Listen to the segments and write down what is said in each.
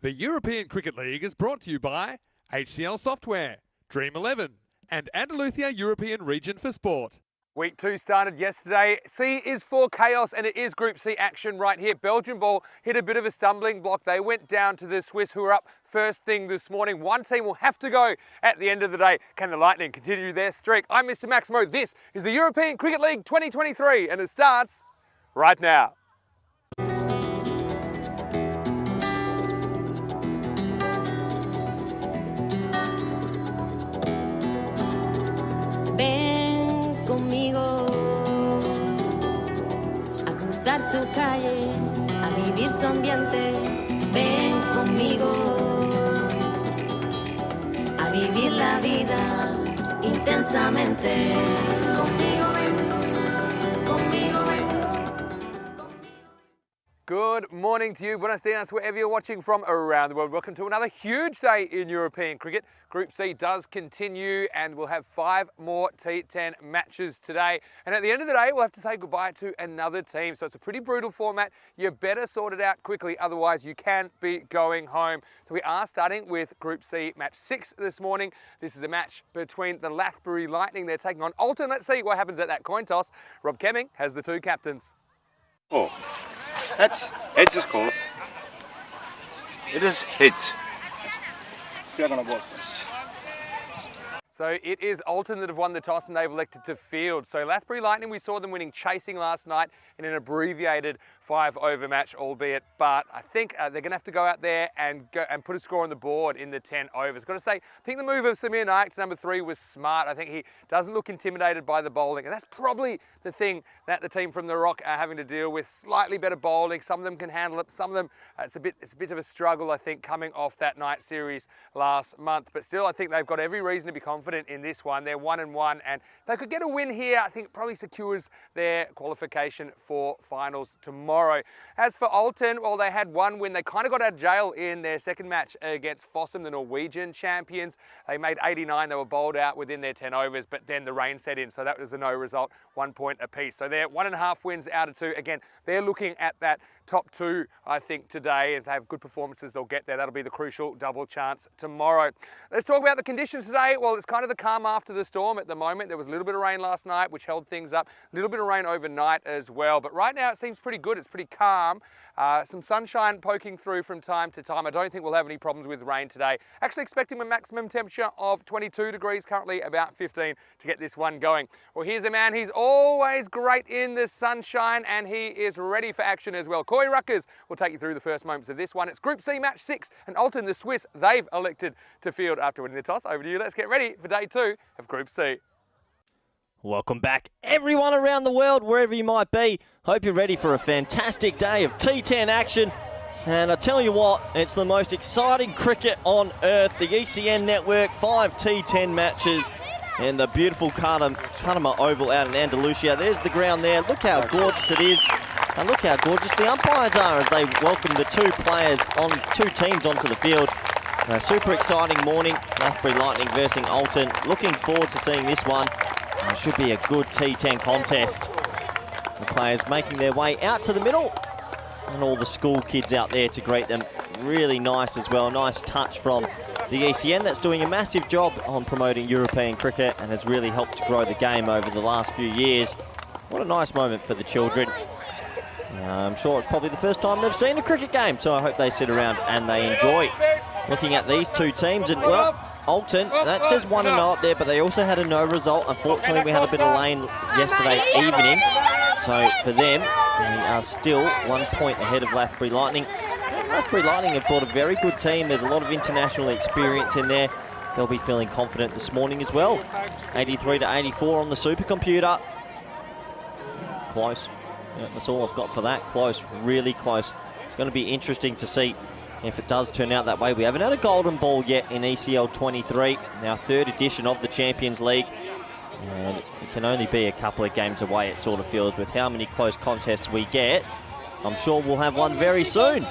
The European Cricket League is brought to you by HCL Software, Dream 11, and Andalusia European Region for Sport. Week 2 started yesterday. C is for chaos, and it is Group C action right here. Belgian ball hit a bit of a stumbling block. They went down to the Swiss, who are up first thing this morning. One team will have to go at the end of the day. Can the Lightning continue their streak? I'm Mr. Maximo. This is the European Cricket League 2023, and it starts right now. Ven conmigo a cruzar su calle, a vivir su ambiente. Ven conmigo a vivir la vida intensamente. Conmigo ven, conmigo ven. Good morning to you, buenos dias, wherever you're watching from around the world. Welcome to another huge day in European cricket. Group C does continue, and we'll have 5 more T10 matches today. And at the end of the day, we'll have to say goodbye to another team. So it's a pretty brutal format. You better sort it out quickly, otherwise you can be going home. So we are starting with Group C match 6 this morning. This is a match between the Lathbury Lightning. They're taking on Alton. Let's see what happens at that coin toss. Rob Kemming has the 2 captains. Oh, that's heads is called. It is heads. You're gonna go first. So it is Alton that have won the toss, and they've elected to field. So Lathbury Lightning, we saw them winning chasing last night in an abbreviated 5-over match, albeit. But I think they're going to have to go out there and put a score on the board in the 10 overs. Got to say, I think the move of Samir to number 3 was smart. I think he doesn't look intimidated by the bowling, and that's probably the thing that the team from the Rock are having to deal with. Slightly better bowling. Some of them can handle it. Some of them it's a bit of a struggle, I think, coming off that night series last month. But still, I think they've got every reason to be confident in this one. They're 1-1, and if they could get a win here, I think it probably secures their qualification for finals tomorrow. As for Alton, well, they had one win. They kind of got out of jail in their second match against Fossum, the Norwegian champions. They made 89. They were bowled out within their 10 overs, but then the rain set in, so that was a no result, 1 point apiece. So they're 1.5 wins out of 2. Again, they're looking at that top 2, I think, today. If they have good performances, they'll get there. That'll be the crucial double chance tomorrow. Let's talk about the conditions today. Well, it's kind of the calm after the storm at the moment. There was a little bit of rain last night, which held things up. A little bit of rain overnight as well. But right now, it seems pretty good. It's pretty calm. Some sunshine poking through from time to time. I don't think we'll have any problems with rain today. Actually expecting a maximum temperature of 22 degrees, currently about 15 to get this one going. Well, here's a man. He's always great in the sunshine, and he is ready for action as well. Corey Ruckers will take you through the first moments of this one. It's Group C match 6, and Alton, the Swiss, they've elected to field after winning the toss. Over to you. Let's get ready for day 2 of Group C. Welcome back, everyone around the world, wherever you might be. Hope you're ready for a fantastic day of T10 action. And I tell you what, it's the most exciting cricket on earth. The ECN network, 5 T10 matches in the beautiful Panama Oval out in Andalusia. There's the ground there. Look how gorgeous it is. And look how gorgeous the umpires are as they welcome the 2 teams onto the field. A super exciting morning. Lathbury Lightning versus Alton. Looking forward to seeing this one. It should be a good T10 contest. The players making their way out to the middle, and all the school kids out there to greet them. Really nice as well. Nice touch from the ECN that's doing a massive job on promoting European cricket and has really helped to grow the game over the last few years. What a nice moment for the children. I'm sure it's probably the first time they've seen a cricket game, so I hope they sit around and they enjoy looking at these 2 teams. And well, Alton, that says 1-0 up there, but they also had a no result. Unfortunately, we had a bit of rain yesterday evening. So for them, they are still 1 point ahead of Lathbury Lightning. Lathbury Lightning have got a very good team. There's a lot of international experience in there. They'll be feeling confident this morning as well. 83-84 on the supercomputer. Close. Yeah, that's all I've got for that. Close, really close. It's going to be interesting to see if it does turn out that way. We haven't had a golden ball yet in ECL 23, our 3rd edition of the Champions League. And it can only be a couple of games away, it sort of feels, with how many close contests we get. I'm sure we'll have one very soon.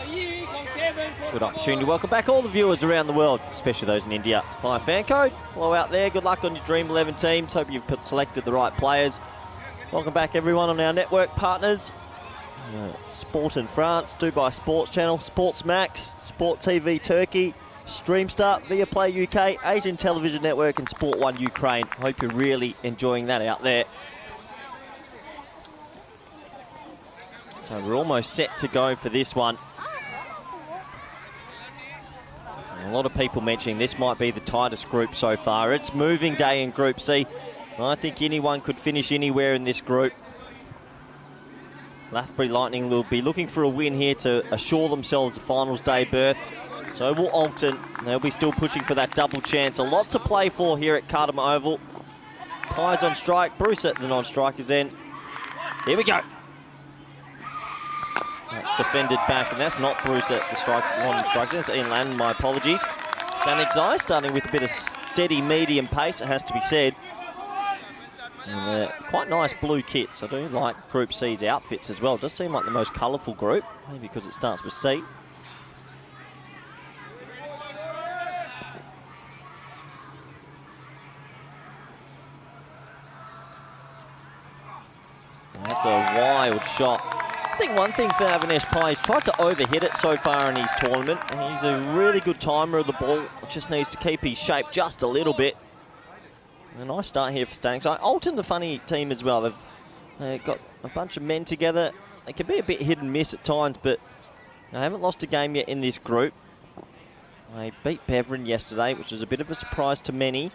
Good opportunity. Welcome back all the viewers around the world, especially those in India. Buy a fan code. Hello out there. Good luck on your Dream 11 teams. Hope you've selected the right players. Welcome back everyone on our network partners. Sport in France, Dubai Sports Channel, Sports Max, Sport TV Turkey, Streamstar, Viaplay UK, Asian Television Network and Sport 1 Ukraine. Hope you're really enjoying that out there. So we're almost set to go for this one. A lot of people mentioning this might be the tightest group so far. It's moving day in Group C. I think anyone could finish anywhere in this group. Lathbury Lightning will be looking for a win here to assure themselves a finals day berth. So will Alton. They'll be still pushing for that double chance. A lot to play for here at Cardamom Oval. Pies on strike. Bruce at the non-strikers end. Here we go. That's defended back, and that's not Bruce at the strikes, non-strikers. That's Ian Lannon, my apologies. Stanik's Eye starting with a bit of steady medium pace, it has to be said. And quite nice blue kits. I do like Group C's outfits as well. It does seem like the most colourful group, maybe because it starts with C. That's a wild shot. I think one thing for Avinash Pai, he's tried to overhit it so far in his tournament. And he's a really good timer of the ball. Just needs to keep his shape just a little bit. A nice start here for Stanix. Alton's a funny team as well. They've got a bunch of men together. They can be a bit hit and miss at times, but they haven't lost a game yet in this group. They beat Beverin yesterday, which was a bit of a surprise to many.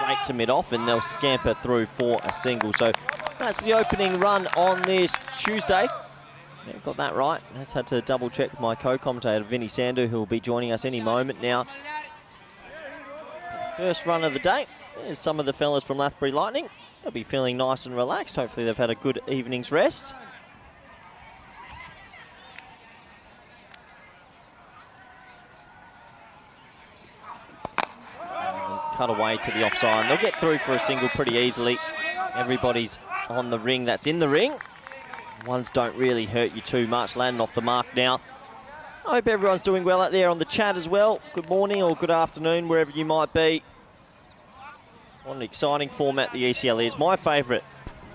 Straight to mid-off, and they'll scamper through for a single. So that's the opening run on this Tuesday. Yeah, got that right. I just had to double check my co-commentator, Vinny Sandu, who will be joining us any moment now. First run of the day. There's some of the fellas from Lathbury Lightning. They'll be feeling nice and relaxed. Hopefully they've had a good evening's rest. And cut away to the offside. They'll get through for a single pretty easily. Everybody's on the ring that's in the ring. Ones don't really hurt you too much. Landing off the mark now. I hope everyone's doing well out there on the chat as well. Good morning or good afternoon, wherever you might be. What an exciting format the ECL is. My favourite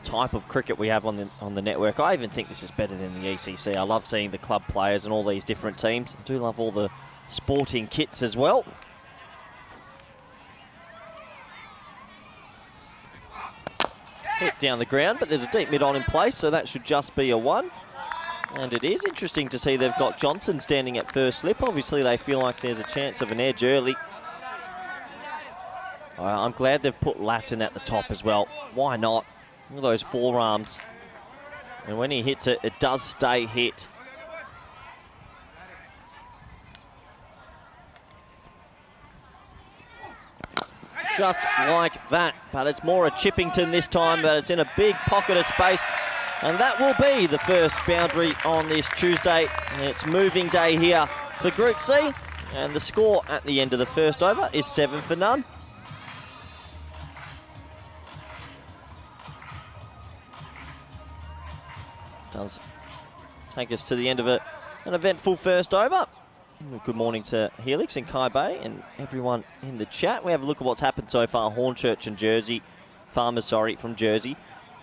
type of cricket we have on the network. I even think this is better than the ECC. I love seeing the club players and all these different teams. I do love all the sporting kits as well. Hit down the ground, but there's a deep mid-on in place, so that should just be a one. And it is interesting to see they've got Johnson standing at first slip. Obviously, they feel like there's a chance of an edge early. I'm glad they've put Latin at the top as well. Why not? Look at those forearms. And when he hits it, it does stay hit. Just like that, but it's more a Chippington this time, but it's in a big pocket of space. And that will be the first boundary on this Tuesday. And it's moving day here for Group C. And the score at the end of the first over is 7 for none. Does take us to the end of an eventful first over. Good morning to Helix and Kai Bay and everyone in the chat. We have a look at what's happened so far. Hornchurch and Jersey, Farmers, sorry, from Jersey.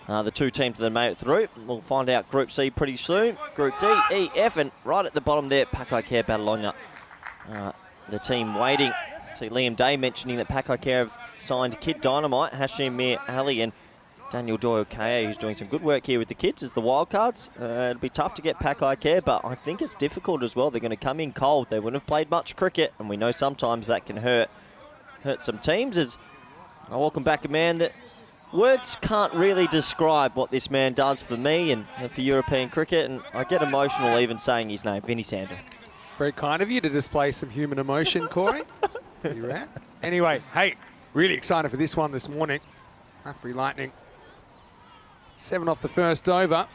The two teams that made it through. We'll find out Group C pretty soon. Group D, E, F, and right at the bottom there, Pakai Care Battalonia. The team waiting. See Liam Day mentioning that Pakai Care have signed Kid Dynamite, Hashim Mir Ali, and Daniel Doyle K.A., who's doing some good work here with the kids as the wildcards. It'll be tough to get Pakai Care, but I think it's difficult as well. They're going to come in cold. They wouldn't have played much cricket, and we know sometimes that can hurt some teams. As I welcome back a man that words can't really describe what this man does for me and for European cricket, and I get emotional even saying his name, Vinny Sander. Very kind of you to display some human emotion, Corey. You're right. Anyway, hey, really excited for this one this morning. Lathbury Lightning. 7 off the first over.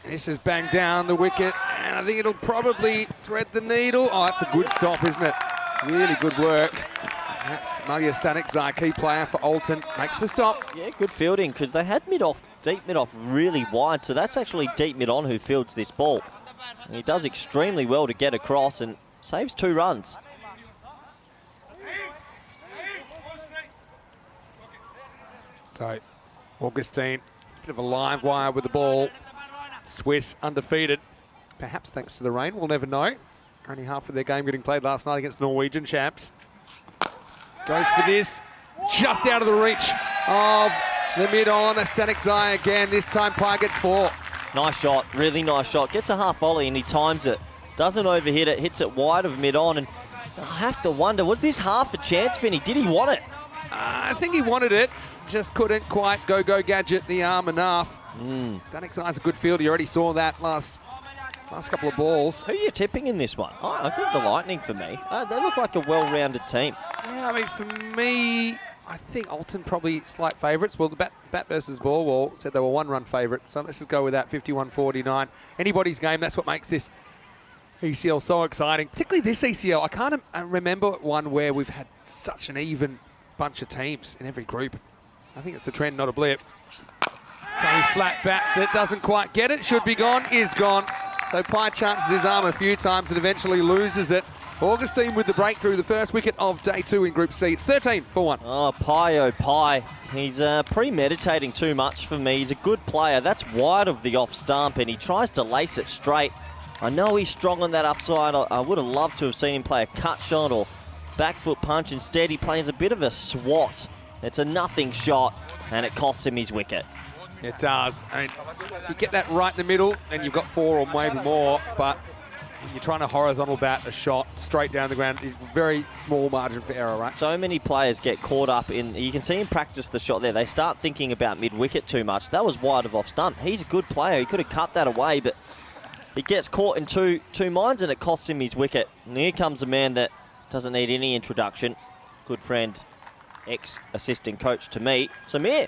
This is banged down the wicket, and I think it'll probably thread the needle. Oh, that's a good stop, isn't it? Really good work. That's Malia Stanik, key player for Alton. Makes the stop. Yeah, good fielding, because they had mid-off, deep mid-off really wide, so that's actually deep mid-on who fields this ball. And he does extremely well to get across and saves 2 runs. So, Augustine, bit of a live wire with the ball. Swiss undefeated. Perhaps thanks to the rain, we'll never know. Only half of their game getting played last night against the Norwegian champs. Goes for this, just out of the reach of the mid-on. Stanek Zai again, this time Pye gets 4. Nice shot, really nice shot. Gets a half volley and he times it. Doesn't overhit it, hits it wide of mid-on. And I have to wonder, was this half a chance, Vinny? Did he want it? I think he wanted it, just couldn't quite go gadget the arm enough. Stanek Zai's a good fielder, you already saw that last couple of balls. Who are you tipping in this one? I think the Lightning for me. They look like a well-rounded team. Yeah, I mean, for me, I think Alton probably slight favourites. Well, the bat versus ball wall said they were 1-run favourite, so let's just go with that, 51-49. Anybody's game, that's what makes this ECL so exciting. Particularly this ECL. I can't remember one where we've had such an even bunch of teams in every group. I think it's a trend, not a blip. Stay flat bats it, doesn't quite get it, should be gone, is gone. So Pye chances his arm a few times and eventually loses it. Augustine with the breakthrough, the first wicket of day 2 in Group C. It's 13-1. Oh, Pye. He's premeditating too much for me. He's a good player. That's wide of the off stump and he tries to lace it straight. I know he's strong on that upside. I would have loved to have seen him play a cut shot or back foot punch. Instead, he plays a bit of a swat. It's a nothing shot and it costs him his wicket. It does. I mean, you get that right in the middle, and you've got 4 or maybe more, but you're trying to horizontal bat a shot straight down the ground. Very small margin for error, right? So many players get caught up in, you can see him practice the shot there. They start thinking about mid-wicket too much. That was wide of off stump. He's a good player. He could have cut that away, but he gets caught in two minds, and it costs him his wicket. And here comes a man that doesn't need any introduction. Good friend, ex-assistant coach to me, Samir.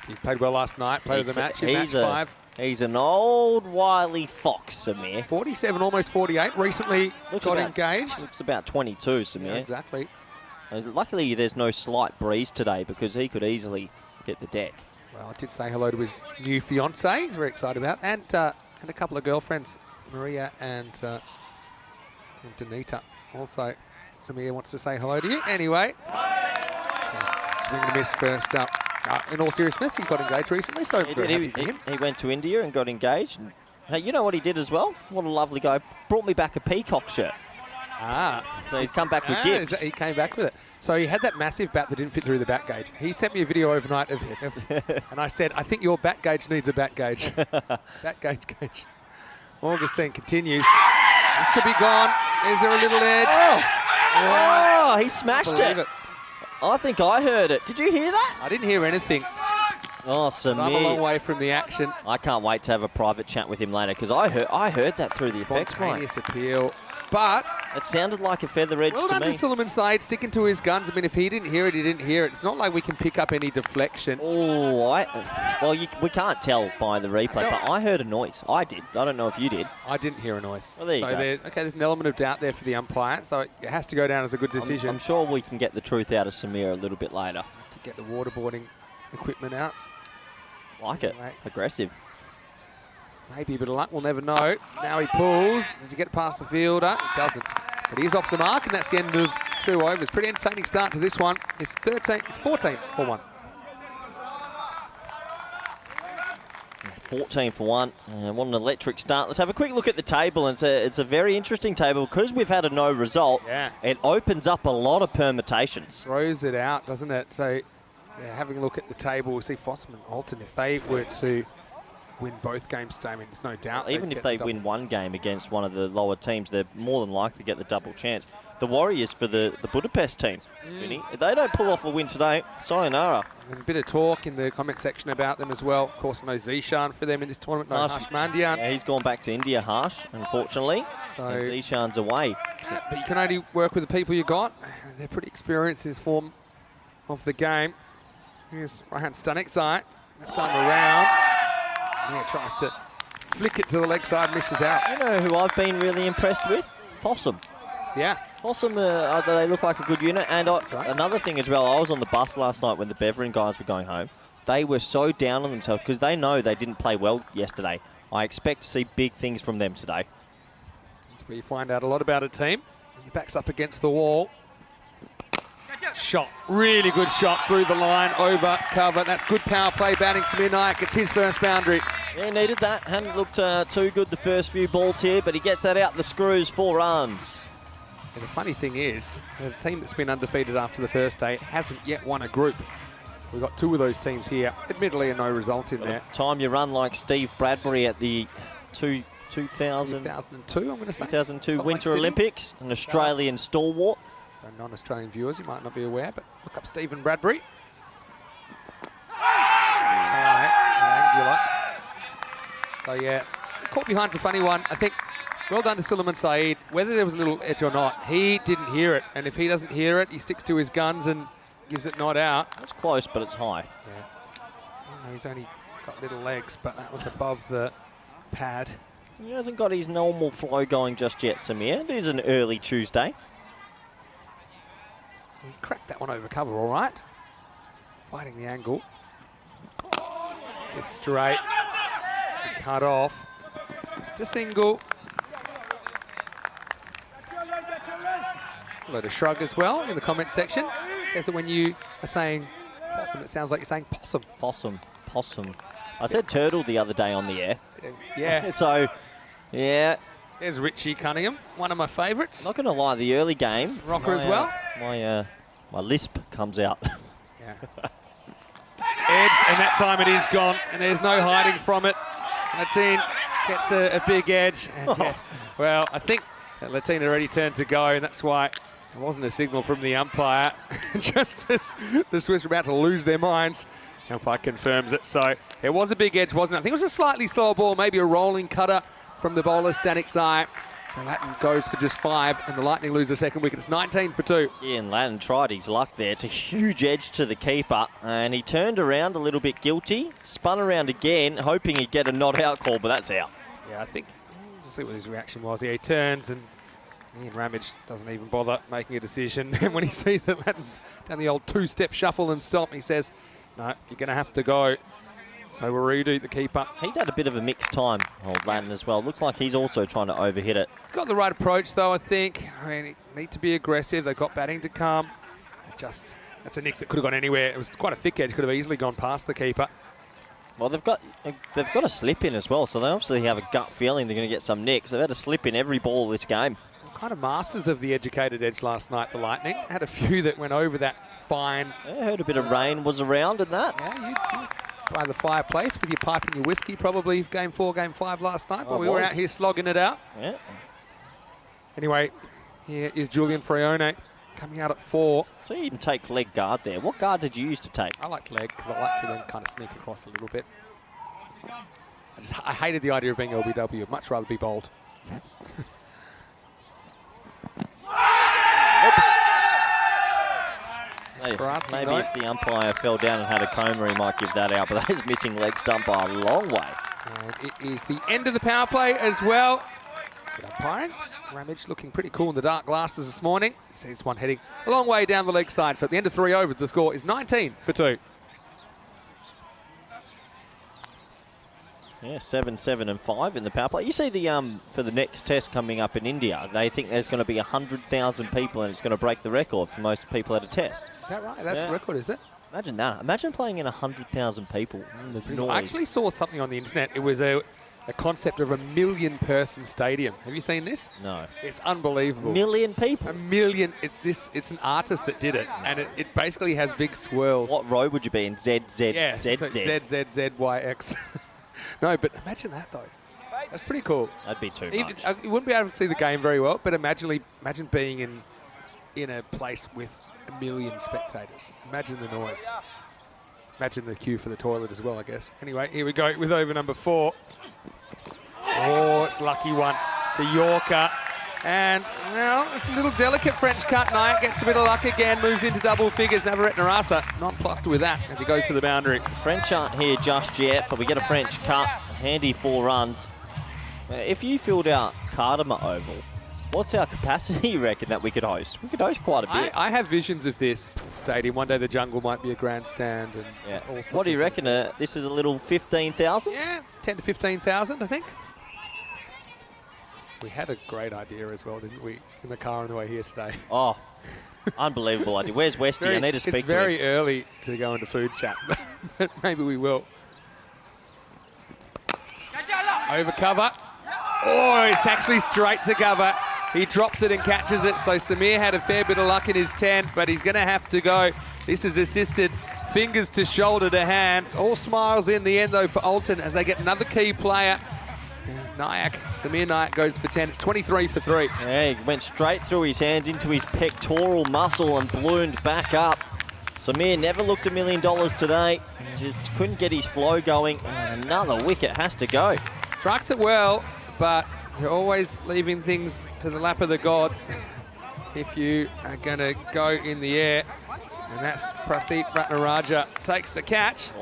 He's played well last night, played of the match in match 5. He's an old wily fox, Samir. 47, almost 48. Recently got engaged. Looks about 22, Samir. Yeah, exactly. Luckily, there's no slight breeze today because he could easily get the deck. Well, I did say hello to his new fiancée. He's very excited about, and a couple of girlfriends, Maria and Danita. Also, Samir wants to say hello to you. Anyway, swing and a miss first up. In all seriousness, he got engaged recently, so he went to India and got engaged. And, hey, you know what he did as well? What a lovely guy. Brought me back a peacock shirt. So he's come back with gifts. He came back with it. So he had that massive bat that didn't fit through the bat gauge. He sent me a video overnight of this. And I said, I think your bat gauge needs a bat gauge. Bat gauge. Augustine continues. This could be gone. Is there a little edge? Oh, he smashed it. I think I heard it. Did you hear that? I didn't hear anything. Oh, Samir. I'm a long way from the action. I can't wait to have a private chat with him later because I heard that through the effects mic. Spontaneous appeal. But it sounded like a feather edge well to done me. to Suleiman Said, sticking to his guns. I mean, if he didn't hear it, he didn't hear it. It's not like we can pick up any deflection. Oh, we can't tell by the replay, but I heard a noise. I did. I don't know if you did. I didn't hear a noise. Well, there you go. There's an element of doubt there for the umpire, so it has to go down as a good decision. I'm sure we can get the truth out of Samir a little bit later. To get the waterboarding equipment out. Like it. Aggressive. Maybe a bit of luck, we'll never know. Now he pulls. Does he get past the fielder? He doesn't. But he's off the mark, and that's the end of 2 overs. Pretty entertaining start to this one. It's 14-1. 14-1. What an electric start. Let's have a quick look at the table. And it's a very interesting table because we've had a no result. Yeah. It opens up a lot of permutations. Throws it out, doesn't it? So, yeah, having a look at the table, we'll see Fossum and Alton, if they were to win both games today, I mean, there's no doubt. Even if they win one game against one of the lower teams, they're more than likely to get the double chance. The Warriors for the Budapest team, Vinny, if they don't pull off a win today, sayonara. And a bit of talk in the comment section about them as well. Of course, no Zishan for them in this tournament, no Harsh Mandian. Yeah, he's gone back to India, Harsh, unfortunately. So and Zishan's away. But you can only work with the people you got. They're pretty experienced in this form of the game. Here's right-hand Stanek Zai, left arm around. Yeah, tries to flick it to the leg side, misses out. You know who I've been really impressed with? Fossum. Yeah. Fossum, they look like a good unit. And another thing as well, I was on the bus last night when the Beveren guys were going home. They were so down on themselves because they know they didn't play well yesterday. I expect to see big things from them today. That's where you find out a lot about a team. Your back's up against the wall. shot. Really good shot through the line, over cover. That's good power play. Batting Samir Nayak gets his first boundary. Yeah, needed that. Hadn't looked too good the first few balls here, but he gets that out the screws, 4 runs. And the funny thing is, the team that's been undefeated after the first day hasn't yet won a group. We've got 2 of those teams here. Admittedly, no result in there. Time you run like Steve Bradbury at the 2002, I'm going to say. 2002 Salt Lake Winter City. Olympics, an Australian stalwart. So non-Australian viewers, you might not be aware, but look up Stephen Bradbury. Angular. So yeah, caught behind's a funny one. I think well done to Suleiman Saeed. Whether there was a little edge or not, he didn't hear it. And if he doesn't hear it, he sticks to his guns and gives it not out. It's close, but it's high. Yeah. Oh, he's only got little legs, but that was above the pad. He hasn't got his normal flow going just yet, Samir. It is an early Tuesday. He cracked that one over cover, all right. Fighting the angle. It's a straight. He cut off. Just a single. A load of shrug as well in the comment section. It says that when you are saying possum, it sounds like you're saying possum. Possum, possum. I said turtle the other day on the air. Yeah. So, yeah. There's Richie Cunningham, one of my favourites. Not going to lie, the early game. Rocker as well. My lisp comes out. Yeah. Edge, and that time it is gone, and there's no hiding from it. Latin gets a big edge. And yeah, well, I think that Latin already turned to go, and that's why it wasn't a signal from the umpire. Just as the Swiss were about to lose their minds, the umpire confirms it. So it was a big edge, wasn't it? I think it was a slightly slower ball, maybe a rolling cutter from the bowler, Stanik Zai. So Latin goes for just 5, and the Lightning lose the second wicket. It's 19 for 2. Yeah, and Latin tried his luck there. It's a huge edge to the keeper, and he turned around a little bit guilty, spun around again, hoping he'd get a not-out call, but that's out. Yeah, I think, let's see what his reaction was. Yeah, he turns, and Ian Ramage doesn't even bother making a decision. And when he sees that Latin's done the old 2-step shuffle and stop, he says, no, you're going to have to go. So Waredu, the keeper. He's had a bit of a mixed time, old Latin, as well. Looks like he's also trying to overhit it. He's got the right approach, though, I think. I mean, need to be aggressive. They've got batting to come. That's a nick that could have gone anywhere. It was quite a thick edge. Could have easily gone past the keeper. Well, they've got a slip in as well, so they obviously have a gut feeling they're going to get some nicks. They've had a slip in every ball this game. Kind of masters of the educated edge last night, the Lightning. Had a few that went over that fine. I heard a bit of rain was around and that. Yeah, you by the fireplace with your pipe and your whiskey, probably game 4, game 5 last night, but we were out here slogging it out. Yeah. Anyway, here is Julian Freone coming out at 4. So you even take leg guard there. What guard did you use to take? I like leg because I like to then kind of sneak across a little bit. I hated the idea of being LBW. I'd much rather be bold. Maybe if the umpire fell down and had a coma, he might give that out, but that is missing leg stump by a long way. And it is the end of the power play as well. Good umpiring. Ramage looking pretty cool in the dark glasses this morning. You see this one heading a long way down the leg side. So at the end of 3 overs, the score is 19 for 2. Yeah, 7, 7 and 5 in the power play. You see the for the next test coming up in India, they think there's going to be 100,000 people and it's going to break the record for most people at a test. Is that right? That's the record, is it? Imagine that. Imagine playing in 100,000 people. The noise. I actually saw something on the internet. It was a concept of a 1 million person stadium. Have you seen this? No. It's unbelievable. 1 million people? 1 million. It's an artist that did it, and it basically has big swirls. What row would you be in? ZZ? Yeah, ZZ. ZZZYX. No, but imagine that though. That's pretty cool. That'd be too much. You wouldn't be able to see the game very well, but imagine being in a place with 1 million spectators. Imagine the noise. Imagine the queue for the toilet as well, I guess. Anyway, here we go with over number 4. Oh, it's a lucky one to Yorker. And, well, it's a little delicate French cut. Knight gets a bit of luck again, moves into double figures. Navarrete Narasa nonplussed with that as he goes to the boundary. French aren't here just yet, but we get a French cut. Handy 4 runs. If you filled out Cardama Oval, what's our capacity, you reckon, that we could host? We could host quite a bit. I have visions of this stadium. One day the jungle might be a grandstand. And all sorts what do you of reckon? This is a little 15,000? Yeah, 10 to 15,000, I think. We had a great idea as well, didn't we, in the car on the way here today? Oh, Unbelievable idea. Where's Westy? I need to speak to him. It's very early to go into food chat, but maybe we will. Over cover. Oh, it's actually straight to cover. He drops it and catches it. So Samir had a fair bit of luck in his 10, but he's going to have to go. This is assisted. Fingers to shoulder to hands. All smiles in the end, though, for Alton as they get another key player. Samir Nayak goes for 10. It's 23 for 3. Yeah, he went straight through his hands into his pectoral muscle and ballooned back up. Samir never looked $1 million today. Just couldn't get his flow going. And another wicket has to go. Strikes it well, but you're always leaving things to the lap of the gods if you are going to go in the air. And that's Pradeep Ratnaraja takes the catch.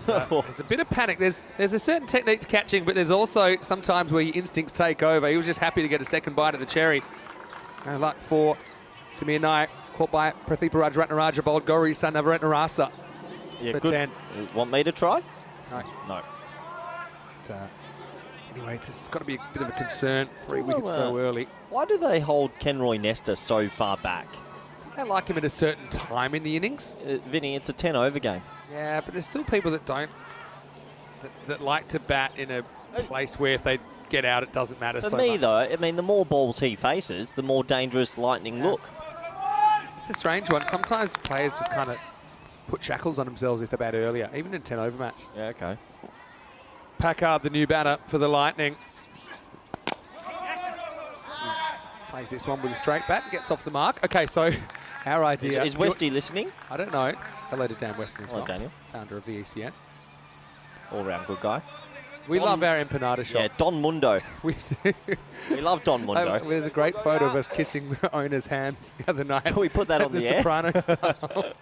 There's a bit of panic. There's a certain technique to catching, but there's also sometimes where your instincts take over. He was just happy to get a second bite of the cherry. No luck for Samir Nayak, caught by Pradeep Ratnaraja, bowled Gauri Sanavarentnarasa for good. 10. Want me to try? No. No. Anyway, this has got to be a bit of a concern. 3 wickets so early. Why do they hold Kenroy Nesta so far back? They like him at a certain time in the innings. Vinny, it's a 10-over game. Yeah, but there's still people that don't, that like to bat in a place where if they get out, it doesn't matter so much. For me, though, I mean, the more balls he faces, the more dangerous Lightning look. It's a strange one. Sometimes players just kind of put shackles on themselves if they bat earlier, even in a 10-over match. Yeah, okay. Packard, the new batter for the Lightning. Plays this one with a straight bat and gets off the mark. Okay, so our idea... Is Westy listening? I don't know. Hello to Dan Weston as well. Daniel. Founder of the ECN. All-round good guy. We love our empanada shop. Yeah, Don Mundo. We do. We love Don Mundo. There's a great photo of us kissing the owner's hands the other night. We put that on the air. Soprano style.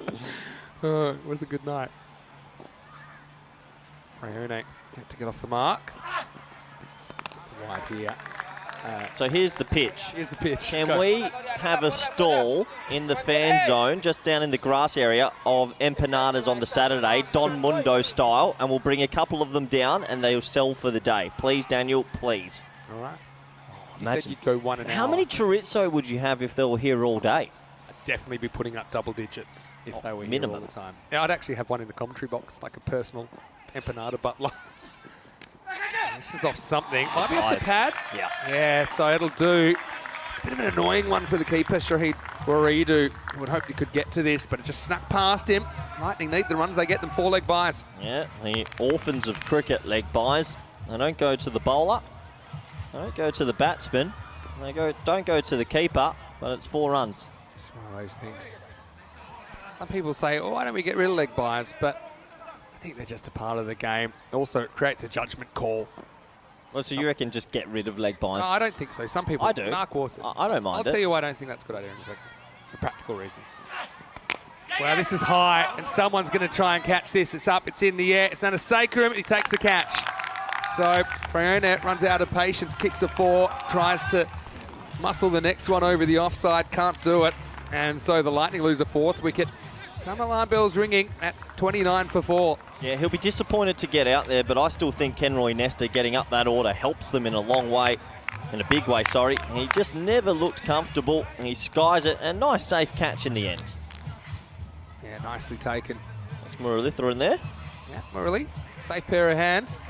Oh, it was a good night. Frayone had to get off the mark. It's wide here. So here's the pitch. Here's the pitch. Can we have a stall in the fan zone, just down in the grass area, of empanadas on the Saturday, Don Mundo style, and we'll bring a couple of them down and they'll sell for the day. Please, Daniel, please. All right. You Imagine. said you'd go 1 an hour. How many chorizo would you have if they were here all day? I'd definitely be putting up double digits if they were minimum. here all the time. Yeah, I'd actually have one in the commentary box, like a personal empanada butler. This is off something. Might be off the pad. Yeah. Yeah, so it'll do. It's a bit of an annoying one for the keeper, Shahid Waridu. I would hope he could get to this, but it just snuck past him. Lightning need the runs they get them, 4-leg buys. Yeah, the orphans of cricket leg buys. They don't go to the bowler. They don't go to the batsman. They don't go to the keeper, but it's 4 runs. It's one of those things. Some people say, oh, why don't we get rid of leg buys? But I think they're just a part of the game. Also, it creates a judgment call. Well, so you reckon just get rid of leg buys? No, I don't think so. Some people... I do. Mark Warson. I don't mind I'll tell you why I don't think that's a good idea in a second. For practical reasons. Well, this is high, and someone's going to try and catch this. It's up, it's in the air. It's Nanasekaram, and he takes the catch. So, Frayone runs out of patience, kicks a 4, tries to muscle the next one over the offside, can't do it. And so the Lightning lose a 4th wicket. Some alarm bells ringing at 29 for 4. Yeah, he'll be disappointed to get out there, but I still think Kenroy Nesta getting up that order helps them in a long way, in a big way, sorry. He just never looked comfortable, and he skies it, and nice safe catch in the end. Yeah, nicely taken. That's Muralitha in there. Yeah, Murali, safe pair of hands.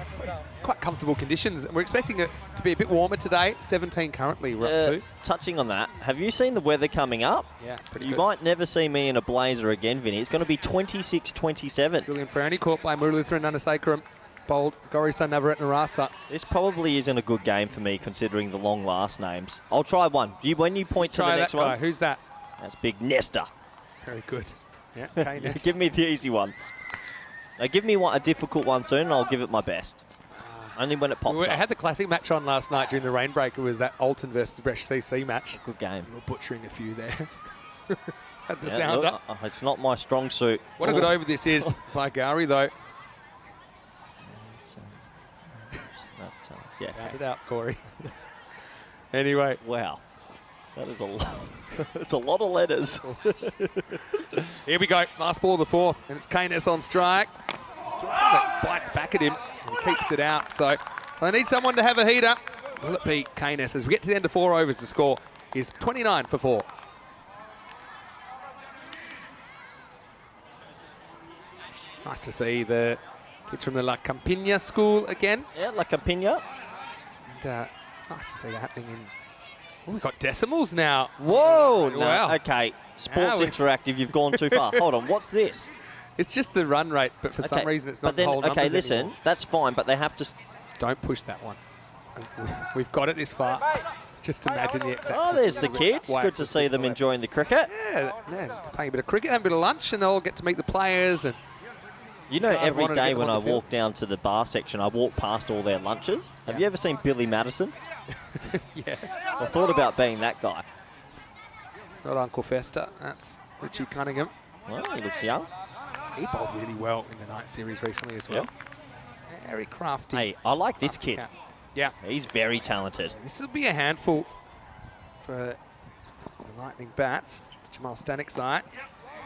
Quite comfortable conditions. We're expecting it to be a bit warmer today. 17 currently, we're up to. Touching on that, have you seen the weather coming up? Yeah, pretty You good. might never see me in a blazer again, Vinny. It's going to be 26-27. Julian Frayone caught by Muralitha and Nanasekaram. Bowled Gauri Navaratnarasa. This probably isn't a good game for me, considering the long last names. I'll try one. When you point to the next one. Who's that? That's Big Nesta. Very good. Yeah, K-Ness. Give me the easy ones. Now give me a difficult one soon, and I'll give it my best. Only when it pops I up. had the classic match on last night during the rain break. It was that Alton versus Bresh CC match. Good game. We were butchering a few there. Had the Yeah, sound look, up. it's not my strong suit. What a good over this is by Gowrie, though. Yeah. Round it out, Corey. Anyway. Wow. That is a lot. It's a lot of letters. Here we go. Last ball of the 4th, and it's K-Ness on strike. Bites back at him and keeps it out. So I need someone to have a heater. Will it be K-Ness? As we get to the end of 4 overs, the score is 29 for 4. Nice to see the kids from the La Campiña school again. Yeah, La Campiña. And nice to see that happening in... Oh, we've got decimals now. Whoa! No, Wow. okay, Sports Now Interactive, you've gone too far. Hold on, what's this? It's just the run rate, but for some reason it's not but then, the whole numbers okay, listen, anymore. that's fine, but they have to... Don't push that one. We've got it this far. Just imagine the exact... Oh, there's the kids. Good to see them enjoying the cricket. Yeah, playing a bit of cricket, having a bit of lunch, and they'll get to meet the players. And You know, God, I every wanted to day get when them I on the field. walk down to the bar section, I walk past all their lunches. Have you ever seen Billy Madison? yeah, I thought about being that guy. it's not Uncle Fester. That's Richie Cunningham. Well, he looks young. He bowled really well in the night series recently as well. Very crafty. Hey, I like this crafty kid. cat. Yeah, He's very talented. this will be a handful for the Lightning bats. Jamal Stanik's side.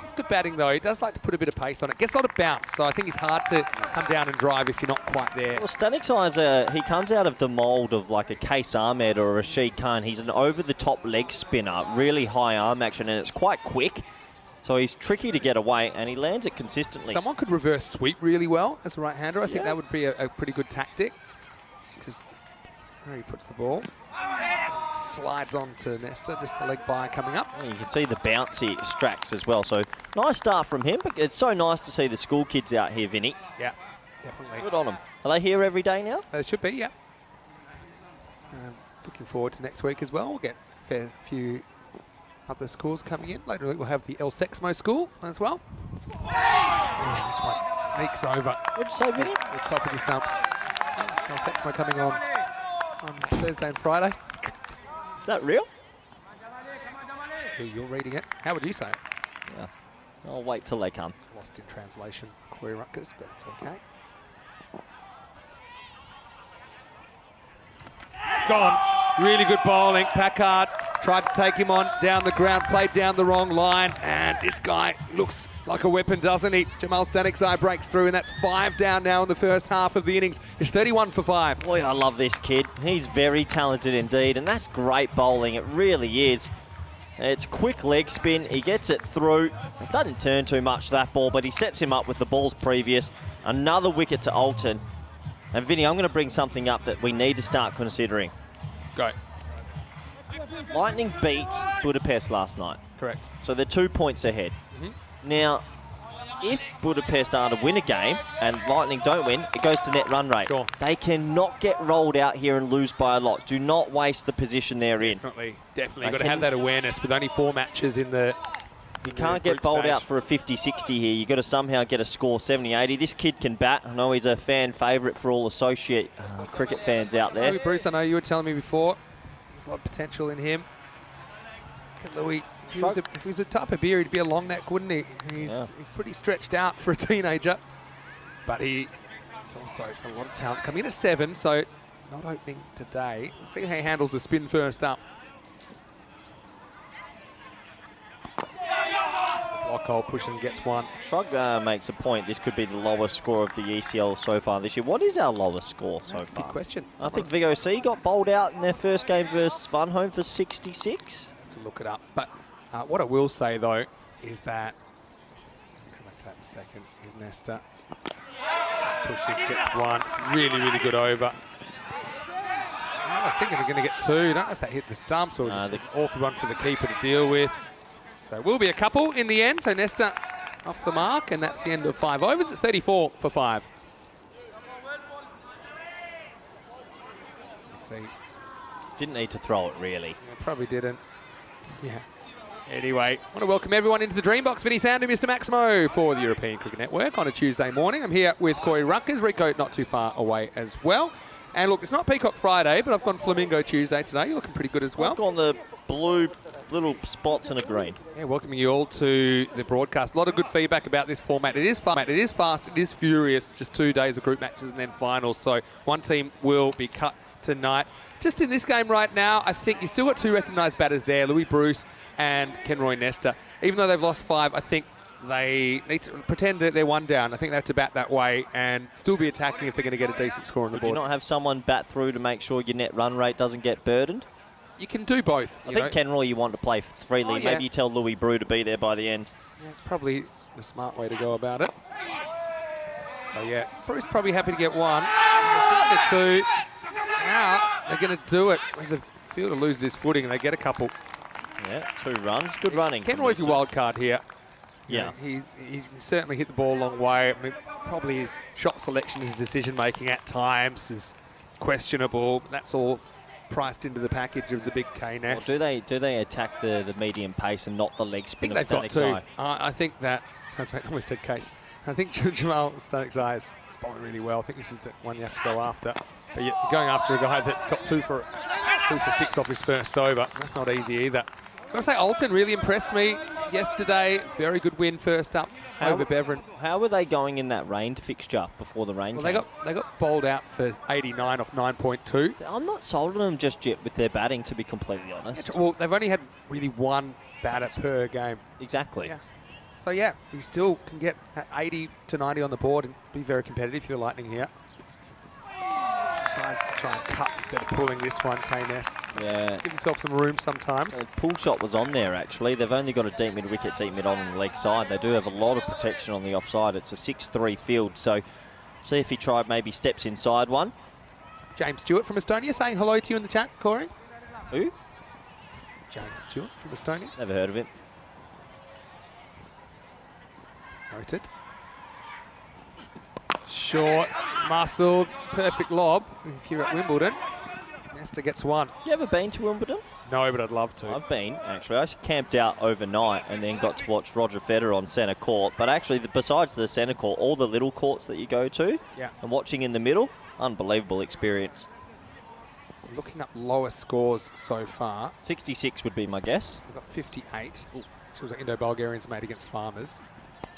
It's good batting though. He does like to put a bit of pace on it. Gets a lot of bounce, so I think he's hard to come down and drive if you're not quite there. Well, Stanik's eyes, he comes out of the mould of like a Case Ahmed or a Rashid Khan. He's an over-the-top leg spinner, really high arm action, and it's quite quick. So he's tricky to get away, and he lands it consistently. Someone could reverse sweep really well as a right-hander. I think that would be a pretty good tactic. Just because he puts the ball. Slides on to Nesta, just a leg by coming up. You can see the bounce he extracts as well. So nice start from him, but it's so nice to see the school kids out here, Vinny. Yeah, definitely. Good on them. Are they here every day now? They should be, yeah. Looking forward to next week as well. We'll get a fair few other schools coming in. Later we'll have the El Sexmo school as well. Oh, this one sneaks over What'd you say, Vinny? the top of the stumps. El Sexmo coming on Thursday and Friday. Is that real? You're reading it. How would you say it? Yeah. I'll wait till they come. Lost in translation, Corey Ruckers, but it's okay. Gone. Really good bowling. Packard tried to take him on down the ground, played down the wrong line, and this guy looks like a weapon, doesn't he? Jamal Stanik's eye breaks through, and that's 5 down now in the first half of the innings. It's 31 for 5. Boy, I love this kid. He's very talented indeed, and that's great bowling. It really is. It's quick leg spin. He gets it through. It doesn't turn too much, that ball, but he sets him up with the balls previous. Another wicket to Alton. And Vinny, I'm going to bring something up that we need to start considering. Go. Lightning beat Budapest last night. Correct. So they're 2 points ahead. Now, if Budapest are to win a game and Lightning don't win, it goes to net run rate. Sure. They cannot get rolled out here and lose by a lot. Do not waste the position they're in. Definitely. You've got to have that awareness with only 4 matches in the... You can't get bowled out for a 50-60 here. You've got to somehow get a score 70-80. This kid can bat. I know he's a fan favourite for all associate cricket fans out there. Louis Bruce, I know you were telling me before, there's a lot of potential in him. Look at Louis. If he was a type of beer, he'd be a long neck, wouldn't he? He's pretty stretched out for a teenager. But he's also a lot of talent. Coming in at 7, so not opening today. Let's see how he handles the spin first up. Lockhole pushing, gets 1. Shrug makes a point. This could be the lowest score of the ECL so far this year. What is our lowest score so That's a far? good question. I think VOC got bowled out in their first game versus Funhome for 66. To look it up. But what I will say, though, is that... I'll come back to that in a second. Here's Nesta. Pushes, gets 1. It's really, really good over. I think they're going to get 2. I don't know if that hit the stumps or just an awkward one for the keeper to deal with. So it will be a couple in the end. So Nesta off the mark, and that's the end of 5 overs. It's 34 for 5. Let's see. Didn't need to throw it, really. Yeah, probably didn't. Yeah. Anyway, I want to welcome everyone into the Dreambox. Vinny Sand and Mr. Maximo for the European Cricket Network on a Tuesday morning. I'm here with Corey Ruckers. Rico not too far away as well. And look, it's not Peacock Friday, but I've gone Flamingo Tuesday today. You're looking pretty good as well. I've gone the blue little spots and a green. Yeah, welcoming you all to the broadcast. A lot of good feedback about this format. It is fun, it is fast, it is furious. Just 2 days of group matches and then finals. So one team will be cut tonight. Just in this game right now, I think you've still got 2 recognised batters there, Louis Bruce and Kenroy Nesta. Even though they've lost 5, I think they need to pretend that they're 1 down. I think they have to bat that way and still be attacking if they're going to get a decent score on the board. Do you not have someone bat through to make sure your net run rate doesn't get burdened? You can do both. I think Kenroy you want to play freely. Oh, yeah. Maybe you tell Louis Brew to be there by the end. Yeah, it's probably the smart way to go about it. So yeah, Bruce probably happy to get one. The two. Now they're going to do it. The fielder loses his footing and they get a couple. Yeah, 2 runs. Good running. Kenroy's your wild card here. Yeah. He can certainly hit the ball a long way. I mean, probably his shot selection, his decision making at times is questionable. That's all priced into the package of the big K-Ness. Well, do they attack the medium pace and not the leg spin of They've got Stanic's to. eye? I think that, as I almost said Case, I think Jamal Stanic's eye is bowling really well. I think this is the one you have to go after. But you're going after a guy that's got 2 for 6 off his first over. That's not easy either. I've got to say, Alton really impressed me yesterday. Very good win first up over Beverin. How were they going in that rained fixture before the rain came? They got bowled out for 89 off 9.2. I'm not sold on them just yet with their batting, to be completely honest. Well, they've only had really 1 batter per game. Exactly. Yeah. So yeah, he still can get 80 to 90 on the board and be very competitive for the Lightning here. Decides to try and cut instead of pulling this one, K-Ness. Yeah. Just give himself some room sometimes. The pull shot was on there, actually. They've only got a deep mid wicket, deep mid on the leg side. They do have a lot of protection on the offside. It's a 6-3 field, so see if he tried maybe steps inside one. James Stewart from Estonia saying hello to you in the chat, Corey. Who? James Stewart from Estonia. Never heard of him. Noted. Short, muscled, perfect lob here at Wimbledon. Nesta gets 1. You ever been to Wimbledon? No, but I'd love to. I've been, actually. I camped out overnight and then got to watch Roger Federer on centre court. But actually, besides the centre court, all the little courts that you go to and watching in the middle, unbelievable experience. Looking up lower scores so far. 66 would be my guess. We've got 58, which was what Indo-Bulgarians made against Farmers.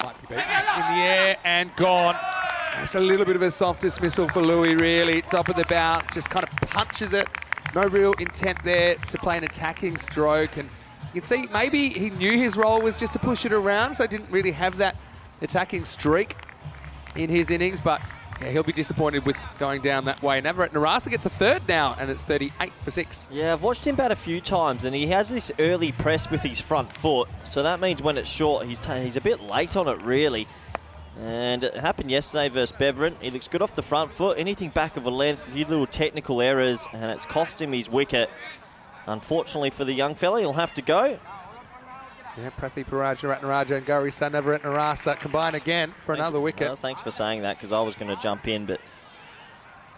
Might be beaten. In the air and gone. It's a little bit of a soft dismissal for Louis, really. Top of the bounce, just kind of punches it. No real intent there to play an attacking stroke. And you can see maybe he knew his role was just to push it around, so didn't really have that attacking streak in his innings. But yeah, he'll be disappointed with going down that way. Navarat Narasa gets a 3rd now, and it's 38 for 6. Yeah, I've watched him bat a few times, and he has this early press with his front foot. So that means when it's short, he's a bit late on it, really. And it happened yesterday versus Beverin. He looks good off the front foot. Anything back of a length, a few little technical errors, and it's cost him his wicket. Unfortunately for the young fella, he'll have to go. Yeah, Prathi Paraja, Ratnaraja and Gauri Navarat Narasa combine again for another wicket. Well, thanks for saying that, because I was going to jump in, but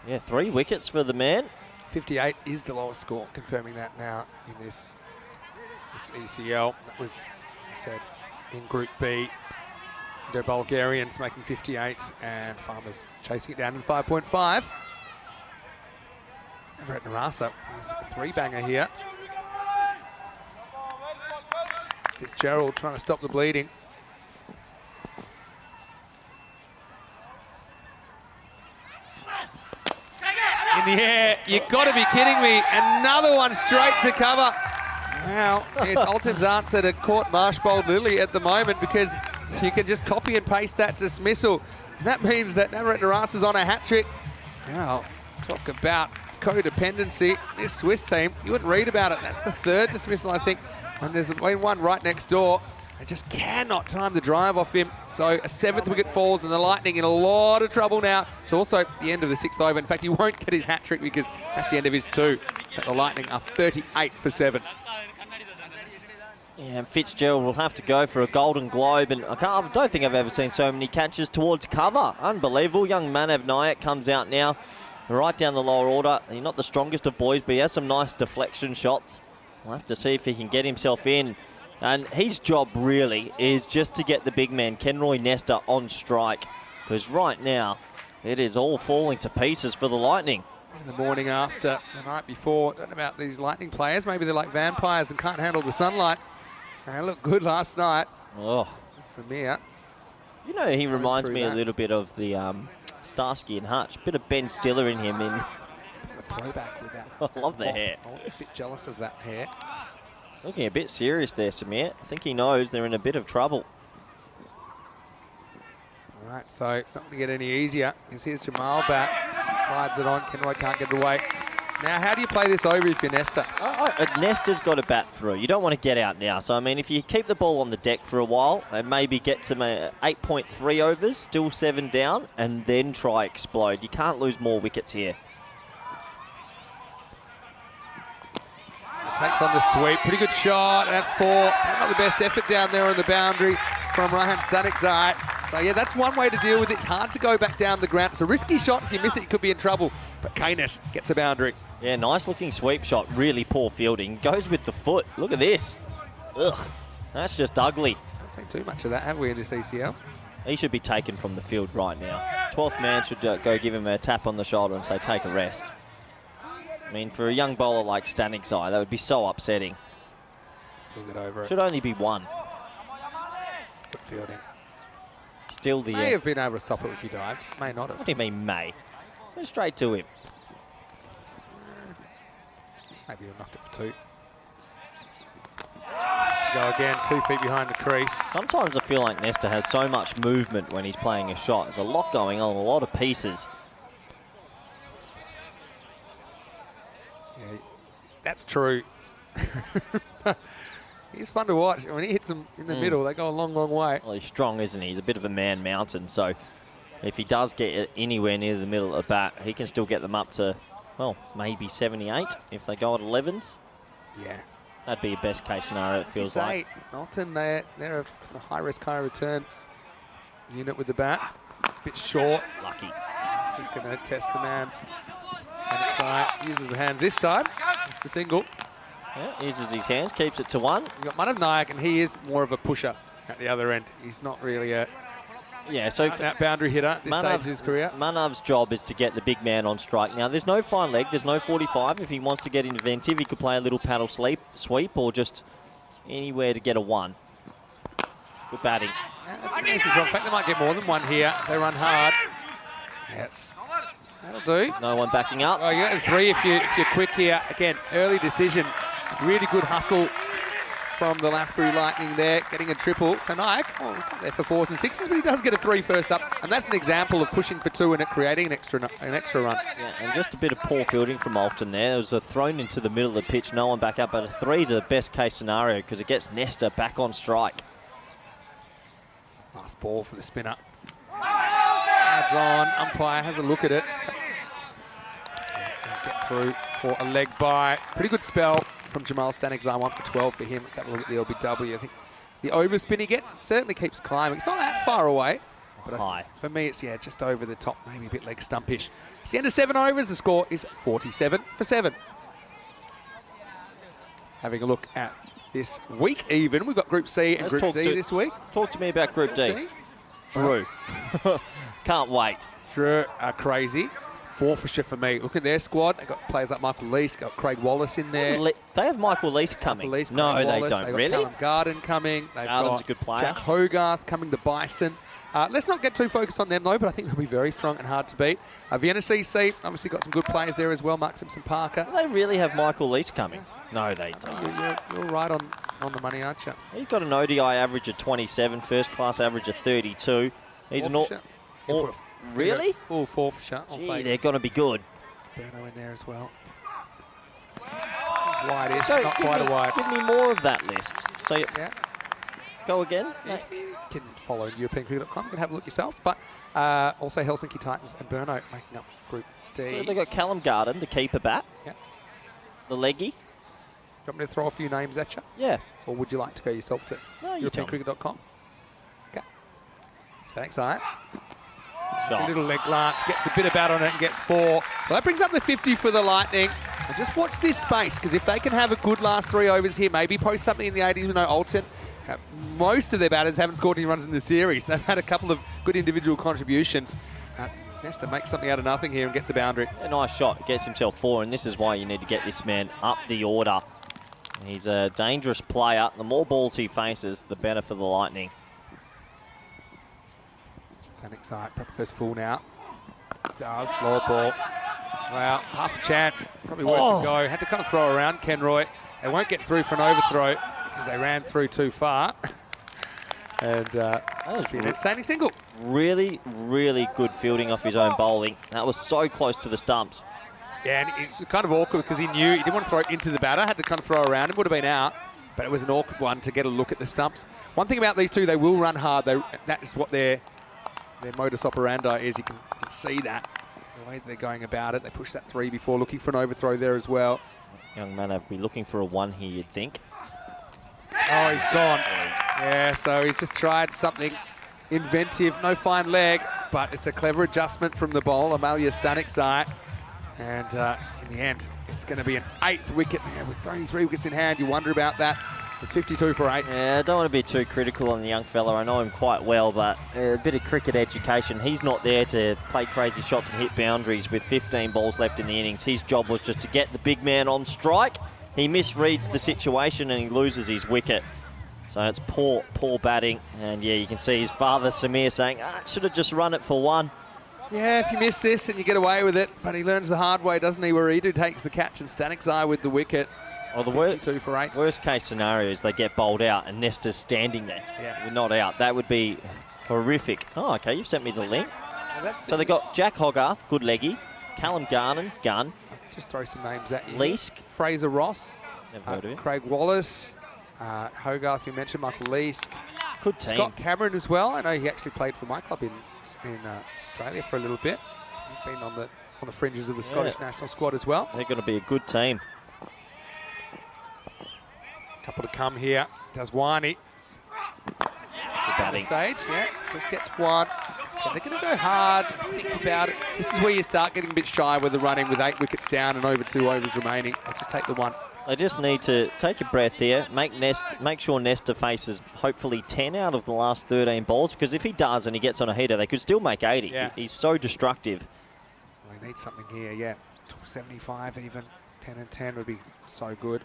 yeah, 3 wickets for the man. 58 is the lowest score, confirming that now in this ECL. That was, I said, in Group B. The Bulgarians making 58 and Farmers chasing it down in 5.5. Navarat Narasa, a 3-banger here. Fitzgerald trying to stop the bleeding. In the air, you've got to be kidding me. Another one straight to cover. Now, it's Alton's answer to court Marshbold Lily at the moment, because you can just copy and paste that dismissal. That means that Navarat Narasa's on a hat-trick. Now, talk about codependency. This Swiss team, you wouldn't read about it. That's the 3rd dismissal, I think. And there's one right next door. They just cannot time the drive off him. So a 7th wicket falls, and the Lightning in a lot of trouble now. It's also the end of the 6th over. In fact, he won't get his hat-trick because that's the end of his 2. But the Lightning are 38 for 7. Yeah, and Fitzgerald will have to go for a Golden Globe, and I don't think I've ever seen so many catches towards cover. Unbelievable. Young Manav Nayak comes out now, right down the lower order. He's not the strongest of boys, but he has some nice deflection shots. We'll have to see if he can get himself in. And his job really is just to get the big man, Kenroy Nesta, on strike, because right now it is all falling to pieces for the Lightning. In the morning after, the night before, don't know about these Lightning players. Maybe they're like vampires and can't handle the sunlight. They looked good last night. Oh, Samir. You know, he reminds me a little bit of the Starsky and Hutch. Bit of Ben Stiller in him. A throwback with that. I love the hair. I'm a bit jealous of that hair. Looking a bit serious there, Samir. I think he knows they're in a bit of trouble. All right, so it's not going to get any easier. Here's Jamal back. Slides it on. Kenroy can't get it away. Now, how do you play this over if you're Nesta? Nesta's got to bat through. You don't want to get out now. So, I mean, if you keep the ball on the deck for a while and maybe get some 8.3 overs, still 7 down, and then try explode. You can't lose more wickets here. Takes on the sweep. Pretty good shot. That's 4. Not the best effort down there on the boundary from Rahan Stanikzai. So, yeah, that's one way to deal with it. It's hard to go back down the ground. It's a risky shot. If you miss it, you could be in trouble. But Keynes gets the boundary. Yeah, nice looking sweep shot. Really poor fielding. Goes with the foot. Look at this. Ugh, that's just ugly. Don't say too much of that, have we, in this ECL? He should be taken from the field right now. 12th man should go give him a tap on the shoulder and say, take a rest. I mean, for a young bowler like Stanikzai, that would be so upsetting. Get over Should only be 1. Good fielding. Still the... May have been able to stop it if he dived. May not have. What do you mean, may? Went straight to him. Maybe he'll knocked it for 2. Let's go again, 2 feet behind the crease. Sometimes I feel like Nesta has so much movement when he's playing a shot. There's a lot going on, a lot of pieces. Yeah, that's true. He's fun to watch. When he hits them in the middle, they go a long, long way. Well, he's strong, isn't he? He's a bit of a man mountain, so if he does get it anywhere near the middle of the bat, he can still get them up to, well, maybe 78 if they go at 11s. Yeah. That'd be a best case scenario, it feels like. Norton, they're a high-risk, high-return unit with the bat. It's a bit short. Lucky. He's just going to test the man. And it's uses the hands this time. It's the single. Yeah, uses his hands, keeps it to 1. You've got Manav Nayak, and he is more of a pusher at the other end. He's not really a that boundary hitter at this stage of his career. Manav's job is to get the big man on strike. Now, there's no fine leg, there's no 45. If he wants to get inventive, he could play a little paddle sweep or just anywhere to get a 1. Good batting. In fact, they might get more than 1 here. They run hard. Yes. That'll do. No one backing up. Oh, you're getting 3 if you're quick here. Again, early decision. Really good hustle from the Lathbury Lightning there, getting a triple. So Nayak, got there for 4s and 6s, but he does get a 3 first up. And that's an example of pushing for 2 and it creating an extra run. Yeah, and just a bit of poor fielding from Alton there. It was a thrown into the middle of the pitch, no one back up, but a 3 is a best case scenario because it gets Nesta back on strike. Nice ball for the spinner. Adds on, umpire has a look at it. Get through for a leg by. Pretty good spell from Jamal Stanikzai, 1 for 12 for him. Let's have a look at the LBW. I think the overspin he gets certainly keeps climbing. It's not that far away, but high. For me, it's just over the top, maybe a bit leg stumpish. It's the end of 7 overs. The score is 47 for 7. Having a look at this week even, we've got Group C and Group D this week. Talk to me about Group D. Drew. Can't wait. Drew are crazy. Forfeiture for me. Look at their squad. They've got players like Michael Lease, got Craig Wallace in there. They have Michael Lease coming. Lease, no, they Wallace. don't. They've Really? got Callum Garden coming. They've Garden's got a good player. Jack Hogarth coming to Bison. Let's not get too focused on them though, but I think they'll be very strong and hard to beat. Vienna CC, obviously got some good players there as well. Mark Simpson Parker. Do they really have Michael Lease coming? No, they don't. You're right on the money, aren't you? He's got an ODI average of 27, first class average of 32. He's an all. Really? Full forfeiture. Gee, they're going to be good. Berno in there as well. Wide-ish, but not quite a wide. Give me more of that list. So go again. Yeah. You can follow europeancricket.com. You can have a look yourself. But also Helsinki Titans and Berno making up Group D. So they've got Callum Garden, the keeper bat. Yeah. The leggy. You want me to throw a few names at you? Yeah. Or would you like to go yourself to europeancricket.com? Okay. Thanks, all right. A little leg glance, gets a bit of bat on it and gets 4. Well, that brings up the 50 for the Lightning. And just watch this space, because if they can have a good last 3 overs here, maybe post something in the 80s with no Alton. Most of their batters haven't scored any runs in the series. They've had a couple of good individual contributions. Nesta makes something out of nothing here and gets a boundary. A nice shot, gets himself 4, and this is why you need to get this man up the order. He's a dangerous player. The more balls he faces, the better for the Lightning. Excited, probably goes full now. Does, slow ball. Wow, half a chance. Probably worth a go. Had to kind of throw around Kenroy. They won't get through for an overthrow because they ran through too far. And that was an outstanding single. Really, really good fielding off his own bowling. That was so close to the stumps. Yeah, and it's kind of awkward because he knew he didn't want to throw it into the batter, had to kind of throw around him, would have been out, but it was an awkward one to get a look at the stumps. One thing about these two, they will run hard. That is what their modus operandi is. You can see that, the way they're going about it. They pushed that 3 before, looking for an overthrow there as well. Young man would be looking for a 1 here, you'd think. Oh, he's gone. Yeah, so he's just tried something inventive. No fine leg, but it's a clever adjustment from the bowler, Amalia Stanikzai. And in the end, it's going to be an 8th wicket. Yeah, with 33 wickets in hand, you wonder about that. It's 52 for 8. Yeah, I don't want to be too critical on the young fella. I know him quite well, but a bit of cricket education. He's not there to play crazy shots and hit boundaries with 15 balls left in the innings. His job was just to get the big man on strike. He misreads the situation and he loses his wicket. So it's poor batting. And yeah, you can see his father, Samir, saying, should have just run it for 1. Yeah, if you miss this and you get away with it, but he learns the hard way, doesn't he, where Edu takes the catch and Stanikzai with the wicket. Well, the 52 for 8. worst case scenario is they get bowled out and Nesta's standing there. Yeah. Not out. That would be horrific. Oh, okay, you've sent me the link. Well, So they got Jack Hogarth, good leggy. Callum Garnan, gun. just throw some names at you. Leask. Fraser Ross. Never heard of him. Craig Wallace. Hogarth, you mentioned, Michael Leask. Good team. Scott Cameron as well. I know he actually played for my club in Australia for a little bit. He's been on the fringes of the Scottish national squad as well. They're going to be a good team. Couple to come here. Daswani. Batting. Stage, yeah, just gets 1. But they're going to go hard, think about it. This is where you start getting a bit shy with the running with 8 wickets down and over 2 overs remaining. They just take the 1. They just need to take a breath here, make sure Nesta faces hopefully 10 out of the last 13 balls, because if he does and he gets on a heater, they could still make 80. Yeah. He's so destructive. Well, they need something here, yeah. 75 even, 10 and 10 would be so good.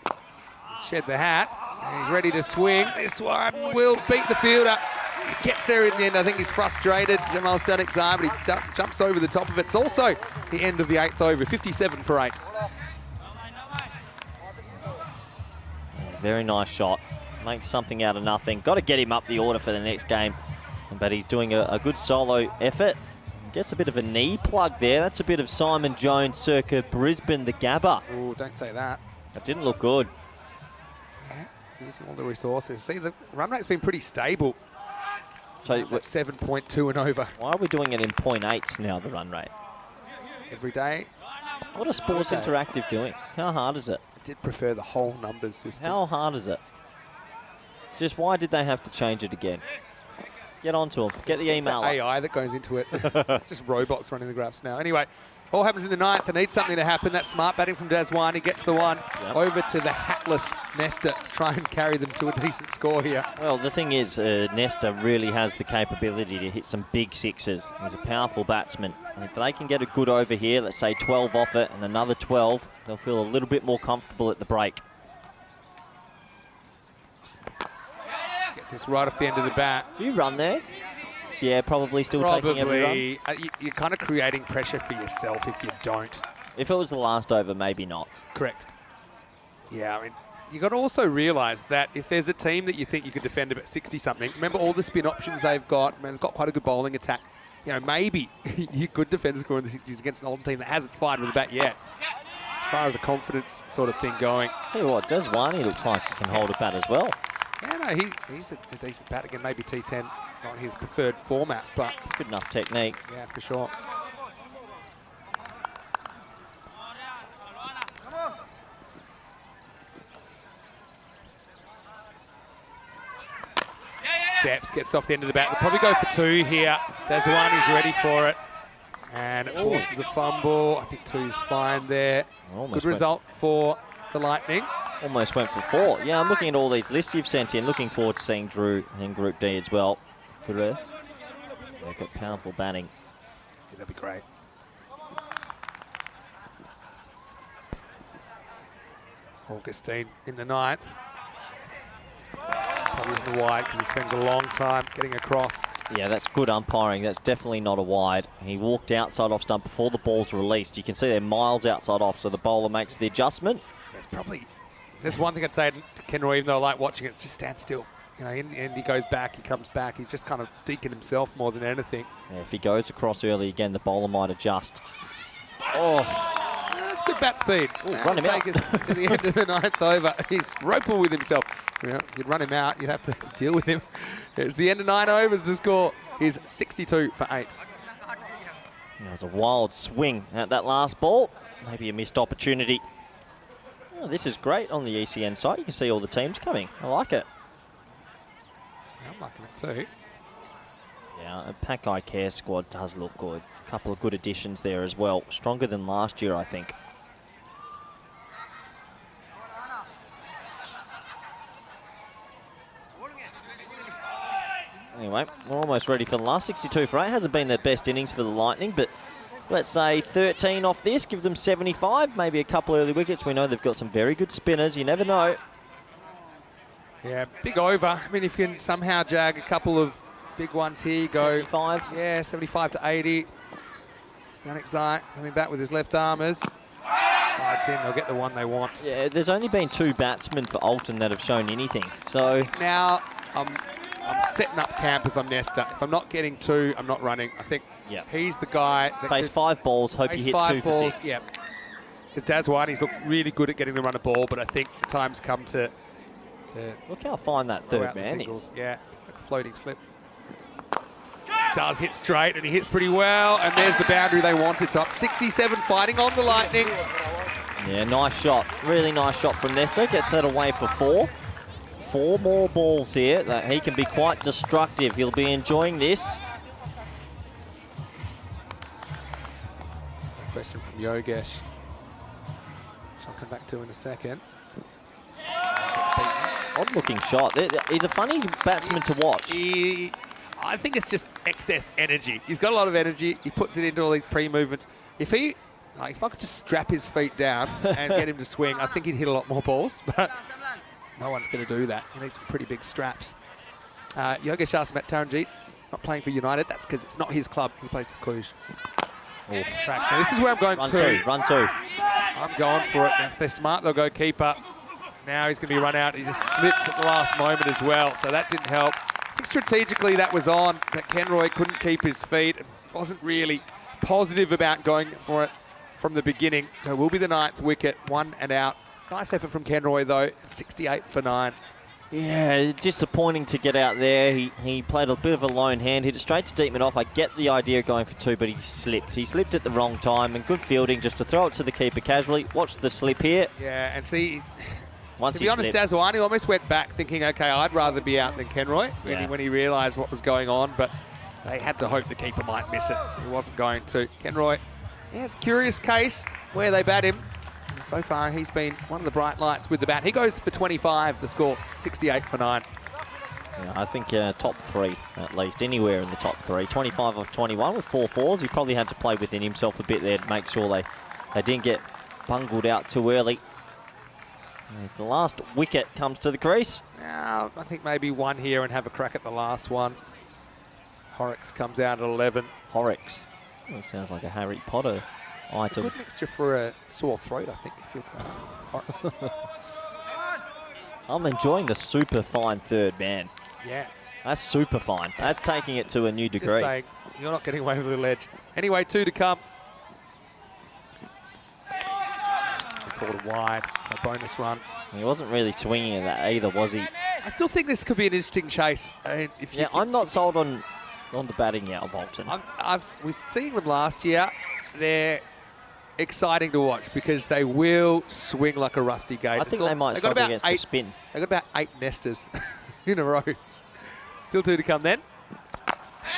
He's shed the hat, and he's ready to swing. This one will beat the fielder. He gets there in the end. I think he's frustrated, Jamal Stanikzai, but he jumps over the top of it. It's also the end of the 8th over, 57 for 8. Very nice shot. Makes something out of nothing. Got to get him up the order for the next game. But he's doing a good solo effort. Gets a bit of a knee plug there. That's a bit of Simon Jones circa Brisbane, the Gabba. Oh, don't say that. That didn't look good. Yeah, using all the resources. See, the run rate's been pretty stable. So At 7.2 and over why are we doing it in 0.8s now, the run rate? every day. What are Sports Okay. Interactive doing? How hard is it? I did prefer the whole numbers system. How hard is it? Just why did they have to change it again? Get onto them. Get the email up. AI that goes into it. It's just robots running the graphs now. Anyway, all happens in the 9th. They need something to happen. That smart batting from Daswani gets the 1 over to the hatless Nesta. Try and carry them to a decent score here. Well, the thing is, Nesta really has the capability to hit some big sixes. He's a powerful batsman. And if they can get a good over here, let's say 12 off it and another 12, they'll feel a little bit more comfortable at the break. Gets this right off the end of the bat. Do you run there? Yeah, probably still taking every run. Probably. You're kind of creating pressure for yourself if you don't. If it was the last over, maybe not. Correct. Yeah, I mean, you got to also realise that if there's a team that you think you could defend about 60-something, remember all the spin options they've got. I mean, they've got quite a good bowling attack. You know, maybe you could defend the score in the 60s against an old team that hasn't fired with the bat yet. As far as a confidence sort of thing going. Tell you what, Daswani looks like he can hold a bat as well. Yeah, no, he's a decent bat. Again, maybe T10, not his preferred format, but Good enough technique. yeah, for sure. Steps, gets off the end of the bat. They'll probably go for 2 here. Daswani's ready for it. And it forces a fumble. I think 2 is fine there. Almost Good went- result for the Lightning. Almost went for 4. Yeah, I'm looking at all these lists you've sent in. Looking forward to seeing Drew in Group D as well. They've got powerful batting. Yeah, that'd be great. Augustine in the 9th. Probably isn't a wide because he spends a long time getting across. Yeah, that's good umpiring. That's definitely not a wide. He walked outside off stump before the ball's released. You can see they're miles outside off, so the bowler makes the adjustment. There's probably, there's one thing I'd say to Ken Roy, even though I like watching it, it's just stand still. You know, in the end he goes back, he comes back. He's just kind of deking himself more than anything. Yeah, if he goes across early again, the bowler might adjust. Oh, That's good bat speed. run him take out. us to the end of the 9th over. He's roping with himself. You know, you'd run him out, you'd have to deal with him. It's the end of 9 overs. The score is 62 for 8. It was a wild swing at that last ball. Maybe a missed opportunity. Oh, this is great on the ECN side. You can see all the teams coming. I like it. I'm liking it too. Yeah, a Pack Eye Care squad does look good. A couple of good additions there as well. Stronger than last year, I think. Anyway, we're almost ready for the last. 62 for 8. Hasn't been their best innings for the Lightning, but let's say 13 off this. Give them 75, maybe a couple early wickets. We know they've got some very good spinners. You never know. Yeah, big over. I mean, if you can somehow jag a couple of big ones here, go 75. Yeah, 75 to 80. Stanek Zai coming back with his left armers. Slides in, they'll get the one they want. Yeah, there's only been 2 batsmen for Alton that have shown anything. So Now, I'm setting up camp if I'm Nesta. If I'm not getting 2, I'm not running. I think he's the guy that face 5 balls, hope you hit 2 for 6. Yeah, because Dazwani's looked really good at getting the run a ball, but I think the time's come to Look how fine that throw third out the man singles. is. Yeah, like a floating slip. Does hit straight, and he hits pretty well, and there's the boundary they wanted. So up 67, fighting on the Lightning. Yeah, nice shot. Really nice shot from Nesta. Gets that away for 4. 4 more balls here. That he can be quite destructive. He'll be enjoying this. Question from Yogesh, which I'll come back to in a second. Odd-looking shot. He's a funny batsman to watch. I think it's just excess energy. He's got a lot of energy. He puts it into all these pre-movements. If I could just strap his feet down and get him to swing, I think he'd hit a lot more balls. But no one's going to do that. He needs some pretty big straps. Yogesh asked about Taranjeet not playing for United. That's because it's not his club. He plays for Cluj. Now, this is where I'm going Run 2. I'm going for it. If they're smart, they'll go keeper. Now he's going to be run out. He just slips at the last moment as well, so that didn't help. I think strategically that was on, that Kenroy couldn't keep his feet and wasn't really positive about going for it from the beginning. So will be the 9th wicket, 1 and out. Nice effort from Kenroy though, 68 for 9. Yeah, disappointing to get out there. He played a bit of a lone hand, hit it straight to deep mid-off. I get the idea of going for 2, but he slipped. He slipped at the wrong time, and good fielding just to throw it to the keeper casually. Watch the slip here. Yeah, and see, Once to be honest, Dazwani almost went back thinking, okay, I'd rather be out than Kenroy when he realised what was going on, but they had to hope the keeper might miss it. He wasn't going to. Kenroy, yeah, it's a curious case where they bat him. And so far, he's been one of the bright lights with the bat. He goes for 25, the score, 68 for 9. Yeah, I think top 3, at least, anywhere in the top 3. 25 of 21 with 4 fours. He probably had to play within himself a bit there to make sure they didn't get bungled out too early. As the last wicket comes to the crease. Now, I think maybe 1 here and have a crack at the last one. Horrocks comes out at 11. Horrocks. That sounds like a Harry Potter item. A good mixture for a sore throat, I think, if you're Horrocks. I'm enjoying the super fine third man. Yeah. That's super fine. That's taking it to a new degree. Just saying, you're not getting away with a little edge. Anyway, 2 to come. Called a wide, so bonus run. He wasn't really swinging at that either, was he? I still think this could be an interesting chase. I'm not sold on the batting yet of Alton. We've seen them last year. They're exciting to watch because they will swing like a rusty gate. I think they might struggle against the spin. They got about 8 nesters in a row. Still 2 to come then.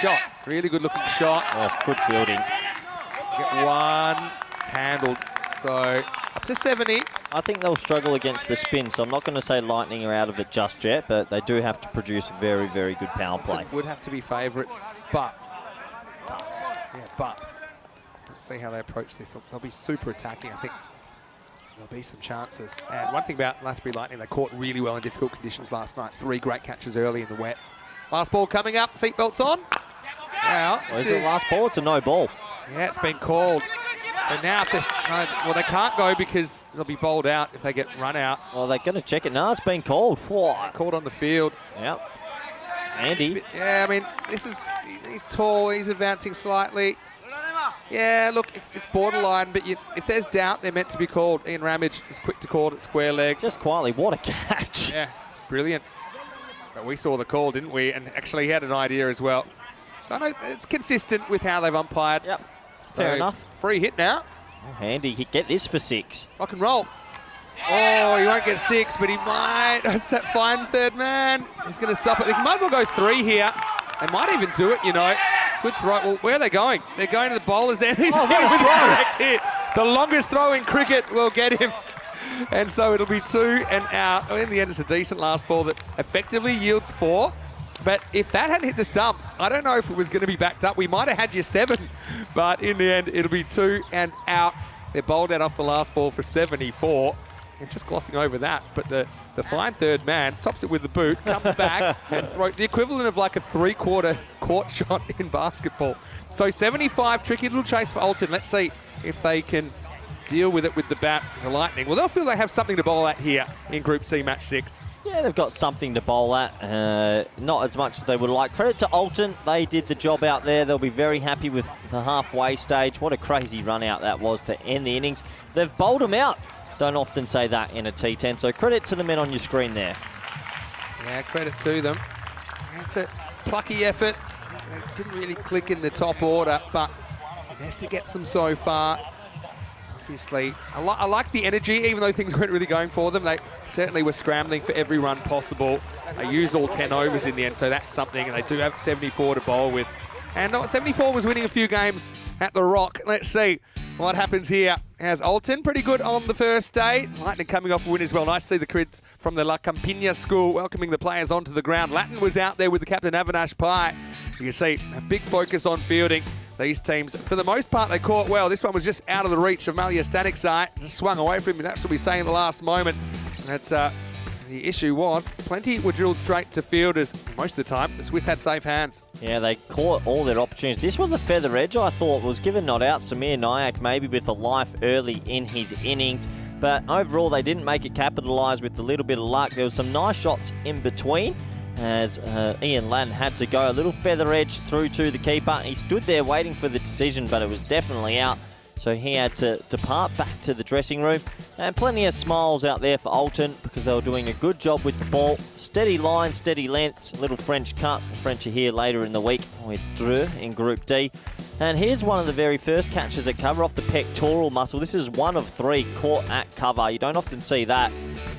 Shot, really good looking shot. Oh, good fielding. Get 1, it's handled. So up to 70. I think they'll struggle against the spin, so I'm not going to say Lightning are out of it just yet, but they do have to produce a very, very good power play. Would have to be favourites, but let's see how they approach this. They'll be super attacking. I think there'll be some chances. And one thing about Lathbury Lightning, they caught really well in difficult conditions last night. 3 great catches early in the wet. Last ball coming up, seatbelts on. Now, is it last ball? It's a no ball. Yeah, it's been called. So now, if they can't go because they'll be bowled out if they get run out. Well, they're going to check it. No, it's been called. Whoa. Called on the field. Yep. Andy. Yeah, I mean, he's tall, he's advancing slightly. Yeah, look, it's borderline, but if there's doubt, they're meant to be called. Ian Ramage is quick to call it square legs. Just quietly, what a catch. Yeah, brilliant. But we saw the call, didn't we? And actually he had an idea as well. So I know it's consistent with how they've umpired. Yep, So fair enough. Free hit now. Oh, handy, he'd get this for 6. Rock and roll. Oh, he won't get 6, but he might. It's that fine third man. He's going to stop it. He might as well go 3 here. They might even do it, you know. Good throw. Well, where are they going? They're going to the bowler's end. He's what a with a throw. direct hit. The longest throw in cricket will get him. And so it'll be 2 and out. In the end, it's a decent last ball that effectively yields 4. But if that hadn't hit the stumps, I don't know if it was going to be backed up. We might have had you 7. But in the end, it'll be 2 and out. They're bowled out off the last ball for 74. And just glossing over that. But the fine third man stops it with the boot, comes back and throws the equivalent of like a 3/4 court shot in basketball. So 75, tricky little chase for Alton. Let's see if they can deal with it with the bat, the Lightning. Well, they'll feel they have something to bowl at here in Group C Match 6. Yeah, they've got something to bowl at. Not as much as they would like. Credit to Alton. They did the job out there. They'll be very happy with the halfway stage. What a crazy run out that was to end the innings. They've bowled them out. Don't often say that in a T10. So credit to the men on your screen there. Yeah, credit to them. That's a plucky effort. They didn't really click in the top order, but Nesta gets them so far. Obviously, I like the energy, even though things weren't really going for them. They certainly were scrambling for every run possible. They used all 10 overs in the end, so that's something, and they do have 74 to bowl with. And 74 was winning a few games at the Rock. Let's see what happens here. Has Alton pretty good on the first day. Lightning coming off a win as well. Nice to see the kids from the La Campina school welcoming the players onto the ground. Latin was out there with the captain Avinash Pai. You can see a big focus on fielding. These teams, for the most part, they caught well. This one was just out of the reach of Malia Stanikzai. Just swung away from him, and that's what we say in the last moment. That's the issue was plenty were drilled straight to fielders. Most of the time, the Swiss had safe hands. Yeah, they caught all their opportunities. This was a feather edge, I thought, was given not out. Samir Nayak maybe with a life early in his innings. But overall, they didn't make it capitalise with a little bit of luck. There was some nice shots in between as Ian Latin had to go a little feather edge through to the keeper. He stood there waiting for the decision, but it was definitely out. So he had to depart back to the dressing room. And plenty of smiles out there for Alton because they were doing a good job with the ball. Steady line, steady lengths, a little French cut. The French are here later in the week with Drew in Group D. And here's one of the very first catches at cover off the pectoral muscle. This is 1 of 3 caught at cover. You don't often see that.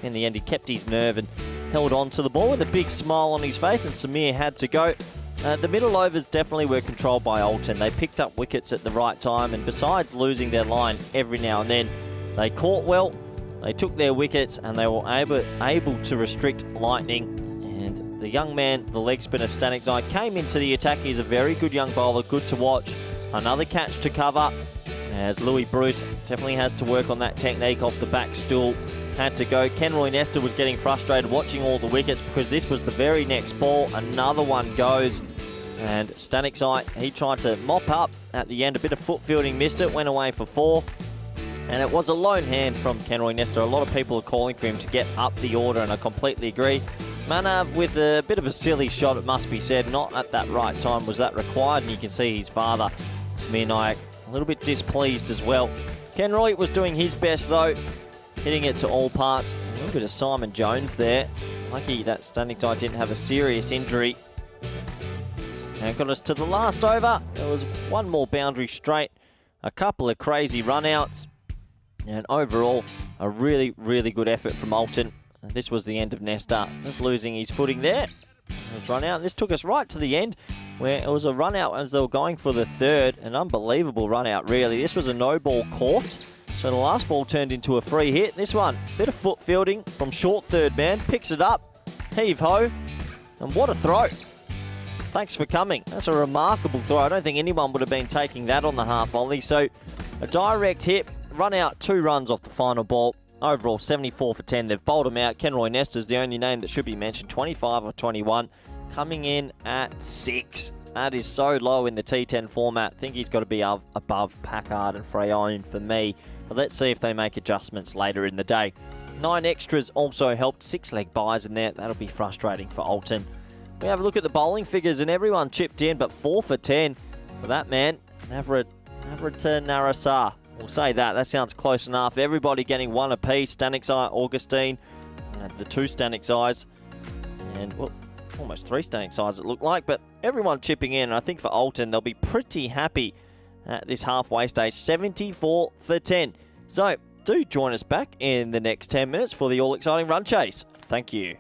In the end, he kept his nerve and held on to the ball with a big smile on his face, and Samir had to go. The middle overs definitely were controlled by Alton. They picked up wickets at the right time, and besides losing their line every now and then, they caught well, they took their wickets, and they were able to restrict Lightning. And the young man, the leg spinner Stanikzai, came into the attack. He's a very good young bowler, good to watch. Another catch to cover, as Louis Bruce definitely has to work on that technique off the back stool. Had to go. Kenroy Nesta was getting frustrated watching all the wickets because this was the very next ball. Another one goes. And Stanikzai, he tried to mop up at the end. A bit of foot fielding, missed it, went away for 4. And it was a lone hand from Kenroy Nesta. A lot of people are calling for him to get up the order, and I completely agree. Manav with a bit of a silly shot, it must be said. Not at that right time was that required. And you can see his father, Samir Nayak, a little bit displeased as well. Kenroy was doing his best though, hitting it to all parts. A little bit of Simon Jones there. Lucky that Stanikzai didn't have a serious injury. And it got us to the last over. There was one more boundary straight, a couple of crazy run-outs, and overall, a really, really good effort from Alton. And this was the end of Nesta, just losing his footing there. It was run out. This took us right to the end, where it was a run-out as they were going for the third. An unbelievable run-out, really. This was a no-ball caught. So the last ball turned into a free hit. This one, bit of foot fielding from short third man. Picks it up, heave-ho, and what a throw. Thanks for coming. That's a remarkable throw. I don't think anyone would have been taking that on the half volley. So a direct hit, run out 2 runs off the final ball. Overall, 74 for 10. They've bowled him out. Kenroy Nesta's the only name that should be mentioned. 25 or 21, coming in at 6. That is so low in the T10 format. I think he's got to be above Packard and Freyon for me. But let's see if they make adjustments later in the day. 9 extras also helped. 6-leg buys in there. That'll be frustrating for Alton. We have a look at the bowling figures, and everyone chipped in, but 4 for 10 for that man. Navrat Everton, Narasa. We'll say that. That sounds close enough. Everybody getting one apiece. Stanix Eye, Augustine. The 2 Stanix Eyes. And, well, almost 3 Stanix Eyes it looked like. But everyone chipping in. I think for Alton, they'll be pretty happy at this halfway stage. 74 for 10. So, do join us back in the next 10 minutes for the all-exciting run chase. Thank you.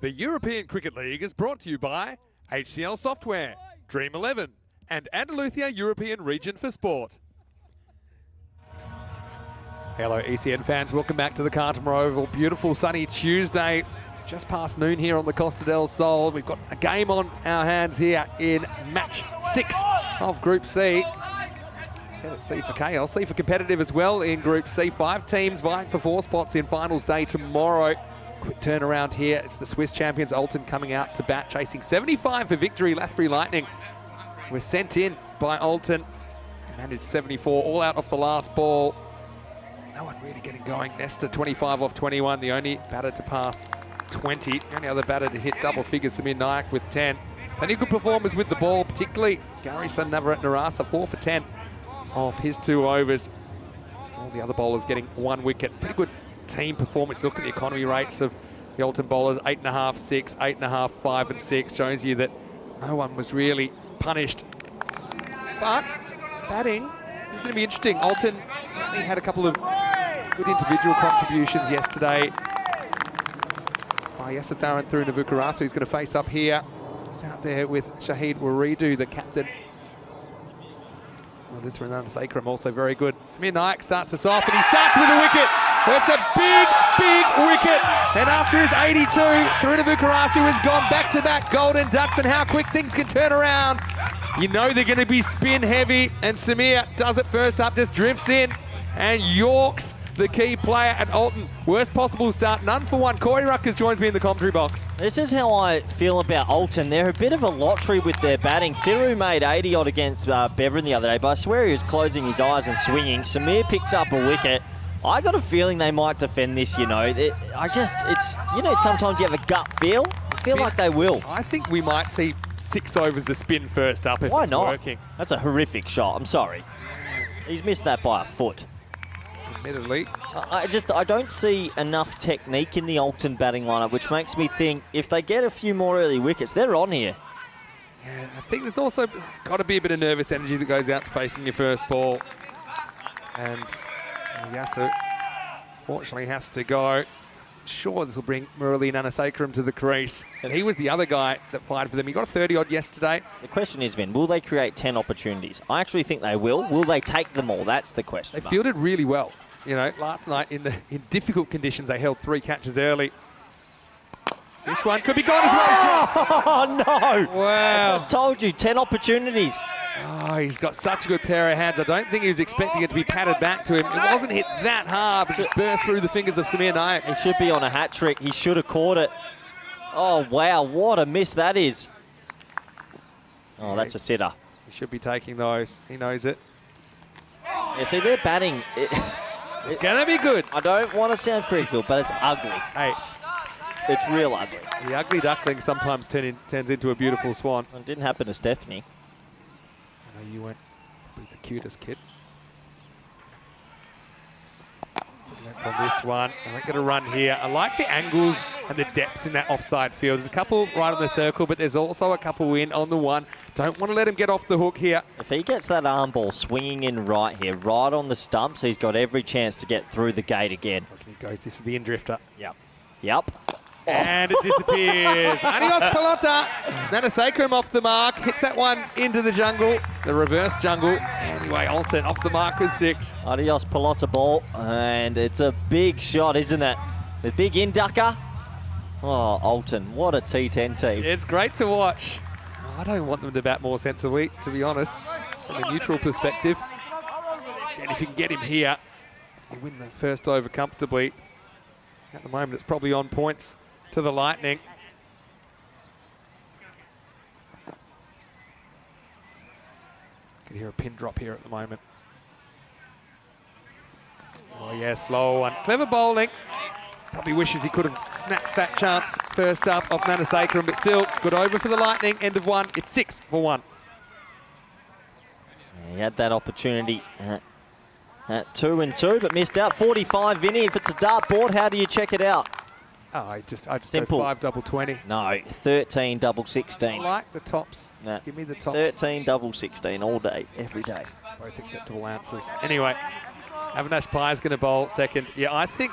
The European Cricket League is brought to you by HCL Software, Dream 11, and Andalusia European Region for Sport. Hello ECN fans, welcome back to the Carlton Oval. Beautiful sunny Tuesday, just past noon here on the Costa del Sol. We've got a game on our hands here in match 6 of Group C. Said it's C for chaos, C for competitive as well in Group C. 5 teams vying for 4 spots in finals day tomorrow. Quick turnaround here. It's the Swiss champions Alton coming out to bat, chasing 75 for victory. Lathbury Lightning were sent in by Alton. They managed 74, all out off the last ball. No one really getting going. Nesta 25 off 21, the only batter to pass 20. The only other batter to hit double figures, Samir Nayak with 10. Plenty of good performers with the ball, particularly Gary Sannavarat Narasa, 4 for 10 off his 2 overs. All the other bowlers getting 1 wicket. Pretty good team performance. Look at the economy rates of the Alton bowlers, 8.5, 6, 8.5, 5 and 6. Shows you that no one was really punished. But batting is going to be interesting. Alton certainly had a couple of good individual contributions yesterday. By Yasatharan through Navukarasu, who's going to face up here. He's out there with Shahid Waridu, the captain. Lithran Sakram also very good. Samir Nayak starts us off and he starts with a wicket. It's a big, big wicket. And after his 82, Thirunavukarasu has gone back-to-back golden ducks, and how quick things can turn around. You know they're going to be spin heavy, and Samir does it first up, just drifts in, and York's the key player at Alton. Worst possible start, none for one. Corey Ruckers joins me in the commentary box. This is how I feel about Alton. They're a bit of a lottery with their batting. Thiru made 80 odd against Beverin the other day, but I swear he was closing his eyes and swinging. Samir picks up a wicket. I got a feeling they might defend this, you know. It's sometimes you have a gut feel. I feel like they will. I think we might see 6 overs of spin first up if it's working. That's a horrific shot. I'm sorry. He's missed that by a foot. Admittedly. I don't see enough technique in the Alton batting lineup, which makes me think if they get a few more early wickets, they're on here. Yeah, I think there's also got to be a bit of nervous energy that goes out to facing your first ball. And Yasu fortunately has to go. Sure, this will bring Murali Nanasekaram to the crease. And he was the other guy that fired for them. He got a 30-odd yesterday. The question is, Vin, will they create 10 opportunities? I actually think they will. Will they take them all? That's the question. They fielded really well. You know, last night in difficult conditions, they held 3 catches early. This one could be gone as well. Oh, no. Wow. I just told you, 10 opportunities. Oh, he's got such a good pair of hands. I don't think he was expecting it to be patted back to him. It wasn't hit that hard, but just burst through the fingers of Samir Nayak. He should be on a hat trick. He should have caught it. Oh, wow, what a miss that is. Oh, that's a sitter. He should be taking those. He knows it. Yeah, see, their batting... It's going to be good. I don't want to sound critical, but it's ugly. Hey. It's real ugly. The ugly duckling sometimes turns into a beautiful swan. It didn't happen to Stephanie. I know you weren't probably the cutest kid. Length on this one. I don't get a run here. I like the angles and the depths in that offside field. There's a couple right on the circle, but there's also a couple in on the one. Don't want to let him get off the hook here. If he gets that arm ball swinging in right here, right on the stumps, he's got every chance to get through the gate again. Look, he goes. This is the in-drifter. Yep. Yep. And it disappears. Adios, Pelota. Nanasekaram off the mark. Hits that one into the jungle. The reverse jungle. Anyway, Alton off the mark with 6. Adios, Pelota ball. And it's a big shot, isn't it? The big inducker. Oh, Alton, what a T10 team. It's great to watch. I don't want them to bat more sensibly, to be honest, from a neutral perspective. And if you can get him here, you win the first over comfortably. At the moment, it's probably on points to the Lightning. Can hear a pin drop here at the moment. Oh yeah, slow one. Clever bowling. Probably wishes he could have snatched that chance first up off Nanasekaram, but still, good over for the Lightning. End of 1. It's 6 for 1. He had that opportunity at 2 and 2, but missed out. 45, Vinny. If it's a dartboard, how do you check it out? Oh, I just Simple. go 5 double 20. No, 13 double 16. I like the tops. Nah. Give me the tops. 13 double 16 all day, every day. Both acceptable answers. Anyway, Avinash Pai is going to bowl second. Yeah, I think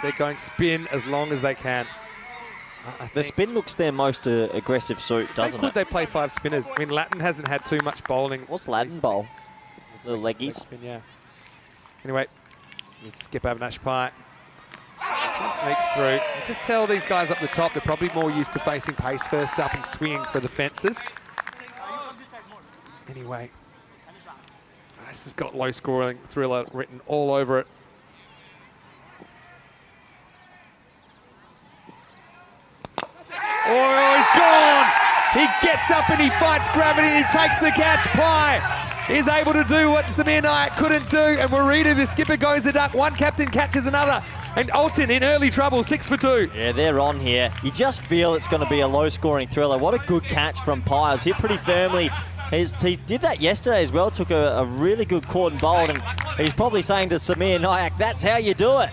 they're going spin as long as they can. The spin looks their most aggressive suit, doesn't Could it? they play 5 spinners? I mean, Latin hasn't had too much bowling. What's Latin bowl? The Leg leggies. spin, yeah. Anyway, this is Skip Avinash Pai. This one sneaks through. You just tell these guys up the top, they're probably more used to facing pace first up and swinging for the fences. Anyway, this has got low scoring thriller written all over it. Oh, he's gone! He gets up and he fights gravity and he takes the catch. Pai is able to do what Samir Nayak couldn't do, and Warita, the skipper, goes a duck. One captain catches another, and Alton in early trouble, 6 for 2. Yeah, they're on here. You just feel it's going to be a low-scoring thriller. What a good catch from Pai. It was hit pretty firmly. He did that yesterday as well, took a really good caught and bowled, and he's probably saying to Samir Nayak, that's how you do it.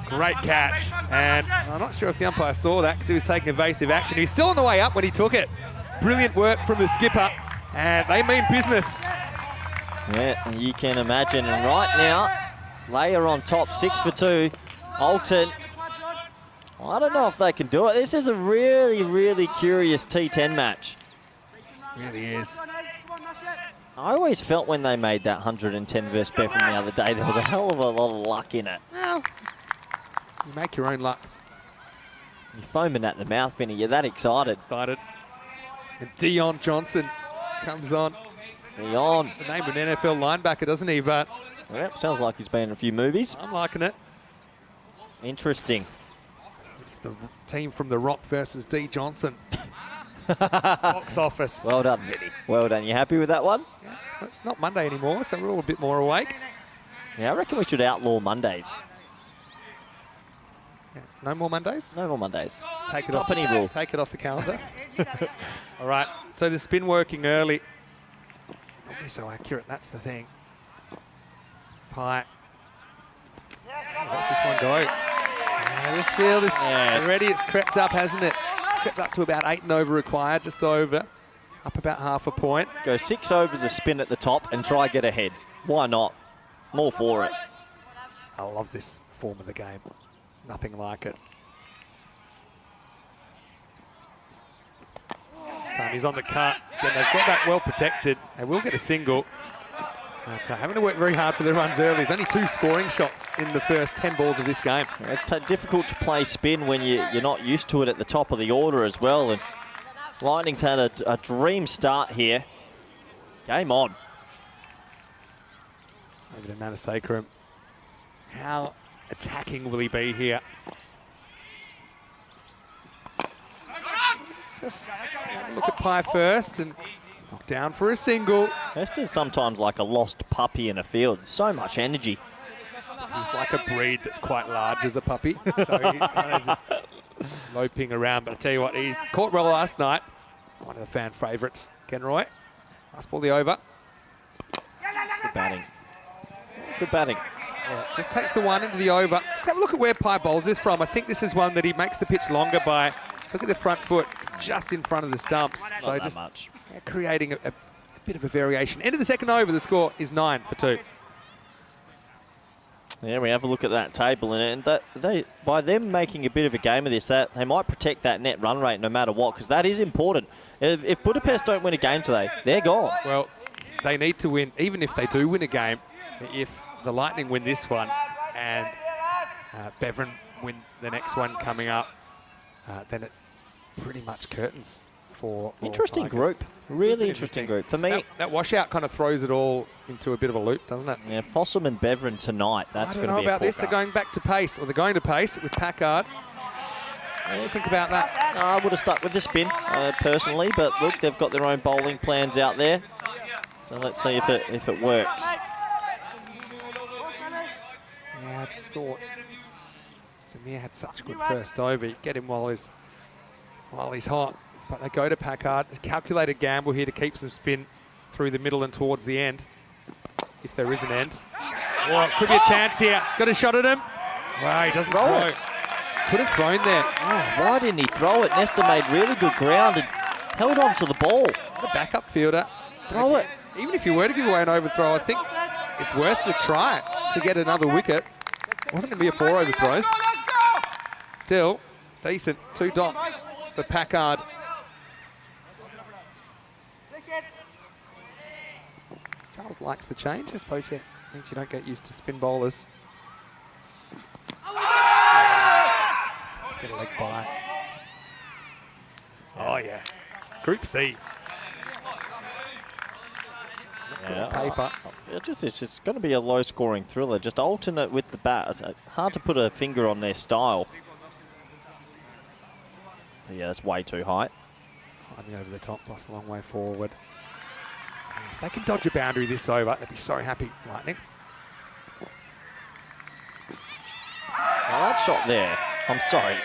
Great catch, and I'm not sure if the umpire saw that because he was taking evasive action. He's still on the way up when he took it. Brilliant work from the skipper, and they mean business. Yeah, and you can imagine. And right now, Leia on top, 6 for 2. Alton, I don't know if they can do it. This is a really, really curious T10 match. Really is. I always felt when they made that 110 versus Bevan the other day, there was a hell of a lot of luck in it. Well, you make your own luck. You're foaming at the mouth, Vinny. You're that excited. Excited. And Dion Johnson comes on. Dion. The name of an NFL linebacker, doesn't he? But Yep, sounds like he's been in a few movies. I'm liking it. Interesting. It's the team from The Rock versus D. Johnson. Box office. Well done, Vinny. Well done. You happy with that one? Yeah, well, it's not Monday anymore, so we're all a bit more awake. Yeah, I reckon we should outlaw Mondays. Yeah. No more Mondays? No more Mondays. Take it off. Company rule. Take it off the calendar. All right, so the spin working early. Not really so accurate, that's the thing. Pai. What's this one go? Yeah, this field is already, it's crept up, hasn't it? Crept up to about 8 and over required, just over. Up about half a point. Go 6 overs a spin at the top and try get ahead. Why not? More for it. I love this form of the game. Nothing like it. This time he's on the cut. Again, they've got that well protected. They will get a single. But having to work very hard for their runs early. There's only 2 scoring shots in the first 10 balls of this game. It's difficult to play spin when you're not used to it at the top of the order as well. And Lightning's had a dream start here. Game on. Over to Manasakram. How attacking will he be here? Let's just have a look at Pai first and knock down for a single. Hester's sometimes like a lost puppy in a field. So much energy. He's like a breed that's quite large as a puppy. So he's kind of just loping around. But I tell you what, he's caught well last night. One of the fan favourites, Ken Roy. Last ball the over. Good batting. Good batting. Yeah, just takes the one into the over. Just have a look at where Pai bowls this from. I think this is one that he makes the pitch longer by. Look at the front foot, just in front of the stumps. Not so that just much. Creating a bit of a variation. End of the second over, the score is 9 for 2. Yeah, we have a look at that table, and by them making a bit of a game of this, that they might protect that net run rate no matter what, because that is important. If Budapest don't win a game today, they're gone. Well, they need to win, even if they do win a game. If the Lightning win this one and Bevan win the next one coming up, then it's pretty much curtains for Interesting Tigers. group. Really interesting group. For me, that washout kind of throws it all into a bit of a loop, doesn't it? yeah, Fossum and Bevan tonight. That's going to be I don't know a about this. They're corker. going back to pace, or they're going to pace with Packard. What do you think about that? I would have stuck with the spin, personally, but look, they've got their own bowling plans out there. So let's see if it works. Yeah, I just thought Samir had such a good first over. You get him while he's hot. But they go to Packard. A calculated gamble here to keep some spin through the middle and towards the end, if there is an end. Well, could be a chance here. Got a shot at him. Wow, he doesn't throw. Could have thrown there. Oh, why didn't he throw it? Nesta made really good ground and held on to the ball. The backup fielder. Throw it. Even if you were to give away an overthrow, I think it's worth the try to get another wicket. It wasn't going to be a 4 overthrows. Still, Decent. 2 dots for Packard. Charles likes the change. I suppose it means you don't get used to spin bowlers. Get a leg by. Oh, yeah. Group C. Yeah, Paper. It's going to be a low-scoring thriller. Just alternate with the bat. It's hard to put a finger on their style. But yeah, that's way too high. Climbing over the top, plus a long way forward. If they can dodge a boundary this over, they'd be so happy, Lightning. Now that shot there, I'm sorry.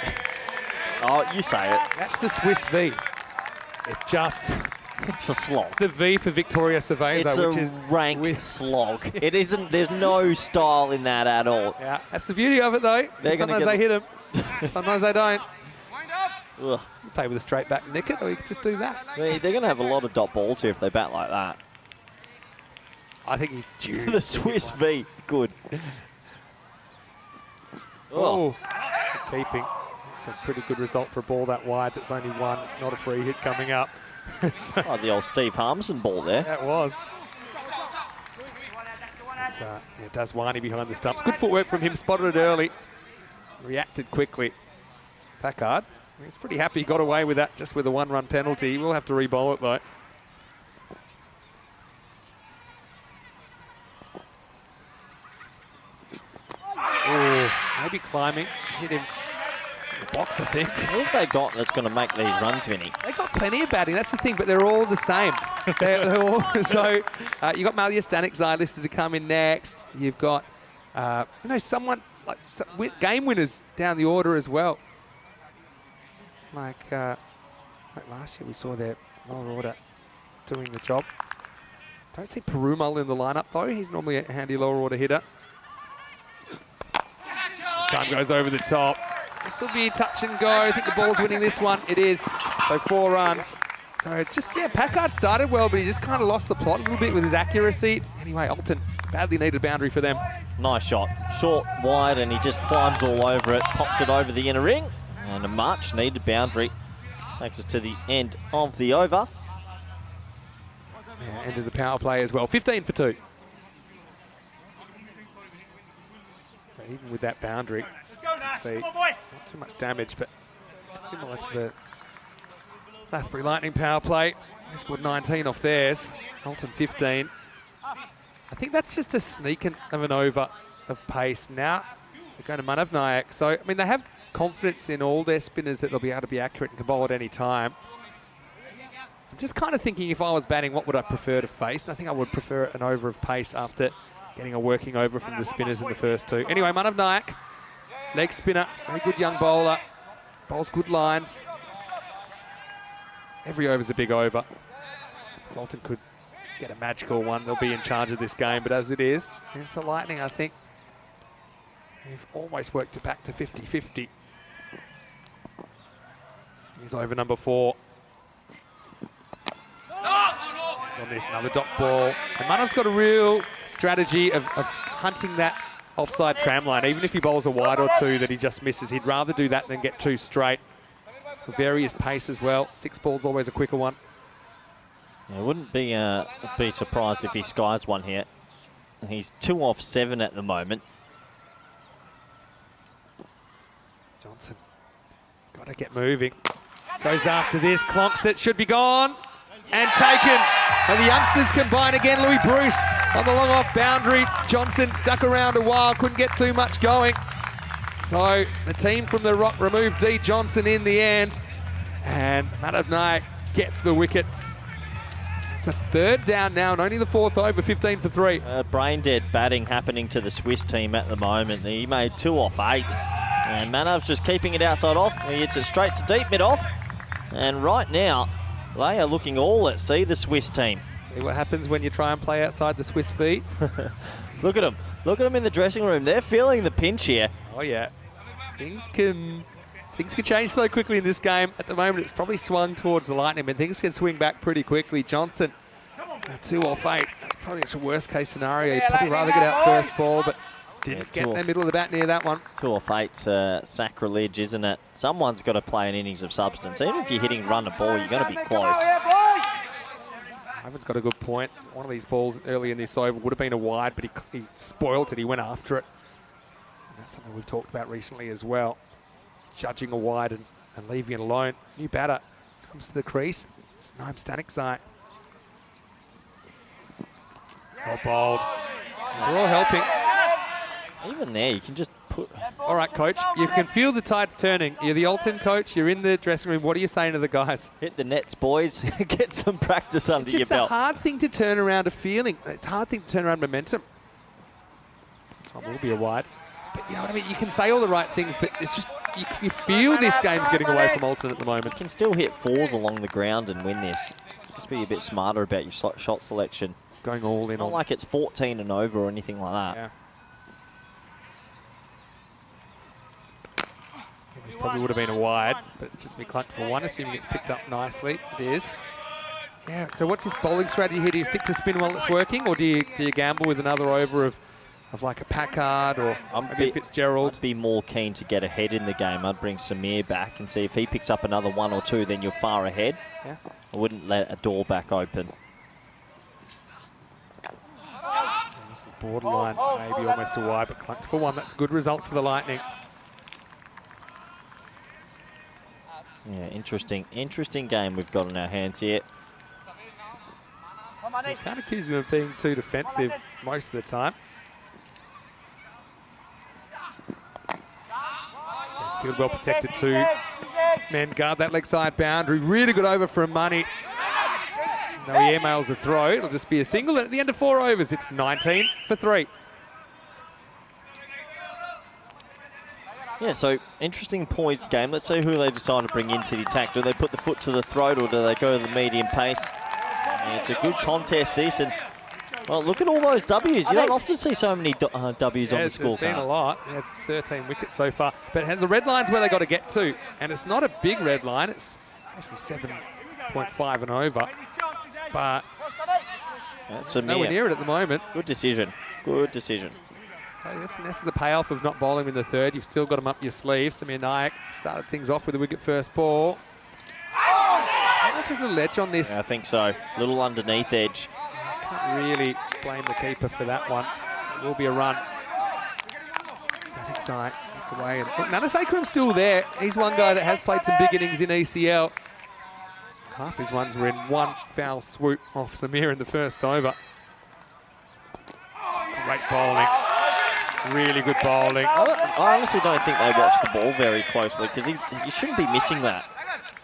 Oh, you say it. That's the Swiss V. It's just... It's a slog. the V for Victoria Cerveza, It's which a is rank slog. It isn't. There's no style in that at all. Yeah, that's the beauty of it, though. Sometimes they hit them, sometimes they don't. Ugh. You play with a straight back nick it, or you could just do that. They're going to have a lot of dot balls here if they bat like that. I think he's due. The Swiss V, good. Oh, keeping. It's a pretty good result for a ball that wide. That's only one. It's not a free hit coming up. So, Oh, the old Steve Harmison ball there. that was. It's, yeah, Daswani behind the stumps. Good footwork from him. Spotted it early. Reacted quickly. Packard. He's pretty happy he got away with that, just with a 1-run penalty. He will have to re-bowl it, though. Oh, maybe climbing. Hit him in the box, I think. Who have they got that's going to make these runs, Vinny? They got plenty of batting, that's the thing, but they're all the same. they're all, so you've got Malia Stanikzai listed to come in next. You've got, someone like game winners down the order as well. Like last year we saw their lower order doing the job. Don't see Perumal in the lineup though. He's normally a handy lower order hitter. Time goes over the top. This will be touch and go. I think the ball's winning this one. It is. So 4 runs. So just, Packard started well, but he just kind of lost the plot a little bit with his accuracy. Anyway, Alton, badly needed boundary for them. Nice shot. Short, wide, and he just climbs all over it. Pops it over the inner ring. And a much needed boundary. Takes us to the end of the over. Yeah, end of the power play as well. 15 for 2. Even with that boundary, you can see not too much damage, but similar to the Lathbury Lightning power play. They scored 19 off theirs. Alton 15. I think that's just a sneak of an over of pace. Now they're going to Manav Nayak. So, I mean, they have confidence in all their spinners that they'll be able to be accurate and can bowl at any time. I'm just kind of thinking if I was batting, what would I prefer to face? And I think I would prefer an over of pace after getting a working over from the spinners in the first 2. Anyway, Manav Nayak, leg spinner, very good young bowler, bowls good lines. Every over's a big over. Walton could get a magical one. They'll be in charge of this game, but as it is, it's the Lightning, I think. They've almost worked it back to 50-50. He's over number 4. On this, another dot ball. And Manav's got a real strategy of hunting that offside tram line. Even if he bowls a wide or 2 that he just misses, he'd rather do that than get 2 straight. Various pace as well. 6 ball's always a quicker one. I wouldn't be surprised if he skies one here. He's 2 off 7 at the moment. Johnson, got to get moving. Goes after this, clonks it, should be gone. And taken. And the youngsters combine again. Louis Bruce on the long off boundary. Johnson stuck around a while, couldn't get too much going. So the team from the Rock removed D. Johnson in the end. And Manav Nayak gets the wicket. It's a 3rd down now and only the 4th over, 15 for 3. Brain dead batting happening to the Swiss team at the moment. He made 2 off 8. And Manav's just keeping it outside off. He hits it straight to deep mid off. And right now, they are looking all at sea, the Swiss team. See what happens when you try and play outside the Swiss feet. Look at them. Look at them in the dressing room. They're feeling the pinch here. Oh, yeah. Things can change so quickly in this game. At the moment, it's probably swung towards the Lightning, but things can swing back pretty quickly. Johnson, 2 off 8. That's probably a worst-case scenario. You'd probably rather get out first ball, but Didn't get in the middle of the bat near that one. 2 off 8's sacrilege, isn't it? Someone's got to play an innings of substance. Even if you're hitting run the ball, you're going to be close. Ivan's got a good point. One of these balls early in this over would have been a wide, but he spoilt it. He went after it. And that's something we've talked about recently as well. Judging a wide and leaving it alone. New batter comes to the crease. It's no static side. Well bowled. These are all helping. Even there, you can just put... All right, coach. You can feel the tides turning. You're the Alton coach. You're in the dressing room. What are you saying to the guys? Hit the nets, boys. Get some practice under your belt. It's just a hard thing to turn around a feeling. It's a hard thing to turn around momentum. This one will be a wide. But you know what I mean? You can say all the right things, but it's just... You feel this game's getting away from Alton at the moment. You can still hit 4s along the ground and win this. Just be a bit smarter about your shot selection. Going all in Not on... like it's 14 and over or anything like that. Yeah. This probably would have been a wide, but it's just been clunked for one, assuming it's picked up nicely. It is. Yeah, so what's his bowling strategy here? Do you stick to spin while it's working, or do you gamble with another over of like a Packard or maybe Fitzgerald? I'd be more keen to get ahead in the game. I'd bring Samir back and see if he picks up another 1 or 2, then you're far ahead. Yeah. I wouldn't let a door back open. This is borderline, maybe almost a wide, but clunked for one. That's a good result for the Lightning. Yeah, interesting game we've got on our hands here. You can't accuse him of being too defensive most of the time. Field well protected too. Men guard that leg side boundary. Really good over from Money. No, he airmails the throw. It'll just be a single. And at the end of 4 overs, it's 19 for 3. Yeah, so interesting points game. Let's see who they decide to bring into the attack. Do they put the foot to the throat or do they go to the medium pace? And it's a good contest, this. And, well, look at all those W's. You don't often see so many W's on the scorecard. There's been a lot. We have 13 wickets so far. But the red line's where they got to get to. And it's not a big red line. It's actually 7.5 and over. But nowhere near it at the moment. Good decision. Good decision. So that's the payoff of not bowling in the third. You've still got him up your sleeve. Samir Nayak started things off with a wicket first ball. I don't know if there's a little edge on this. Yeah, I think so. Little underneath edge. Can't really blame the keeper for that one. It will be a run. Static side. That's away. And look, Nanasekharam's still there. He's one guy that has played some big innings in ECL. Half his ones were in one foul swoop off Samir in the first over. That's great bowling. Really good bowling. I honestly don't think they watched the ball very closely because you shouldn't be missing that.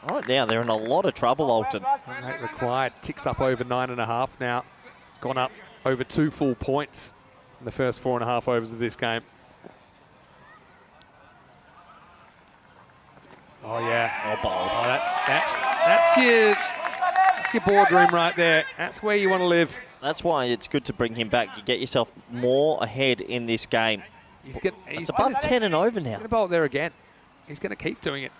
Right now, they're in a lot of trouble, Alton. Rate required. Ticks up over 9.5 now. It's gone up over 2 full points in the first 4.5 overs of this game. Oh yeah. Oh, bold. Oh, that's your boardroom right there. That's where you want to live. That's why it's good to bring him back. You get yourself more ahead in this game. He's above 10 and over now. He's going to bowl there again. He's going to keep doing it.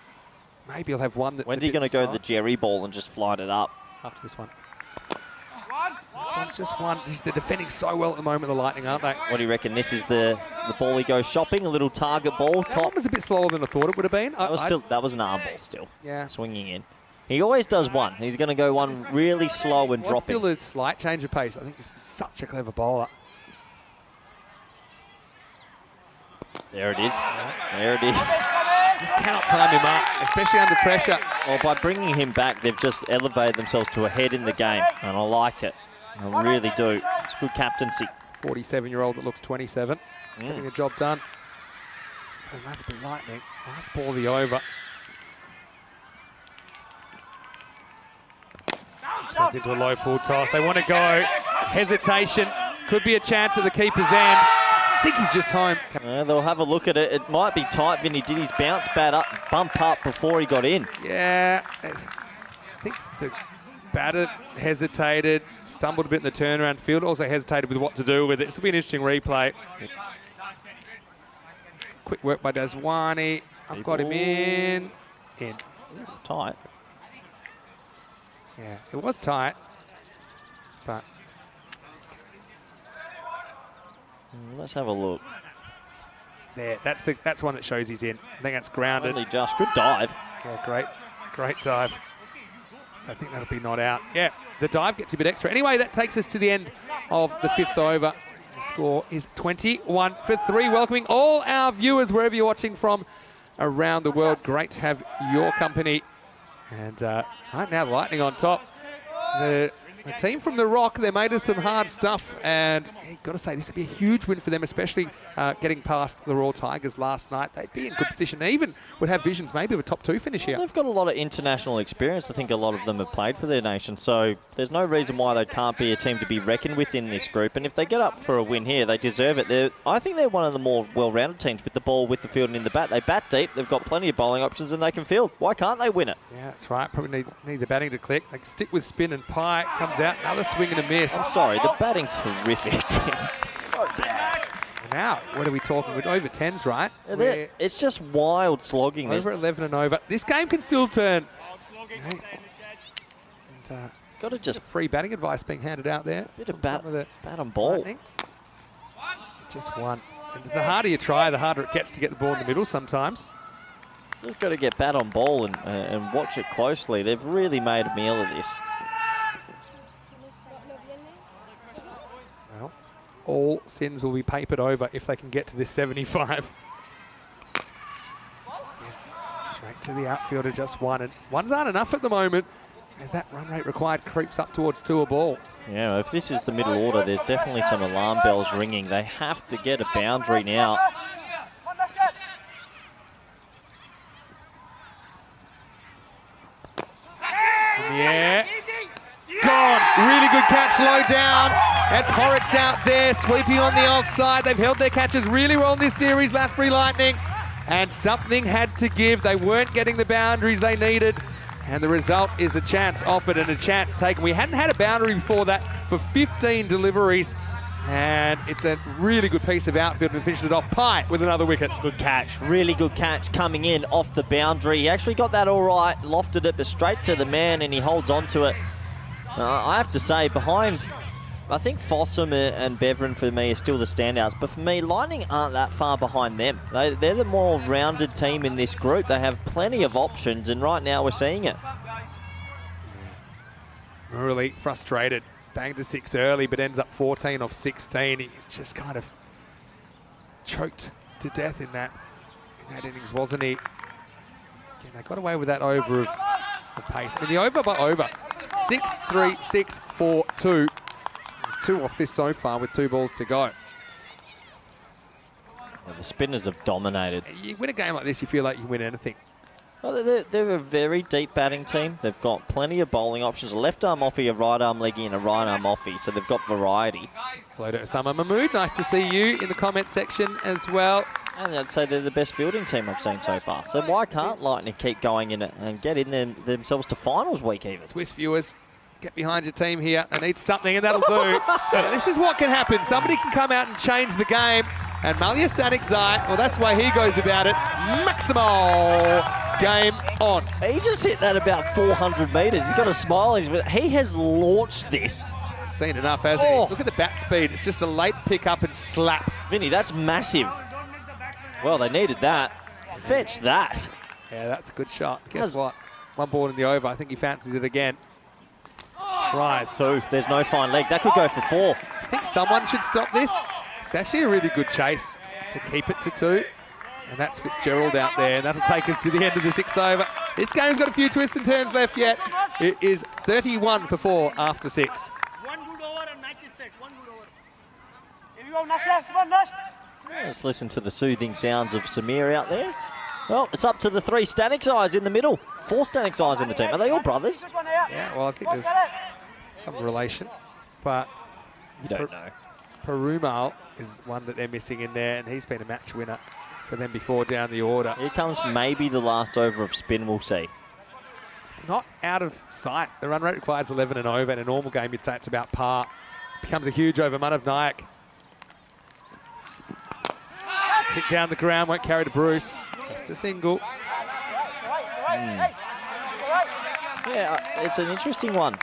Maybe he'll have one that's When's he going to go the Jerry ball and just flight it up? After this one. This one's just one. They're defending so well at the moment, the Lightning, aren't they? What do you reckon? This is the ball he goes shopping, a little target ball. That one was a bit slower than I thought it would have been. That was an arm ball still. Yeah. Swinging in. He always does one. He's going to go one really slow and dropping. Still a slight change of pace. I think he's such a clever bowler. There it is. There it is. Just cannot time him up, especially under pressure. Well, by bringing him back, they've just elevated themselves to ahead in the game, and I like it. I really do. It's good captaincy. 47-year-old that looks 27, getting the job done. And that's been Lightning. Last ball of the over. Turns into a low full toss. They want to go. Hesitation. Could be a chance at the keeper's end. I think he's just home. They'll have a look at it. It might be tight. Vinny did his bump up before he got in. Yeah. I think the batter hesitated, stumbled a bit in the turnaround. Field also hesitated with what to do with it. This will be an interesting replay. Quick work by Daswani. I've got him in. Tight. Yeah, it was tight, but... Let's have a look. There, that's one that shows he's in. I think that's grounded. Only just. Good dive. Yeah, great dive. So I think that'll be not out. Yeah, the dive gets a bit extra. Anyway, that takes us to the end of the 5th over. The score is 21 for 3. Welcoming all our viewers wherever you're watching from around the world. Great to have your company. And right now, Lightning on top. The team from the Rock, they made us some hard stuff, and you've got to say this would be a huge win for them, especially getting past the Royal Tigers last night. They'd be in good position. They even would have visions maybe of a top 2 finish here. They've got a lot of international experience. I think a lot of them have played for their nation, so there's no reason why they can't be a team to be reckoned with in this group. And if they get up for a win here, they deserve it. I think they're one of the more well-rounded teams with the ball, with the field, and in the bat. They bat deep. They've got plenty of bowling options, and they can field. Why can't they win it? Yeah, that's right. Probably need the batting to click. They can stick with spin, and Pye comes out. Another swing and a miss. I'm sorry, the batting's horrific. So bad. Now, what are we talking with? Over 10s, right? It's just wild slogging. Over 11 and over. This game can still turn. And, got to just free batting advice being handed out there. Bit of bat on ball. Lightning. Just one. And the harder you try, the harder it gets to get the ball in the middle sometimes. Just got to get bat on ball and watch it closely. They've really made a meal of this. Well, all sins will be papered over if they can get to this 75. Straight to the outfielder, just one. And ones aren't enough at the moment, as that run rate required creeps up towards 2 a ball. Yeah, if this is the middle order, there's definitely some alarm bells ringing. They have to get a boundary now. Yeah. Gone. Really good catch low down. That's Horrocks out there, sweeping on the offside. They've held their catches really well in this series, Lathbury Lightning. And something had to give. They weren't getting the boundaries they needed. And the result is a chance offered and a chance taken. We hadn't had a boundary before that for 15 deliveries. And it's a really good piece of outfield and finishes it off. Pye with another wicket. Good catch, really good catch coming in off the boundary. He actually got that all right, lofted it, but straight to the man, and he holds on to it. I have to say, behind, I think Fossum and Beverin for me are still the standouts, but for me, Lightning aren't that far behind them. They're the more rounded team in this group. They have plenty of options, and right now we're seeing it. Really frustrated. Banged to 6 early, but ends up 14 off 16. He just kind of choked to death in that innings, wasn't he? Again, they got away with that over of pace. I mean, the over by over. 6-3, 6-4, 2. There's 2 off this so far with 2 balls to go. Well, the spinners have dominated. You win a game like this, you feel like you win anything. Well, they're a very deep batting team. They've got plenty of bowling options. A left arm offie, a right arm leggy, and a right arm offie. So they've got variety. Hello to Osama Mahmood. Nice to see you in the comment section as well. And I'd say they're the best fielding team I've seen so far. So why can't Lightning keep going in it and get in themselves to finals week even? Swiss viewers, get behind your team here. They need something, and that'll do. This is what can happen. Somebody can come out and change the game. And Malia Stanik Zai, well, that's the way he goes about it. Maximal. Game on. He just hit that about 400 metres. He's got a smile. He has launched this. Seen enough, hasn't he? Look at the bat speed. It's just a late pick up and slap. Vinny, that's massive. Well, they needed that. Fetch that. Yeah, that's a good shot. Guess what? 1 ball in the over. I think he fancies it again. Tries. 2. There's no fine leg. That could go for 4. I think someone should stop this. It's actually a really good chase to keep it to 2. And that's Fitzgerald out there. And that'll take us to the end of the 6th over. This game's got a few twists and turns left yet. It is 31 for 4 after 6. 1 good over and match is set. 1 good over. Here we go, Nasha. Come on, Nash. Let's listen to the soothing sounds of Samir out there. Well, it's up to the 3 Stanik's eyes in the middle. 4 Stanik's eyes in the team. Are they all brothers? Yeah, well, I think there's some relation. But you don't know. Perumal is one that they're missing in there, and he's been a match winner for them before down the order. Here comes maybe the last over of spin, we'll see. It's not out of sight. The run rate requires 11 and over. In a normal game, you'd say it's about par. Becomes a huge over. Manav Nayak. Hit down the ground, won't carry to Bruce. Just a single. Yeah, it's an interesting one.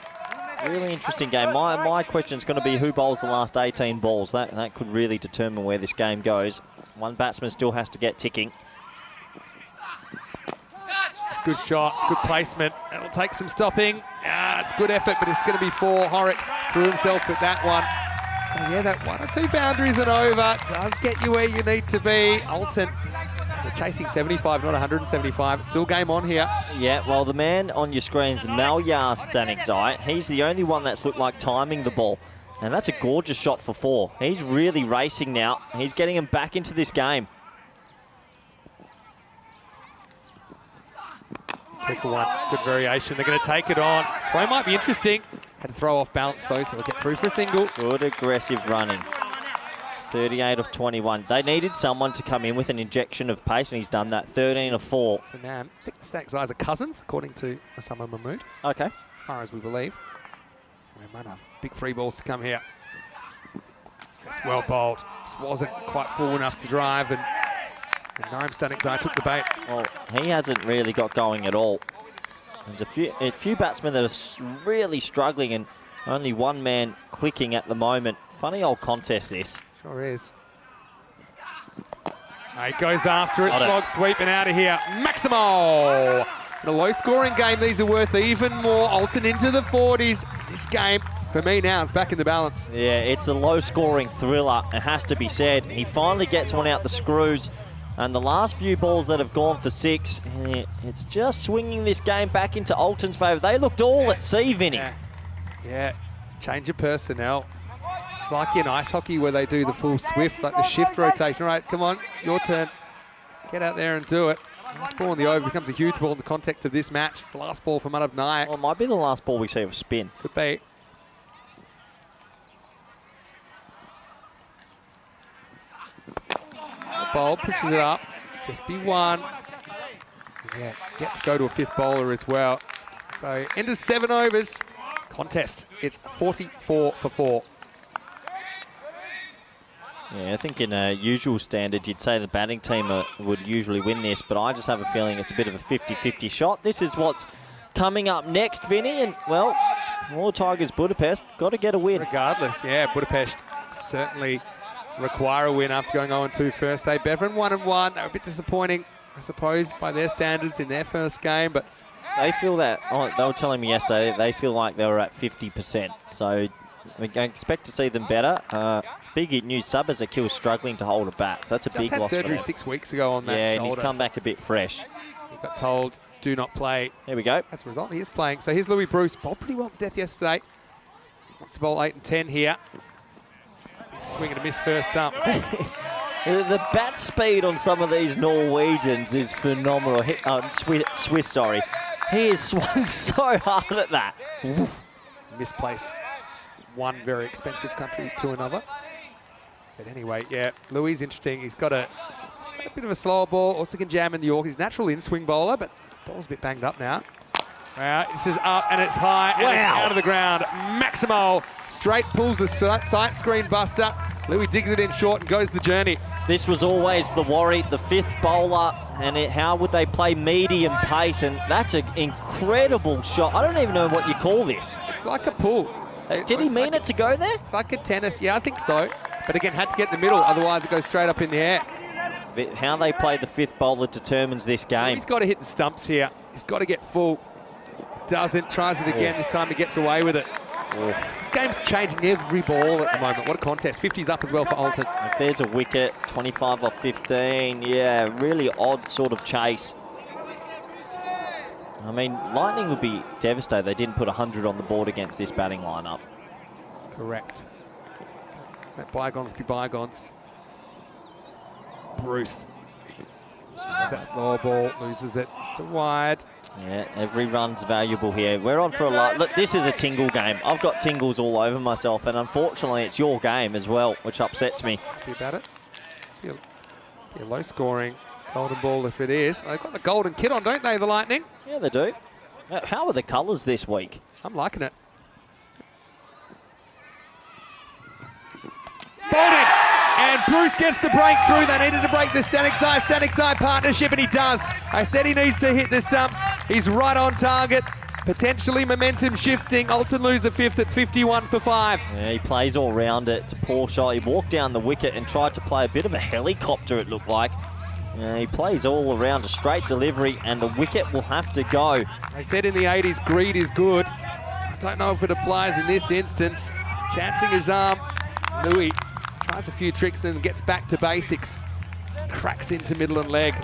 Really interesting game. My question's going to be who bowls the last 18 balls. That could really determine where this game goes. One batsman still has to get ticking. Good shot, good placement. It'll take some stopping. It's good effort, but it's going to be 4. Horrocks threw himself at that one. So yeah, that 1 or 2 boundaries and over does get you where you need to be. Alton, they're chasing 75, not 175. It's still game on here. Yeah, well, the man on your screen's Malyar Stanexai. He's the only one that's looked like timing the ball. And that's a gorgeous shot for 4. He's really racing now. He's getting him back into this game. Quick one, good variation. They're going to take it on. Throw might be interesting. Had to throw off balance though, so they'll get through for a single. Good aggressive running. 38 of 21. They needed someone to come in with an injection of pace, and he's done that. 13 of 4. For Nam, I think the Stacks eyes are cousins, according to Osama Mahmood, Okay. as far as we believe. We might have big 3 balls to come here. It's well bowled. Just wasn't quite full enough to drive, and Naim Stanexai took the bait. Well, he hasn't really got going at all. There's a few batsmen that are really struggling, and only one man clicking at the moment. Funny old contest, this. Sure is. He goes after it. Slog sweeping out of here. Maximo! In a low-scoring game, these are worth even more. Alton into the 40s. This game, for me now, it's back in the balance. Yeah, it's a low-scoring thriller, it has to be said. He finally gets one out the screws. And the last few balls that have gone for 6, it's just swinging this game back into Alton's favour. They looked all at sea, Vinny. Yeah, change of personnel. It's like in ice hockey where they do the full swift, like the shift rotation. Right, come on, your turn. Get out there and do it. Last ball in the over becomes a huge ball in the context of this match. It's the last ball for Manav Nayak. Well, it might be the last ball we see of spin. Could be. Bowl pushes it up. Just be 1. Yeah, get to go to a 5th bowler as well. So end of 7 overs. Contest. It's 44 for 4. Yeah, I think in a usual standard, you'd say the batting team would usually win this, but I just have a feeling it's a bit of a 50-50 shot. This is what's coming up next, Vinny, and, well, Royal Tigers Budapest got to get a win. Regardless, yeah, Budapest certainly require a win after going 0-2 first day. Bevan 1-1. They were a bit disappointing, I suppose, by their standards in their first game, but they feel that, they were telling me yesterday, they feel like they were at 50%. So we expect to see them better. Big news sub as Akil struggling to hold a bat. So that's a big loss. Just had surgery 6 weeks ago on that shoulder. Yeah, and he's come back a bit fresh. He got told, do not play. There we go. That's the result. He is playing. So here's Louis Bruce. Bowled pretty well to death yesterday. Wants to bowl 8 and 10 here. Swing and a miss first up. The bat speed on some of these Norwegians is phenomenal. Swiss, sorry. He has swung so hard at that. Misplaced one very expensive country to another. But anyway, yeah, Louis is interesting. He's got a bit of a slower ball. Also can jam in the York. He's natural in-swing bowler, but ball's a bit banged up now. Wow, this is up and it's high and it's out of the ground. Maximo straight pulls the sight screen buster. Louis digs it in short and goes the journey. This was always the worry, the 5th bowler, and how would they play medium pace? And that's an incredible shot. I don't even know what you call this. It's like a pull. Did he mean it to go there? It's like a tennis, yeah, I think so. But again, had to get in the middle, otherwise it goes straight up in the air. How they play the 5th bowler determines this game. He's got to hit the stumps here. He's got to get full. Doesn't, tries it again. This time he gets away with it. This game's changing every ball at the moment. What a contest. 50's up as well for Alton. If there's a wicket, 25 off 15. Yeah, really odd sort of chase. I mean, Lightning would be devastated. They didn't put 100 on the board against this batting lineup. Correct. Let bygones be bygones. Bruce. That slower ball, loses it. Still wide. Yeah, every run's valuable here. We're on for a lot. Look, this is a tingle game. I've got tingles all over myself, and unfortunately it's your game as well, which upsets me. Happy about it. Be a low scoring golden ball if it is. They've got the golden kit on, don't they, the Lightning? Yeah, they do. How are the colours this week? I'm liking it. Bowled in. And Bruce gets the breakthrough. They needed to break the Stanexai partnership, and he does. I said he needs to hit the stumps. He's right on target. Potentially momentum shifting. Alton lose a fifth. It's 51 for 5. Yeah, he plays all round it. It's a poor shot. He walked down the wicket and tried to play a bit of a helicopter, it looked like. He plays all around a straight delivery, and the wicket will have to go. They said in the 80s, greed is good. I don't know if it applies in this instance. Chancing his arm. Louis tries a few tricks, then gets back to basics. Cracks into middle and leg.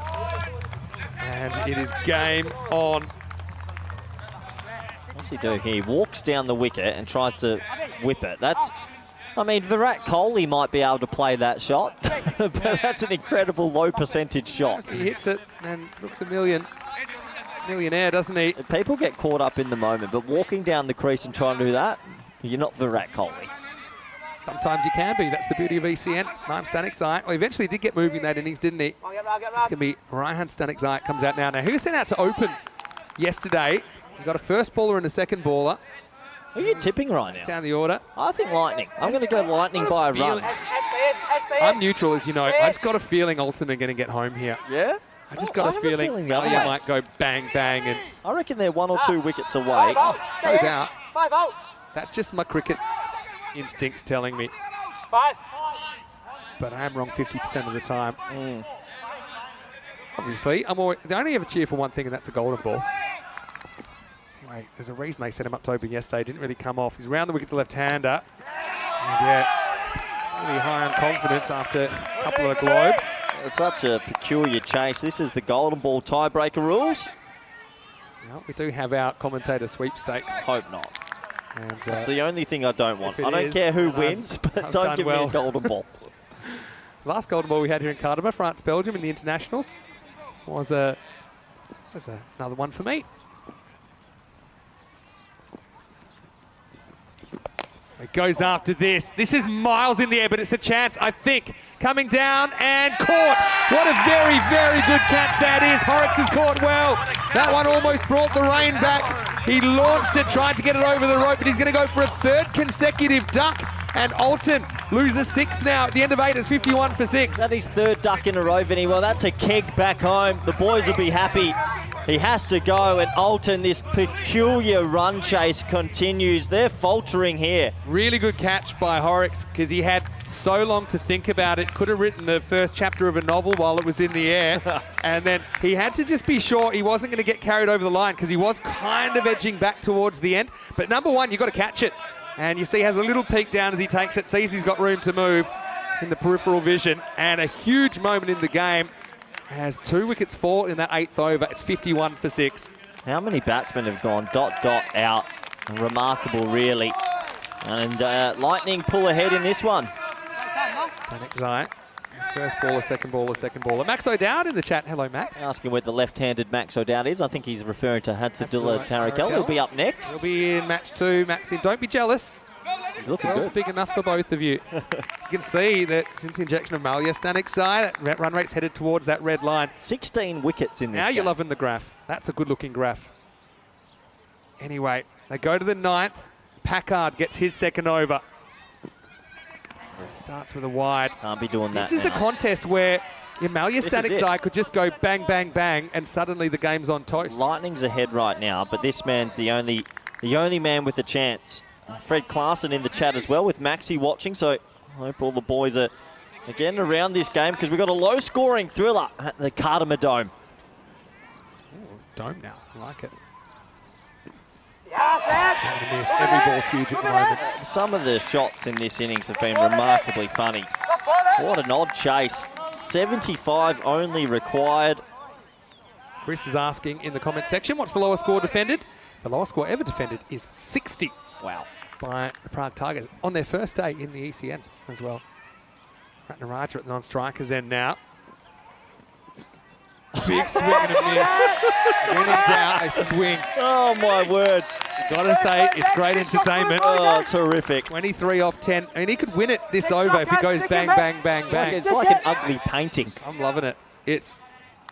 And it is game on. What's he do here? He walks down the wicket and tries to whip it. That's, I mean, Virat Kohli might be able to play that shot, but that's an incredible low percentage shot. He hits it and looks a millionaire, doesn't he? People get caught up in the moment, but walking down the crease and trying to do that, you're not Virat Kohli. Sometimes you can be. That's the beauty of ECN. Naim Stanek-Zayat. Well, eventually did get moving that innings, didn't he? It's going to be Raihan Stanek-Zayat comes out now. Now, he was sent out to open yesterday. He got a first baller and a second baller. Who are you tipping right now? Down the order. I think Lightning. I'm going to go Lightning by a run. I'm neutral, as you know. I just got a feeling Alton are going to get home here. Yeah? I just got a feeling the other you way. might go bang, bang. And I reckon they're 1 or 2 wickets away. no doubt. 5 out. That's just my cricket instincts telling me. 5. But I am wrong 50% of the time. Obviously, they only ever cheer for one thing, and that's a golden ball. Anyway, there's a reason they set him up to open yesterday. Didn't really come off. He's round the wicket to left-hander. And yeah, really high on confidence after a couple of globes. It's such a peculiar chase. This is the golden ball tiebreaker rules. Well, we do have our commentator sweepstakes. Hope not. And That's the only thing I don't want. if it I don't is, care who then wins, but I've don't done give well. me a golden ball. last golden ball we had here in Cardiff, France-Belgium in the internationals, was another one for me. It goes after this. This is miles in the air, but it's a chance, I think. Coming down and caught. What a very, very good catch that is. Horrocks has caught well. That one almost brought the rain back. He launched it, tried to get it over the rope, but he's going to go for a third consecutive duck. And Alton loses 6 now. At the end of 8, it's 51 for 6. That is third duck in a row, Vinny. Well, that's a keg back home. The boys will be happy. He has to go, and Alton, this peculiar run chase continues. They're faltering here. Really good catch by Horrocks, because he had so long to think about it. Could have written the first chapter of a novel while it was in the air. And then he had to just be sure he wasn't going to get carried over the line, because he was kind of edging back towards the end. But number one, you've got to catch it. And you see he has a little peek down as he takes it, sees he's got room to move in the peripheral vision. And a huge moment in the game as 2 wickets fall in that 8th over. It's 51 for 6. How many batsmen have gone dot out? Remarkable, really. And Lightning pull ahead in this one. Stanek-Zayat. First baller, second baller, second baller. Max O'Dowd in the chat. Hello, Max. Asking where the left-handed Max O'Dowd is. I think he's referring to Hatsadullah Hatsadullah Tarakel. He'll be up next. He'll be in match 2. Max in. Don't be jealous. He's looking Well, good. big enough for both of you. You can see that since the injection of Malia, Stanek-Zayat, that run rate's headed towards that red line. 16 wickets in this Now game. you're loving the graph. That's a good-looking graph. Anyway, they go to the 9th. Packard gets his second over. Starts with a wide. Can't be doing that This is the now. contest where Malia This is it. Stanek-Zayat could just go bang, bang, bang, and suddenly the game's on toast. Lightning's ahead right now, but this man's the only man with a chance. Fred Klaassen in the chat as well with Maxi watching, so I hope all the boys are getting around this game because we've got a low-scoring thriller at the Cardiff Dome. Dome now. I like it. Yes, Swing and miss. Every ball's huge at the moment. Some of the shots in this innings have been remarkably funny. What an odd chase. 75 only required. Chris is asking in the comment section, what's the lowest score defended? The lowest score ever defended is 60 Wow. by the Prague Tigers on their first day in the ECN as well. Ratnaraja at the non-strikers end now. Big swing and a miss. When in doubt, they swing. Oh, my word. Gotta say, it's great entertainment. Oh, terrific. 23 off 10. I mean, he could win it this over if he goes bang, bang, bang, Like, bang. it's like an ugly painting. I'm loving it. It's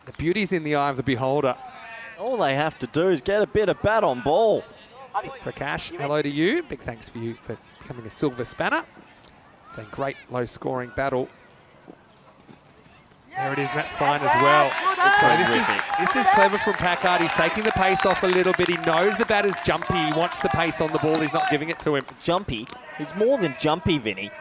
the beauty's in the eye of the beholder. All they have to do is get a bit of bat on ball. Prakash, hello to you. Big thanks for you for becoming a silver spanner. It's a great low-scoring battle. There it is, and that's fine as well. So this is clever from Packard. He's taking the pace off a little bit. He knows the batter's jumpy. He wants the pace on the ball. He's not giving it to him. Jumpy? He's more than jumpy, Vinny.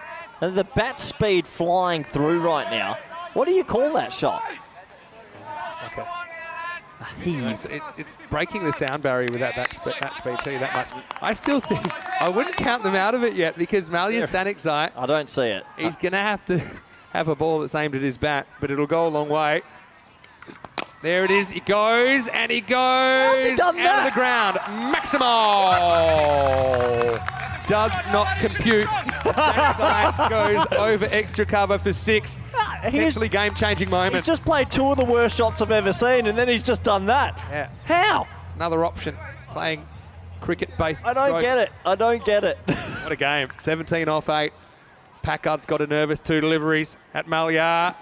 And the bat speed flying through right now. What do you call that shot? It's like A heave. it's breaking the sound barrier with that bat speed, tell you that much. I still think, I wouldn't count them out of it yet because Malya Stanikzai, I don't see it. he's going to have to have a ball that's aimed at his bat, but it'll go a long way. There it is, he goes, and he goes How's he done out that? of the ground. Maximo does not compute. Stanikzai goes over extra cover for 6. Potentially game-changing moment. He's just played 2 of the worst shots I've ever seen, and then he's just done that. Yeah. How? It's another option, playing cricket-based I don't strokes. get it. I don't get it. What a game. 17 off 8. Packard's got a nervous 2 deliveries at Malya,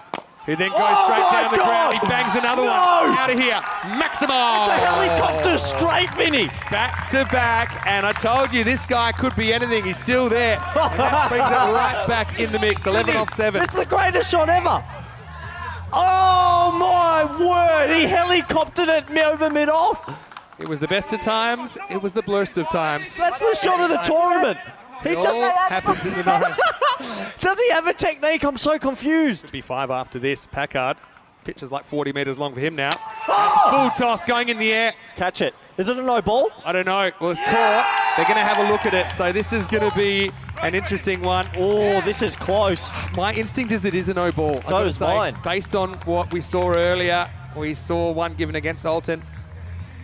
who then goes straight down the ground. He bangs another one out of here. Maximo! It's a helicopter straight, Vinny. Back to back, and I told you this guy could be anything. He's still there. And that brings it right back in the mix. 11 off 7. It's the greatest shot ever. Oh my word! He helicoptered it over mid-off. It was the best of times. It was the blurst of times. That's the shot of the tournament. He It just all happens in the night. does he have a technique? I'm so confused. Be 5 after this. Packard. Pitch is like 40 metres long for him now. Full toss going in the air. Catch it. Is it a no ball? I don't know. Well, it's caught. They're going to have a look at it. So this is going to be an interesting one. Oh, this is close. My instinct is it is a no ball. So does mine. Based on what we saw earlier, we saw one given against Alton.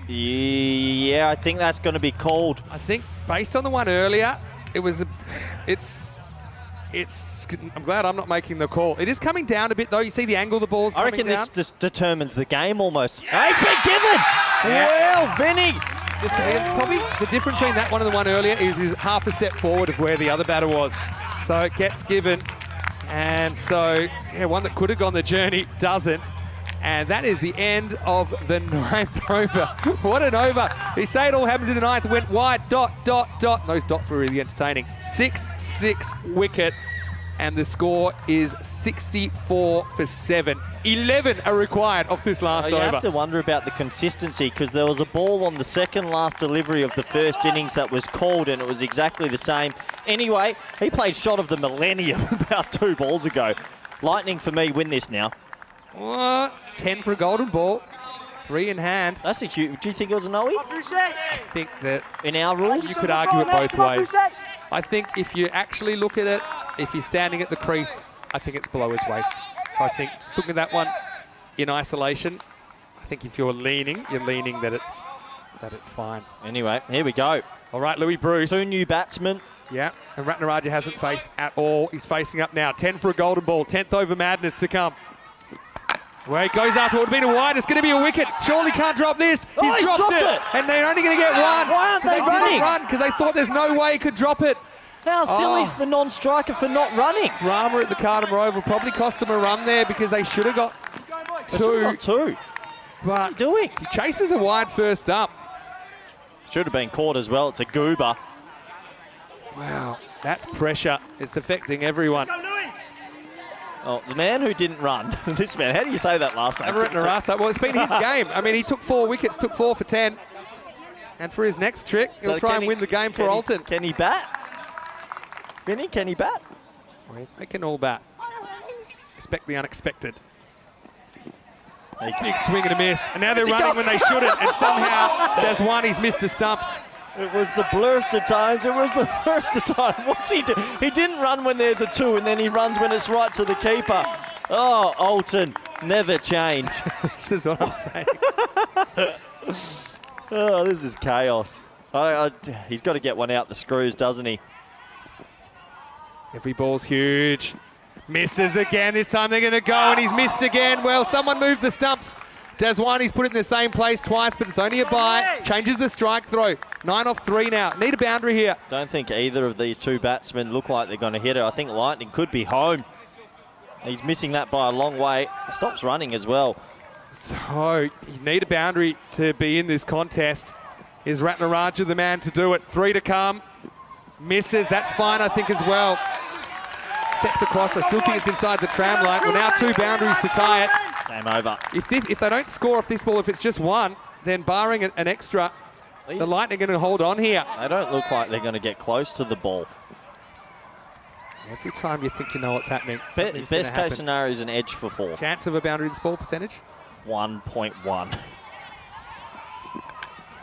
Yeah, I think that's going to be called. I think based on the one earlier, it was I'm glad I'm not making the call. It is coming down a bit though. You see the angle the ball's I coming reckon down. this just determines the game almost. Oh, he's been given! Yeah. Well, Vinny! Just probably the difference between that one and the one earlier is half a step forward of where the other batter was. So it gets given. And so, yeah, one that could have gone the journey doesn't. And that is the end of the 9th over. What an over. They say it all happens in the 9th. Went wide, dot, dot, dot. Those dots were really entertaining. 6-6 wicket. And the score is 64 for 7. 11 are required off this last You over. have to wonder about the consistency because there was a ball on the second last delivery of the first innings that was called and it was exactly the same. Anyway, he played shot of the millennium about 2 balls ago. Lightning for me win this now. What? 10 for a golden ball. 3 in hand. That's a huge. Do you think it was a no-y? I think that In our rules? you could argue it both ways. I think if you actually look at it, if you're standing at the crease, I think it's below his waist. So I think just looking at that one in isolation, I think if you're leaning that it's fine. Anyway, here we go. All right, Louis Bruce. 2 new batsmen. Yeah, and Ratnaraja hasn't faced at all. He's facing up now. 10 for a golden ball. 10th over madness to come. Where he goes after, it would have been a wide. It's going to be a wicket. Surely can't drop this. He's dropped it. And they're only going to get 1. Why aren't they running? Run because they thought there's no way he could drop it. How silly's the non-striker for not running? Drama at the Carter Oval probably cost them a run there because they should have got 2. Not 2. But Doing? he chases a wide first up. Should have been caught as well. It's a goober. Wow, that's pressure. It's affecting everyone. Oh, the man who didn't run. This man, how do you say that last name? Well, it's been his game. I mean, he took 4 wickets, took 4 for 10. And for his next trick, he'll try and win the game for Alton. Can he bat? Vinny, can he bat? They can all bat. Expect the unexpected. Big swing and a miss. And now they're running when they shouldn't. And somehow, Daswani's missed the stumps. It was the blurst of times. It was the worst of times. What's he do? He didn't run when there's a 2, and then he runs when it's right to the keeper. Oh, Alton, never change. This is what I'm saying. Oh, this is chaos. He's got to get one out the screws, doesn't he? Every ball's huge. Misses again. This time they're going to go, and he's missed again. Well, someone moved the stumps. Daswani's put it in the same place twice, but it's only a bye. Changes the strike throw. 9 off 3 now. Need a boundary here. Don't think either of these 2 batsmen look like they're going to hit it. I think Lightning could be home. He's missing that by a long way. Stops running as well. So, you need a boundary to be in this contest. Is Ratnaraja the man to do it? 3 to come. Misses. That's fine, I think, as well. Steps across. I still think it's inside the tram line. Well, now 2 boundaries to tie it. Game over. If they don't score off this ball, if it's just one, then barring an extra, the Lightning are going to hold on here. They don't look like they're going to get close to the ball. Every time you think you know what's happening, Best case scenario is an edge for 4. Chance of a boundary this ball percentage? 1.1.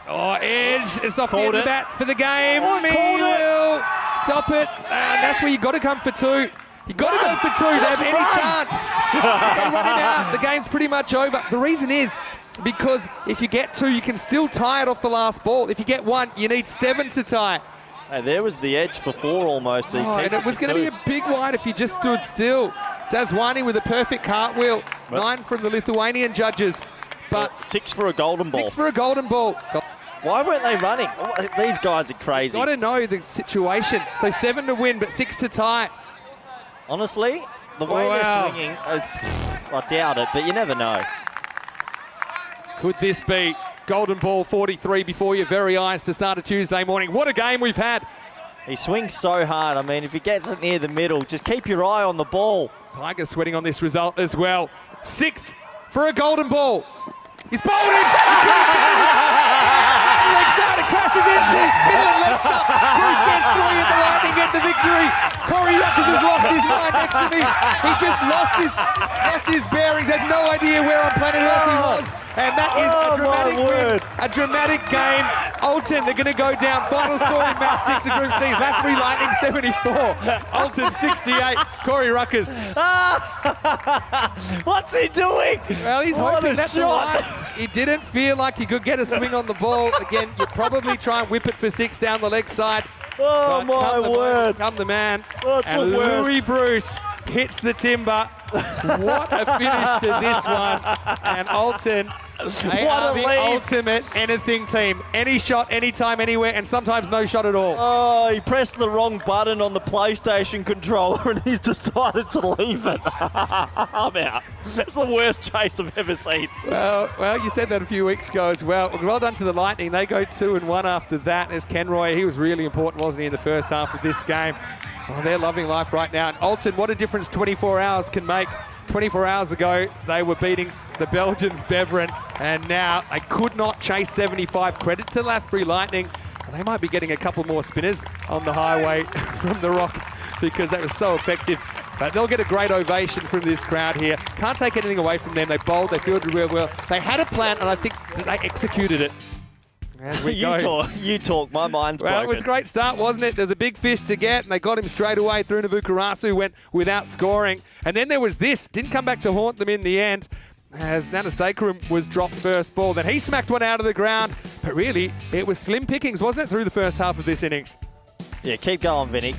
Oh, edge. It's off the Called end of the it. bat for the game. Oh, he called it. Will stop it. And that's where you got to come for 2. You got to go for 2 to have any chance. They run him out. The game's pretty much over. The reason is because if you get 2, you can still tie it off the last ball. If you get 1, you need 7 to tie. Hey, there was the edge for 4 almost. He And it was going to be a big wide if you just stood still. Dazwani with a perfect cartwheel. 9 from the Lithuanian judges. But 6 for a golden ball. 6 for a golden ball. Why weren't they running? These guys are crazy. Got to know the situation. So 7 to win, but 6 to tie. Honestly, the way they're swinging, I doubt it, but you never know. Could this be golden ball 43 before your very eyes to start a Tuesday morning? What a game we've had. He swings so hard. I mean, if he gets it near the middle, just keep your eye on the ball. Tigers sweating on this result as well. 6 for a golden ball. He's bowled it. Leg side, it crashes into middle and left stump. Bruce gets 3 and the Lightning get the victory. Corey Ruckers has lost his mind next to me. He just lost his bearings, had no idea where on planet Earth he was. And that is a dramatic game. Alton, they're going to go down. Final score in match 6 of Group C. Lathbury Lightning 74. Alton 68. Corey Ruckers. What's he doing? Well, he's What hoping a that's shot. right. He didn't feel like he could get a swing on the ball. Again, you probably try and whip it for 6 down the leg side. Oh, But my word. Come the man. Oh, it's And the worst. Louis Bruce hits the timber. What a finish to this one. And Alton, they What are a the lead. ultimate anything team. Any shot, anytime, anywhere, and sometimes no shot at all. Oh, he pressed the wrong button on the PlayStation controller and he's decided to leave it. I'm out. That's the worst chase I've ever seen. Well, you said that a few weeks ago as well. Well done to the Lightning. They go 2-1 after that. There's Kenroy. He was really important, wasn't he, in the first half of this game? Oh, they're loving life right now. And Alton, what a difference 24 hours can make. 24 hours ago, they were beating the Belgians, Beveren, and now they could not chase 75. Credit to Lathbury Lightning. They might be getting a couple more spinners on the highway from the Rock because that was so effective. But they'll get a great ovation from this crowd here. Can't take anything away from them. They bowled, they fielded real well. They had a plan, and I think they executed it. As we go. You talk. My mind's Well, broken. it was a great start, wasn't it? There's a big fish to get, and they got him straight away through Navukarasu, went without scoring. And then there was this. Didn't come back to haunt them in the end, as Nanasekaram was dropped first ball. Then he smacked one out of the ground. But really, it was slim pickings, wasn't it, through the first half of this innings? Yeah, keep going, Vinny.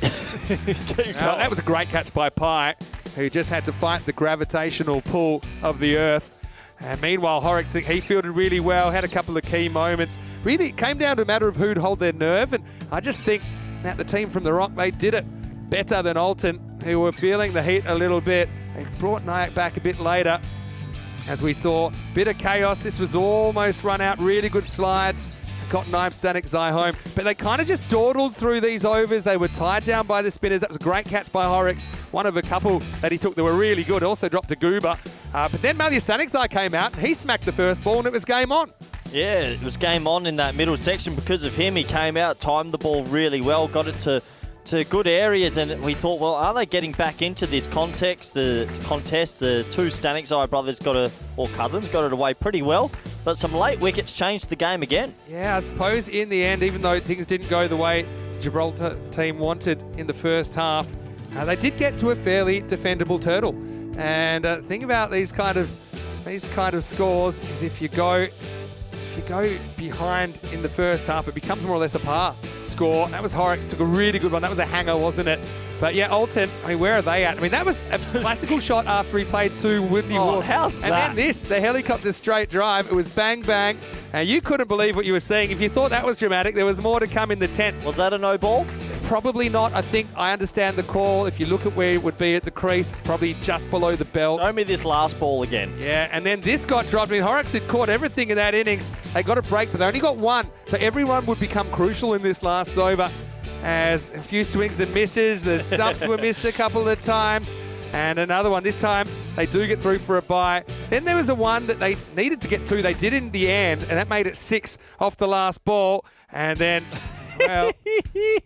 Keep going. That was a great catch by Pye, who just had to fight the gravitational pull of the earth. And meanwhile, Horrocks, he fielded really well, had a couple of key moments. Really, it came down to a matter of who'd hold their nerve, and I just think that the team from the Rock, they did it better than Alton, who were feeling the heat a little bit. They brought Nyack back a bit later, as we saw. Bit of chaos. This was almost run out. Really good slide. Got Naib Stanek Zai home, but they kind of just dawdled through these overs. They were tied down by the spinners. That was a great catch by Horrocks. One of a couple that he took that were really good. Also dropped to Goober. But then Malya Stanek Zai came out and he smacked the first ball and it was game on. Yeah, it was game on in that middle section because of him. He came out, timed the ball really well, got it to good areas, and we thought, well, are they getting back into this contest? The two Stanek Zai brothers or cousins got it away pretty well, but some late wickets changed the game again. Yeah, I suppose in the end, even though things didn't go the way the Gibraltar team wanted in the first half, they did get to a fairly defendable turtle. And the thing about these kind of scores is if you go behind in the first half, it becomes more or less a par score. That was Horrocks, took a really good one. That was a hanger, wasn't it? But yeah, Alton, I mean, where are they at? I mean, that was a classical shot after he played 2 Whitney Wolves. How's And that? then this, the helicopter straight drive, it was bang, bang. And you couldn't believe what you were seeing. If you thought that was dramatic, there was more to come in the 10th. Was that a no ball? Probably not. I think I understand the call. If you look at where it would be at the crease, probably just below the belt. Show me this last ball again. Yeah, and then this got dropped. I mean, Horrocks had caught everything in that innings. They got a break, but they only got 1. So everyone would become crucial in this last over, as a few swings and misses. The stumps were missed a couple of times. And another one. This time, they do get through for a bye. Then there was a one that they needed to get to. They did in the end, and that made it 6 off the last ball. And then, well,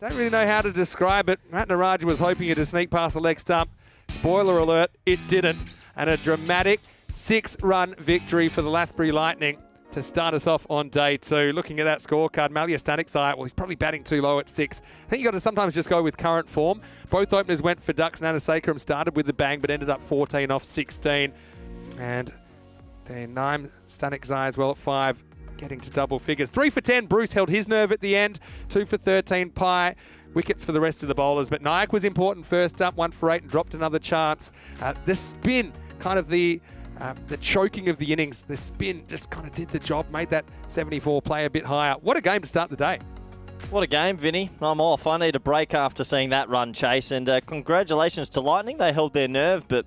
don't really know how to describe it. Ratnaraj was hoping it to sneak past the leg stump. Spoiler alert, it didn't. And a dramatic 6-run victory for the Lathbury Lightning to start us off on day 2. Looking at that scorecard, Malia Stanikzai, well, he's probably batting too low at 6. I think you got to sometimes just go with current form. Both openers went for Ducks. Nanasekaram started with the bang, but ended up 14 off 16. And then Naim Stanikzai as well at 5, getting to double figures. 3 for 10, Bruce held his nerve at the end. 2 for 13, Pai. Wickets for the rest of the bowlers, but Nayak was important first up, 1 for 8 and dropped another chance. The spin, kind of the choking of the innings, the spin just kind of did the job, made that 74 play a bit higher. What a game to start the day. What a game, Vinny. I'm off. I need a break after seeing that run chase, and congratulations to Lightning. They held their nerve, but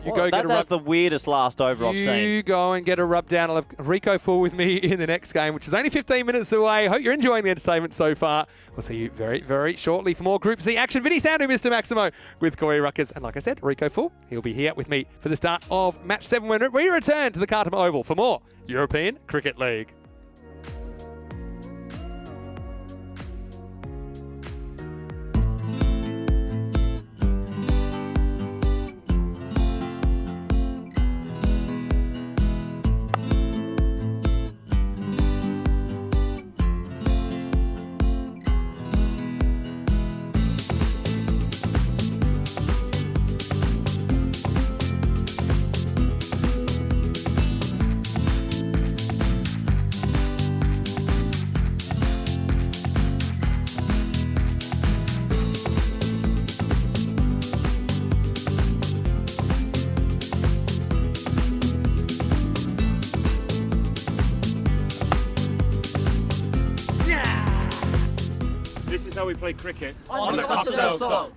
that's the weirdest last over I've seen. You go and get a rub down. I'll have Rico Full with me in the next game, which is only 15 minutes away. Hope you're enjoying the entertainment so far. We'll see you very, very shortly for more Group C action. Vinny Sandu, Mr. Maximo, with Corey Ruckers. And like I said, Rico Full, he'll be here with me for the start of Match 7 when we return to the Khartoum Oval for more European Cricket League. This is how we play cricket. On the Costa del Sol.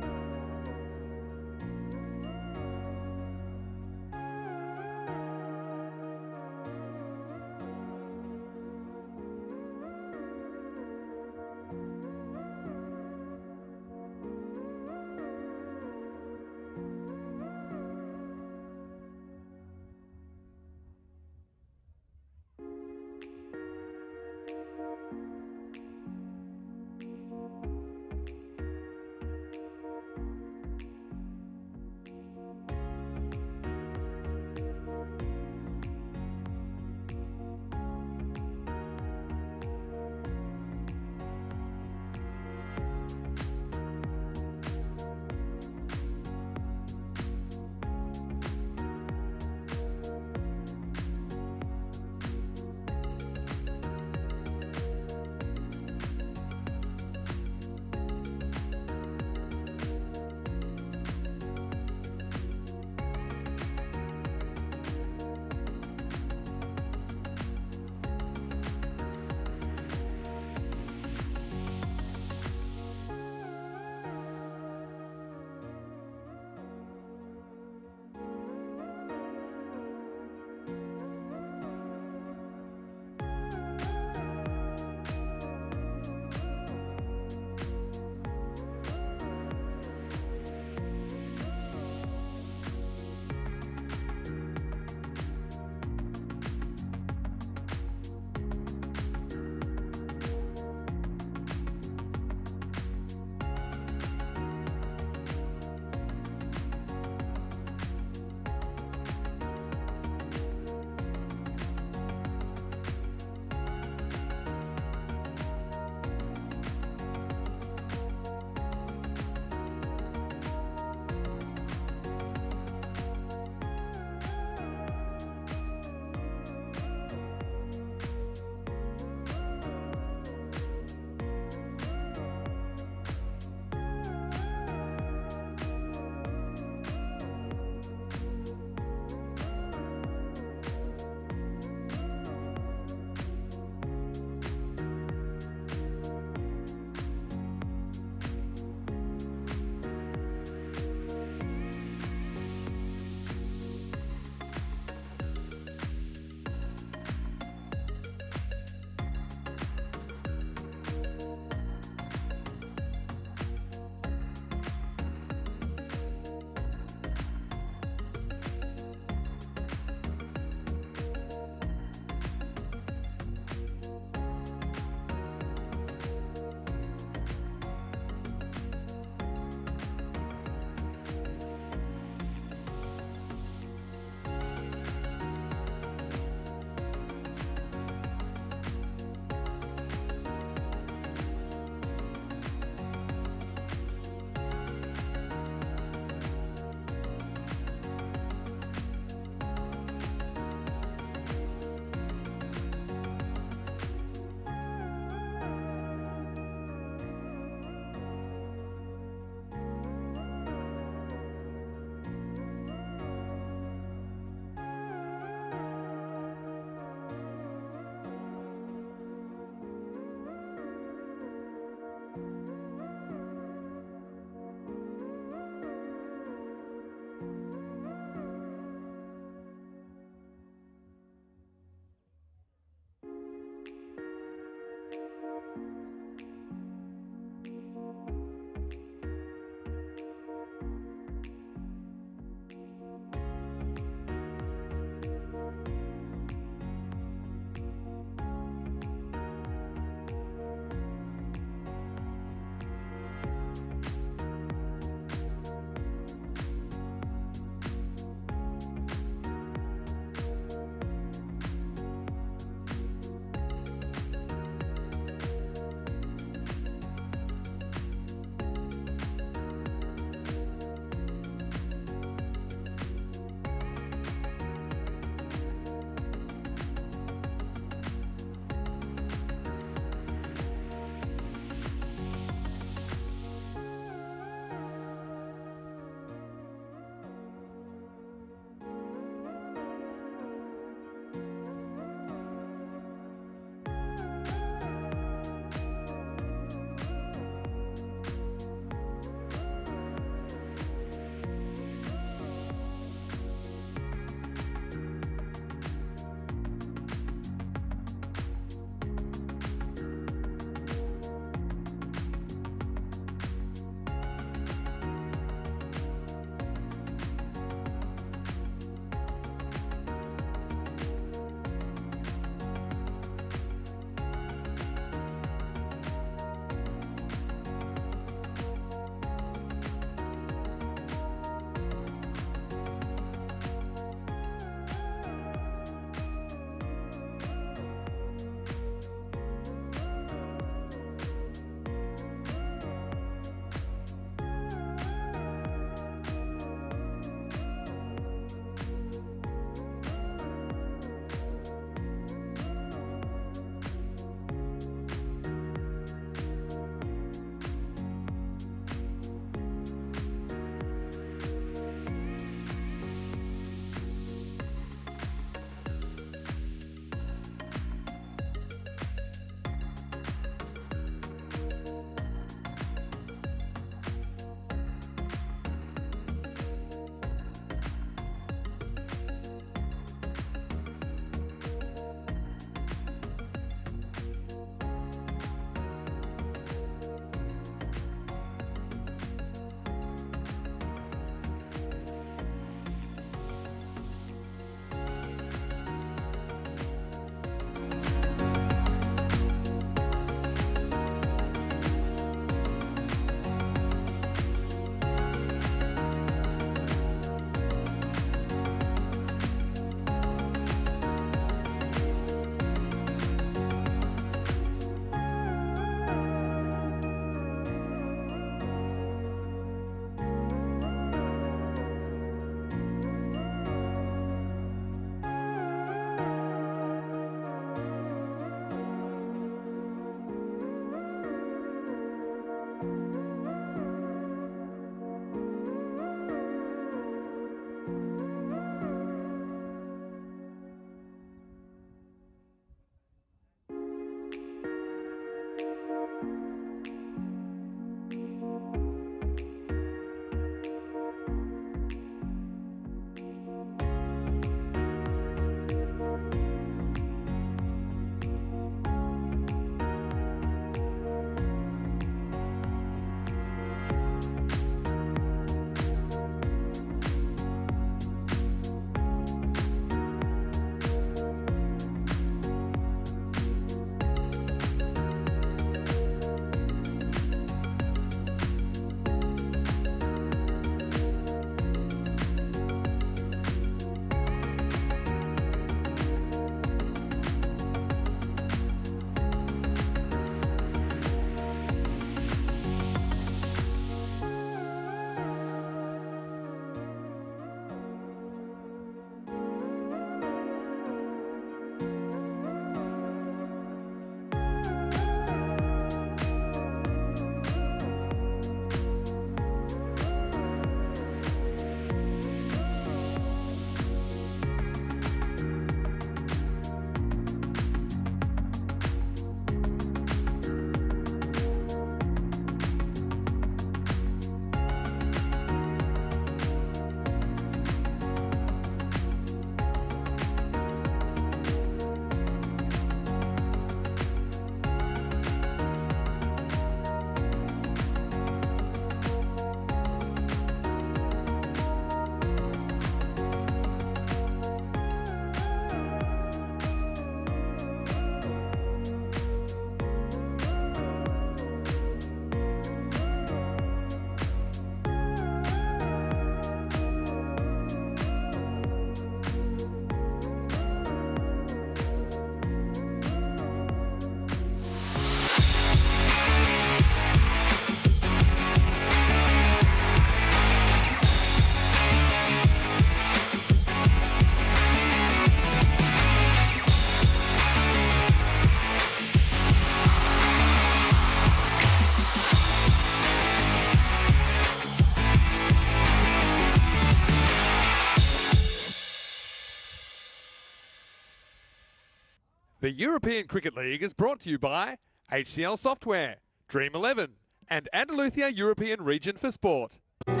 The European Cricket League is brought to you by HCL Software, Dream 11, and Andalusia European Region for Sport. Ven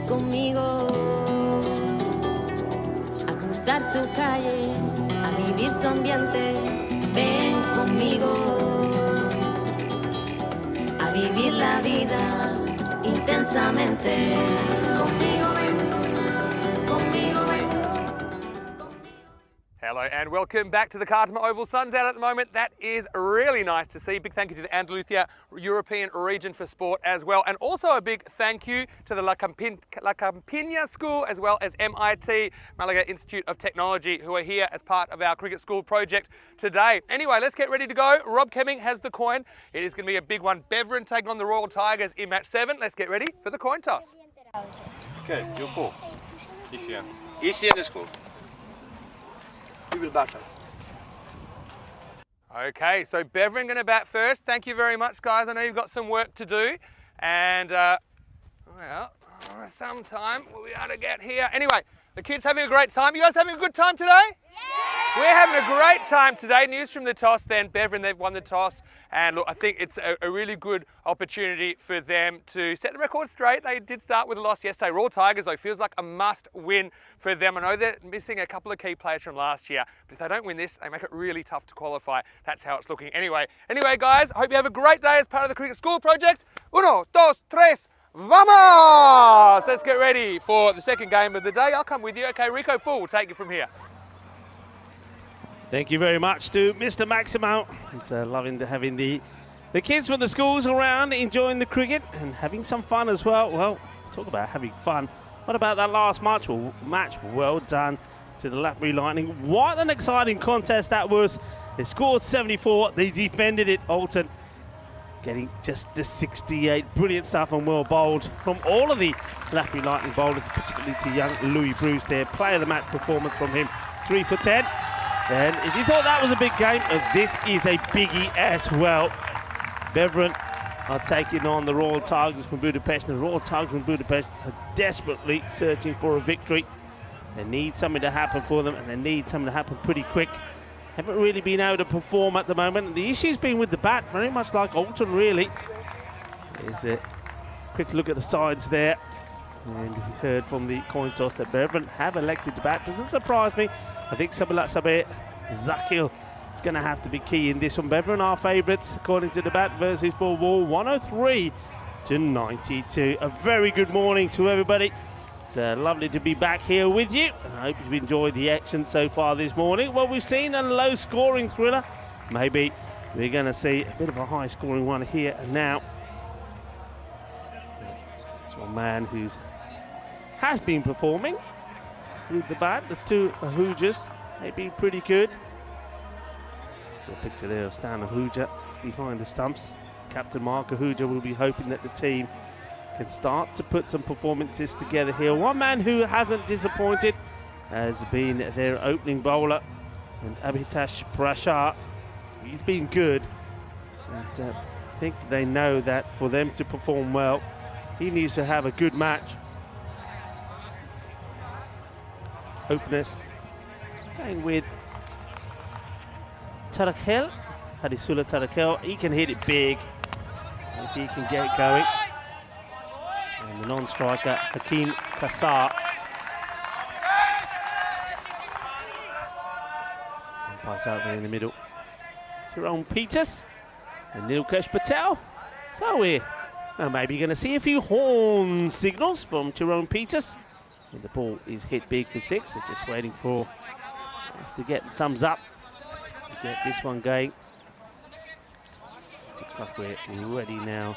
conmigo a cruzar su calle, a vivir su ambiente. Ven conmigo a vivir la vida intensamente. Conmigo ven, conmigo ven. Hello and welcome back to the Cartama Oval. Sun's out at the moment. That is really nice to see. Big thank you to the Andalusia European Region for Sport as well. And also a big thank you to the La Campiña School as well as MIT, Malaga Institute of Technology, who are here as part of our cricket school project today. Anyway, let's get ready to go. Rob Kemming has the coin. It is going to be a big one. Beverin taking on the Royal Tigers in match 7. Let's get ready for the coin toss. Okay, your call. ECN. ECN is cool. You will bat first. Okay, so Beverin going to bat first. Thank you very much, guys. I know you've got some work to do. And, well, sometime we'll be able to get here. Anyway, the kids having a great time. You guys having a good time today? Yeah! We're having a great time today. News from the toss then. Beverin, they've won the toss. And look, I think it's a really good opportunity for them to set the record straight. They did start with a loss yesterday. Royal Tigers, though, feels like a must win for them. I know they're missing a couple of key players from last year, but if they don't win this, they make it really tough to qualify. That's how it's looking. Anyway, guys, I hope you have a great day as part of the Cricket School Project. Uno, dos, tres. Vamos! Let's get ready for the second game of the day. I'll come with you. Okay, Rico Full will take you from here. Thank you very much to Mr. Maximo. It's loving having the kids from the schools around enjoying the cricket and having some fun as well. Well, talk about having fun. What about that last match? Well done to the Lapbury Lightning. What an exciting contest that was. They scored 74. They defended it, Alton. Getting just the 68. Brilliant stuff and well bowled from all of the Lapbury Lightning bowlers, particularly to young Louis Bruce there. Player of the match performance from him. 3 for 10. And if you thought that was a big game, this is a biggie as well. Beverin are taking on the Royal Tigers from Budapest. And the Royal Tigers from Budapest are desperately searching for a victory. They need something to happen for them, and they need something to happen pretty quick. Haven't really been able to perform at the moment. The issue's been with the bat, very much like Alton, really. There's a quick look at the sides there. And we heard from the coin toss that Beverin have elected to bat. Doesn't surprise me. I think someone like Samir Zakil is going to have to be key in this one. Beverin are favourites according to the bat versus ball 103 to 92. A very good morning to everybody. It's lovely to be back here with you. I hope you've enjoyed the action so far this morning. Well, we've seen a low scoring thriller. Maybe we're going to see a bit of a high scoring one here and now. It's one man who has been performing with the bat. The two Ahujas, they've been pretty good. So a picture there of Stan Ahuja behind the stumps. Captain Mark Ahuja will be hoping that the team can start to put some performances together here. One man who hasn't disappointed has been their opening bowler, and Abhitash Prashar. He's been good, and I think they know that for them to perform well, he needs to have a good match. Openers going with Tarakel, Hadisula Tarakel. He can hit it big if he can get it going. And the non-striker, Hakeem Kassar. And pass out there in the middle. Jerome Peters and Nilkesh Patel. So we're maybe going to see a few horn signals from Jerome Peters. And the ball is hit big for 6. They're just waiting for us to get the thumbs up to get this one going. Looks like we're ready now.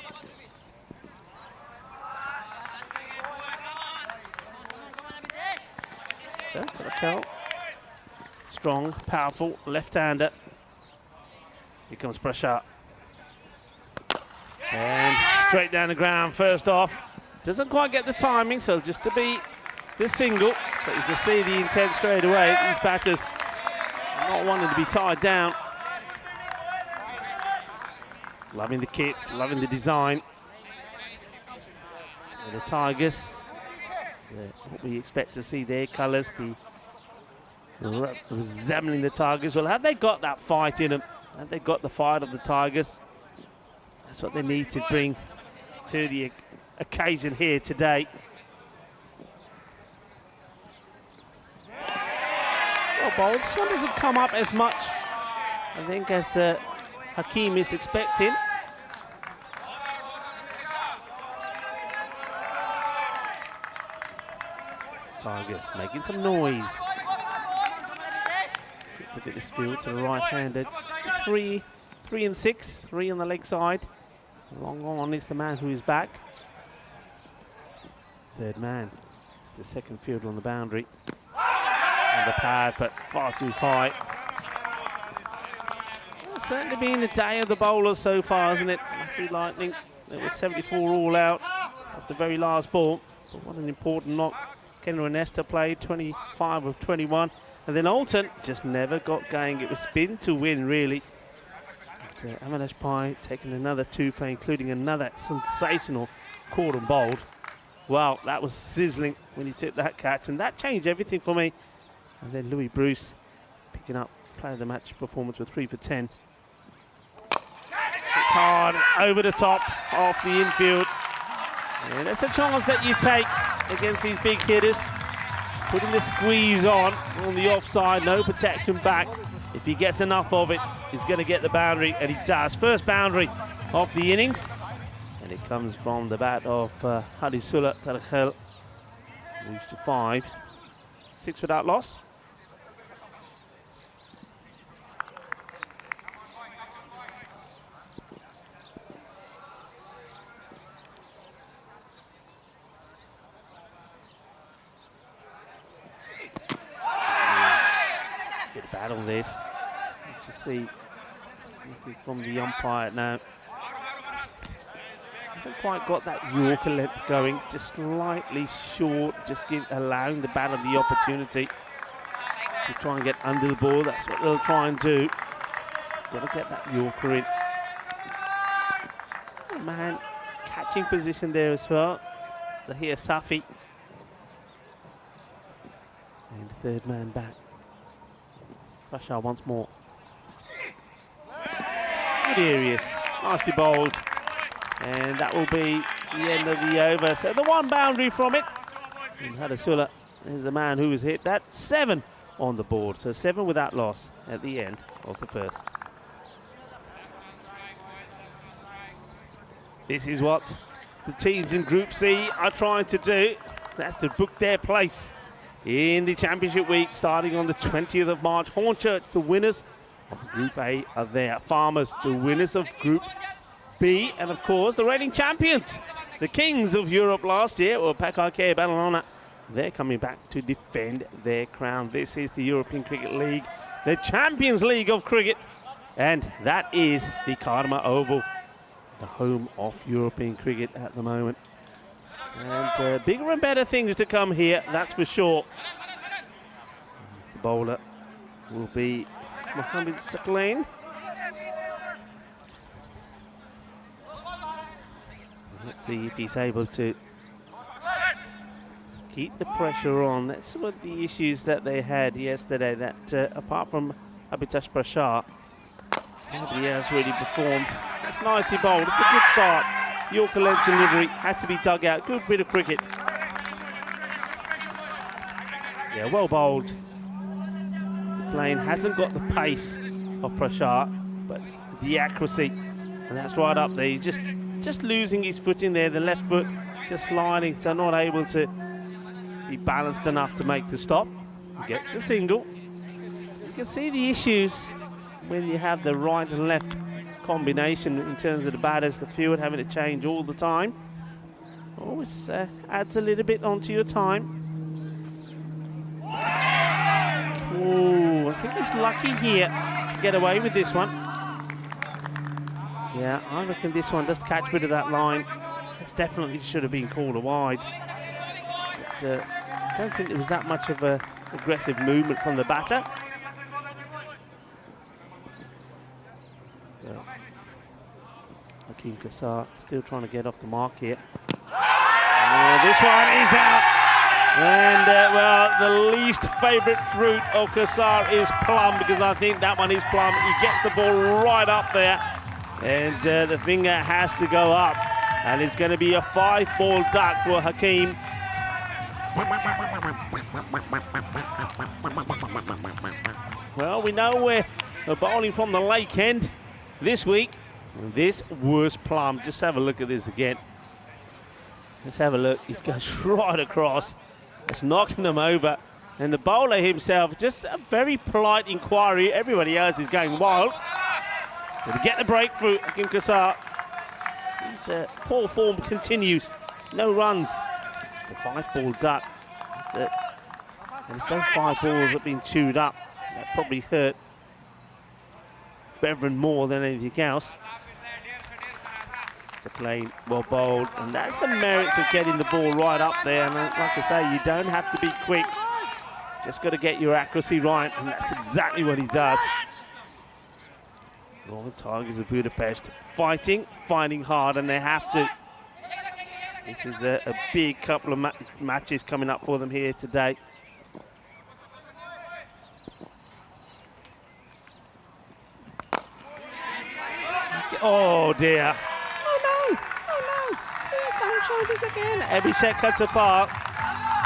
Strong, powerful left-hander. Here comes pressure. And straight down the ground first off. Doesn't quite get the timing, so just to be the single, but you can see the intent straight away. These batters are not wanting to be tied down. Loving the kits, loving the design. The Tigers, what we expect to see their colours, resembling the Tigers. Well, have they got that fight in them? Have they got the fight of the Tigers? That's what they need to bring to the occasion here today. Well, bowled. This one doesn't come up as much, I think, as Hakeem is expecting. Tigers making some noise. Look at this field to the right-handed. 3 and 6, 3 on the leg side. Long on is the man who is back. Third man. It's the second fielder on the boundary. On the pad, but far too high. Well, certainly been the day of the bowlers so far, hasn't it? Rathbury Lightning, it was 74 all out off the very last ball. But what an important knock. Kenra and Esther played 25 of 21. And then Alton just never got going. It was spin to win, really. Avinash Pai taking another 2 for including another sensational caught and bowled. Wow, that was sizzling when he took that catch, and that changed everything for me. And then Louis Bruce picking up player of the match performance with 3 for 10. It's hard over the top off the infield. And that's a chance that you take against these big hitters. Putting the squeeze on the offside, no protection back. If he gets enough of it, he's going to get the boundary, and he does. First boundary of the innings, and it comes from the bat of Hadisula Tarakhel. Moves to 5. 6 without loss. Battle this. Let's see anything from the umpire now. Hasn't quite got that Yorker length going, just slightly short, just allowing the batter the opportunity to try and get under the ball. That's what they'll try and do. Got to get that Yorker in. Oh, man, catching position there as well. Zahir Safi. And the third man back. Prashar once more. Good areas, nicely bowled, and that will be the end of the over. So the one boundary from it. And Hadasula is the man who was hit. That's 7 on the board, so 7 without loss at the end of the first. This is what the teams in Group C are trying to do. That's to book their place in the Championship Week, starting on the 20th of March. Hornchurch, the winners of Group A, are there. Farmers, the winners of Group B, and of course the reigning champions, the kings of Europe last year, or Pakake Barcelona. They're coming back to defend their crown. This is the European Cricket League, the Champions League of cricket, and that is the Karma Oval, the home of European cricket at the moment. And bigger and better things to come here, that's for sure. The bowler will be Mohammed Sakleen. Let's see if he's able to keep the pressure on. That's one of the issues that they had yesterday, that apart from Abhitash Prashar, nobody else really performed. That's nicely bowled. It's a good start. Yorker length delivery had to be dug out. Good bit of cricket. Yeah, well bowled. The plane hasn't got the pace of Prashar, but the accuracy, and that's right up there. He's just losing his footing there. The left foot just sliding, so not able to be balanced enough to make the stop. Get the single. You can see the issues when you have the right and left combination in terms of the batters, the field having to change all the time. Always adds a little bit onto your time. Oh, I think he's lucky here to get away with this one. Yeah, I reckon this one does catch a bit of that line. This definitely should have been called a wide. But I don't think there was that much of a aggressive movement from the batter. Hakeem Kassar still trying to get off the mark here. This one is out. And, well, the least favourite fruit of Kassar is plum, because I think that one is plum. He gets the ball right up there, and the finger has to go up. And it's going to be a 5-ball duck for Hakeem. Well, we know we're bowling from the lake end this week. This was plum. Just have a look at this again. Let's have a look. He goes right across. It's knocking them over. And the bowler himself, just a very polite inquiry. Everybody else is going wild. So to get the breakthrough, Hakeem Kassar. His poor form continues. No runs. The 5-ball duck. That's it. And it's those 5 balls that have been chewed up. That probably hurt Bevan more than anything else. It's a plain, well bowled, and that's the merits of getting the ball right up there. And like I say, you don't have to be quick. Just got to get your accuracy right, and that's exactly what he does. Royal Tigers of Budapest fighting hard, and they have to. This is a big couple of matches coming up for them here today. Oh dear. Oh no. Please don't show this again. Abhishek cuts apart.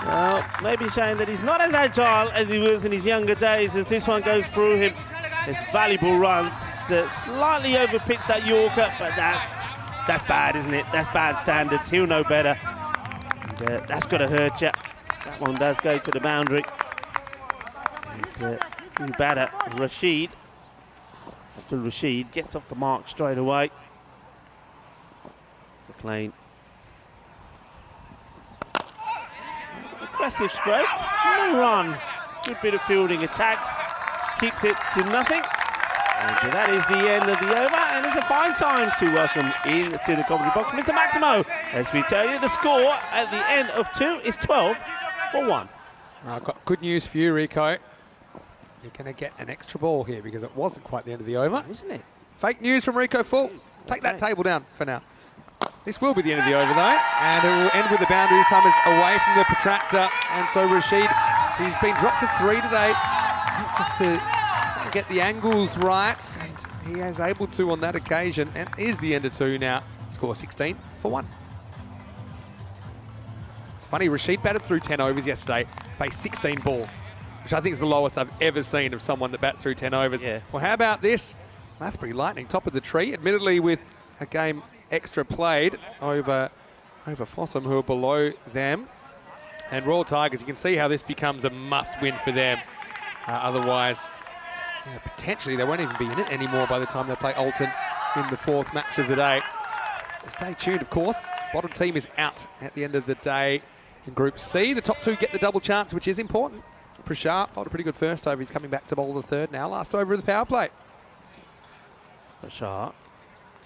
Well, maybe showing that he's not as agile as he was in his younger days, as this one goes through him. It's valuable runs. Slightly overpitched that Yorker, but that's bad, isn't it? That's bad standards. He'll know better. And, that's got to hurt you. That one does go to the boundary. And new batter, Rashid. Abdul Rashid gets off the mark straight away. It's a plain. Aggressive stroke. No run. Good bit of fielding attacks. Keeps it to nothing. And that is the end of the over, and it's a fine time to welcome in to the commentary box Mr. Maximo, as we tell you the score at the end of 2 is 12 for 1. I've got good news for you, Rico. You're going to get an extra ball here, because it wasn't quite the end of the over. Isn't it? Fake news from Rico Full. Take that table down for now. This will be the end of the over, though, and it will end with the boundary. This time it's away from the protractor, and so Rashid, he's been dropped to 3 today, just to get the angles right, and he is able to on that occasion, and is the end of 2 now. Score 16 for 1. It's funny, Rashid batted through 10 overs yesterday, faced 16 balls, which I think is the lowest I've ever seen of someone that bats through 10 overs. Yeah. Well, how about this? Lathbury Lightning, top of the tree, admittedly with a game extra played over Fossum, who are below them. And Royal Tigers, you can see how this becomes a must-win for them. Otherwise, potentially they won't even be in it anymore by the time they play Alton in the 4th match of the day. Stay tuned, of course. Bottom team is out at the end of the day in Group C. The top 2 get the double chance, which is important. Prashar bowled a pretty good first over. He's coming back to bowl the 3rd now. Last over of the power play. Prashar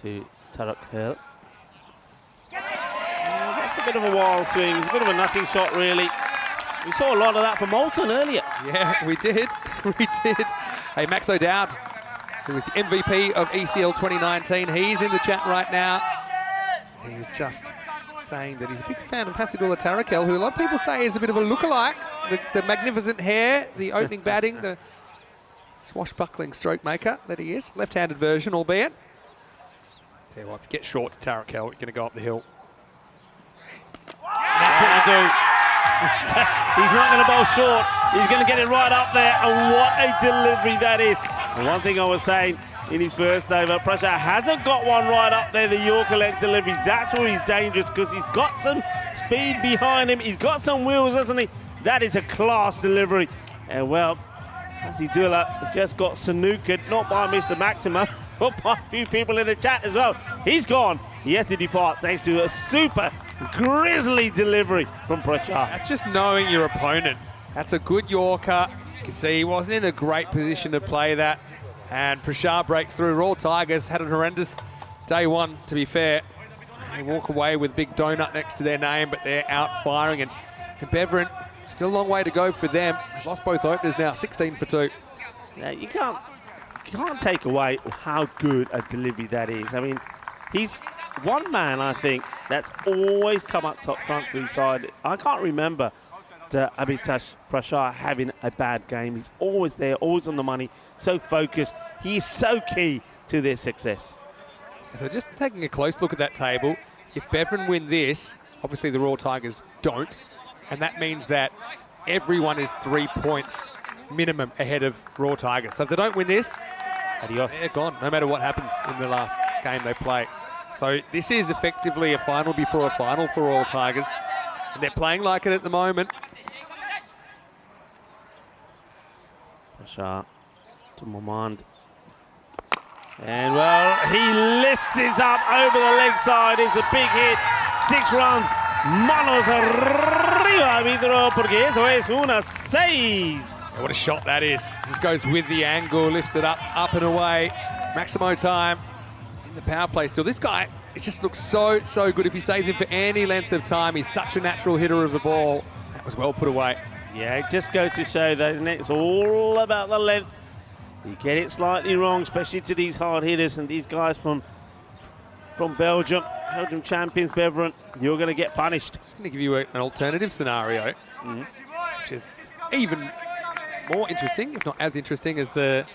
to Tarek Hill. That's a bit of a wild swing. It's a bit of a nothing shot, really. We saw a lot of that from Alton earlier. Yeah, we did. We did. Hey, Max O'Dowd, who was the MVP of ECL 2019. He's in the chat right now. He's just saying that he's a big fan of Hasidullah Tarakel, who a lot of people say is a bit of a lookalike. The magnificent hair, the opening batting, the swashbuckling stroke maker that he is. Left-handed version, albeit. Tell you what, if you get short to Tarakel, you're going to go up the hill. And that's what you do. He's not going to bowl short. He's going to get it right up there, and what a delivery that is. And one thing I was saying in his first over, Prashar hasn't got one right up there, the Yorker leg delivery. That's where he's dangerous, because he's got some speed behind him. He's got some wheels, hasn't he? That is a class delivery. And well, Hasidullah just got snookered, not by Mr. Maximo, but by a few people in the chat as well. He's gone. He has to depart thanks to a super grisly delivery from Prashar. That's just knowing your opponent. That's a good Yorker. You can see he wasn't in a great position to play that. And Prashar breaks through. Royal Tigers had a horrendous day 1, to be fair. They walk away with big donut next to their name, but they're out firing. And Beverin, still a long way to go for them. They've lost both openers now, 16 for 2. Yeah, you can't take away how good a delivery that is. I mean, he's one man, I think, that's always come up top front for his side. I can't remember Abhitash Prashar having a bad game. He's always there, always on the money, so focused. He is so key to their success. So just taking a close look at that table, if Bevan win this, obviously the Royal Tigers don't, and that means that everyone is 3 points minimum ahead of Royal Tigers. So if they don't win this, Adios. they're gone, no matter what happens in the last game they play. So this is effectively a final before a final for Royal Tigers, and they're playing like it at the moment. Prashar to Momand. And, well, he lifts this up over the leg side. It's a big hit. 6 runs. Manos arriba, Vidro, porque eso es una 6. What a shot that is. Just goes with the angle, lifts it up and away. Maximo time in the power play still. This guy, it just looks so good. If he stays in for any length of time, he's such a natural hitter of the ball. That was well put away. Yeah, it just goes to show that, isn't it? It's all about the length. You get it slightly wrong, especially to these hard hitters and these guys from Belgium champions, Bevan, you're going to get punished. Just going to give you an alternative scenario, which is even more interesting, if not as interesting as the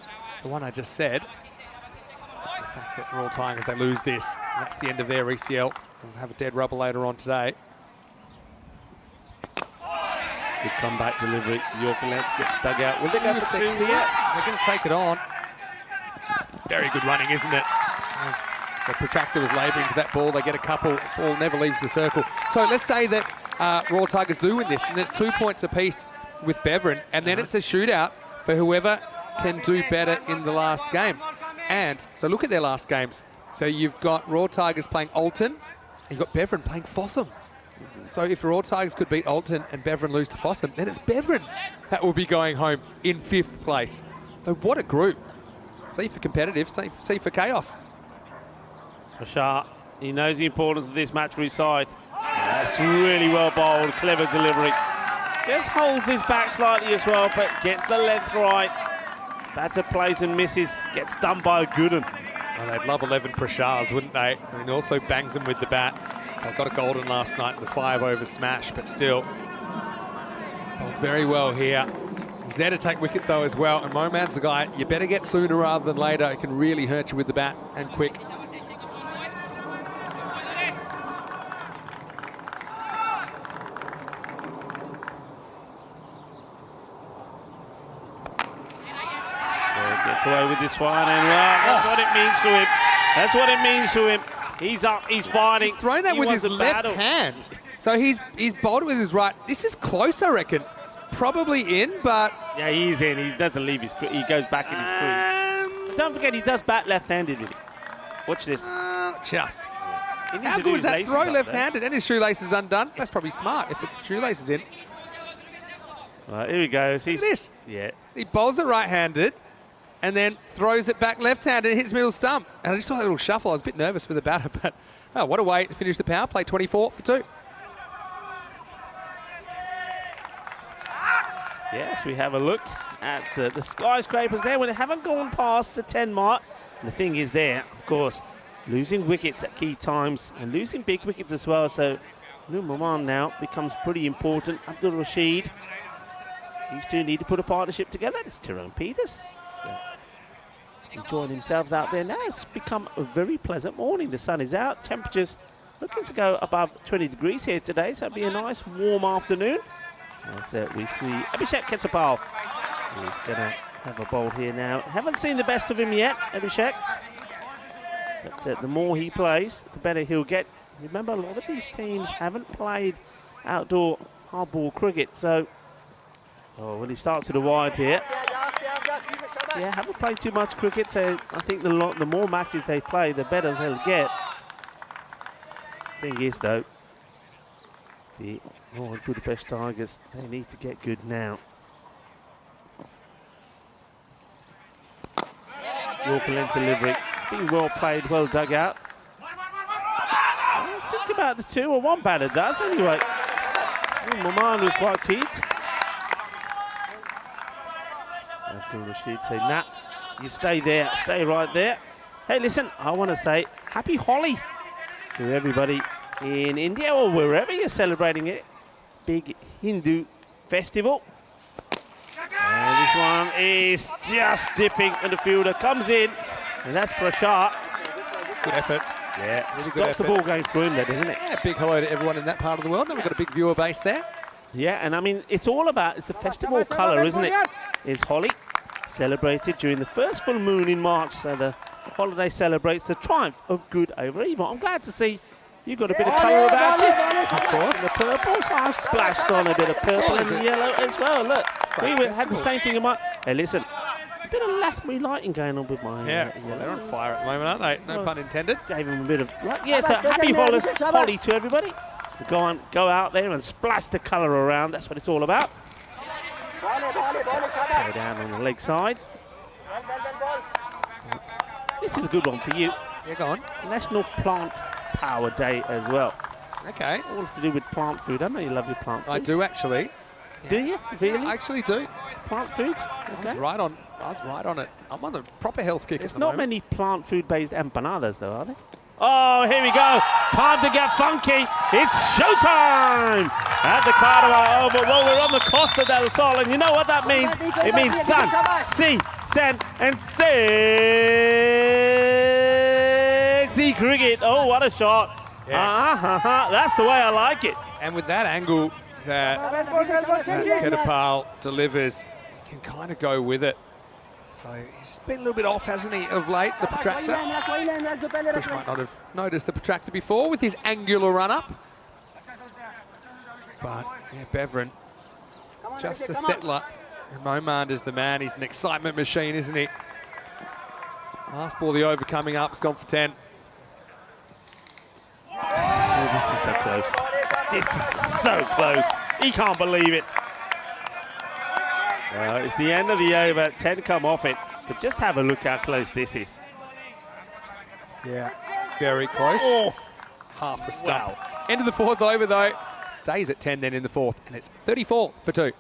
one I just said. The fact that Royal Tigers, they lose this, and that's the end of their ECL. They'll have a dead rubber later on today. Good comeback delivery. Yorker length gets dug out. Will they go for 2 here? They're going to take it on. It's very good running, isn't it? As the protractor was labouring to that ball, they get a couple. Ball never leaves the circle. So let's say that Royal Tigers do win this, and it's 2 points apiece with Bevan, and then it's a shootout for whoever can do better in the last game. And so look at their last games. So you've got Royal Tigers playing Alton, and you've got Bevan playing Fossum. So if Royal Tigers could beat Alton and Bevan lose to Fossum, then it's Bevan that will be going home in 5th place. So what a group. C for competitive, C for chaos. Prashar, he knows the importance of this match for his side. That's really well bowled, clever delivery. Just holds his back slightly as well, but gets the length right. Batter plays and misses, gets done by a good one. Well, they'd love 11 Prashars, wouldn't they? And he also bangs them with the bat. They got a golden last night in the 5-over smash, but still, bowled very well here. He's there to take wickets though as well, and Moman's the guy you better get sooner rather than later. It can really hurt you with the bat, and quick. Gets away with this one, and that's what it means to him. That's what it means to him. He's up, he's fighting. He's thrown that with his left hand. So he's bowled with his right. This is close, I reckon. Probably in, but... Yeah, he's in. He doesn't leave his... He goes back in his crease. Don't forget, he does bat left-handed with it. Watch this. Just. How How good was that throw left-handed? And his shoelace is undone. That's probably smart if his shoelace is in. Right, here he goes. Look at this. Yeah. He bowls it right-handed and then throws it back left-handed and hits middle stump. And I just saw that little shuffle. I was a bit nervous with the batter, but oh, what a way to finish the power play. 24 for 2. Yes, we have a look at the skyscrapers there when they haven't gone past the 10 mark. And the thing is there, of course, losing wickets at key times and losing big wickets as well. So Numan now becomes pretty important. Abdul Rashid, these two need to put a partnership together. It's Tyrone Peters. Enjoying himself out there now. It's become a very pleasant morning. The sun is out. Temperatures looking to go above 20 degrees here today. So it'll be a nice warm afternoon. As we see Abhishek Ketapal. He's going to have a bowl here now. Haven't seen the best of him yet, Abhishek. But the more he plays, the better he'll get. Remember, a lot of these teams haven't played outdoor hardball cricket. So, when he starts to the wide here, yeah, haven't played too much cricket. So I think the more matches they play, the better they'll get. Thing is, though, the Royal Budapest Tigers, they need to get good now. Yorker length delivery, being well played, well dug out. Think about the 2 or 1 batter does anyway. Maman was quite keen. Abdul Rashid say, nah, you stay there, stay right there. Hey, listen, I want to say happy Holly to everybody in India or wherever you're celebrating it. Big Hindu festival. And this one is just dipping, and the fielder comes in, and that's for a shot. Good effort. Yeah, Really good stops the effort. ball going through him there, doesn't it? Yeah, big hello to everyone in that part of the world. Now we've got a big viewer base there. Yeah, and I mean, it's all about, it's the festival colour, isn't it? It's holly, celebrated during the first full moon in March, so the holiday celebrates the triumph of good over evil. I'm glad to see you've got a bit of colour about you. Of course. The purple, so I've splashed on a bit of purple and yellow as well. Look, we had the same thing in my... Hey, listen, a bit of Lathbury lighting going on with my... Yeah, well, they're on fire at the moment, aren't they? No pun intended. Gave him a bit of... Yeah, so happy holly to everybody. So go out there and splash the colour around. That's what it's all about. Go down on the leg side. This is a good one for you. Yeah, go on. National Plant Power Day as well. Okay. All to do with plant food. I know you love your plant food. I do actually. Do you? Really? I actually do. Plant food? I Okay. was right on it. I'm on the proper health kick There's at the not moment. many plant food-based empanadas, though, are there? Oh, here we go. Time to get funky. It's showtime at the Carnival Oval. Well, we're on the Costa del Sol, and you know what that means? It means sun, sea, sand, and sexy cricket. Oh, what a shot. Yeah. That's the way I like it. And with that angle that Kedapal delivers, you can kind of go with it. So he's been a little bit off, hasn't he, of late, the protractor. Chris might not have noticed the protractor before with his angular run-up. But, yeah, Beveren, just a settler. And Momand is the man. He's an excitement machine, isn't he? Last ball, the over coming up. It's gone for 10. Oh, this is so close. This is so close. He can't believe it. It's the end of the over. 10 come off it. But just have a look how close this is. Yeah, very close. Oh, half a stump. End of the fourth over, though. Stays at 10 then in the fourth, and it's 34 for 2.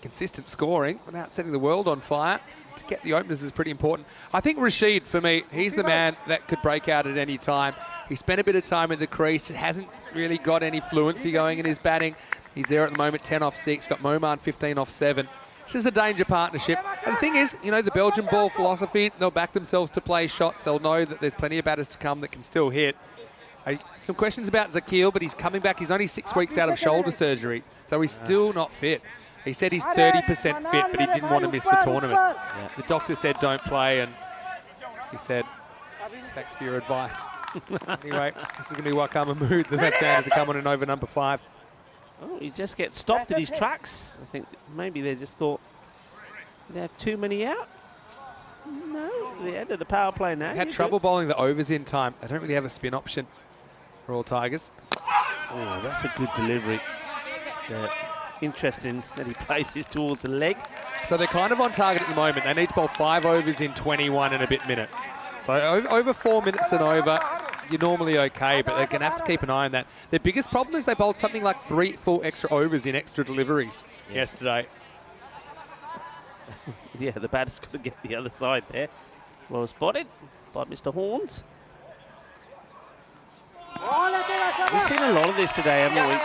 Consistent scoring without setting the world on fire. To get the openers is pretty important. I think Rashid, for me, he's the man that could break out at any time. He spent a bit of time at the crease. Hasn't really got any fluency going in his batting. He's there at the moment, 10 off 6. Got Momand 15 off 7. This is a danger partnership. And the thing is, you know, the Belgian ball philosophy, they'll back themselves to play shots. They'll know that there's plenty of batters to come that can still hit. Some questions about Zakil, but he's coming back. He's only 6 weeks out of shoulder surgery, so he's still not fit. He said he's 30% fit, but he didn't want to miss the tournament. Yeah. The doctor said don't play, and he said, thanks for your advice. Anyway, this is going to be Wakama Mood, the left-hander to come on in over number 5. Oh, he just gets stopped at his tracks. I think maybe they just thought they have too many out. No, the end of the power play now. They had trouble bowling the overs in time. They don't really have a spin option for all Tigers. Oh, that's a good delivery. Interesting that he played this towards the leg. So they're kind of on target at the moment. They need to bowl 5 overs in 21 and a bit minutes. So over 4 minutes and over, you're normally okay, but they're going to have to keep an eye on that. Their biggest problem is they bowled something like 3 full extra overs in extra deliveries yesterday. Yeah, the batter's got to get the other side there. Well spotted by Mr. Horns. We've seen a lot of this today, haven't we?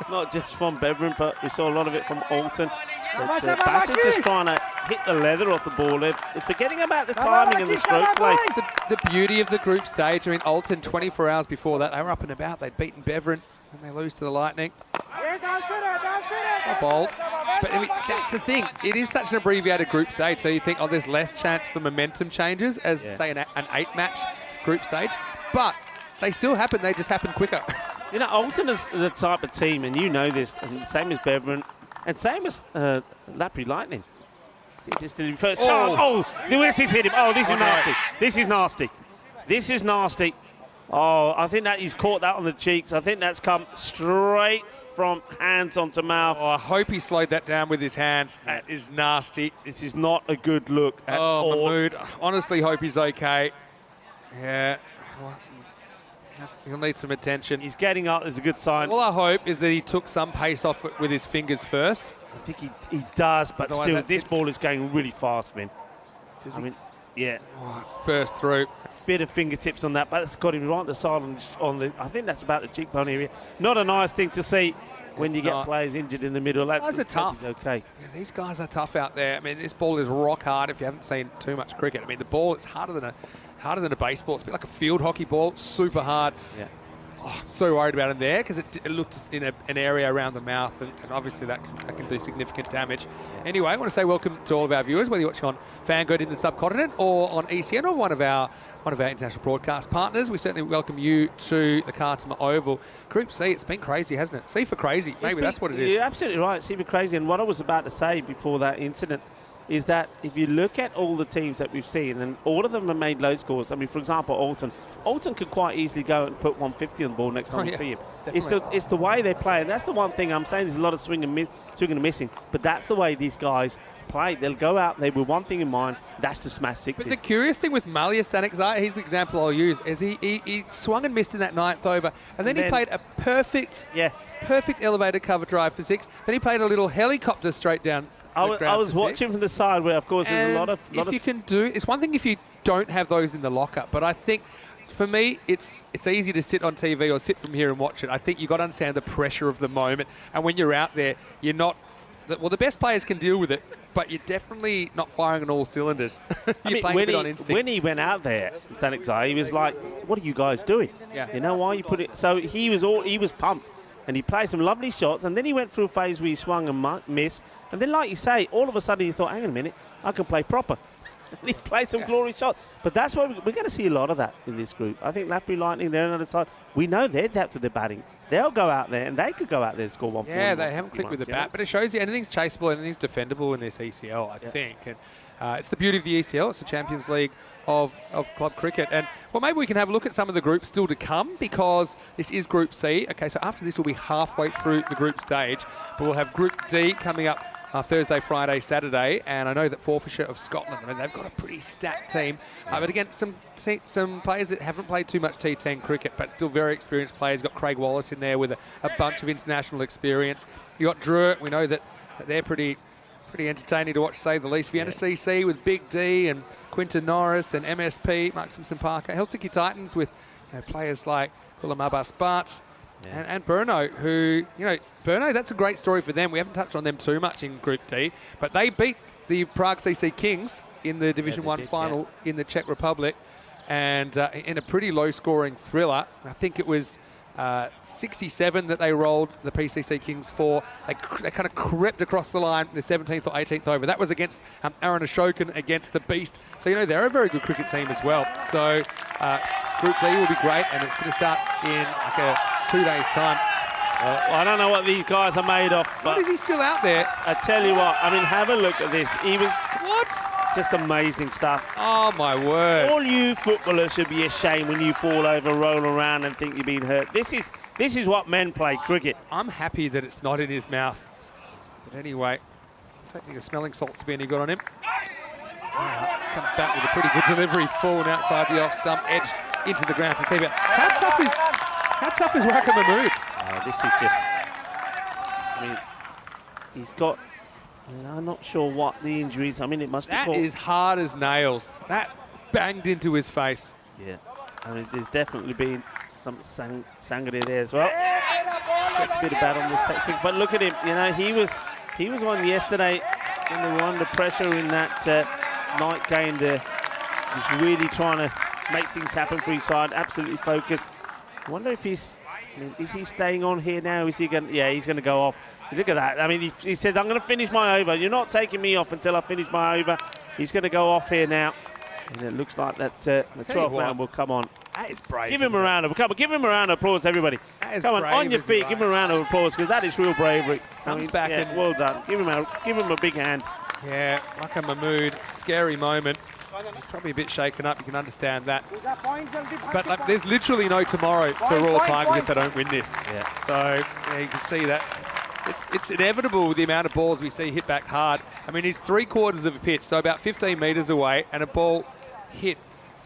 Not just from Beveren, but we saw a lot of it from Alton. But batter just trying to hit the leather off the ball. They're forgetting about the timing and the stroke play. The beauty of the group stage, I mean, Alton 24 hours before that, they were up and about. They'd beaten Beveren, and they lose to the Lightning. Not bold. But I mean, that's the thing. It is such an abbreviated group stage, so you think, oh, there's less chance for momentum changes as, say, an 8-match group stage. But they still happen. They just happen quicker. You know, Alton is the type of team, and you know this, and same as Beveren, and same as Lathbury Lightning. Just the first chance. Oh, the West has hit him. Oh, this is nasty. This is nasty. This is nasty. Oh, I think that he's caught that on the cheeks. I think that's come straight from hands onto mouth. Oh, I hope he slowed that down with his hands. That is nasty. This is not a good look at all. Mahmood, honestly hope he's okay. Yeah. He'll need some attention. He's getting up. It's a good sign. All I hope is that he took some pace off it with his fingers first. I think he does, but Otherwise still, this ball is going really fast, Vin. Yeah. Oh, burst through. Bit of fingertips on that, but it's got him right on the side on the. I think that's about the cheekbone area. Not a nice thing to see when you get players injured in the middle. These guys are tough. Okay. Yeah, these guys are tough out there. I mean, this ball is rock hard. If you haven't seen too much cricket, I mean, the ball is harder than a baseball. It's a bit like a field hockey ball, super hard. Yeah. Oh, I'm so worried about him there because it looks in an area around the mouth, and obviously that can do significant damage. Yeah. Anyway, I want to say welcome to all of our viewers, whether you're watching on Fangird in the subcontinent or on ECN or one of our international broadcast partners. We certainly welcome you to the Khartoum Oval. Group C, it's been crazy, hasn't it? C for crazy. Maybe that's what it is. You're absolutely right. C for crazy. And what I was about to say before that incident is that if you look at all the teams that we've seen, and all of them have made low scores. I mean, for example, Alton could quite easily go and put 150 on the ball next time you see him. It's the way they play, and that's the one thing I'm saying. There's a lot of swing and missing, but that's the way these guys play. They'll go out there with one thing in mind, that's to smash sixes. But the curious thing with Malia Stanek, he's the example I'll use, is he swung and missed in that 9th over, and then he played a perfect elevated cover drive for 6. Then he played a little helicopter straight down. I was watching from the side where, of course, there's a lot of. You can do, it's one thing if you don't have those in the locker, but I think for me, it's easy to sit on TV or sit from here and watch it. I think you've got to understand the pressure of the moment, and when you're out there, you're not. Well, the best players can deal with it, but you're definitely not firing on all cylinders. You're playing a bit on instinct. When he went out there, Stanek, he was like, "What are you guys doing? Yeah. You know why you put it?" So he was pumped. And he played some lovely shots, and then he went through a phase where he swung and missed. And then, like you say, all of a sudden he thought, hang on a minute, I can play proper. And he played some glorious shots. But that's why we're going to see a lot of that in this group. I think Lappy Lightning, they're on the other side. We know they're depth with their batting. They'll go out there, and they could go out there and score 140. Yeah, they haven't clicked with the bat, but it shows you anything's chaseable, anything's defendable in this ECL, I think. And it's the beauty of the ECL. It's the Champions League of club cricket. And, well, maybe we can have a look at some of the groups still to come, because this is Group C. Okay, so after this, we'll be halfway through the group stage, but we'll have Group D coming up Thursday, Friday, Saturday, and I know that Forfarshire of Scotland, I mean, they've got a pretty stacked team, but again, some players that haven't played too much T10 cricket, but still very experienced players. Got Craig Wallace in there with a bunch of international experience. You got Druitt. We know that they're pretty entertaining to watch, to say the least. Vienna CC with Big D and Quinton Norris and MSP, Mark Simpson Parker. Helsinki Titans with players like Kulamabas Bart. Yeah. And Brno, who, Brno, that's a great story for them. We haven't touched on them too much in Group D, but they beat the Prague CC Kings in the Division 1 final in the Czech Republic, and in a pretty low-scoring thriller. I think it was 67 that they rolled the PCC Kings for. They kind of crept across the line the 17th or 18th over. That was against Aaron Ashokan against the Beast. So, they're a very good cricket team as well. So Group D will be great, and it's going to start in like 2 days' time. I don't know what these guys are made of. But what is he still out there? I tell you what, I mean, have a look at this. He was... What? Just amazing stuff. Oh, my word. All you footballers should be ashamed when you fall over, roll around and think you're being hurt. This is what men play cricket. I'm happy that it's not in his mouth. But anyway, I don't think the smelling salt's been any good on him. Comes back with a pretty good delivery, falling outside the off stump, edged into the ground to keep it. How tough is Raka Mahmood? This is just... I mean, he's got... I'm not sure what the injury is. I mean, it must have... That is hard as nails. That banged into his face. Yeah. I mean, there's definitely been some sangria there as well. Gets a bit of bad on this tactic. But look at him. He was one yesterday when they were under pressure in that night game there. He's really trying to make things happen for his side. Absolutely focused. I wonder if is he staying on here now? Is he going? Yeah, he's going to go off. Look at that. I mean, he said, I'm going to finish my over. You're not taking me off until I finish my over. He's going to go off here now. And it looks like that the 12th man will come on. That is brave. Give him a round of applause. Give him a round of applause, everybody. Come on your feet. Give him a round of applause, because that is real bravery. Comes back and well done. Give him a big hand. Yeah, Raka Mahmood, scary moment. He's probably a bit shaken up, you can understand that. But there's literally no tomorrow for Royal Tigers if they don't win this. Yeah. So you can see that. It's inevitable with the amount of balls we see hit back hard. I mean, he's 3/4 of a pitch, so about 15 metres away, and a ball hit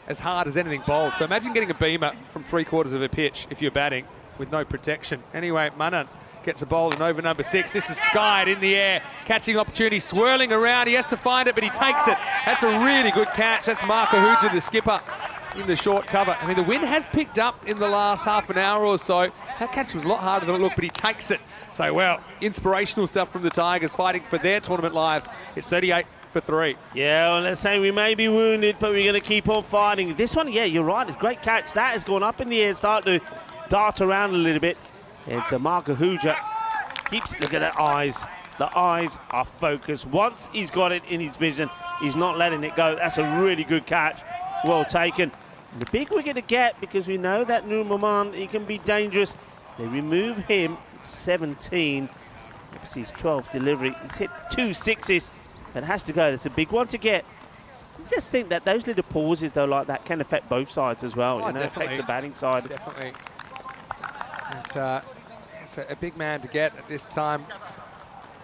as hard as anything bowled. So imagine getting a beamer from 3/4 of a pitch if you're batting with no protection. Anyway, Manan Gets a bowl in over number 6. This is skied in the air. Catching opportunity, swirling around. He has to find it, but he takes it. That's a really good catch. That's Marco Huja, the skipper, in the short cover. I mean, the wind has picked up in the last half an hour or so. That catch was a lot harder than it looked, but he takes it. So, well, inspirational stuff from the Tigers fighting for their tournament lives. It's 38 for 3. Yeah, well, let's say we may be wounded, but we're going to keep on fighting. This one, yeah, you're right. It's a great catch. That has gone up in the air, start to dart around a little bit. And Marco Huja keeps, look at the eyes. The eyes are focused. Once he's got it in his vision, he's not letting it go. That's a really good catch. Well taken. And the big wicket to get, because we know that Nur Maman, he can be dangerous. They remove him, 17. That's his 12th delivery. He's hit 2 sixes. That has to go. That's a big one to get. I just think that those little pauses, though, like that, can affect both sides as well. Oh, you know, affect the batting side. Definitely. It's a big man to get at this time.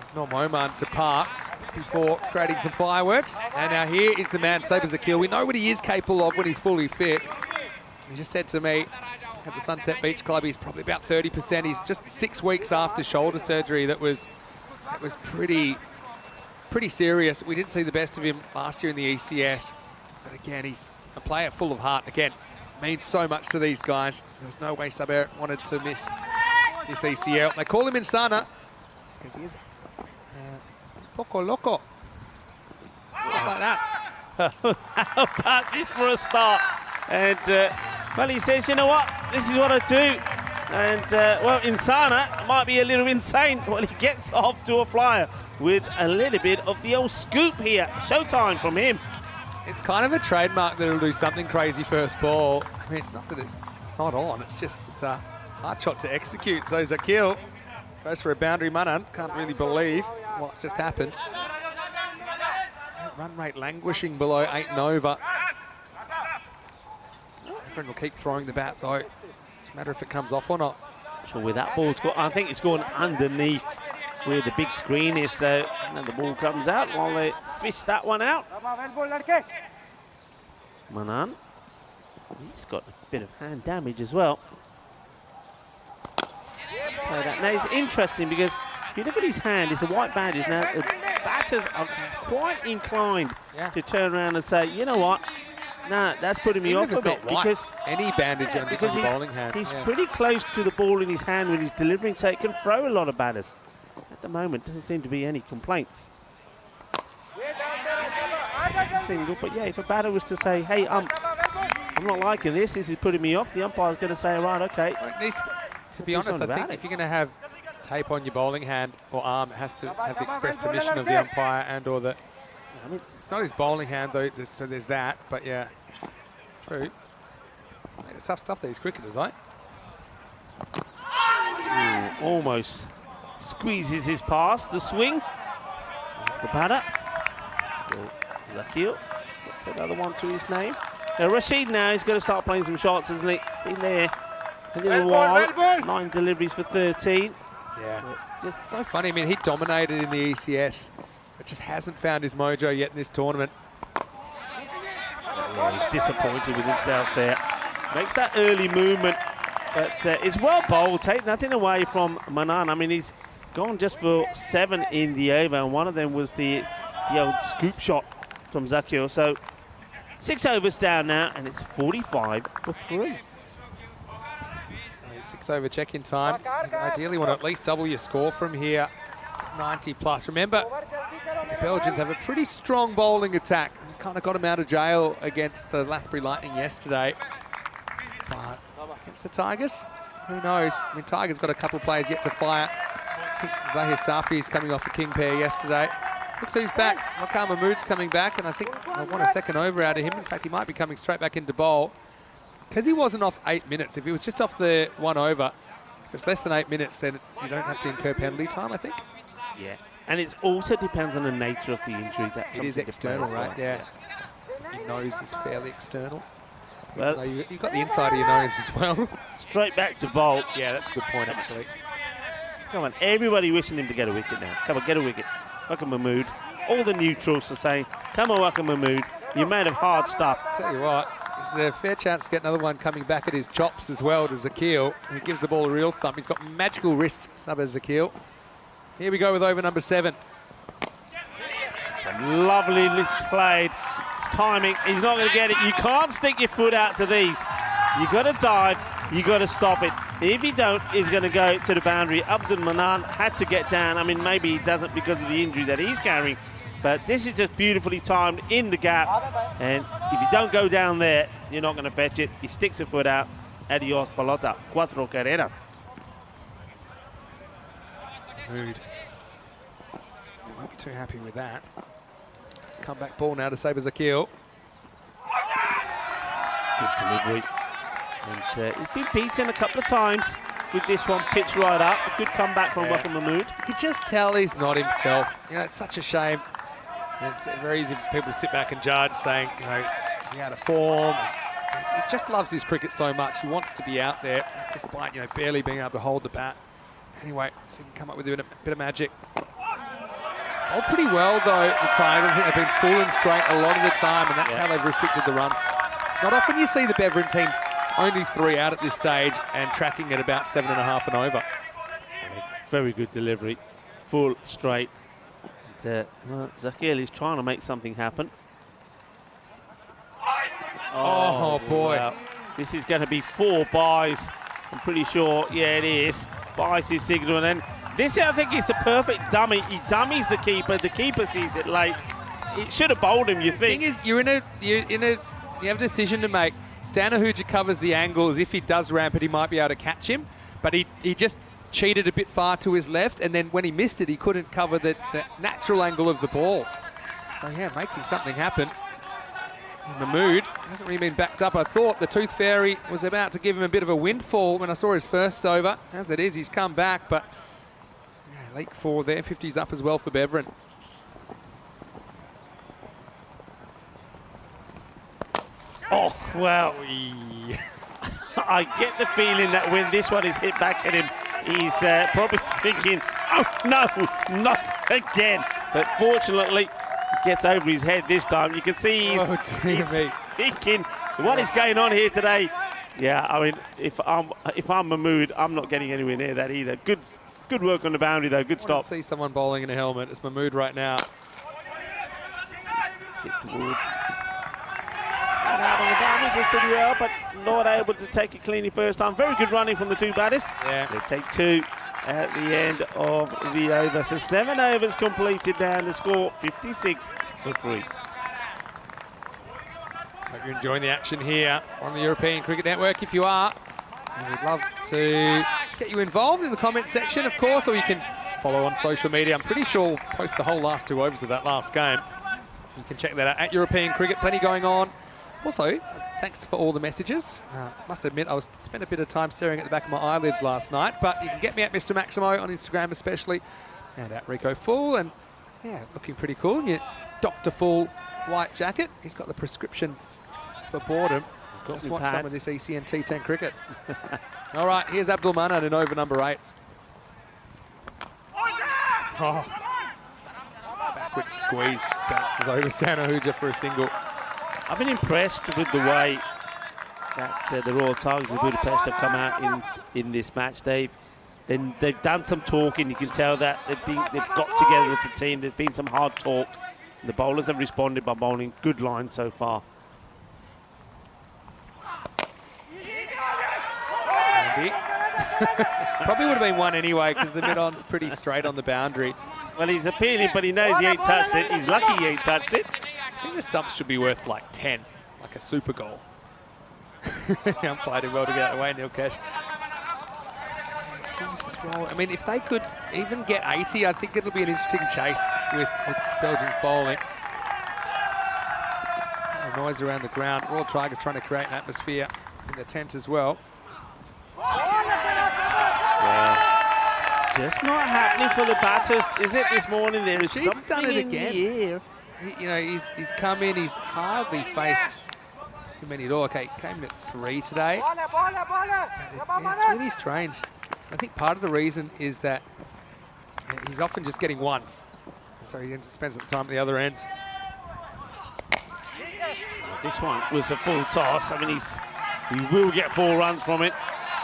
As Nur Maman departs before creating some fireworks. And now here is the man, Sabres Akil. We know what he is capable of when he's fully fit. He just said to me at the Sunset Beach Club, he's probably about 30%. He's just 6 weeks after shoulder surgery that was pretty serious. We didn't see the best of him last year in the ECS. But again, he's a player full of heart. Again, means so much to these guys. There was no way Samir wanted to miss this ECL. They call him Insana because he is Foco Loco. Just like that. How about this for a start? And, well, he says, you know what? This is what I do. And, well, Insana might be a little insane. Well, he gets off to a flyer with a little bit of the old scoop here. Showtime from him. It's kind of a trademark that it'll do something crazy first ball. I mean, it's not that it's not on. It's just, it's a hard shot to execute. So Zakil goes for a boundary. Manan can't really believe what just happened. Run rate languishing below 8 and over. Everyone will keep throwing the bat though. Doesn't matter if it comes off or not. So with that ball, I think it's going underneath where the big screen is. So now the ball comes out while they fish that one out. Manan, he's got a bit of hand damage as well. Now it's interesting because if you look at his hand, it's a white bandage. Now the batters are quite inclined to turn around and say, you know what? Nah, that's putting me off a bit because any bandage under his bowling hand. He's pretty close to the ball in his hand when he's delivering, so it can throw a lot of batters. At the moment, doesn't seem to be any complaints. Single, but yeah, if a batter was to say, hey, umps, I'm not liking this, this is putting me off, the umpire's going to say, right, okay. To be honest, I think if you're going to have tape on your bowling hand or arm, it has to have the express permission of the umpire and or the... I mean, it's not his bowling hand though, so there's that, but yeah, true. It's tough stuff, these cricketers, right? Almost squeezes his pass, the swing. The batter. Zakil gets another one to his name. Now Rashid now, he's going to start playing some shots, isn't he? Been there a little while. 9 deliveries for 13. Yeah, it's so funny. I mean, he dominated in the ECS, but just hasn't found his mojo yet in this tournament. Yeah, he's disappointed with himself there. Makes that early movement, but it's well bowled. Take nothing away from Manan. I mean, he's gone just for 7 in the over, and one of them was the old scoop shot from Zakir. So 6 overs down now, and it's 45 for 3. 6 over check-in time. Ideally want to at least double your score from here, 90 plus. Remember, the Belgians have a pretty strong bowling attack. Kind of got him out of jail against the Lathbury Lightning yesterday. But against the Tigers, who knows? I mean, Tigers got a couple of players yet to fire. I think Zahir Safi is coming off a king pair yesterday. Looks who's back. Wakar Mahmood's coming back, and I think I want a second over out of him. In fact, he might be coming straight back into bowl. Because he wasn't off 8 minutes, if he was just off the 1 over, if it's less than 8 minutes, then you don't have to incur penalty time, I think. Yeah, and it also depends on the nature of the injury. That it is external, right? Yeah. Your nose is fairly external. Well, you've got the inside of your nose as well. Straight back to bowl. Yeah, that's a good point, actually. Come on, everybody wishing him to get a wicket now. Come on, get a wicket. Wakar Mahmood. All the neutrals are saying, come on, Wakar Mahmood. You're made of hard stuff. Tell you what, a fair chance to get another one coming back at his chops as well to Zakil. He gives the ball a real thump. He's got magical wrists, Sabah Zakil. Here we go with over number 7. Lovely played. It's timing. He's not going to get it. You can't stick your foot out to these. You got to dive. You got to stop it. If you don't, he's going to go to the boundary. Abdul Manan had to get down. I mean, maybe he doesn't because of the injury that he's carrying. But this is just beautifully timed in the gap. And if you don't go down there, you're not going to fetch it. He sticks a foot out. Adios, pelota. 4 carreras. Mood. Won't be too happy with that. Comeback ball now to Sabah Zakil. Good delivery. And he's been beaten a couple of times with this one pitched right up. A good comeback from Wakil Mahmood. You can just tell he's not himself. You know, it's such a shame. It's very easy for people to sit back and judge, saying, you know, he out of form. He just loves his cricket so much. He wants to be out there, despite, you know, barely being able to hold the bat. Anyway, so he can come up with a bit of magic. Bowled pretty well, though, the Tigers. I think they've been full and straight a lot of the time, and that's how they've restricted the runs. Not often you see the Beverin team only 3 out at this stage and tracking at about 7.5 and over. Very good delivery. Full, straight. And, well, Zakil is trying to make something happen. Oh boy. Wow. This is going to be 4 byes. I'm pretty sure. Yeah, it is. Byes his signal. And then this, I think, is the perfect dummy. He dummies the keeper. The keeper sees it late. It should have bowled him, you think. The thing is, you have a decision to make. Stanahuja covers the angle as if he does ramp it, he might be able to catch him. But he just cheated a bit far to his left, and then when he missed it, he couldn't cover the natural angle of the ball. So yeah, making something happen. In the mood, hasn't really been backed up. I thought the Tooth Fairy was about to give him a bit of a windfall when I saw his first over. As it is, he's come back, but yeah, late 4 there, 50's up as well for Beverin. Oh, well, I get the feeling that when this one is hit back at him, he's probably thinking, oh, no, not again. But fortunately, he gets over his head this time. You can see he's thinking, what is going on here today? Yeah, I mean, if I'm Mahmood, I'm not getting anywhere near that either. Good work on the boundary, though. Good stop. I see someone bowling in a helmet. It's Mahmood right now. Hit towards. Out on the boundary, does pretty well, but not able to take it cleanly first time. Very good running from the 2 batters. Yeah. They take 2 at the end of the over. So 7 overs completed down the score, 56 for 3. Hope you're enjoying the action here on the European Cricket Network. If you are, we'd love to get you involved in the comment section, of course, or you can follow on social media. I'm pretty sure we'll post the whole last 2 overs of that last game. You can check that out at European Cricket. Plenty going on. Also, thanks for all the messages. Must admit, I spent a bit of time staring at the back of my eyelids last night, but you can get me at Mr. Maximo on Instagram especially, and at Rico Full, and yeah, looking pretty cool. Your Dr. Full white jacket. He's got the prescription for boredom. Let's watch some of this ECN T10 cricket. All right, here's Abdul Manan in over number 8. Oh. Backwards squeeze, bounces over Stanahuja for a single. I've been impressed with the way that the Royal Tigers of Budapest have come out in this match. They've done some talking. You can tell that they've got together as a team. There's been some hard talk. The bowlers have responded by bowling good lines so far. Probably would have been 1 anyway because the mid-on's pretty straight on the boundary. Well, he's appealing, but he knows he ain't touched it. He's lucky he ain't touched it. I think the stumps should be worth like 10, like a super goal. I'm fighting well to get out of the way, Neil Cash. Just roll. I mean, if they could even get 80, I think it'll be an interesting chase with Belgium's bowling. Noise around the ground. Royal Tigers trying to create an atmosphere in the tent as well. Yeah. Just not happening for the batters, is it, this morning? There is something done it in again. the air. You know, he's come in, he's hardly faced too many at all. Okay, came in at 3 today. It's really strange. I think part of the reason is that he's often just getting once. And so he spends the time at the other end. This one was a full toss. I mean, he will get 4 runs from it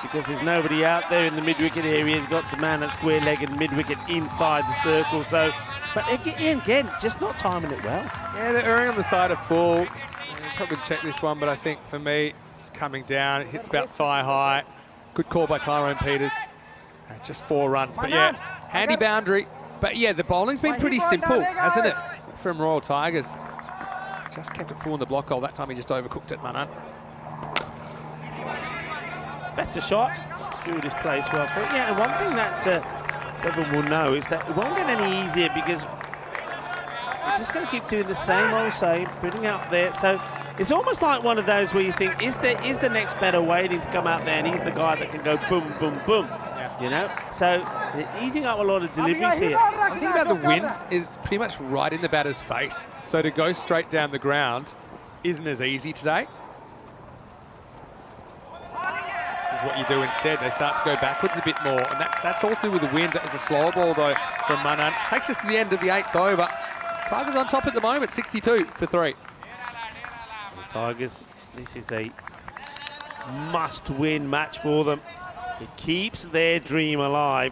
because there's nobody out there in the mid-wicket area. He's got the man at square-legged mid-wicket inside the circle. So, but again, just not timing it well. Yeah, they're erring on the side of full. Probably check this one, but I think for me, it's coming down. It hits about thigh high. Good call by Tyrone Peters. Just 4 runs, but yeah, handy boundary. But yeah, the bowling's been pretty simple, hasn't it, from Royal Tigers? Just kept it full in the block hole. That time he just overcooked it, Manan. Better shot. Field is placed well for it. Yeah, and one thing that everyone will know is that it won't get any easier because we're just going to keep doing the same old same, putting out there. So it's almost like one of those where you think, is the next batter waiting to come out there, and he's the guy that can go boom, boom, boom. Yeah. You know, so they're eating up a lot of deliveries here. The thing about the wind is pretty much right in the batter's face. So to go straight down the ground isn't as easy today. This is what you do instead. They start to go backwards a bit more, and that's all through with the wind. That was a slower ball though from Manan. Takes us to the end of the 8th over. Tigers on top at the moment, 62 for 3. The Tigers, this is a must-win match for them. It keeps their dream alive.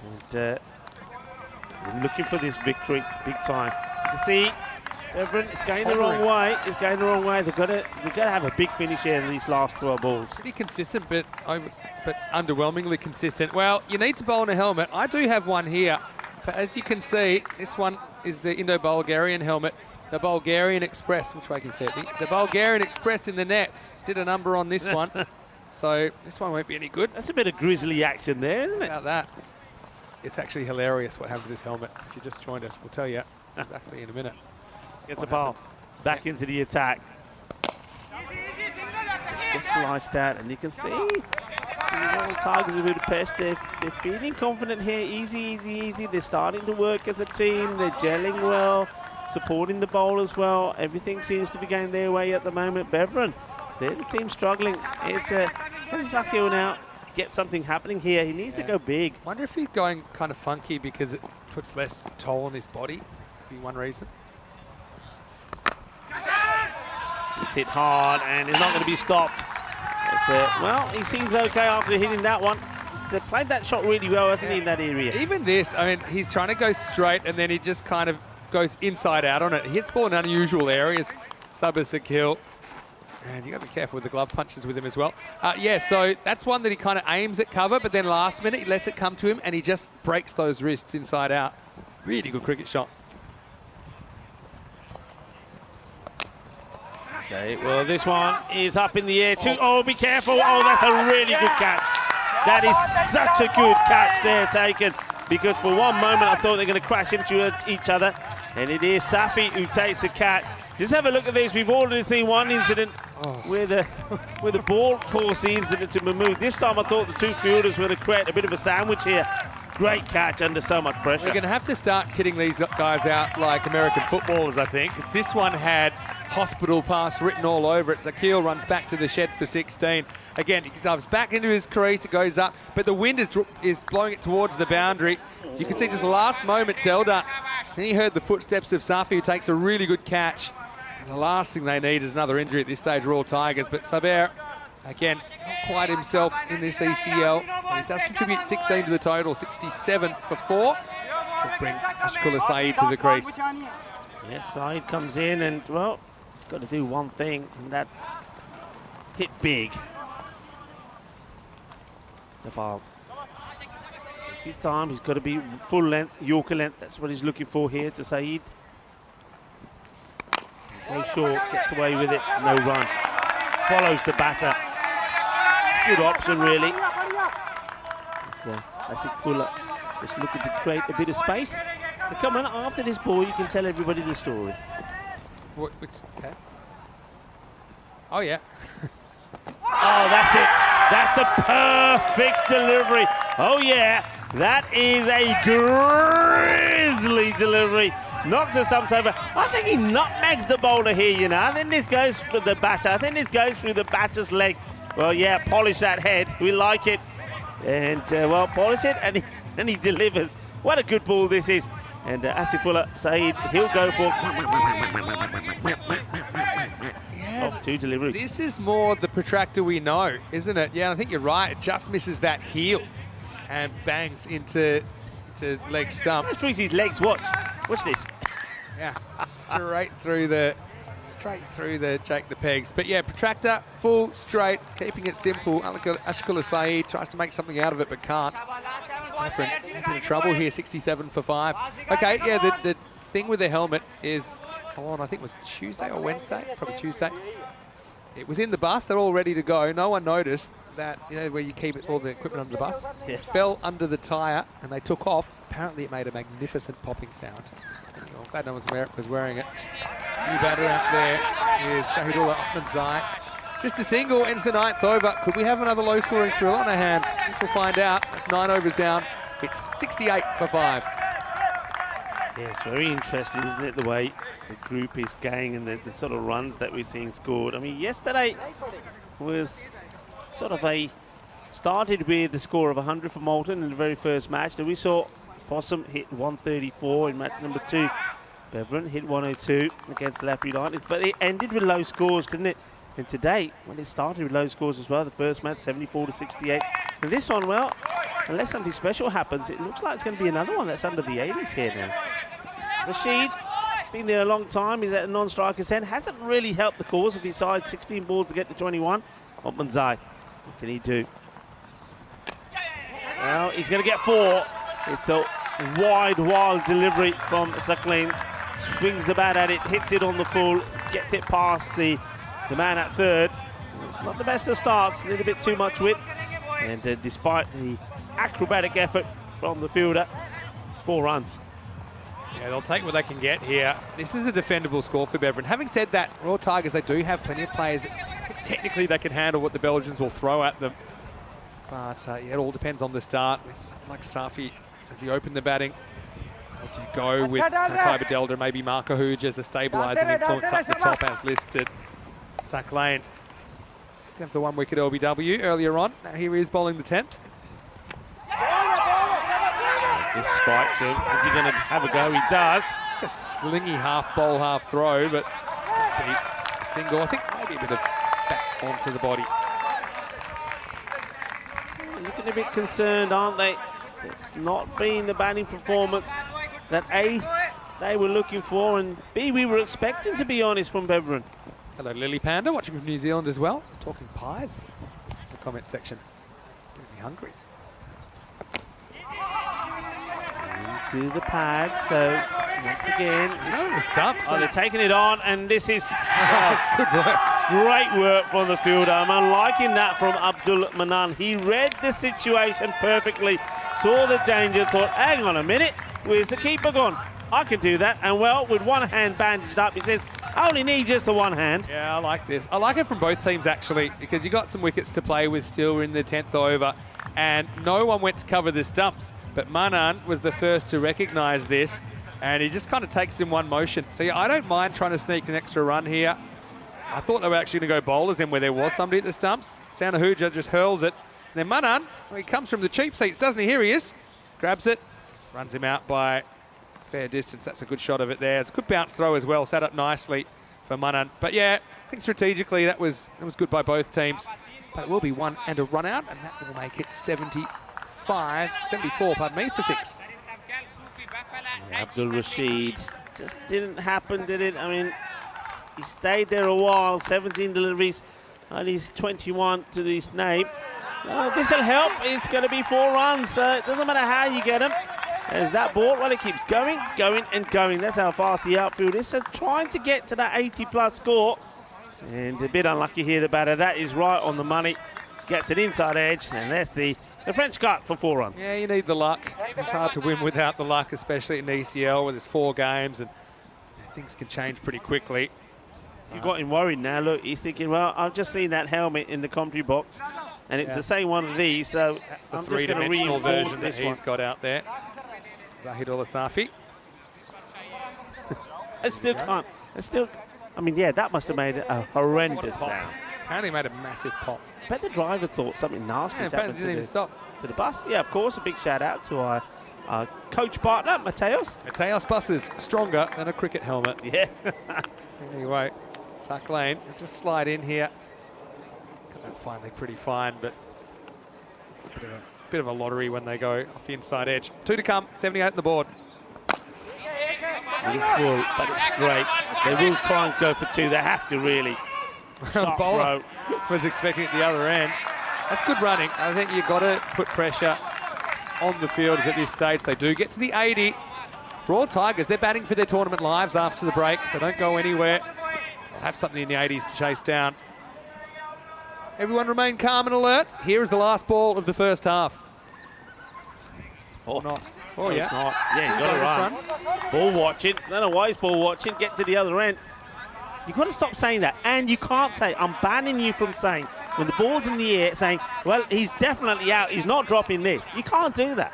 And they're looking for this victory big time. You can see, Everett, it's going the wrong way. It's going the wrong way. They've got to have a big finish here in these last 12 balls. Pretty consistent, but underwhelmingly consistent. Well, you need to bowl in a helmet. I do have one here, but as you can see, this one is the Indo-Bulgarian helmet. The Bulgarian Express, which way can you see it? The Bulgarian Express in the nets did a number on this one. So this one won't be any good. That's a bit of grizzly action there, isn't it? About that. It's actually hilarious what happened to this helmet. If you just joined us, we'll tell you exactly in a minute. Gets a ball. Back into the attack. Gets sliced out, and you can see the Royal Tigers of Budapest, they're feeling confident here. Easy, easy, easy. They're starting to work as a team. They're gelling well, supporting the bowlers well. Everything seems to be going their way at the moment. Beveran, they're the team struggling. It's Sakio now. Get something happening here. He needs to go big. Wonder if he's going kind of funky because it puts less toll on his body. Be one reason. He's hit hard and he's not going to be stopped. Well, he seems okay after hitting that one. He's played that shot really well, hasn't he, in that area? Even this, I mean, he's trying to go straight and then he just kind of goes inside out on it. He hits the ball in unusual areas. Subbers a kill. And you got to be careful with the glove punches with him as well. Yeah, so that's one that he kind of aims at cover, but then last minute he lets it come to him and he just breaks those wrists inside out. Really good cricket shot. Okay, well, this one is up in the air too. Oh, be careful. Oh, that's a really good catch. That is such a good catch there taken, because for one moment I thought they were going to crash into each other, and it is Safi who takes the catch. Just have a look at this. We've already seen one incident where the ball caused the incident to Mahmood. This time I thought the two fielders were going to create a bit of a sandwich here. Great catch under so much pressure. We're going to have to start kidding these guys out like American footballers, I think. This one had hospital pass written all over it. Zakil runs back to the shed for 16. Again, he dives back into his crease, it goes up, but the wind is blowing it towards the boundary. You can see just last moment Delda, and he heard the footsteps of Safi, who takes a really good catch. And the last thing they need is another injury at this stage, Royal Tigers. But Samir, again, not quite himself in this ECL. And he does contribute 16 to the total, 67 for 4. So bring Ashkula Saeed to the crease. Yes, Saeed comes in and, well, he's got to do one thing, and that's hit big. The ball. It's his time. He's got to be full length, Yorker length. That's what he's looking for here to Saeed. Very short, gets away with it, no run. Follows the batter. Good option, really. Classic Fuller just looking to create a bit of space. But come on, after this ball, you can tell everybody the story. Okay. Oh, yeah. Oh, that's it. That's the perfect delivery. Oh, yeah. That is a grisly delivery. Knocks the stumps over. I think he nutmegs the bowler here, you know. I think this goes for the batter. I think this goes through the batter's leg. Well, yeah, polish that head. We like it. And, well, polish it, and he delivers. What a good ball this is. And Asifullah Saeed, he'll go for 2 deliveries. This is more the protractor we know, isn't it? Yeah, I think you're right. It just misses that heel and bangs into leg stump. That's his legs. Watch this. Yeah, straight through the Jake the Pegs. But yeah, protractor, full, straight, keeping it simple. Ashkula Saeed tries to make something out of it, but can't. In a bit of trouble here, 67 for 5. Okay, yeah, the thing with the helmet is, I think it was Tuesday or Wednesday, probably Tuesday. It was in the bus, they're all ready to go. No one noticed that, where you keep all the equipment under the bus. Yeah. It fell under the tyre and they took off. Apparently it made a magnificent popping sound. I'm glad no one was wearing it. New batter out there is Shahidullah Ahmadzai. Just a single, ends the 9th over. Could we have another low-scoring thrill on our hands? This we'll find out. That's 9 overs down. It's 68 for 5. Yeah, it's very interesting, isn't it, the way the group is going and the sort of runs that we're seeing scored. I mean, yesterday was sort of started with the score of 100 for Moulton in the very first match. Then we saw Fossum hit 134 in match number 2. Beveron hit 102 against the Latbury Lightning. But it ended with low scores, didn't it? And today, when it started with low scores as well, the first match 74 to 68. And this one, well, unless something special happens, it looks like it's going to be another one that's under the 80s here now. Rashid, been there a long time, he's at a non-striker's end, hasn't really helped the cause of his side, 16 balls to get to 21. Manzai, what can he do? Well, he's going to get 4. It's a wide, wild delivery from Sakleen. Swings the bat at it, hits it on the full, gets it past the man at third. It's not the best of starts, a little bit too much width. And despite the acrobatic effort from the fielder, 4 runs. Yeah, they'll take what they can get here. This is a defendable score for Beveron. Having said that, Royal Tigers, they do have plenty of players that technically they can handle what the Belgians will throw at them. But yeah, it all depends on the start. It's like Safi, as he opened the batting. Or do you go with Kaiba Delda, maybe Marco Hooge as a stabilising influence up the top as listed? Sack Lane. They have the 1 wicket LBW earlier on. Now here he is bowling the 10th. This strikes him. Is he going to have a go? He does. A slingy half bowl, half throw, but must be a single. I think maybe a bit of back onto the body. Looking a bit concerned, aren't they? It's not been the batting performance that A, they were looking for, and B, we were expecting, to be honest, from Beveron. Hello, Lily Panda, watching from New Zealand as well. Talking pies in the comment section. Getting hungry. Into the pad, so once again, The stumps. oh, they're taking it on, and this is That's good work. great work from the fielder. I'm liking that from Abdul Manan. He read the situation perfectly, saw the danger, thought, hang on a minute, where's the keeper gone? I can do that. And well, with one hand bandaged up, he says, I only need just the one hand. Yeah, I like this. I like it from both teams, actually, because you got some wickets to play with still in the 10th over, and no one went to cover the stumps. But Manan was the first to recognise this, and he just kind of takes it in one motion. So yeah, I don't mind trying to sneak an extra run here. I thought they were actually going to go bowlers in where there was somebody at the stumps. Sanahuja just hurls it. And then Manan, well, he comes from the cheap seats, doesn't he? Here he is. Grabs it, runs him out by fair distance. That's a good shot of it there. It's a good bounce throw as well, set up nicely for Manan. But yeah, I think strategically that was good by both teams. But it will be 1 and a run out, and that will make it 74, pardon me, for 6. Abdul Rashid, just didn't happen, did it? I mean, he stayed there a while, 17 deliveries, only 21 to his name. This will help. It's going to be 4 runs, so it doesn't matter how you get them. There's that ball, well, it keeps going, going, and going. That's how fast the outfield is. So trying to get to that 80-plus score. And a bit unlucky here, the batter. That is right on the money. Gets an inside edge, and that's the French cut for 4 runs. Yeah, you need the luck. It's hard to win without the luck, especially in ECL where there's 4 games and things can change pretty quickly. You got him worried now. Look, he's thinking, well, I've just seen that helmet in the commentary box, and it's the same one of these, so that's the I'm just going to three-dimensional reinforce version that this one. he's got out there. Zahidullah Safi. I still can't. I mean, yeah, that must have made a horrendous sound. Apparently made a massive pop. I bet the driver thought something nasty happened didn't even stop. to the bus. Yeah, of course, a big shout out to our coach partner, Mateos. Mateos buses stronger than a cricket helmet. Yeah. Anyway, Suck lane, just slide in here. Got that finally pretty fine, but a bit of a lottery when they go off the inside edge. 2 to come, 78 on the board. Really full, but it's great. They will try and go for 2. They have to really. Bowler was expecting at the other end. That's good running. I think you've got to put pressure on the fielders at this stage. They do get to the 80. Royal Tigers, they're batting for their tournament lives after the break, so don't go anywhere. They'll have something in the 80s to chase down. Everyone remain calm and alert. Here is the last ball of the first half. Or not. Oh, yeah. It's not. Yeah, you got to run. Ball watching. Don't know why he's ball watching. Get to the other end. You've got to stop saying that. And you can't say, I'm banning you from saying, when the ball's in the air, saying, well, he's definitely out. He's not dropping this. You can't do that.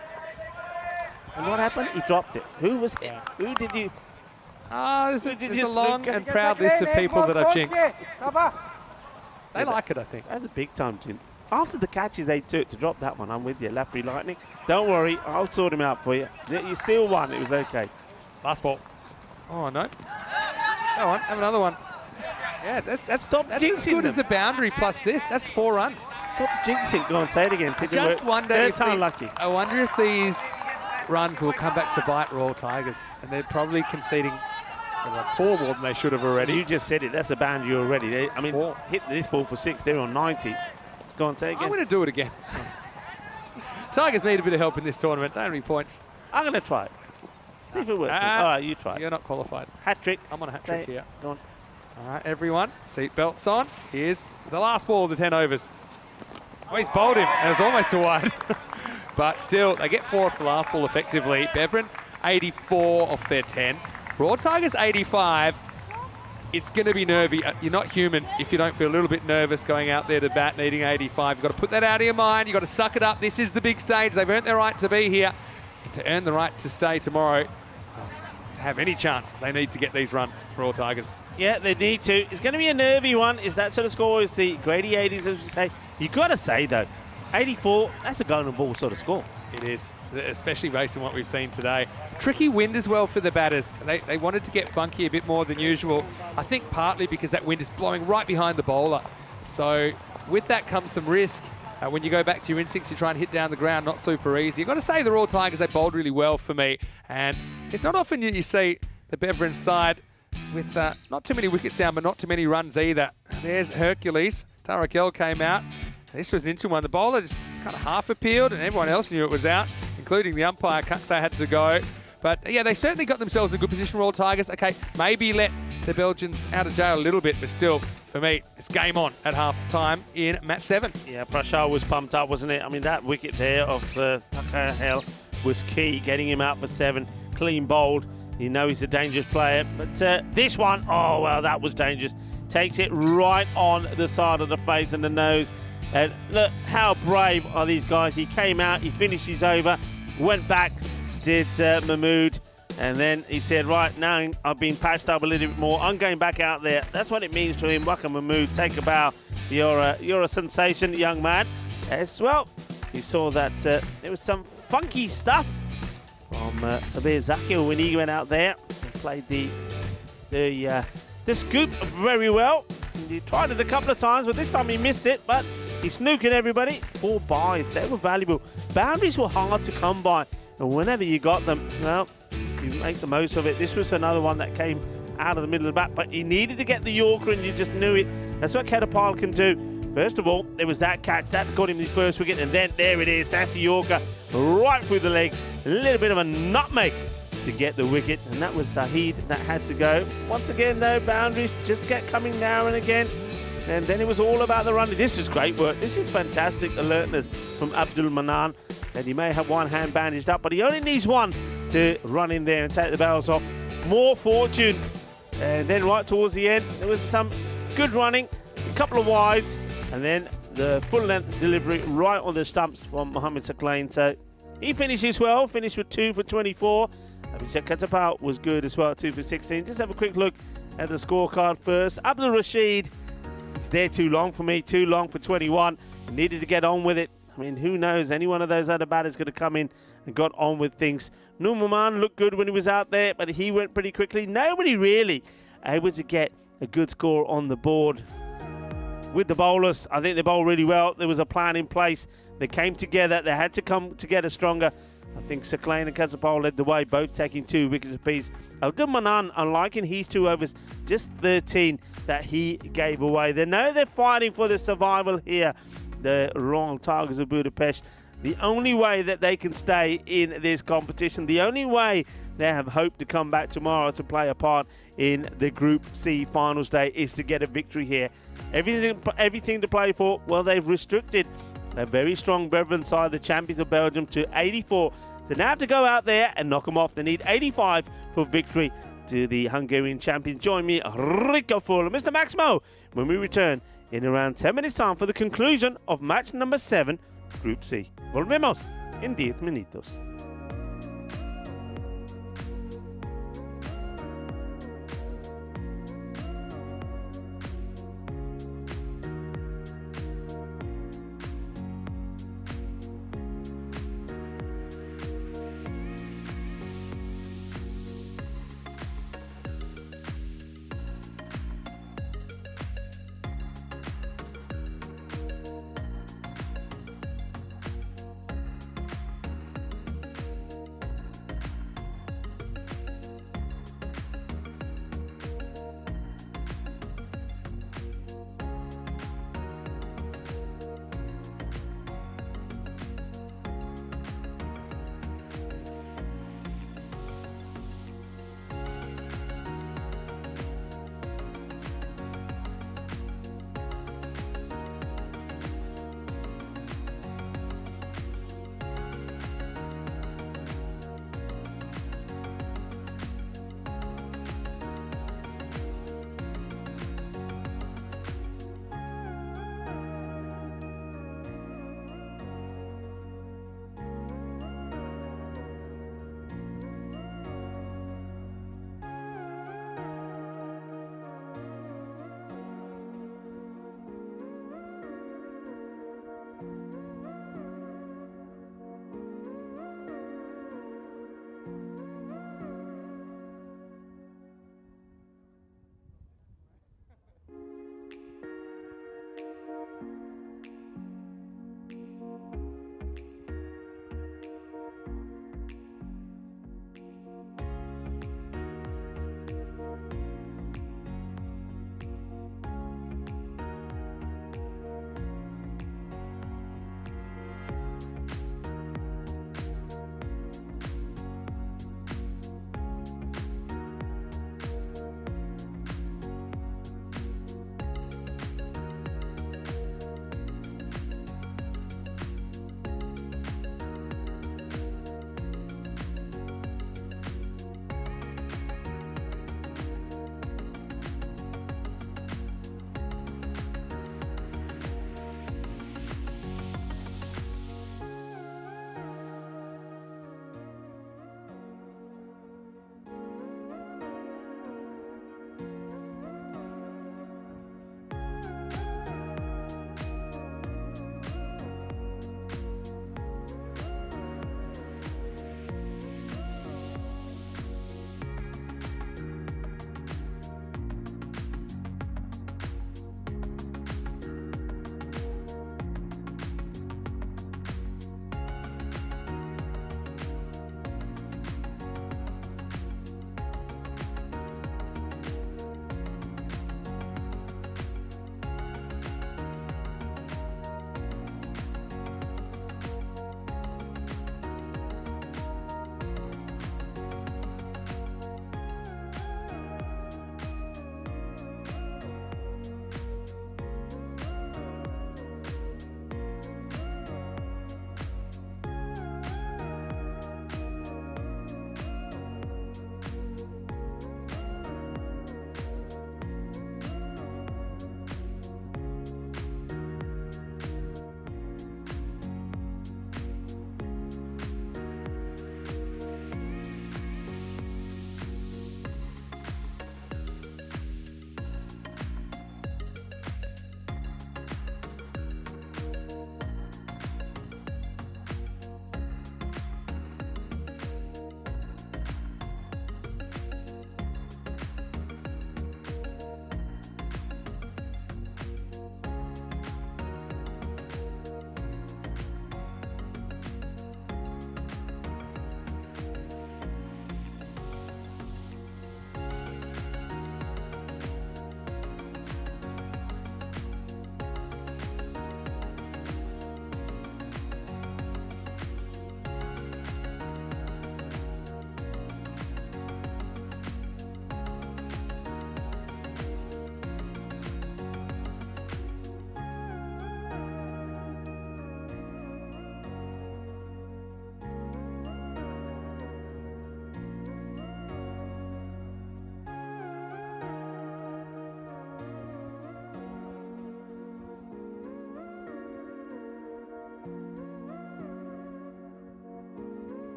And what happened? He dropped it. Who was hit? Who did you? There's a long and proud list of people that I've jinxed. They like it, I think. That's a big time jinx. After the catches they took to drop that one, I'm with you, Lapri Lightning. Don't worry, I'll sort him out for you. You still won, it was okay. Last ball. Oh, no. Go on, have another one. Yeah, that's as good as the boundary plus this. That's 4 runs. Stop jinxing. Go on, say it again. Just wonder if unlucky. I wonder if these runs will come back to bite Royal Tigers, and they're probably conceding 4 more than they should have already. You just said it. That's a boundary already. Hit this ball for 6. They're on 90. Go on, say it again. I'm going to do it again. Tigers need a bit of help in this tournament. Don't need points. I'm going to try it. See if it works. All right, you try it. You're not qualified. Hat trick. I'm on a hat trick here. Go on. All right, everyone, seat belts on. Here's the last ball of the 10 overs. Oh, he's bowled him, and it's almost too wide. But still, they get 4 off the last ball effectively. Beverin, 84 off their 10. Raw Tigers, 85. It's going to be nervy. You're not human if you don't feel a little bit nervous going out there to bat needing 85. You've got to put that out of your mind. You've got to suck it up. This is the big stage. They've earned their right to be here. To earn the right to stay tomorrow, to have any chance, they need to get these runs for all Tigers. Yeah, they need to. It's going to be a nervy one. Is that sort of score? Is the Grady 80s, as you say? You've got to say, though, 84, that's a golden ball sort of score. It is, especially based on what we've seen today. Tricky wind as well for the batters. They wanted to get funky a bit more than usual. I think partly because that wind is blowing right behind the bowler. So with that comes some risk. When you go back to your instincts, you try and hit down the ground, not super easy. You've got to say the Royal Tigers, they bowled really well for me. And it's not often you see the Beverin side with not too many wickets down, but not too many runs either. There's Hercules. Tarakel came out. This was an interesting one. The bowler just kind of half appealed, and everyone else knew it was out, including the umpire. They had to go. But yeah, they certainly got themselves in a good position, Royal Tigers. Okay, maybe let the Belgians out of jail a little bit, but still, for me, it's game on at half time in match 7. Yeah, Prashar was pumped up, wasn't it? I mean, that wicket there of Tucker Hell was key, getting him out for 7, clean bowled. You know he's a dangerous player, but this one, oh, well, that was dangerous. Takes it right on the side of the face and the nose. And look, how brave are these guys? He came out, he finished his over, went back, did Mahmood, and then he said, right, now I've been patched up a little bit more. I'm going back out there. That's what it means to him. Waka Mahmood, take a bow. You're a sensation, young man. As well, you saw that there was some funky stuff from Samir Zakir when he went out there and played the scoop very well. He tried it a couple of times, but this time he missed it. But he's snooking everybody. 4 byes, they were valuable. Boundaries were hard to come by, and whenever you got them, well, you make the most of it. This was another one that came out of the middle of the bat, but he needed to get the Yorker, and you just knew it. That's what Kedapal can do. First of all, there was that catch that got him his first wicket, and then there it is. That's the Yorker right through the legs. A little bit of a nutmeg to get the wicket, and that was Zahid that had to go. Once again, though, boundaries just kept coming now and again, and then it was all about the running. This is great work. This is fantastic alertness from Abdul Manan, and he may have one hand bandaged up, but he only needs one to run in there and take the bells off. More fortune. And then right towards the end, there was some good running, a couple of wides, and then the full-length delivery right on the stumps from Mohamed Saklain. So he finishes well, finished with 2 for 24. Abhishek Katapal was good as well, 2 for 16. Just have a quick look at the scorecard first. Abdul Rashid, it's there too long for me, too long for 21. He needed to get on with it. I mean, who knows? Any one of those other batters could have come in and got on with things. Nur Maman looked good when he was out there, but he went pretty quickly. Nobody really able to get a good score on the board. With the bowlers, I think they bowled really well. There was a plan in place. They came together. They had to come together stronger. I think Sakleen and Kasapal led the way, both taking 2 wickets apiece. Abdul Manan, unlike in his 2 overs, just 13 that he gave away. They know they're fighting for the survival here, the Royal Tigers of Budapest. The only way that they can stay in this competition, the only way they have hope to come back tomorrow to play a part in the Group C finals day is to get a victory here. Everything to play for, well, they've restricted a very strong brethren side, the champions of Belgium, to 84. So now have to go out there and knock them off. They need 85 for victory to the Hungarian champion. Join me, Rico Fuller, Mr. Maximo, when we return in around 10 minutes' time for the conclusion of match number 7, Group C. Volvemos en 10 minutos.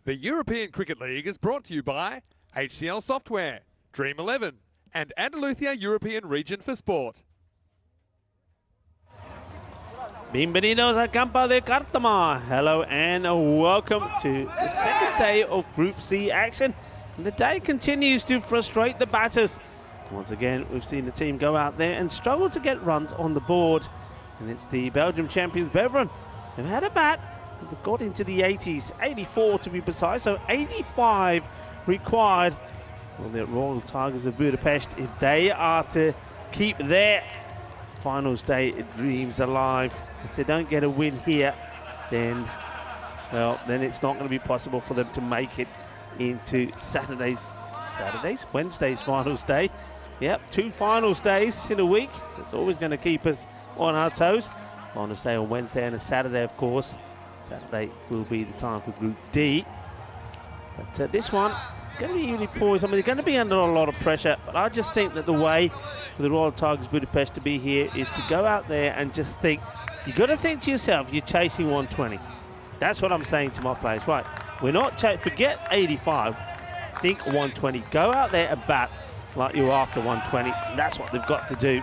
The European Cricket League is brought to you by HCL Software, Dream 11, and Andalusia European Region for Sport. Bienvenidos al campo de Cártama. Hello and welcome to the second day of Group C action. And the day continues to frustrate the batters. Once again, we've seen the team go out there and struggle to get runs on the board. And it's the Belgium champions, Beveren, who've had a bat. They've got into the 80s, 84 to be precise, so 85 required for the Royal Tigers of Budapest if they are to keep their finals day dreams alive. If they don't get a win here, then, well, then it's not going to be possible for them to make it into Wednesday's finals day. Yep, 2 finals days in a week. That's always going to keep us on our toes. Finals day on Wednesday and a Saturday, of course. Saturday will be the time for Group D. But this one, going to be evenly poised. I mean, they're going to be under a lot of pressure, but I just think that the way for the Royal Tigers Budapest to be here is to go out there and just think. You've got to think to yourself, you're chasing 120. That's what I'm saying to my players. Right, we're not forget 85. Think 120. Go out there and bat like you're after 120. That's what they've got to do.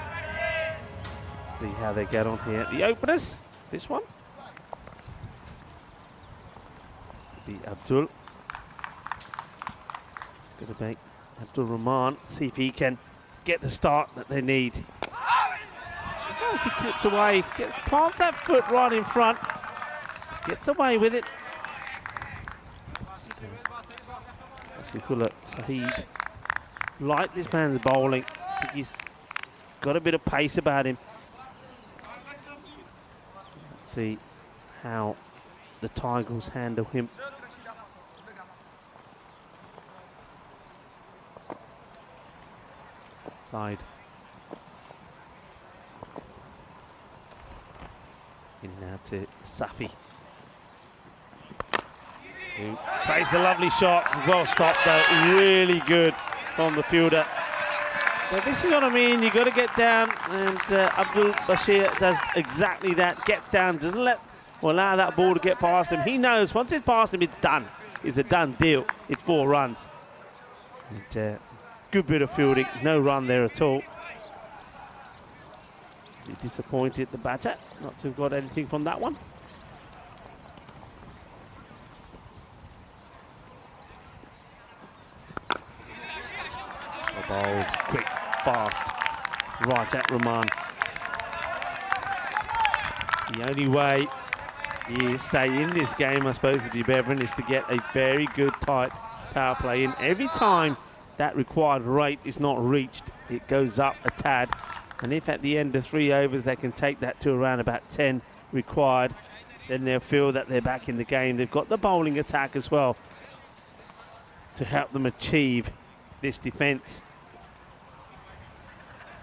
See how they get on here. The openers, this one. Be Abdul. Going to make Abdul Rahman see if he can get the start that they need. As he clips away, gets plant that foot right in front, gets away with it. Asifullah Saeed, like this man's bowling. I think he's got a bit of pace about him. Let's see how the Tigers handle him. Side. In now to Safi. Who plays a lovely shot. Well stopped though. Really good from the fielder. But this is what I mean. You've got to get down, and Abdul Bashir does exactly that. Gets down, doesn't allow that ball to get past him. He knows once it's past him, it's done. It's a done deal. It's 4 runs. And, good bit of fielding. No run there at all. Disappointed the batter not to have got anything from that one. The ball quick, fast, right at Rahman. The only way you stay in this game, I suppose, if you're Beveren, is to get a very good tight power play in. Every time that required rate is not reached, it goes up a tad. And if at the end of 3 overs they can take that to around about 10 required, then they'll feel that they're back in the game. They've got the bowling attack as well to help them achieve this defence.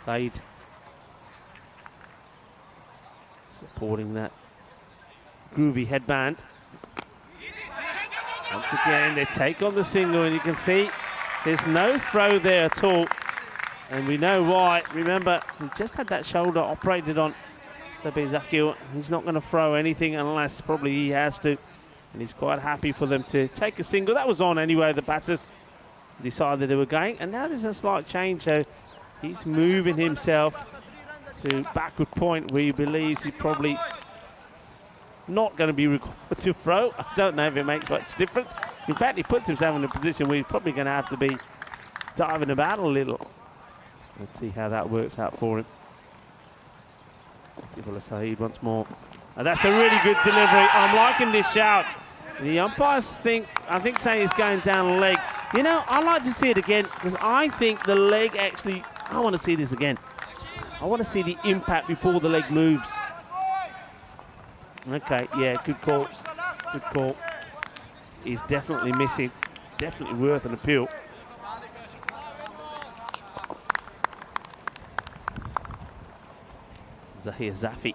Said supporting that groovy headband. Once again, they take on the single, and you can see there's no throw there at all. And we know why. Remember, he just had that shoulder operated on. Sabir Zakir, he's not going to throw anything unless probably he has to. And he's quite happy for them to take a single. That was on anyway. The batters decided they were going. And now there's a slight change. So he's moving himself to backward point where he believes he probably not going to be required to throw. I don't know if it makes much difference. In fact, he puts himself in a position where he's probably going to have to be diving about a little. Let's see how that works out for him. Asifullah Saeed once more. And that's a really good delivery. I'm liking this shout. The umpires think saying it's going down the leg. You know, I like to see it again because I think the leg actually, I want to see this again. I want to see the impact before the leg moves. Okay, yeah, good call. Good call. He's definitely missing. Definitely worth an appeal. Zahir Zafi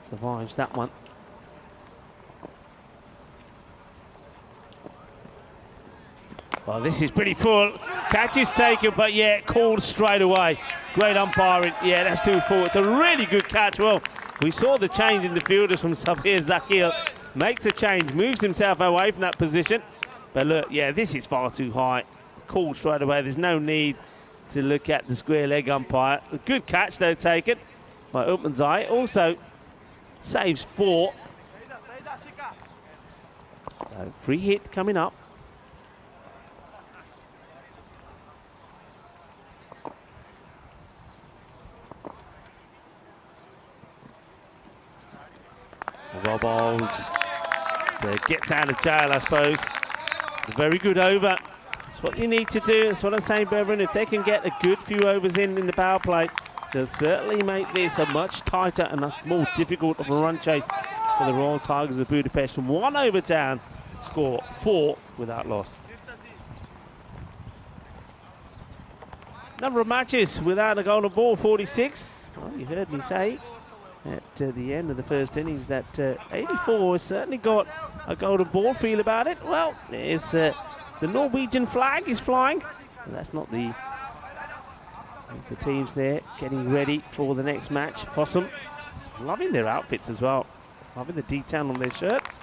survives that one. Well, this is pretty full. Catch is taken, but yeah, called straight away. Great umpiring. Yeah, that's too full. It's a really good catch. Well, we saw the change in the fielders from Samir Zakir makes a change, moves himself away from that position. But look, yeah, this is far too high. Called straight away. There's no need to look at the square leg umpire. A good catch, though, taken by Upmanzai. Also saves 4. So free hit coming up. Well bowled. Gets out of jail, I suppose. A very good over. That's what you need to do. That's what I'm saying, Bevan. If they can get a good few overs in the power play, they'll certainly make this a much tighter and a more difficult of a run chase for the Royal Tigers of Budapest. 1 over down, score 4 without loss. Number of matches without a golden ball, 46. Well, you heard me say at the end of the first innings that 84 has certainly got a golden ball feel about it. Well, there's the Norwegian flag is flying. And that's not the teams there getting ready for the next match. Fossum loving their outfits as well. Loving the detail on their shirts.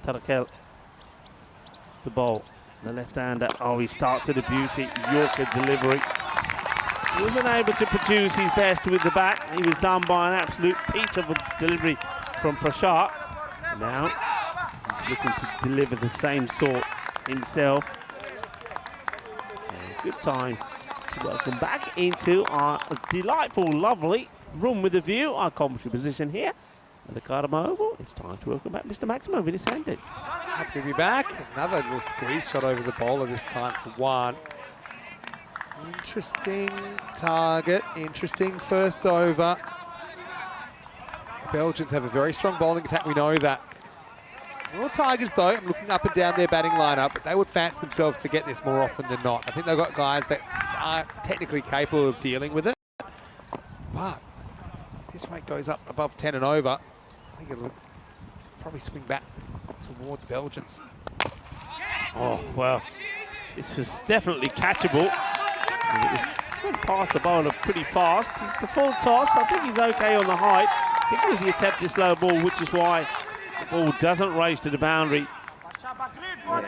Tarakel, the ball, the left-hander. Oh, he starts with a beauty. Yorker delivery. He wasn't able to produce his best with the bat. He was done by an absolute piece of a delivery from Prashad. Now he's looking to deliver the same sort himself. And good time to welcome back into our delightful, lovely room with a view, our commentary position here at the Cardamom Oval. It's time to welcome back Mr. Maximo Vinicius. Happy to be back. Another little squeeze shot over the bowler this time for 1. Interesting target, interesting first over. The Belgians have a very strong bowling attack, we know that. Well, Tigers, though, I'm looking up and down their batting lineup, but they would fancy themselves to get this more often than not. I think they've got guys that are technically capable of dealing with it. But if this rate goes up above 10 and over, I think it'll probably swing back toward the Belgians. Oh, well, this was definitely catchable. It was gone past the bowler pretty fast. The full toss, I think he's okay on the height. I think it was the attempted slow ball, which is why the ball doesn't race to the boundary.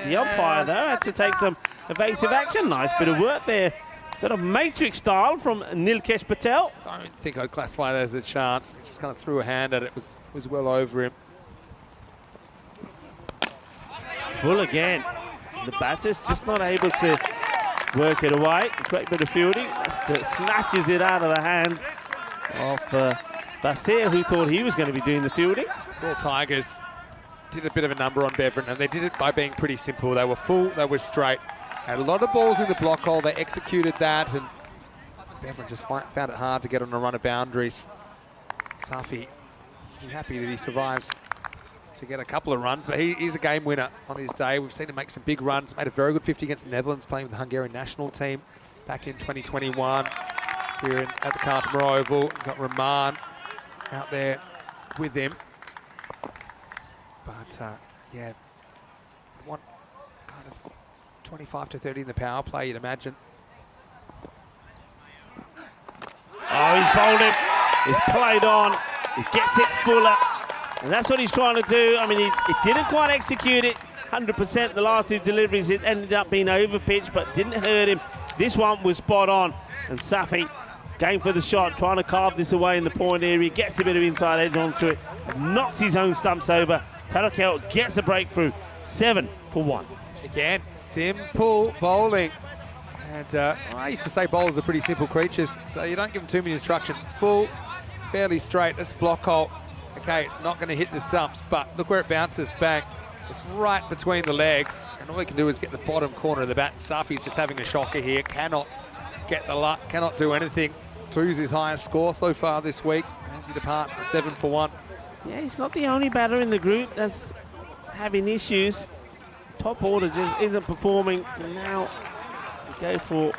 The umpire, though, had to take some evasive action. Nice bit of work there. Sort of matrix style from Nilkesh Patel. I don't think I'd classify that as a chance. He just kind of threw a hand at it. It was well over him. Full again. The batter's just not able to work it away. A great bit of fielding. That snatches it out of the hands of Basir, who thought he was going to be doing the fielding. Well, Tigers did a bit of a number on Bevan, and they did it by being pretty simple. They were full, they were straight. Had a lot of balls in the block hole. They executed that, and Bevan just found it hard to get on a run of boundaries. Safi, he's happy that he survives to get a couple of runs, but he's a game winner on his day. We've seen him make some big runs. Made a very good 50 against the Netherlands, playing with the Hungarian national team back in 2021 here at the Cardamom Oval. We've got Rahman out there with him. But yeah, one kind of 25 to 30 in the power play, you'd imagine. Oh, he's bowled him. He's played on. He gets it fuller. And that's what he's trying to do. I mean, he didn't quite execute it 100%. The last 2 deliveries, it ended up being over-pitched, but didn't hurt him. This one was spot on. And Safi, going for the shot, trying to carve this away in the point area. Gets a bit of inside edge onto it. Knocks his own stumps over. Tarakel gets a breakthrough. 7 for 1. Again, simple bowling. And I used to say bowlers are pretty simple creatures, so you don't give them too many instruction. Full, fairly straight. That's block hole. Okay, it's not going to hit the stumps, but look where it bounces back. It's right between the legs, and all he can do is get the bottom corner of the bat. Safi's just having a shocker here. Cannot get the luck, cannot do anything. 2's his highest score so far this week as he departs at 7 for 1. Yeah, he's not the only batter in the group that's having issues. Top order just isn't performing. And now we go for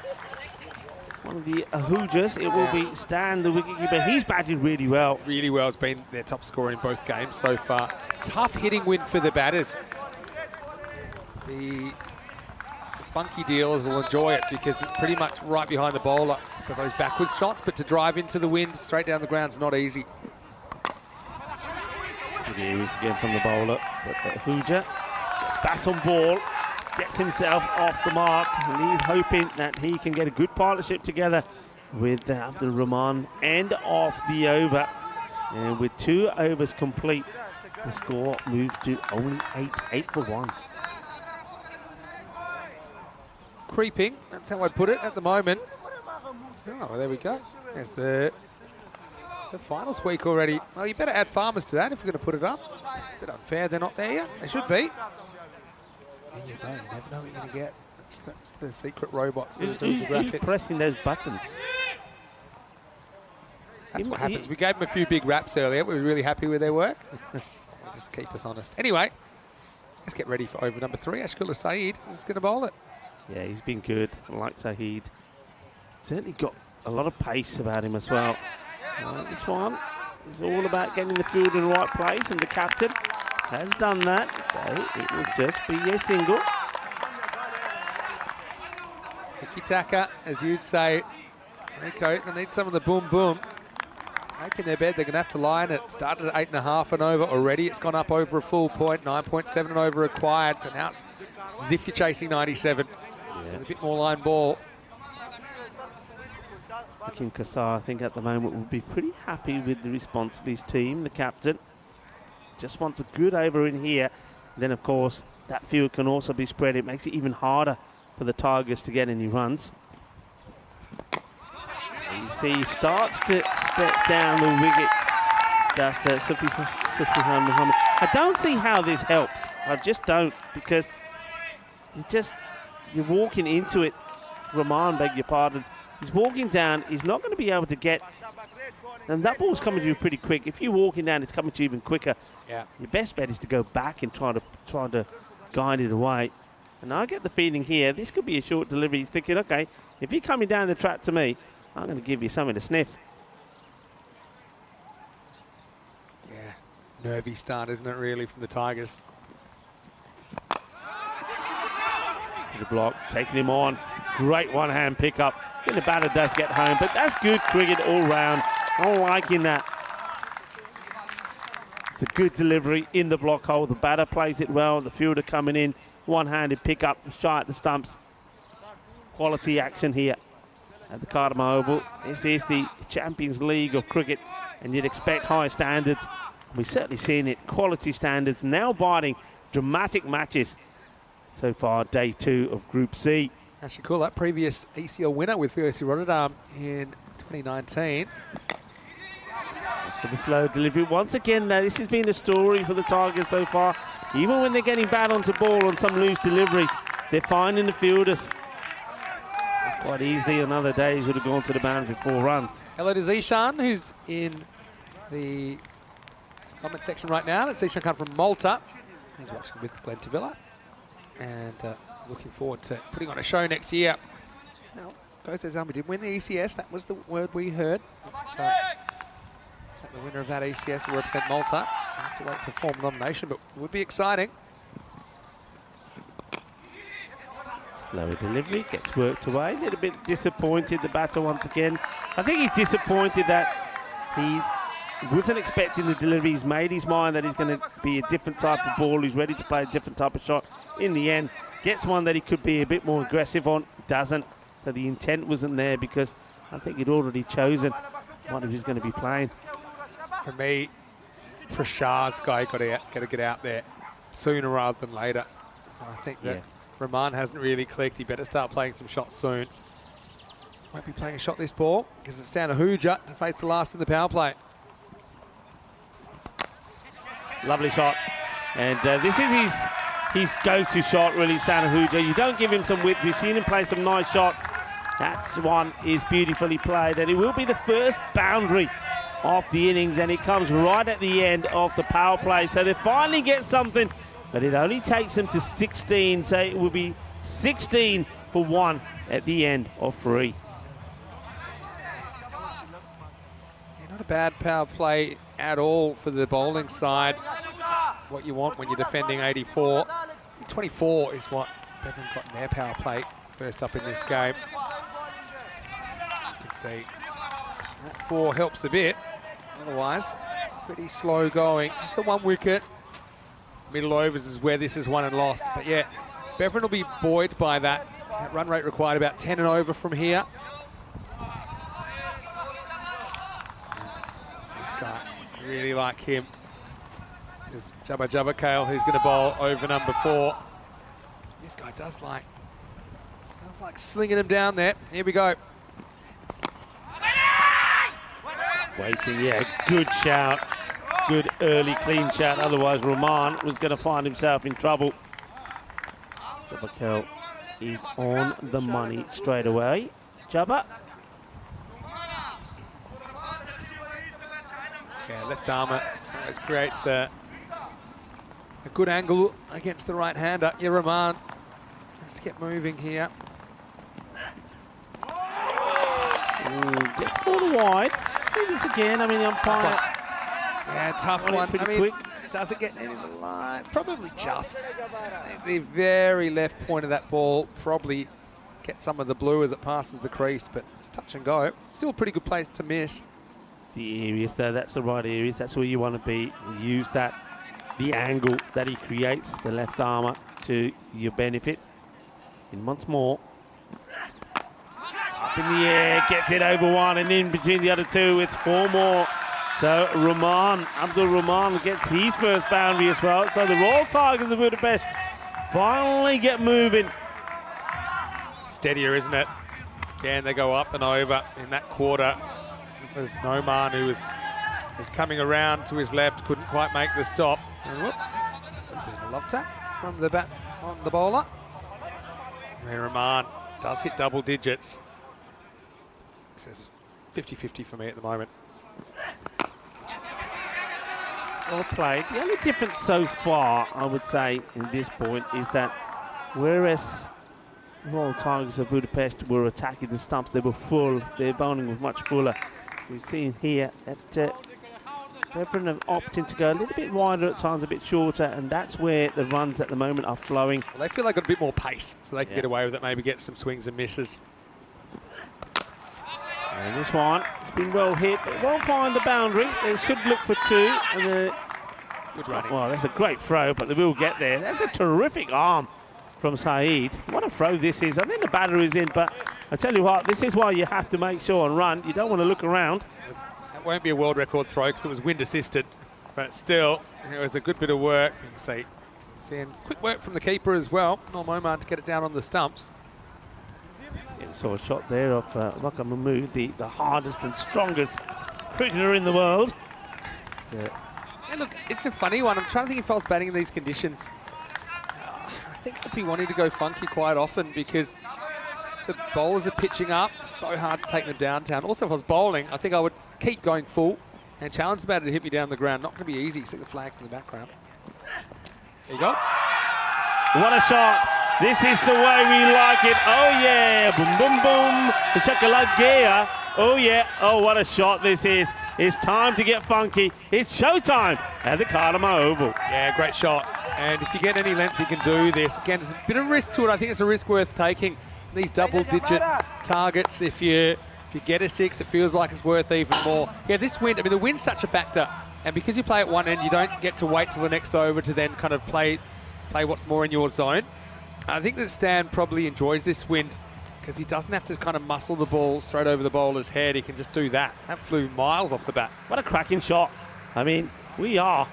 one of the Ahujas. It will be Stan, the wicketkeeper. He's batted really well. Really well. Has been their top scorer in both games so far. Tough hitting win for the batters. The funky dealers will enjoy it because it's pretty much right behind the bowler for those backwards shots, but to drive into the wind straight down the ground is not easy. Here he is again from the bowler, but Hooja gets bat on ball, gets himself off the mark, and he's hoping that he can get a good partnership together with Abdul Rahman. End of the over, and with 2 overs complete, the score moved to only 8 for 1. Creeping, that's how I'd put it at the moment. Oh, well, there we go. There's the finals week already. Well, you better add farmers to that if you're going to put it up. It's a bit unfair they're not there yet. They should be. There you go. You never know what you're going to get. That's the secret robots that do the graphics. Who's pressing those buttons? That's what happens. We gave them a few big raps earlier. We were really happy with their work. Just keep us honest. Anyway, let's get ready for over number 3. Ashkula Saeed is going to bowl it. Yeah, he's been good. I like Saeed. Certainly got a lot of pace about him as well. This one is all about getting the field in the right place, and the captain has done that, so it will just be a single. Tiki-taka, as you'd say. Rico, they need some of the boom-boom. Making their bed, they're going to have to line it. Started at 8.5 and over already. It's gone up over a full point, 9.7 and over required, so now it's as if you're chasing 97. Yeah. So it's a bit more line ball. Kim Kassar, I think at the moment, will be pretty happy with the response of his team. The captain just wants a good over in here. Then, of course, that field can also be spread. It makes it even harder for the Tigers to get any runs. You see, he starts to step down the wicket. That's Sufyan Muhammad. I don't see how this helps. I just don't, because you're walking into it. Rahman, beg your pardon. He's walking down. He's not going to be able to get. And that ball's coming to you pretty quick. If you're walking down, it's coming to you even quicker. Yeah. Your best bet is to go back and try to guide it away. And I get the feeling here, this could be a short delivery. He's thinking, okay, if you're coming down the track to me, I'm going to give you something to sniff. Yeah, nervy start, isn't it, really, from the Tigers? To the block, taking him on. Great one-hand pickup. Then the batter does get home, but that's good cricket all round. I'm liking that. It's a good delivery in the block hole. The batter plays it well. The fielder coming in, one-handed pickup, shy at the stumps. Quality action here at the Cardamom Oval. This is the Champions League of cricket, and you'd expect high standards. We've certainly seen it. Quality standards, now biting dramatic matches. So far, day 2 of Group C. Actually cool, that previous ACL winner with VOC Rotterdam in 2019. For the slow delivery. Once again, now, this has been the story for the Tigers so far. Even when they're getting bad onto ball on some loose deliveries, they're finding the fielders. Quite easily on other days would have gone to the boundary for 4 runs. Hello to Zishan, who's in the comment section right now. That's Zishan come from Malta. He's watching with Glenn Tavilla. And looking forward to putting on a show next year. Now, goes as we did win the ECS. That was the word we heard. So, the winner of that ECS will represent Malta. We'll have to wait for the formal nomination, but it would be exciting. Slower delivery, gets worked away. A little bit disappointed, the batter once again. I think he's disappointed that he wasn't expecting the delivery. He's made his mind that he's going to be a different type of ball. He's ready to play a different type of shot. In the end, gets one that he could be a bit more aggressive on, doesn't. So the intent wasn't there, because I think he'd already chosen what he was going to be playing. For me, Prashar's guy got to get out there sooner rather than later. I think that Rahman hasn't really clicked. He better start playing some shots soon. Won't be playing a shot this ball, because it's down to Hooja to face the last in the power play. Lovely shot. And this is his go-to shot, really, Stan Hooja. You don't give him some width. We've seen him play some nice shots. That one is beautifully played, and it will be the first boundary of the innings, and it comes right at the end of the power play. So they finally get something, but it only takes them to 16, so it will be 16 for 1 at the end of 3. Yeah, not a bad power play at all for the bowling side. Just what you want when you're defending 84. 24 is what Bevan got in their power play first up in this game. You can see that 4 helps a bit. Otherwise, pretty slow going. Just the 1 wicket. Middle overs is where this is won and lost. But yeah, Bevan will be buoyed by that. That run rate required about 10 and over from here. This guy, really like him. This is Jabba Kale, who's going to bowl over number 4. This guy does like slinging him down there. Here we go. Waiting, yeah, good shout. Good early clean shout, otherwise Rahman was going to find himself in trouble. Jabba is on the money straight away. Jabba. Yeah, left armour always creates a good angle against the right-hander. Yeah, Rahman, let's get moving here. Ooh, gets a little wide. See this again, I mean, the umpire. Yeah, tough one. Pretty I mean, quick. does it get any of the line? Probably just. The very left point of that ball probably gets some of the blue as it passes the crease, but it's touch and go. Still a pretty good place to miss. The areas though, that's the right areas, that's where you want to be. Use that, the angle that he creates, the left armour, to your benefit. And once more. Up in the air, gets it over 1 and in between the other 2, it's 4 more. So Abdul Rahman gets his first boundary as well. So the Royal Tigers of Budapest finally get moving. Steadier, isn't it? Again, they go up and over in that quarter. There's Noman who is coming around to his left, couldn't quite make the stop. And whoop, a love tap from the bat on the bowler. And Rahman does hit double digits. This is 50-50 for me at the moment. Well played. The only difference so far, I would say, in this point is that whereas Royal Tigers of Budapest were attacking the stumps, they were full, their bowling was much fuller. We've seen here that Bevan have opting to go a little bit wider at times, a bit shorter, and that's where the runs at the moment are flowing. Well, they feel they've got a bit more pace, so they can get away with it, maybe get some swings and misses. And this one, it's been well hit, but it won't find the boundary. They should look for 2. And good running. Well, that's a great throw, but they will get there. That's a terrific arm from Saeed. What a throw this is. I think the batter is in, but I tell you what, this is why you have to make sure and run. You don't want to look around. That won't be a world record throw because it was wind assisted, but still, it was a good bit of work. You can see, and quick work from the keeper as well, Norm Oman, to get it down on the stumps. Yeah, we saw a shot there of Raka Mahmood, the hardest and strongest cricketer in the world. Yeah, look, it's a funny one. I'm trying to think if I was batting in these conditions. I think I'd be wanting to go funky quite often because the bowlers are pitching up. So hard to take them downtown. Also, if I was bowling, I think I would keep going full and challenge the batter to hit me down the ground. Not going to be easy. See the flags in the background. There you go. What a shot. This is the way we like it. Oh, yeah. Boom, boom, boom. The Chocolate. Oh, yeah. Oh, what a shot this is. It's time to get funky. It's showtime at the Cardamom Oval. Yeah, great shot. And if you get any length, you can do this. Again, there's a bit of risk to it. I think it's a risk worth taking. These double-digit targets, if you get a 6, it feels like it's worth even more. Yeah, this wind, I mean, the wind's such a factor. And because you play at one end, you don't get to wait till the next over to then kind of play what's more in your zone. I think that Stan probably enjoys this wind because he doesn't have to kind of muscle the ball straight over the bowler's head. He can just do that. That flew miles off the bat. What a cracking shot. I mean, we are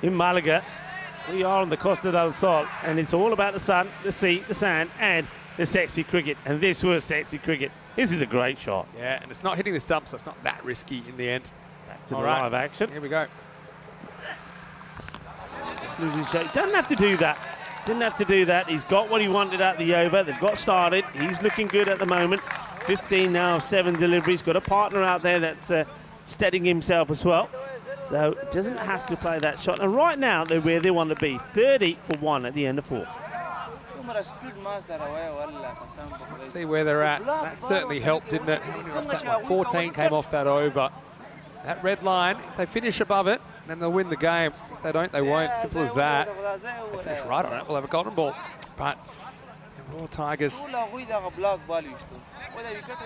in Malaga. We are on the Costa del Sol, and it's all about the sun, the sea, the sand, and the sexy cricket. And this was sexy cricket. This is a great shot. Yeah, and it's not hitting the stump, so it's not that risky in the end. Back to the live action. Here we go. Just losing shape. Doesn't have to do that. Didn't have to do that. He's got what he wanted at the over. They've got started. He's looking good at the moment. 15 now of 7 deliveries. Got a partner out there that's steadying himself as well. So doesn't have to play that shot. And right now they're where they want to be. 30 for 1 at the end of 4. Let's see where they're at. That certainly helped, didn't it? 14 came off that over. That red line, if they finish above it, then they'll win the game. If they don't, they won't. Simple as that. If they finish right on it, we'll have a golden ball. But the Royal Tigers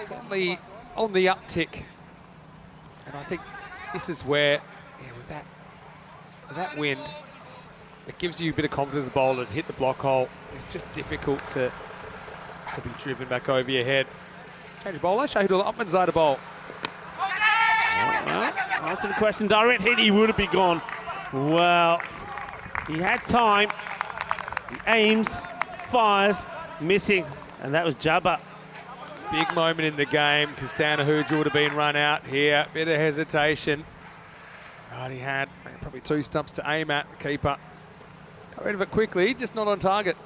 certainly on the uptick. And I think this is where yeah, with that wind, it gives you a bit of confidence as a bowler to hit the block hole. It's just difficult to be driven back over your head. Change bowler, Shahidul Upman side of bowl. Answer the question, direct hit, he would have been gone. Well, he had time. He aims, fires, missing, and that was Jabba. Big moment in the game. Kastana Hooja would have been run out here. Bit of hesitation. Right, he had probably 2 stumps to aim at, the keeper. Got rid of it quickly, just not on target.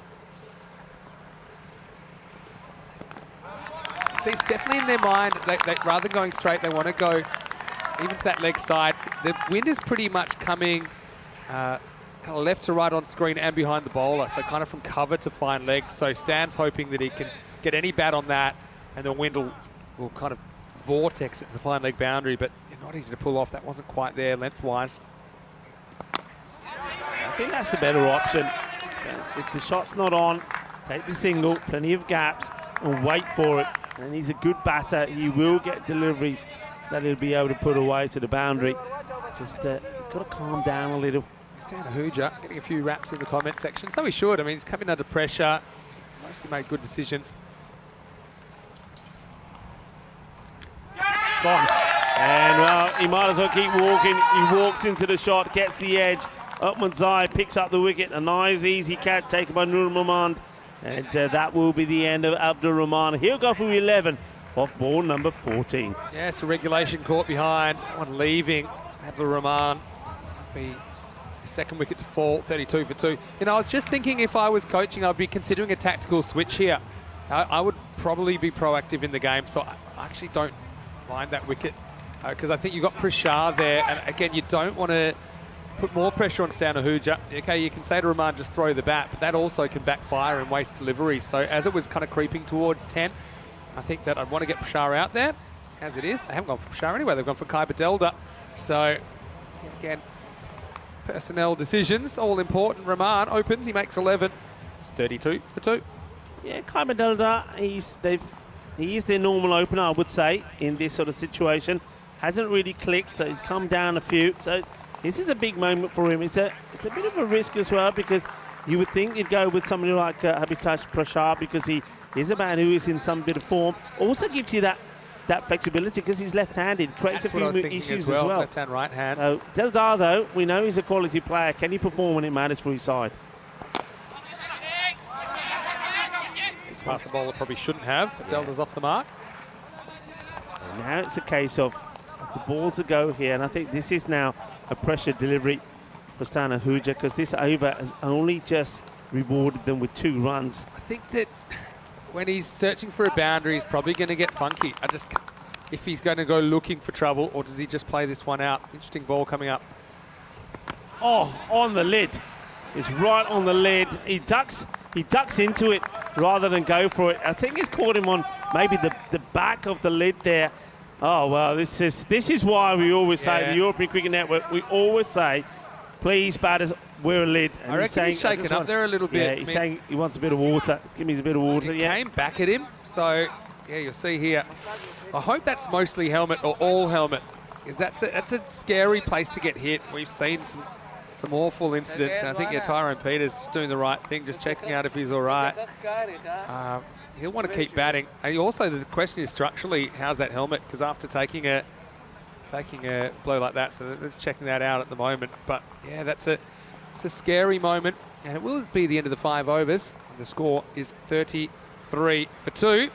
See, it's definitely in their mind. They rather than going straight, they want to go even to that leg side. The wind is pretty much coming kind of left to right on screen and behind the bowler, so kind of from cover to fine leg. So Stan's hoping that he can get any bat on that, and the wind will kind of vortex it to the fine leg boundary, but not easy to pull off. That wasn't quite there lengthwise. I think that's the better option. If the shot's not on, take the single, plenty of gaps, and wait for it. And he's a good batter. He will get deliveries that he'll be able to put away to the boundary. Just got to calm down a little. Stan Hooja getting a few raps in the comment section. So he should. I mean, he's coming under pressure. He's mostly made good decisions. Gone. And, well, he might as well keep walking. He walks into the shot, gets the edge. Upman's eye picks up the wicket. A nice, easy catch taken by Nur Mahmand. And that will be the end of Abdur Rahman. He'll go for 11 off ball number 14. Yeah, so regulation caught behind. One leaving. Abdur Rahman. Be his second wicket to fall, 32 for 2. You know, I was just thinking if I was coaching, I'd be considering a tactical switch here. I would probably be proactive in the game, so I actually don't mind that wicket because I think you've got Prashar there, and again, you don't want to put more pressure on Stan Hooja. Okay, you can say to Rahman, just throw the bat, but that also can backfire and waste deliveries. So as it was kind of creeping towards 10, I think that I'd want to get Prashar out there. As it is, they haven't gone for Prashar anyway, they've gone for Kai Badelda. So, again, personnel decisions, all important. Rahman opens, he makes 11. It's 32 for 2. Yeah, Kai Badelda, he is their normal opener, I would say, in this sort of situation. Hasn't really clicked, so he's come down a few. So this is a big moment for him. It's a bit of a risk as well, because you would think you'd go with somebody like Habitash Prashar, because he is a man who is in some bit of form. Also gives you that flexibility because he's left-handed. Creates a few issues as well. Left hand, right hand. Deldar, though, we know he's a quality player. Can he perform when it matters for his side? This past the bowler probably shouldn't have, but Delda's off the mark. And now it's a case of the ball to go here, and I think this is now a pressure delivery for Stan Hooja, because this over has only just rewarded them with 2 runs. I think that when he's searching for a boundary, he's probably going to get funky. If he's going to go looking for trouble, or does he just play this one out? Interesting ball coming up. Oh, on the lid. It's right on the lid. He ducks into it rather than go for it. I think he's caught him on maybe the back of the lid there. Oh, well, this is why we always say, the European Cricket Network, we always say, please, batters, wear a lid. And I reckon he's shaken up there a little bit. Yeah, he's saying he wants a bit of water. Give me a bit of water. He came back at him, so yeah, you'll see here. I hope that's mostly helmet or all helmet. That's a scary place to get hit. We've seen some awful incidents, and I think Tyrone Peters is doing the right thing, just checking out if he's all right. He'll want to keep batting. And also, the question is structurally, how's that helmet? Because after taking a blow like that, so they're checking that out at the moment. But yeah, it's a scary moment, and it will be the end of the 5 overs. And the score is 33 for 2.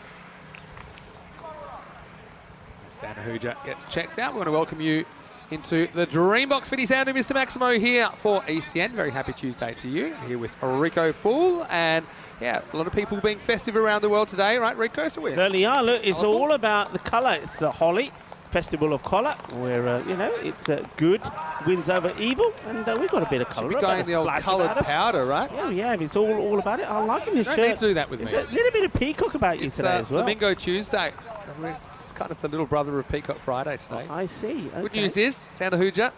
Stan Hooja gets checked out. We want to welcome you into the dream box. Fitty sound to Mr. Maximo here for ECN. Very happy Tuesday to you. Here with Rico Fool, and yeah, a lot of people being festive around the world today, right, Rico? So we're certainly are. Look, it's all about the colour. It's a Holi Festival of Colour, where it's good wins over evil, and we've got a bit of colour. Should be going the old coloured powder, right? Yeah, it's all about it. I like in this shirt. Don't need to do that with me. There's a little bit of peacock about you today as well. Flamingo Tuesday. So it's kind of the little brother of Peacock Friday today. I see. Okay. Good news is, Stan Hooja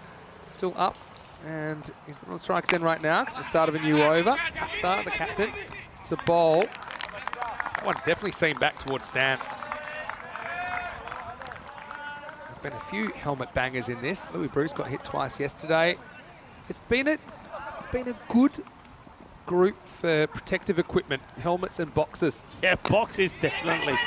still up, and he's on strikes in right now because the start of a new over. Kapsar, the captain, to bowl. That one's definitely seen back towards Stan. There's been a few helmet bangers in this. Louis Bruce got hit twice yesterday. It's been a good group for protective equipment, helmets and boxes. Yeah, boxes, definitely.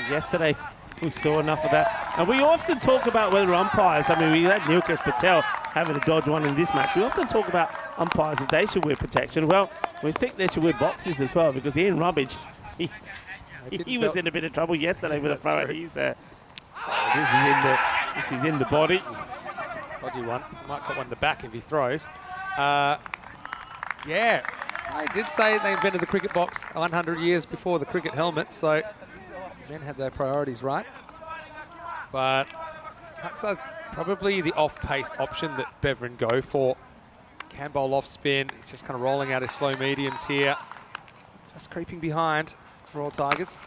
Yesterday, we saw enough of that. And we often talk about whether umpires, I mean, we had Nilkesh Patel having to dodge one in this match. We often talk about umpires if they should wear protection. Well, we think they should wear boxes as well, because Ian Rubbage, he was in a bit of trouble yesterday with a throw. He's this is in the body. Dodgy one. Might got one in the back if he throws. Yeah, I did say they invented the cricket box 100 years before the cricket helmet, so men had their priorities right. But Huxley's probably the off-pace option that Beveren go for. Can bowl off spin. He's just kind of rolling out his slow mediums here. Just creeping behind Royal Tigers.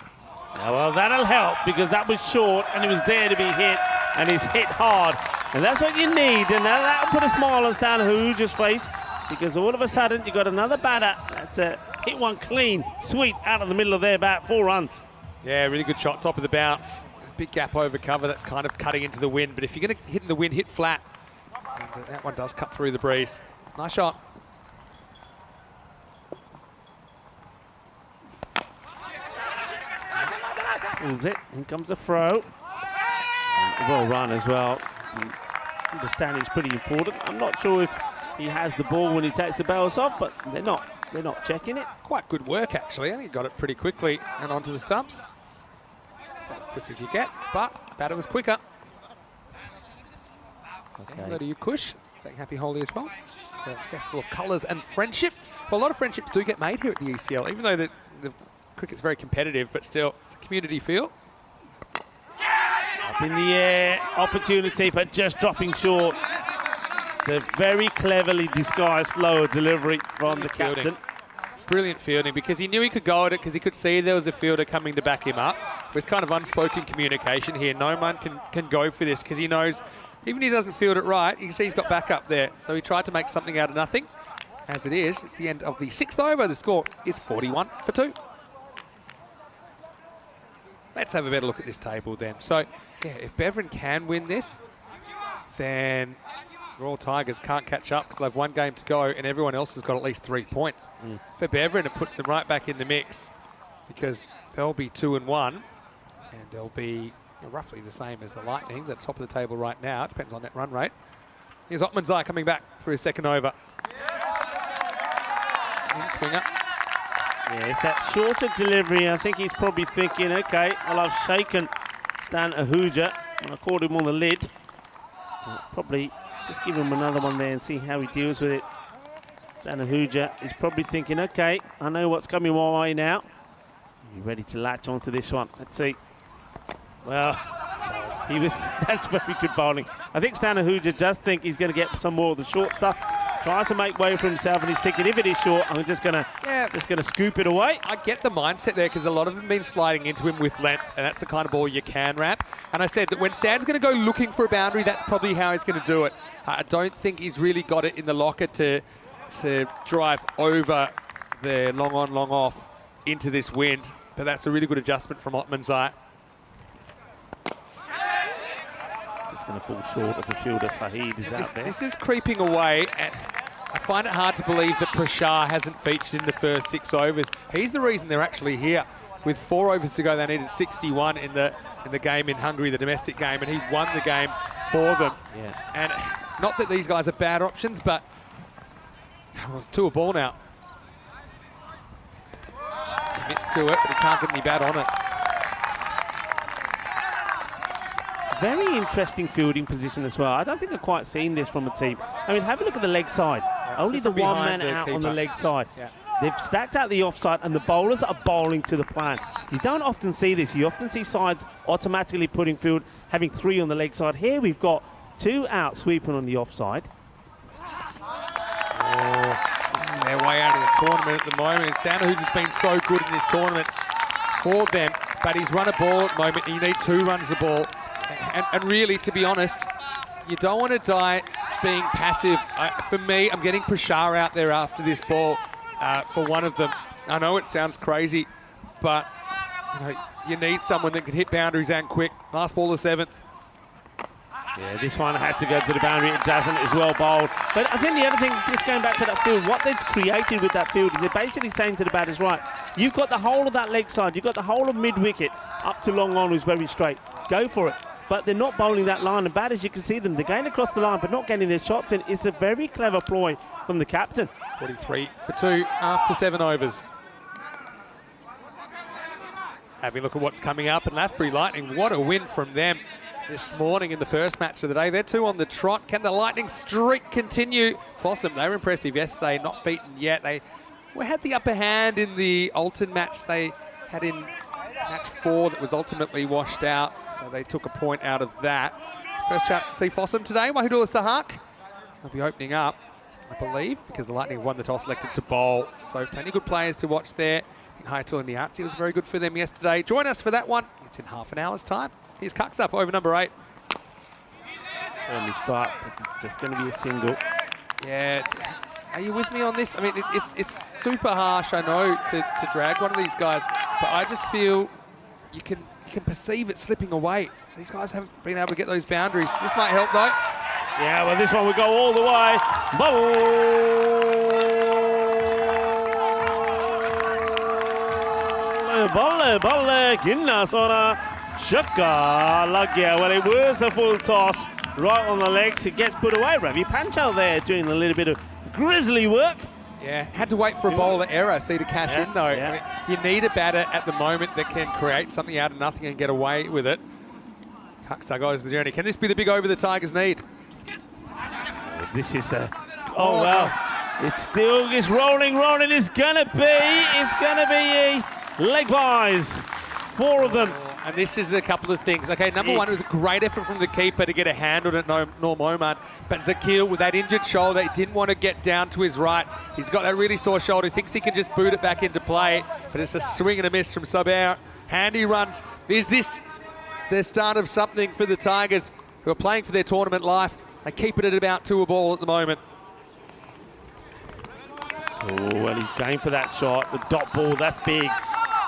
Oh, well, that'll help, because that was short and he was there to be hit, and he's hit hard. And that's what you need, and that'll put a smile on Stan Haruja's face, because all of a sudden you got another batter that's hit one clean, sweet, out of the middle of their bat, 4 runs. Yeah, really good shot, top of the bounce. Big gap over cover, that's kind of cutting into the wind, but if you're going to hit in the wind, hit flat. And that one does cut through the breeze. Nice shot. Pulls it, in comes the throw. Well run as well. Understanding is pretty important. I'm not sure if he has the ball when he takes the bails off, but they're not checking it. Quite good work, actually. I think he got it pretty quickly and onto the stumps. As quick as you get, but batter was quicker. Okay. Hello to you, Kush. Saying happy Holi as well. The Festival of Colours and Friendship. Well, a lot of friendships do get made here at the ECL, even though the cricket's very competitive, but still, it's a community feel. Up in the air, opportunity, but just dropping short. The very cleverly disguised slower delivery from the captain. Brilliant fielding, because he knew he could go at it, because he could see there was a fielder coming to back him up. There's kind of unspoken communication here. No one can go for this, because he knows, even if he doesn't field it right, you can see he's got backup there. So he tried to make something out of nothing. As it is, it's the end of the 6th over. The score is 41 for 2. Let's have a better look at this table then. So, yeah, if Beveren can win this, then Royal Tigers can't catch up because they've 1 game to go and everyone else has got at least 3 points. For Beveren, it puts them right back in the mix because they'll be 2-1 and they'll be roughly the same as the Lightning. They're at the top of the table right now. It depends on that run rate. Here's Otmanzai coming back for his 2nd over. Swinger. Yeah, it's that shorter delivery. I think he's probably thinking, okay, well, I've shaken Stan Ahuja and I caught him on the lid. So probably just give him another one there and see how he deals with it. Stan Ahuja is probably thinking, okay, I know what's coming my way now. You ready to latch onto this one? Let's see. Well, that's very good bowling. I think Stan Ahuja does think he's going to get some more of the short stuff. Tries to make way for himself, and he's thinking, if it is short, I'm just gonna scoop it away. I get the mindset there because a lot of them have been sliding into him with length, and that's the kind of ball you can wrap. And I said that when Stan's going to go looking for a boundary, that's probably how he's going to do it. I don't think he's really got it in the locker to drive over the long on, long off into this wind. But that's a really good adjustment from Otmanzai. Just going to fall short of the fielder. Saheed is out there. This is creeping away, and I find it hard to believe that Prashar hasn't featured in the first 6 overs. He's the reason they're actually here. With 4 overs to go, they needed 61 in the game in Hungary, the domestic game, and he won the game for them. Yeah. And not that these guys are bad options, but it's 2 a ball now. Commits to it, but he can't get any bat on it. Very interesting fielding position as well. I don't think I've quite seen this from a team. I mean, have a look at the leg side. Yeah, only the 1 man out on the leg side. Yeah. They've stacked out the offside and the bowlers are bowling to the plan. You don't often see this. You often see sides automatically putting field, having 3 on the leg side. Here we've got 2 out sweeping on the offside. Their way out of the tournament at the moment. Stan Ahuja's been so good in this tournament for them, but he's run a ball at the moment. You need 2 runs the ball. And really, to be honest, you don't want to die being passive. For me, I'm getting Prashar out there after this ball for one of them. I know it sounds crazy, but you need someone that can hit boundaries and quick. Last ball, the 7th. Yeah, this one had to go to the boundary. It doesn't. It's well bowled. But I think the other thing, just going back to that field, what they've created with that field is they're basically saying to the batters, right, you've got the whole of that leg side, you've got the whole of mid-wicket up to long on who's very straight. Go for it. But they're not bowling that line. And batters, you can see them, they're going across the line but not getting their shots in. It's a very clever ploy from the captain. 43 for 2 after 7 overs. Having a look at what's coming up, and Lathbury Lightning, what a win from them this morning in the first match of the day. They're 2 on the trot. Can the Lightning streak continue? Fossum, they were impressive yesterday, not beaten yet. They had the upper hand in the Alton match they had in match 4 that was ultimately washed out. So they took a point out of that. First chance to see Fossum today. Wahidullah Sahak will be opening up, I believe, because the Lightning won the toss, elected to bowl. So plenty of good players to watch there. Haitul and Niatsi was very good for them yesterday. Join us for that one. It's in half an hour's time. Here's Cucks up over number 8. Early start, just going to be a single. Yeah, are you with me on this? I mean, it's super harsh, I know, to drag one of these guys, but I just feel you can perceive it slipping away. These guys haven't been able to get those boundaries. This might help though. Yeah, well, this one will go all the way. Balle, ginna sona, shaka, lagya. Well, it was a full toss right on the legs. It gets put away. Ravi Panchal there doing a little bit of grisly work. Yeah, had to wait for a bowler error, to cash in though. Yeah. I mean, you need a batter at the moment that can create something out of nothing and get away with it. Cuxar goes the journey. Can this be the big over the Tigers need? This is a... Oh, well. It still is rolling. It's going to be leg byes. 4 of them. And this is a couple of things. Okay, number one, it was a great effort from the keeper to get a hand on it, Norm Omar. But Zakil, with that injured shoulder, he didn't want to get down to his right. He's got that really sore shoulder. He thinks he can just boot it back into play. But it's a swing and a miss from Saber. Handy runs. Is this the start of something for the Tigers, who are playing for their tournament life? They keep it at about 2 a ball at the moment. So, well, he's going for that shot. The dot ball, that's big.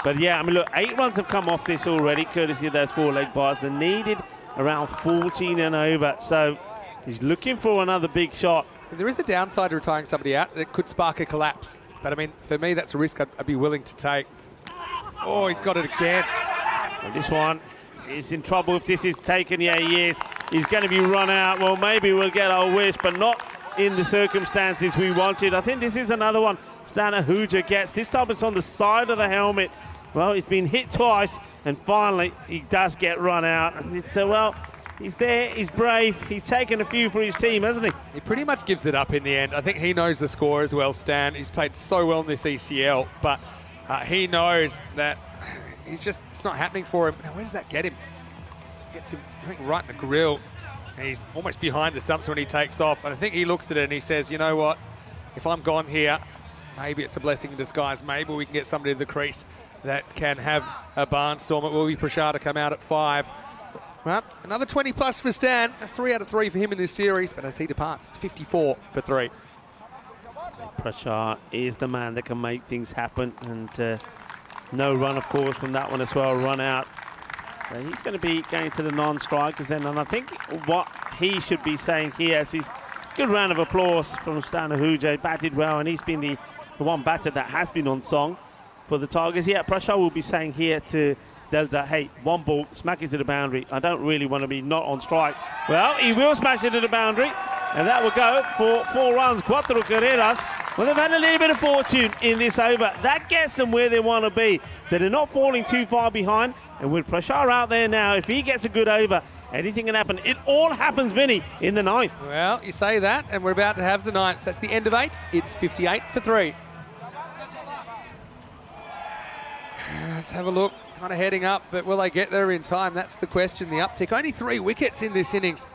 But yeah, I mean, look, 8 runs have come off this already, courtesy of those 4 leg bars. They're needed around 14 and over. So he's looking for another big shot. So there is a downside to retiring somebody out that could spark a collapse. But I mean, for me, that's a risk I'd be willing to take. Oh, he's got it again. And this one is in trouble if this is taken. Yeah, he is. He's going to be run out. Well, maybe we'll get our wish, but not in the circumstances we wanted. I think this is another one Stana Huja gets. This time it's on the side of the helmet. Well, he's been hit twice, and finally he does get run out. And well, he's there, he's brave, he's taken a few for his team, hasn't he? He pretty much gives it up in the end. I think he knows the score as well, Stan. He's played so well in this ECL, but he knows that it's not happening for him. Now, where does that get him? Gets him, I think, right in the grill. And he's almost behind the stumps when he takes off. And I think he looks at it and he says, you know what? If I'm gone here, maybe it's a blessing in disguise. Maybe we can get somebody to the crease that can have a barnstorm. It will be Prashar to come out at 5. Well, another 20 plus for Stan. That's 3 out of 3 for him in this series. But as he departs, it's 54 for 3. Prashar is the man that can make things happen. And no run, of course, from that one as well. Run out. So he's going to be going to the non-strikers then. And I think what he should be saying here is good round of applause from Stana Huja. Batted well, and he's been the one batter that has been on song for the Tigers. Yeah, Prashar will be saying here to Delta, hey, 1 ball, smack it to the boundary. I don't really want to be not on strike. Well, he will smash it to the boundary, and that will go for 4 runs, 4 carreras. Well, they've had a little bit of fortune in this over. That gets them where they want to be. So they're not falling too far behind. And with Prashar out there now, if he gets a good over, anything can happen. It all happens, Vinny, in the 9th. Well, you say that, and we're about to have the 9th. So that's the end of 8. It's 58 for 3. Let's have a look. Kind of heading up, but will they get there in time? That's the question. The uptick. Only 3 wickets in this innings.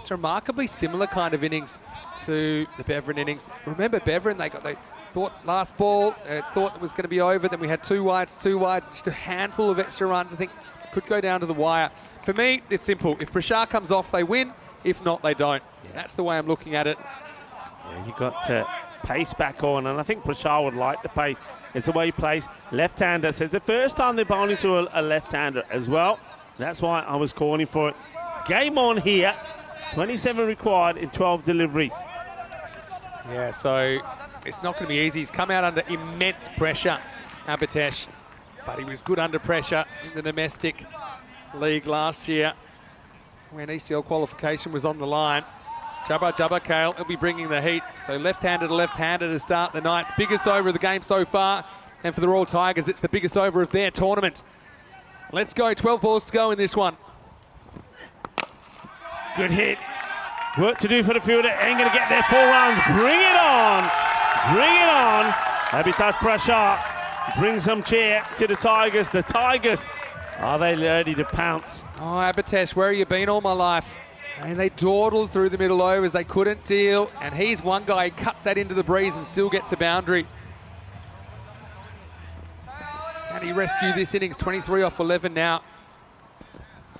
It's a remarkably similar kind of innings to the Beverin innings. Remember Beverin, they thought last ball, thought it was going to be over. Then we had 2 wides, just a handful of extra runs. I think could go down to the wire. For me, it's simple. If Prashar comes off, they win. If not, they don't. Yeah. That's the way I'm looking at it. Yeah, you got pace back on, and I think Prashar would like the pace. It's the way he plays. Left-hander. So it's the first time they're bowling to a left-hander as well. That's why I was calling for it. Game on here. 27 required in 12 deliveries. Yeah, so it's not going to be easy. He's come out under immense pressure, Abitesh, but he was good under pressure in the domestic league last year when ECL qualification was on the line. Jabba Kale, he'll be bringing the heat. So left-hander to left-hander to start the night. Biggest over of the game so far. And for the Royal Tigers, it's the biggest over of their tournament. Let's go, 12 balls to go in this one. Good hit. Work to do for the fielder. Ain't going to get there. 4 runs. Bring it on. Bring it on. Abitesh pressure. Bring some cheer to the Tigers. The Tigers, are they ready to pounce? Oh, Abitesh, where have you been all my life? And they dawdled through the middle overs. They couldn't deal. And he's one guy who cuts that into the breeze and still gets a boundary. Can he rescue this innings? 23 off 11 now.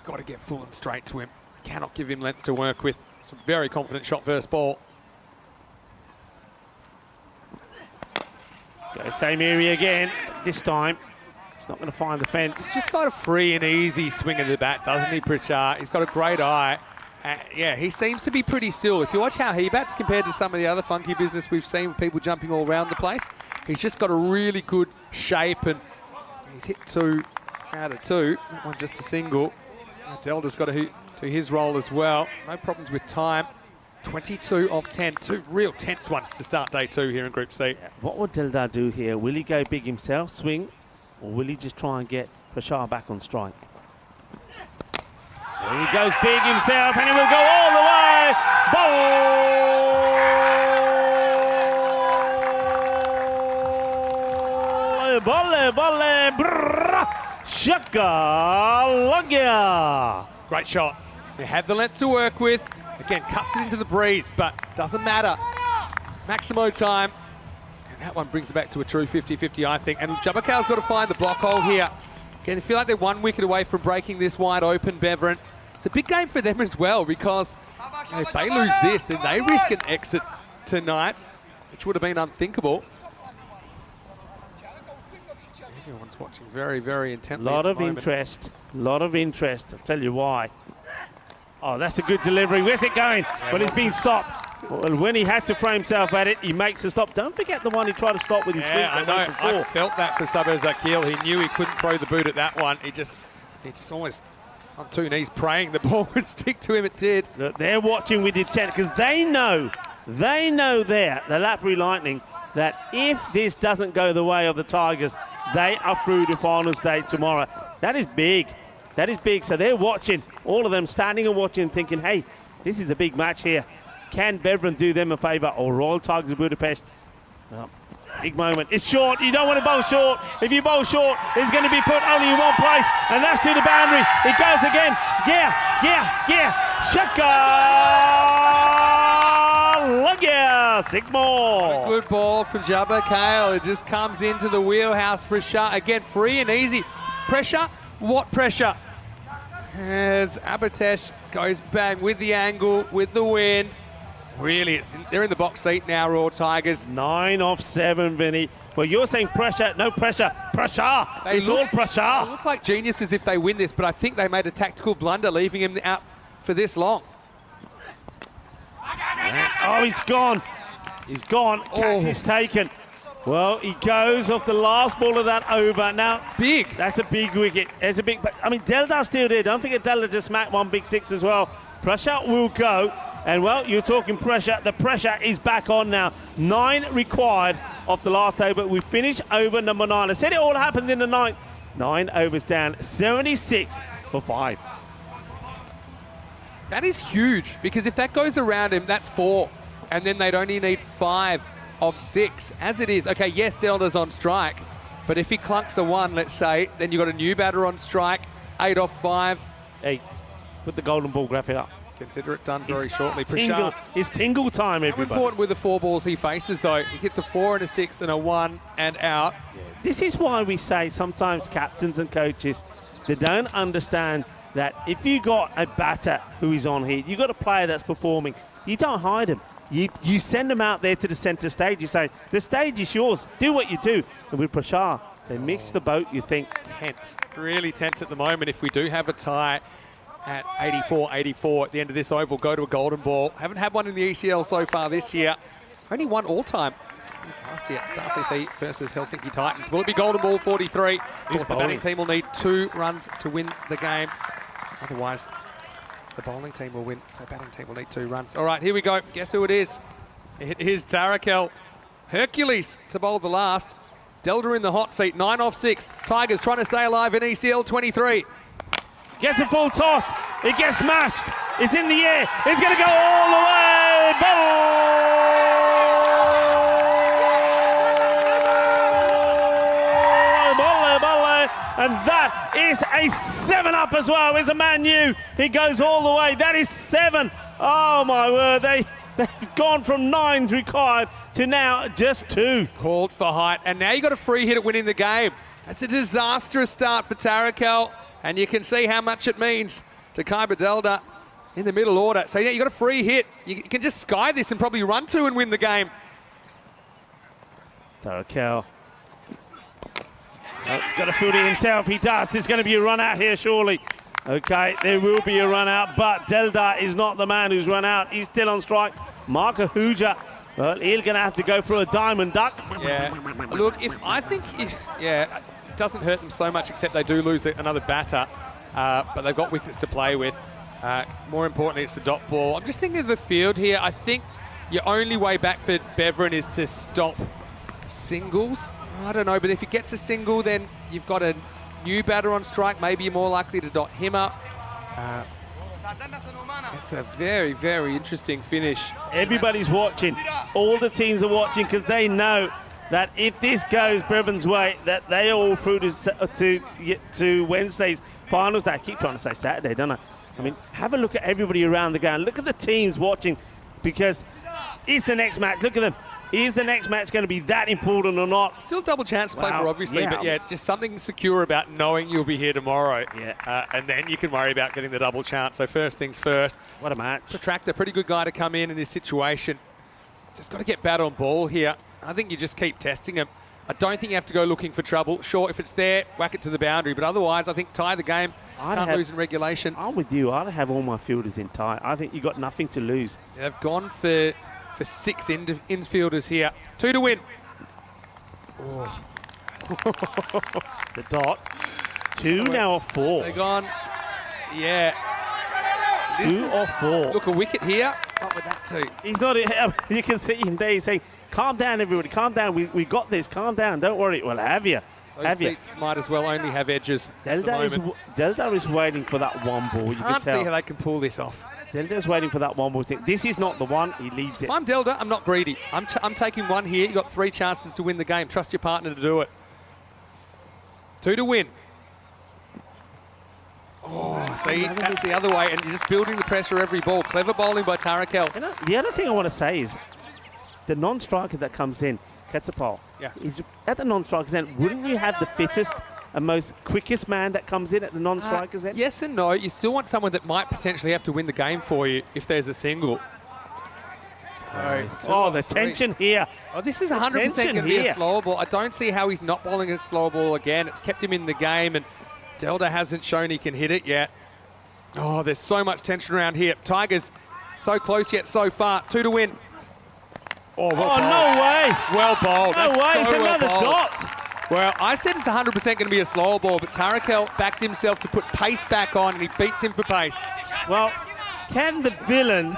Got to get full and straight to him. Cannot give him length to work with. It's a very confident shot first ball. Go same area again. This time, he's not going to find the fence. He's just got a free and easy swing of the bat, doesn't he, Pritchard? He's got a great eye. Yeah, he seems to be pretty still. If you watch how he bats compared to some of the other funky business we've seen with people jumping all around the place, he's just got a really good shape, and he's hit 2 out of 2. That one just a single. Delta's got to do his role as well. No problems with time. 22 off 10. 2 real tense ones to start day 2 here in Group C. What would Delta do here? Will he go big himself, swing, or will he just try and get Prashar back on strike? So he goes big himself, and he will go all the way. Bolle, brrr, shaka, logya. Great shot. They had the length to work with. Again, cuts it into the breeze, but doesn't matter. Maximo time. And that one brings it back to a true 50-50, I think. And Jabakale's got to find the block hole here. Again, they feel like they're 1 wicket away from breaking this wide open, Beverin. It's a big game for them as well, because if they lose this, then they risk an exit tonight, which would have been unthinkable. Everyone's watching very, very intently. Lot of interest. I'll tell you why. Oh, that's a good delivery. Where's it going? Well, it's been stopped. Well, when he had to throw himself at it, he makes a stop. Don't forget the one he tried to stop with his feet. I know. I felt that for Sabir Zakil. He knew he couldn't throw the boot at that one. He just almost on 2 knees praying the ball would stick to him. It did. Look, they're watching with intent because they know there, the Lapbury Lightning, that if this doesn't go the way of the Tigers, they are through to final stage tomorrow. That is big. That is big. So they're watching, all of them standing and watching, thinking, hey, this is a big match here. Can Beverin do them a favour, or Royal Tigers of Budapest? Oh, big moment. It's short. You don't want to bowl short. If you bowl short, it's going to be put only in one place, and that's to the boundary. It goes again. Yeah. Shaka! Look yeah, 6 more. Good ball from Jabba Kale. It just comes into the wheelhouse for a shot. Again, free and easy. Pressure. What pressure? As Abitesh goes bang with the angle, with the wind. Really, they're in the box seat now, Royal Tigers. 9 off 7, Vinny. Well, you're saying pressure, no pressure. Pressure. It's all pressure. They look like geniuses if they win this, but I think they made a tactical blunder leaving him out for this long. Oh, he's gone. He's gone. Catch is taken. Well, he goes off the last ball of that over. Now, big. That's a big wicket. It's a big. But I mean, Delta's still there. Don't forget Delta just smacked 1 big 6 as well. Pressure will go. And well, you're talking pressure. The pressure is back on now. 9 required off the last over. We finish over number 9. I said it all happened in the 9th. 9 overs down. 76 for 5. That is huge, because if that goes around him, that's 4. And then they'd only need 5 off 6. As it is, okay, yes, Delta's on strike, but if he clunks a 1, let's say, then you've got a new batter on strike, 8 off 5. Hey, put the golden ball graphic up. Consider it done very shortly. It's tingle time, everybody. How important with the 4 balls he faces, though? He gets a 4 and a 6 and a 1 and out. Yeah. This is why we say sometimes captains and coaches, they don't understand that if you got a batter who is on heat, you got a player that's performing, you don't hide him. You send them out there to the centre stage. You say, the stage is yours. Do what you do. And with Prashar, they mix the boat, you think. Tense. Really tense at the moment. If we do have a tie, at 84-84 at the end of this over. We'll go to a golden ball. Haven't had one in the ECL so far this year. Only one all-time. It was last year, Star CC versus Helsinki Titans. Will it be golden ball 43? Of course, the batting team will need 2 runs to win the game. Otherwise, the bowling team will win. So batting team will need 2 runs. All right, here we go. Guess who it is? It is Tarakel. Hercules to bowl the last. Delta in the hot seat, 9 off 6. Tigers trying to stay alive in ECL 23. Gets a full toss. It gets smashed. It's in the air. It's going to go all the way. Ball. And that is a 7-up as well. It's a man new. He goes all the way. That is 7. Oh my word. They've gone from 9 required to now just 2. Called for height, and now you got a free hit at winning the game. That's a disastrous start for Tarakel, and you can see how much it means to Khyber Delta in the middle order. So yeah, you got a free hit. You can just sky this and probably run 2 and win the game. Tarakel. Oh, he's got to field it himself. He does. There's going to be a run out here, surely. Okay, there will be a run out, but Delta is not the man who's run out. He's still on strike. Mark Ahuja. Well, he's going to have to go for a diamond duck. Yeah. Look, it doesn't hurt them so much, except they do lose another batter. But they've got wickets to play with. More importantly, it's the dot ball. I'm just thinking of the field here. I think your only way back for Beverin is to stop singles. I don't know, but if he gets a single, then you've got a new batter on strike. Maybe you're more likely to dot him up. It's a very, very interesting finish. Everybody's watching. All the teams are watching because they know that if this goes Breverin's way, that they are all through to Wednesday's finals. I keep trying to say Saturday, don't I? I mean, have a look at everybody around the ground. Look at the teams watching, because it's the next match. Look at them. Is the next match going to be that important or not? Still double chance to play for, obviously, but yeah, just something secure about knowing you'll be here tomorrow. Yeah. And then you can worry about getting the double chance. So first things first. What a match. Protractor, pretty good guy to come in this situation. Just got to get bat on ball here. I think you just keep testing him. I don't think you have to go looking for trouble. Sure, if it's there, whack it to the boundary. But otherwise, I think tie the game. Can't lose in regulation. I'm with you. I'd have all my fielders in tie. I think you've got nothing to lose. Yeah, they've gone for 6 infielders here. 2 to win. Oh. The dot. 2 now or 4. They're gone. Yeah. 2 or 4. Look, a wicket here. What with that too? He's not. You can see him there. He's saying, calm down, everybody. Calm down. We got this. Calm down. Don't worry. Well, have you? Those seats might as well only have edges. Delta is waiting for that one ball. You can't see how they can pull this off. Delta's waiting for that one more thing. This is not the one. He leaves it. If I'm Delta, I'm not greedy. I'm taking one here. You've got 3 chances to win the game. Trust your partner to do it. 2 to win. Oh, see, that's the other way. And you're just building the pressure every ball. Clever bowling by Tarakel. The other thing I want to say is the non-striker that comes in, Ketzapal, is at the non-striker's end, wouldn't we have the fittest and most quickest man that comes in at the non-striker's end? Yes and no. You still want someone that might potentially have to win the game for you if there's a single. Oh, the tension here. Oh, this is 100% going to be a slower ball. I don't see how he's not bowling a slower ball again. It's kept him in the game, and Delta hasn't shown he can hit it yet. Oh, there's so much tension around here. Tigers so close yet so far. 2 to win. Oh, no way. Well bowled. No way. It's another dot. Well, I said it's 100% going to be a slower ball, but Tarakel backed himself to put pace back on, and he beats him for pace. Well, can the villain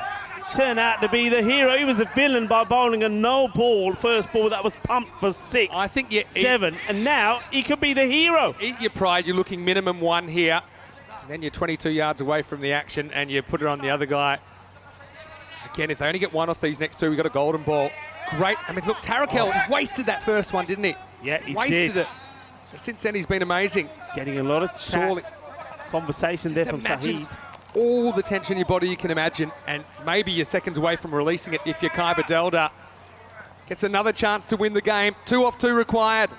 turn out to be the hero? He was a villain by bowling a no ball, first ball that was pumped for 6. I think 7, and now he could be the hero. Eat your pride. You're looking minimum 1 here. And then you're 22 yards away from the action, and you put it on the other guy. Again, if they only get 1 off these next 2, we've got a golden ball. Great. I mean, look, Tarakel wasted that first one, didn't he? Yeah, he wasted did. it. Since then, he's been amazing. Getting a lot of conversation there from Saheed. All the tension in your body you can imagine, and maybe you're seconds away from releasing it if you're Khyber Delta. Gets another chance to win the game. 2 off 2 required.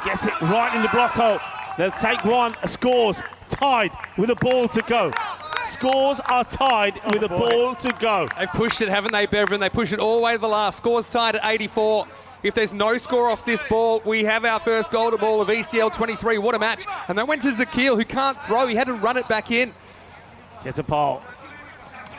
Gets it right in the block hole. They'll take 1. Scores tied with a ball to go. Scores are tied with a ball to go. They've pushed it, haven't they, Beverin? They push it all the way to the last. Scores tied at 84. If there's no score off this ball, we have our first golden ball of ECL 23. What a match. And then went to Zakil, who can't throw. He had to run it back in. Gets a pole.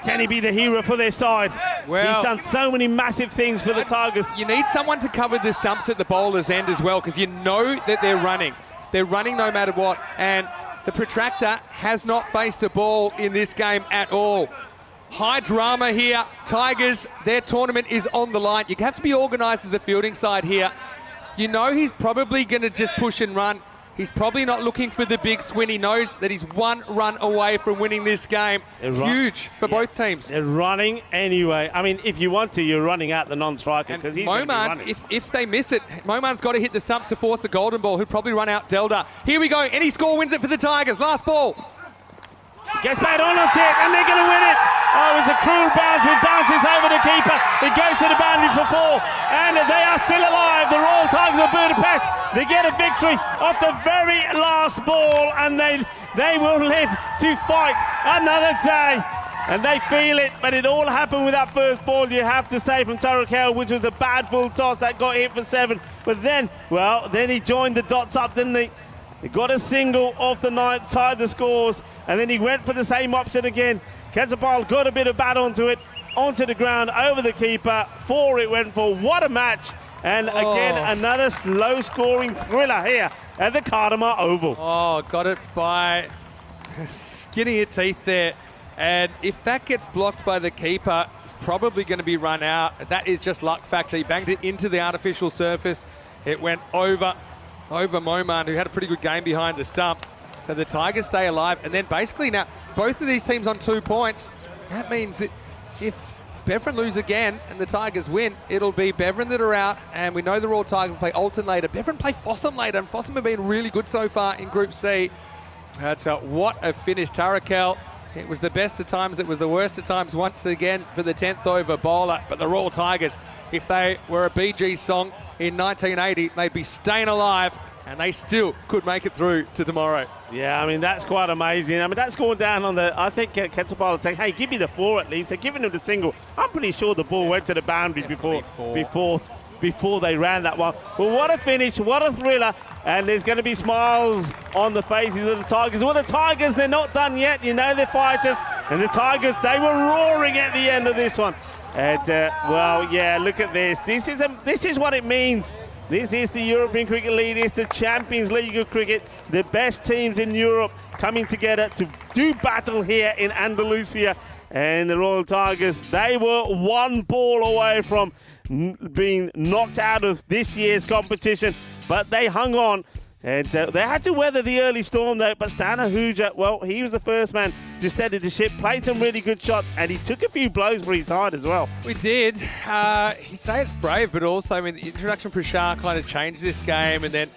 Can he be the hero for their side? Well, he's done so many massive things for the Tigers. You need someone to cover the stumps at the bowler's end as well, because you know that they're running. They're running no matter what. And the protractor has not faced a ball in this game at all. High drama here. Tigers, their tournament is on the line. You have to be organised as a fielding side here. You know he's probably going to just push and run. He's probably not looking for the big swing. He knows that he's 1 run away from winning this game. Huge for both teams. They're running anyway. I mean, if you want to, you're running out the non-striker because he's Moman, if they miss it, Moman's got to hit the stumps to force a golden ball. He'll probably run out Delda. Here we go. Any score wins it for the Tigers. Last ball. Gets back on it, and they're going to win it. Oh, it's a cruel bounce with bounces over the keeper. It goes to the boundary for 4, and they are still alive. The Royal Tigers of Budapest, they get a victory off the very last ball, and they will live to fight another day. And they feel it, but it all happened with that first ball, you have to say, from Tarakel, which was a bad full toss that got hit for 7. But then, well, then he joined the dots up, didn't he? He got a single off the 9th, tied the scores, and then he went for the same option again. Quetzalcoatl got a bit of bat onto it, onto the ground, over the keeper. 4 it went for. What a match. And again, another slow-scoring thriller here at the Cardamar Oval. Oh, got it by skinny of teeth there. And if that gets blocked by the keeper, it's probably going to be run out. That is just luck factor. He banged it into the artificial surface. It went over Moman, who had a pretty good game behind the stumps. So the Tigers stay alive. And then basically now, both of these teams on 2 points. That means that if Beveren lose again and the Tigers win, it'll be Beveren that are out. And we know the Royal Tigers play Alton later. Beveren play Fossum later, and Fossum have been really good so far in Group C. That's what a finish. Tarakel, it was the best at times, it was the worst at times once again for the 10th over bowler. But the Royal Tigers, if they were a Bee Gees song in 1980, they'd be staying alive, and they still could make it through to tomorrow. Yeah, I mean, that's quite amazing. I mean, that's going down on the, I think Quetzalcoatl saying, hey, give me the 4 at least. They're giving him the single. I'm pretty sure the ball went to the boundary before they ran that one. Well, what a finish, what a thriller. And there's going to be smiles on the faces of the Tigers. Well, the Tigers, they're not done yet. You know they're fighters. And the Tigers, they were roaring at the end of this one. And, well, yeah, look at this. This is what it means. This is the European Cricket League. It's the Champions League of cricket. The best teams in Europe coming together to do battle here in Andalusia. And the Royal Tigers, they were 1 ball away from being knocked out of this year's competition. But they hung on. And they had to weather the early storm, though. But Stan Ahuja, well, he was the first man to steady the ship, played some really good shots, and he took a few blows for his side as well. We did. You say it's brave, but also, I mean, the introduction for Shah kind of changed this game, and then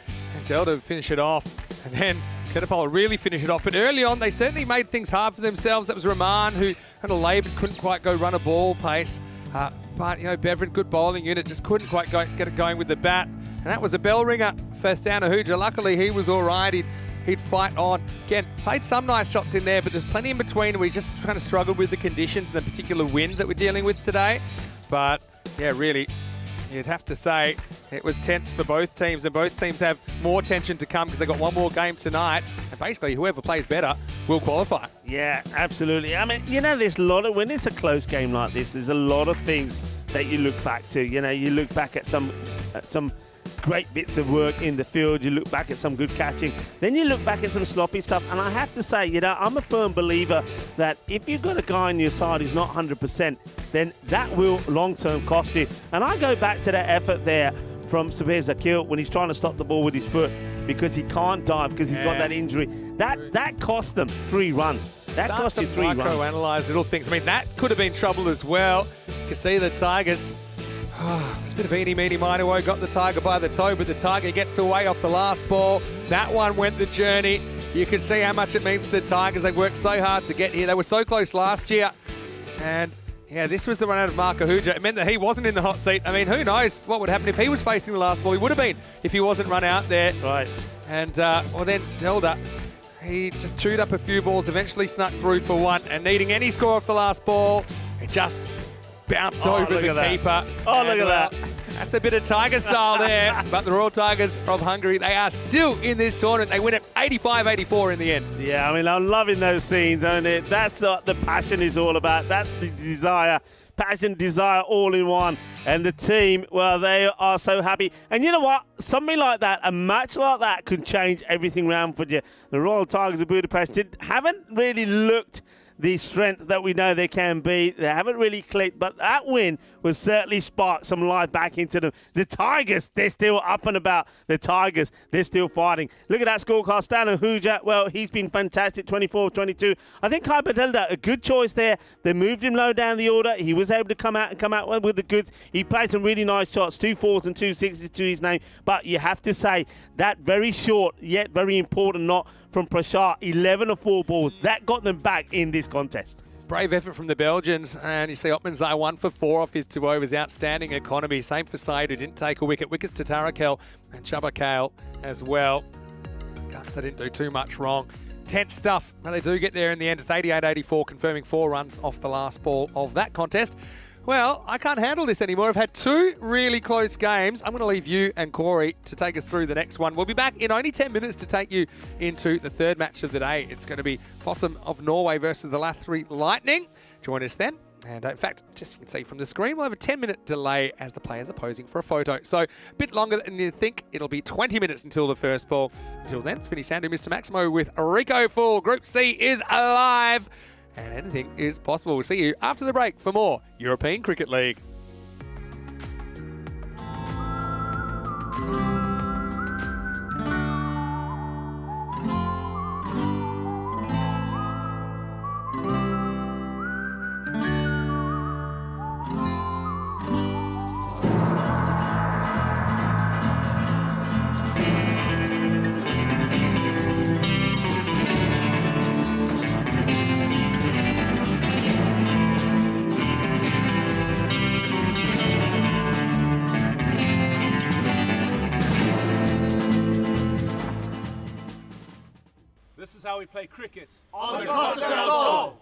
Delta finish it off, and then Quetzalcoatl really finish it off. But early on, they certainly made things hard for themselves. That was Rahman, who kind of laboured, couldn't quite go run a ball pace. But, you know, Beveren, good bowling unit, just couldn't quite get it going with the bat. And that was a bell ringer for Stan Ahuja. Luckily, he was all right. He'd fight on. Again, played some nice shots in there, but there's plenty in between. We just kind of struggled with the conditions and the particular wind that we're dealing with today. But, yeah, really, you'd have to say it was tense for both teams, and both teams have more tension to come because they've got 1 more game tonight. And basically, whoever plays better will qualify. Yeah, absolutely. I mean, you know, there's a lot of, when it's a close game like this, there's a lot of things that you look back to. You know, you look back at some great bits of work in the field, you look back at some good catching, then you look back at some sloppy stuff. And I have to say, you know, I'm a firm believer that if you've got a guy on your side who's not 100%, then that will long-term cost you. And I go back to that effort there from Samir Zakil when he's trying to stop the ball with his foot because he can't dive because he's got that injury. That cost them 3 runs. That cost you 3 runs. Micro-analyse little things. I mean, that could have been trouble as well. You can see the Tigers. It's a bit of eeny, meeny, miny, woe, got the Tiger by the toe, but the Tiger gets away off the last ball. That one went the journey. You can see how much it means to the Tigers. They've worked so hard to get here. They were so close last year. And, yeah, this was the run out of Mark Ahuja. It meant that he wasn't in the hot seat. I mean, who knows what would happen if he was facing the last ball. He would have been if he wasn't run out there. Right. And, well, then Delda, he just chewed up a few balls, eventually snuck through for 1. And needing any score off the last ball, it just bounced over the keeper. Oh, look at that. That's a bit of Tiger style there. But the Royal Tigers of Hungary, they are still in this tournament. They win it 85-84 in the end. Yeah, I mean, I'm loving those scenes, aren't it? That's what the passion is all about. That's the desire. Passion, desire, all in one. And the team, well, they are so happy. And you know what? Something like that, a match like that could change everything around for you. The Royal Tigers of Budapest haven't really looked the strength that we know they can be. They haven't really clicked, but that win will certainly spark some life back into them. The Tigers, they're still up and about. The Tigers, they're still fighting. Look at that scorecard. Stanley Huja, well, he's been fantastic, 24-22. I think Kai Badelda, a good choice there. They moved him low down the order. He was able to come out with the goods. He played some really nice shots, 2 4s and 2 6s to his name. But you have to say, that very short, yet very important knot from Prashar, 11 of 4 balls. That got them back in this contest. Brave effort from the Belgians, and you see Ottmans 1 for 4 off his 2 overs. Outstanding economy. Same for Said, who didn't take a wicket. Wickets to Tarakel and Chubba Kale as well. Guns, they didn't do too much wrong. Tense stuff, but they do get there in the end. It's 88-84, confirming 4 runs off the last ball of that contest. Well, I can't handle this anymore. I've had 2 really close games. I'm going to leave you and Corey to take us through the next one. We'll be back in only 10 minutes to take you into the 3rd match of the day. It's going to be Fossum of Norway versus the Lathri Lightning. Join us then. And in fact, just you can see from the screen, we'll have a 10-minute delay as the players are posing for a photo. So a bit longer than you think. It'll be 20 minutes until the first ball. Until then, it's Vinny Sandu, Mr. Maximo with Rico Full. Group C is alive. And anything is possible. We'll see you after the break for more European Cricket League. This is how we play cricket. On the coast of our soul.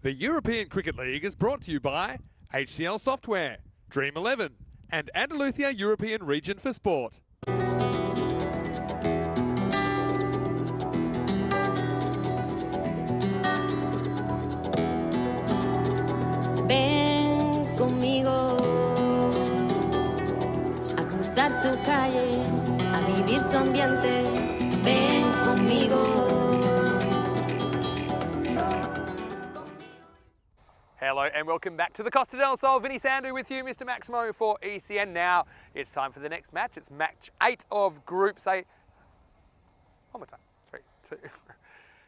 The European Cricket League is brought to you by HCL Software, Dream 11, and Andalusia European Region for Sport. Ven conmigo a cruzar su calle, a vivir su ambiente. Ven conmigo. Hello and welcome back to the Costa del Sol. Vinny Sandu with you, Mr. Maximo for ECN. Now it's time for the next match. It's match 8 of Group C. One more time. 3, 2.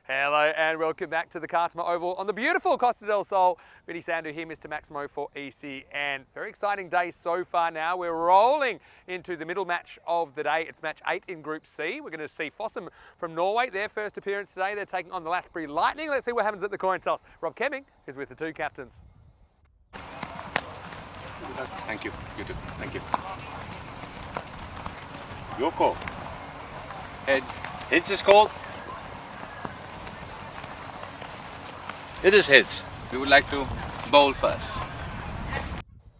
Hello and welcome back to the Cartama Oval on the beautiful Costa del Sol. Vinny Sandu here, Mr. Maximo for ECN. Very exciting day so far now. We're rolling into the middle match of the day. It's match 8 in Group C. We're going to see Fossum from Norway, their first appearance today. They're taking on the Lathbury Lightning. Let's see what happens at the coin toss. Rob Kemming is with the two captains. Thank you. You too. Thank you. Your call. Heads. Heads is called. It is heads. We would like to bowl first.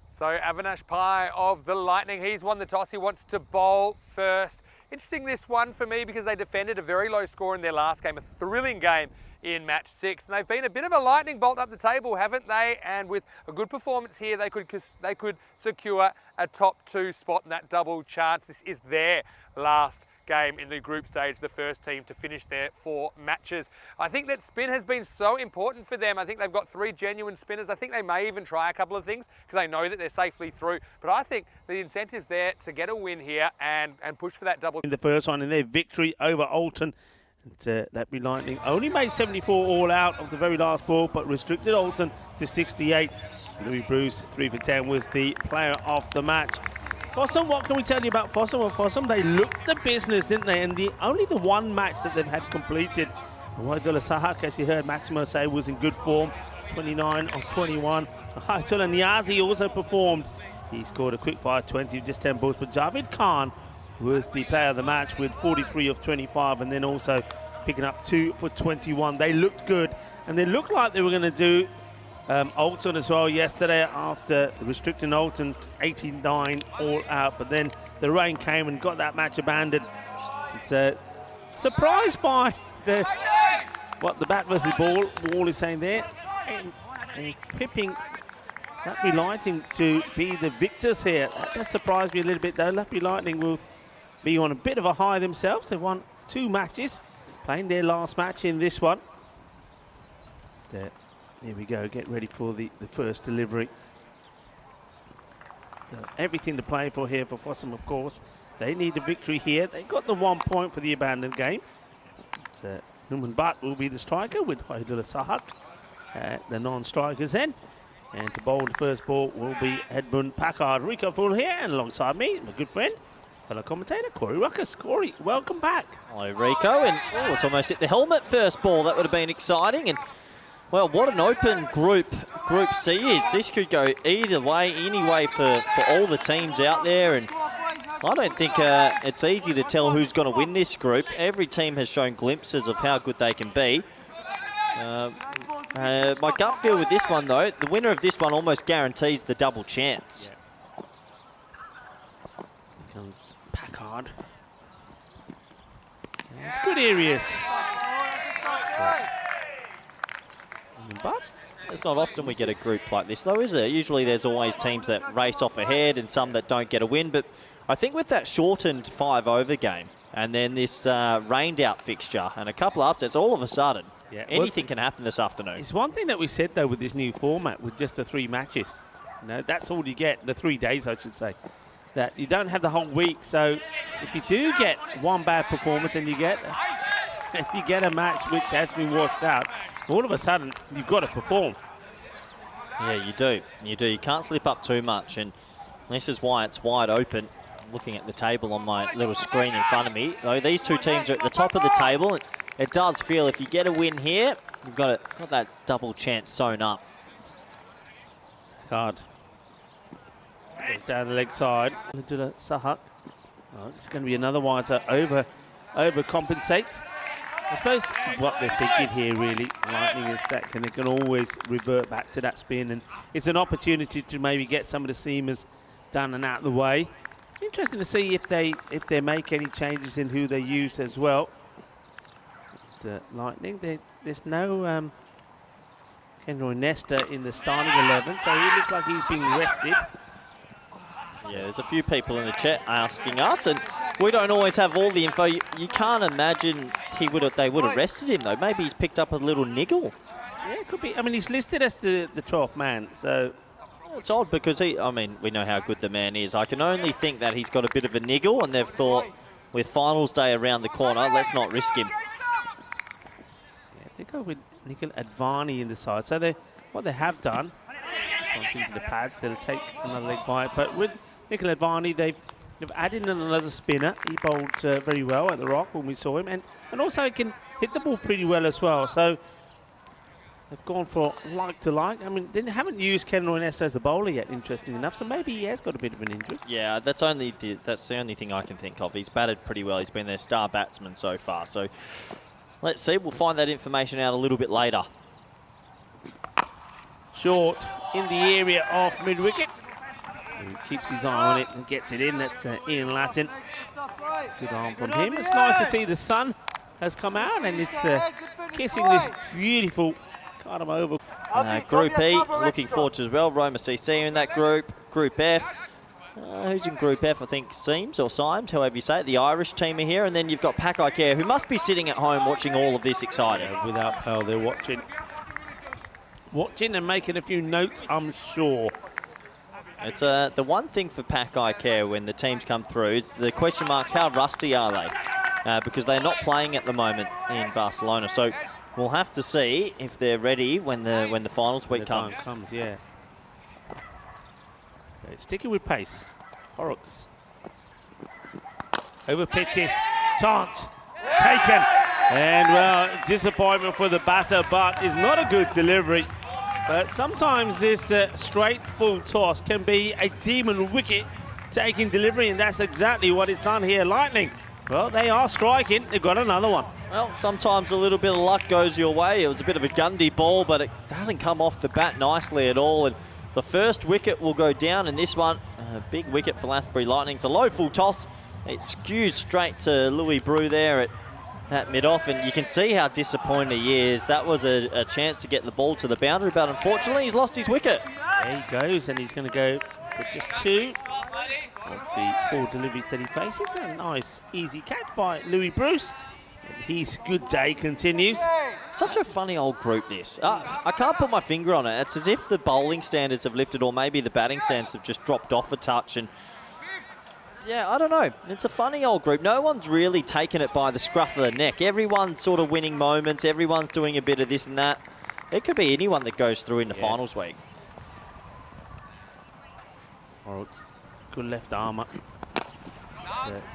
So Avinash Pai of the Lightning, he's won the toss. He wants to bowl first. Interesting this one for me because they defended a very low score in their last game, a thrilling game in match 6. And they've been a bit of a lightning bolt up the table, haven't they? And with a good performance here, they could secure a top 2 spot in that double chance. This is their last game in the group stage, the first team to finish their 4 matches. I think that spin has been so important for them. I think they've got 3 genuine spinners. I think they may even try a couple of things because they know that they're safely through. But I think the incentive's there to get a win here and push for that double. In the first one, in their victory over Alton. And, Lathbury Lightning only made 74 all out of the very last ball, but restricted Alton to 68. Louis Bruce, 3 for 10, was the player of the match. Fossum, what can we tell you about Fossum? Well, Fossum, they looked the business, didn't they? And only the one match that they've had completed. Waidula Sahak, as you heard Maximo say, was in good form, 29 of 21. Ayatollah Niazi also performed. He scored a quick fire 20 of just 10 balls, but Javed Khan was the player of the match with 43 of 25, and then also picking up 2 for 21. They looked good, and they looked like they were going to do Alton as well yesterday after restricting Alton 89 all out, but then the rain came and got that match abandoned. It's surprised by the bat versus ball is saying there, and pipping Lathbury Lightning to be the victors here. That surprised me a little bit though. Lathbury Lightning will be on a bit of a high themselves. They've won 2 matches, playing their last match in this one. Here we go, get ready for the first delivery. Everything to play for here for Fossum, of course. They need a victory here. They got the 1 point for the abandoned game. Numan Butt will be the striker with Waidula Sahak, the non-strikers then. And to bowl the first ball will be Edmund Packard. Rico Full here, and alongside me, my good friend, fellow commentator, Corey Ruckus. Corey, welcome back. Hello, Rico. And it's almost hit the helmet first ball. That would have been exciting. And well, what an open Group C is. This could go either way, any way for all the teams out there. And I don't think it's easy to tell who's going to win this group. Every team has shown glimpses of how good they can be. My gut feel with this one, though, the winner of this one almost guarantees the double chance. Yeah. Here comes Packard. Good areas. But it's not often we get a group like this, though, is it? Usually there's always teams that race off ahead and some that don't get a win. But I think with that shortened 5-over game and then this rained out fixture and a couple of upsets, all of a sudden, anything can happen this afternoon. It's one thing that we said, though, with this new format, with just the 3 matches. You know, that's all you get, the 3 days, I should say. That you don't have the whole week. So if you do get one bad performance and you get a match which has been washed out, all of a sudden you've got to perform. Yeah, you do. You do. You can't slip up too much, and this is why it's wide open. I'm looking at the table on my little screen in front of me. Though these 2 teams are at the top of the table, and it does feel if you get a win here, you've got that double chance sewn up. Card. Goes down the leg side. Sahak. Oh, it's going to be another one. So over compensates. I suppose what they're thinking here, really, Lightning, is that they can always revert back to that spin, and it's an opportunity to maybe get some of the seamers done and out of the way. Interesting to see if they make any changes in who they use as well. Lightning, there's no Kenroy Nesta in the starting 11, so he looks like he's being rested. Yeah, there's a few people in the chat asking us, and we don't always have all the info. You can't imagine they would have rested him, though. Maybe he's picked up a little niggle. Yeah, it could be. I mean, he's listed as the 12th man, so... It's odd because we know how good the man is. I can only think that he's got a bit of a niggle, and they've thought, with finals day around the corner, let's not risk him. Yeah, they go with Nikhil Advani in the side. So what they have done, into the pads, they'll take another leg by it. But with Nikhil Advani, they've added in another spinner. He bowled very well at the Rock when we saw him, and also he can hit the ball pretty well as well. So they've gone for like to like. I mean, they haven't used Kenroy Nesta as a bowler yet, interesting enough, so maybe he has got a bit of an injury. Yeah, that's the only thing I can think of. He's batted pretty well. He's been their star batsman so far. So let's see. We'll find that information out a little bit later. Short in the area of mid-wicket. He keeps his eye on it and gets it in. That's Ian Latin. Good arm from him. It's nice to see the sun has come out and it's kissing this beautiful Cardamom over. Group E, looking forward to as well. Roma CC in that group. Group F. Who's in Group F? I think Seams or Symes, however you say it. The Irish team are here. And then you've got Pack I Care, who must be sitting at home watching all of this excited. Yeah, without fail, they're watching. Watching and making a few notes, I'm sure. It's the one thing for Pack I Care when the teams come through, it's the question marks, how rusty are they? Because they're not playing at the moment in Barcelona. So we'll have to see if they're ready when the finals week comes. Yeah. Okay, sticking with pace. Horrocks. Over pitches. Chance. Taken. And, well, disappointment for the batter, but it's not a good delivery. But sometimes this straight full toss can be a demon wicket taking delivery, and that's exactly what it's done here. Lightning, well, they are striking. They've got another one. Well, sometimes a little bit of luck goes your way. It was a bit of a Gundy ball, but it doesn't come off the bat nicely at all. And the first wicket will go down in this one. A big wicket for Lathbury Lightning. It's a low full toss. It skews straight to Louis Brew there at mid-off, and you can see how disappointed he is. That was a chance to get the ball to the boundary, but unfortunately he's lost his wicket. There he goes, and he's going to go for just 2 of the 4 deliveries that he faces. A nice, easy catch by Louis Bruce. And his good day continues. Such a funny old group, this. I can't put my finger on it. It's as if the bowling standards have lifted, or maybe the batting standards have just dropped off a touch. And yeah, I don't know. It's a funny old group. No one's really taken it by the scruff of the neck. Everyone's sort of winning moments. Everyone's doing a bit of this and that. It could be anyone that goes through in the finals week. Horrocks, good left armour.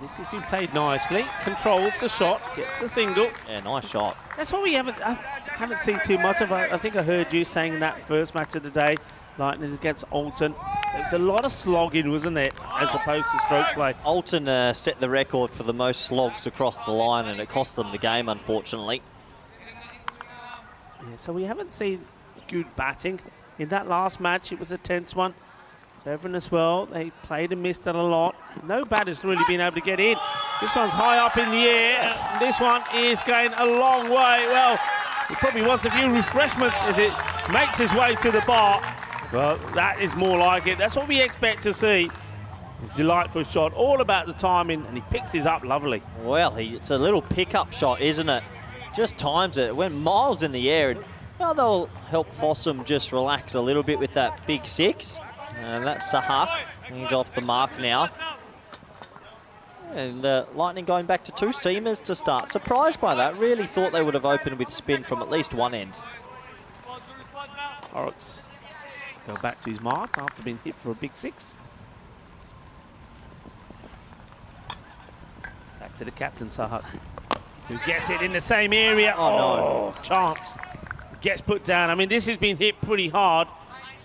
This has been played nicely. Controls the shot, gets the single. Yeah, nice shot. That's what I haven't seen too much of. I think I heard you saying that first match of the day, Lightning against Alton. There was a lot of slogging, wasn't it, as opposed to stroke play. Alton set the record for the most slogs across the line, and it cost them the game, unfortunately. Yeah, so we haven't seen good batting. In that last match, it was a tense one. Bevan as well, they played and missed it a lot. No batter's really been able to get in. This one's high up in the air. This one is going a long way. Well, he probably wants a few refreshments as it makes his way to the bar. Well, that is more like it. That's what we expect to see. Delightful shot, all about the timing, and he picks his up lovely. Well, it's a little pickup shot, isn't it? Just times it. It went miles in the air. And, well, they'll help Fossum just relax a little bit with that big 6. And that's Sahak. He's off the mark now. And Lightning going back to 2 seamers to start. Surprised by that. Really thought they would have opened with spin from at least one end. Horrocks go back to his mark after being hit for a big 6. Back to the captain, Sahak, who gets it in the same area. Oh, no. Chance. Gets put down. I mean, this has been hit pretty hard.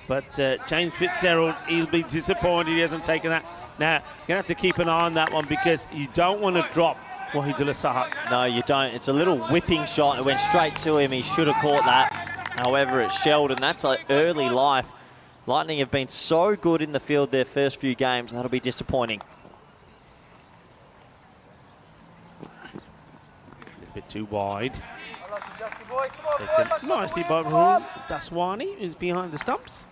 But James Fitzgerald, he'll be disappointed he hasn't taken that. Now, you're going to have to keep an eye on that one because you don't want to drop Wahidullah Sahak. No, you don't. It's a little whipping shot. It went straight to him. He should have caught that. However, it's shelled, and that's an early life. Lightning have been so good in the field their first few games. That'll be disappointing. A bit too wide. Taken nicely by Rahul Daswani, who's behind the stumps.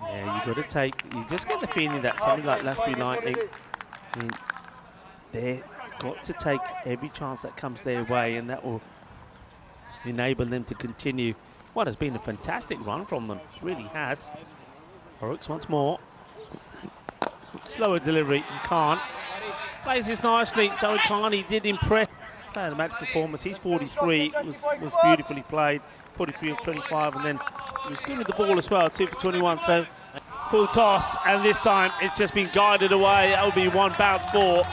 Yeah, you got to take. You just get the feeling that something like Lasbury Lightning, I mean, they've got to take every chance that comes their way, and that will enable them to continue what has been a fantastic run from them. It really has. Horrocks once more. Slower delivery. Khan plays this nicely. Joe Khan, he did impress. The match performance. He's 43. Was beautifully played. 43 of 25, and then he was good with the ball as well. 2 for 21. So full toss, and this time it's just been guided away. That would be one bounce for.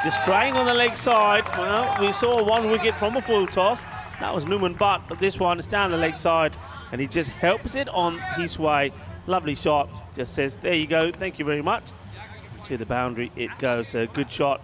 Just spraying on the leg side. Well, we saw one wicket from a full toss. That was Newman Butt, but this one is down the leg side, and he just helps it on his way. Lovely shot. Just says, there you go, thank you very much. To the boundary it goes. A good shot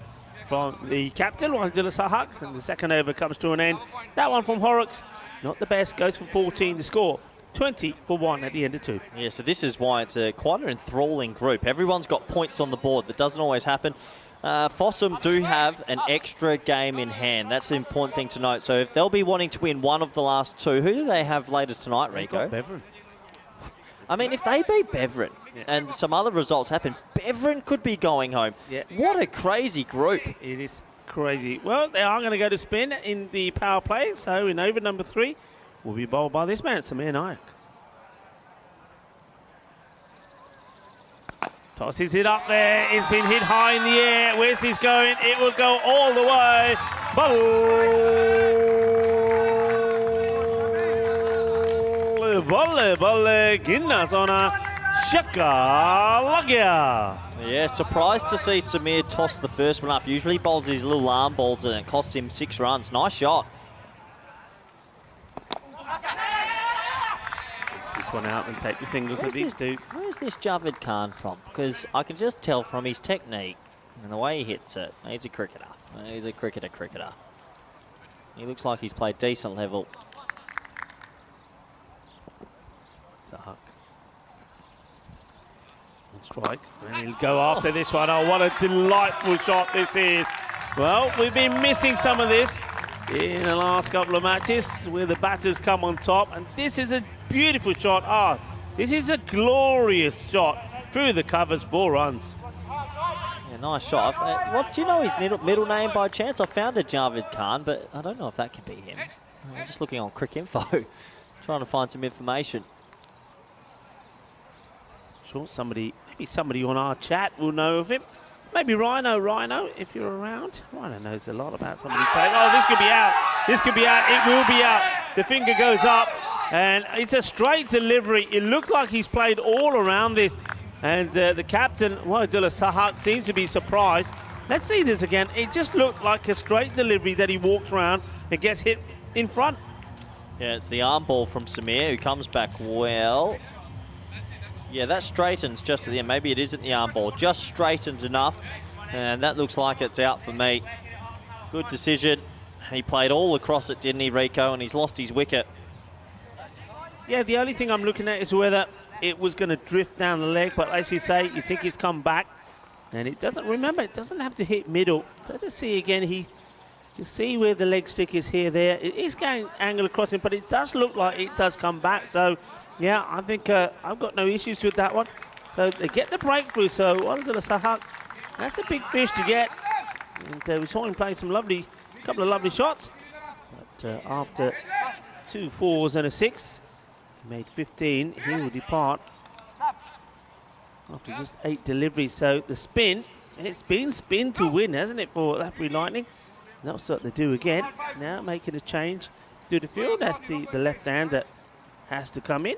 from the captain, Wahidullah Sahak, and the second over comes to an end. That one from Horrocks, not the best, goes for 14 to score. 20 for 1 at the end of 2. Yeah, so this is why it's quite an enthralling group. Everyone's got points on the board. That doesn't always happen. Fossum do have an extra game in hand. That's the important thing to note. So if they'll be wanting to win one of the last 2, who do they have later tonight, Rico? Beverin. I mean, if they beat Beverin and some other results happen, Beverin could be going home. Yeah. What a crazy group. It is crazy. Well, they are going to go to spin in the power play. So in over number 3 will be bowled by this man, Samir Nayak. Tosses it up there. It's been hit high in the air. Where's this going? It will go all the way. Balle, Guinness on a Shakalagya. Yeah, surprised to see Samir toss the first one up. Usually he bowls these little arm balls and it costs him 6 runs. Nice shot. This one out and take the singles at these 2. Where's this Javed Khan from? Because I can just tell from his technique and the way he hits it. He's a cricketer. He's a cricketer. He looks like he's played decent level. Sahak. On strike. And he'll go after this one. Oh, what a delightful shot this is. Well, we've been missing some of this in the last couple of matches where the batters come on top. And this is a beautiful shot. Ah, this is a glorious shot through the covers, 4 runs. Yeah, nice shot. What do you know his middle name by chance? I found a Javed Khan, but I don't know if that can be him. I'm just looking on Cricinfo, trying to find some information. Sure, maybe somebody on our chat will know of him. Maybe Rhino, if you're around. Rhino knows a lot about somebody playing. Oh, this could be out. It will be out. The finger goes up, and it's a straight delivery. It looked like he's played all around this, and the captain, Wahidullah Sahak, seems to be surprised. Let's see this again. It just looked like a straight delivery that he walks around and gets hit in front. Yeah, it's the arm ball from Samir, who comes back well. Yeah, that straightens just at the end. Maybe it isn't the arm ball, just straightened enough. And that looks like it's out for me. Good decision. He played all across it, didn't he, Rico? And he's lost his wicket. Yeah, the only thing I'm looking at is whether it was going to drift down the leg. But as you say, you think it's come back. And it doesn't, remember, it doesn't have to hit middle. So let's see again, you see where the leg stick is here, there. It is going angle across him, but it does look like it does come back. So, yeah, I think I've got no issues with that one. So they get the breakthrough. So Wahidullah Sahak, that's a big fish to get. And we saw him play some couple of lovely shots. But after 2 4s and a 6, he made 15. He will depart after just 8 deliveries. So the spin, it's been spin to win, hasn't it, for Lasbury Lightning? That's what they do again. Now making a change to the field. That's the left hand that has to come in.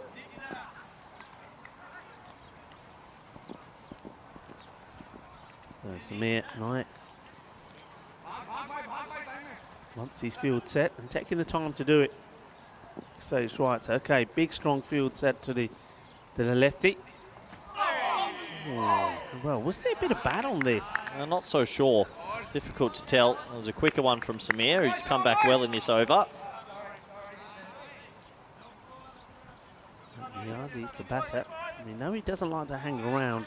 So Samir Nayak wants his field set and taking the time to do it. So it's right. So okay, big strong field set to the lefty. Well, was there a bit of bat on this? Not so sure. Difficult to tell. It was a quicker one from Samir, who's come back well in this over. Niazi's the batter. We know he doesn't like to hang around.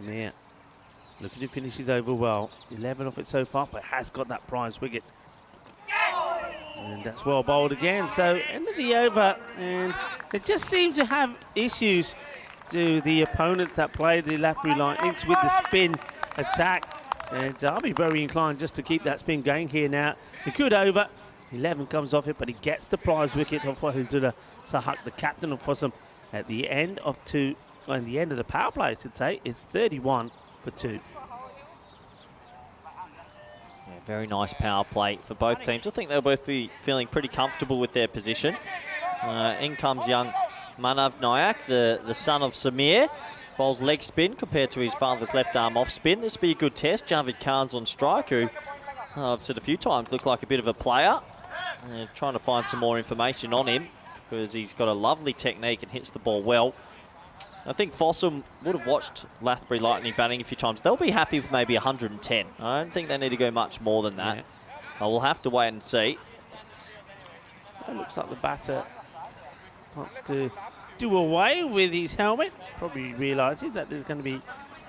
Samir, looking to finish his over well. 11 off it so far, but has got that prize wicket. And that's well bowled again. So end of the over, and it just seems to have issues to the opponents that play the Latbury Lightnings with the spin attack. And I'll be very inclined just to keep that spin going here now. A good over. 11 comes off it, but he gets the prize wicket off Wahidullah Sahak, the captain of Fossum, at the end of the end of the power play, I should say. It's 31 for 2. Yeah, very nice power play for both teams. I think they'll both be feeling pretty comfortable with their position. In comes young Manav Nayak, the son of Samir. Bowls leg spin compared to his father's left arm off spin. This will be a good test. Javid Khan's on strike, who I've said a few times looks like a bit of a player. Trying to find some more information on him because he's got a lovely technique and hits the ball well. I think Fossum would have watched Latbury Lightning batting a few times. They'll be happy with maybe 110. I don't think they need to go much more than that. Yeah. We'll have to wait and see. It looks like the batter wants to do away with his helmet. Probably realises that there's going to be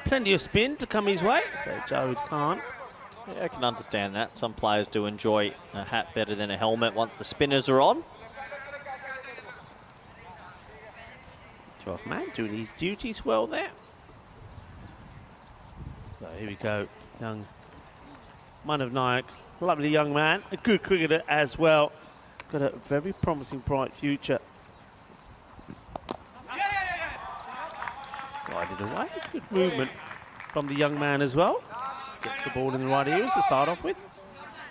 plenty of spin to come his way. So Javid Khan. Yeah, I can understand that. Some players do enjoy a hat better than a helmet once the spinners are on. 12th man doing his duties well there. So here we go. Young Manav Nayak, lovely young man, a good cricketer as well. Got a very promising, bright future. Guided away, good movement from the young man as well. Gets the ball in the right ears to start off with.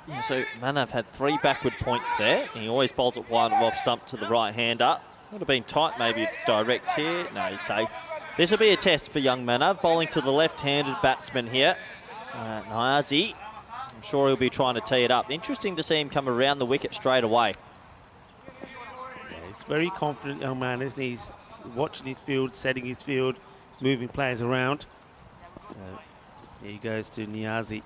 Yeah, so Manav had 3 backward points there. He always bowls it wide off stump to the right-hander. Would have been tight maybe if direct here. No, he's safe. This will be a test for young Manav, bowling to the left-handed batsman here. Niazi. I'm sure he'll be trying to tee it up. Interesting to see him come around the wicket straight away. Yeah, he's very confident young man, isn't he? He's watching his field, setting his field, moving players around. So here he goes to Niazi.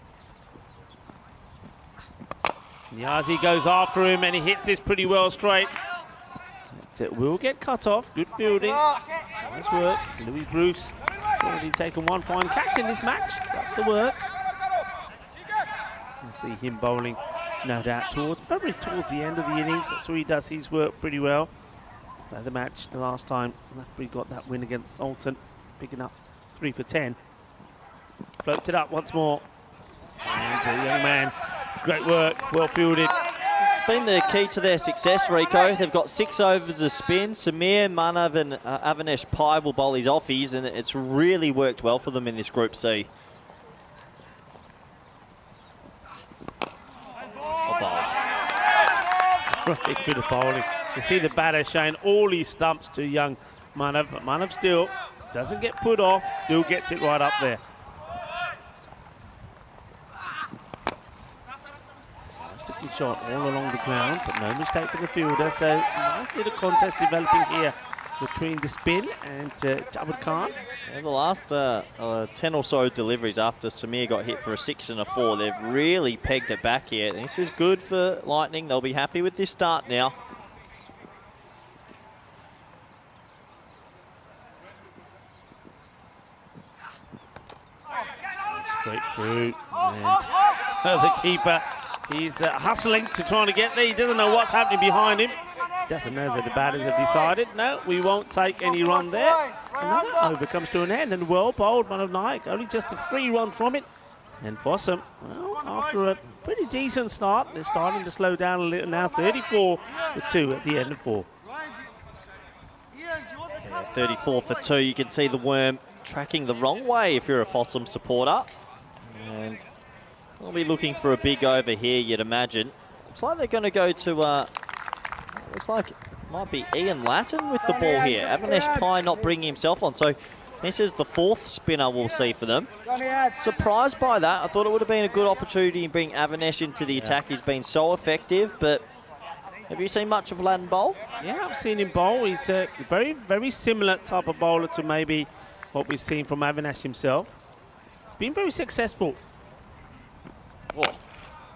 Niazi goes after him and he hits this pretty well straight. It will get cut off. Good fielding. Nice work. Louis Bruce already taken one fine catch in this match. That's the work. You see him bowling, no doubt, probably towards the end of the innings. That's where he does his work pretty well. The match, the last time we got that win against Alton, picking up 3 for 10. Floats it up once more. And the young man, great work, well fielded. Been the key to their success, Rico. They've got 6 overs of spin. Samir, Manav and Avanesh Pai will bowl his offies, and it's really worked well for them in this Group C. Right, bit of bowling. You see the batter showing all his stumps to young Manav, but Manav still doesn't get put off, still gets it right up there. Good shot all along the ground, but no mistake for the fielder. So nice little contest developing here between the spin and Javid Khan. Yeah, the last 10 or so deliveries after Samir got hit for a 6 and a 4, they've really pegged it back here. This is good for Lightning. They'll be happy with this start now. Straight through, and the keeper. He's hustling to try to get there. He doesn't know what's happening behind him. He doesn't know that the batters have decided, no, we won't take any run there. Another over comes to an end, and well bowled, Manav Nayak. Only just a 3 run from it. And Fossum, well, after a pretty decent start, they're starting to slow down a little now. 34 for 2 at the end of 4. Yeah, 34 for 2. You can see the worm tracking the wrong way if you're a Fossum supporter. And we'll be looking for a big over here, you'd imagine. Looks like they're going to go to, looks like it might be Ian Latin with the ball here. Avanesh Pai not bringing himself on. So this is the 4th spinner we'll see for them. Surprised by that. I thought it would have been a good opportunity to bring Avanesh into the attack. He's been so effective, but Have you seen much of Latin bowl? Yeah, I've seen him bowl. He's a very, very similar type of bowler to maybe what we've seen from Avinash himself. He's been very successful. Whoa.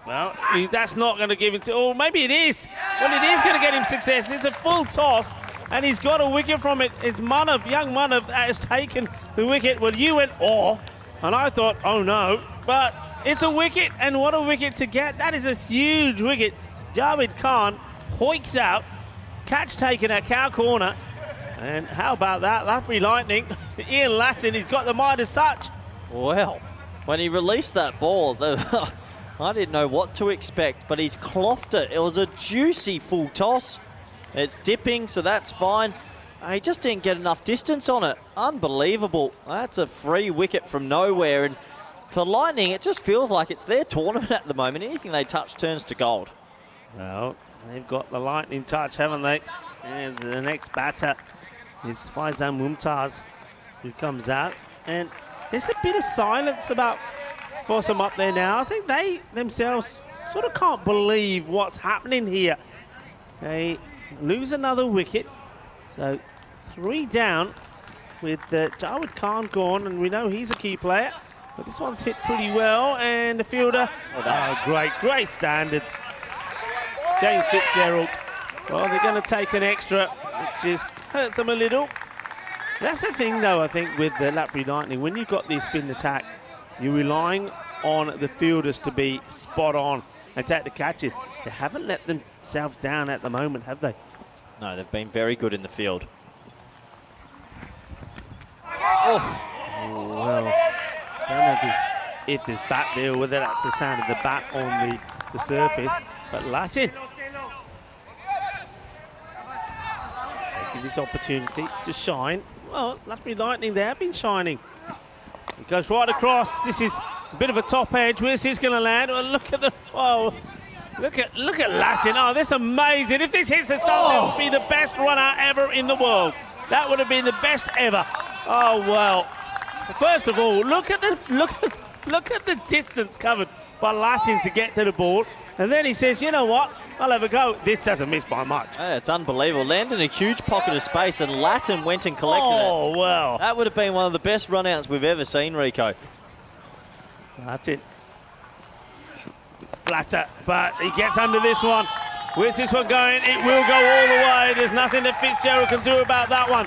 Well, that's not going to give him to... Oh, maybe it is. Well, it is going to get him success. It's a full toss, and he's got a wicket from it. It's Manav, young Manav, that has taken the wicket. Well, you went, oh, and I thought, oh, no. But it's a wicket, and what a wicket to get. That is a huge wicket. Javed Khan hoiks out, catch taken at cow corner, and how about that? Latbury Lightning, Ian Latin, he's got the Midas touch. Well, when he released that ball, I didn't know what to expect, but he's clothed it. It was a juicy full toss. It's dipping, so that's fine. He just didn't get enough distance on it. Unbelievable. That's a free wicket from nowhere, and for Lightning, it just feels like it's their tournament at the moment. Anything they touch turns to gold. Well, they've got the lightning touch, haven't they? And the next batter is Faizan Mumtaz, who comes out. And there's a bit of silence about Fossum up there now. I think they themselves sort of can't believe what's happening here. They lose another wicket. So 3 down with Javed Khan gone, and we know he's a key player. But this one's hit pretty well, and the fielder, oh, great standards. James Fitzgerald, well, they're going to take an extra, which just hurts them a little. That's the thing, though, I think, with the Latbury Lightning. When you've got this spin attack, you're relying on the fielders to be spot on and take the catches. They haven't let themselves down at the moment, have they? No, they've been very good in the field. Oh, well, I don't know if there's bat there or whether that's the sound of the bat on the surface. But Latin taking this opportunity to shine. Well, Latbury Lightning, they have been shining. It goes right across. This is a bit of a top edge. Where's this going to land? Well, look at the... Oh, look at Latin. Oh, that's amazing. If this hits the stump, that would be the best runner ever in the world. That would have been the best ever. Oh, well. First of all, look at the distance covered by Latin to get to the ball. And then he says, you know what? I'll have a go. This doesn't miss by much. Yeah, it's unbelievable. Landed in a huge pocket of space, and Latin went and collected it. Oh, well. That would have been one of the best run-outs we've ever seen, Rico. That's it. Flatter, but he gets under this one. Where's this one going? It will go all the way. There's nothing that Fitzgerald can do about that one.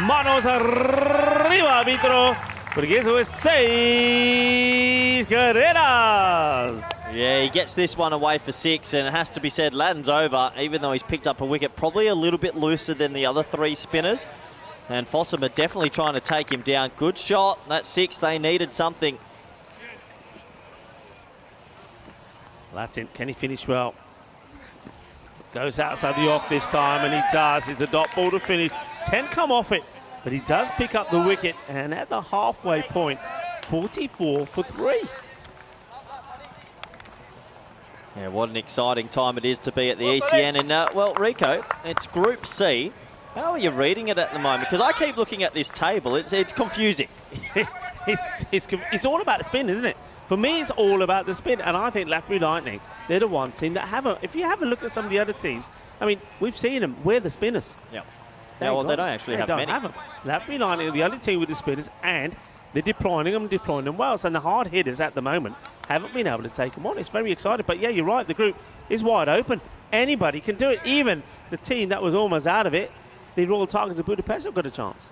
Manos arriba, arbitro. Porque eso es 6 carreras. Yeah, he gets this one away for 6, and it has to be said, Latin's over, even though he's picked up a wicket, probably a little bit looser than the other 3 spinners. And Fossum are definitely trying to take him down. Good shot. That's 6. They needed something. Latin, can he finish well? Goes outside the off this time, and he does. It's a dot ball to finish. 10 come off it, but he does pick up the wicket, and at the halfway point, 44 for 3. Yeah, what an exciting time it is to be at the ECN. And, well, Rico, it's Group C. How are you reading it at the moment? Because I keep looking at this table. It's confusing. it's all about the spin, isn't it? For me, it's all about the spin. And I think Latbury Lightning, they're the one team that haven't. If you have a look at some of the other teams, I mean, we've seen them. We're the spinners. Yeah. Yeah, well, they don't actually have many. Latbury Lightning are the only team with the spinners, and they're deploying them well. So the hard hitters at the moment haven't been able to take them on. It's very exciting. But yeah, you're right. The group is wide open. Anybody can do it. Even the team that was almost out of it, the Royal Tigers of Budapest have got a chance.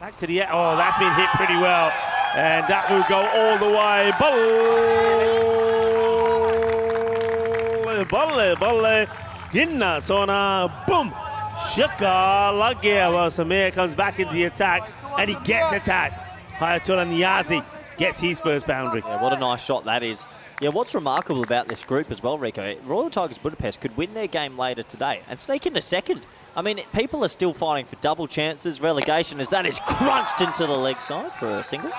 Back to the... Oh, that's been hit pretty well. And that will go all the way. Bolle. Ginna Sona. Boom. Shaka Lagia. Well, Samir comes back into the attack, and he gets attacked. Hayatullah Niazi gets his first boundary. Yeah, what a nice shot that is. Yeah, what's remarkable about this group as well, Rico, Royal Tigers Budapest could win their game later today and sneak into second. I mean, people are still fighting for double chances. Relegation as that is crunched into the leg side for a single.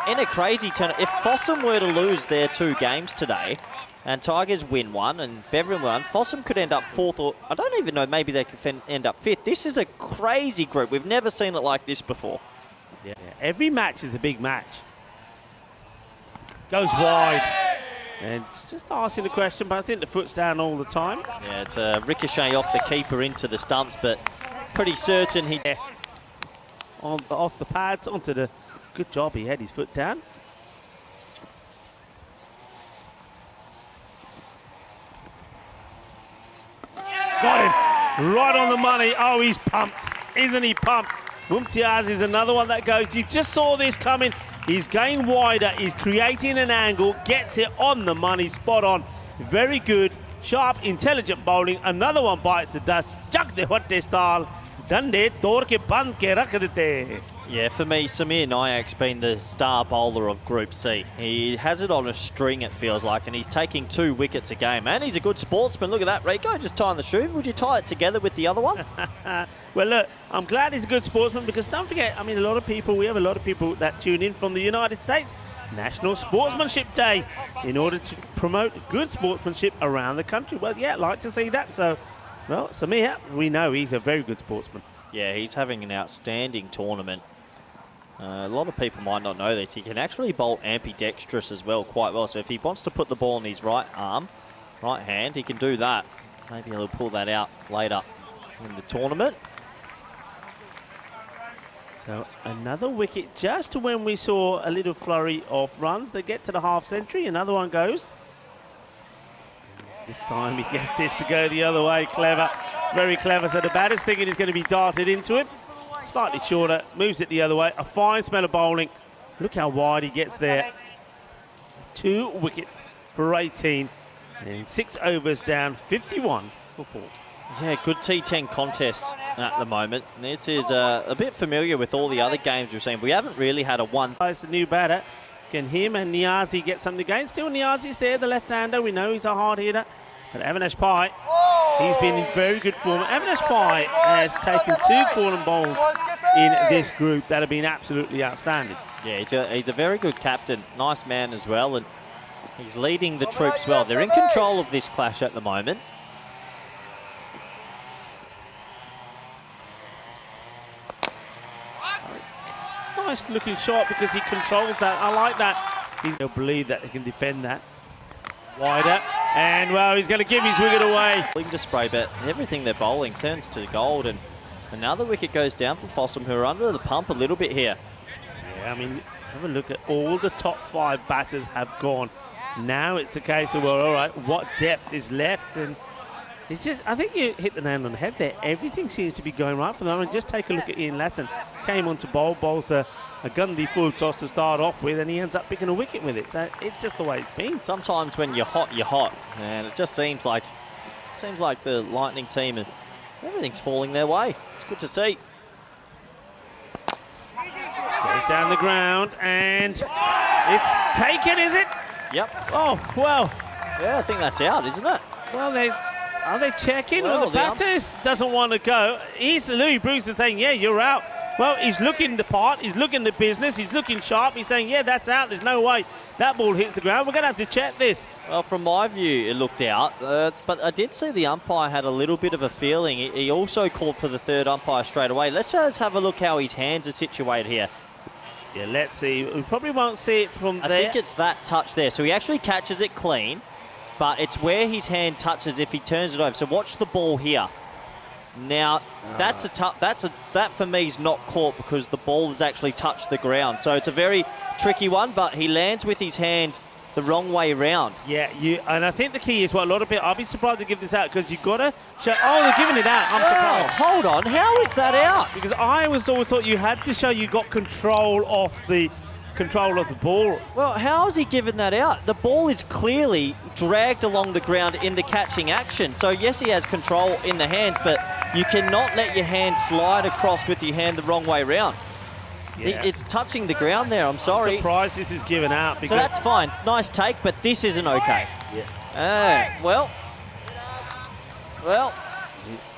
In a crazy turn, if Fossum were to lose their 2 games today and Tigers win 1 and Beverin 1, Fossum could end up 4th, or I don't even know, maybe they could end up 5th. This is a crazy group. We've never seen it like this before. Yeah, every match is a big match. Goes wide. And just asking the question, but I think the foot's down all the time. Yeah, it's a ricochet off the keeper into the stumps, but pretty certain he... Off the pads, onto the... Good job, he had his foot down. Got him. Right on the money. Oh, he's pumped. Isn't he pumped? Mumtiaz is another one that goes. You just saw this coming. He's going wider. He's creating an angle. Gets it on the money. Spot on. Very good. Sharp, intelligent bowling. Another one bites the dust. Chak de hotte style. Dande tor ke band ke rakh dete. Yeah, for me, Samir Nayak's been the star bowler of Group C. He has it on a string, it feels like, and he's taking 2 wickets a game. And he's a good sportsman. Look at that, Rico, just tying the shoe. Would you tie it together with the other one? Well, look, I'm glad he's a good sportsman because don't forget, I mean, we have a lot of people that tune in from the United States. National Sportsmanship Day in order to promote good sportsmanship around the country. Well, yeah, I'd like to see that. So, well, Samir, we know he's a very good sportsman. Yeah, he's having an outstanding tournament. A lot of people might not know this. He can actually bowl ambidextrous as well quite well. So if he wants to put the ball in his right arm, right hand, he can do that. Maybe he'll pull that out later in the tournament. So another wicket just when we saw a little flurry of runs. They get to the half century. Another one goes. This time he gets this to go the other way. Clever. Very clever. So the batter's thinking he's going to be darted into him. Slightly shorter, moves it the other way. A fine smell of bowling. Look how wide he gets there. 2 wickets for 18. And 6 overs down, 51 for 4. Yeah, good T10 contest at the moment. This is a bit familiar with all the other games we've seen. We haven't really had a one. It's the new batter. Can him and Niazi get something again? Still Niazi's there, the left-hander. We know he's a hard hitter. But Avinash Pai, he's been in very good form. Avinash Pai has taken 2 call-and bowls in this group that have been absolutely outstanding. Yeah, he's a very good captain. Nice man as well. And he's leading the troops well. They're in control of this clash at the moment. Nice looking shot because he controls that. I like that. He'll believe that he can defend that. Wider. And, well, he's going to give his wicket away. To spray bet. Everything they're bowling turns to gold. And another wicket goes down for Fossum, who are under the pump a little bit here. Yeah, I mean, have a look at all the top 5 batters have gone. Now it's a case of, well, all right, what depth is left? And it's just, I think you hit the nail on the head there. Everything seems to be going right for them. I mean, just take a look at Ian Latton. Came on to bowls a Gundy full toss to start off with, and he ends up picking a wicket with it. So it's just the way it's been. Sometimes when you're hot, you're hot. And it just seems like the Lightning team, and everything's falling their way. It's good to see. Goes down the ground, and it's taken, is it? Yep. Oh, well. Yeah, I think that's out, isn't it? Well, are they checking? Well, the batter doesn't want to go. Louis Bruce is saying, yeah, you're out. Well, he's looking the part, he's looking the business, he's looking sharp. He's saying, yeah, that's out. There's no way that ball hits the ground. We're going to have to check this. Well, from my view, it looked out. But I did see the umpire had a little bit of a feeling. He also called for the 3rd umpire straight away. Let's just have a look how his hands are situated here. Yeah, let's see. We probably won't see it from there. I think it's that touch there. So he actually catches it clean, but it's where his hand touches if he turns it over. So watch the ball here. Now, that for me is not caught because the ball has actually touched the ground. So it's a very tricky one, but he lands with his hand the wrong way around. Yeah, and I think the key is what a lot of people, I'll be surprised to give this out because you've got to show, oh, they're giving it out. I'm surprised. Hold on, how is that out? Because I always thought you had to show you got control of the ball. Well, how has he given that out? The ball is clearly dragged along the ground in the catching action. So yes, he has control in the hands, but you cannot let your hand slide across with your hand the wrong way around. Yeah. It's touching the ground there, I'm sorry. I'm surprised this is given out. Because so that's fine, nice take, but this isn't okay. Yeah. Well,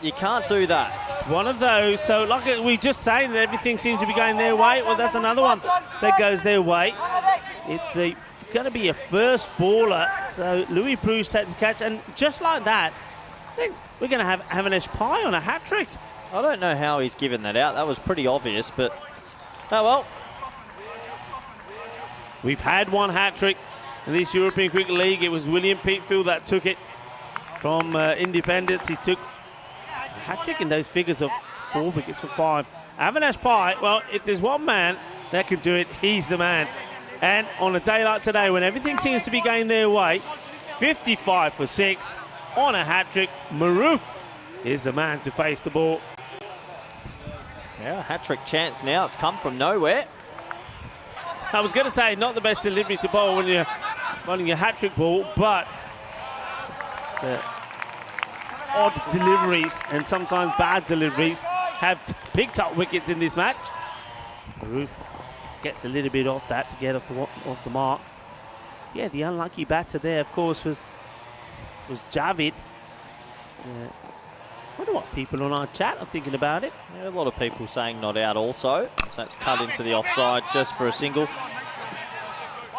you can't do that. It's one of those, so like we just saying that everything seems to be going their way. Well, that's another one that goes their way. It's going to be a first baller. So Louis Bruce takes the catch, and just like that, I think we're going to have Avinash Pai on a hat-trick. I don't know how he's given that out. That was pretty obvious, but oh well. We've had one hat-trick. in this European Cricket League. It was William Peatfield that took it from Independence. He took a hat-trick in those figures of 4 wickets for 5. Avinash Pai, well, if there's one man that can do it, he's the man. And on a day like today, when everything seems to be going their way, 55 for 6 on a hat-trick, Maroof is the man to face the ball. Yeah, hat-trick chance now. It's come from nowhere. I was going to say, not the best delivery to bowl when you're running a hat-trick ball, but the odd deliveries and sometimes bad deliveries have picked up wickets in this match. Maroof gets a little bit off that to get off the mark. Yeah, the unlucky batter there, of course, was Javid. I wonder what people on our chat are thinking about it. Yeah, a lot of people saying not out also. So that's cut into the offside just for a single.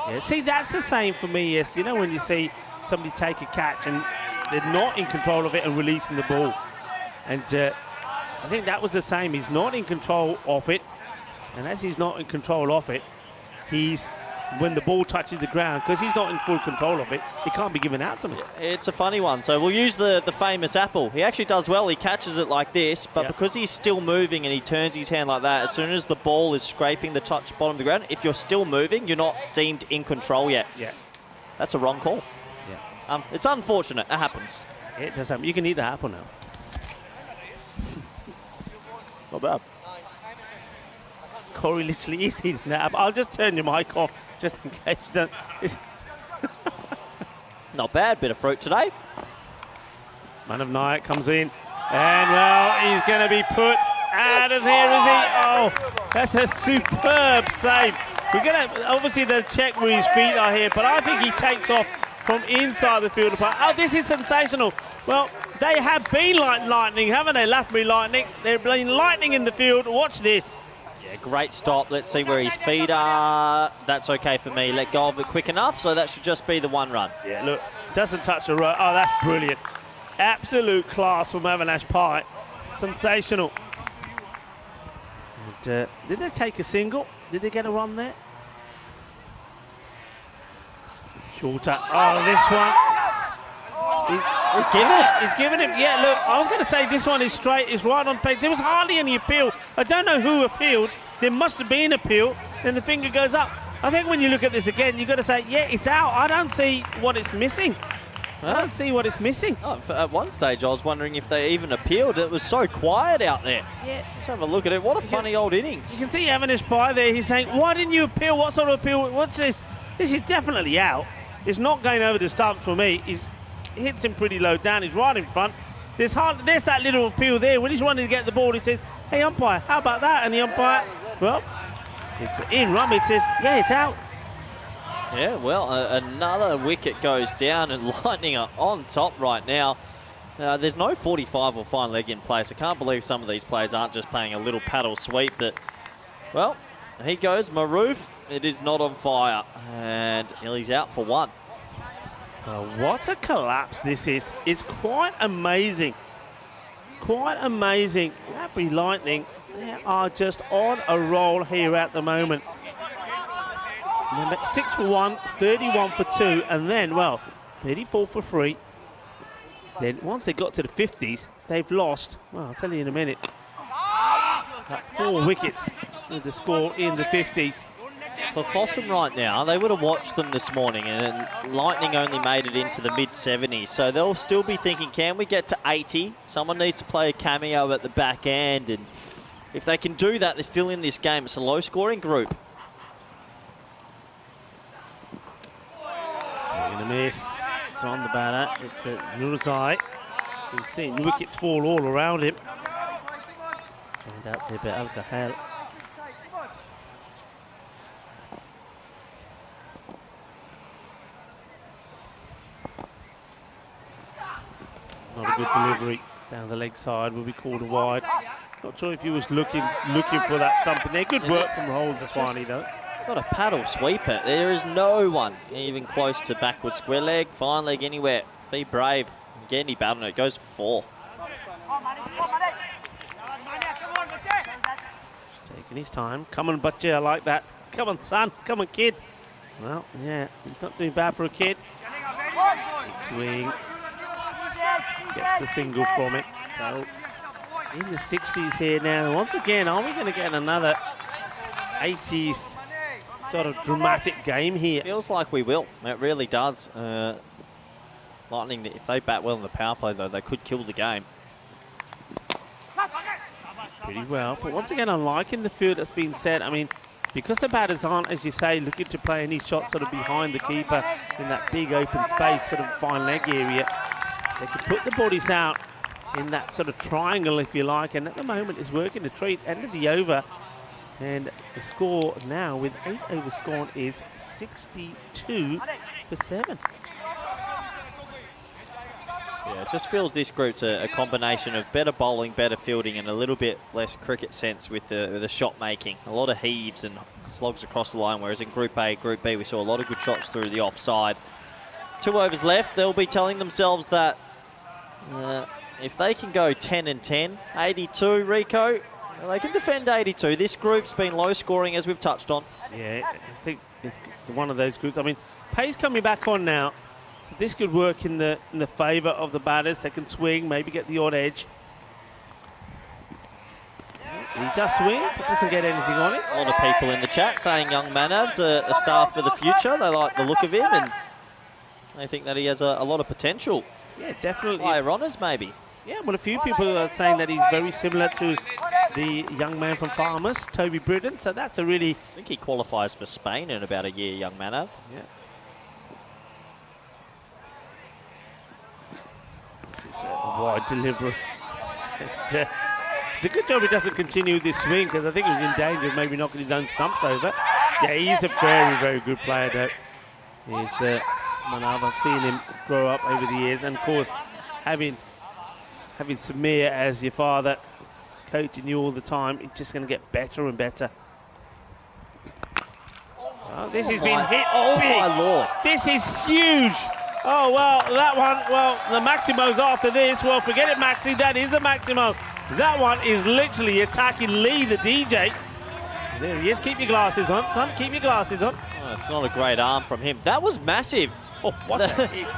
Yeah, see, that's the same for me, yes. You know, when you see somebody take a catch and they're not in control of it and releasing the ball. And I think that was the same. He's not in control of it. And as he's not in control of it, when the ball touches the ground, because he's not in full control of it, it can't be given out to him. It's a funny one. So we'll use the famous apple. He actually does well. He catches it like this, but because he's still moving and he turns his hand like that, as soon as the ball is scraping the bottom of the ground, if you're still moving, you're not deemed in control yet. Yeah. That's a wrong call. Yeah. It's unfortunate. It happens. It does happen. You can eat the apple now. Not bad. Corey literally is eating that apple. I'll just turn your mic off just in case you don't. Not bad. Bit of fruit today. Man of Night comes in. And, well, he's going to be put out of here, is he? Oh, that's a superb save. We're going to, obviously, they'll check where his feet are here, but I think he takes off from inside the field. Oh, this is sensational. Well, they have been like lightning, haven't they? Lathbury Lightning. They've been lightning in the field. Watch this. Yeah, great stop. Let's see where his feet are. That's okay for me. Let go of it quick enough, so that should just be the 1 run. Yeah, look, doesn't touch the road. Oh, that's brilliant. Absolute class from Avinash Pai. Sensational. And, did they take a single? Did they get a run there? Shorter. Oh, this one. He's given it. He's given him. Yeah, look, I was going to say this one is straight. It's right on pace. There was hardly any appeal. I don't know who appealed. There must have been appeal. Then the finger goes up. I think when you look at this again, you've got to say, yeah, it's out. I don't see what it's missing. I don't see what it's missing. Oh, at one stage, I was wondering if they even appealed. It was so quiet out there. Yeah. Let's have a look at it. What a funny old innings. You can see Avinash Pai there. He's saying, why didn't you appeal? What sort of appeal? What's this? This is definitely out. It's not going over the stumps for me. He hits him pretty low down. He's right in front. There's that little appeal there. When he's running to get the ball, he says, hey, umpire, how about that? And the umpire, well, it's in. Rummy says, yeah, it's out. Yeah, well, another wicket goes down and Lightning are on top right now. There's no 45 or fine leg in place. I can't believe some of these players aren't just playing a little paddle sweep. But, well, he goes Maroof. It is not on fire. And he's out for 1. What a collapse this is. It's quite amazing. Quite amazing. Lathbury Lightning, they are just on a roll here at the moment. 6 for 1, 31 for 2, and then, well, 34 for 3. Then once they got to the 50s, they've lost, well, I'll tell you in a minute, 4 wickets with the score in the 50s. For Fossum right now, they would have watched them this morning, and Lightning only made it into the mid-70s, so they'll still be thinking, can we get to 80? Someone needs to play a cameo at the back end, and if they can do that, they're still in this game. It's a low-scoring group. Swing and a miss from the batter. It's Nurazai. We've seen wickets fall all around him. And out there, Al Gahel. Not a good delivery down the leg side, will be called a wide. Not sure if he was looking for that stump in there. Good work from Raul Daswani though. Got a paddle sweeper. There is no one even close to backward square leg, fine leg anywhere. Be brave. Get any battle and it goes for 4. Just taking his time. Come on, Butcher, I like that. Come on, son. Come on, kid. Well, yeah, it's not doing bad for a kid. Big swing. Gets a single from it. So in the 60s here now. Once again, are we going to get another 80s sort of dramatic game here? Feels like we will. It really does. Lightning, if they bat well in the power play, though, they could kill the game. Pretty well. But once again, I'm liking the field that's been set. I mean, because the batters aren't, as you say, looking to play any shots sort of behind the keeper in that big open space, sort of fine leg area, they can put the bodies out in that sort of triangle, if you like, and at the moment it's working the treat. End of the over, and the score now with 8 overs gone is 62 for 7. Yeah, it just feels this group's a combination of better bowling, better fielding, and a little bit less cricket sense with the shot making. A lot of heaves and slogs across the line, whereas in Group A, Group B, we saw a lot of good shots through the offside. 2 overs left. They'll be telling themselves that if they can go 10 and 10, 82, Rico, they can defend 82. This group's been low scoring, as we've touched on. Yeah, I think it's one of those groups. I mean, Pay's coming back on now. So this could work in the favour of the batters. They can swing, maybe get the odd edge. He does swing, but doesn't get anything on it. A lot of people in the chat saying young Manav's a star for the future. They like the look of him, and they think that he has a lot of potential. Yeah, definitely. Higher honours, maybe. Yeah, well, a few people are saying that he's very similar to the young man from Farmers, Toby Britton. So that's a really... I think he qualifies for Spain in about a year, young Manav. Yeah. A wide delivery. It's a good job he doesn't continue this swing, because I think he was in danger of maybe knocking his own stumps over. Yeah, he's a very, very good player, though. He's Manav. I've seen him grow up over the years, and of course, having Samir as your father, coaching you all the time, it's just going to get better and better. Oh, this has been hit Oh big. my Lord! This is huge. Oh, well, that one, well, the Maximo's after this. Well, forget it, Maxi, that is a Maximo. That one is literally attacking Lee, the DJ. There he is. Keep your glasses on, son. Keep your glasses on. Oh, it's not a great arm from him. That was massive. Oh, what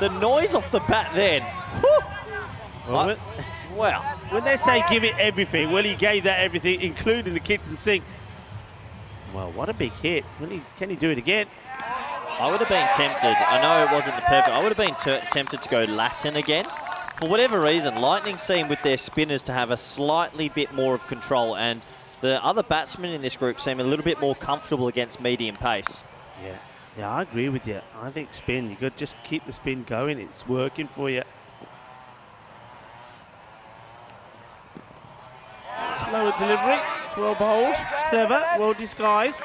the noise off the bat then. Well, Wow. when they say give it everything, well, he gave that everything, including the kitchen sink. Well, what a big hit. Can he do it again? I would have been tempted. I know it wasn't the perfect. I would have been tempted to go Latin again. For whatever reason, Lightning seem with their spinners to have a slightly bit more of control, and the other batsmen in this group seem a little bit more comfortable against medium pace. Yeah, I agree with you. I think spin, you got to just keep the spin going. It's working for you. Slower delivery. It's well bowled, clever, well disguised.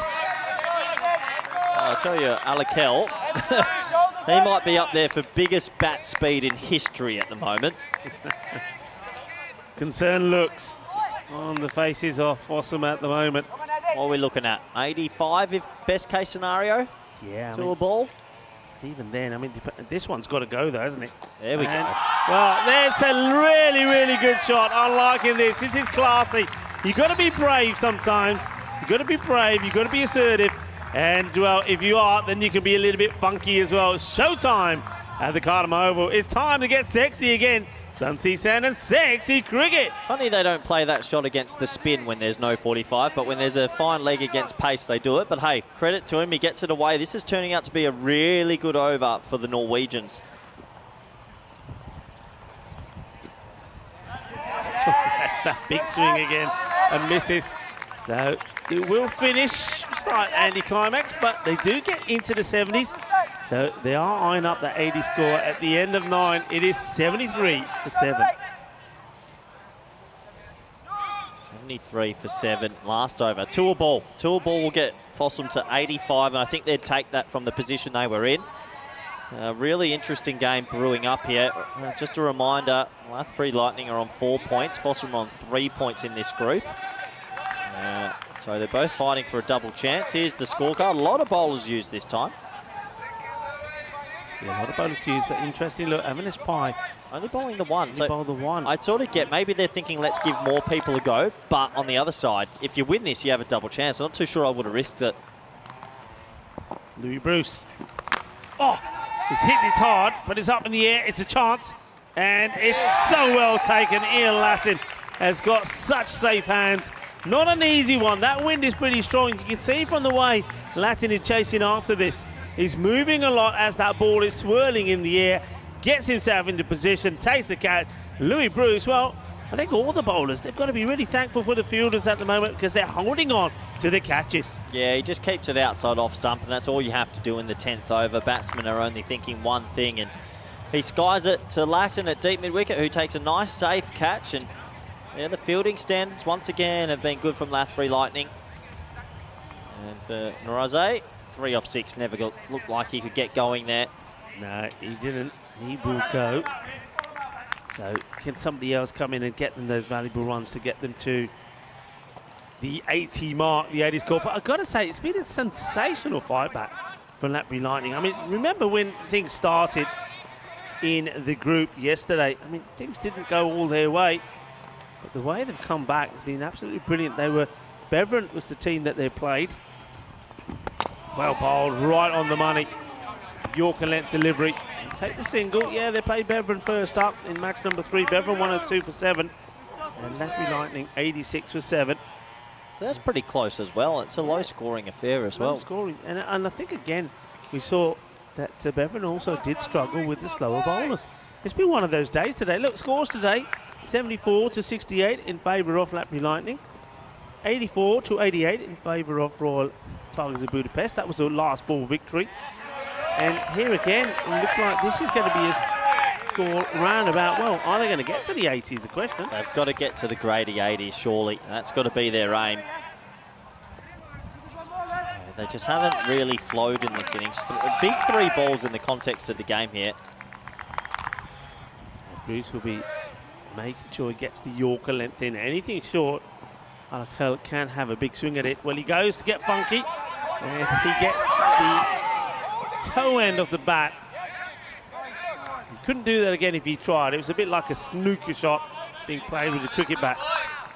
I'll tell you, Alakel, he might be up there for biggest bat speed in history at the moment. Concerned looks on the faces of Fossum at the moment. What are we looking at? 85 if best case scenario? Yeah, To a ball? even then, I mean, this one's got to go though, hasn't it? There we go. Well, that's a really, really good shot. I'm liking this. This is classy. You've got to be brave sometimes. You've got to be brave. You've got to be assertive. And, well, if you are, then you can be a little bit funky as well. Showtime at the Cardamom Oval. It's time to get sexy again. Sun, sea, sand, and sexy cricket. Funny they don't play that shot against the spin when there's no 45, but when there's a fine leg against pace, they do it. But hey, credit to him, he gets it away. This is turning out to be a really good over for the Norwegians. That's that big swing again, and misses. So it will finish, slight anticlimax, but they do get into the 70s. So they are eyeing up that 80 score at the end of 9. It is 73 for 7. 73 for 7, last over. To a ball will get Fossum to 85, and I think they'd take that from the position they were in. A really interesting game brewing up here. Just a reminder, Lathbury Lightning are on 4 points, Fossum on 3 points in this group. So they're both fighting for a double chance. Here's the scorecard. A lot of bowlers used this time. Yeah, a lot of bowlers used, but interesting. Look, Avinash Pai only bowling the one. only bowled the one. I'd sort of get, maybe they're thinking let's give more people a go, but on the other side, if you win this, you have a double chance. I'm not too sure I would have risked it. Louis Bruce. Oh, it's hitting it hard, but it's up in the air. It's a chance, and it's so well taken. Ian Latin has got such safe hands. Not an easy one. That wind is pretty strong. You can see from the way Latin is chasing after this. He's moving a lot as that ball is swirling in the air, gets himself into position, takes the catch. Louis Bruce, well, I think all the bowlers, they've got to be really thankful for the fielders at the moment because they're holding on to the catches. Yeah, he just keeps it outside off stump, and that's all you have to do in the 10th over. Batsmen are only thinking one thing, and he skies it to Latin at deep mid-wicket, who takes a nice, safe catch. And yeah, the fielding standards once again have been good from Lathbury Lightning. And for Naraze, 3 off 6, never looked like he could get going there. No, he didn't. He will go. So can somebody else come in and get them those valuable runs to get them to the 80 mark, the 80 score? But I've got to say, it's been a sensational fight back from Lathbury Lightning. I mean, remember when things started in the group yesterday? I mean, things didn't go all their way. But the way they've come back has been absolutely brilliant. Bevan was the team that they played. Well bowled, right on the money. Yorker length delivery. Take the single. Yeah, they played Bevan first up in match number 3. Bevan 102 for 7. And Lathbury Lightning 86 for 7. That's pretty close as well. It's a low-scoring affair as well. Scoring. And I think, again, we saw that Bevan also did struggle with the slower bowlers. It's been one of those days today. Look, scores today, 74 to 68 in favour of Lathbury Lightning. 84 to 88 in favour of Royal Tigers of Budapest. That was the last ball victory. And here again, it looks like this is going to be a score round about, well, are they going to get to the 80s, the question? They've got to get to the grady 80s, surely. That's got to be their aim. They just haven't really flowed in this innings. Big 3 balls in the context of the game here. Bruce will be making sure he gets the Yorker length in. Anything short, can have a big swing at it. Well, he goes to get funky, and he gets the toe end of the bat. He couldn't do that again if he tried. It was a bit like a snooker shot being played with a cricket bat.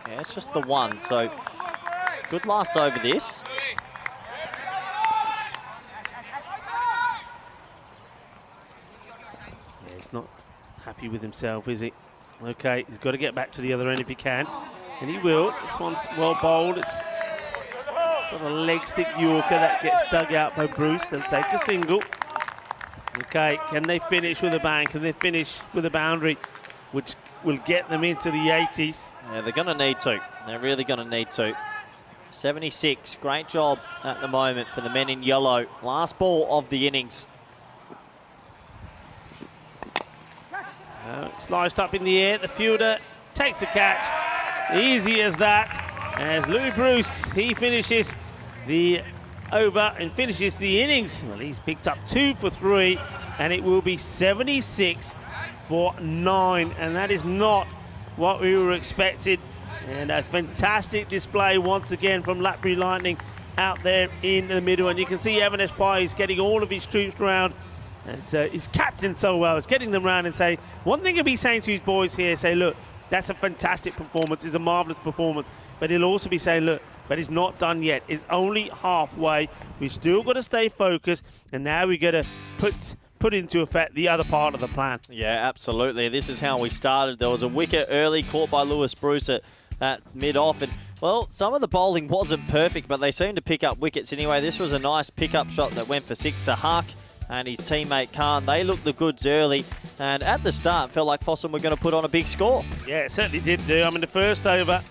Yeah, it's just the one, so good last over this. Yeah, he's not happy with himself, is he? Okay, he's got to get back to the other end if he can, and he will. This one's well bowled. It's sort of a leg stick Yorker that gets dug out by Bruce. They'll take a single. Okay, can they finish with a bang? Can they finish with a boundary, which will get them into the 80s? Yeah, they're going to need to. They're really going to need to. 76, great job at the moment for the men in yellow. Last ball of the innings. It's sliced up in the air. The fielder takes a catch. Easy as that. As Louis Bruce, he finishes the over and finishes the innings. Well, he's picked up 2 for 3, and it will be 76 for 9, and that is not what we were expected. And a fantastic display once again from Lathbury Lightning out there in the middle. And you can see Evan Espai is getting all of his troops round. And he's captained so well. He's getting them round and say, one thing he'll be saying to his boys here, say, look, that's a fantastic performance. It's a marvellous performance. But he'll also be saying, look, but it's not done yet. It's only halfway. We've still got to stay focused. And now we've got to put into effect the other part of the plan. Yeah, absolutely. This is how we started. There was a wicket early caught by Louis Bruce at mid-off. And, well, some of the bowling wasn't perfect, but they seemed to pick up wickets anyway. This was a nice pick-up shot that went for 6. Sahak and his teammate Khan, they looked the goods early. And at the start, felt like Fossum were going to put on a big score. Yeah, it certainly did do. I mean, the first over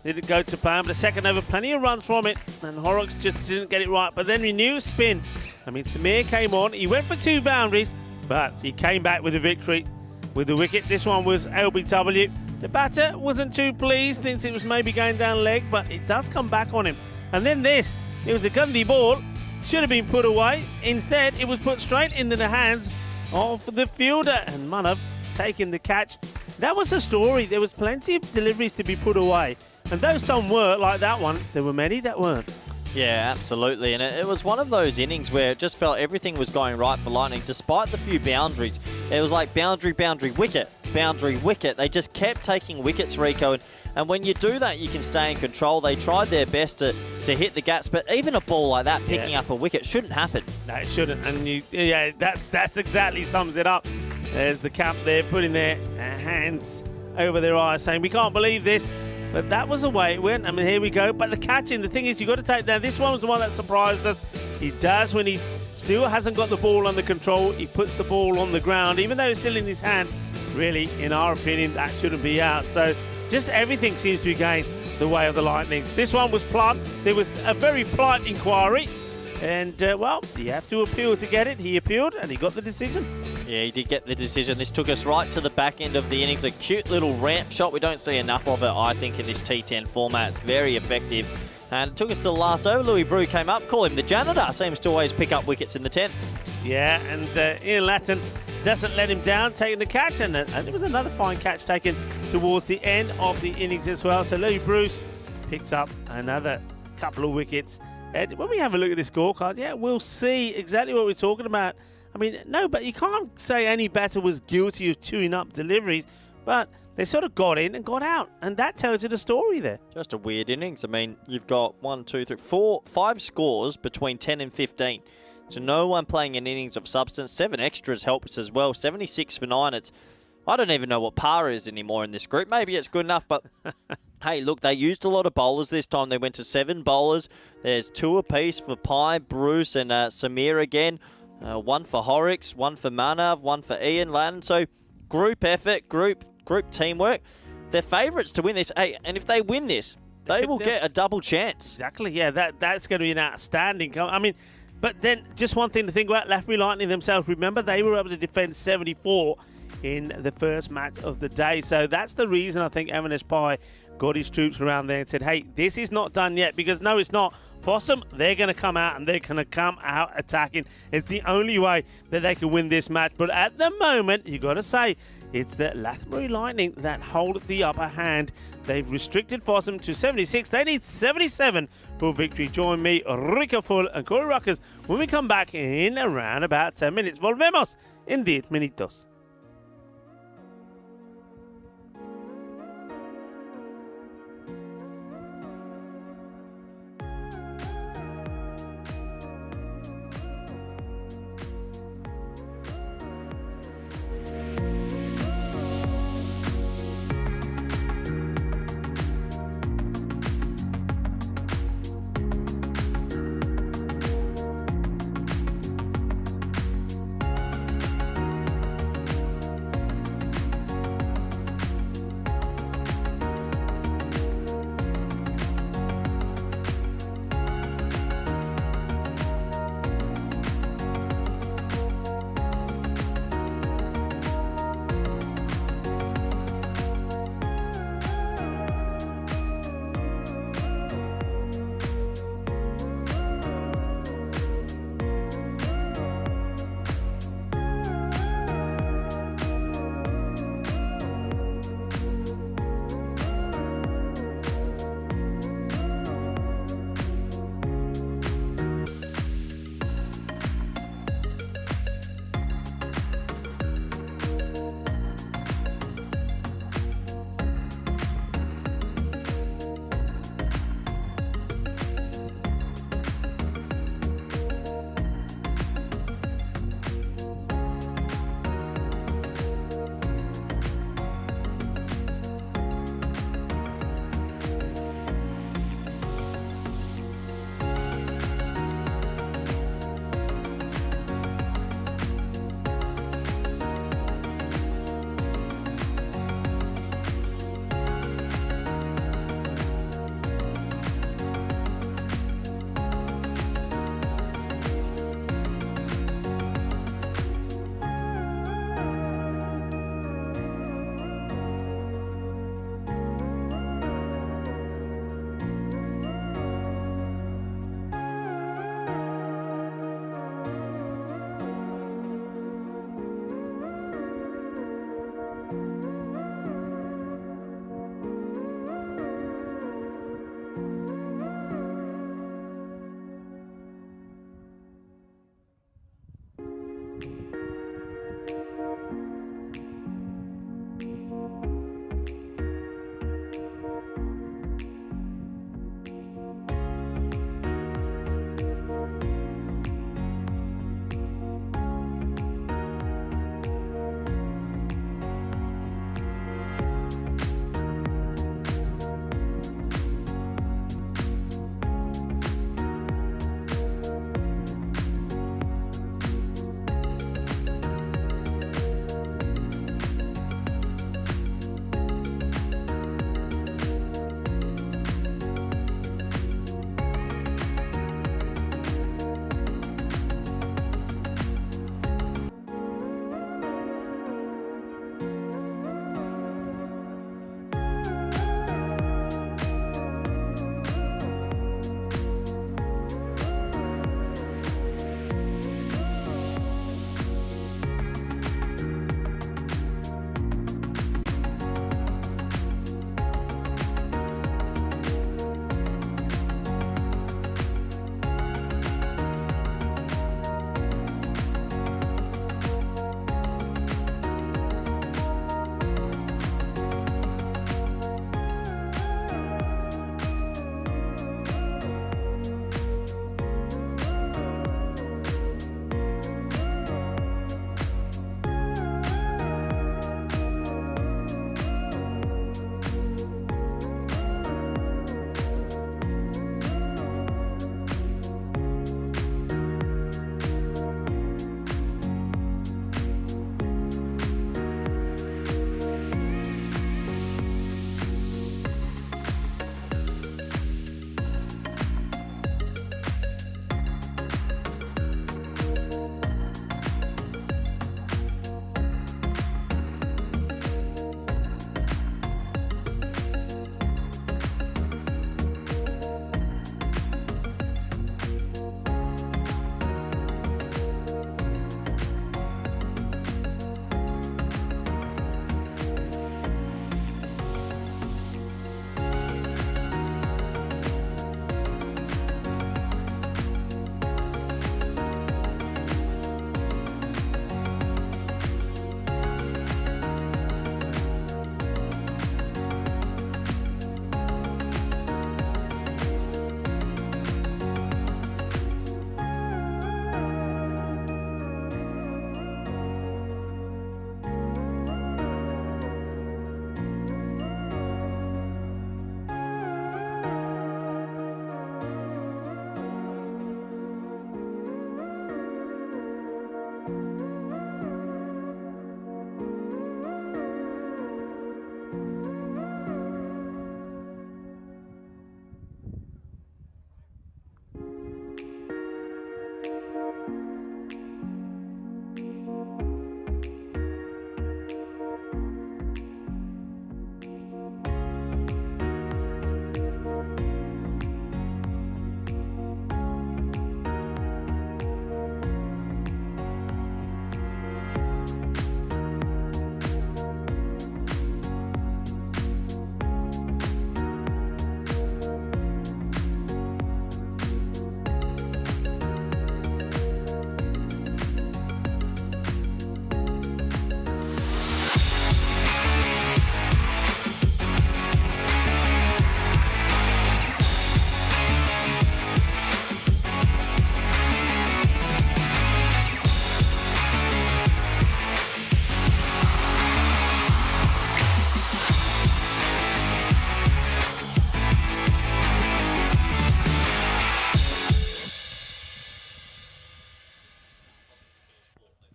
didn't go to plan, but the second over, plenty of runs from it. And Horrocks just didn't get it right. But then renewed spin. I mean, Samir came on. He went for 2 boundaries, but he came back with a victory with the wicket. This one was LBW. The batter wasn't too pleased, thinks it was maybe going down leg, but it does come back on him. And then this, it was a Gundy ball. Should have been put away. Instead, it was put straight into the hands of the fielder. And Manav taking the catch. That was the story. There was plenty of deliveries to be put away. And though some were, like that one, there were many that weren't. Yeah, absolutely. And it was one of those innings where it just felt everything was going right for Lightning, despite the few boundaries. It was like boundary, wicket, boundary, wicket. They just kept taking wickets, Rico. And when you do that, you can stay in control. They tried their best to hit the gaps, but even a ball like that picking up a wicket shouldn't happen. No, it shouldn't. And that's exactly sums it up. There's the camp there putting their hands over their eyes, saying, we can't believe this. But that was the way it went. I mean, here we go. But the catching, the thing is, you've got to take down. This one was the one that surprised us. He does when he still hasn't got the ball under control. He puts the ball on the ground, even though it's still in his hand. Really, in our opinion, that shouldn't be out. So just everything seems to be going the way of the Lightnings. This one was blunt. There was a very polite inquiry. And, well, you have to appeal to get it. He appealed, and he got the decision. Yeah, he did get the decision. This took us right to the back end of the innings. A cute little ramp shot. We don't see enough of it, I think, in this T10 format. It's very effective. And it took us to the last over. Louis Brew came up. Call him the janitor. Seems to always pick up wickets in the 10th. Yeah, and Ian Latton doesn't let him down, taking the catch. And it was another fine catch taken towards the end of the innings as well. So Louis Bruce picks up another couple of wickets. And when we have a look at this scorecard, yeah, we'll see exactly what we're talking about. I mean, no, but you can't say any batter was guilty of chewing up deliveries, but they sort of got in and got out, and that tells you the story there. Just a weird innings. I mean, you've got 5 scores between 10 and 15. So no one playing an innings of substance. 7 extras helps as well. 76 for 9. I don't even know what par is anymore in this group. Maybe it's good enough, but hey, look, they used a lot of bowlers this time. They went to 7 bowlers. There's 2 apiece for Pai, Bruce, and Samir again. 1 for Horrocks, 1 for Manav, 1 for Ian Latton. So group effort, group teamwork. They're favourites to win this. Hey, and if they win this, they will get a double chance. Exactly, yeah, that's going to be an outstanding. I mean, but then just one thing to think about, Lathbury Lightning themselves. Remember, they were able to defend 74 in the first match of the day. So that's the reason I think M&S Pai got his troops around there and said, hey, this is not done yet, because no, it's not. Fossum, they're going to come out and they're going to come out attacking. It's the only way that they can win this match. But at the moment, you've got to say, it's the Lathbury Lightning that hold the upper hand. They've restricted Fossum to 76. They need 77 for victory. Join me, Rico Full and Corey Ruckers, when we come back in around about 10 minutes. Volvemos en 10 minutos.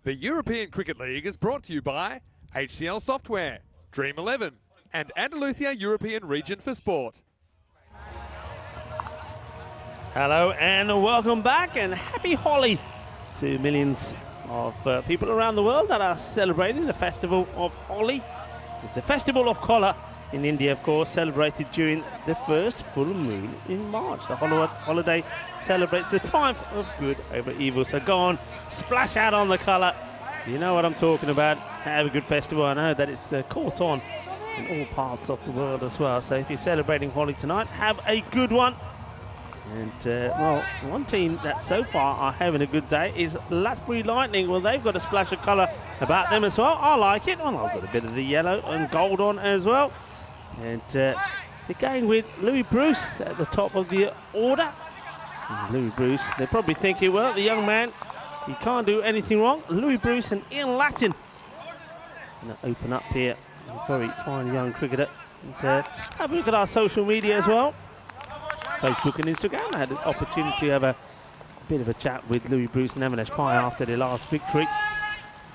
The European Cricket League is brought to you by HCL Software, Dream 11, and Andalusia European Region for Sport. Hello and welcome back, and happy Holi to millions of people around the world that are celebrating the festival of Holi. It's the festival of colour in India, of course, celebrated during the first full moon in March. The holiday celebrates the triumph of good over evil. So go on, splash out on the colour. You know what I'm talking about. Have a good festival. I know that it's caught on in all parts of the world as well. So if you're celebrating Holi tonight, have a good one. And, well, one team that so far are having a good day is Latbury Lightning. Well, they've got a splash of colour about them as well. I like it. Well, I've got a bit of the yellow and gold on as well. And they're going with Louis Bruce at the top of the order. And Louis Bruce, they're probably thinking, well, the young man, he can't do anything wrong. Louis Bruce and Ian Latin going to open up here. A very fine young cricketer. And have a look at our social media as well. Facebook and Instagram. I had an opportunity to have a bit of a chat with Louis Bruce and Amanesh Pai after their last victory.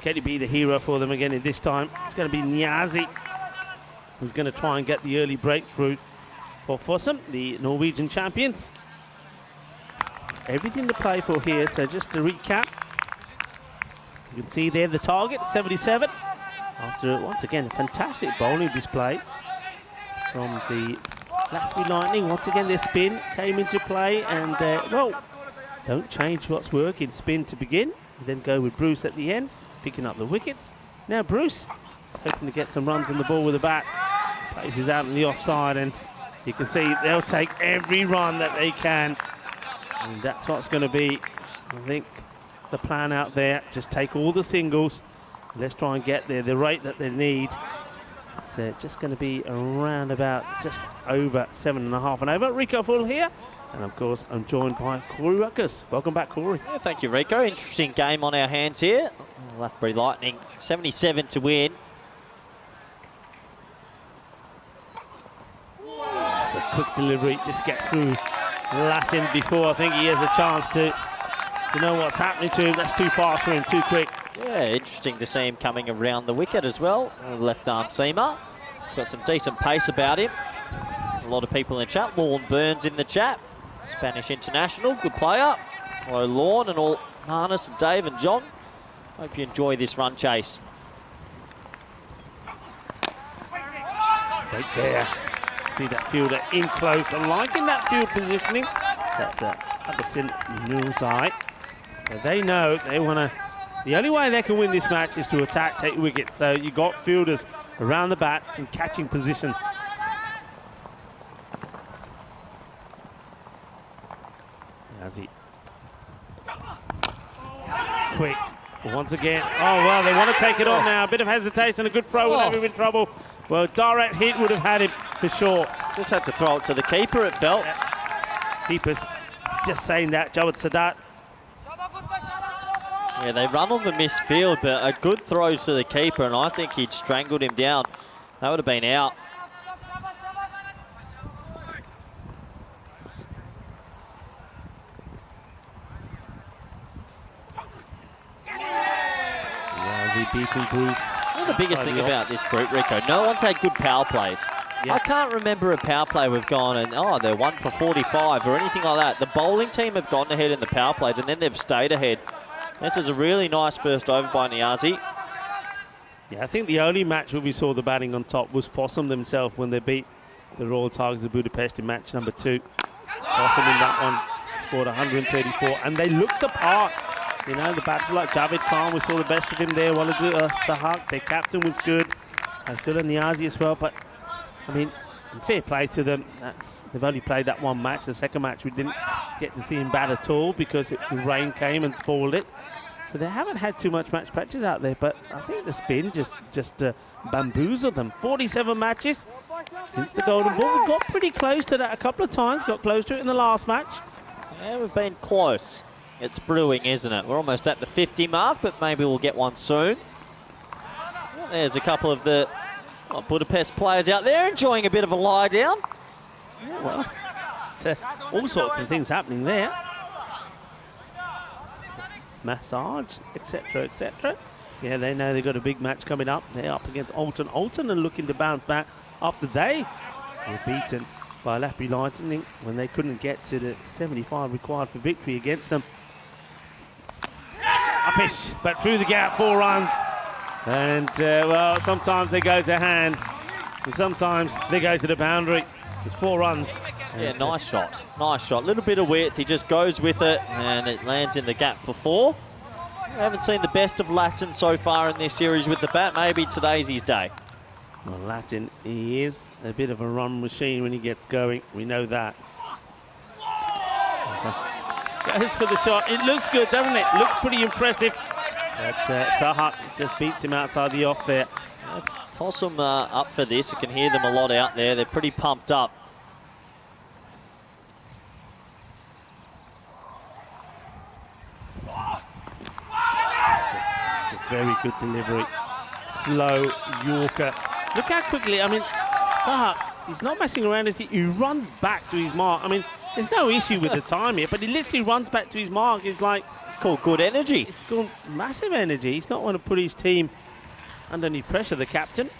Can he be the hero for them again? And this time it's going to be Niazi who's going to try and get the early breakthrough for Fossum, the Norwegian champions. Everything to play for here, so just to recap, you can see there the target, 77. After, once again, a fantastic bowling display from the Latbury Lightning. Once again, their spin came into play, and well, don't change what's working. Spin to begin, then go with Bruce at the end, picking up the wickets. Now Bruce hoping to get some runs on the ball with the bat. Places out in the offside, and you can see they'll take every run that they can, and that's what's going to be, I think, the plan out there. Just take all the singles. Let's try and get there the rate that they need. It's just going to be around about just over 7.5 and over. Rico Full here, and of course I'm joined by Corey Ruckus. Welcome back, Corey. Yeah, thank you, Rico. Interesting game on our hands here. Latbury Lightning 77 to win. It's a quick delivery. This gets through Latin before I think he has a chance to know what's happening to him. That's too fast for him, too quick. Yeah, interesting to see him coming around the wicket as well. Left arm seamer. He's got some decent pace about him. A lot of people in the chat. Lorne Burns in the chat. Spanish international, good player. Hello, Lorne and all Harness and Dave and John. Hope you enjoy this run chase. Right there. See that fielder in close. I'm liking that field positioning. That's Addison Newseye. They know they want to. The only way they can win this match is to attack, take wickets. So you got fielders around the bat in catching position. As he quick once again. Oh well, they want to take it on now. A bit of hesitation, a good throw would have him in trouble. Well, direct hit would have had him for sure. Just had to throw it to the keeper, it felt. Keeper's just saying that, Jawad Sadat. Yeah, they run on the missed field, but a good throw to the keeper, and I think he'd strangled him down. That would have been out. Beating Bruce. Well, the biggest thing about this group, Rico, no one's had good power plays. Yeah. I can't remember a power play we've gone and, oh, they're 1 for 45 or anything like that. The bowling team have gone ahead in the power plays and then they've stayed ahead. This is a really nice first over by Niazi. Yeah, I think the only match where we saw the batting on top was Fossum themselves when they beat the Royal Tigers of Budapest in match number 2. Fossum in that one scored 134 and they looked the part. You know, the batsmen like Javed Khan, we saw the best of him there. Walid Sahak, their captain was good. Abdullah Niazi as well, but I mean, fair play to them. They've only played that one match. The second match we didn't get to see him bat at all because the rain came and spoiled it. So they haven't had too much match practice out there, but I think the spin just bamboozled them. 47 matches since the Golden Ball. We got pretty close to that a couple of times. Got close to it in the last match. Yeah, we've been close. It's brewing, isn't it? We're almost at the 50 mark, but maybe we'll get one soon. There's a couple of the Budapest players out there enjoying a bit of a lie down. Yeah, well, all sorts of things happening there. massage, etc., etc. Yeah, they know they've got a big match coming up. They're up against Alton. Alton are looking to bounce back after they were beaten by Latbury Lightning when they couldn't get to the 75 required for victory against them. Uppish, but through the gap, 4 runs. And, well, sometimes they go to hand, and sometimes they go to the boundary. There's 4 runs. Yeah, nice shot. Nice shot. Little bit of width. He just goes with it, and it lands in the gap for 4. We haven't seen the best of Latin so far in this series with the bat. Maybe today's his day. Well, Latin, he is a bit of a run machine when he gets going. We know that. Goes for the shot. It looks good, doesn't it? Looks pretty impressive. But Sahat just beats him outside the off there. Toss them up for this. You can hear them a lot out there. They're pretty pumped up. It's a very good delivery. Slow Yorker. Look how quickly, I mean, Sahat, he's not messing around. He runs back to his mark. I mean, there's no issue with the time here, but he literally runs back to his mark. It's like... It's called good energy. It's called massive energy. He's not going to put his team under any pressure, the captain.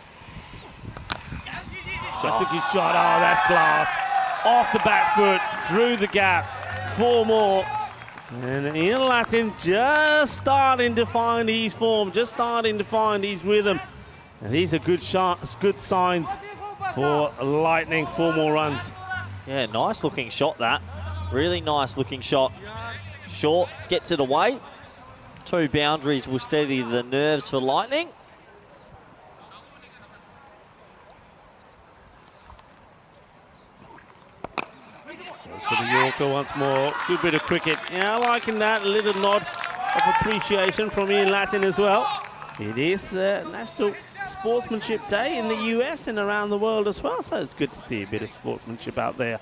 Just a good shot. Oh, that's class. Off the back foot, through the gap. 4 more. And Ian Latin just starting to find his form, just starting to find his rhythm. And these are good shots, good signs for Lightning. 4 more runs. Yeah, nice looking shot that. Really nice looking shot. Short, gets it away. 2 boundaries will steady the nerves for Lightning. Goes for the Yorker once more. Good bit of cricket. Yeah, liking that. A little nod of appreciation from Ian Latin as well. It is National Sportsmanship Day in the US and around the world as well, so it's good to see a bit of sportsmanship out there.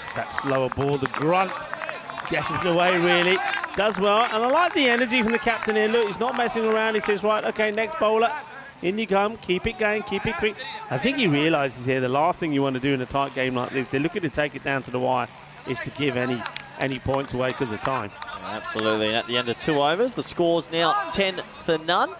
It's that slower ball, the grunt, getting it away really. Does well, and I like the energy from the captain here. Look, he's not messing around. He says, right, okay, next bowler, in you come, keep it going, keep it quick. I think he realises here the last thing you want to do in a tight game like this, they're looking to take it down to the wire, is to give any points away because of time. Absolutely, and at the end of 2 overs, the score's now 10 for none.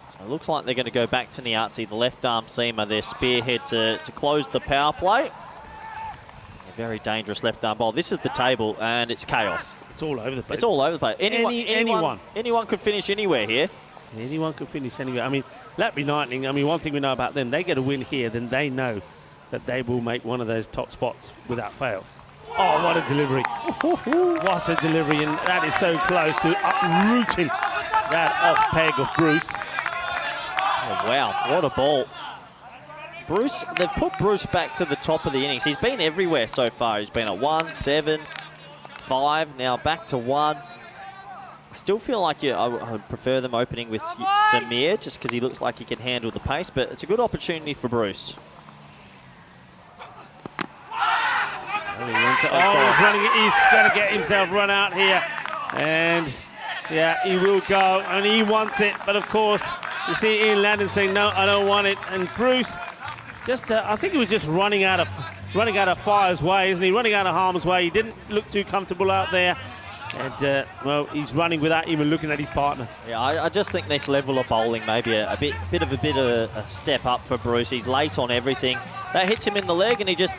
So it looks like they're going to go back to Niazi, the left arm seamer, their spearhead to close the power play. A very dangerous left arm ball. This is the table, and it's chaos. It's all over the place. It's all over the place. Anyone could finish anywhere here. Anyone could finish anywhere. I mean, Latbury Lightning, I mean, one thing we know about them, they get a win here, then they know that they will make one of those top spots without fail. Oh, what a delivery. What a delivery, and that is so close to uprooting that off peg of Bruce. Oh, wow, what a ball. Bruce, they've put Bruce back to the top of the innings. He's been everywhere so far. He's been at 1, 7, 5, now back to 1. I still feel like I would prefer them opening with Samir, just because he looks like he can handle the pace, but it's a good opportunity for Bruce. He's going to get himself run out here. And, yeah, he will go, and he wants it. But, of course, you see Ian Landon saying, no, I don't want it. And Bruce, just I think he was just running out of fire's way, isn't he? Running out of harm's way. He didn't look too comfortable out there. And, well, he's running without even looking at his partner. Yeah, I just think this level of bowling maybe a bit of a step up for Bruce. He's late on everything. That hits him in the leg, and he just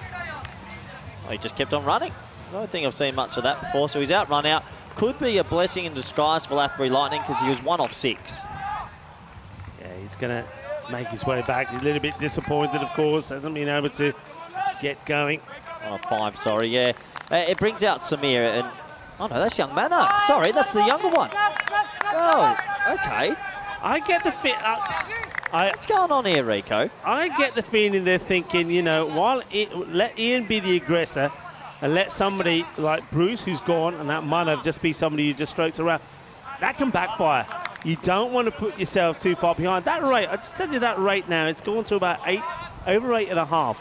kept on running. I don't think I've seen much of that before. So he's out, run out. Could be a blessing in disguise for Latbury Lightning because he was 1 off 6. Yeah, he's going to make his way back. He's a little bit disappointed, of course. Hasn't been able to get going. 1 off 5, sorry, yeah. It brings out Samir and... Oh, no, that's young Manna. Sorry, that's the younger one. Oh, okay. I get the fit. What's going on here, Rico? I get the feeling they're thinking, you know, let Ian be the aggressor and let somebody like Bruce, who's gone, and that Manna just be somebody who just strokes around. That can backfire. You don't want to put yourself too far behind. That rate, I just tell you that rate now, it's gone to about over 8.5.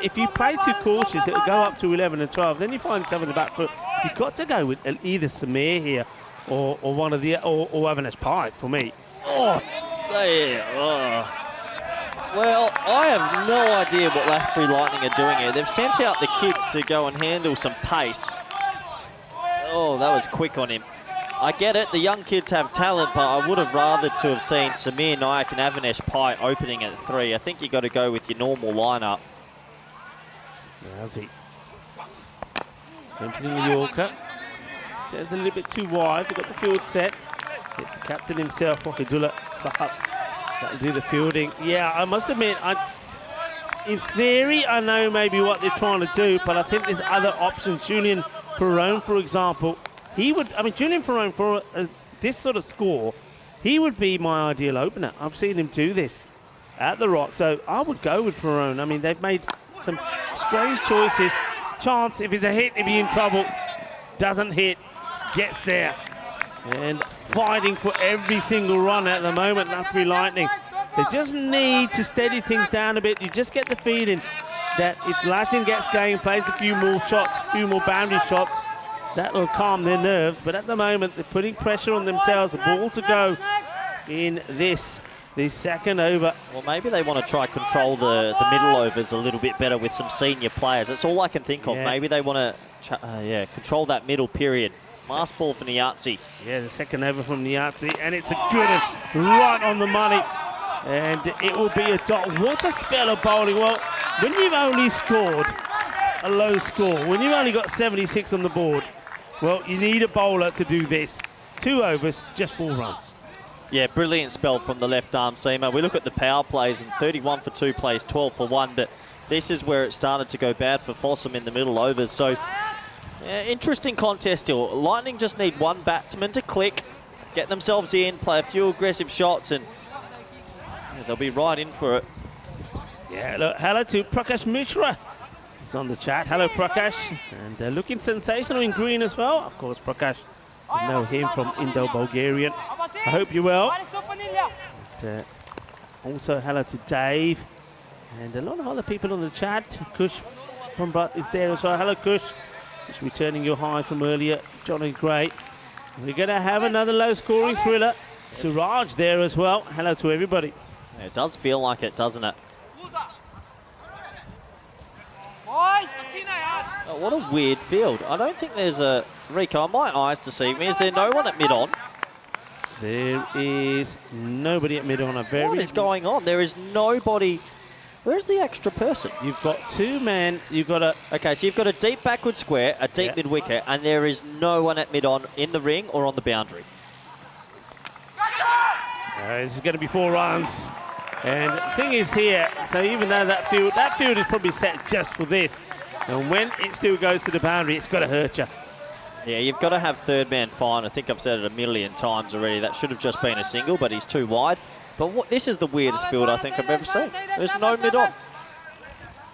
If you play too cautious, it'll go up to 11 and 12. Then you find yourself in the back foot. You've got to go with either Samir here or one of the or Avanesh Pike for me. Oh, there. Well, I have no idea what Lathbury Lightning are doing here. They've sent out the kids to go and handle some pace. Oh, that was quick on him. I get it, the young kids have talent, but I would have rather to have seen Samir, Nayak and Avanesh Pai opening at 3. I think you got to go with your normal lineup. How's he? Entering the Yorker. Just a little bit too wide. They've got the field set. Gets the captain himself, Wahidullah Sahab. That'll do the fielding. Yeah, I must admit, in theory, I know maybe what they're trying to do, but I think there's other options. Julian Perrone, for example, Julian Perrone, for this sort of score, he would be my ideal opener. I've seen him do this at the Rock, so I would go with Perrone. I mean, they've made some strange choices. Chance, if it's a hit, he'd be in trouble. Doesn't hit, gets there. And fighting for every single run at the moment, Lathbury Lightning. They just need to steady things down a bit. You just get the feeling that if Latin gets going, plays a few more shots, a few more boundary shots, that will calm their nerves. But at the moment, they're putting pressure on themselves. A ball to go in this second over. Well, maybe they want to try control the middle overs a little bit better with some senior players. That's all I can think of. Yeah. Maybe they want to control that middle period. Last ball for Niazi. Yeah, the second over from Niazi, and it's a good one, right on the money. And it will be a dot. What a spell of bowling. Well, when you've only scored a low score, when you've only got 76 on the board, well, you need a bowler to do this. 2 overs, just 4 runs. Yeah, brilliant spell from the left arm seamer. We look at the power plays, and 31 for 2 plays, 12 for 1, but this is where it started to go bad for Fossum in the middle overs. So, interesting contest still. Lightning just need one batsman to click, get themselves in, play a few aggressive shots, and they'll be right in for it. Yeah, look, hello to Prakash Mishra. He's on the chat. Hello, Prakash. And looking sensational in green as well. Of course, Prakash, you know him from Indo-Bulgarian. I hope you're well. And, also, hello to Dave. And a lot of other people on the chat. Kush from Butt is there as well. Hello, Kush. Just returning your high from earlier. Johnny Gray. We're going to have another low-scoring thriller. Suraj there as well. Hello to everybody. Yeah, it does feel like it, doesn't it? Oh, what a weird field. I don't think there's a... Rico, my eyes deceive me. Is there no one at mid-on? There is nobody at mid-on. What is going on? There is nobody... Where's the extra person? You've got 2 men. You've got a... Okay, so you've got a deep backward square, a deep mid-wicket, and there is no one at mid-on in the ring or on the boundary. This is going to be 4 runs. And the thing is here, so even though that field is probably set just for this, and when it still goes to the boundary, it's got to hurt you. Yeah, you've got to have third man fine. I think I've said it a million times already. That should have just been a single, but he's too wide. But this is the weirdest field I think I've ever seen. There's no mid-on.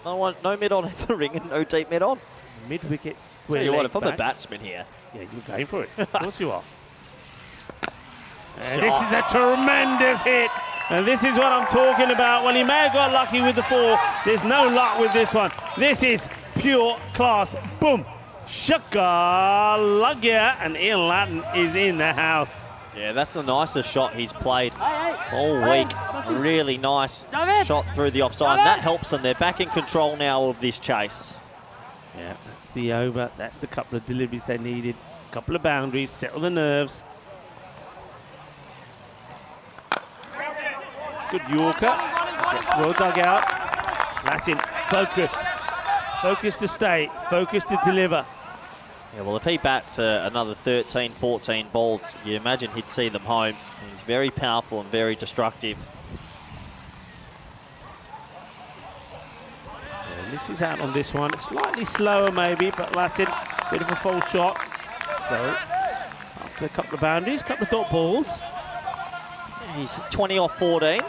No mid-on at the ring and no deep mid-on. Mid-wickets. Tell you what, if I'm a batsman here... Yeah, you're going for it. Of course you are. And this is a tremendous hit. And this is what I'm talking about. Well, he may have got lucky with the 4. There's no luck with this one. This is pure class. Boom. Shaka Lagya. And Ian Latin is in the house. Yeah, that's the nicest shot he's played all week. A really nice shot through the offside. And that helps them. They're back in control now of this chase. Yeah, that's the over. That's the couple of deliveries they needed. Couple of boundaries, settle the nerves. Good Yorker. Gets well dug out. Latin focused. Focused to stay. Focused to deliver. Yeah, well, if he bats another 13, 14 balls, you imagine he'd see them home. He's very powerful and very destructive. And this is out on this one. Slightly slower maybe, but Latin, bit of a false shot. So, after a couple of boundaries, couple of dot balls. Yeah, he's 20 off 14.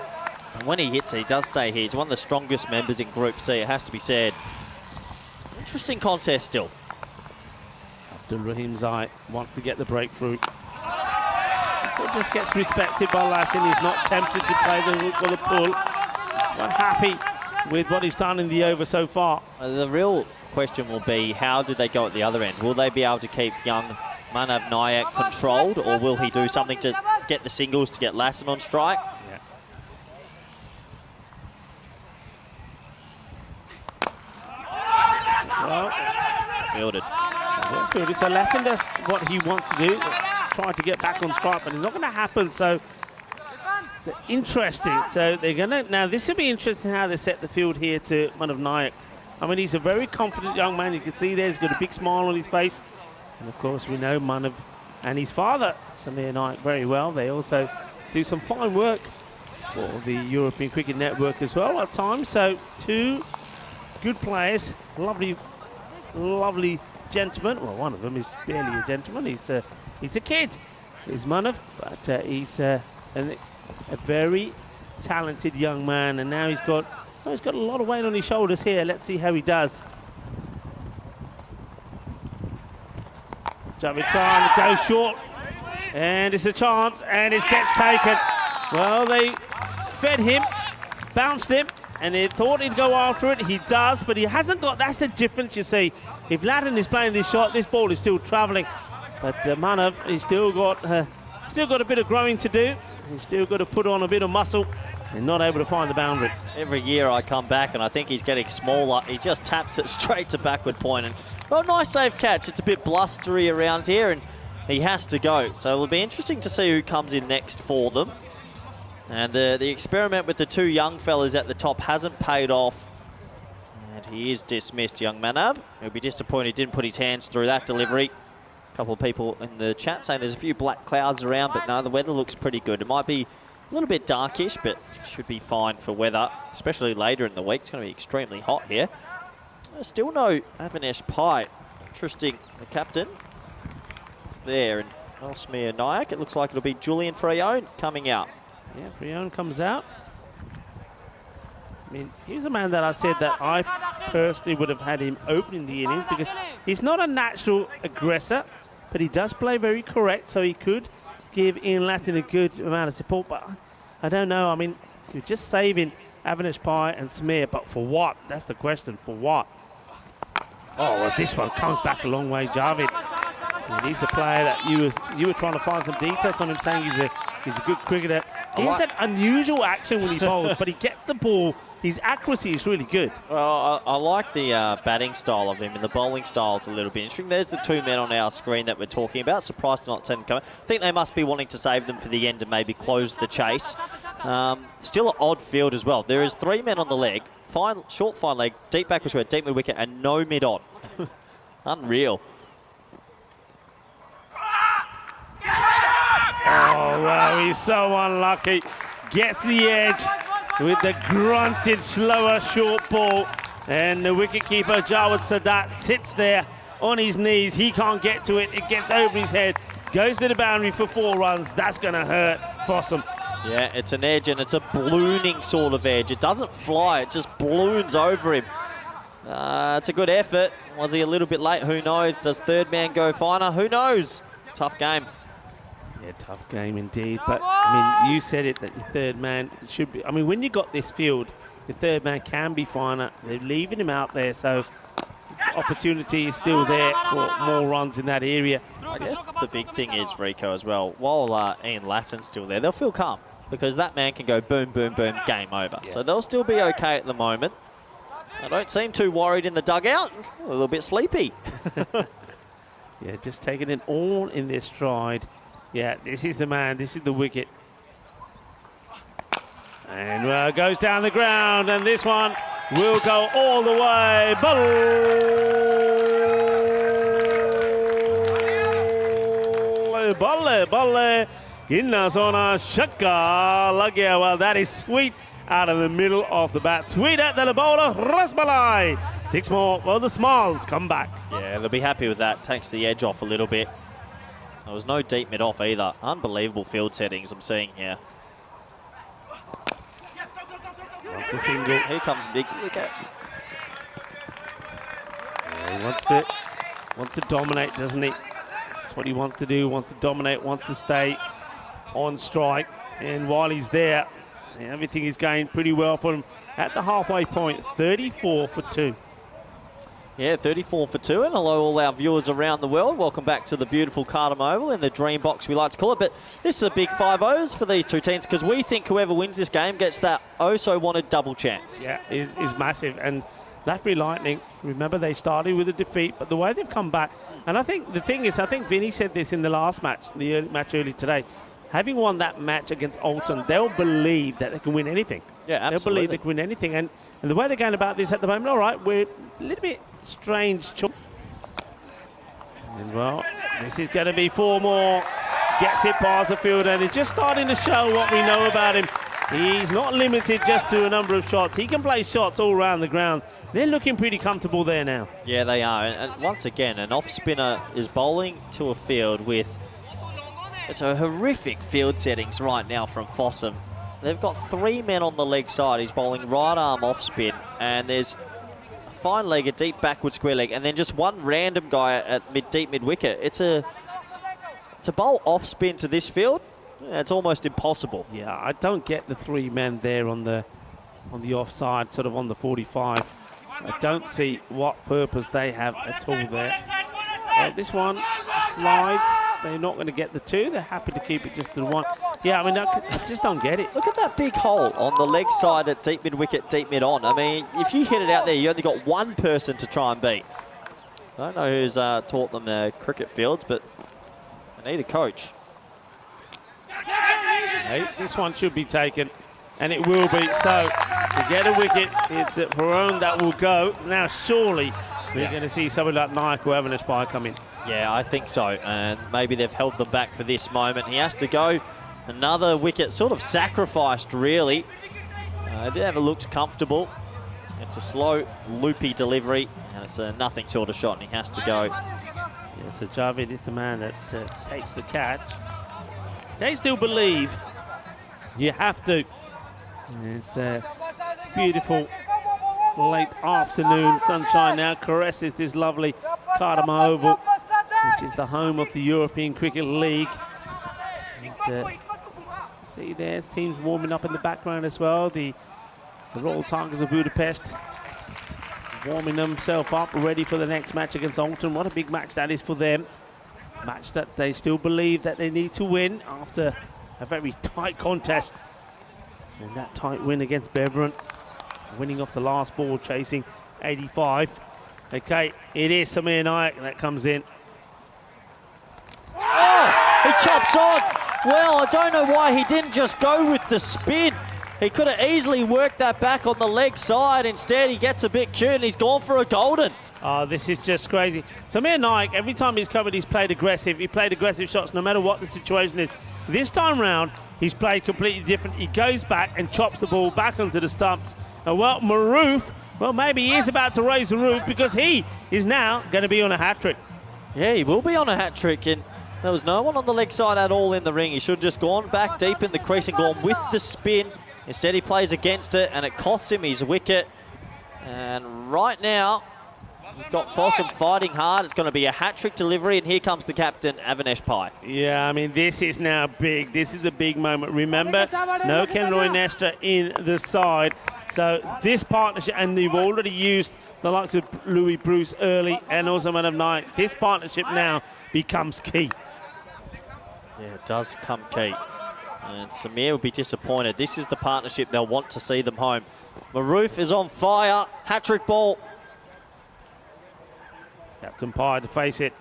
And when he hits it, he does stay here. He's one of the strongest members in Group C, it has to be said. Interesting contest still. Abdul Rahim Zai wants to get the breakthrough. So just gets respected by Latin. He's not tempted to play the hook or the pull. But happy with what he's done in the over so far. The real question will be, how do they go at the other end? Will they be able to keep young Manav Nayak controlled, or will he do something to get the singles to get Latin on strike? fielded. Well fielded. So Latin does what he wants to do, trying to get back on strike, but it's not going to happen. So it's interesting. So they're going to, now this will be interesting how they set the field here to Manav Nayak. I mean, he's a very confident young man. You can see there, he's got a big smile on his face. And of course, we know Manav and his father, Samir Nayak, very well. They also do some fine work for the European Cricket Network as well at times. So two good players, lovely gentleman. Well, one of them is barely a gentleman. He's a kid. He's Manav, but he's a very talented young man. And now he's got a lot of weight on his shoulders here. Let's see how he does. Javid trying to go short, and it's a chance, and it gets taken. Well, they fed him, bounced him, and they thought he'd go after it. He does, but he hasn't got. That's the difference, you see. If Latin is playing this shot, this ball is still travelling. But Manav, he's still got a bit of growing to do. He's still got to put on a bit of muscle, and not able to find the boundary. Every year I come back and I think he's getting smaller. He just taps it straight to backward point. And, well, nice safe catch. It's a bit blustery around here, and he has to go. So it'll be interesting to see who comes in next for them. And the experiment with the two young fellas at the top hasn't paid off. And he is dismissed, young Manav. He'll be disappointed he didn't put his hands through that delivery. A couple of people in the chat saying there's a few black clouds around, but no, the weather looks pretty good. It might be a little bit darkish, but should be fine for weather, especially later in the week. It's going to be extremely hot here. Still no Avinash Pai. Interesting, the captain there, and Samir Nayak. It looks like it'll be Julian Freyon coming out. Yeah, Freyon comes out. I mean, he's a man that I said that I personally would have had him opening the innings because he's not a natural aggressor, but he does play very correct, so he could give Ian Latin a good amount of support. But I don't know. I mean, you're just saving Avinash Pai and Samir, but for what? That's the question. For what? Oh, well, this one comes back a long way, Javid. And he's a player that you were trying to find some details on him, saying he's a good cricketer. He has that unusual action when he bowls, but he gets the ball. His accuracy is really good. Well, I like the batting style of him, and the bowling style is a little bit interesting. There's the two men on our screen that we're talking about. Surprised to not see them coming. I think they must be wanting to save them for the end and maybe close the chase. Still an odd field as well. There is three men on the leg, short fine leg, deep back square, deep mid wicket, and no mid on. Unreal. Oh, wow, he's so unlucky. Gets the edge with the grunted, slower, short ball. And the wicketkeeper, Jawad Sadat, sits there on his knees. He can't get to it. It gets over his head. Goes to the boundary for 4 runs. That's going to hurt Fossum. Yeah, it's an edge, and it's a ballooning sort of edge. It doesn't fly. It just balloons over him. It's a good effort. Was he a little bit late? Who knows? Does third man go finer? Who knows? Tough game. Yeah, tough game indeed. But, I mean, you said it, that your third man should be... I mean, when you got this field, the third man can be finer. They're leaving him out there, so opportunity is still there for more runs in that area. I guess the big thing is, Rico, as well, while Ian Lattin's still there, they'll feel calm because that man can go boom, boom, boom, game over. Yeah. So they'll still be okay at the moment. I don't seem too worried in the dugout. A little bit sleepy. Yeah, just taking it all in their stride. Yeah, this is the man. This is the wicket. And goes down the ground, and this one will go all the way. Balle, balle, ginna sona shakka lagya. Well, that is sweet out of the middle of the bat. Sweet at the bowler, Rasmalai. 6 more. Well, the smiles come back. Yeah, they'll be happy with that. Takes the edge off a little bit. There was no deep mid off either. Unbelievable field settings I'm seeing here. Wants a single. Here comes big wicket. Yeah, he wants to dominate, doesn't he? That's what he wants to do. Wants to dominate. Wants to stay on strike. And while he's there, everything is going pretty well for him at the halfway point. 34 for 2. Yeah, 34 for 2, and hello all our viewers around the world. Welcome back to the beautiful Cardam Oval in the dream box, we like to call it. But this is a big 5-0s for these two teams because we think whoever wins this game gets that oh-so-wanted double chance. Yeah, is massive. And Blackberry Lightning, remember they started with a defeat, but the way they've come back, and I think the thing is, I think Vinny said this in the last match, the match early today, having won that match against Alton, they'll believe that they can win anything. Yeah, absolutely. They'll believe they can win anything, and the way they're going about this at the moment, all right, we're a little bit strange. And well, this is going to be 4 more. Gets it past the field, and it's just starting to show what we know about him. He's not limited just to a number of shots. He can play shots all around the ground. They're looking pretty comfortable there now. Yeah, they are. And once again, an off spinner is bowling to a field with it's a horrific field settings right now from Fossum. They've got 3 men on the leg side. He's bowling right arm off spin, and there's a fine leg, a deep backward square leg, and then just one random guy at deep mid wicket. It's a bowl off spin to this field. Yeah, it's almost impossible. Yeah, I don't get the 3 men there on the offside, sort of on the 45. I don't see what purpose they have at all there. This one slides. They're not going to get the 2. They're happy to keep it just the 1. Yeah, I mean, I just don't get it. Look at that big hole on the leg side at deep mid wicket, deep mid on. I mean, if you hit it out there, you only got 1 person to try and beat. I don't know who's taught them cricket fields, but they need a coach. Hey, this one should be taken, and it will be. So, to get a wicket, it's Perone that will go. Now, surely, we're going to see somebody like Naik or Avinash Pai come in. Yeah, I think so, and maybe they've held them back for this moment. He has to go. Another wicket, sort of sacrificed, really. It never looked comfortable. It's a slow, loopy delivery, and it's a nothing sort of shot, and he has to go. Yeah, so Javed is the man that takes the catch. They still believe you have to. It's a beautiful late afternoon. Sunshine now caresses this lovely Cardamom Oval, which is the home of the European Cricket League. And, see there's teams warming up in the background as well. The Royal Tigers of Budapest warming themselves up, ready for the next match against Alton. What a big match that is for them. Match that they still believe that they need to win after a very tight contest. And that tight win against Beveron, winning off the last ball, chasing 85. Okay, it is Samir Naik that comes in. Oh, he chops on. Well, I don't know why he didn't just go with the spin. He could have easily worked that back on the leg side. Instead, he gets a bit cute and he's gone for a golden. Oh, this is just crazy. Samir Naik, every time he's covered, he's played aggressive. He played aggressive shots no matter what the situation is. This time round, he's played completely different. He goes back and chops the ball back onto the stumps. And well, Maroof, well, maybe he is about to raise the roof because he is now going to be on a hat-trick. Yeah, he will be on a hat-trick. And there was no one on the leg side at all in the ring. He should have just gone back deep in the crease and gone with the spin. Instead, he plays against it, and it costs him his wicket. And right now, we've got Fossum fighting hard. It's going to be a hat-trick delivery, and here comes the captain, Avinash Pai. Yeah, I mean, this is now big. This is a big moment. Remember, no Kenroy Nestor in the side. So this partnership, and they've already used the likes of Louis Bruce early and also Man of Night. This partnership now becomes key. Yeah, it does come key. And Samir will be disappointed. This is the partnership they'll want to see them home. Maroof is on fire. Hat-trick ball. Captain Pai to face it.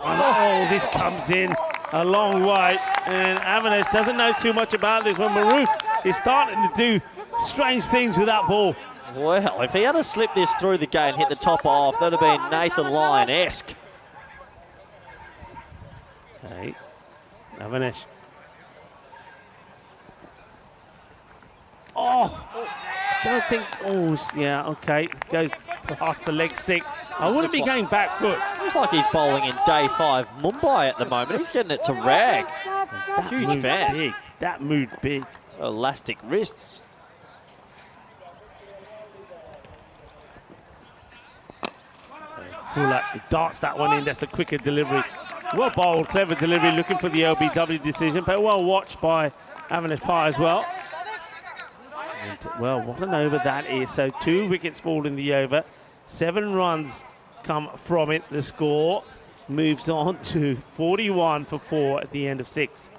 Oh, this comes in a long way. And Avinash doesn't know too much about this one. Maroof is starting to do strange things with that ball. Well, if he had to slip this through the gate and hit the top off, that would have been Nathan Lyon-esque. Okay, Avinash. Oh, don't think, oh, yeah, okay. Goes past the leg stick. I wouldn't be going back foot. Looks like he's bowling in day 5 Mumbai at the moment. He's getting it to rag. Huge fan. Big. That moved big. Elastic wrists. Fuller, he darts that one in. That's a quicker delivery. Well bowled, clever delivery, looking for the LBW decision, but well watched by Avinash Pai as well. And, well, what an over that is. So 2 wickets fall in the over. 7 runs come from it. The score moves on to 41 for 4 at the end of 6.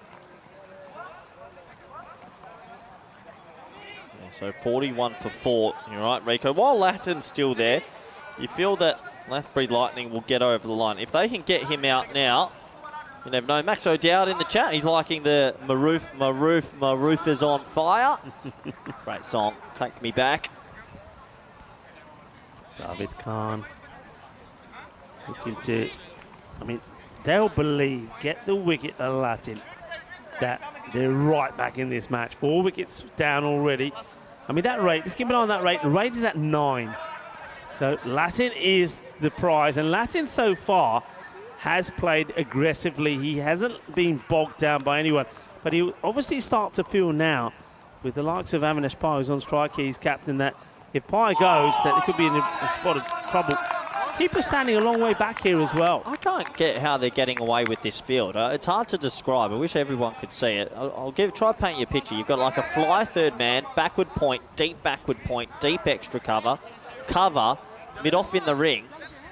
So 41 for 4. You're right, Rico. While Latin's still there, you feel that Lathbury Lightning will get over the line. If they can get him out now, you never know. Max O'Dowd in the chat. He's liking the Maroof is on fire. Great song. Take me back. Javed Khan looking to, I mean, they'll believe, get the wicket to Latin, that they're right back in this match. 4 wickets down already. I mean, that rate, let's keep an eye on that rate. The rate is at 9. So Latin is the prize. And Latin so far has played aggressively. He hasn't been bogged down by anyone. But he obviously start to feel now, with the likes of Avinash Pai, who's on strike, he's captain, that if Pai goes, that they could be in a spot of trouble. Keeper standing a long way back here as well. I can't get how they're getting away with this field. It's hard to describe. I wish everyone could see it. Try to paint you a picture. You've got like a fly third man, backward point, deep extra cover, mid-off in the ring.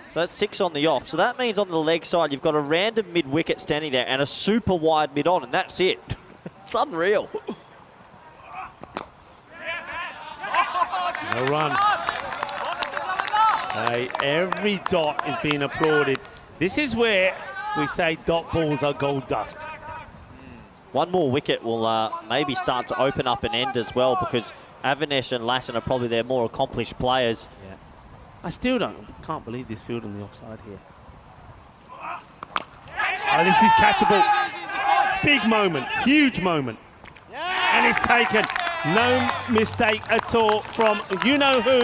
So that's 6 on the off. So that means on the leg side, you've got a random mid-wicket standing there and a super wide mid-on, and that's it. It's unreal. No run. Every dot is being applauded. This is where we say dot balls are gold dust. One more wicket will maybe start to open up an end as well, because Avinash and Latin are probably their more accomplished players. Yeah. I still can't believe this field on the offside here. Oh, this is catchable. Big moment, huge moment. And it's taken. No mistake at all from you-know-who.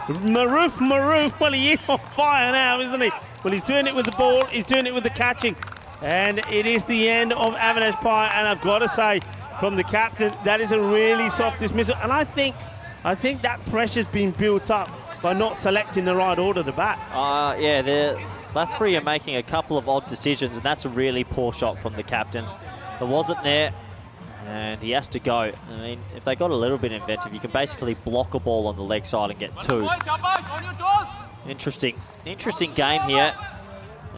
Maroof, well, he is on fire now, isn't he? Well, he's doing it with the ball, he's doing it with the catching. And it is the end of Avinash Pai, and I've got to say, from the captain, that is a really soft dismissal. And I think that pressure's been built up by not selecting the right order to bat. Yeah, Lathbury are making a couple of odd decisions, and that's a really poor shot from the captain. It wasn't there, and he has to go. I mean, if they got a little bit inventive, you can basically block a ball on the leg side and get 2. Interesting game here.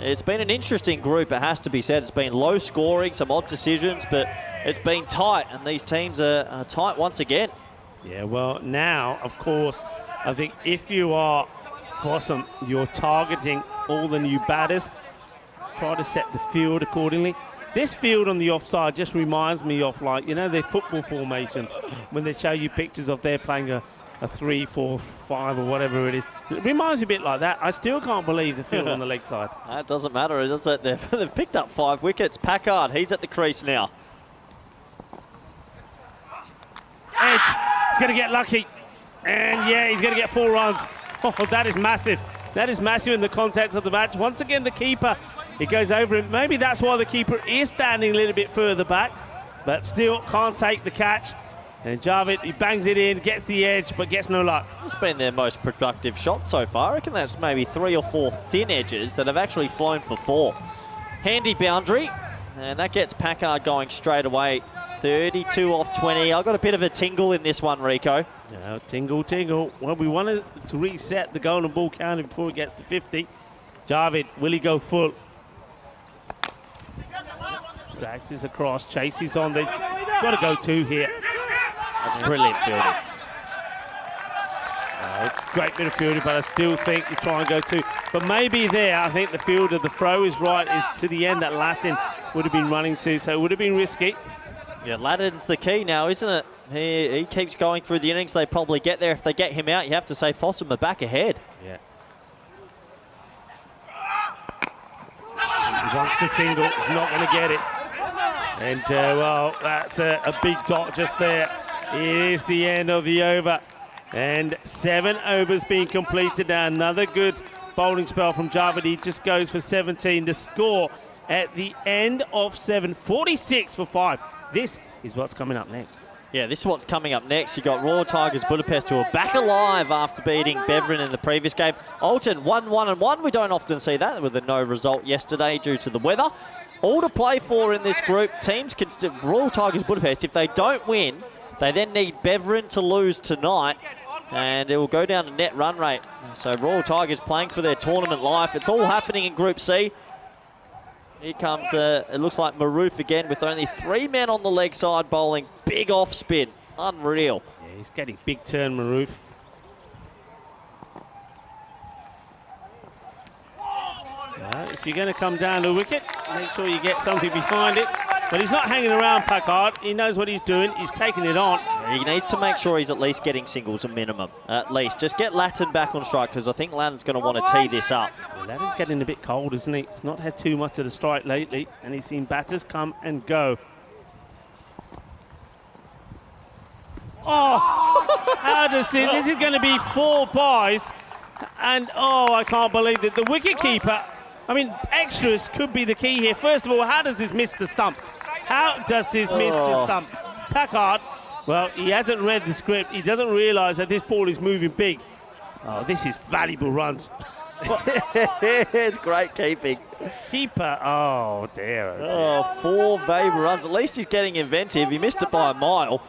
It's been an interesting group, it has to be said. It's been low scoring, some odd decisions, but it's been tight, and these teams are tight once again. Yeah, well, now, of course, I think if you are Fossum, you're targeting all the new batters. Try to set the field accordingly. This field on the offside just reminds me of, like, you know, their football formations when they show you pictures of they're playing a 3-4-5 or whatever it is. It reminds me a bit like that. I still can't believe the field on the leg side. That doesn't matter, does it? They've picked up 5 wickets. Packard, he's at the crease now. Edge, he's going to get lucky. And yeah, he's going to get 4 runs. Oh, that is massive. That is massive in the context of the match. Once again, the keeper, it goes over him. Maybe that's why the keeper is standing a little bit further back, but still can't take the catch. And Javed, he bangs it in, gets the edge, but gets no luck. It's been their most productive shot so far. I reckon that's maybe 3 or 4 thin edges that have actually flown for 4. Handy boundary, and that gets Packard going straight away. 32 off 20. I've got a bit of a tingle in this one, Rico. Yeah, tingle. Well, we wanted to reset the golden ball counting before it gets to 50. Javed, will he go full? Drags this across, chases on. They've got to go 2 here. That's brilliant fielding. It's a great bit of fielding, but I still think you try and go 2. But maybe there, I think the fielder, the throw is right, is to the end that Latin would have been running to, so it would have been risky. Yeah, Latin's the key now, isn't it? He keeps going through the innings. They probably get there. If they get him out, you have to say Fossum are back ahead. Yeah. He wants the single. He's not going to get it. And, well, that's a big dot just there. It is the end of the over. And 7 overs being completed now. Another good bowling spell from Javed. He just goes for 17. The score at the end of 7, 46 for 5. This is what's coming up next. Yeah, this is what's coming up next. You've got Royal Tigers Budapest, who are back alive after beating Beveren in the previous game. Alton 1-1-1. We don't often see that with a no result yesterday due to the weather. All to play for in this group. Teams can still, Royal Tigers Budapest, if they don't win, they then need Beveren to lose tonight, and it will go down to net run rate. So Royal Tigers playing for their tournament life. It's all happening in Group C. Here comes, it looks like Maroof again with only 3 men on the leg side bowling. Big off spin. Unreal. Yeah, he's getting big turn, Maroof. If you're going to come down the wicket, make sure you get something behind it. But he's not hanging around Packard. He knows what he's doing. He's taking it on. He needs to make sure he's at least getting singles a minimum. At least. Just get Latin back on strike, because I think Latin's going to want to tee this up. Well, Latin's getting a bit cold, isn't he? He's not had too much of the strike lately, and he's seen batters come and go. Oh, how does this? This is going to be 4 buys. And, oh, I can't believe that the wicket keeper, I mean, extras could be the key here. First of all, how does this miss the stumps? How does this miss the stumps? Packard, well, he hasn't read the script. He doesn't realise that this ball is moving big. Oh, this is valuable runs. It's great keeping. Keeper, oh dear. Oh, 4 valuable runs. At least he's getting inventive. He missed it by a mile.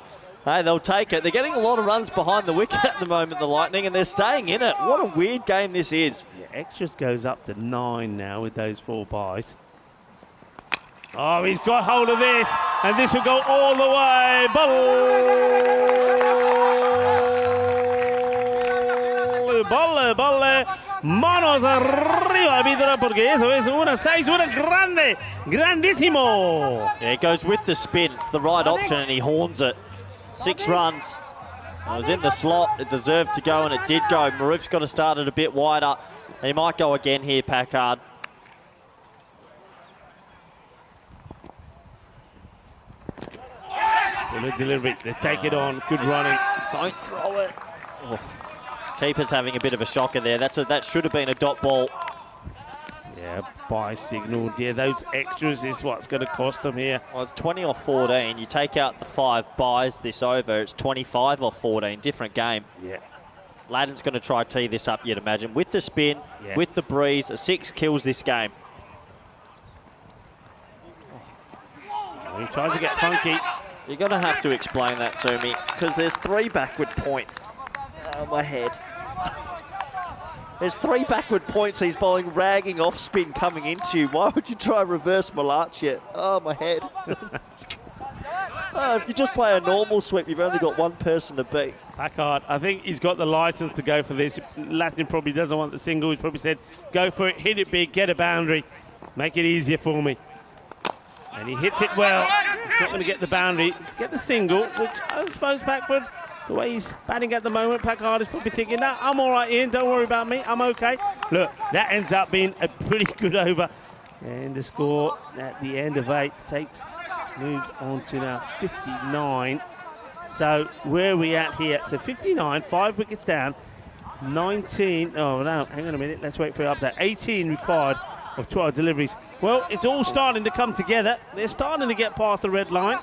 Hey, they'll take it. They're getting a lot of runs behind the wicket at the moment, the Lightning, and they're staying in it. What a weird game this is. Yeah, extras goes up to 9 now with those 4 buys. Oh, he's got hold of this, and this will go all the way. Bolle. Manos arriba, arbitra, porque eso es una 6, una grande, grandísimo. Yeah, he goes with the spin. It's the right option, and he horns it. 6 runs. It was in the slot. It deserved to go, and it did go. Maroof's got to start it a bit wider. He might go again here, Packard. The delivery, they take it on. Good running. Don't throw it. Oh. Keeper's having a bit of a shocker there. That should have been a dot ball. Yeah, buy signal. Yeah, those extras is what's going to cost them here. Well, it's 20 or 14. You take out the 5 buys this over, it's 25 or 14. Different game. Yeah. Latin's going to try to tee this up, you'd imagine. With the spin, with the breeze, a 6 kills this game. He tries to get funky. You're going to have to explain that to me, because there's 3 backward points. Oh, my head. There's 3 backward points he's bowling, ragging off spin coming into you. Why would you try reverse Malach yet? Oh, my head. Oh, if you just play a normal sweep, you've only got 1 person to beat. Packard, I think he's got the license to go for this. Latin probably doesn't want the single. He's probably said, go for it, hit it big, get a boundary. Make it easier for me. And he hits it well. He's not going to get the boundary. Get the single, which I suppose Packard, the way he's batting at the moment, Packard is probably thinking, no, I'm all right, Ian, don't worry about me, I'm okay. Look, that ends up being a pretty good over. And the score at the end of 8 moves on to now 59. So where are we at here? So 59, 5 wickets down, 19, oh no, hang on a minute, let's wait for it up there. 18 required of 12 deliveries. Well, it's all starting to come together. They're starting to get past the red line.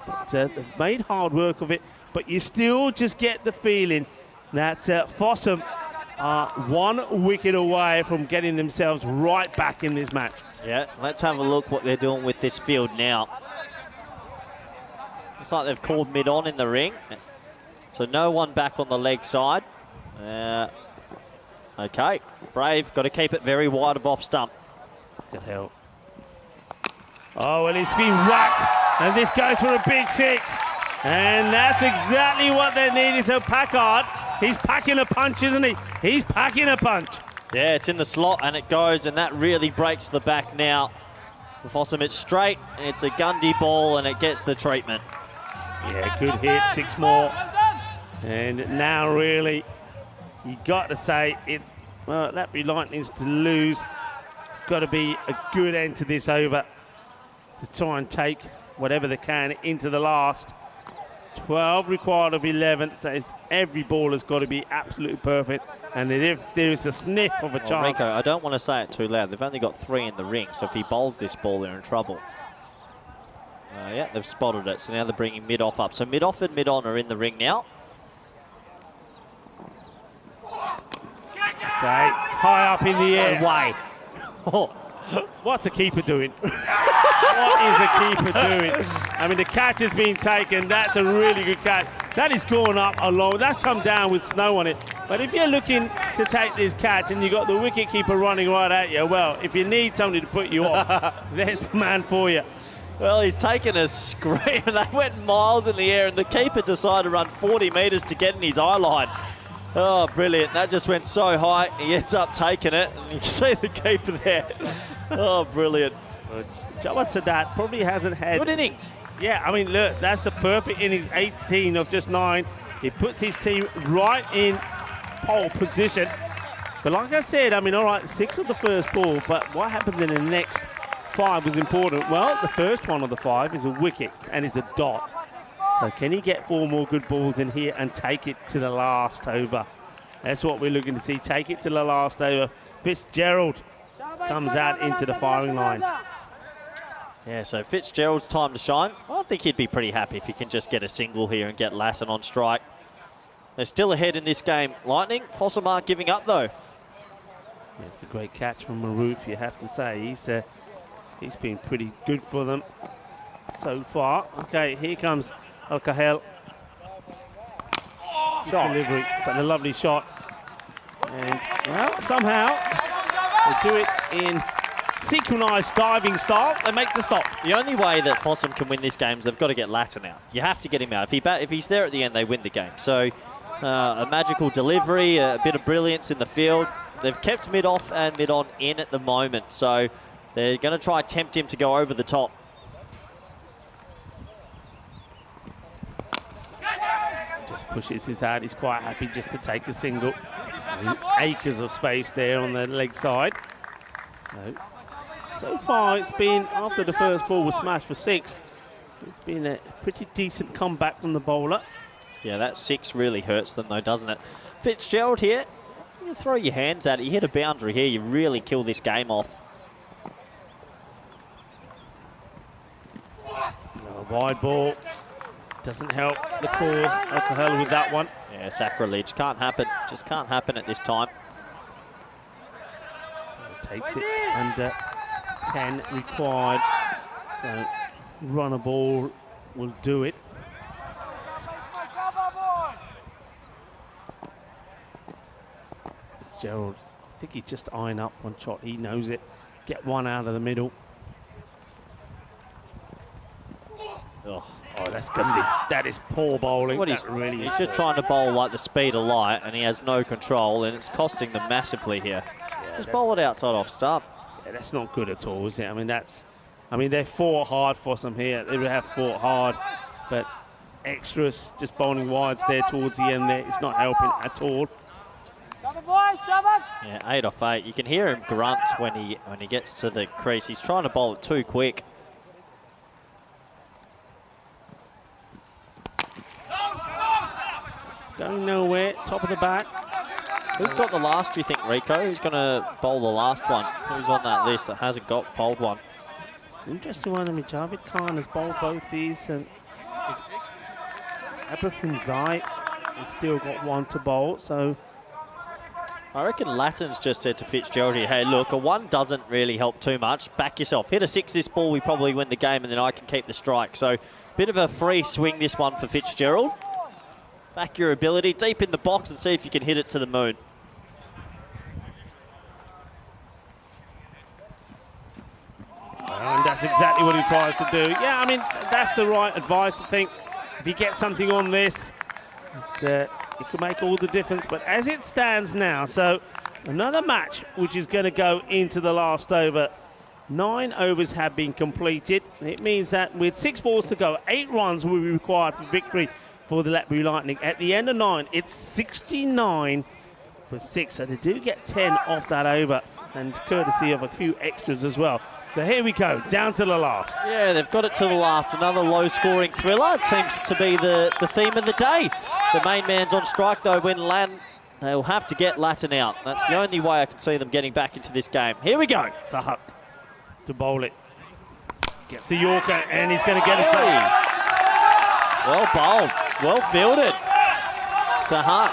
But they've made hard work of it. But you still just get the feeling that Fossum are 1 wicket away from getting themselves right back in this match. Yeah, let's have a look what they're doing with this field now. Looks like they've called mid-on in the ring. So no one back on the leg side. Okay, Brave, got to keep it very wide of off stump. Good hell. Oh, well, it's been whacked. And this goes for a big 6. And that's exactly what they needed. So Packard, he's packing a punch, isn't he? He's packing a punch. Yeah, it's in the slot and it goes, and that really breaks the back now. Fossum, it's straight, it's a Gundy ball, and it gets the treatment. Yeah, good hit, 6 more. And now really, you got to say, it's, well, that Lightning's to lose. It's got to be a good end to this over to try and take whatever they can into the last. 12 required of 11, so every ball has got to be absolutely perfect. And if there is a sniff of a chance... Rico, I don't want to say it too loud. They've only got 3 in the ring, so if he bowls this ball, they're in trouble. Yeah, they've spotted it, so now they're bringing mid-off up. So mid-off and mid-on are in the ring now. Okay, high up in the air. Away. What's the keeper doing? What is the keeper doing? I mean, the catch has been taken. That's a really good catch. That is going up along. That's come down with snow on it. But if you're looking to take this catch and you've got the wicket keeper running right at you, well, if you need somebody to put you off, there's the man for you. Well, he's taken a scream. They went miles in the air, and the keeper decided to run 40 metres to get in his eye line. Oh, brilliant. That just went so high. He ends up taking it, and you can see the keeper there. Oh, brilliant. Jawad Sadat probably hasn't had... Good innings. Yeah, I mean, look, that's the perfect innings, 18 of just 9. He puts his team right in pole position. But like I said, I mean, all right, 6 of the first ball, but what happens in the next 5 was important. Well, the first one of the 5 is a wicket, and it's a dot. So can he get 4 more good balls in here and take it to the last over? That's what we're looking to see. Take it to the last over. Fitzgerald comes out into the firing line. Yeah, so Fitzgerald's time to shine. Well, I think he'd be pretty happy if he can just get a single here and get Latin on strike. They're still ahead in this game. Lightning, Fossomar giving up though. Yeah, it's a great catch from Maroof, you have to say. He's been pretty good for them so far. Okay, here comes Al Kahel. Delivery, but a lovely shot. And, well, somehow they do it in synchronised diving style. They make the stop. The only way that Fossum can win this game is they've got to get Latin out. You have to get him out. If he's there at the end, they win the game. So a magical delivery, a bit of brilliance in the field. They've kept mid-off and mid-on in at the moment. So they're going to try to tempt him to go over the top. Just pushes his out. He's quite happy just to take a single. Acres of space there on the leg side. So far it's been, after the first ball was smashed for 6, it's been a pretty decent comeback from the bowler. Yeah, that 6 really hurts them though, doesn't it? Fitzgerald here, you throw your hands at it. You hit a boundary here, you really kill this game off. Wide ball doesn't help the cause. Al-Kahel with that one. Yeah, sacrilege. Can't happen. Just can't happen at this time. Takes it under 10 required. So run a ball will do it. Gerald, I think he's just eyeing up one shot. He knows it. Get one out of the middle. Oh, that's gonna be, that is poor bowling. What he's just trying to bowl like the speed of light, and he has no control, and it's costing them massively here. Yeah, just bowl it outside off stump. Yeah, that's not good at all, is it? I mean, they fought hard for some here. They have fought hard, but extras just bowling wides there towards the end there. It's not helping at all. Yeah, 8 off 8. You can hear him grunt when he gets to the crease. He's trying to bowl it too quick. Going nowhere, top of the bat. Who's got the last, do you think, Rico? Who's going to bowl the last one? Who's on that list that hasn't got bowled one? Interesting one. I mean, Javed Khan has bowled both these, and Abraham Zai has still got one to bowl, so... I reckon Latin's just said to Fitzgerald, hey, look, a 1 doesn't really help too much. Back yourself. Hit a 6 this ball, we probably win the game, and then I can keep the strike. So, bit of a free swing this one for Fitzgerald. Back your ability, deep in the box, and see if you can hit it to the moon. And that's exactly what he tries to do. Yeah, I mean, that's the right advice, I think. If you get something on this, it could make all the difference. But as it stands now, so another match which is going to go into the last over. 9 overs have been completed. It means that with 6 balls to go, 8 runs will be required for victory for the Latbury Lightning. At the end of 9, it's 69 for 6. So they do get 10 off that over, and courtesy of a few extras as well. So here we go, down to the last. Yeah, they've got it to the last. Another low-scoring thriller. It seems to be the theme of the day. The main man's on strike, though, when they'll have to get Latin out. That's the only way I can see them getting back into this game. Here we go. Sahak to bowl it. Gets the Yorker, and he's going to get it back. Well bowled, well fielded. Sahak,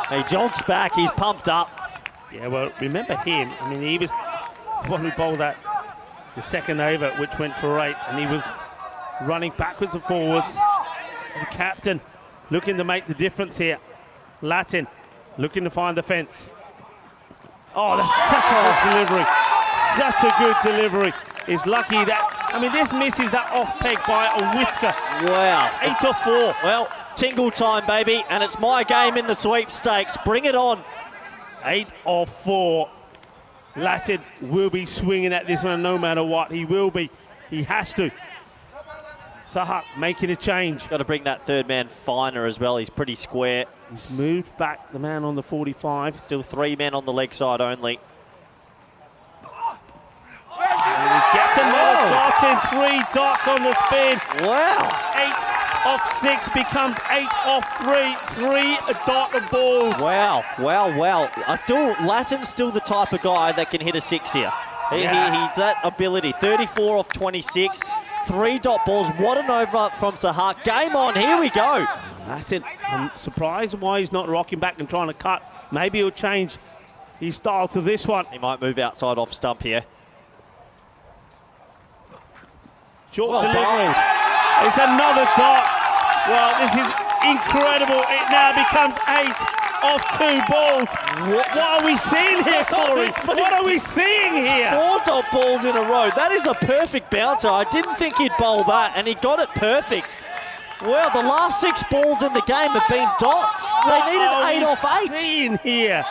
he jogs back, he's pumped up. Yeah, well, remember him. I mean, he was the one who bowled that, the second over, which went for 8, and he was running backwards and forwards. The captain looking to make the difference here. Latin looking to find the fence. Oh, that's such a good delivery. Such a good delivery. He's lucky that I mean, this misses that off peg by a whisker. Wow. 8 off 4. Well, tingle time, baby, and it's my game in the sweepstakes. Bring it on. 8 off 4. Latin will be swinging at this one no matter what. He will be. He has to. Sahak making a change. Got to bring that third man finer as well. He's pretty square. He's moved back the man on the 45. Still 3 men on the leg side only. And he gets another dot in. 3 dots on the spin. Wow. 8 off 6 becomes 8 off 3. 3 dot balls. Wow, wow, wow. Latin's still the type of guy that can hit a 6 here. He's that ability. 34 off 26. 3 dot balls. What an over from Sahak. Game on. Here we go. Latin, I'm surprised why he's not rocking back and trying to cut. Maybe he'll change his style to this one. He might move outside off stump here. Short delivery. It's another dot. Well, this is incredible. It now becomes 8 off 2 balls. What are we seeing here, Corey? What are we seeing here? 4 dot balls in a row. That is a perfect bouncer. I didn't think he'd bowl that, and he got it perfect. Well, the last 6 balls in the game have been dots. They needed 8 off 8. Seeing here.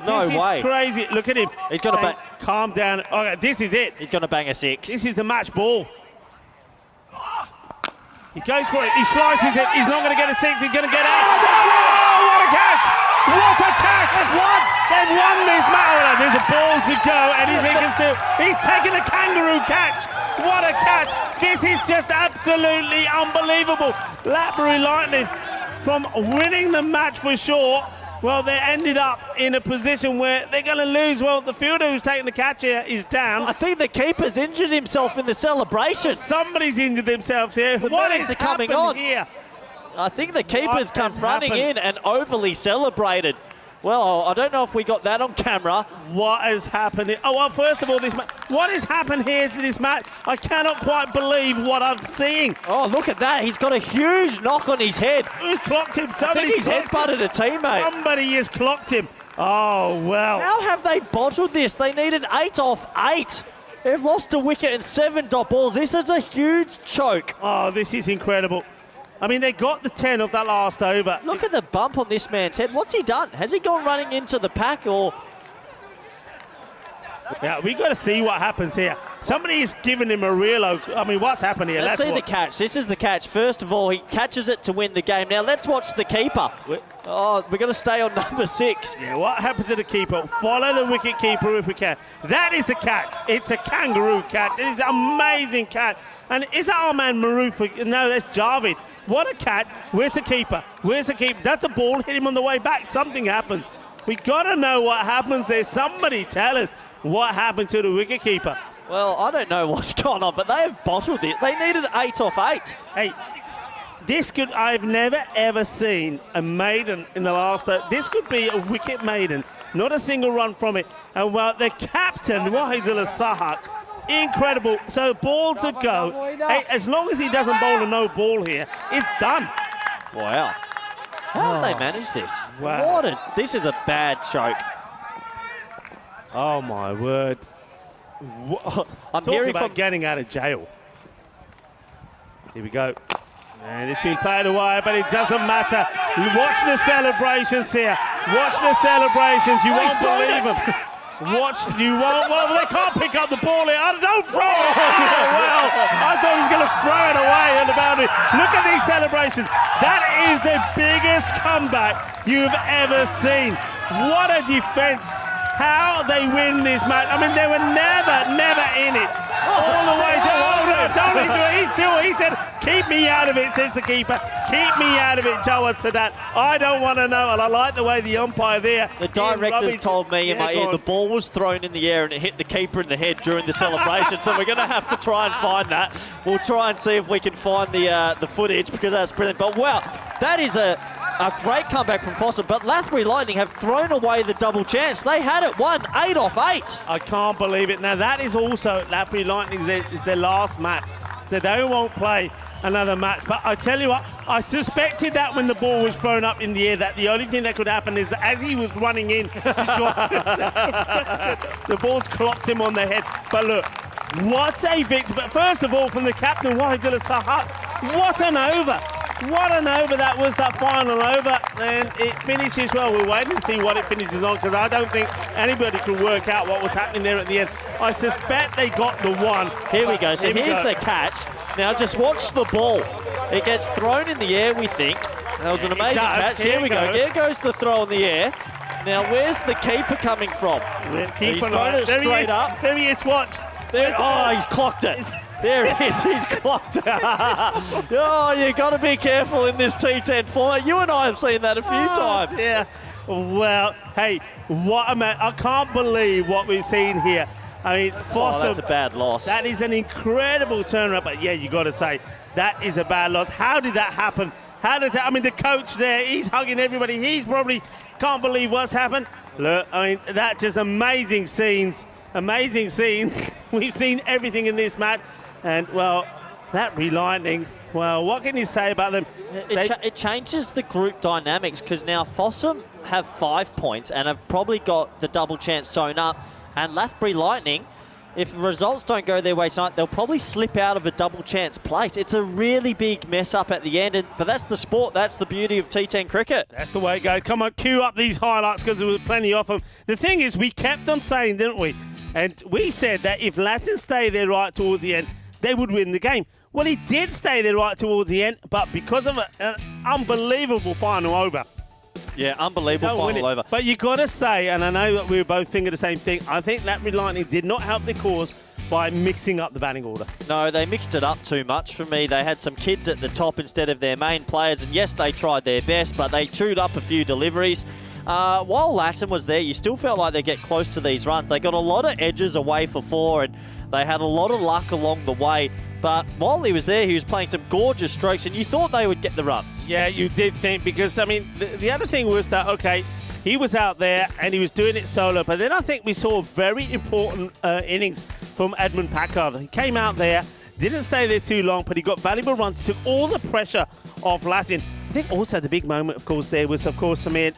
No this way. Is crazy. Look at him. He's got to bang. Calm down. Okay, this is it. He's going to bang a 6. This is the match ball. He goes for it. He slices it. He's not going to get a 6. He's going to get out. Oh, what a catch! What a catch! They've won. They've won this match. There's a ball to go, and he's taking a kangaroo catch. What a catch! This is just absolutely unbelievable. Latbury Lightning, from winning the match for sure, well, they ended up in a position where they're going to lose. Well, the fielder who's taking the catch here is down. I think the keeper's injured himself in the celebration. Somebody's injured themselves here. What is coming on here? I think the keeper's come running in and overly celebrated. Well, I don't know if we got that on camera. What has happened here? Oh, well, first of all, what has happened here to this match? I cannot quite believe what I'm seeing. Oh, look at that. He's got a huge knock on his head. Who clocked him? I think he's headbutted a teammate. Somebody has clocked him. Oh, well. How have they bottled this? They needed 8 off 8. They've lost a wicket and 7 dot balls. This is a huge choke. Oh, this is incredible. I mean, they got the 10 of that last over. Look at the bump on this man's head. What's he done? Has he gone running into the pack or... Yeah, we got to see what happens here. Somebody is giving him a real... I mean, what's happened here? Let's see the catch. This is the catch. First of all, he catches it to win the game. Now, let's watch the keeper. Oh, we're going to stay on number 6. Yeah, what happened to the keeper? Follow the wicket keeper if we can. That is the catch. It's a kangaroo catch. It is an amazing catch. And is that our man Maroof? No, that's Jarvid. What a catch. Where's the keeper? Where's the keeper? That's a ball. Hit him on the way back. Something happens. We got to know what happens there. Somebody tell us what happened to the wicket keeper. Well, I don't know what's gone on, but they have bottled it. They needed 8 off 8. Hey, I've never ever seen a maiden in the last... This could be a wicket maiden. Not a single run from it. And well, the captain, Wahidullah Sahak, incredible. So ball to go. Hey, as long as he doesn't bowl a no ball here, it's done. Wow. How have they managed this? Wow. This is a bad choke. Oh my word. I'm Talk hearing about from getting out of jail. Here we go. And it's been played away, but it doesn't matter. You watch the celebrations here. Watch the celebrations. You won't believe them. Well, they can't pick up the ball here. Don't throw it. Well, I thought he was going to throw it away on the boundary. Look at these celebrations. That is the biggest comeback you've ever seen. What a defense. How they win this match. I mean, they were never in it. All the way to... Oh, no, don't do it. He said, keep me out of it, says the keeper. Keep me out of it, Jawad Sadat. I don't want to know, and I like the way the umpire there... The directors told me in my ear the ball was thrown in the air and it hit the keeper in the head during the celebration, so we're going to have to try and find that. We'll try and see if we can find the footage, because that's brilliant. But, wow, that is a great comeback from Foster, but Latbury Lightning have thrown away the double chance. They had it won 8 off 8. I can't believe it. Now, that is also Latbury Lightning is their last match, so they won't play another match. But I tell you what, I suspected that when the ball was thrown up in the air, that the only thing that could happen is that as he was running in, the ball's clocked him on the head. But look, What a victory. But first of all, from the captain, Wahidullah Sahat, what an over. What an over that was, that final over. And it finishes, well, we're waiting to see what it finishes on, because I don't think anybody could work out what was happening there at the end. I suspect they got the one. Here we go. So here's the catch. Now just watch the ball. It gets thrown in the air, we think. That was an amazing catch. Here we go. Here goes the throw in the air. Now where's the keeper coming from? He's thrown it straight up. There he is, watch. Oh, he's clocked it. There he is, he's clocked it. Oh, you got to be careful in this T10 format. You and I have seen that a few times. Yeah. Well, hey, what a man. I can't believe what we've seen here. I mean, Fossum, that's a bad loss. That is an incredible turnaround, but yeah, you got to say, that is a bad loss. How did that happen? How did that, I mean, the coach there, he's hugging everybody. He's probably can't believe what's happened. Look, I mean, that's just amazing scenes. Amazing scenes. We've seen everything in this match. And, well, that Relive, well, what can you say about them? It changes the group dynamics, because now Fossum have 5 points and have probably got the double chance sewn up. And Lathbury Lightning, if results don't go their way tonight, they'll probably slip out of a double chance place. It's a really big mess up at the end, but that's the sport. That's the beauty of T10 cricket. That's the way it goes. Come on, cue up these highlights, because there was plenty of them. The thing is, we kept on saying, didn't we? And we said that if Latin stay there right towards the end, they would win the game. Well, he did stay there right towards the end, but because of an unbelievable final over. Yeah, unbelievable final over. But you got to say, and I know that we were both thinking the same thing, I think that Relive did not help the cause by mixing up the batting order. No, they mixed it up too much for me. They had some kids at the top instead of their main players, and yes, they tried their best, but they chewed up a few deliveries. While Latin was there, you still felt like they get close to these runs. They got a lot of edges away for 4, and they had a lot of luck along the way. But while he was there, he was playing some gorgeous strokes, and you thought they would get the runs. Yeah, you did think, because, I mean, the other thing was that, okay, he was out there and he was doing it solo, but then I think we saw a very important innings from Edmund Packard. He came out there, didn't stay there too long, but he got valuable runs, took all the pressure off Latin. I think also the big moment, of course, there was, of course, Samir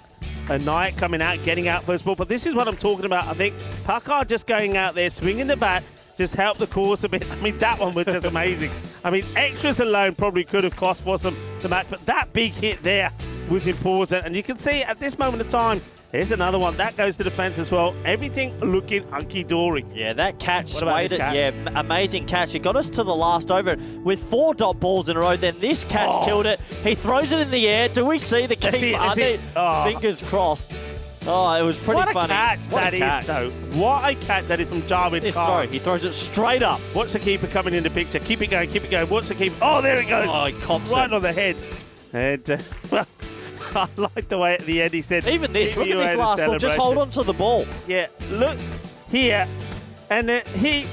Nayak coming out, getting out first ball. But this is what I'm talking about. I think Packard just going out there, swinging the bat, just helped the course a bit. I mean, that one was just amazing. I mean, extras alone probably could have cost Fossum the match, but that big hit there was important. And you can see at this moment of time, here's another one. That goes to the fence as well. Everything looking hunky-dory. Yeah, that catch swayed it. Yeah, amazing catch. It got us to the last over with 4 dot balls in a row. Then this catch killed it. He throws it in the air. Do we see the keeper? Fingers crossed. Oh, it was pretty funny. What a catch that is, though. What a catch that is from Jarvid Khan. He throws it straight up. Watch the keeper coming in the picture. Keep it going, keep it going. Watch the keeper. Oh, there it goes. Oh, he cops right on the head. And, well, I like the way at the end he said... Even this, look at this last ball. Just hold on to the ball. Yeah, look here. And he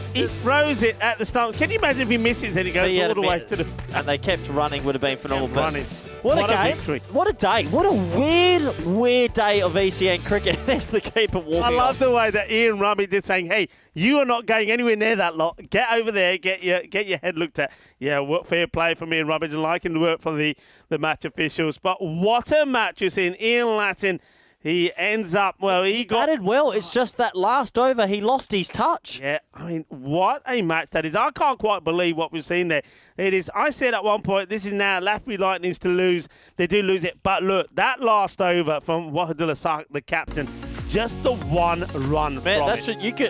throws it at the start. Can you imagine if he misses and it goes all the way to the... And they kept running, would have been phenomenal. Running. What a game. Victory. What a day. What a weird day of ECN cricket. There's the keeper walking I love the way that Ian Rummy did saying, hey, you are not going anywhere near that lot. Get over there, get your head looked at. Yeah, what fair play from Ian Rummy and liking the work from the match officials. But what a match you've seen. Ian Latin, he ends up, well, he batted well. It's just that last over, he lost his touch. Yeah, I mean, what a match that is. I can't quite believe what we've seen there. It is, I said at one point, this is now Lathbury Lightning's to lose. They do lose it. But look, that last over from Wahidullah Sahat, the captain, just the 1 run from it.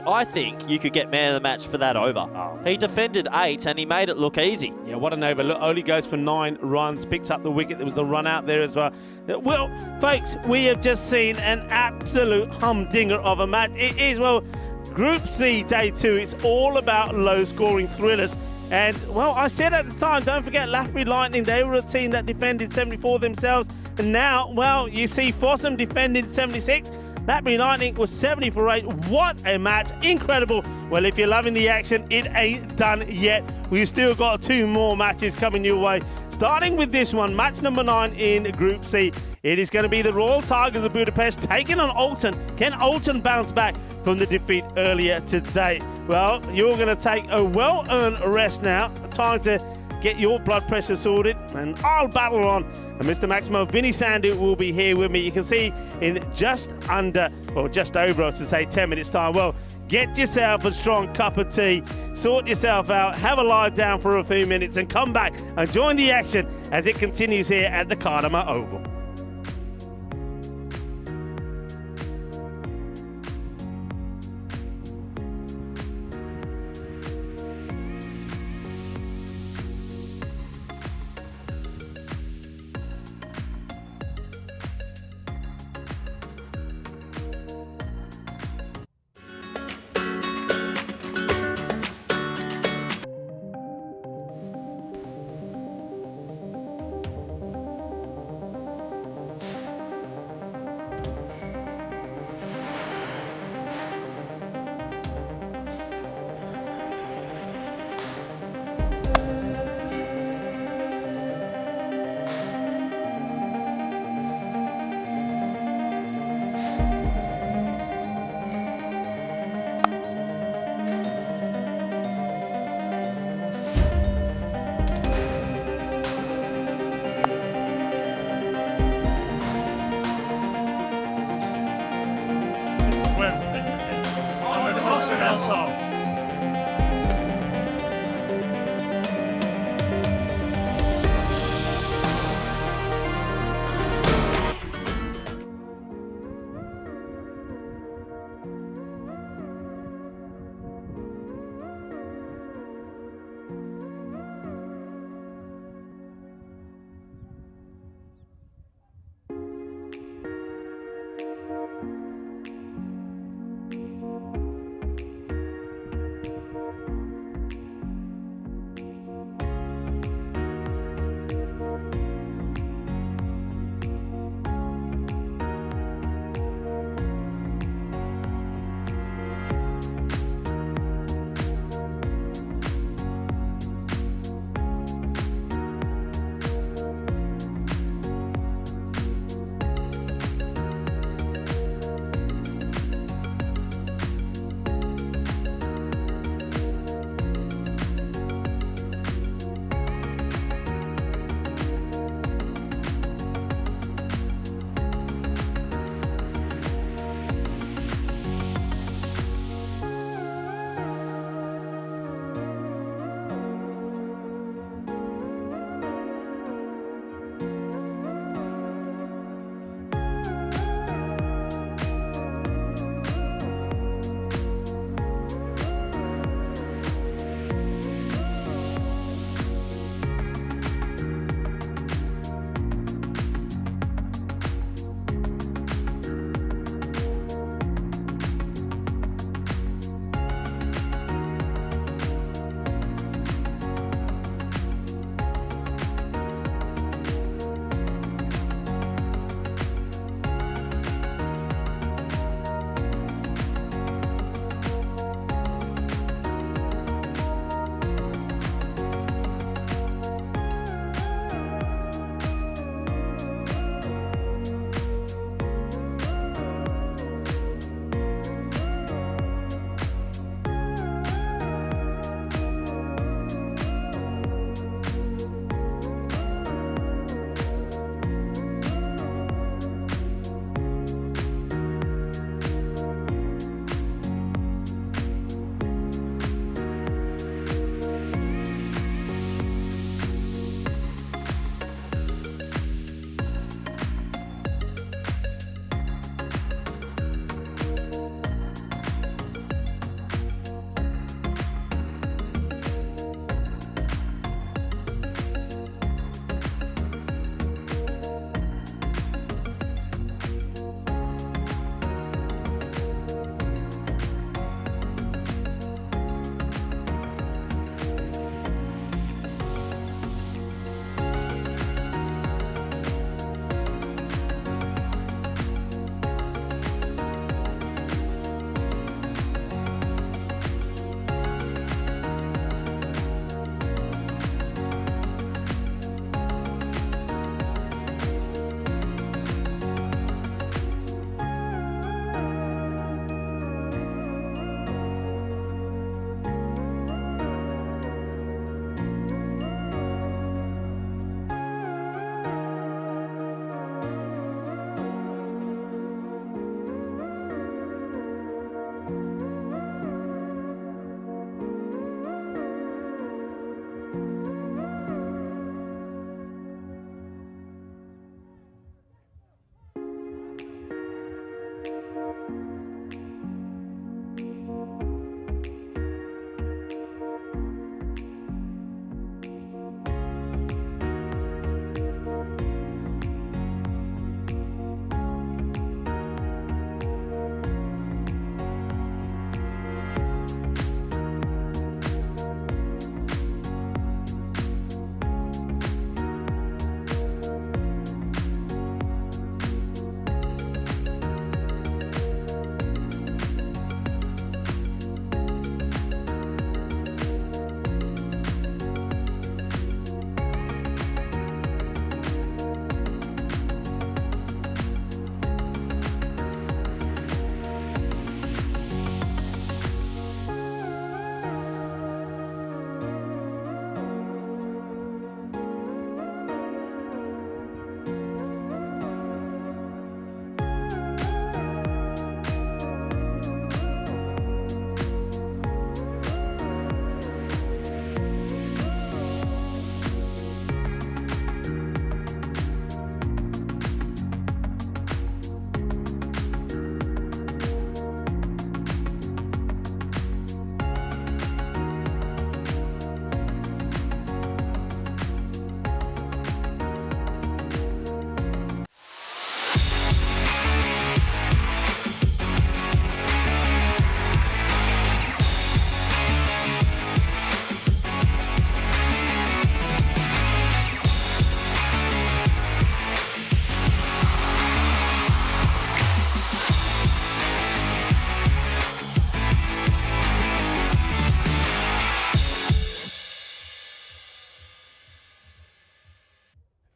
I think you could get man of the match for that over. Oh. He defended 8 and he made it look easy. Yeah, what an over. Look, only goes for 9 runs, picks up the wicket. There was the run out there as well. Well, folks, we have just seen an absolute humdinger of a match. It is, well, Group C, Day 2. It's all about low-scoring thrillers. And, well, I said at the time, don't forget Lathbury Lightning, they were a team that defended 74 themselves. And now, well, you see Fossum defended 76. Lathbury Lightning was 70 for 8. What a match. Incredible. Well, if you're loving the action, it ain't done yet. We've still got 2 more matches coming your way. Starting with this one, match number 9 in Group C. It is going to be the Royal Tigers of Budapest taking on Alton. Can Alton bounce back from the defeat earlier today? Well, you're going to take a well-earned rest now. Time to get your blood pressure sorted, and I'll battle on. And Mr. Maximo, Vinny Sandu will be here with me. You can see in just under, or just over, I should say, 10 minutes time. Well, get yourself a strong cup of tea, sort yourself out, have a lie down for a few minutes, and come back and join the action as it continues here at the Cardamom Oval.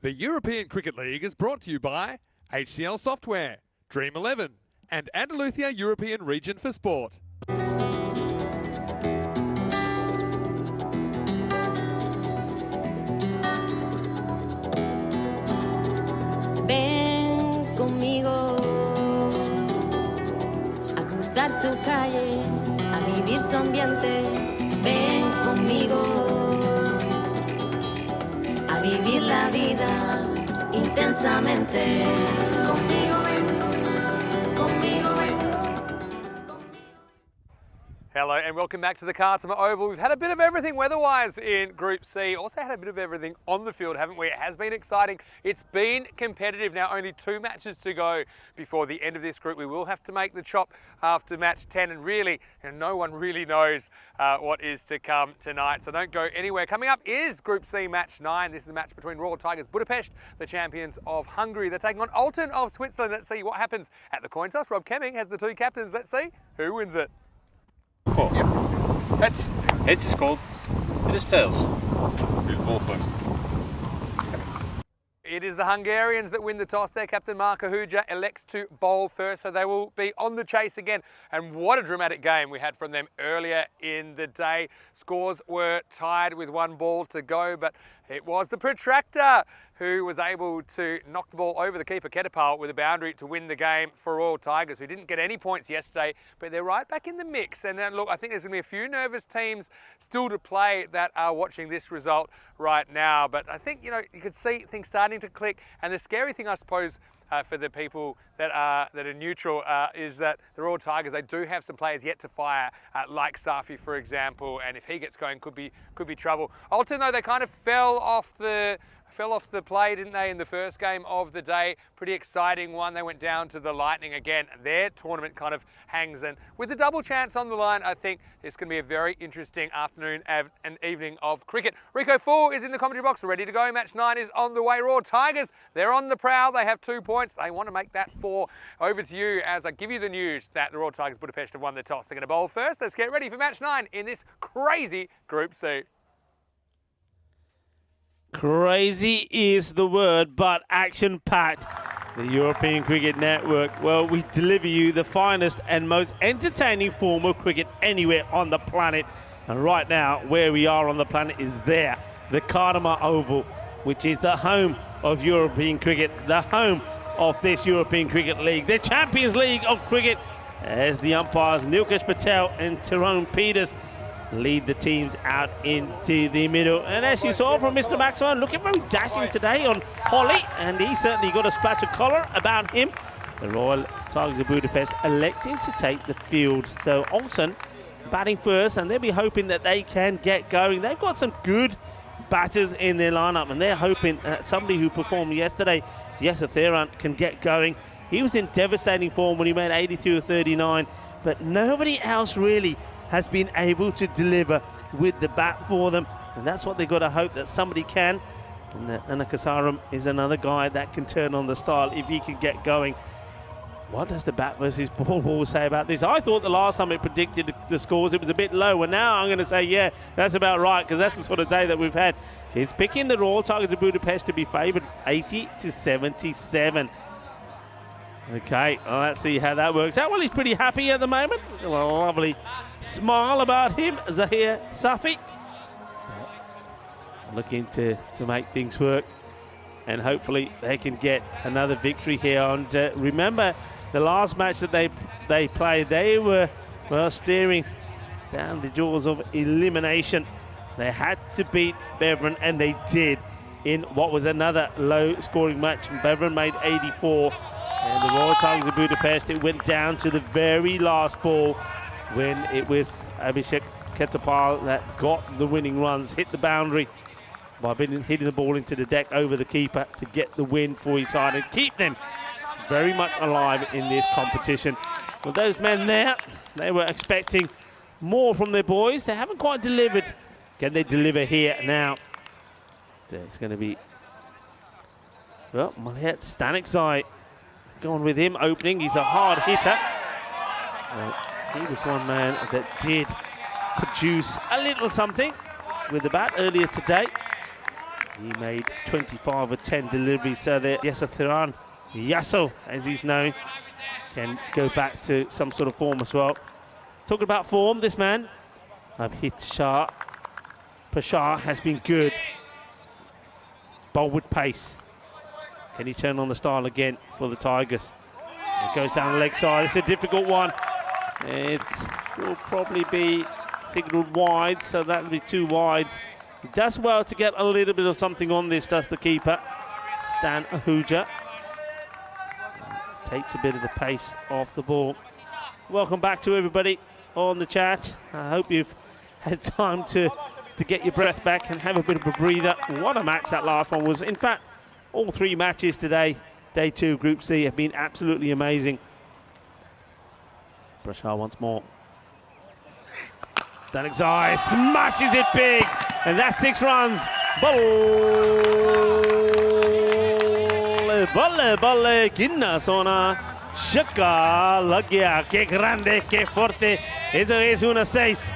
The European Cricket League is brought to you by HCL Software, Dream 11, and Andalusia European Region for Sport. Ven conmigo a cruzar su calle, a vivir su ambiente. Ven conmigo a vivir la vida intensamente. Conmigo ven, conmigo ven. Hello and welcome back to the Khartoum Oval. We've had a bit of everything weather-wise in Group C. Also had a bit of everything on the field, haven't we? It has been exciting. It's been competitive. Now only 2 matches to go before the end of this group. We will have to make the chop after match 10 and really, no one really knows what is to come tonight. So don't go anywhere. Coming up is Group C match 9. This is a match between Royal Tigers Budapest, the champions of Hungary. They're taking on Alton of Switzerland. Let's see what happens at the coin toss. Rob Kemming has the 2 captains. Let's see who wins it. Oh. Yep. Heads. Heads is called. It is tails. We'll ball first. It is the Hungarians that win the toss. Their captain Marko Huja elects to bowl first, so they will be on the chase again. And what a dramatic game we had from them earlier in the day. Scores were tied with 1 ball to go, but it was the protractor who was able to knock the ball over the keeper Ketapal with a boundary to win the game for Royal Tigers, who didn't get any points yesterday, but they're right back in the mix. And then, look, I think there's going to be a few nervous teams still to play that are watching this result right now. But I think, you could see things starting to click. And the scary thing, I suppose, for the people that are neutral is that the Royal Tigers, they do have some players yet to fire, like Safi, for example, and if he gets going, could be trouble. Alton, though, they kind of fell off the play, didn't they, in the first game of the day? Pretty exciting one. They went down to the Lightning again. Their tournament kind of hangs, and with the double chance on the line, I think it's going to be a very interesting afternoon and evening of cricket. Rico 4 is in the commentary box, ready to go. Match 9 is on the way. Raw Tigers, they're on the prowl. They have 2 points. They want to make that 4. Over to you as I give you the news that the Raw Tigers Budapest have won the toss. They're going to bowl first. Let's get ready for match 9 in this crazy Group C. Crazy is the word, but action-packed. The European Cricket Network, well, we deliver you the finest and most entertaining form of cricket anywhere on the planet. And right now, where we are on the planet is there, the Khartoum Oval, which is the home of European cricket, the home of this European Cricket League, the Champions League of cricket, as the umpires Nilkesh Patel and Tyrone Peters lead the teams out into the middle. And as you saw from Mr. Maxwell, looking very dashing today on Holly, and he certainly got a splash of colour about him. The Royal Tigers of Budapest electing to take the field. So Alton batting first, and they'll be hoping that they can get going. They've got some good batters in their lineup, and they're hoping that somebody who performed yesterday, Yasser Theran, can get going. He was in devastating form when he made 82 of 39, but nobody else really has been able to deliver with the bat for them, and that's what they've got to hope that somebody can. And Anakasaram is another guy that can turn on the style if he can get going. What does the bat versus ball rule say about this? I thought the last time it predicted the scores it was a bit low, and now I'm going to say, yeah, that's about right, because that's the sort of day that we've had. It's picking the Royal Tigers of Budapest to be favoured 80 to 77. Okay, well, let's see how that works out. Well, he's pretty happy at the moment. A lovely smile about him, Zahir Safi. Looking to make things work, and hopefully they can get another victory here. And remember, the last match that they played, they were, well, staring down the jaws of elimination. They had to beat Beveren, and they did, in what was another low-scoring match. Beveren made 84. And the Royal Tigers of Budapest, it went down to the very last ball when it was Abhishek Ketapal that got the winning runs, hit the boundary by hitting the ball into the deck over the keeper to get the win for his side and keep them very much alive in this competition. Well, those men there, they were expecting more from their boys. They haven't quite delivered. Can they deliver here now? It's going to be, well, Malhet Stanikzai. Going with him opening. He's a hard hitter. He was one man that did produce a little something with the bat earlier today. He made 25 of 10 deliveries, so that Yasathiran Yasso, as he's known, can go back to some sort of form as well. Talking about form, this man, Abhit Prashar, has been good. Bold with pace. Can he turn on the style again for the Tigers? It goes down the leg side. It's a difficult one. It will probably be signalled wide, so that will be 2 wides. He does well to get a little bit of something on this, does the keeper, Stan Ahuja. Takes a bit of the pace off the ball. Welcome back to everybody on the chat. I hope you've had time to get your breath back and have a bit of a breather. What a match that last one was. In fact, all 3 matches today, day 2, Group C, have been absolutely amazing. Prashar once more. Stanik's eye smashes it big, and that's 6 runs. Balle, Ginna Sona, Shaka, Lagia, que grande, que fuerte. Eso es una 6.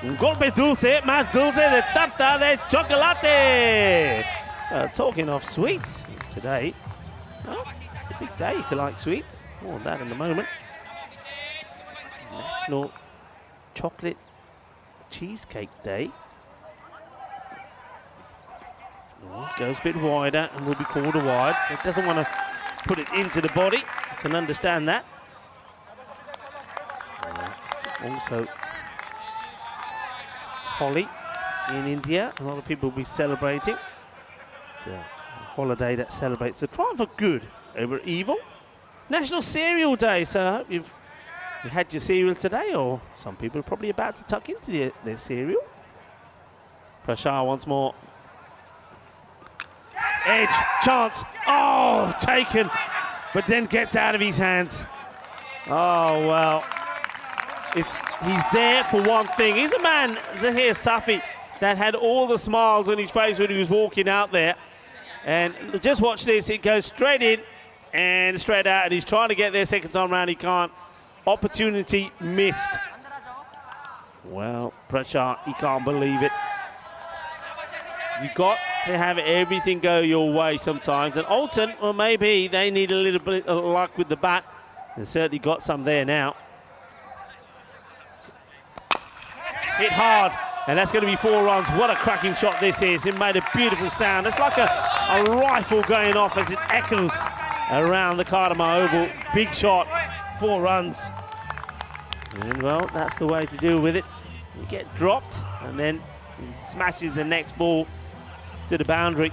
Un golpe dulce, más dulce de tarta de chocolate. Talking of sweets today, well, it's a big day if you like sweets. More of that in a moment. National Chocolate Cheesecake Day. Goes a bit wider and will be called a wide, so it doesn't want to put it into the body. I can understand that. Also, Holi in India. A lot of people will be celebrating. It's a holiday that celebrates the triumph of good over evil. National Cereal Day, so I hope you had your cereal today, or some people are probably about to tuck into their cereal. Prashar once more. Edge, chance, oh, taken, but then gets out of his hands. Oh, well, he's there for one thing. He's a man, Zahir Safi, that had all the smiles on his face when he was walking out there. And just watch this, it goes straight in and straight out, and he's trying to get there second time round, he can't. Opportunity missed. Well, Prashar, he can't believe it. You got to have everything go your way sometimes. And Alton, well, maybe they need a little bit of luck with the bat. They certainly got some there now. Hit hard, and that's going to be 4 runs. What a cracking shot this is. It made a beautiful sound. It's like a rifle going off as it echoes around the Cardamom Oval. Big shot, 4 runs. And, well, that's the way to deal with it. You get dropped, and then he smashes the next ball to the boundary.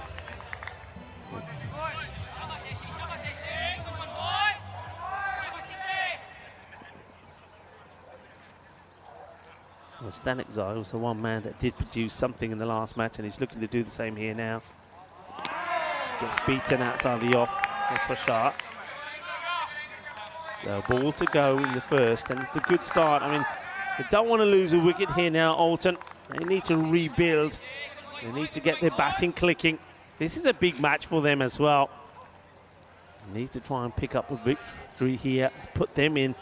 Well, Stanek Zai was the one man that did produce something in the last match, and he's looking to do the same here now. Gets beaten outside the off with Prashar. So ball to go in the first, and it's a good start. I mean, they don't want to lose a wicket here now, Alton. They need to rebuild. They need to get their batting clicking. This is a big match for them as well. They need to try and pick up a victory here, put them in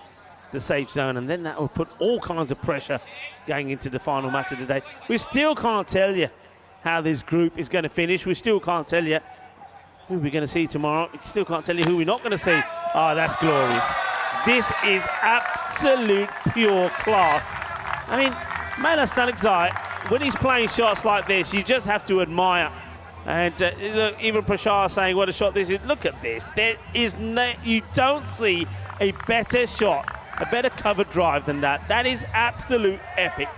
the safe zone, and then that will put all kinds of pressure going into the final match of the day. We still can't tell you how this group is going to finish. We still can't tell you who we're going to see tomorrow. We still can't tell you who we're not going to see. Oh, that's glorious. This is absolute pure class. I mean, Mela Stanek Zai, when he's playing shots like this, you just have to admire. And look, even Prashar saying what a shot this is. Look at this. There is you don't see a better shot, a better cover drive than that. That is absolute epic,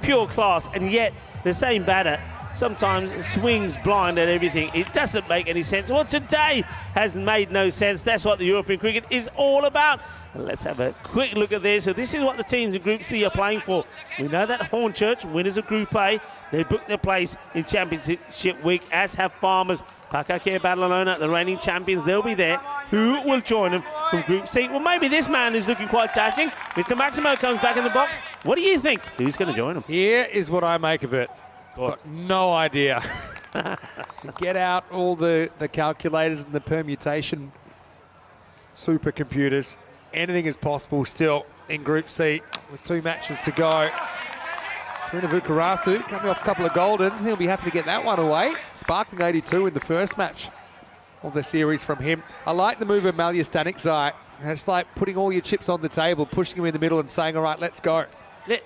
pure class. And yet the same batter sometimes swings blind at everything. It doesn't make any sense. Well, today has made no sense. That's what the European cricket is all about. And let's have a quick look at this. So this is what the teams in Group C are playing for. We know that Hornchurch, winners of Group A, they booked their place in Championship Week, as have Farmers. Pakake Badalona, the reigning champions, they'll be there. Who will join them from Group C? Well, maybe this man is looking quite dashing. Mr. Maximo comes back in the box. What do you think? Who's going to join him? Here is what I make of it. Got no idea. Get out all the calculators and the permutation supercomputers. Anything is possible still in Group C with 2 matches to go. Vukarasu coming off a couple of goldens. He'll be happy to get that one away. Sparkling 82 in the first match of the series from him. I like the move of Malya Stanikzai. It's like putting all your chips on the table, pushing him in the middle and saying, all right, let's go.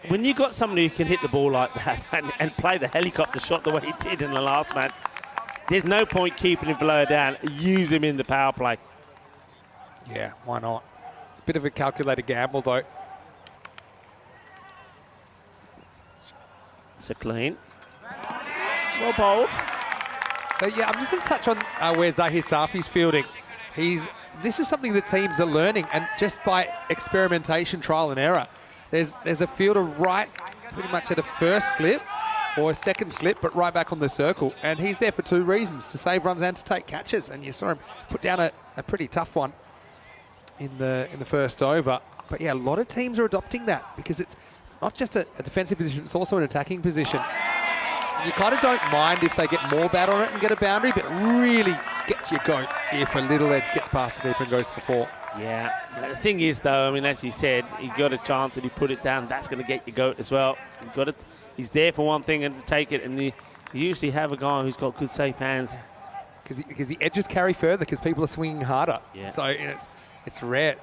When you got somebody who can hit the ball like that and play the helicopter shot the way he did in the last match, there's no point keeping him below down. Use him in the power play. Yeah, why not? It's a bit of a calculated gamble, though. It's a clean. Well bowled. So, yeah, I'm just going to touch on where Zahir Safi's fielding. This is something that teams are learning, and just by experimentation, trial and error. There's a fielder right pretty much at a first slip or a second slip, but right back on the circle. And he's there for two reasons, to save runs and to take catches. And you saw him put down a pretty tough one in the first over. But yeah, a lot of teams are adopting that because it's not just a defensive position, it's also an attacking position. You kind of don't mind if they get more bat on it and get a boundary, but really gets your goat if a little edge gets past the keeper and goes for 4. Yeah, the thing is though, I mean, as you said, he got a chance and he put it down. That's going to get your goat as well. You've got it. He's there for one thing and to take it, and you usually have a guy who's got good safe hands. Because the edges carry further because people are swinging harder. Yeah. So it's rare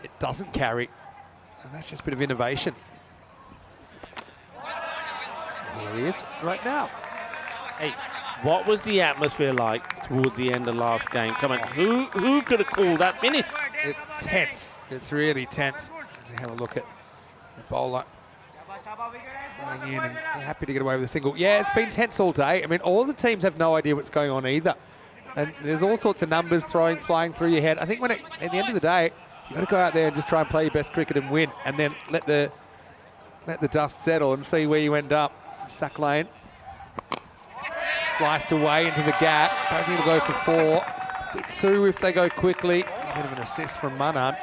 it doesn't carry. And that's just a bit of innovation. Here he is right now. Hey, what was the atmosphere like towards the end of last game? Come on, who could have called that finish? It's tense. It's really tense. Let's have a look at the bowler running in and happy to get away with a single. Yeah, it's been tense all day. I mean, all the teams have no idea what's going on either. And there's all sorts of numbers flying through your head. I think at the end of the day, you've got to go out there and just try and play your best cricket and win, and then let the dust settle and see where you end up. Sack lane. Sliced away into the gap. Don't think it'll go for 4. 2 if they go quickly. A bit of an assist from Manan.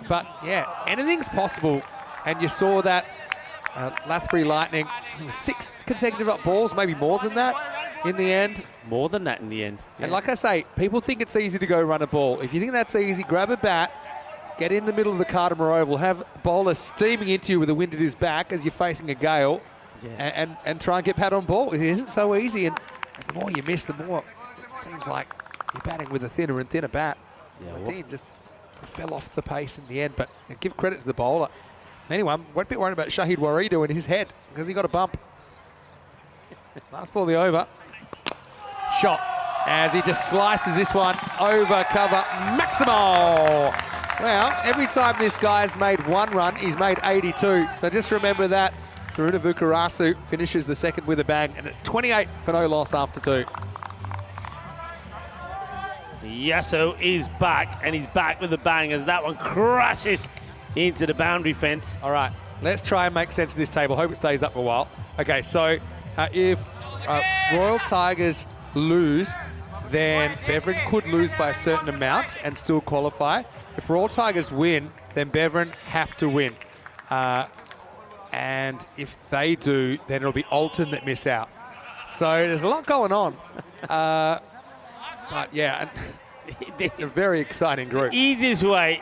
But yeah, anything's possible. And you saw that Lathbury Lightning, 6 consecutive up balls, maybe more than that in the end. More than that in the end. Yeah. And like I say, people think it's easy to go run a ball. If you think that's easy, grab a bat, get in the middle of the Cardimer Oval, have a bowler steaming into you with the wind at his back as you're facing a gale. Yeah. And try and get pat on ball. It isn't so easy, and the more you miss, the more it seems like you're batting with a thinner and thinner bat. Yeah, Dean just fell off the pace in the end, but give credit to the bowler. Anyway, I'm a bit worried about Shahid Waridu in his head because he got a bump. Last ball of the over. Shot as he just slices this one over cover. Maximal! Well, every time this guy's made 1 run, he's made 82. So just remember that. Vukarasu finishes the second with a bang, and it's 28 for no loss after 2. Yasso is back, and he's back with a bang as that one crashes into the boundary fence. All right, let's try and make sense of this table. Hope it stays up a while. Okay, so if Royal Tigers lose, then Beverin could lose by a certain amount and still qualify. If Royal Tigers win, then Beverin have to win. And if they do, then it'll be Alton that miss out. So there's a lot going on. But yeah, it's a very exciting group. The easiest way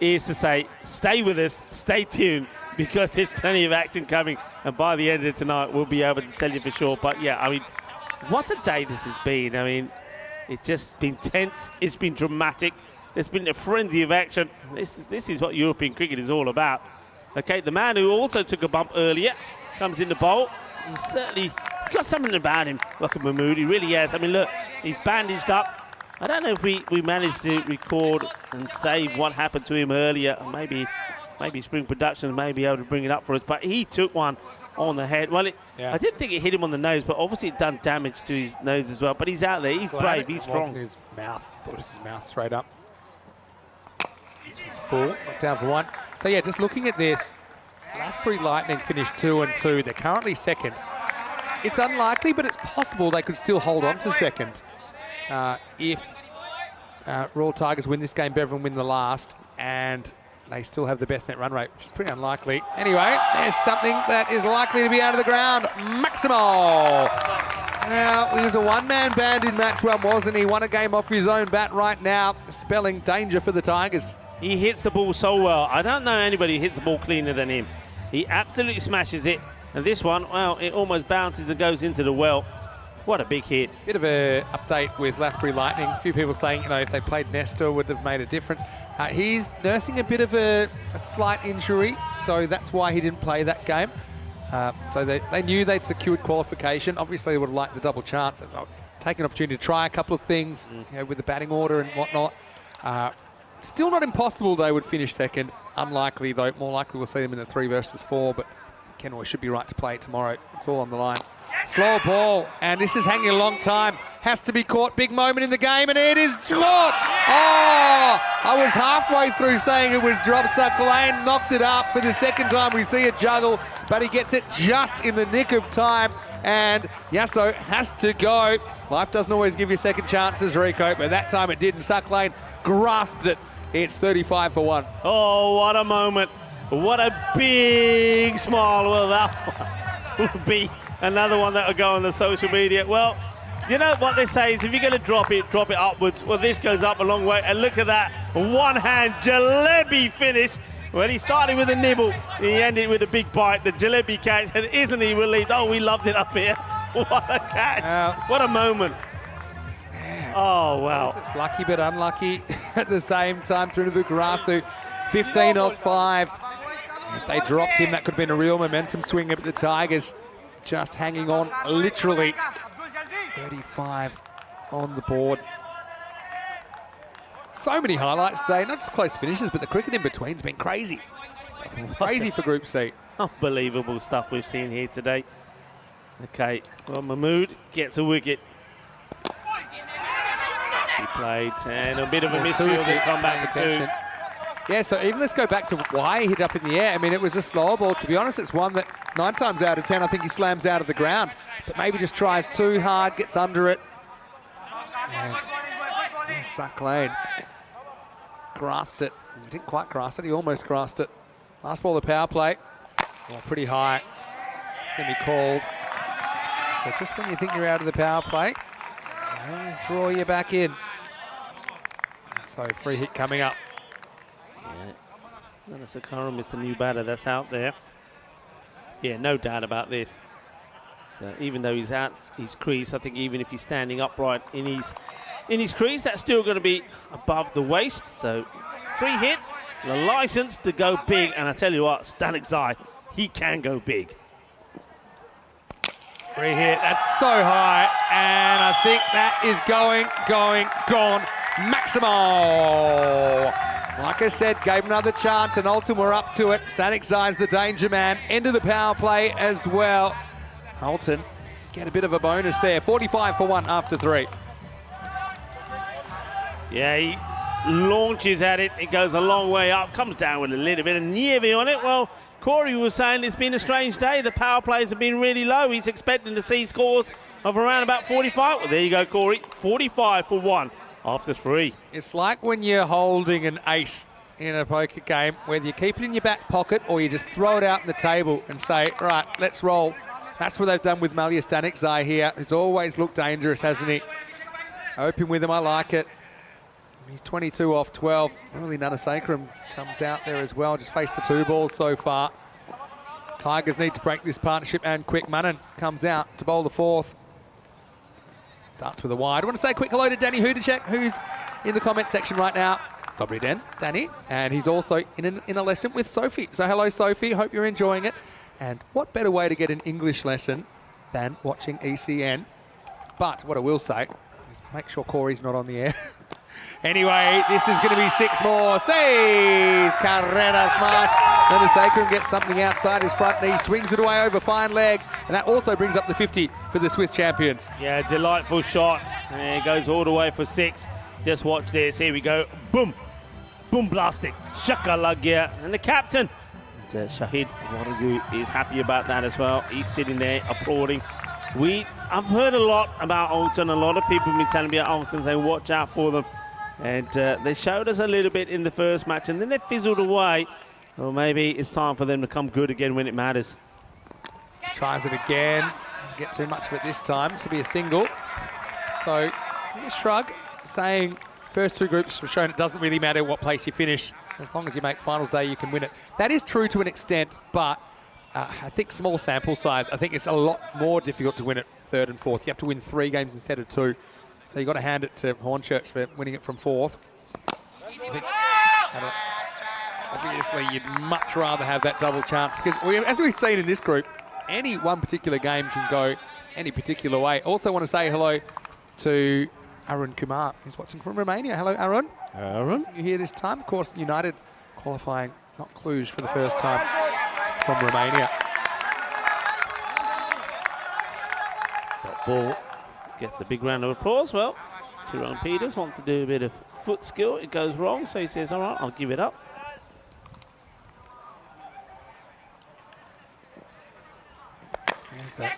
is to say, stay with us, stay tuned, because there's plenty of action coming. And by the end of tonight, we'll be able to tell you for sure. But yeah, I mean, what a day this has been. I mean, it's just been tense. It's been dramatic. There's been a frenzy of action. This is what European cricket is all about. Okay, the man who also took a bump earlier comes in the bowl. He's got something about him, like a Mahmood. He really has. I mean, look, he's bandaged up. I don't know if we managed to record and save what happened to him earlier. Maybe Spring Productions may be able to bring it up for us. But he took one on the head. Well, I didn't think it hit him on the nose, but obviously it done damage to his nose as well. But he's out there. He's brave. He's strong. It wasn't his mouth. I thought it was his mouth straight up. This one's full. Knocked down for 1. So yeah, just looking at this, Lathbury Lightning finished 2 and 2. They're currently second. It's unlikely, but it's possible they could still hold on to second. If Royal Tigers win this game, Beverin win the last, and they still have the best net run rate, which is pretty unlikely. Anyway, there's something that is likely to be out of the ground. Maximal! Now, he was a one-man band in match 1, wasn't he? Won a game off his own bat right now, spelling danger for the Tigers. He hits the ball so well. I don't know anybody who hits the ball cleaner than him. He absolutely smashes it. And this one, well, it almost bounces and goes into the well. What a big hit. Bit of an update with Lathbury Lightning. A few people saying, you know, if they played Nestor would have made a difference. He's nursing a bit of a slight injury, so that's why he didn't play that game. So they knew they'd secured qualification. Obviously, they would have liked the double chance and take an opportunity to try a couple of things, you know, with the batting order and whatnot. Still not impossible they would finish second. Unlikely, though. More likely we'll see them in the 3 versus 4, but Kenroy should be right to play tomorrow. It's all on the line. Slow ball, and this is hanging a long time. Has to be caught. Big moment in the game, and it is caught. Oh, I was halfway through saying it was drop. Lane knocked it up for the second time. We see it juggle, but he gets it just in the nick of time, and Yasso has to go. Life doesn't always give you second chances, Rico, but that time it did, and Lane grasped it. It's 35 for 1. Oh, what a moment. What a big smile. Well, that would be another one that will go on the social media. Well, you know what they say is if you're going to drop it upwards. Well, this goes up a long way. And look at that. One-hand jalebi finish. Well, he started with a nibble. He ended with a big bite. The jalebi catch. And isn't he relieved? Oh, we loved it up here. What a catch. What a moment. Oh, wow. It's lucky but unlucky at the same time through to Bukarasu. 15 off 5. If they dropped him, that could have been a real momentum swing at the Tigers. Just hanging on, literally. 35 on the board. So many highlights today, not just close finishes, but the cricket in between's been crazy. Crazy for Group C. Unbelievable stuff we've seen here today. Okay, well, Mahmood gets a wicket. He played, and a bit of a misfield and come back for 2. Yeah, so even let's go back to why he hit up in the air. I mean, it was a slower ball. To be honest, it's one that 9 times out of 10, I think he slams out of the ground. But maybe just tries too hard, gets under it. And Lane grasped it. He didn't quite grasp it, he almost grasped it. Last ball of the power play. Oh, pretty high. It's going to be called. So just when you think you're out of the power play, always draw you back in. So free hit coming up. Yeah, Nanasakaram is the new batter that's out there. Yeah, no doubt about this. So even though he's out his crease, I think even if he's standing upright in his crease, that's still going to be above the waist. So free hit, the license to go big. And I tell you what, Stanek Zai, he can go big. Free hit, that's so high, and I think that is gone. Maximal. Like I said, gave him another chance, and Alton were up to it. Stanek Zai's the danger man. End of the power play as well. Alton get a bit of a bonus there. 45 for 1 after 3. Yeah, he launches at it. It goes a long way up, comes down with a little bit of Nievi on it. Well, Corey was saying it's been a strange day. The power plays have been really low. He's expecting to see scores of around about 45. Well, there you go, Corey. 45 for 1 after 3. It's like when you're holding an ace in a poker game, whether you keep it in your back pocket or you just throw it out on the table and say, right, let's roll. That's what they've done with Malia Stanek Zai here, who's always looked dangerous, hasn't he? Open with him, I like it. He's 22 off 12. Really, Nanasakaram comes out there as well. Just faced the 2 balls so far. Tigers need to break this partnership, and quick. Manan comes out to bowl the 4th. Starts with a wide. I want to say a quick hello to Danny Hudacek, who's in the comment section right now. Dobry den, Danny. And he's also in a lesson with Sophie. So hello, Sophie. Hope you're enjoying it. And what better way to get an English lesson than watching ECN? But what I will say is make sure Corey's not on the air. Anyway, this is going to be 6 more. Says Carreras Mas. Nanasakaram gets something outside his front knee, swings it away over fine leg, and that also brings up the 50 for the Swiss champions. Yeah, delightful shot. And it goes all the way for 6. Just watch this. Here we go. Boom. Boom blasting. Shaka Lagia. And the captain, Shahid Waragu, is happy about that as well. He's sitting there applauding. I've heard a lot about Alton. A lot of people have been telling me about Alton, saying watch out for them. And they showed us a little bit in the first match, and then they fizzled away. Well, maybe it's time for them to come good again when it matters. Tries it again. Doesn't get too much of it this time. This will be a single. So, a shrug, saying first 2 groups have shown it doesn't really matter what place you finish. As long as you make finals day, you can win it. That is true to an extent, but I think small sample size. I think it's a lot more difficult to win it third and fourth. You have to win 3 games instead of 2. So you've got to hand it to Hornchurch for winning it from fourth. I think, obviously, you'd much rather have that double chance because, as we've seen in this group, any one particular game can go any particular way. Also want to say hello to Arun Kumar, who's watching from Romania. Hello, Arun. Arun. You here this time. Of course, United qualifying, not Cluj, for the first time from Romania. That ball gets a big round of applause. Well, Tyrone Peters wants to do a bit of foot skill. It goes wrong, so he says, all right, I'll give it up. There's that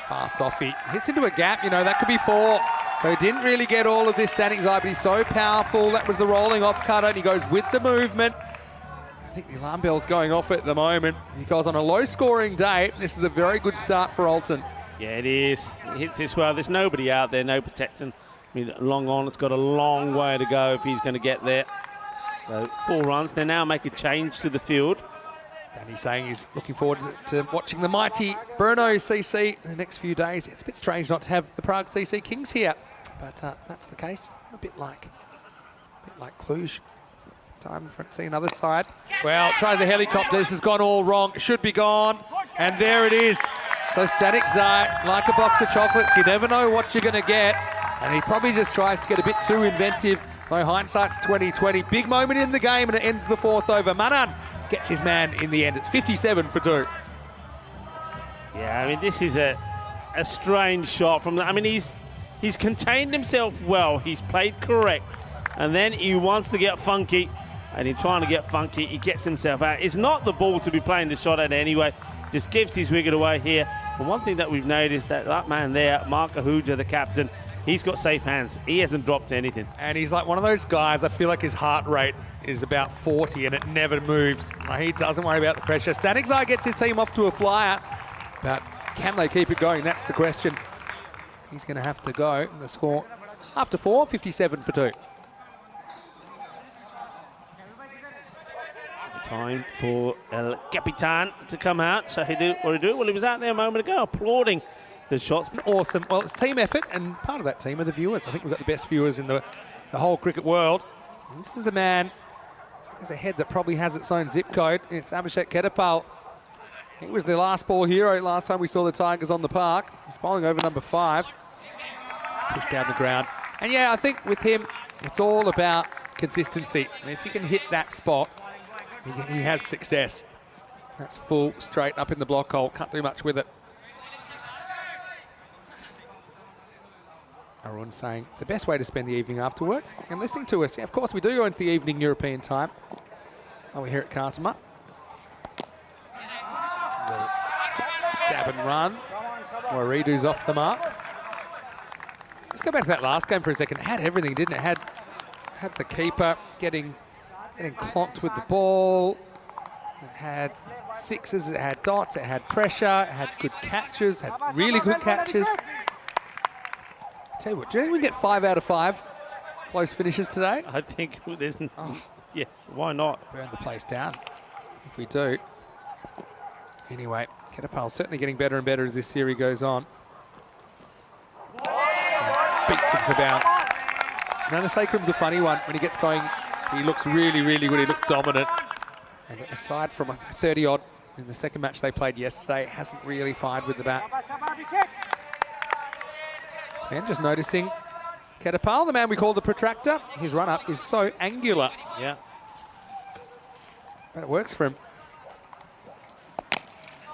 fast off. He hits into a gap, you know, that could be 4. So he didn't really get all of this standing eye, but he's so powerful. That was the rolling off cutter, and he goes with the movement. I think the alarm bell's going off at the moment. He goes on a low-scoring day. This is a very good start for Alton. Yeah, it is. It hits this well. There's nobody out there, no protection. I mean, long on, it's got a long way to go if he's going to get there. So 4 runs. They now make a change to the field. Danny's saying he's looking forward to watching the mighty Brno CC in the next few days. It's a bit strange not to have the Prague CC Kings here, but that's the case. A bit like Cluj. Time for to see another side. Well, tries the helicopter. This has gone all wrong. It should be gone, and there it is. So Static Zai, like a box of chocolates, you never know what you're going to get, and he probably just tries to get a bit too inventive. No, hindsight's 20/20. Big moment in the game, and it ends the 4th over. Manan gets his man in the end. It's 57 for 2. Yeah, I mean, this is a strange shot from the... I mean, he's contained himself well. He's played correct. And then he wants to get funky. And in trying to get funky, he gets himself out. It's not the ball to be playing the shot at anyway. Just gives his wicket away here. But one thing that we've noticed, that man there, Mark Ahuja, the captain, he's got safe hands. He hasn't dropped anything. And he's like one of those guys, I feel like his heart rate is about 40 and it never moves. He doesn't worry about the pressure. Static Zai gets his team off to a flyer, but can they keep it going? That's the question. He's going to have to go. And the score after 4, 57 for 2. Time for El Capitan to come out. So he do what he do. Well, he was out there a moment ago applauding the shots. Awesome. Well, it's team effort, and part of that team are the viewers. I think we've got the best viewers in the whole cricket world. And this is the man. There's a head that probably has its own zip code. It's Abhishek Kedapal. He was the last ball hero last time we saw the Tigers on the park. He's bowling over number 5. Pushed down the ground. And yeah, I think with him, it's all about consistency. And if he can hit that spot, he has success. That's full, straight up in the block hole. Can't do much with it. Arun saying it's the best way to spend the evening after work. And listening to us. Yeah, of course, we do go into the evening European time. Oh, we're here at Kartama. Dab and run. Waridu's off the mark. Let's go back to that last game for a second. It had everything, didn't it? Had the keeper getting clonked with the ball. It had sixes, it had dots, it had pressure, it had good catches, had really good catches. Tell you what, do you think we get 5 out of 5 close finishes today? I think there's... Yeah, why not? Burn the place down if we do. Anyway, Kedapal's certainly getting better and better as this series goes on. Beats him for bounce. Now, the Sacrum's a funny one. When he gets going, he looks really, really good. He looks dominant. And aside from, I think, 30-odd in the second match they played yesterday, hasn't really fired with the bat. Sven just noticing Kedapal, the man we call the protractor. His run-up is so angular. Yeah. But it works for him.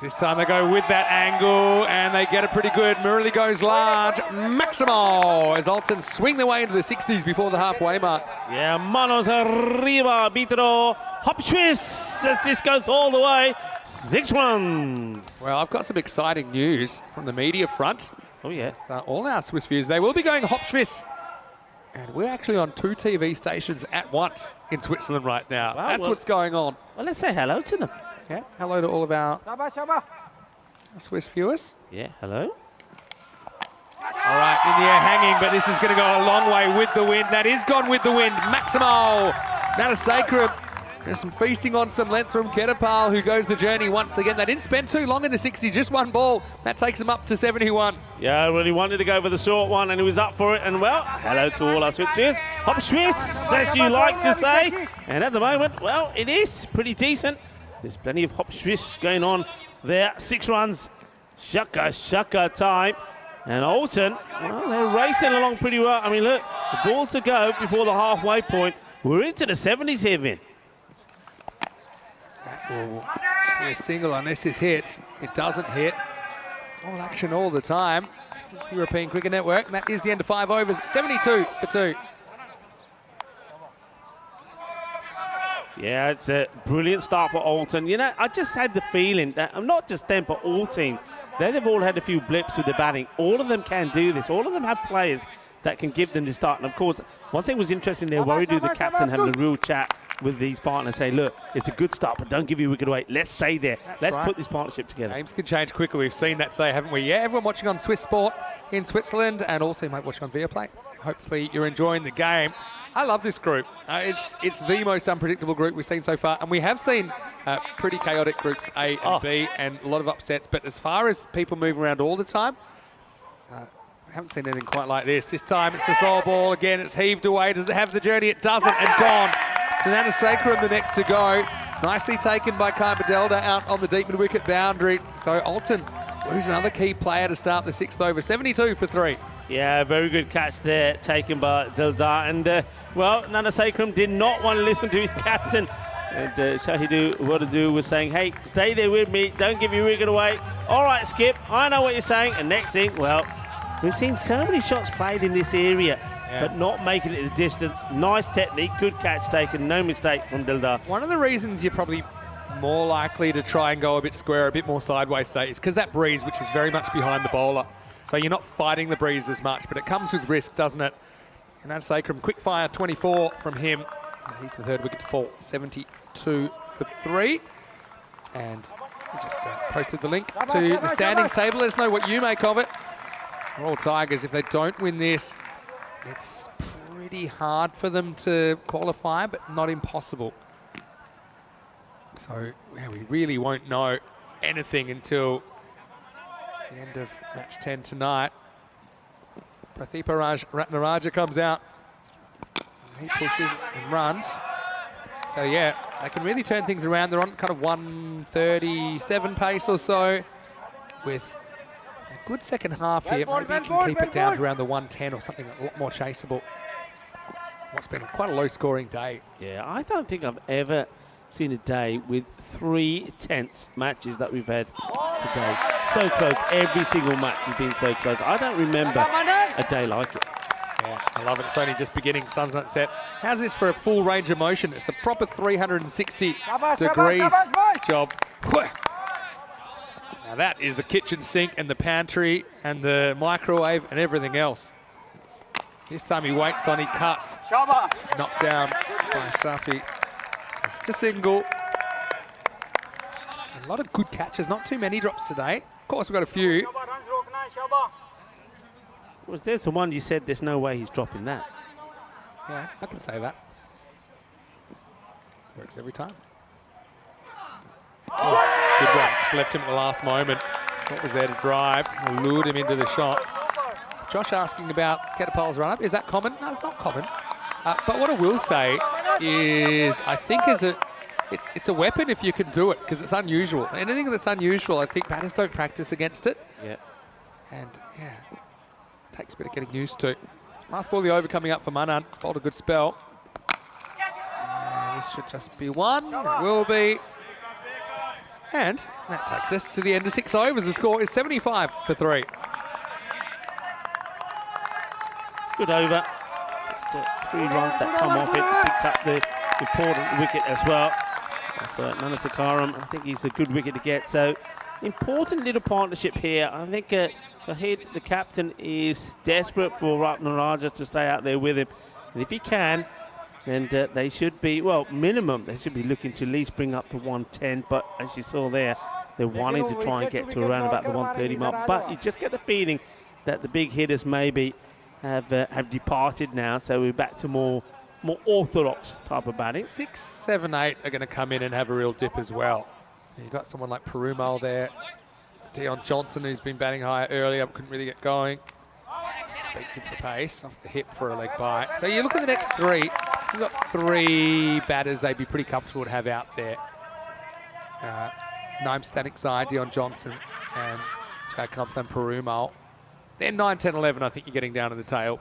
This time they go with that angle and they get it pretty good. Murali goes large. Maximo as Alton swing their way into the 60s before the halfway mark. Yeah, manos arriba, arbitro, hop Swiss, as this goes all the way. 6 runs. Well, I've got some exciting news from the media front. Oh, yeah. So all our Swiss viewers, they will be going hop Swiss. And we're actually on 2 TV stations at once in Switzerland right now. Wow, That's what's going on. Well, let's say hello to them. Yeah, hello to all of our Swiss viewers. Yeah, hello. All right, in the air hanging, but this is going to go a long way with the wind. That is gone with the wind. Maximo, Nana Sacrum There's some feasting on some length from Ketapal, who goes the journey once again. They didn't spend too long in the 60s, just one ball. That takes them up to 71. Yeah, really wanted to go for the short one, and he was up for it. And, well, hello to all our switchers. Hop Swiss, as you like to say. And at the moment, well, it is pretty decent. There's plenty of hop Swiss going on there. 6 runs, shaka time. And Alton, well, they're racing along pretty well. I mean, look, the ball to go before the halfway point. We're into the 70s here, Vin. Will be a single unless this hits. It doesn't hit. All action all the time. It's the European Cricket Network, and that is the end of 5 overs. 72 for 2. Yeah, it's a brilliant start for Alton. You know, I just had the feeling that, not just them, but all teams, they've all had a few blips with the batting. All of them can do this. All of them have players that can give them the start. And, of course, one thing was interesting there, Waridu, the captain, having a real chat with these partners, say, look, it's a good start, but don't give your wicket away. Let's stay there. Let's put this partnership together. Games can change quickly. We've seen that today, haven't we? Yeah, everyone watching on Swiss Sport in Switzerland, and also you might watch on Viaplay. Hopefully you're enjoying the game. I love this group. It's the most unpredictable group we've seen so far, and we have seen pretty chaotic groups A and B, and a lot of upsets. But as far as people moving around all the time, I haven't seen anything quite like this. This time it's the slow ball again. It's heaved away. Does it have the journey? It doesn't, and gone. Nana Sacrum the next to go. Nicely taken by Kai Delda out on the deep mid-wicket boundary. So Alton lose another key player to start the 6th over. 72 for 3. Yeah, very good catch there, taken by Delda. And, well, Nana Sacrum did not want to listen to his captain. And Shahidu Wadadu was saying, hey, stay there with me. Don't give your wicket away. All right, Skip, I know what you're saying. And next thing, well, we've seen so many shots played in this area, but not making it the distance. Nice technique, good catch taken, no mistake from Dildar. One of the reasons you're probably more likely to try and go a bit square, a bit more sideways today, is because that breeze, which is very much behind the bowler. So you're not fighting the breeze as much, but it comes with risk, doesn't it? And that's Sacrum, quick fire 24 from him. He's the 3rd wicket to fall, 72 for 3. And we just posted the link to the standings table. Let us know what you make of it. All Tigers, if they don't win this, it's pretty hard for them to qualify, but not impossible. So we really won't know anything until the end of match 10 tonight. Prathipa Ratnaraja comes out. He pushes and runs. So yeah, they can really turn things around. They're on kind of 137 pace or so, with a good second half here. Maybe you can keep it down to around the 110 or something a lot more chaseable. What's been quite a low-scoring day. Yeah, I don't think I've ever seen a day with 3 tense matches that we've had today. So close. Every single match has been so close. I don't remember a day like it. Yeah, I love it. It's only just beginning. Sun's not set. How's this for a full range of motion? It's the proper 360 degrees job. Now that is the kitchen sink and the pantry and the microwave and everything else. This time he waits on, he cuts. Knocked down by Safi. It's a single. A lot of good catches, not too many drops today. Of course, we've got a few. Was there's the one you said there's no way he's dropping that? Yeah, I can say that. Works every time. Oh, good one. Just left him at the last moment. What was there to drive? Lured him into the shot. Josh asking about Ketapal's run-up. Is that common? No, it's not common. But what I will say is I think it's a weapon if you can do it, because it's unusual. Anything that's unusual, I think batters don't practice against it. Yeah. And, yeah, takes a bit of getting used to. Last ball of the over coming up for Manan. It's bowled a good spell. And this should just be one. It will be. And that takes us to the end of 6 overs. The score is 75 for 3. Good over. Just 3 runs that come off it. Picked up the important wicket as well. For Nana Sakaram, I think he's a good wicket to get. So, important little partnership here. I think Shahid, the captain, is desperate for Ratnaraja to stay out there with him. And if he can, then they should be, well, minimum, they should be looking to at least bring up to 110. But as you saw there, they're wanting to try and get to around about the 130 mark. But you just get the feeling that the big hitters maybe have departed now. So we're back to more more orthodox type of batting. 6, 7, 8 are going to come in and have a real dip as well. You've got someone like Perumal there. Dion Johnson, who's been batting higher earlier, but couldn't really get going. Beats him for pace, off the hip for a leg bite. So you look at the next 3. You've got 3 batters they'd be pretty comfortable to have out there. Nome Static side, Dion Johnson and Jayakanthan Perumal. Then 9, 10, 11, I think you're getting down to the tail.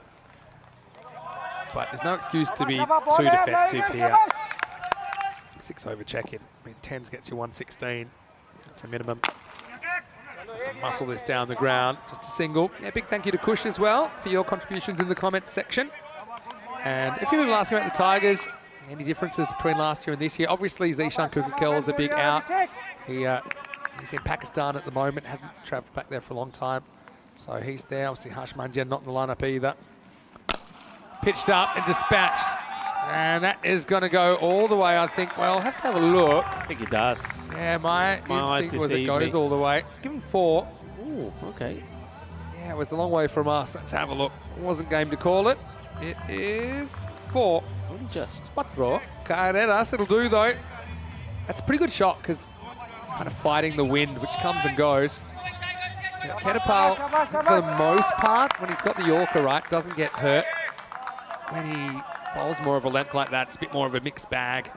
But there's no excuse to be too defensive here. 6 over check-in. I mean, 10s gets you 116. That's a minimum. Some muscle this down the ground. Just a single. Yeah, big thank you to Kush as well for your contributions in the comments section. And if you're asking about the Tigers, any differences between last year and this year? Obviously, Zishan Kukakel is a big out. He's in Pakistan at the moment. Hasn't travelled back there for a long time. So he's there. Obviously, Harsh Manjan not in the lineup either. Pitched up and dispatched. And that is going to go all the way, I think. Well, I'll have to have a look. I think it does. Yeah, my instinct was it goes all the way. It's given 4. Oh, okay. Yeah, it was a long way from us. Let's have a look. It wasn't game to call it. It is 4. Just. What throw? Can't hit us. It'll do, though. That's a pretty good shot because it's kind of fighting the wind, which comes and goes. Yeah, Ketapal, for the most part, when he's got the Yorker right, doesn't get hurt. When he bowls more of a length like that, it's a bit more of a mixed bag.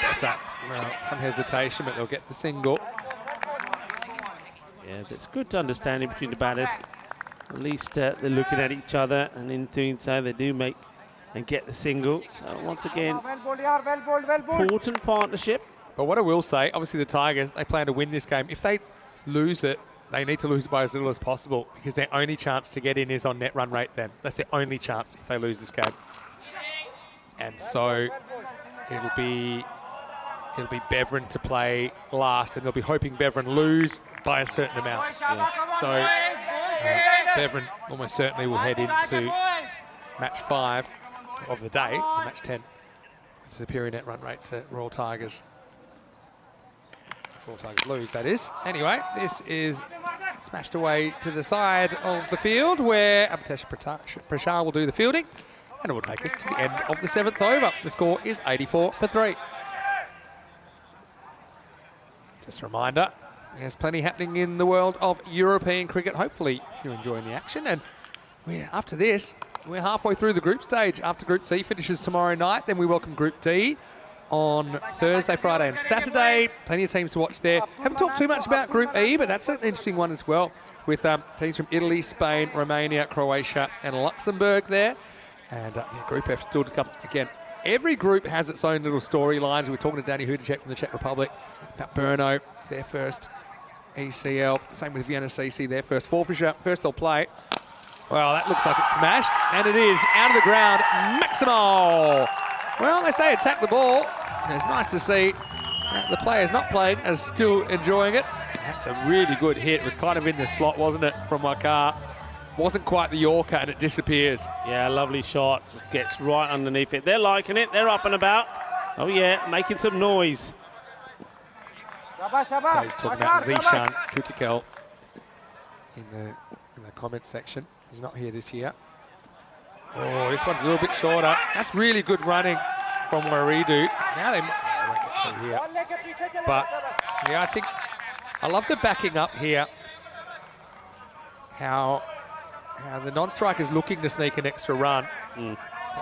Better. Well, some hesitation, but they'll get the single. Yeah, it's good to understanding between the batters. At least they're looking at each other, and in doing so, they do make and get the single. So once again, important partnership. But what I will say, obviously the Tigers, they plan to win this game. If they lose it, they need to lose it by as little as possible because their only chance to get in is on net run rate then. That's their only chance if they lose this game. And so it'll be Beverin to play last, and they'll be hoping Beverin lose by a certain amount. Yeah. So Beverin almost certainly will head into match 5 of the day, or match 10, with superior net run rate to Royal Tigers. Royal Tigers lose, that is. Anyway, this is smashed away to the side of the field where Amitesh Prashar will do the fielding, and it will take us to the end of the 7th over. The score is 84 for 3. Just a reminder, there's plenty happening in the world of European cricket. Hopefully you're enjoying the action. And after this, we're halfway through the group stage. After Group C finishes tomorrow night, then we welcome Group D on Thursday, Friday and Saturday. Plenty of teams to watch there. Haven't talked too much about Group E, but that's an interesting one as well, with teams from Italy, Spain, Romania, Croatia and Luxembourg there. And Group F still to come. Again, every group has its own little storylines. We were talking to Danny Hudacek from the Czech Republic about Brno. It's their first ECL. Same with Vienna CC, their first Forfeiture. First they'll play. Well, that looks like it's smashed, and it is out of the ground. Maximal. Well, they say attack the ball. And it's nice to see that the players not playing are still enjoying it. That's a really good hit. It was kind of in the slot, wasn't it, from Wakar? Wasn't quite the Yorker, and it disappears. Yeah, lovely shot. Just gets right underneath it. They're liking it. They're up and about. Oh, yeah, making some noise. Dave's talking about Zishan Kukakel in the comments section. He's not here this year. Oh, this one's a little bit shorter. That's really good running from Waridu. Now they won't get to here. But, yeah, I love the backing up here. How the non-striker's looking to sneak an extra run. Don't know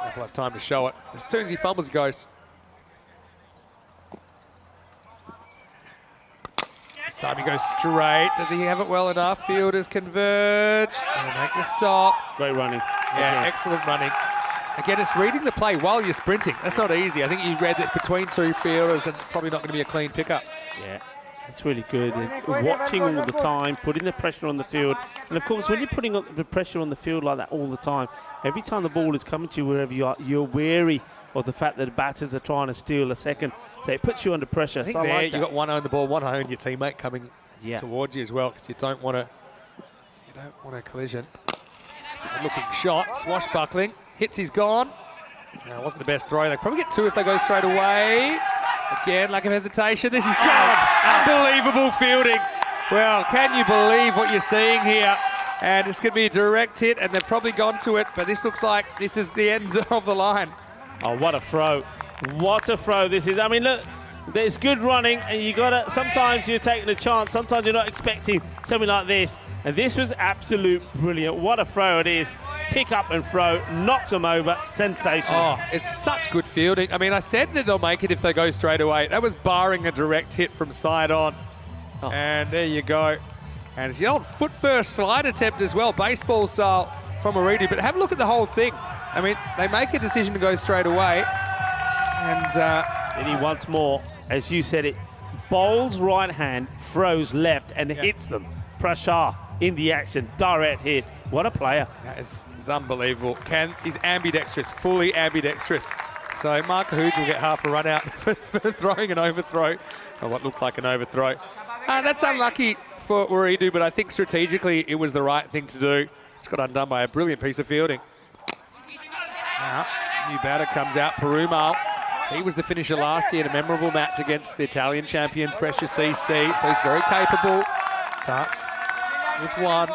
if we'll have time to show it. As soon as he fumbles, he goes. This time he goes straight. Does he have it well enough? Fielders converge. They'll make the stop. Great running. Yeah, excellent running. Again, it's reading the play while you're sprinting. That's not easy. I think you read that between 2 fielders, and it's probably not going to be a clean pickup. Yeah, it's really good. Watching all the time, putting the pressure on the field. And of course, when you're putting the pressure on the field like that all the time, every time the ball is coming to you wherever you are, you're wary of the fact that the batters are trying to steal a second. So it puts you under pressure. I think so there like you've got one eye on the ball, one eye on your teammate coming towards you as well, because you don't want a collision. Good looking shot, swashbuckling, hits, he's gone. No, it wasn't the best throw. They probably get 2 if they go straight away. Again, lack of hesitation. This is gone. Unbelievable fielding. Well, can you believe what you're seeing here? And it's going to be a direct hit, and they've probably gone to it, but this looks like this is the end of the line. Oh, what a throw. What a throw this is. I mean, look, there's good running, and you got to, sometimes you're taking a chance, sometimes you're not expecting something like this. And this was absolute brilliant. What a throw it is. Pick up and throw, knocks them over, sensational. Oh, it's such good fielding. I mean, I said that they'll make it if they go straight away. That was barring a direct hit from side on. Oh. And there you go. And it's the old foot first slide attempt as well, baseball style from Oridu. But have a look at the whole thing. I mean, they make a decision to go straight away. And he once more, as you said it, bowls right hand, throws left, and hits them. Prashar in the action, direct hit. What a player. That is unbelievable. He's ambidextrous, fully ambidextrous. So Mark Hoods will get half a run out for throwing an overthrow, or what looked like an overthrow. That's unlucky for Oridu, but I think strategically it was the right thing to do. It's got undone by a brilliant piece of fielding. Now, new batter comes out, Perumal. He was the finisher last year in a memorable match against the Italian champions, Precious CC, so he's very capable. Starts with one.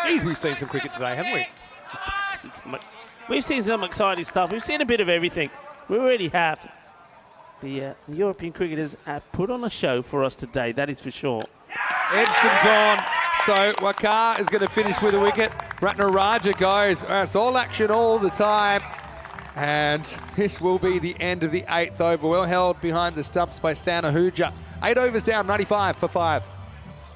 Geez, we've seen some cricket today, haven't we? We've seen some exciting stuff. We've seen a bit of everything. We already have. The European cricketers have put on a show for us today, that is for sure. Edgston gone, so Wakar is going to finish with a wicket. Ratnaraja goes. It's all action all the time. And this will be the end of the 8th over. Well held behind the stumps by Stan Ahuja. 8 overs down, 95 for 5.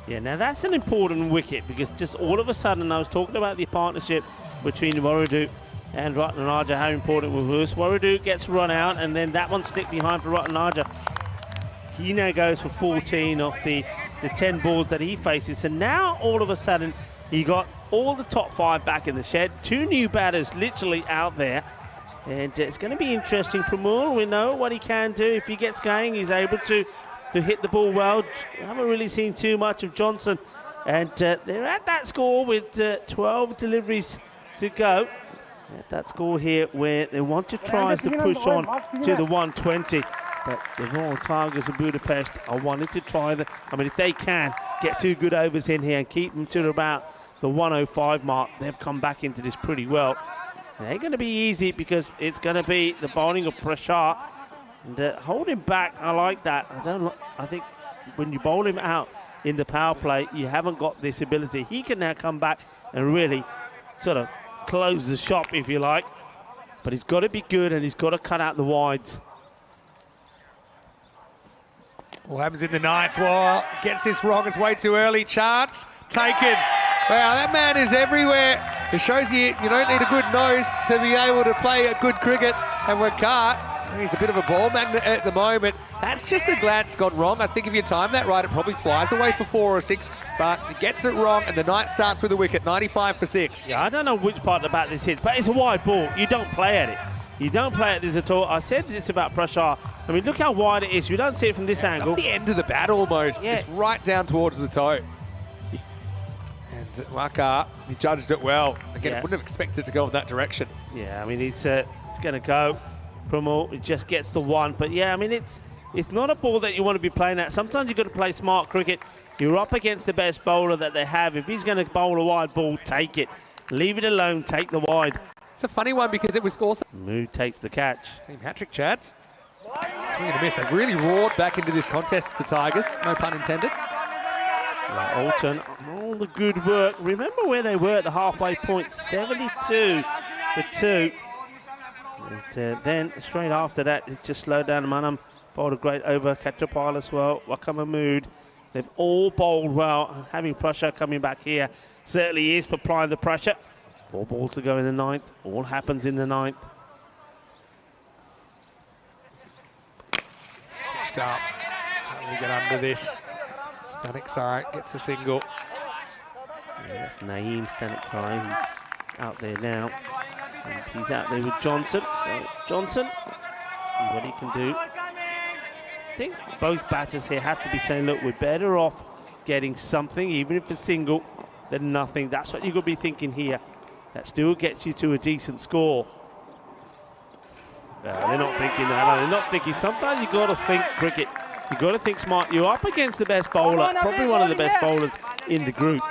Yeah, now that's an important wicket because just all of a sudden I was talking about the partnership between Waradu and Ratnaraja, how important it was. Waradu gets run out and then that one slipped behind for Ratnaraja. He now goes for 14 off the 10 balls that he faces. So now all of a sudden he got all the top 5 back in the shed. 2 new batters literally out there. And it's going to be interesting. Pramul, we know what he can do. If he gets going, he's able to hit the ball well. I haven't really seen too much of Johnson. And they're at that score with 12 deliveries to go. At that score here where they want to try to push on to the 120. But the Royal Tigers of Budapest are wanting to try the... I mean, if they can get 2 good overs in here and keep them to about the 105 mark, they've come back into this pretty well. It ain't going to be easy because it's going to be the bowling of Prashar. And holding back, I like that. I think when you bowl him out in the power play, you haven't got this ability. He can now come back and really sort of close the shop, if you like. But he's got to be good and he's got to cut out the wides. What happens in the 9th? Well, gets this wrong. It's way too early. Chance taken. Wow, that man is everywhere. It shows you don't need a good nose to be able to play a good cricket. And Wakar, he's a bit of a ball magnet at the moment. That's just a glance gone wrong. I think if you time that right, it probably flies away for 4 or 6. But he gets it wrong, and the 9th starts with a wicket, 95 for 6. Yeah, I don't know which part of the bat this hits, but it's a wide ball. You don't play at it. You don't play at this at all. I said this about Prashar. I mean, look how wide it is. We don't see it from this angle. It's off the end of the bat almost. Yeah. It's right down towards the toe. And Wakar, he judged it well. Again, wouldn't have expected it to go in that direction. Yeah, I mean, it's going to go. Pramul, it just gets the 1. But yeah, I mean, it's not a ball that you want to be playing at. Sometimes you've got to play smart cricket. You're up against the best bowler that they have. If he's going to bowl a wide ball, take it. Leave it alone, take the wide. It's a funny one because it was also... Mood takes the catch. Team hat-trick, Chads. Swing and a miss. They've really roared back into this contest, the Tigers. No pun intended. Alton, all the good work. Remember where they were at the halfway point, 72 for 2. And then straight after that, it just slowed down Manam. Bowled a great over, Katrapal as well, Wakama Mood. They've all bowled well. Having pressure coming back here certainly is applying the pressure. 4 balls to go in the 9th. All happens in the 9th. Pitched up. How do we get under this? Staniksai gets a single. Yeah, that's Naeem Staniksai. He's out there now. And he's out there with Johnson. So Johnson, see what he can do. I think both batters here have to be saying, look, we're better off getting something, even if it's single, than nothing. That's what you've got to be thinking here. That still gets you to a decent score. They're not thinking that. They're not thinking. Sometimes you've got to think cricket. You've got to think smart. You're up against the best bowler, probably one of the best bowlers in the group.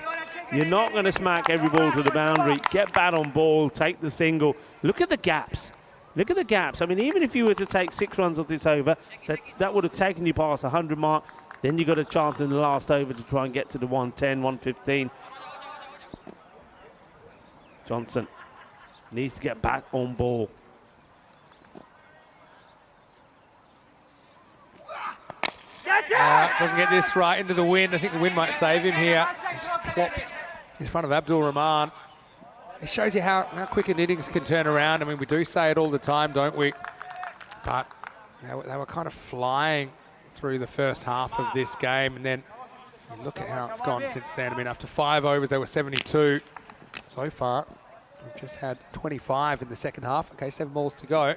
You're not going to smack every ball to the boundary. Get bat on ball, take the single. Look at the gaps. Look at the gaps. I mean, even if you were to take 6 runs off this over, that would have taken you past the 100 mark. Then you got a chance in the last over to try and get to the 110, 115. Johnson needs to get back on ball. Doesn't get this right into the wind. I think the wind might save him here. He just plops in front of Abdul Rahman. It shows you how quick an innings can turn around. I mean, we do say it all the time, don't we? But they were kind of flying through the first half of this game, and then you look at how it's gone since then. I mean, after 5 overs, they were 72. So far, we've just had 25 in the second half. Okay, 7 balls to go.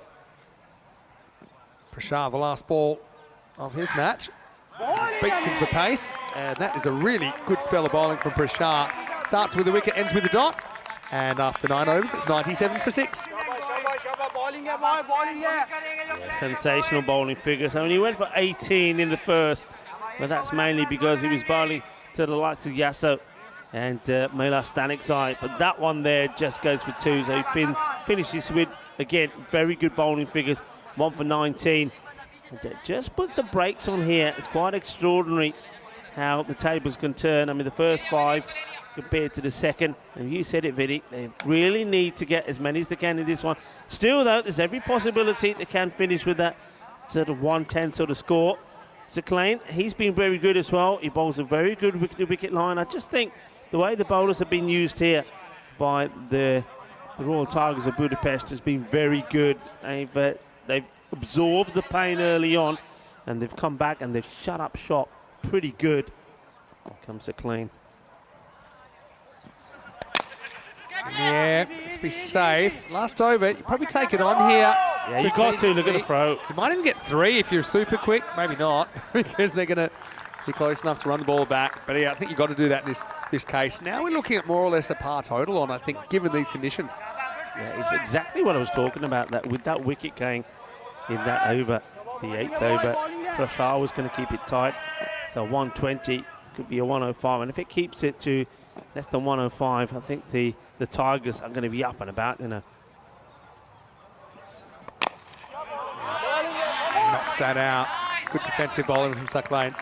Prashar, the last ball of his match, beats him for pace, and that is a really good spell of bowling from Prashar. Starts with a wicket, ends with a dot, and after 9 overs, it's 97 for 6. Yeah, sensational bowling figures. I mean, he went for 18 in the first, but that's mainly because he was bowling to the likes of Yasso and Mela Stanik's but that one there just goes for 2, so he finishes with, again, very good bowling figures, 1 for 19. And it just puts the brakes on here. It's quite extraordinary how the tables can turn. I mean, the first 5 compared to the second, and you said it, Vinny, they really need to get as many as they can in this one. Still, though, there's every possibility they can finish with that sort of 110 sort of score. Saklayne, he's been very good as well. He bowls a very good wicket line. I just think the way the bowlers have been used here by the Royal Tigers of Budapest has been very good. They've absorbed the pain early on, and they've come back and they've shut up shop pretty good. Here comes Saklayne. Yeah, let's be safe. Last over, you probably take it on here. Yeah, you got to. Look at the throw. You might even get 3 if you're super quick. Maybe not, because they're going to be close enough to run the ball back. But yeah, I think you've got to do that in this case. Now we're looking at more or less a par total on, I think, given these conditions. Yeah, it's exactly what I was talking about, that with that wicket going in that over, the 8th over, Prashar was going to keep it tight. So 120 could be a 105, and if it keeps it to less than 105, I think the Tigers are going to be up and about, you know. Knocks that out. It's good defensive bowling from Saklayne.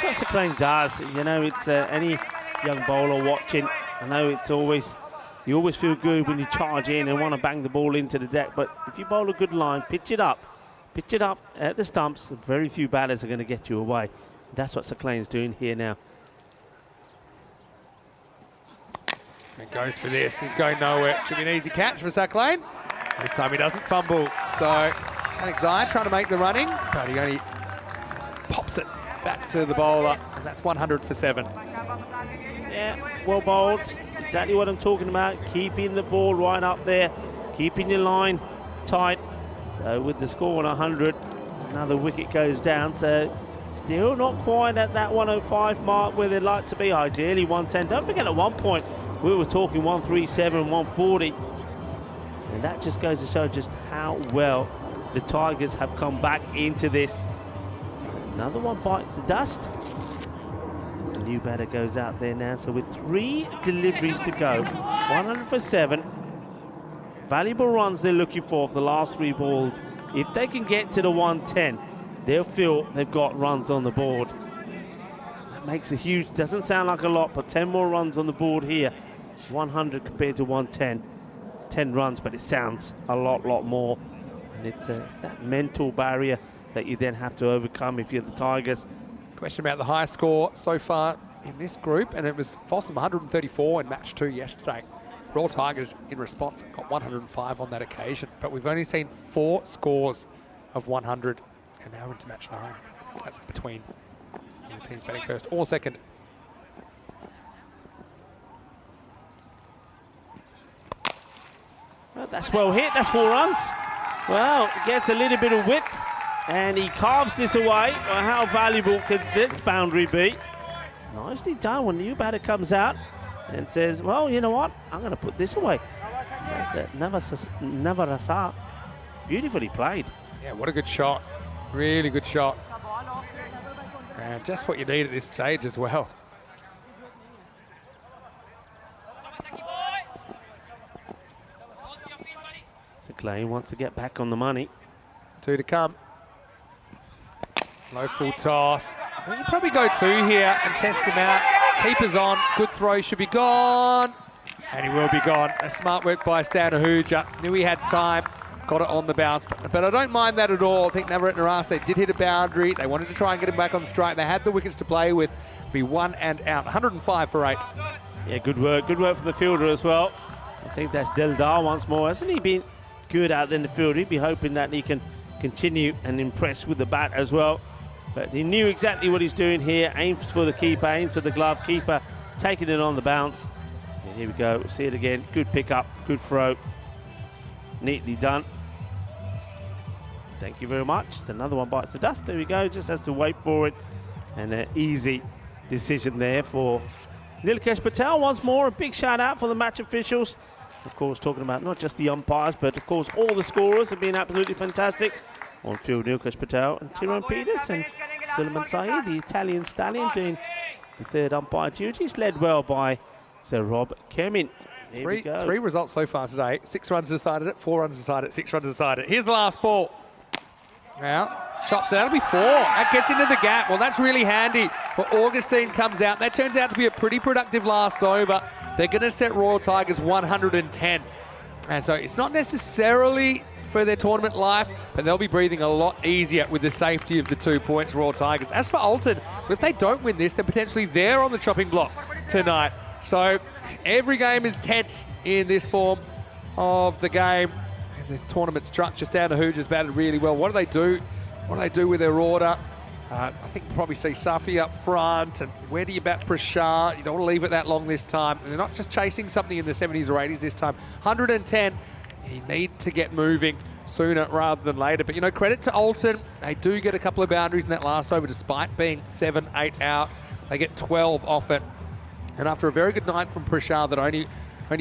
That's what Saklayne does. You know, it's any young bowler watching. I know it's always, you always feel good when you charge in and want to bang the ball into the deck, but if you bowl a good line, pitch it up at the stumps, very few batters are going to get you away. That's what Saklayne's doing here now. He goes for this. He's going nowhere. Should be an easy catch for Saklayne. This time he doesn't fumble. So Alex Zaya trying to make the running, but he only pops it back to the bowler, and that's 100 for 7. Yeah, well bowled. Exactly what I'm talking about. Keeping the ball right up there, keeping your line tight. So with the score on 100, another wicket goes down. So still not quite at that 105 mark where they'd like to be. Ideally 110. Don't forget, at one point we were talking 137, 140. And that just goes to show just how well the Tigers have come back into this. So another one bites the dust. The new batter goes out there now. So with 3 deliveries to go, 100 for 7. Valuable runs they're looking for the last 3 balls. If they can get to the 110, they'll feel they've got runs on the board. That makes a huge, doesn't sound like a lot, but 10 more runs on the board here. 100 compared to 110. 10 runs, but it sounds a lot more. And it's that mental barrier that you then have to overcome if you're the Tigers. Question about the high score so far in this group, and it was Fossum 134 in match 2 yesterday. Royal Tigers, in response, got 105 on that occasion, but we've only seen 4 scores of 100, and now into match 9. That's between the teams batting first or second. Well, that's well hit, that's 4 runs. Well, it gets a little bit of width, and he carves this away. Well, how valuable could this boundary be? Nicely done when the new batter comes out and says, well, you know what, I'm going to put this away. That's never a saw. Beautifully played. Yeah, what a good shot. Really good shot. And just what you need at this stage as well. Seclain wants to get back on the money. 2 to come. Low full toss. We can probably go 2 here and test him out. Keeper's on. Good throw. Should be gone. And he will be gone. A smart work by Stan Ahuja. Knew he had time. Got it on the bounce. But I don't mind that at all. I think Navarrete Narase did hit a boundary. They wanted to try and get him back on strike. They had the wickets to play with. Be 1 and out. 105 for 8. Yeah, good work. Good work from the fielder as well. I think that's Deldar once more. Hasn't he been good out there in the field? He'd be hoping that he can continue and impress with the bat as well. But he knew exactly what he's doing here. Aims for the keeper, aims for the glove. Keeper taking it on the bounce. And here we go. See it again. Good pickup, good throw. Neatly done. Thank you very much. It's another one bites the dust. There we go. Just has to wait for it. And an easy decision there for Nilkesh Patel. Once more, a big shout out for the match officials. Of course, talking about not just the umpires, but of course all the scorers have been absolutely fantastic. On field, Nilkesh Patel and Tyrone Peters and Suleiman Saeed, the Italian stallion, doing the third umpire duties, led well by Sir Rob Kemin. Here we go. 3 results so far today. 6 runs decided it, 4 runs decided it, 6 runs decided it. Here's the last ball. Now, chops out. That'll be 4. That gets into the gap. Well, that's really handy. But Augustine comes out. That turns out to be a pretty productive last over. They're going to set Royal Tigers 110. And so it's not necessarily for their tournament life, but they'll be breathing a lot easier with the safety of the 2 points, Royal Tigers. As for Alton, if they don't win this, then potentially they're on the chopping block tonight. So every game is tense in this form of the game. This tournament structure, Stan Ahuja's batted really well. What do they do? What do they do with their order? I think you probably see Safi up front. And where do you bat Prashar? You don't want to leave it that long this time. And they're not just chasing something in the 70s or 80s this time. 110. You need to get moving sooner rather than later. But, you know, credit to Alton. They do get a couple of boundaries in that last over despite being 7, 8 out. They get 12 off it. And after a very good night from Prashar that only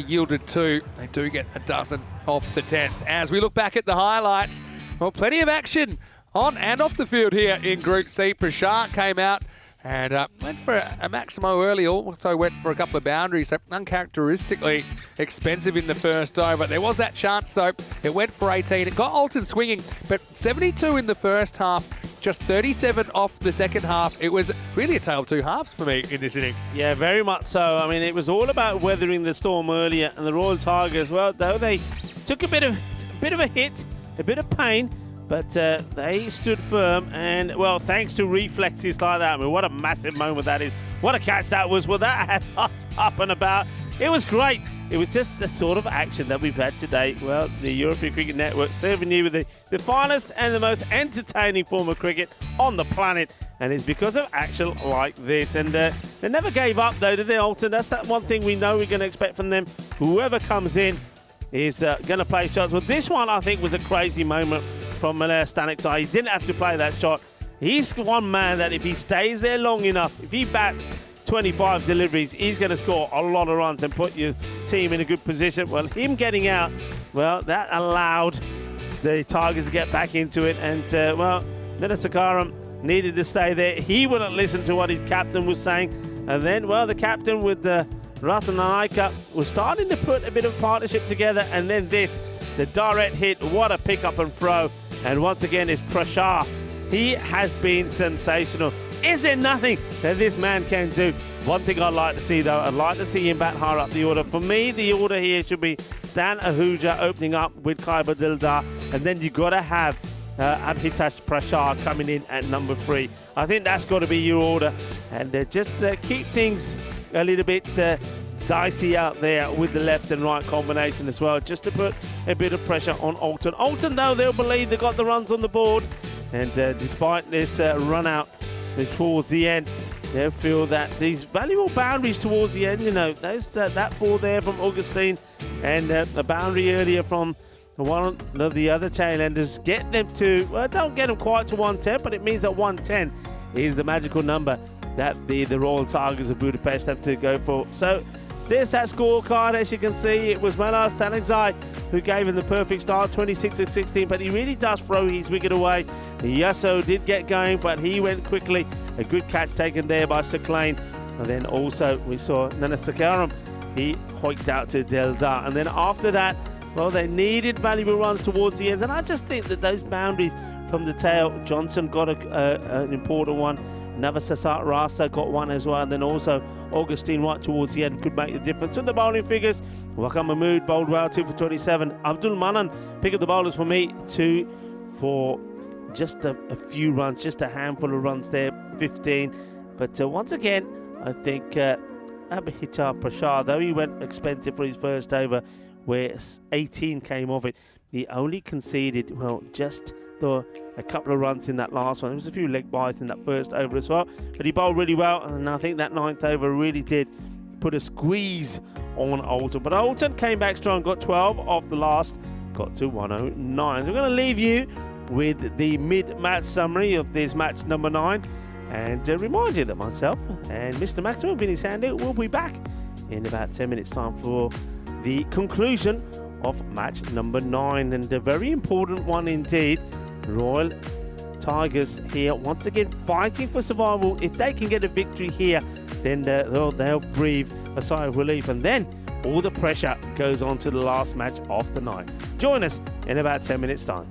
yielded 2, they do get a dozen off the 10th. As we look back at the highlights, well, plenty of action on and off the field here in Group C. Prashar came out and went for a Maximo early, also went for a couple of boundaries, so uncharacteristically expensive in the first over. There was that chance, though. It went for 18. It got Alton swinging, but 72 in the first half, just 37 off the second half. It was really a tale of 2 halves for me in this innings. Yeah, very much so. I mean, it was all about weathering the storm earlier, and the Royal Tigers, well, though they took a bit of a hit, a bit of pain, but they stood firm, and, well, thanks to reflexes like that. I mean, what a massive moment that is. What a catch that was. Well, that had us up and about. It was great. It was just the sort of action that we've had today. Well, the European Cricket Network serving you with the finest and the most entertaining form of cricket on the planet. And it's because of action like this. And they never gave up, though, did they, Alton? That's that one thing we know we're going to expect from them. Whoever comes in is going to play shots. Well, this one, I think, was a crazy moment from Malaya Stanik's. He didn't have to play that shot. He's one man that if he stays there long enough, if he bats 25 deliveries, he's going to score a lot of runs and put your team in a good position. Well, him getting out, well, that allowed the Tigers to get back into it. And, well, Nidasakaram needed to stay there. He wouldn't listen to what his captain was saying. And then, well, the captain with the Ratanaika was starting to put a bit of partnership together. And then this, the direct hit, what a pick up and throw. And once again, it's Prashar. He has been sensational. Is there nothing that this man can do? One thing I'd like to see, though, I'd like to see him bat higher up the order. For me, the order here should be Stan Ahuja opening up with Khyber Dildar, and then you've got to have Abhitash Prashar coming in at number 3. I think that's got to be your order. And just keep things a little bit dicey out there with the left and right combination as well, just to put a bit of pressure on Alton. Alton, though, they'll believe they've got the runs on the board. And despite this run out towards the end, they'll feel that these valuable boundaries towards the end, you know, those that 4 there from Augustine and the boundary earlier from one of the other tailenders, get them to, well, don't get them quite to 110, but it means that 110 is the magical number that the Royal Tigers of Budapest have to go for. So there's that scorecard. As you can see, it was Manas Stanikzai who gave him the perfect start, 26 of 16, but he really does throw his wicket away. Yasso did get going, but he went quickly. A good catch taken there by Seclain. And then also we saw Nana Sakaram. He hoiked out to Deldar. And then after that, Well, they needed valuable runs towards the end, and I just think that those boundaries from the tail, Johnson got an important one. Navasasat Rasa got one as well, and then also Augustine White towards the end could make the difference. In the bowling figures, Wakar Mahmood bowled well, 2 for 27. Abdul Manan picked up the bowlers for me, 2 for just a few runs, just a handful of runs there, 15. But once again, I think Abhitar Prashad, though he went expensive for his first over, where 18 came off it, he only conceded, well, just a couple of runs in that last one. There was a few leg byes in that first over as well, but he bowled really well, and I think that 9th over really did put a squeeze on Alton. But Alton came back strong, got 12 off the last, got to 109. So we're going to leave you with the mid-match summary of this match number 9, and remind you that myself and Mr. Maxwell, Vinny Sandu, will be back in about 10 minutes time for the conclusion of match number 9, and a very important one indeed. Royal Tigers here once again fighting for survival. If they can get a victory here, then they'll breathe a sigh of relief, and then all the pressure goes on to the last match of the night. Join us in about 10 minutes time.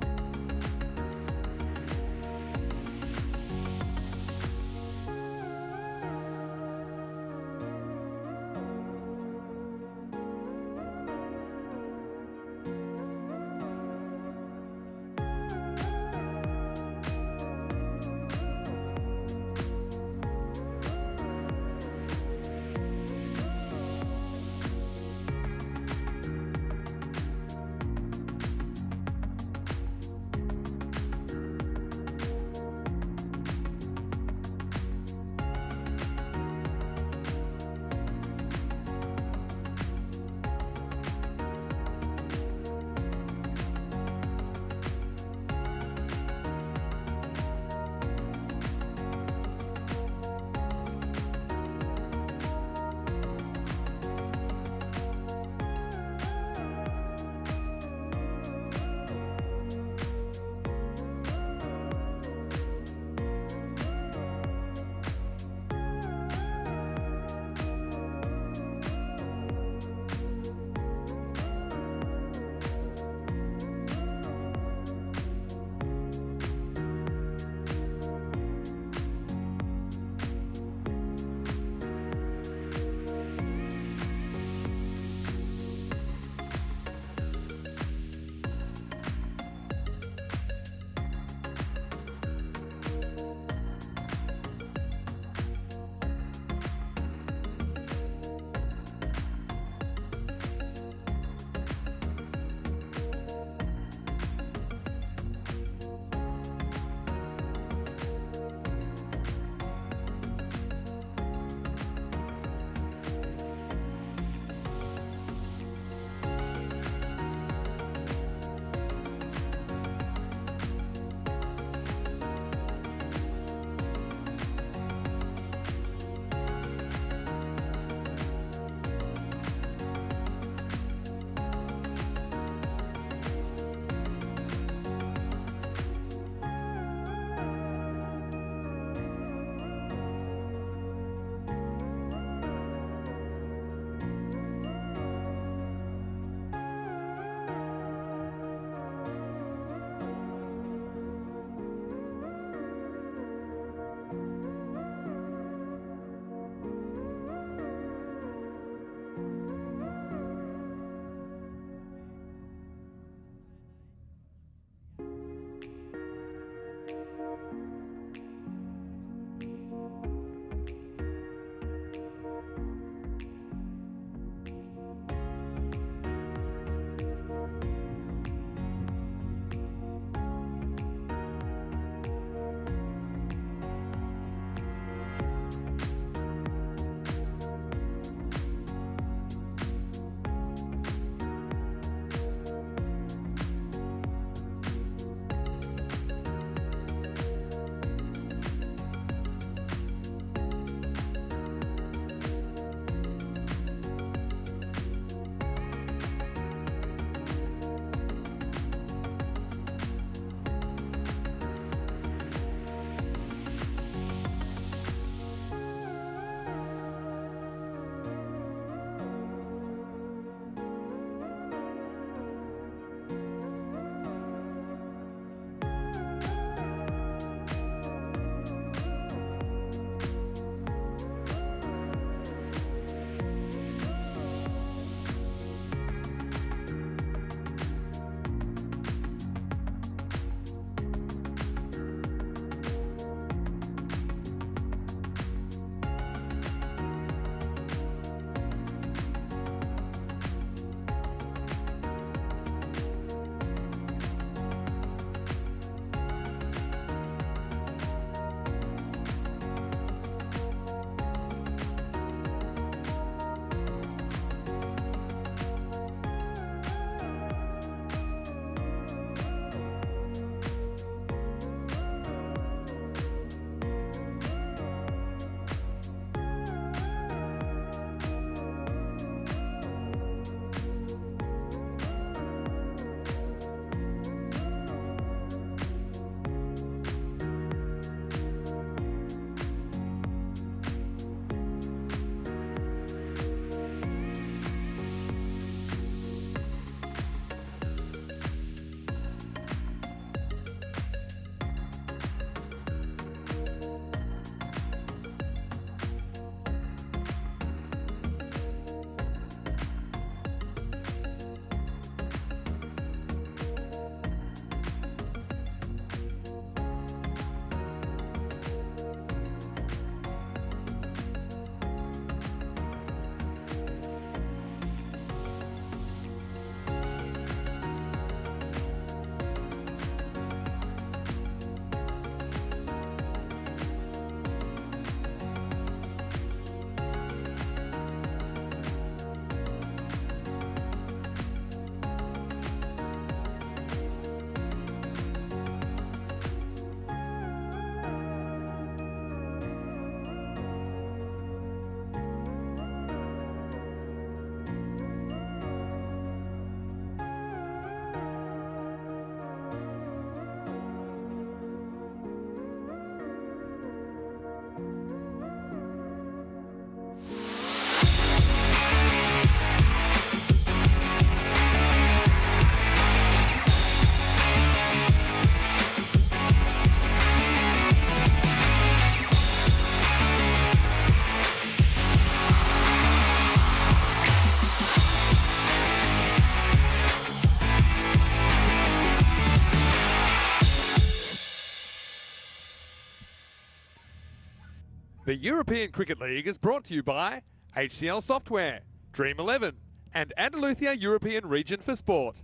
The European Cricket League is brought to you by HCL Software, Dream 11, and Andalusia European Region for Sport.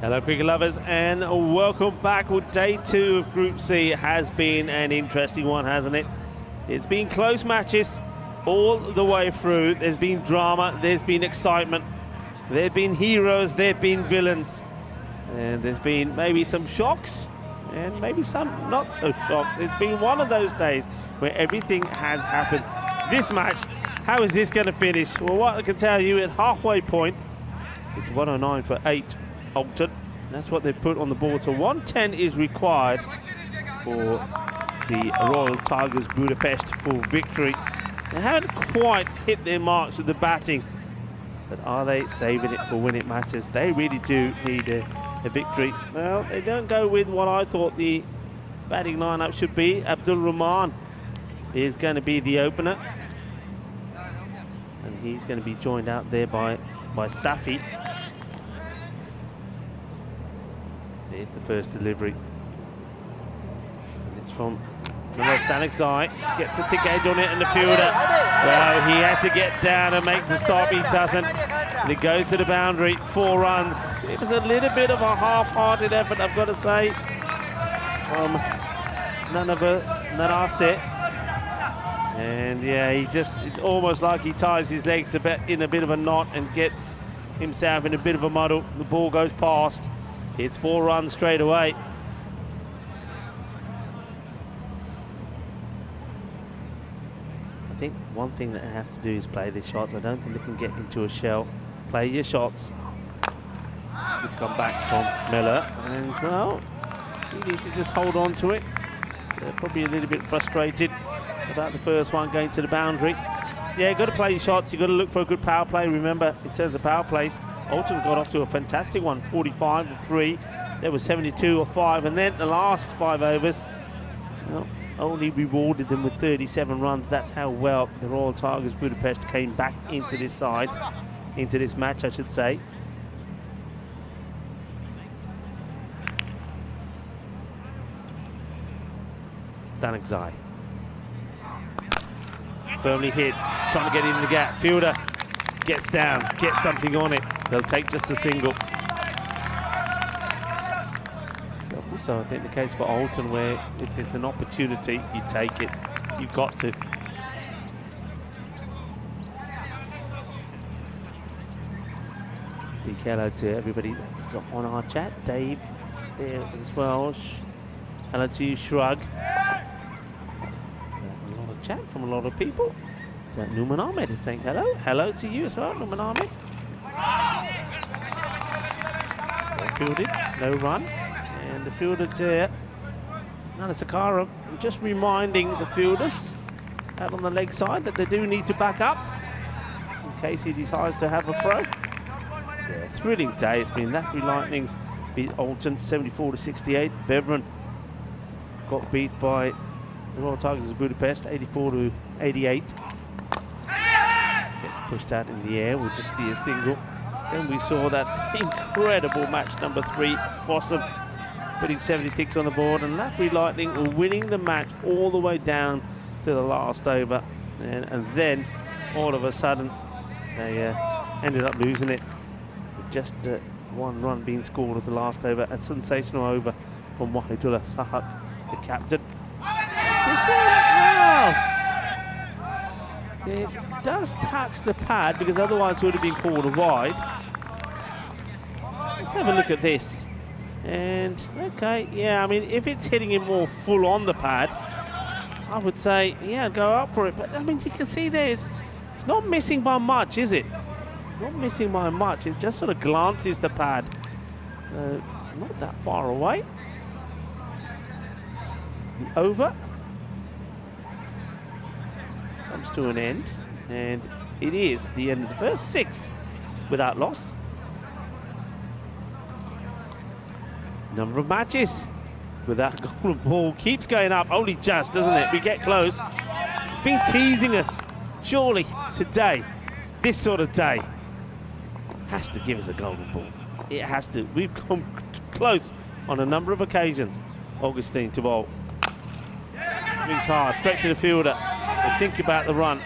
Hello cricket lovers and welcome back. Well, day 2 of Group C has been an interesting one, hasn't it? It's been close matches all the way through. There's been drama, there's been excitement, there have been heroes, there have been villains, and there's been maybe some shocks and maybe some not so shocked. It's been one of those days where everything has happened. This match, how is this going to finish? Well, what I can tell you, at halfway point, it's 109 for 8 Alton. That's what they've put on the board. So 110 is required for the Royal Tigers Budapest for victory. They haven't quite hit their marks with the batting, but are they saving it for when it matters? They really do need a victory. Well, they don't go with what I thought the batting lineup should be. Abdul Rahman is going to be the opener, and he's going to be joined out there by Safi. There's the first delivery. And it's from Stanexai. Gets a thick edge on it, and the fielder, well, he had to get down and make the stop. He doesn't. And it goes to the boundary. 4 runs. It was a little bit of a half-hearted effort, I've got to say, from Narase. And yeah, it's almost like he ties his legs in a bit of a knot and gets himself in a bit of a muddle. The ball goes past. It's 4 runs straight away. I think one thing that they have to do is play their shots. I don't think they can get into a shell. Play your shots. Good come back from Miller, and well, he needs to just hold on to it. Probably a little bit frustrated about the first one going to the boundary. Yeah, got to play your shots. You've got to look for a good power play. Remember, in terms of power plays, Alton got off to a fantastic one, 45 of 3. There was 72 of 5, and then the last 5 overs, well, only rewarded them with 37 runs. That's how well the Royal Tigers Budapest came back into this side, into this match, I should say. Danexai. Firmly hit, trying to get in the gap. Fielder gets down, gets something on it. They'll take just a single. So also, I think the case for Alton, where if there's an opportunity, you take it. You've got to. Big hello to everybody that's on our chat. Dave there as well. Hello to you, Shrug. A lot of chat from a lot of people. Numan Ahmed is saying hello. Hello to you as well, Numan Ahmed. Well fielded, no run. And the fielder there, Nana Sakara, just reminding the fielders out on the leg side that they do need to back up in case he decides to have a throw. Yeah, thrilling day it's been. That Lightnings beat Alton 74 to 68. Beveren got beat by the Royal Tigers of Budapest 84 to 88. Gets pushed out in the air, will just be a single. Then we saw that incredible match number 3, Fossum putting 76 on the board, and Lapri Lightning were winning the match all the way down to the last over, and then all of a sudden they ended up losing it with just 1 run being scored at the last over. A sensational over from Wahidullah Sahak, the captain. This one, wow! This does touch the pad, because otherwise it would have been called a wide. Let's have a look at this. And, okay, yeah, I mean, if it's hitting him more full on the pad, I would say, yeah, go up for it. But, I mean, you can see there, it's not missing by much, is it? It's not missing by much. It just sort of glances the pad. So, not that far away. The over comes to an end, and it is the end of the first 6 without loss. Number of matches without golden ball keeps going up, only just, doesn't it? We get close. It's been teasing us. Surely today, this sort of day, has to give us a golden ball. It has to. We've come close on a number of occasions. Augustine to bowl. Swings hard, straight to the fielder. They think about the run.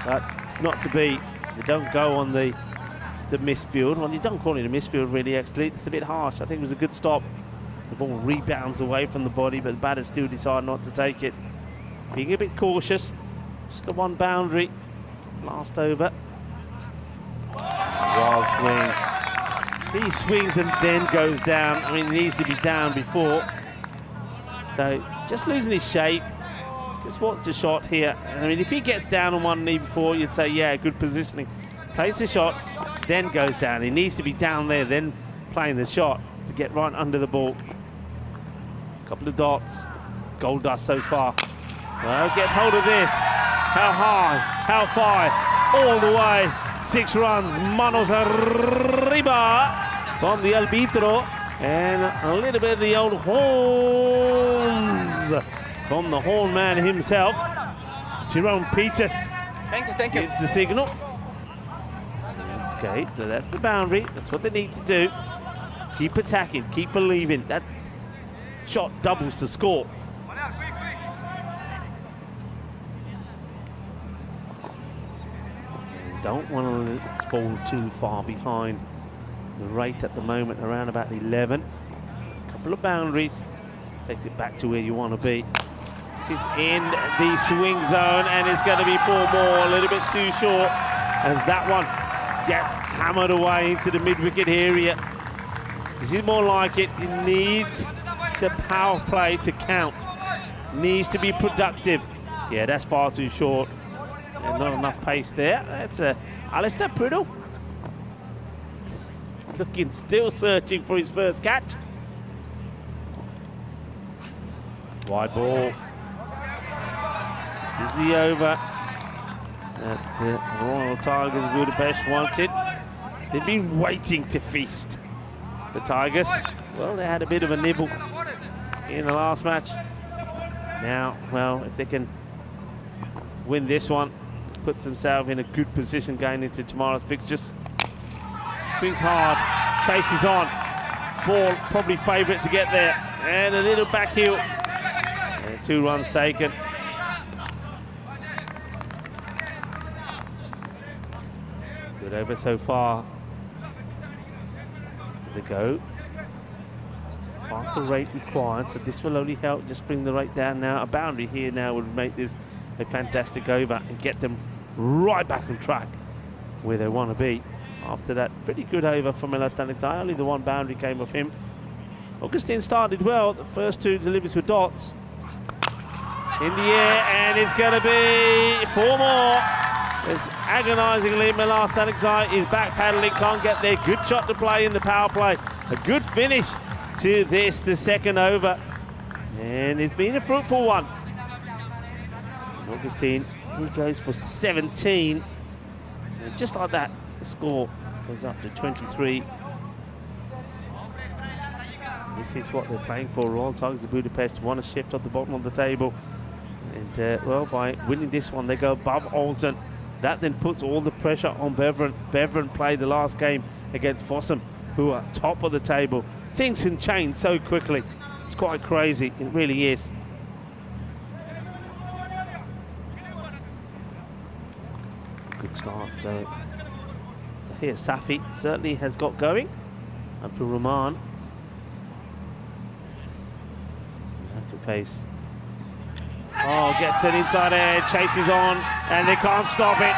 But it's not to be. They don't go on the misfield. Well, you don't call it a misfield, really, actually. It's a bit harsh. I think it was a good stop. The ball rebounds away from the body, but the batters still decide not to take it. Being a bit cautious. Just the one boundary. Last over. Wild swing. He swings and then goes down. I mean, he needs to be down before. So, just losing his shape. Just watch the shot here. I mean, if he gets down on one knee before, you'd say, yeah, good positioning. Plays the shot, then goes down. He needs to be down there, then playing the shot to get right under the ball. Couple of dots. Gold dust so far. Well, gets hold of this. How high? How far? All the way. 6 runs. Manos arriba from the arbitro. And a little bit of the old horns from the horn man himself. Jerome Peters. Thank you. Gives the signal. Okay, so that's the boundary. That's what they need to do. Keep attacking, keep believing. That shot doubles the score. And don't want to fall too far behind. The rate at the moment around about 11. A couple of boundaries. Takes it back to where you want to be. This is in the swing zone, and it's going to be 4 more. A little bit too short as that one gets hammered away into the mid-wicket area. This is more like it. You need the power play to count. Needs to be productive. Yeah, that's far too short. And not enough pace there. That's Alistair Priddle. Looking, still searching for his first catch. Wide ball. This is the over that the Royal Tigers of Budapest wanted. They've been waiting to feast. The Tigers, well, they had a bit of a nibble in the last match. Now, well, if they can win this one, puts themselves in a good position going into tomorrow's fixtures. Swings hard, chases on. Ball probably favourite to get there. And a little back heel. And 2 runs taken. Good over so far. There they go. Past the rate required, so this will only help just bring the rate down now. A boundary here now would make this a fantastic over and get them right back on track where they want to be. After that pretty good over from Elastanik. Only the 1 boundary came off him. Augustine started well. The first 2 deliveries were dots. In the air, and it's going to be 4 more. It's agonisingly Elastanik is back paddling, can't get there. Good shot to play in the power play. A good finish to this, the second over. And it's been a fruitful one. Augustine, he goes for 17. And just like that, the score goes up to 23. This is what they're playing for. Royal Tigers of Budapest want to shift off the bottom of the table. And, well, by winning this one, they go above Alton. That then puts all the pressure on Beveren. Beveren played the last game against Fossum, who are top of the table. Things can change so quickly. It's quite crazy. It really is. Good start. So here, Safi certainly has got going. Up to Rahman. Have to face. Oh, gets an inside edge, chases on, and they can't stop it.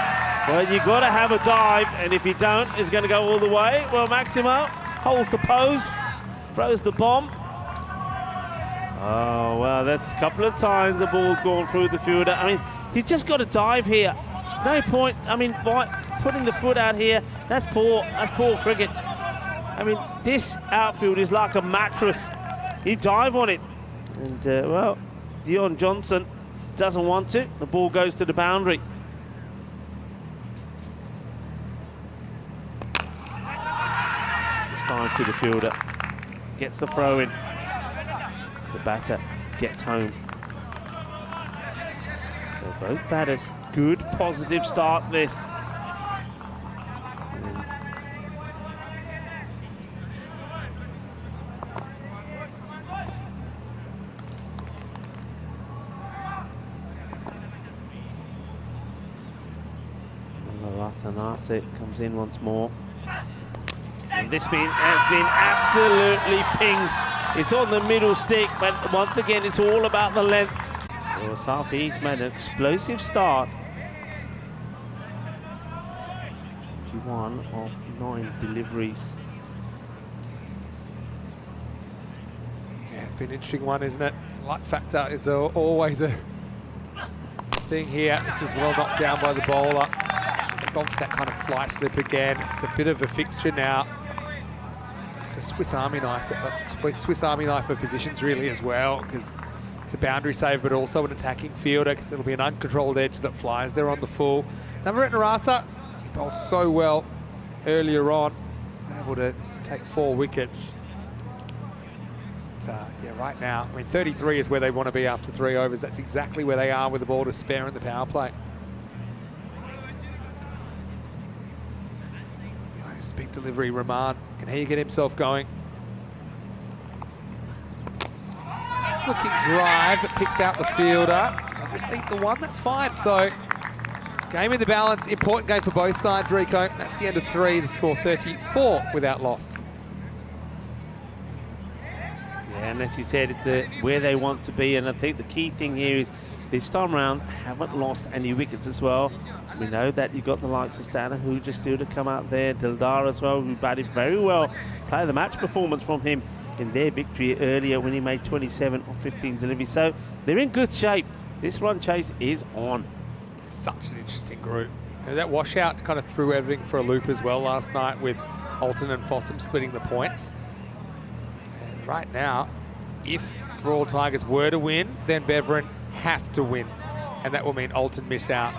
Well, you've got to have a dive, and if you don't, it's going to go all the way. Well, Maximo holds the pose, throws the bomb. Oh, well, that's a couple of times the ball's gone through the fielder. I mean, he's just got to dive here. There's no point, I mean, by putting the foot out here, that's poor cricket. I mean, this outfield is like a mattress. You dive on it. And, well, Dion Johnson doesn't want to. The ball goes to the boundary. This time to the fielder. Gets the throw in. The batter gets home. So both batters, good positive start this. Lathanase comes in once more. And this has been absolutely pinged. It's on the middle stick, but once again, it's all about the length. Well, Safi's made an explosive start. 21 of 9 deliveries. Yeah, it's been an interesting one, isn't it? Luck factor is always a thing here. This is well knocked down by the bowler. They've gone for that kind of fly slip again. It's a bit of a fixture now. It's a Swiss Army knife of positions really as well, because it's a boundary save but also an attacking fielder, because it'll be an uncontrolled edge that flies there on the full. Navaratnarasa, Narasa, he bowled so well earlier on, able to take 4 wickets. Yeah, right now, I mean, 33 is where they want to be after 3 overs. That's exactly where they are with the ball to spare in the power play. Nice big delivery, Rahman. Can he get himself going? Nice looking drive, but picks out the fielder. I'll just eat the one, that's fine. So, game in the balance, important game for both sides, Rico. That's the end of 3, the score 34 without loss. And as you said, it's where they want to be, and I think the key thing here is this time around haven't lost any wickets as well. We know that you've got the likes of Stanner, who just still to come out there, Dildar as well, who batted very well. Play of the match performance from him in their victory earlier when he made 27 of 15 deliveries. So they're in good shape. This run chase is on. Such an interesting group. And that washout kind of threw everything for a loop as well last night, with Alton and Fossum splitting the points. Right now, if Royal Tigers were to win, then Beveren have to win, and that will mean Alton miss out.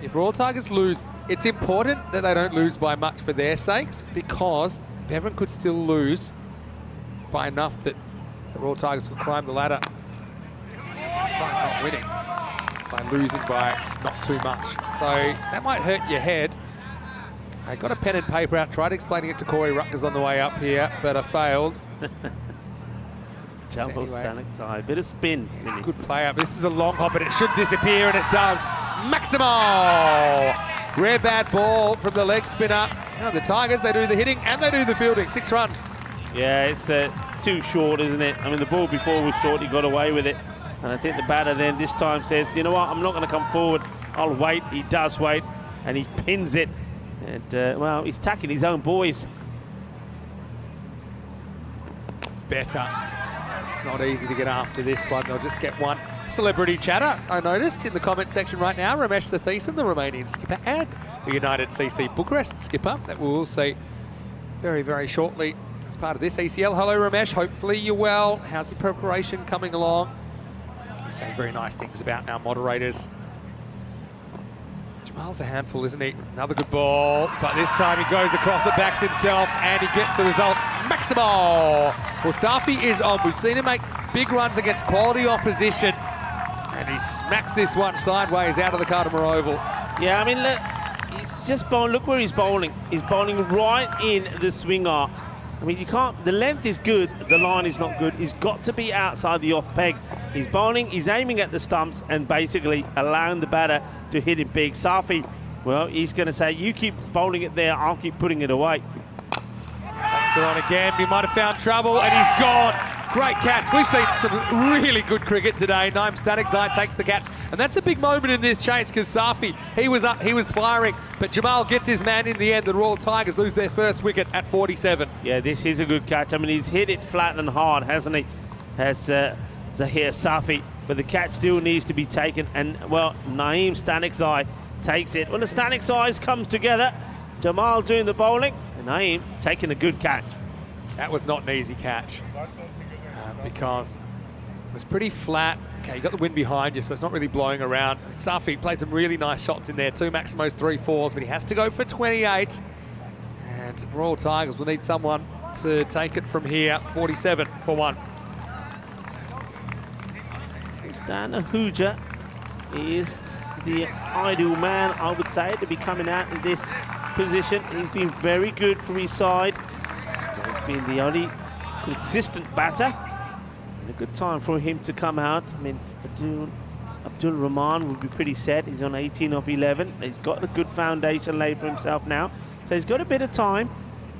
If Royal Tigers lose, it's important that they don't lose by much for their sakes, because Beveren could still lose by enough that the Royal Tigers could climb the ladder despite not winning, by losing by not too much. So that might hurt your head. I got a pen and paper out, tried explaining it to Corey Rutgers on the way up here, but I failed. Jumbo anyway, Stanek side, bit of spin. Good play up. This is a long hop and it should disappear, and it does. Maximal! Rare bad ball from the leg spinner. Now the Tigers, they do the hitting and they do the fielding. 6 runs. Yeah, it's too short, isn't it? I mean, the ball before was short, he got away with it. And I think the batter then this time says, you know what, I'm not going to come forward. I'll wait. He does wait, and he pins it. And, well, he's attacking his own boys. Better. It's not easy to get after this one. They'll just get one. Celebrity chatter, I noticed in the comment section right now. Ramesh Satheesan, the Romanian skipper, and the United CC Bucharest skipper, that we will see very, very shortly as part of this ECL. Hello, Ramesh. Hopefully you're well. How's your preparation coming along? We say very nice things about our moderators. Jamal's a handful, isn't he? Another good ball, but this time he goes across it, backs himself, and he gets the result. Maximal! Well, Safi is on. We've seen him make big runs against quality opposition, and he smacks this one sideways out of the Cartamar Oval. Yeah, I mean, look, he's just bowling. Look where he's bowling. He's bowling right in the swing arc. I mean, you can't, the length is good, the line is not good. He's got to be outside the off peg. He's bowling, he's aiming at the stumps and basically allowing the batter to hit him big. Safi, well, he's going to say, you keep bowling it there, I'll keep putting it away. Takes it on again, he might have found trouble, and he's gone. Great catch. We've seen some really good cricket today. Naim Stanikzai takes the catch, and that's a big moment in this chase, because Safi, he was up, he was firing, but Jamal gets his man in the end. The Royal Tigers lose their first wicket at 47. Yeah, this is a good catch. I mean, he's hit it flat and hard, hasn't he? Has Zahir Safi, but the catch still needs to be taken, and, well, Naim Stanikzai takes it. When the Stanikzais come together, Jamal doing the bowling, and Naim taking a good catch. That was not an easy catch, because it was pretty flat. Okay, you got the wind behind you, so it's not really blowing around. Safi played some really nice shots in there, 2 Maximos, 3 4s, but he has to go for 28. And Royal Tigers will need someone to take it from here. 47 for 1. Dan Ahuja is the ideal man, I would say, to be coming out in this position. He's been very good for his side. He's been the only consistent batter. And a good time for him to come out. I mean, Abdul Rahman will be pretty set. He's on 18 of 11. He's got a good foundation laid for himself now. So he's got a bit of time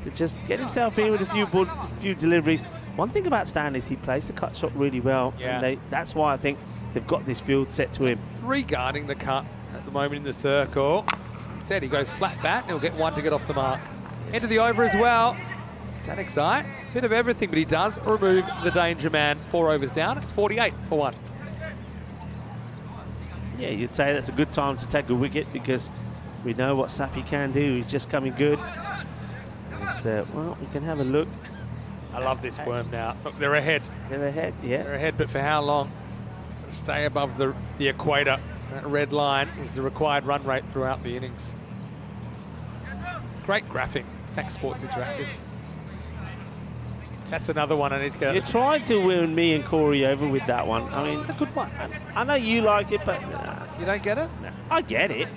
to just get himself in with a few deliveries. One thing about Stan is he plays the cut shot really well. Yeah. And that's why I think they've got this field set to him. 3 guarding the cut at the moment in the circle. Instead, he goes flat bat and he'll get 1 to get off the mark. Into the over as well. Static side, bit of everything, but he does remove the danger man. 4 overs down. It's 48 for 1. Yeah, you'd say that's a good time to take a wicket because we know what Safi can do. He's just coming good. Well, we can have a look. I love this worm now. Look, they're ahead. They're ahead, yeah. They're ahead, but for how long? Stay above the equator. That red line is the required run rate throughout the innings. Great graphic. Thanks, Sports Interactive. That's another one I need to go. You're trying to win me and Corey over with that one. I mean, It's a good one. I know you like it, but You don't get it? I get it.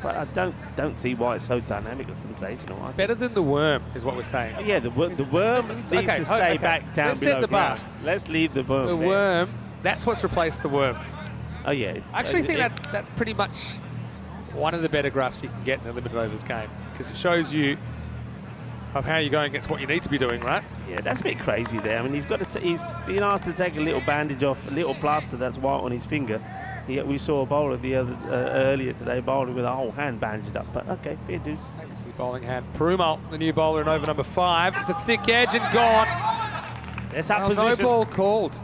But I don't see why it's so dynamic or sensational. It's better than the worm, is what we're saying. Yeah, the worm needs to stay back down Let's below set the bar. ground. Let's leave the worm The there. worm, that's what's replaced the worm. Oh, yeah. I actually think that's pretty much one of the better graphs you can get in a limited overs game because it shows you of how you're going against what you need to be doing, right? Yeah, that's a bit crazy there. I mean, he's been asked to take a little bandage off, a little plaster that's white on his finger. We saw a bowler earlier today bowling with a whole hand bandaged up. But okay, fair dues. This is bowling hand. Perumal, the new bowler in over number 5. It's a thick edge and gone. There's that No position. ball called.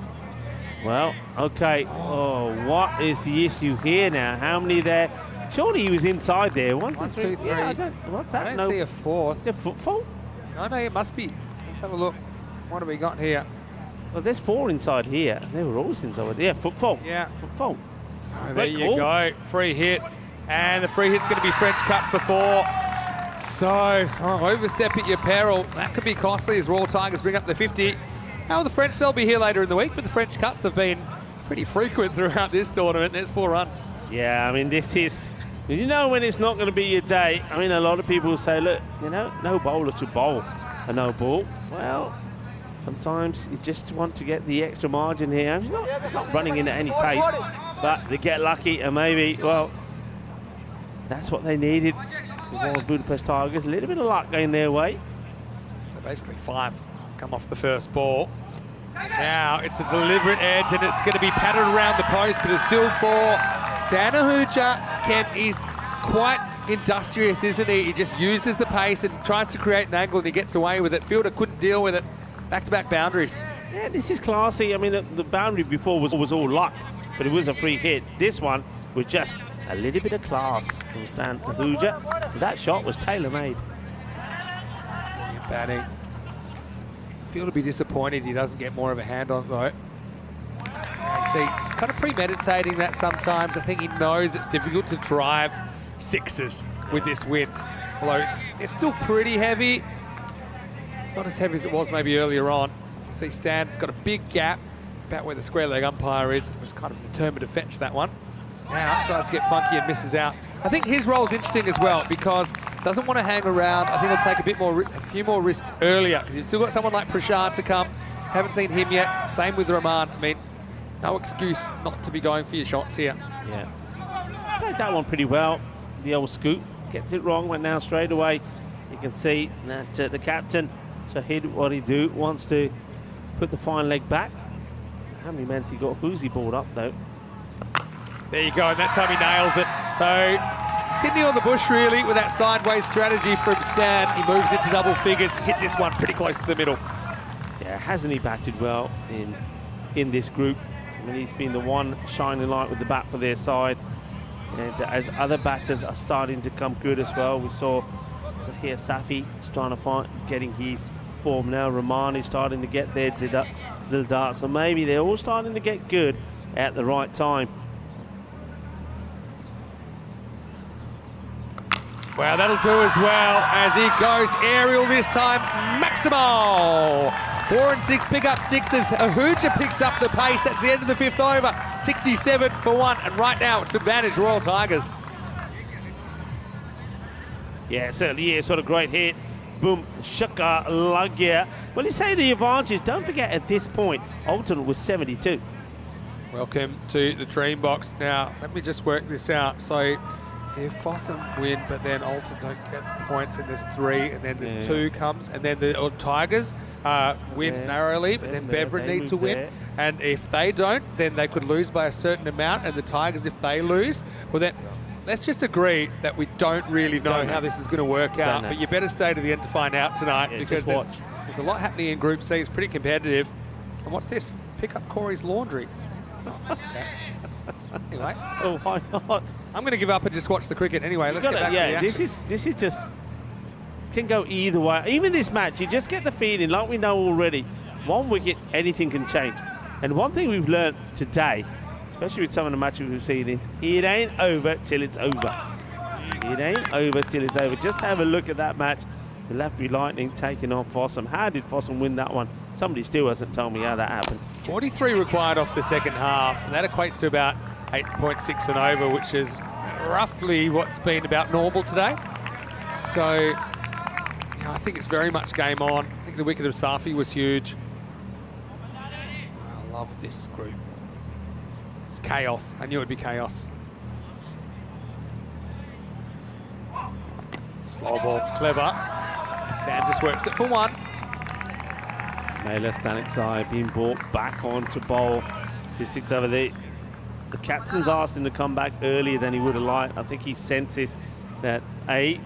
Well, okay. Oh, what is the issue here now? How many there? Surely he was inside there. 1, 2, 3. Yeah, what's that? I don't see a 4th. Is there foot fault? No, it must be. Let's have a look. What have we got here? Well, there's 4 inside here. They were always inside. Yeah, foot fault. Yeah. Foot fault. So there Great you call. go. Free hit. And the free hit's going to be French cut for 4. So, overstep at your peril. That could be costly as Royal Tigers bring up the 50. How are the French? They'll be here later in the week, but the French cuts have been pretty frequent throughout this tournament. There's 4 runs. Yeah, I mean, this is... You know when it's not going to be your day. I mean, a lot of people say, look, no bowler to bowl a no ball. Well, sometimes you just want to get the extra margin here. It's not running into any pace, but they get lucky and maybe, well, that's what they needed. The Royal Budapest Tigers, a little bit of luck going their way. So basically 5 come off the first ball. Now it's a deliberate edge and it's going to be patted around the post, but it's still 4. Stan Ahuja, Kent, he's quite industrious, isn't he? He just uses the pace and tries to create an angle and he gets away with it. Fielder couldn't deal with it. Back-to-back boundaries. Yeah, this is classy. I mean, the boundary before was all luck, but it was a free hit. This one was just a little bit of class from Stan Ahuja. That shot was tailor-made. Batting. Fielder be disappointed he doesn't get more of a hand on it, though. You see, he's kind of premeditating that sometimes. I think he knows it's difficult to drive 6s with this wind. Although it's still pretty heavy. It's not as heavy as it was maybe earlier on. You see Stan's got a big gap about where the square leg umpire is. Was kind of determined to fetch that one. Now tries to get funky and misses out. I think his role is interesting as well because doesn't want to hang around. I think he'll take a few more risks earlier because you've still got someone like Prashad to come. Haven't seen him yet. Same with Rahman. I mean, no excuse not to be going for your shots here. Yeah. He's played that one pretty well. The old scoop. Gets it wrong, went down straight away. You can see that the captain, Shahid, what he do, wants to put the fine leg back. How many men he got? Who's he balled up, though? There you go, and that time he nails it. So, Sydney on the bush, really, with that sideways strategy from Stan. He moves into double figures, hits this one pretty close to the middle. Yeah, hasn't he batted well in this group? I mean, he's been the one shining light with the bat for their side. And as other batters are starting to come good as well, we saw here Safi is trying to getting his form now. Rahman is starting to get there to the dart. So maybe they're all starting to get good at the right time. Well, that'll do as well as he goes aerial this time. Maximal! 4 and 6 pick up sticks as Ahuja picks up the pace. That's the end of the 5th over. 67 for 1, and right now it's advantage Royal Tigers. Yeah, certainly is. What a great hit. Boom, shaka, lagya. Well, you say the advantage. Don't forget at this point, Alton was 72. Welcome to the dream box. Now, let me just work this out. So, if Fossum win, but then Alton don't get the points, and there's 3, and then the 2 comes, and then the Tigers win narrowly, but then Beveridge need to win. And if they don't, then they could lose by a certain amount, and the Tigers, if they lose, well then, let's just agree that we don't really know how this is going to work out, but you better stay to the end to find out tonight, because there's a lot happening in Group C. It's pretty competitive. And what's this? Pick up Corey's laundry. Okay. Anyway. Oh, why not? I'm going to give up and just watch the cricket anyway. Let's get back to the action. This is just can go either way. Even this match, you just get the feeling, like we know already, 1 wicket, anything can change. And one thing we've learned today, especially with some of the matches we've seen, is it ain't over till it's over. It ain't over till it's over. Just have a look at that match. The Latbury Lightning taking on Fossum. How did Fossum win that one? Somebody still hasn't told me how that happened. 43 required off the second half, and that equates to about 8.6 and over, which is roughly what's been about normal today. So, I think it's very much game on. I think the wicket of Safi was huge. I love this group. It's chaos. I knew it'd be chaos. Slow ball, clever. Stan just works it for 1. Mela Stanexai being brought back on to bowl his 6 over there. The captain's asked him to come back earlier than he would have liked. I think he senses that he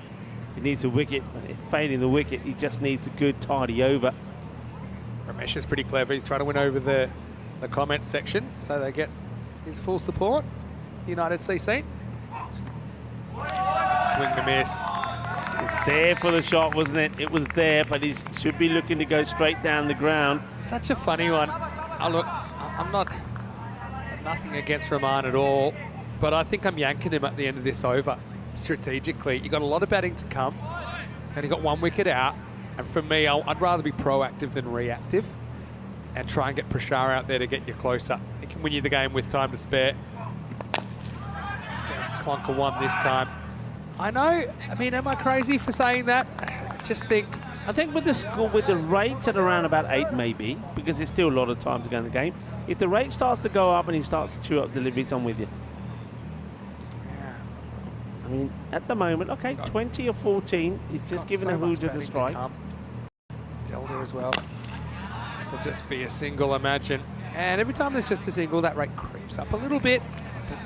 needs a wicket. If failing the wicket, he just needs a good tidy over. Ramesh is pretty clever. He's trying to win over the comment section so they get his full support. United CC. Swing and miss. It was there for the shot, wasn't it? It was there, but he should be looking to go straight down the ground. Such a funny one. Oh, look, I'm nothing against Rahman at all, but I think I'm yanking him at the end of this over strategically. You got a lot of batting to come, and he got 1 wicket out. And for me, I'd rather be proactive than reactive, and try and get Prashar out there to get you closer. It can win you the game with time to spare. Gets clunker 1 this time. I know. I mean, am I crazy for saying that? I think with the score, with the rates at around about 8 maybe, because there's still a lot of time to go in the game. If the rate starts to go up and he starts to chew up deliveries, I'm with you. Yeah. I mean, at the moment, okay, 20 or 14, he's just giving a Hooja the strike. Delta as well. This will just be a single, imagine. And every time there's just a single, that rate creeps up a little bit.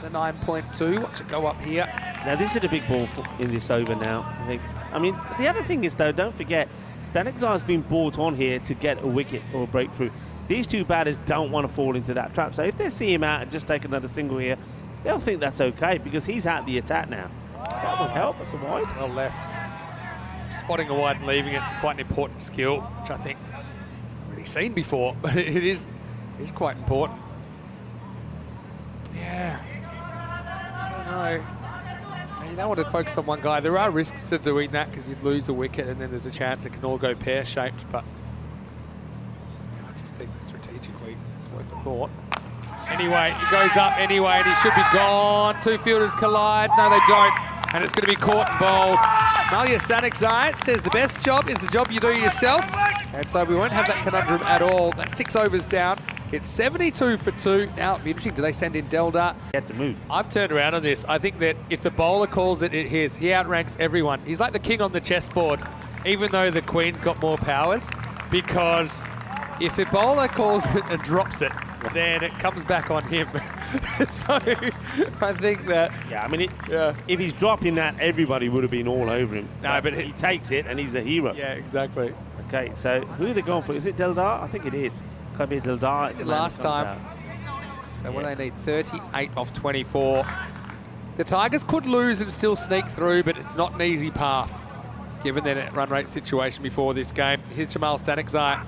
The 9.2, watch it go up here. Now this is a big ball in this over now, I think. I mean, the other thing is though, don't forget, Stanexai's been brought on here to get a wicket or a breakthrough. These 2 batters don't want to fall into that trap. So if they see him out and just take another single here, they'll think that's okay because he's out the attack now. That will help. That's a wide. Well left. Spotting a wide and leaving it is quite an important skill, which I think I've really seen before, but it is quite important. Yeah. I don't know. You don't want to focus on one guy. There are risks to doing that because you'd lose a wicket and then there's a chance it can all go pear-shaped, but I just think strategically it's worth a thought. Anyway, he goes up anyway and he should be gone. 2 fielders collide. No, they don't. And it's going to be caught and bowled. Malia Stanexai says the best job is the job you do yourself. And so we won't have that conundrum at all. That's 6 overs down. It's 72 for 2. Now, it'll be interesting. Do they send in Deldar? He had to move. I've turned around on this. I think that if the bowler calls it, it's his. He outranks everyone. He's like the king on the chessboard, even though the queen's got more powers. Because if the bowler calls it and drops it, then it comes back on him. So I think that... Yeah, I mean, if he's dropping that, everybody would have been all over him. No, but he takes it and he's a hero. Yeah, exactly. Okay, so who are they going for? Is it Deldar? I think it is. Could be Deldar. Did last time. So what do they need? 38 off 24. The Tigers could lose and still sneak through, but it's not an easy path, given their run rate situation before this game. Here's Jamal Stanexai.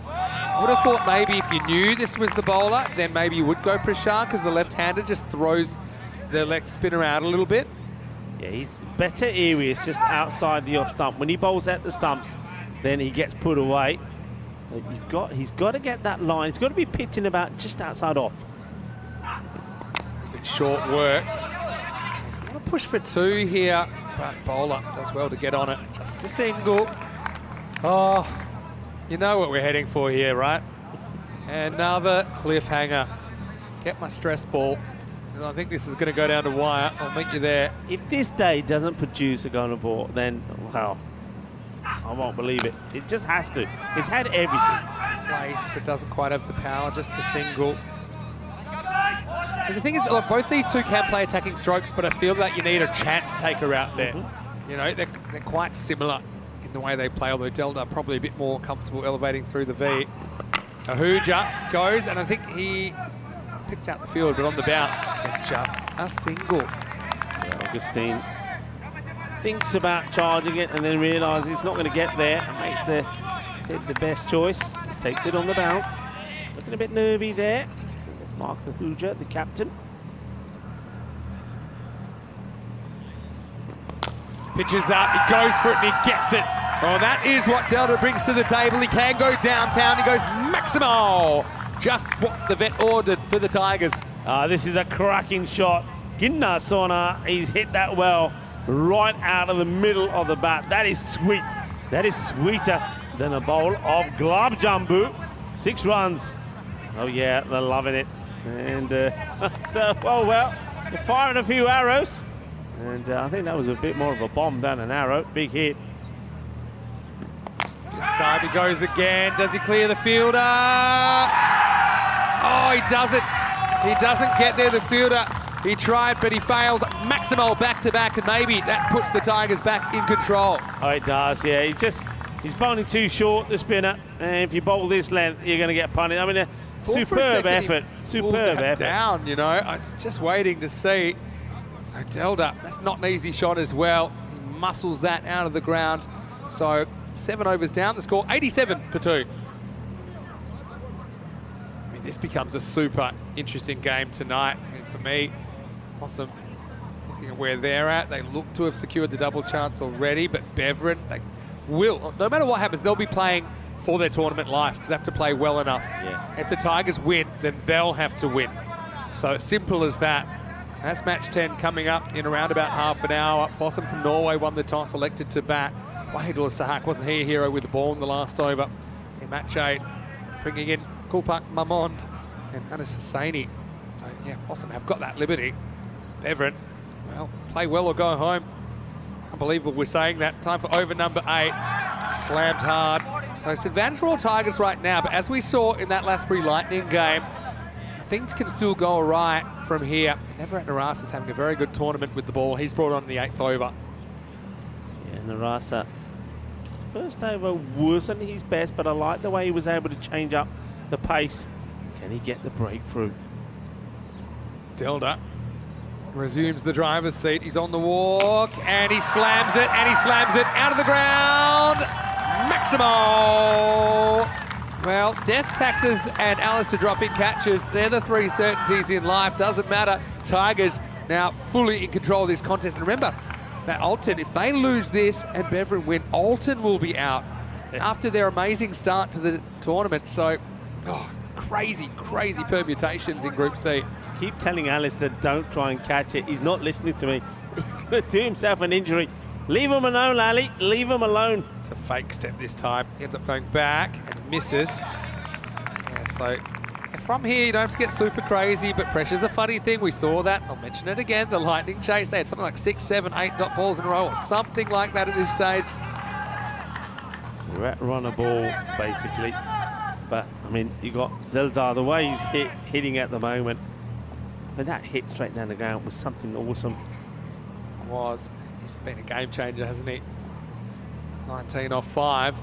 I would have thought maybe if you knew this was the bowler, then maybe you would go Prashar, because the left-hander just throws the leg spinner out a little bit. Yeah, he's better areas just outside the off stump. When he bowls at the stumps, then he gets put away. He's got to get that line. He's got to be pitching about just outside off. A bit short worked. I want to push for 2 here, but bowler does well to get on it. Just a single. Oh, you know what we're heading for here, right? Another cliffhanger. get my stress ball. And I think this is going to go down to wire. I'll meet you there. If this day doesn't produce a golden ball, then, wow, I won't believe it. It just has to. It's had everything. Placed, but doesn't quite have the power just to single. And the thing is, look, both these two can play attacking strokes, but I feel that you need a chance taker out there. You know, they're quite similar in the way they play, although Delta probably a bit more comfortable elevating through the V. Ahuja goes, and I think he picks out the field, but on the bounce, just a single. Yeah, Augustine thinks about charging it and then realises he's not going to get there and makes the best choice. He takes it on the bounce. Looking a bit nervy there. That's Mark Ahuja, the captain. Pitches up, he goes for it and he gets it. Oh, that is what Delta brings to the table. He can go downtown, he goes maximal. Just what the vet ordered for the Tigers. This is a cracking shot. Ginna Sona, he's hit that well right out of the middle of the bat. That is sweet. That is sweeter than a bowl of glove jambu. 6 runs. Oh yeah, they're loving it. And well, they're firing a few arrows. And I think that was a bit more of a bomb than an arrow. Big hit. This time he goes again. Does he clear the fielder? Oh, he doesn't. He doesn't get there, the fielder. He tried, but he fails. Maximal back-to-back, and maybe that puts the Tigers back in control. Oh, it does, yeah. He's bowling too short, the spinner. And if you bowl this length, you're going to get punted. I mean, a superb effort. Superb effort. Down, you know. I was just waiting to see. Delta, that's not an easy shot as well. He muscles that out of the ground. So 7 overs down, the score 87 for 2. I mean, this becomes a super interesting game tonight. I mean, for me, Possum, looking at where they're at, they look to have secured the double chance already, but Beverin, they will, no matter what happens, they'll be playing for their tournament life because they have to play well enough. Yeah. If the Tigers win, then they'll have to win. So simple as that. That's match 10 coming up in around about half an hour. Fossum from Norway won the toss, elected to bat. Wahidullah Sahak, wasn't he a hero with the ball in the last over? In match 8, bringing in Kulpak Mamond and Anas Hussaini. So yeah, Fossum have got that liberty. Beverin, well, play well or go home. Unbelievable we're saying that. Time for over number 8. Slammed hard. So it's advantage for all Tigers right now, but as we saw in that Lathbury Lightning game, things can still go awry from here. Everett Narasa is having a very good tournament with the ball. He's brought on the 8th over. Yeah, Narasa. His first over wasn't his best, but I like the way he was able to change up the pace. Can he get the breakthrough? Delta resumes the driver's seat. He's on the walk, and he slams it, out of the ground. Maximal. Well, death taxes and Alistair dropping catches, they're the 3 certainties in life. Doesn't matter. Tigers now fully in control of this contest. And remember, that Alton, if they lose this and Beverin win, Alton will be out after their amazing start to the tournament. So, crazy permutations in Group C. Keep telling Alistair, don't try and catch it. He's not listening to me. He's going to do himself an injury. Leave him alone, Ali. Leave him alone. It's a fake step this time. He ends up going back and misses. Yeah, so from here, you don't have to get super crazy, but pressure's a funny thing. We saw that. I'll mention it again. The Lightning chase. They had something like 6, 7, 8 dot balls in a row or something like that at this stage. We're at runner ball, basically. But, I mean, you got Delta, the way he's hitting at the moment. But that hit straight down the ground was something awesome. Was. He's been a game changer, hasn't he? 19 off 5.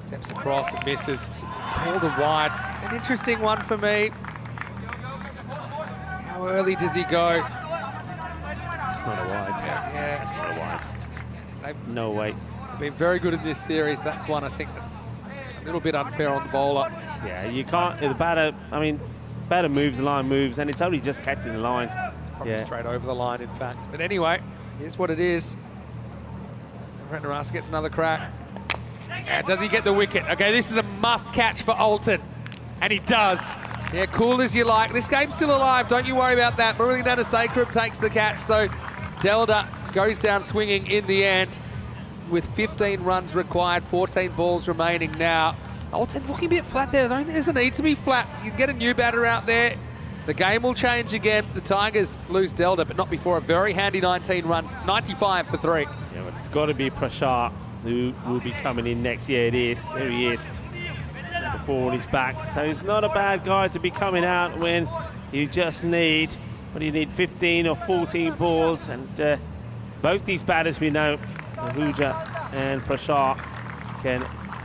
Steps across and misses. Called a wide. It's an interesting one for me. How early does he go? It's not a wide. Yeah. It's not a wide. No way. They've been very good in this series. That's one I think that's a little bit unfair on the bowler. Yeah, you can't. The batter, I mean, batter moves, the line moves, and it's only just catching the line. Probably straight over the line, in fact. But anyway, here's what it is. Narasa gets another crack. And does he get the wicket? Okay, this is a must catch for Alton. And he does. Yeah, cool as you like. This game's still alive. Don't you worry about that. Murali Nanasekharab takes the catch. So Delta goes down swinging in the end with 15 runs required, 14 balls remaining now. Alton looking a bit flat there. I don't think there's a need to be flat. You get a new batter out there. The game will change again. The Tigers lose Delta, but not before a very handy 19 runs, 95 for 3. Yeah, but it's got to be Prashant who will be coming in next. Yeah, it is. There he is. Number 4 on his back. So he's not a bad guy to be coming out when you just need, what do you need, 15 or 14 balls. And both these batters we know, Ahuja and Prashant, can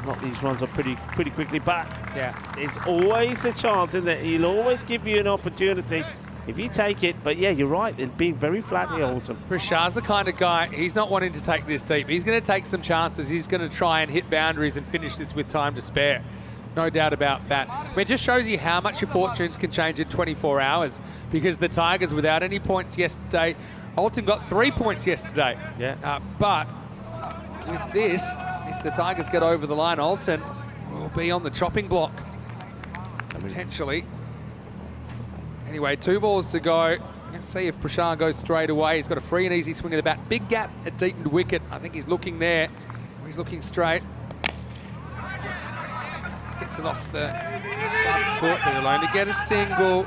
knock these runs up pretty quickly. But yeah, there's always a chance in that he'll always give you an opportunity if you take it. But yeah, you're right, it's been very flat here, Alton. Prashant's the kind of guy, he's not wanting to take this deep. He's going to take some chances. He's going to try and hit boundaries and finish this with time to spare. No doubt about that. I mean, it just shows you how much your fortunes can change in 24 hours, because the Tigers, without any points yesterday, Alton got 3 points yesterday. Yeah. But with this, if the Tigers get over the line, Alton will be on the chopping block, potentially. Anyway, 2 balls to go. Let's see if Prashant goes straight away. He's got a free and easy swing of the bat. Big gap at deep mid wicket. I think he's looking there. He's looking straight. Just hits it off the front foot. They're alone to get a single.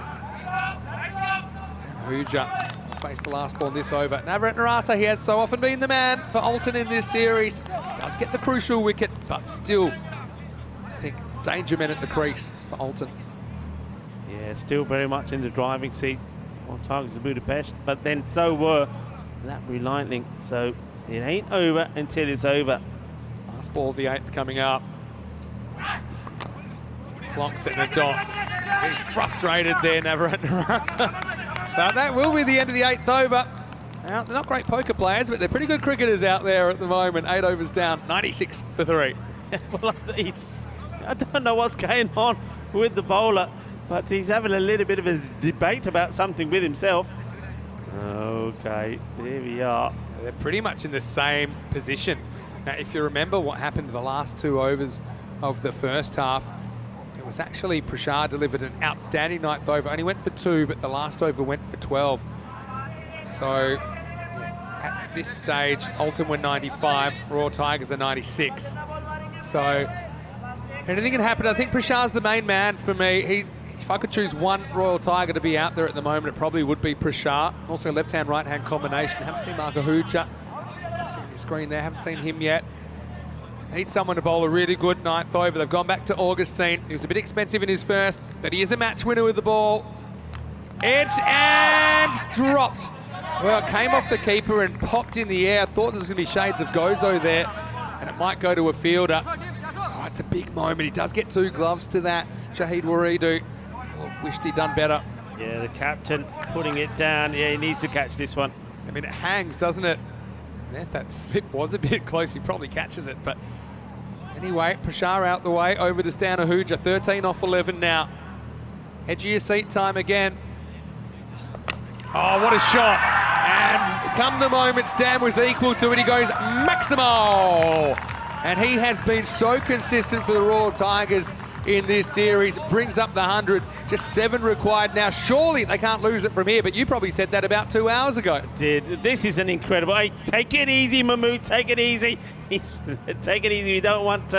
Ahuja will face the last ball in this over. Navrat Narasa, he has so often been the man for Alton in this series. Does get the crucial wicket, but still, I think, danger men at the crease for Alton. Yeah, still very much in the driving seat on Tigers of Budapest, but then so were that Lightning. So it ain't over until it's over. Last ball of the 8th coming up. Plonks it in a dot. He's frustrated there, Navrat Narasa. But that will be the end of the 8th over. Now, they're not great poker players, but they're pretty good cricketers out there at the moment. 8 overs down, 96 for 3. Well, I don't know what's going on with the bowler, but he's having a little bit of a debate about something with himself. Okay, there we are. They're pretty much in the same position. Now, if you remember what happened the last 2 overs of the first half, it was actually Prashant delivered an outstanding 9th over. Only went for 2, but the last over went for 12. So at this stage, Alton were 95, Royal Tigers are 96. So anything can happen. I think Prashant's the main man for me. If I could choose one Royal Tiger to be out there at the moment, it probably would be Prashant. Also left-hand, right-hand combination. Haven't seen Mark Ahuja. See on your screen there, haven't seen him yet. Need someone to bowl a really good 9th over. They've gone back to Augustine. He was a bit expensive in his first, but he is a match winner with the ball. Edge and dropped. Well, it came off the keeper and popped in the air. I thought there was going to be shades of Gozo there, and it might go to a fielder. Oh, it's a big moment. He does get 2 gloves to that. Shahid Waridu wished he'd done better. Yeah, the captain putting it down. Yeah, he needs to catch this one. I mean, it hangs, doesn't it? Yeah, that slip was a bit close. He probably catches it, but anyway, Prashant out the way, over to Stan Ahuja. 13 off 11 now. Edge of your seat time again. Oh, what a shot. And come the moment Stan was equal to it, he goes Maximo. And he has been so consistent for the Royal Tigers in this series. Brings up the 100, just 7 required now. Surely they can't lose it from here, but you probably said that about 2 hours ago. Did. This is an incredible, hey, take it easy, Mahmood, take it easy. Take it easy, you don't want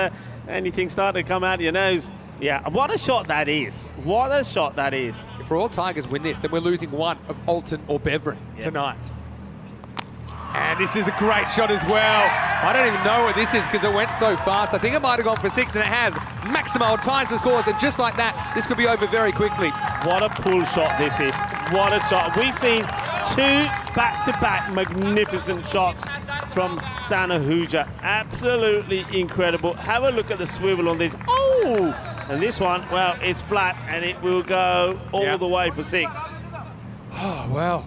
anything starting to come out of your nose. Yeah, what a shot that is. What a shot that is. If Royal Tigers win this, then we're losing one of Alton or Beverin tonight. And this is a great shot as well. I don't even know what this is because it went so fast. I think it might have gone for 6, and it has. Maximo ties the scores, and just like that, this could be over very quickly. What a pull shot this is. What a shot. We've seen 2 back-to-back magnificent shots from Stan Ahuja. Absolutely incredible. Have a look at the swivel on this. Oh! And this one, well, it's flat, and it will go all the way for 6. Oh, well.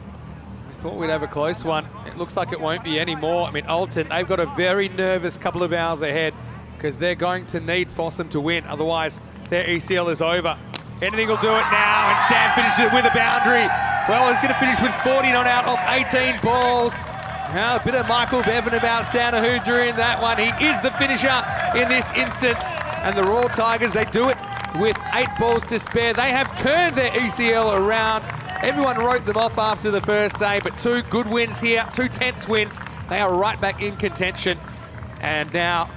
Thought we'd have a close one. It looks like it won't be anymore. I mean, Alton, they've got a very nervous couple of hours ahead because they're going to need Fossum to win. Otherwise, their ECL is over. Anything will do it now, and Stan finishes it with a boundary. Well, he's going to finish with 40 not out of 18 balls. Now, a bit of Michael Bevan about Stan Ahuja in that one. He is the finisher in this instance. And the Royal Tigers, they do it with 8 balls to spare. They have turned their ECL around. Everyone wrote them off after the first day, but 2 good wins here, 2 tense wins. They are right back in contention. And now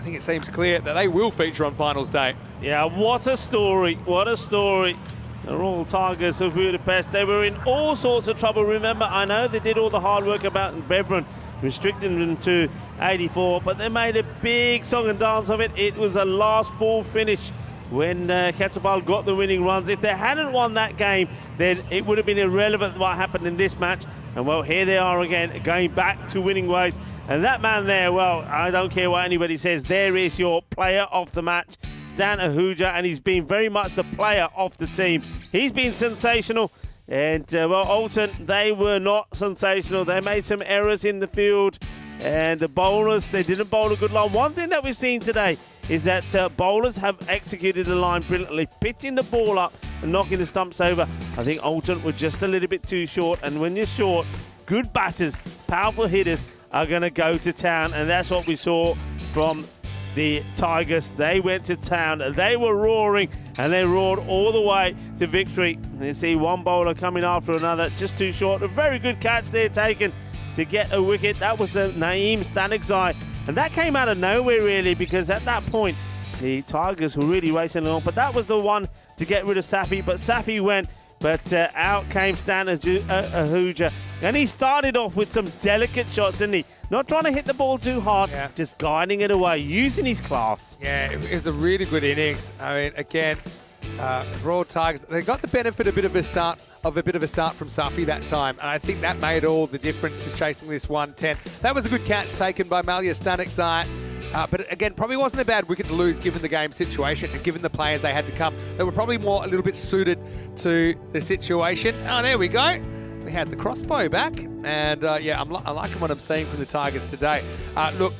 think it seems clear that they will feature on finals day. Yeah, what a story. What a story. The Royal Tigers of Budapest, they were in all sorts of trouble. Remember, I know they did all the hard work about Beveren, restricting them to 84, but they made a big song and dance of it. It was a last ball finish when Quetzalcoatl got the winning runs. If they hadn't won that game, then it would have been irrelevant what happened in this match. And well, here they are again, going back to winning ways. And that man there, well, I don't care what anybody says, there is your player of the match, Stan Ahuja, and he's been very much the player of the team. He's been sensational. And, well, Alton, they were not sensational. They made some errors in the field. And the bowlers, they didn't bowl a good line. One thing that we've seen today is that bowlers have executed the line brilliantly, pitching the ball up and knocking the stumps over. I think Alton were just a little bit too short. And when you're short, good batters, powerful hitters are going to go to town. And that's what we saw from the Tigers. They went to town. They were roaring, and they roared all the way to victory. And you see one bowler coming after another, just too short. A very good catch there taken to get a wicket. That was a Naeem Stanexai, and that came out of nowhere really, because at that point the Tigers were really racing along, but that was the one to get rid of Safi. But Safi went, but out came Stan Ahuja, and he started off with some delicate shots, didn't he? Not trying to hit the ball too hard, just guiding it away, using his class. Yeah, it was a really good innings. I mean, again, Royal Tigers, they got the benefit of a bit of a start from Safi that time, and I think that made all the difference to chasing this 110. That was a good catch taken by Malia Stanexai, but again, probably wasn't a bad wicket to lose given the game situation and given the players they had to come. They were probably a little bit suited to the situation. Oh, there we go. We had the crossbow back, and yeah, I'm liking what I'm seeing from the Tigers today. Look,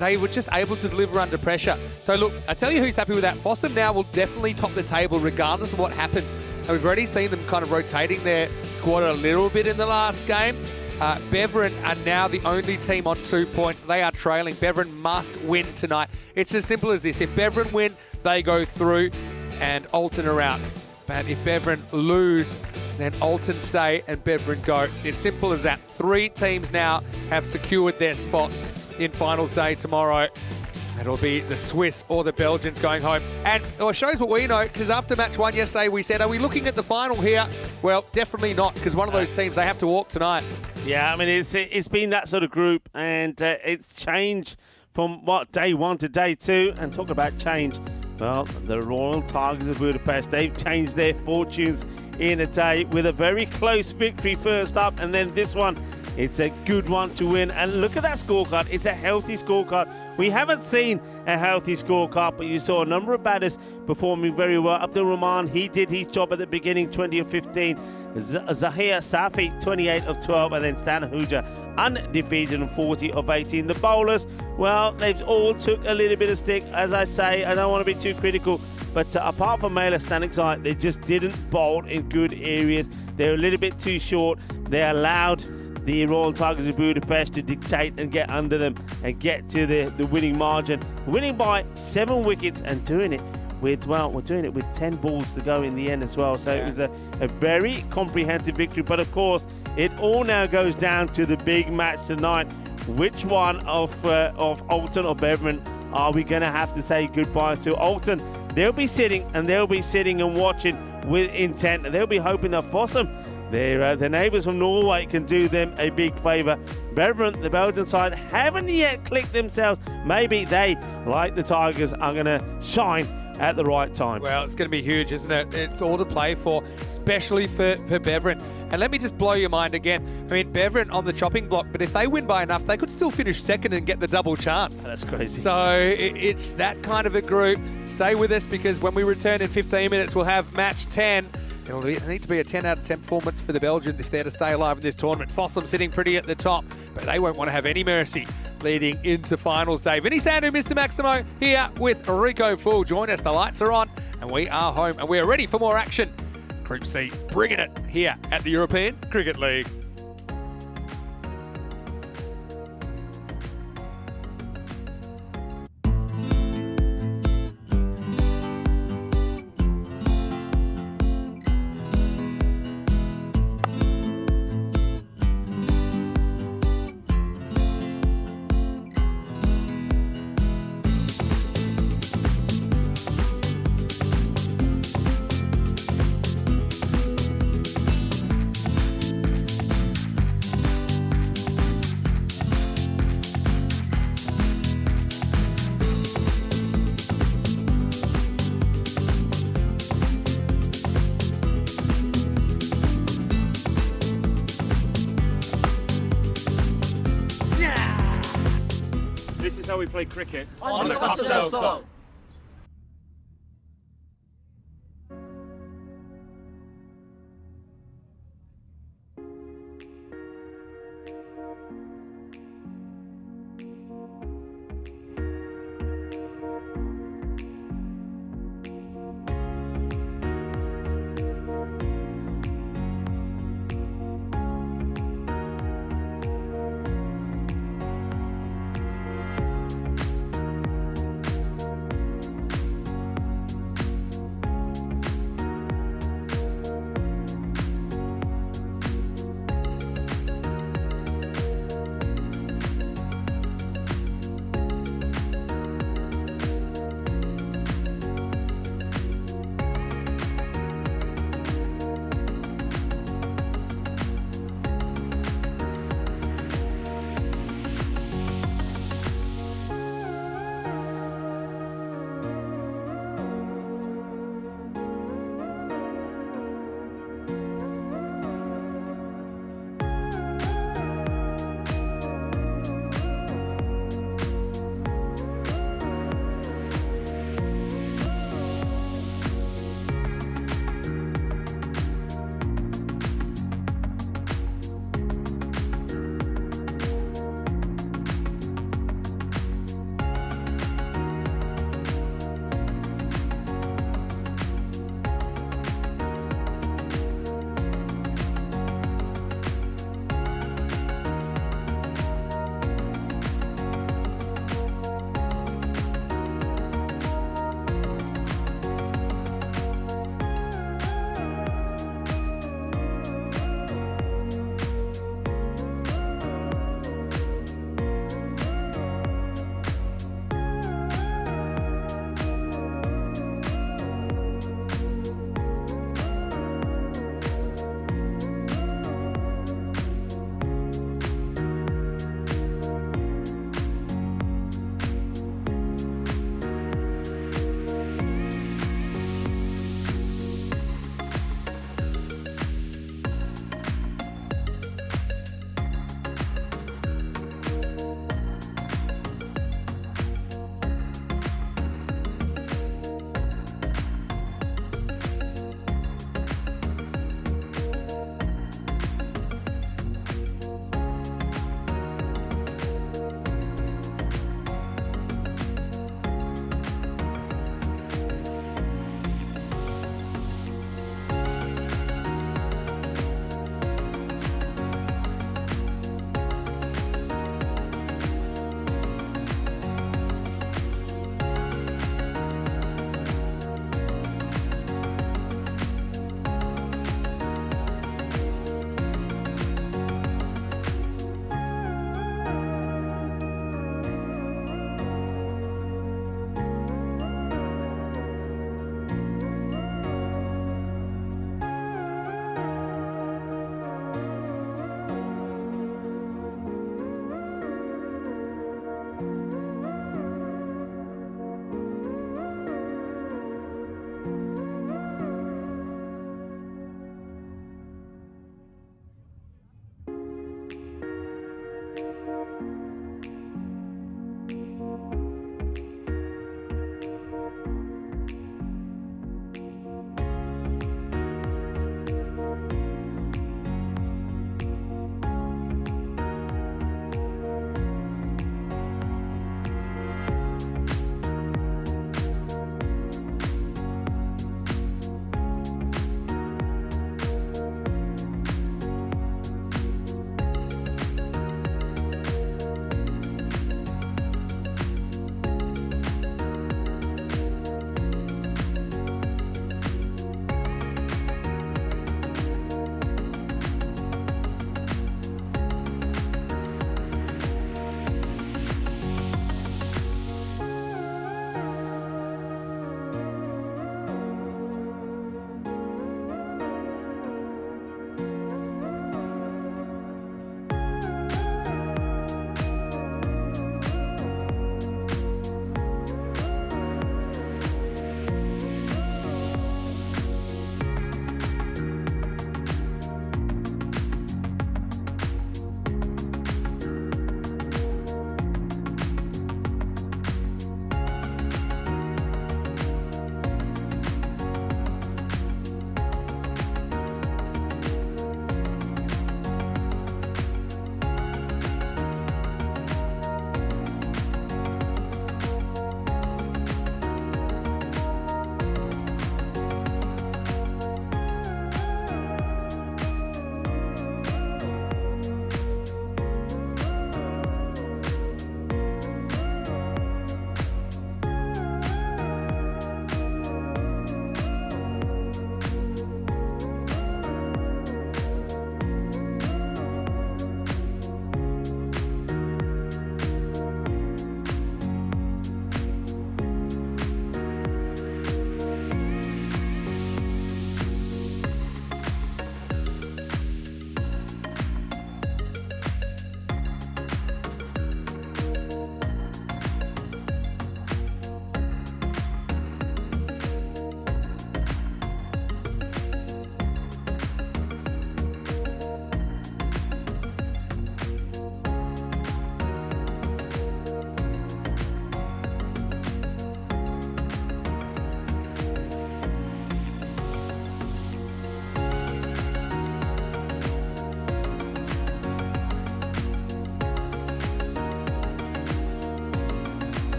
they were just able to deliver under pressure. So look, I tell you who's happy with that. Fossum now will definitely top the table regardless of what happens. And we've already seen them kind of rotating their squad a little bit in the last game. Beveren are now the only team on 2 points. They are trailing. Beveren must win tonight. It's as simple as this. If Beveren win, they go through and Alton are out. But if Beveren lose, then Alton stay and Beveren go. It's simple as that. 3 teams now have secured their spots in finals day tomorrow. It'll be the Swiss or the Belgians going home. And it shows what we know, because after match 1 yesterday, we said, are we looking at the final here? Well, definitely not, because one of those teams, they have to walk tonight. Yeah, I mean, it's been that sort of group, and it's changed from, day 1 to day 2. And talk about change. Well, the Royal Tigers of Budapest, they've changed their fortunes in a day with a very close victory first up, and then this one. It's a good one to win. And look at that scorecard. It's a healthy scorecard. We haven't seen a healthy scorecard, but you saw a number of batters performing very well. Abdul Rahman, he did his job at the beginning, 20 of 15. Zahir Safi, 28 of 12. And then Stan Ahuja, undefeated, and 40 of 18. The bowlers, well, they've all took a little bit of stick. As I say, I don't want to be too critical, but apart from Mela Stanexai, they just didn't bowl in good areas. They're a little bit too short. They allowed the Royal Tigers of Budapest to dictate and get under them and get to the winning margin. Winning by 7 wickets and doing it with, well, we're doing it with 10 balls to go in the end as well. So it was a very comprehensive victory. But of course, it all now goes down to the big match tonight. Which one of Alton or Beveren are we going to have to say goodbye to? Alton, they'll be sitting and watching with intent, and they'll be hoping that Fossum, the neighbours from Norway, can do them a big favour. Beveren, the Belgian side, haven't yet clicked themselves. Maybe they, like the Tigers, are going to shine at the right time. Well, it's going to be huge, isn't it? It's all to play for, especially for Beveren. And let me just blow your mind again. I mean, Beveren on the chopping block, but if they win by enough, they could still finish second and get the double chance. That's crazy. So it's that kind of a group. Stay with us, because when we return in 15 minutes, we'll have match 10. It'll need to be a 10 out of 10 performance for the Belgians if they're to stay alive in this tournament. Fossum sitting pretty at the top, but they won't want to have any mercy leading into finals day. Vinny Sandu, Mr. Maximo, here with Rico Full. Join us, the lights are on, and we are home, and we're ready for more action. Group C, bringing it here at the European Cricket League. This is how we play cricket. On the Costa del Sol.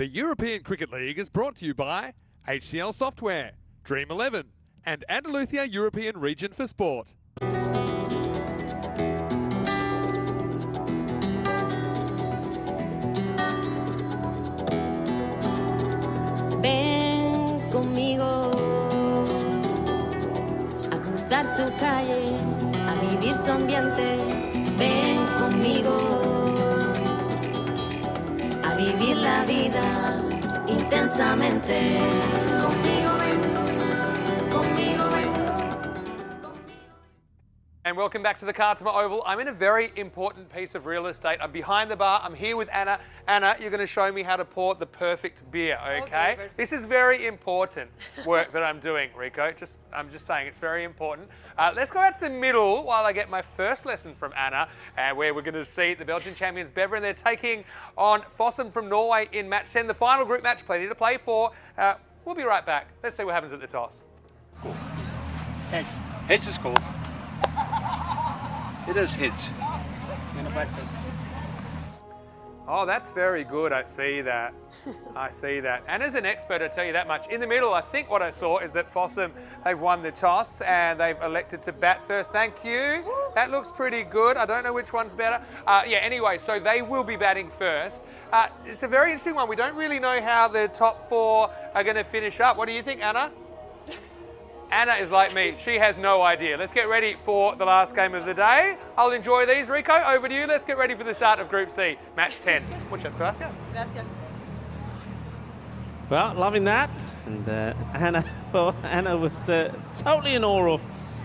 The European Cricket League is brought to you by HCL Software, Dream 11, and Andalusia European Region for Sport. Ven conmigo a cruzar su calle, a vivir su ambiente. Ven conmigo a vivir la vida intensamente. Conmigo ven, conmigo ven. And welcome back to the Kartama Oval. I'm in a very important piece of real estate. I'm behind the bar. I'm here with Anna. Anna, you're going to show me how to pour the perfect beer, okay? This is very important work that I'm doing, Rico. I'm just saying it's very important. Let's go out to the middle while I get my first lesson from Anna, where we're going to see the Belgian champions Beveren. They're taking on Fossum from Norway in match 10, the final group match. Plenty to play for. We'll be right back. Let's see what happens at the toss. Cool. Heads. Heads is called. It is heads. And a breakfast. Oh, that's very good. I see that. I see that. Anna's an expert, I tell you that much. In the middle, I think what I saw is that Fossum, they've won the toss and they've elected to bat first. Thank you. That looks pretty good. I don't know which one's better. Anyway, so they will be batting first. It's a very interesting one. We don't really know how the top four are going to finish up. What do you think, Anna? Anna is like me. She has no idea. Let's get ready for the last game of the day. I'll enjoy these. Rico, over to you. Let's get ready for the start of Group C, Match 10. Muchas gracias. Gracias. Well, loving that. And Anna was totally in awe of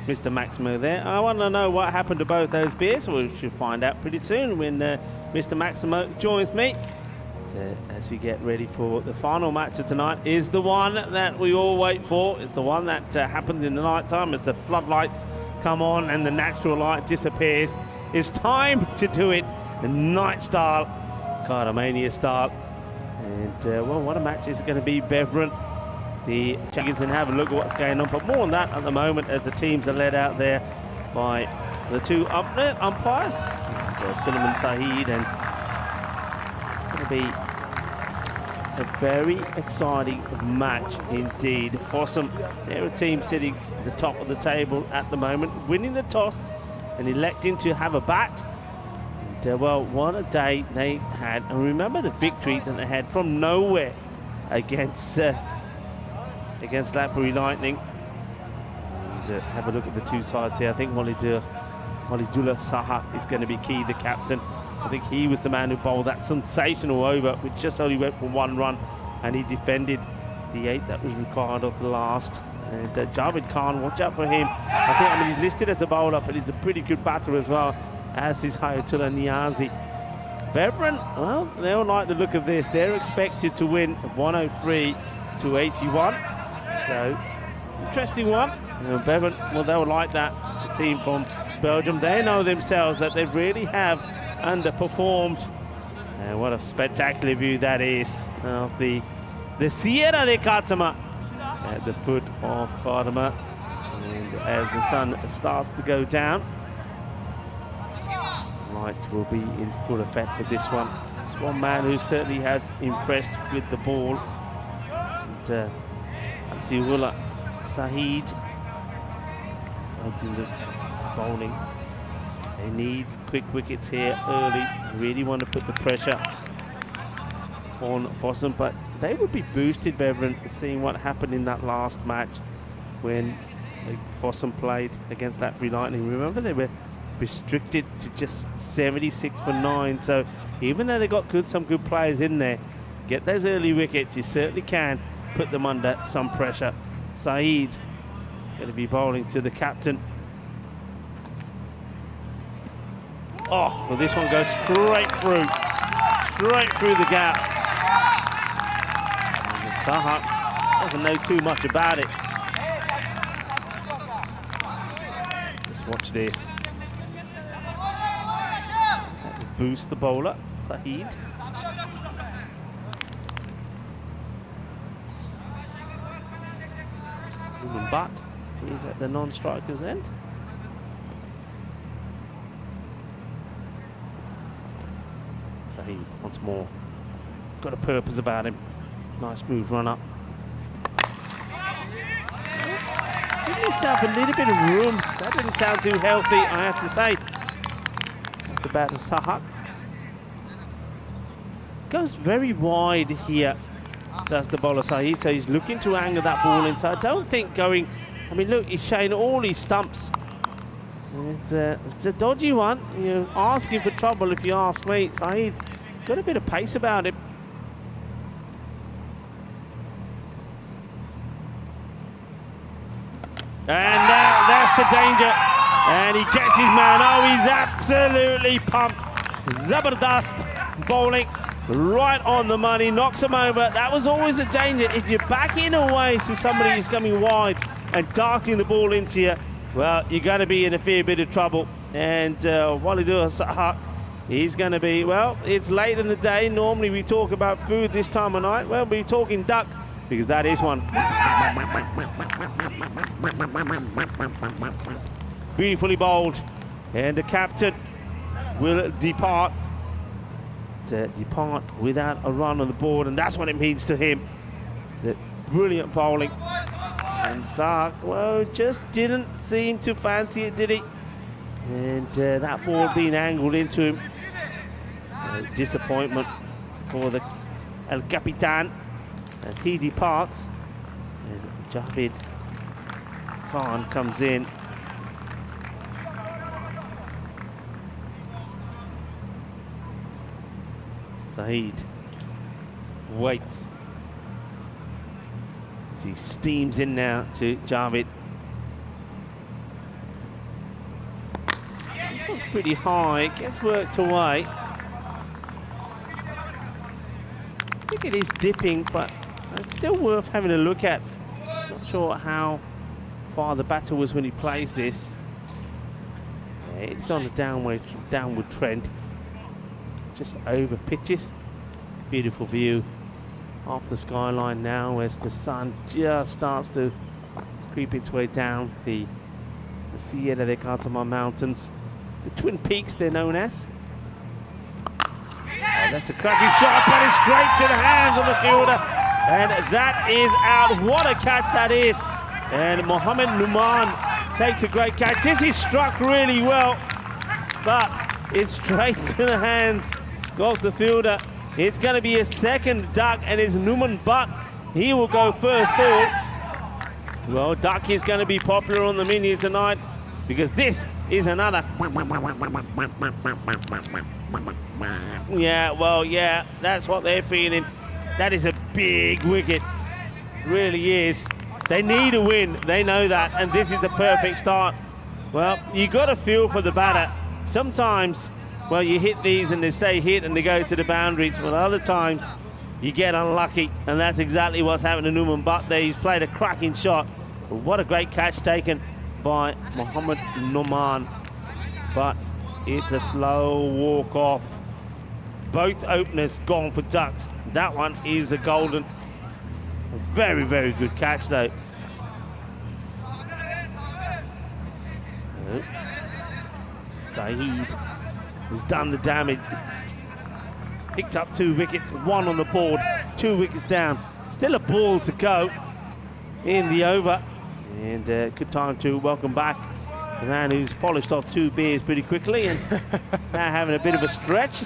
Mr. Maximo there. I want to know what happened to both those beers. We should find out pretty soon when Mr. Maximo joins me. As we get ready for the final match of tonight, is the one that we all wait for. It's the one that happens in the night time as the floodlights come on and the natural light disappears. It's time to do it the night style, Cardamania style. And well, what a match is going to be, Beveren. The champions can have a look at what's going on, but more on that at the moment as the teams are led out there by the two umpires, Suleiman Saeed, and it's going to be a very exciting match indeed. Fossum, they're a team sitting at the top of the table at the moment, winning the toss and electing to have a bat. And, well, what a day they had. And remember the victory that they had from nowhere against Latbury Lightning. Have a look at the two sides here. I think Walidullah Saha is going to be key, the captain. I think he was the man who bowled that sensational over, which just only went for one run, and he defended the 8 that was required of the last. And Javed Khan, watch out for him. I mean, he's listed as a bowler, but he's a pretty good batter as well, as is Hayatullah Niazi. Beveren, well, they all like the look of this. They're expected to win 103 to 81. So, interesting one. Beveren, well, they'll like that. The team from Belgium, they know themselves that they really have underperformed. And what a spectacular view that is of the Sierra de Kartama at the foot of Kartama. And as the sun starts to go down, lights will be in full effect for this one. It's one man who certainly has impressed with the ball. And Asiullah Saeed opening the bowling. They need quick wickets here early. Really want to put the pressure on Fossum, but they would be boosted, Beveren, seeing what happened in that last match when Fossum played against Latbury Lightning. Remember, they were restricted to just 76 for 9. So even though they got some good players in there, get those early wickets, you certainly can put them under some pressure. Saeed going to be bowling to the captain. Oh, well, this one goes straight through the gap. And Taha doesn't know too much about it. Just watch this. That will boost the bowler, Saeed. But he's at the non-striker's end. Saeed once more. got a purpose about him. Nice move run up. Give himself a little bit of room. That didn't sound too healthy, I have to say. At the bat of Sahak. Goes very wide here, does the bowler Saeed. So he's looking to angle that ball in. So I don't think going, I mean, look, he's showing all his stumps. It's a dodgy one. You're asking for trouble if you ask me. Saeed got a bit of pace about him. And that's the danger. And he gets his man. Oh, he's absolutely pumped. Zabardast bowling right on the money. Knocks him over. That was always the danger. If you're backing away to somebody who's coming wide and darting the ball into you, well, you're going to be in a fair bit of trouble. And Walidur Sahak, he's going to be, well, it's late in the day. Normally we talk about food this time of night. Well, we're talking duck, because that is one. Beautifully bowled. And the captain will depart. To depart without a run on the board, and that's what it means to him. The brilliant bowling. And Sahak, well, just didn't seem to fancy it, did he? And that ball being angled into him. Disappointment for the El Capitan as he departs. And Javid Khan comes in. Saeed waits. He steams in now to Javid. This one's pretty high, gets worked away. I think it is dipping, but it's still worth having a look at. Not sure how far the batter was when he plays this. Yeah, it's on a downward trend. Just over pitches. Beautiful view off the skyline now as the sun just starts to creep its way down the Sierra de Cartama Mountains. The Twin Peaks, they're known as. Oh, that's a cracking shot, but it's straight to the hands of the fielder. And that is out. What a catch that is. And Mohammed Numan takes a great catch. This is struck really well, but it's straight to the hands of the fielder. It's going to be a second duck, and it's Numan Butt. He will go first ball. Well, duck is going to be popular on the menu tonight because this is another. Yeah, well, yeah, that's what they're feeling. That is a big wicket. Really is. They need a win. They know that, and this is the perfect start. Well, you got to feel for the batter. Sometimes, well, you hit these and they stay hit and they go to the boundaries. But other times, you get unlucky. And that's exactly what's happened to Numan Butt there. He's played a cracking shot. But what a great catch taken by Mohammed Numan. But it's a slow walk off. Both openers gone for ducks. That one is a golden. A very, very good catch, though. Saeed has done the damage. Picked up 2 wickets, 1 on the board, 2 wickets down. Still a ball to go in the over. And good time to welcome back the man who's polished off 2 beers pretty quickly and now having a bit of a stretch.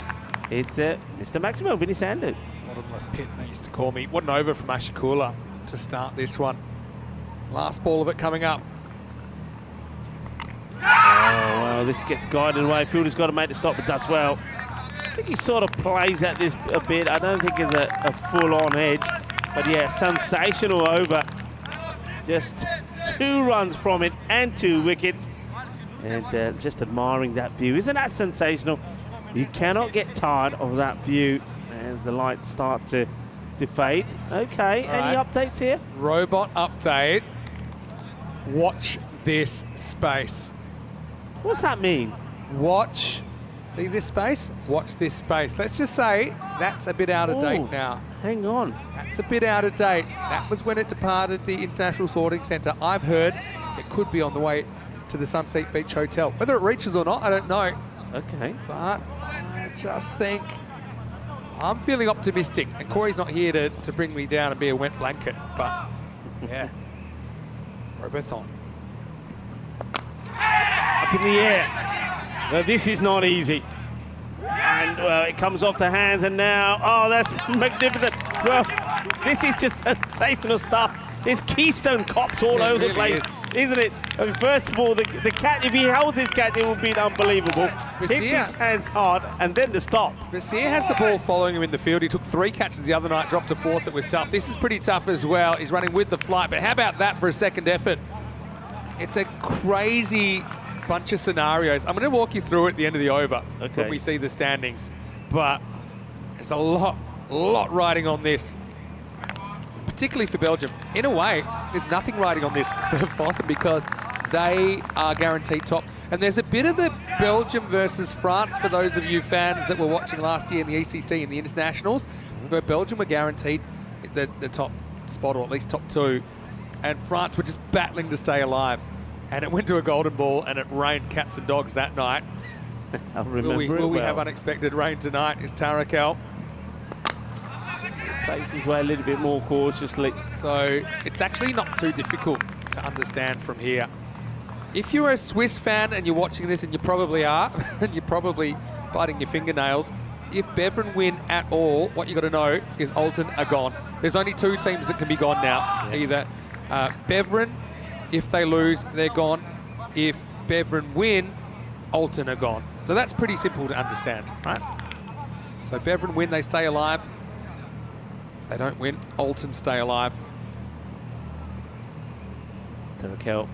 It's Mr. Maximo Vinny Sandu. Bottomless pit, they used to call me. What an over from Ashikula to start this one. Last ball of it coming up. Oh, well, this gets guided away. Fielder's got to make the stop, but does well. I think he sort of plays at this a bit. I don't think it's a full-on edge. But yeah, sensational over. Just 2 runs from it and 2 wickets. And just admiring that view. Isn't that sensational? You cannot get tired of that view as the lights start to fade. Okay, any updates here? Robot update. Watch this space. What's that mean? Watch. See this space? Watch this space. Let's just say that's a bit out of date now. Hang on. That's a bit out of date. That was when it departed the International Sorting Centre. I've heard it could be on the way to the Sunset Beach Hotel. Whether it reaches or not, I don't know. Okay. But I just think I'm feeling optimistic, and Corey's not here to bring me down and be a wet blanket, but yeah. Robothon. Up in the air. Well, this is not easy. And well, it comes off the hands, and now, oh, that's magnificent. Well, this is just sensational stuff. There's Keystone cops all over the place, isn't it? I mean, first of all, the cat, if he holds his cat, it would be unbelievable. Hits his hands hard, and then the stop. Samir has the ball following him in the field. He took 3 catches the other night, dropped a 4th that was tough. This is pretty tough as well. He's running with the flight, but how about that for a second effort? It's a crazy bunch of scenarios. I'm going to walk you through it at the end of the over when we see the standings, but there's a lot riding on this, particularly for Belgium. In a way, there's nothing riding on this for Fossum because they are guaranteed top. And there's a bit of the Belgium versus France for those of you fans that were watching last year in the ECC and the internationals, where Belgium were guaranteed the top spot, or at least top 2, and France were just battling to stay alive. And it went to a golden ball, and it rained cats and dogs that night. I remember will we have unexpected rain tonight? Is Tarakel. Plays his way a little bit more cautiously. So it's actually not too difficult to understand from here. If you're a Swiss fan and you're watching this, and you probably are, and you're probably biting your fingernails, if Beveren win at all, what you got to know is Alton are gone. There's only 2 teams that can be gone now. Either Beveren, if they lose, they're gone. If Beveren win, Alton are gone. So that's pretty simple to understand, right? So Beveren win, they stay alive. If they don't win, Alton stay alive. Tarakel,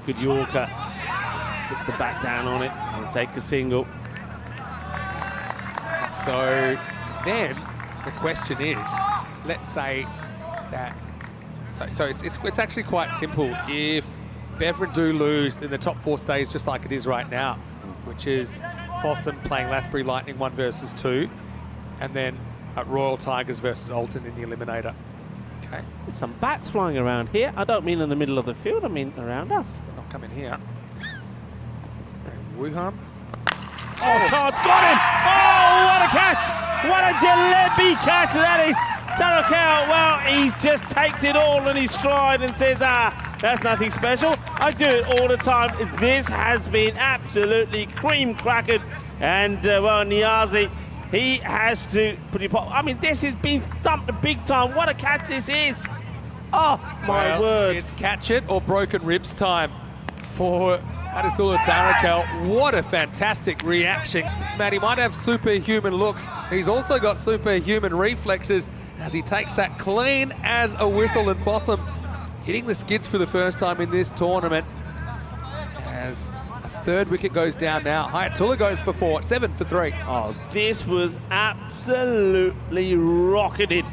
good Yorker. Puts the back down on it and take a single. So then the question is, let's say that, so it's actually quite simple. If Beveren do lose, then the top 4 stays just like it is right now, which is Fossum playing Lathbury Lightning 1 versus 2, and then Royal Tigers versus Alton in the eliminator. Okay. There's some bats flying around here. I don't mean in the middle of the field, I mean around us. They're not coming here. Wuhan. Oh, Todd's got him! Oh, what a catch! What a jalebi catch that is! Tarakel, well, he just takes it all in his stride and says, that's nothing special. I do it all the time. This has been absolutely cream-crackered. And, well, Niazi, he has to put it... I mean, this has been thumped big time. What a catch this is! Oh, my word. It's catch it or broken ribs time for Adesula Tarakel. What a fantastic reaction. This man, he might have superhuman looks. He's also got superhuman reflexes as he takes that clean as a whistle, and Fossum hitting the skids for the first time in this tournament as a 3rd wicket goes down now. Hayatullah goes for 4, 7 for 3. Oh, this was absolutely rocketed.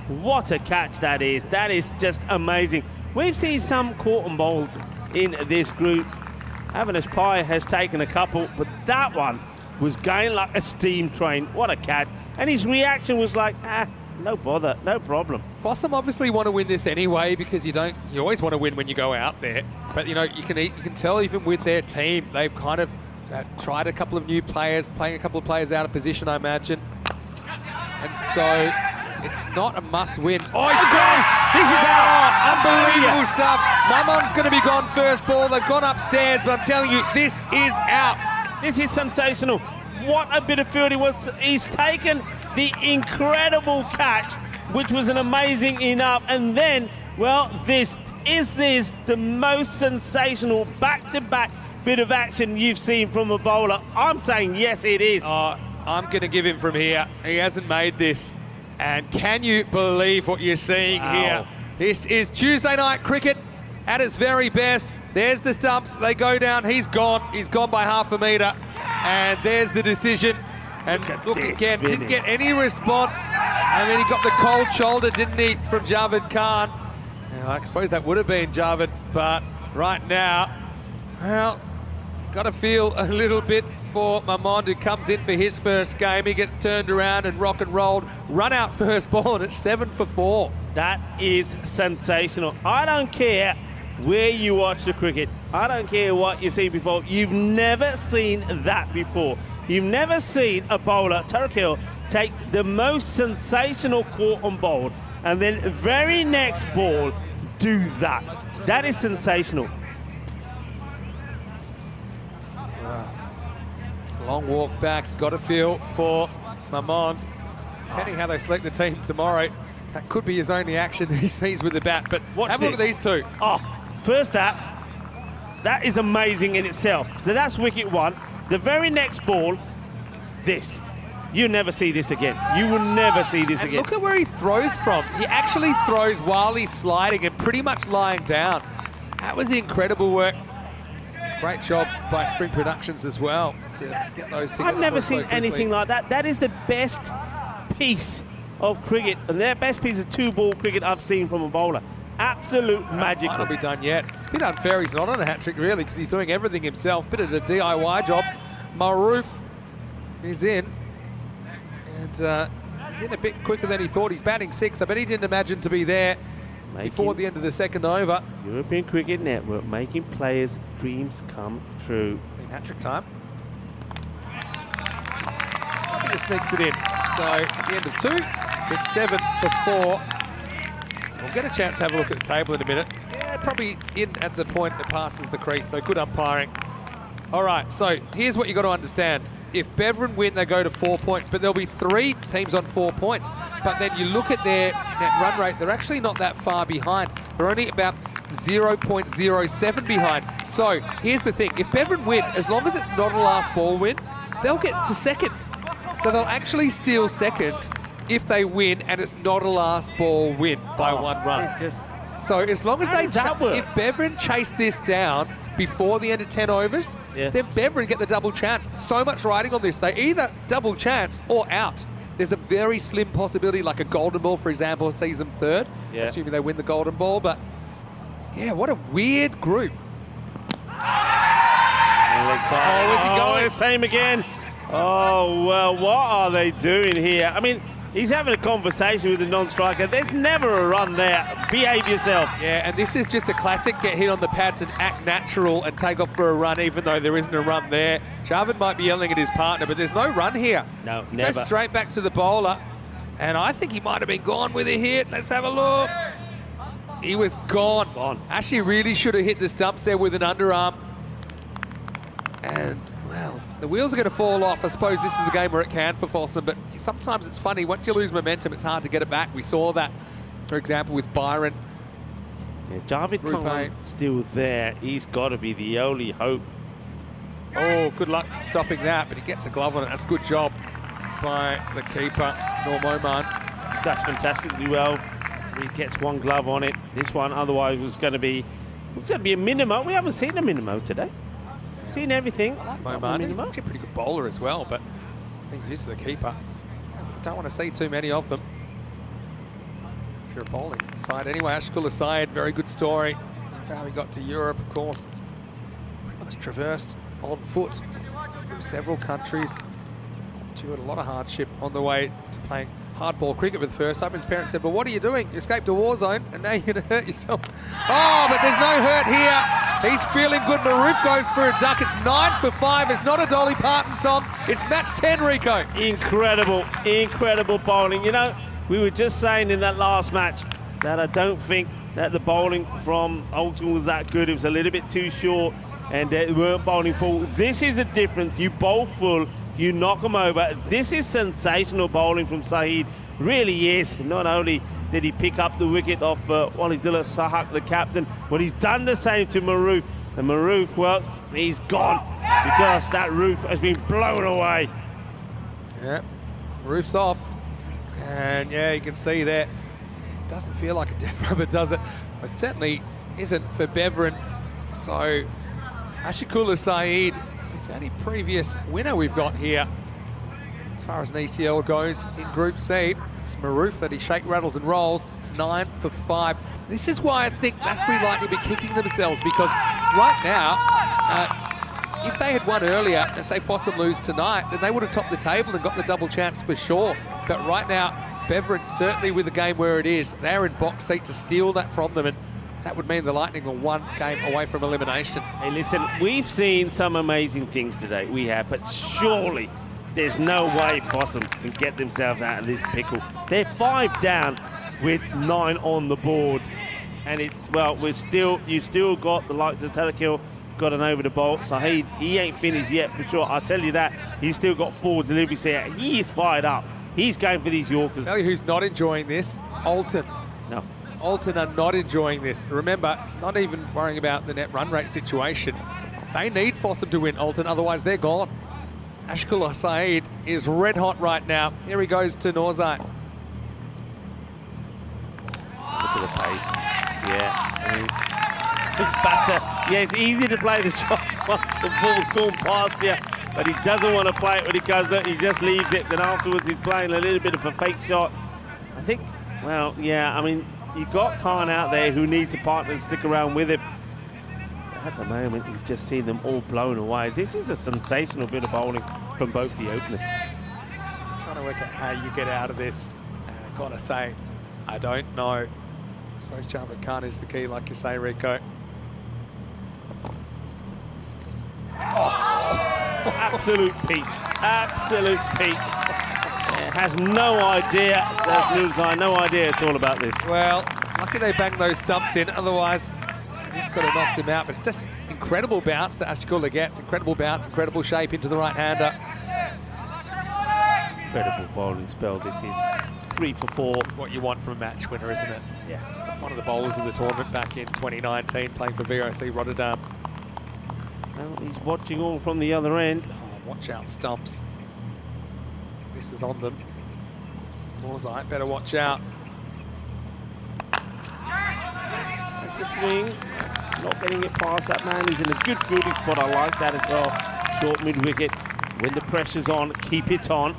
What a catch that is. That is just amazing. We've seen some cotton bowls in this group. Avinash Pai has taken a couple, but that one was going like a steam train. What a catch. And his reaction was like, no bother, no problem. Fossum obviously want to win this anyway, because you always want to win when you go out there. But you know, you can tell even with their team, they've kind of tried a couple of new players, playing a couple of players out of position, I imagine. And so it's not a must win. Oh, he's gone! This is out! Unbelievable stuff. Mamon's going to be gone first ball. They've gone upstairs, but I'm telling you, this is out. This is sensational. What a bit of field he's taken the incredible catch, which was an amazing enough, and then, well, this the most sensational back-to-back bit of action you've seen from a bowler? I'm saying yes, it is. I'm going to give him from here. He hasn't made this. And can you believe what you're seeing here? This is Tuesday night cricket at its very best. There's the stumps. They go down. He's gone. He's gone by half a metre. And there's the decision. And look again, didn't get any response. I mean, he got the cold shoulder, didn't he, from Javed Khan. Now, I suppose that would have been Javed, but right now, well, got to feel a little bit for Mamond, who comes in for his first game. He gets turned around and rock and rolled, run out first ball, and it's 7 for 4. That is sensational. I don't care where you watch the cricket. I don't care what you see before. You've never seen that before. You've never seen a bowler, Tarakel, take the most sensational call on board, and then very next ball, do that. That is sensational. Long walk back, got a feel for Marmont. Depending how they select the team tomorrow, that could be his only action that he sees with the bat. But have a look at these two. Oh, first that is amazing in itself. So that's wicket one. The very next ball, this. You never see this again. You will never see this again. Look at where he throws from. He actually throws while he's sliding and pretty much lying down. That was incredible work. Great job by Spring Productions as well to get those together. I've never seen anything like that. That is the best piece of cricket, and their best piece of two-ball cricket I've seen from a bowler. Absolute magic. Might not be done yet. It's a bit unfair he's not on a hat-trick, really, because he's doing everything himself. Bit of a DIY job. Maroof is in. And he's in a bit quicker than he thought. He's batting 6. I bet he didn't imagine to be there before the end of the second over. European Cricket Network making players' dreams come true. Team hat-trick time. He just sneaks it in. So at the end of 2, it's 7 for 4. We'll get a chance to have a look at the table in a minute. Yeah, probably in at the point that passes the crease, so good umpiring. All right, so here's what you got to understand. If Beveren win, they go to 4 points, but there'll be 3 teams on 4 points. But then you look at their run rate, they're actually not that far behind. They're only about 0.07 behind. So here's the thing, if Beveren win, as long as it's not a last ball win, they'll get to second. So they'll actually steal second if they win and it's not a last ball win by 1 run. So as long as if Beveren chase this down before the end of 10 overs, then Beveren get the double chance. So much riding on this. They either double chance or out. There's a very slim possibility, like a golden ball, for example, sees them third, assuming they win the golden ball. But yeah, what a weird group. Where's he going? Same again. Oh, well, what are they doing here? I mean, he's having a conversation with the non-striker. There's never a run there. Behave yourself. Yeah, and this is just a classic get hit on the pads and act natural and take off for a run, even though there isn't a run there. Jarvan might be yelling at his partner, but there's no run here. No, never. Goes straight back to the bowler, and I think he might have been gone with a hit. Let's have a look. He was gone. Actually really should have hit the stumps there with an underarm. And, well, the wheels are going to fall off. I suppose this is the game where it can for Folsom, but sometimes it's funny. Once you lose momentum, it's hard to get it back. We saw that, for example, with Byron. Yeah, Javid Khan still there. He's got to be the only hope. Oh, good luck stopping that, but he gets a glove on it. That's a good job by the keeper, Norm Oman. That's fantastically well. He gets 1 glove on it. This one otherwise was going to be a minimo. We haven't seen a minimo today. Seen everything. Oman is actually a pretty good bowler as well, but I think he's the keeper. Don't want to see too many of them. If you're a bowling side anyway, Ashkul Asayed, very good story. How he got to Europe, of course. Pretty much traversed on foot through several countries. Endured a lot of hardship on the way to playing hardball cricket with the first time. His parents said, well, what are you doing? You escaped a war zone and now you're going to hurt yourself. Oh, but there's no hurt here. He's feeling good. Maroof goes for a duck. It's 9 for 5. It's not a Dolly Parton song. It's match 10, Rico. Incredible, incredible bowling. You know, we were just saying in that last match that I don't think that the bowling from Oldham was that good. It was a little bit too short and they weren't bowling full. This is a difference. You bowl full, you knock them over. This is sensational bowling from Saeed. Really is. Not only did he pick up the wicket off Walidullah Sahak, the captain, but he's done the same to Maroof. And Maroof, well, he's gone because that roof has been blown away. Yeah, roof's off. And yeah, you can see there. It doesn't feel like a dead rubber, does it? It certainly isn't for Beveren. So Ashikul Saeed is the only previous winner we've got here. As far as an ECL goes in Group C, it's Maroof that he shake, rattles and rolls. It's 9 for 5. This is why I think Lathbury Lightning will be kicking themselves, because right now, if they had won earlier and say Fossum lose tonight, then they would have topped the table and got the double chance for sure. But right now, Beveren, certainly with the game where it is, they're in box seat to steal that from them, and that would mean the Lightning are 1 game away from elimination. Hey, listen, we've seen some amazing things today. We have, but surely there's no way Fossum can get themselves out of this pickle. They're 5 down with 9 on the board. And it's, well, you still got the likes of Tarakill got an over the bolt. So he ain't finished yet for sure. I'll tell you that. He's still got 4 deliveries here. He is fired up. He's going for these Yorkers. Tell you who's not enjoying this, Alton. No. Alton are not enjoying this. Remember, not even worrying about the net run rate situation. They need Fossum to win, Alton, otherwise they're gone. Ashkul Saeed is red hot right now. Here he goes to Norzai. Look at the pace. Yeah. I mean, it's batter. Yeah, it's easy to play the shot once the ball's gone past you, but he doesn't want to play it when he comes up. He just leaves it. Then afterwards, he's playing a little bit of a fake shot. I think, well, yeah, I mean, you've got Khan out there who needs a partner to stick around with him. At the moment, you just see them all blown away. This is a sensational bit of bowling from both the openers. Trying to work out how you get out of this. And I've got to say, I don't know. I suppose Javed Khan is the key, like you say, Rico. Absolute peach. Absolute peach. Has no idea. That's Nuzai, no idea at all about this. Well, lucky they banged those stumps in. Otherwise, this could have knocked him out. But it's just incredible bounce that Ashkula gets. Incredible bounce, incredible shape into the right-hander. Incredible bowling spell. This is 3 for 4. What you want from a match winner, isn't it? Yeah. It's one of the bowlers of the tournament back in 2019, playing for VOC Rotterdam. Well, he's watching all from the other end. Oh, watch out, stumps. This is on them. Morzai, better watch out. That's the swing. Not getting it past that man. He's in a good fielding spot. I like that as well. Short mid-wicket. When the pressure's on, keep it on.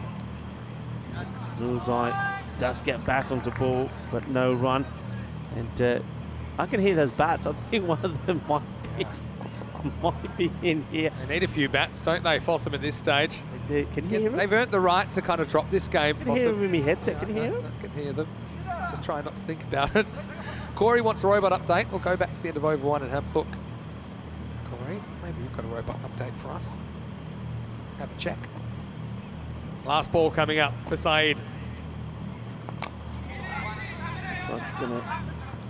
Nuzai does get back onto the ball, but no run. And I can hear those bats. I think one of them might be in here. They need a few bats, don't they, Fossum, at this stage? Can you hear them? They've earned the right to kind of drop this game, I can hear them in my headset. Can you hear them? I can hear them. Just try not to think about it. Corey wants a robot update. We'll go back to the end of over 1 and have a look. Corey, maybe you've got a robot update for us. Have a check. Last ball coming up for Saeed. This one's going to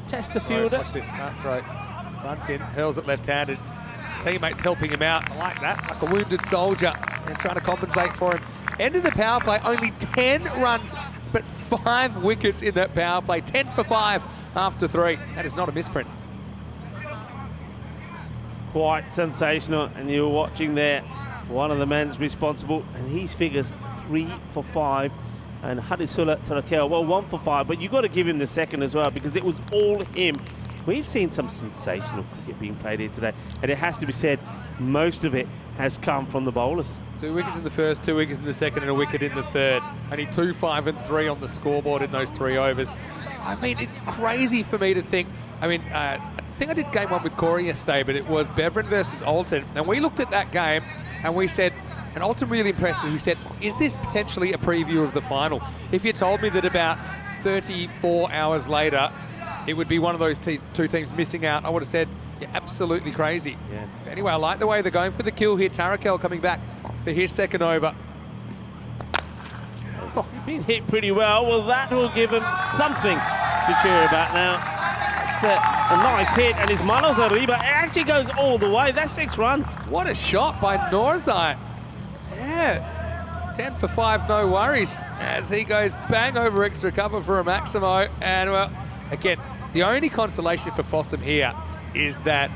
test the fielder. Watch this, can't throw. Runs in, hurls it left-handed. His teammates helping him out. I like that, like a wounded soldier. And trying to compensate for him. End of the power play, only 10 runs, but 5 wickets in that power play. 10 for 5 after 3. That is not a misprint. Quite sensational, and you're watching there. One of the men's responsible, and he figures 3 for 5. And Hadisula Tarakel, well, 1 for 5, but you've got to give him the second as well because it was all him. We've seen some sensational cricket being played here today, and it has to be said, most of it has come from the bowlers. 2 wickets in the first, 2 wickets in the second, and a wicket in the third. Only 2, 5 and 3 on the scoreboard in those 3 overs. I mean, it's crazy for me to think. I mean, I think I did game 1 with Corey yesterday, but it was Beverin versus Alton, and we looked at that game and we said, and Alton really impressed us. We said, is this potentially a preview of the final? If you told me that about 34 hours later, it would be one of those 2 teams missing out, I would have said, you're absolutely crazy. Yeah. Anyway, I like the way they're going for the kill here. Tarakel coming back for his second over. Oh, he's been hit pretty well. Well, that will give him something to cheer about now. It's a nice hit, and his Manos Arriba actually goes all the way. That's 6 runs. What a shot by Norzai. Yeah, 10 for 5, no worries, as he goes bang over extra cover for a Maximo. And, well, again, the only consolation for Fossum here is that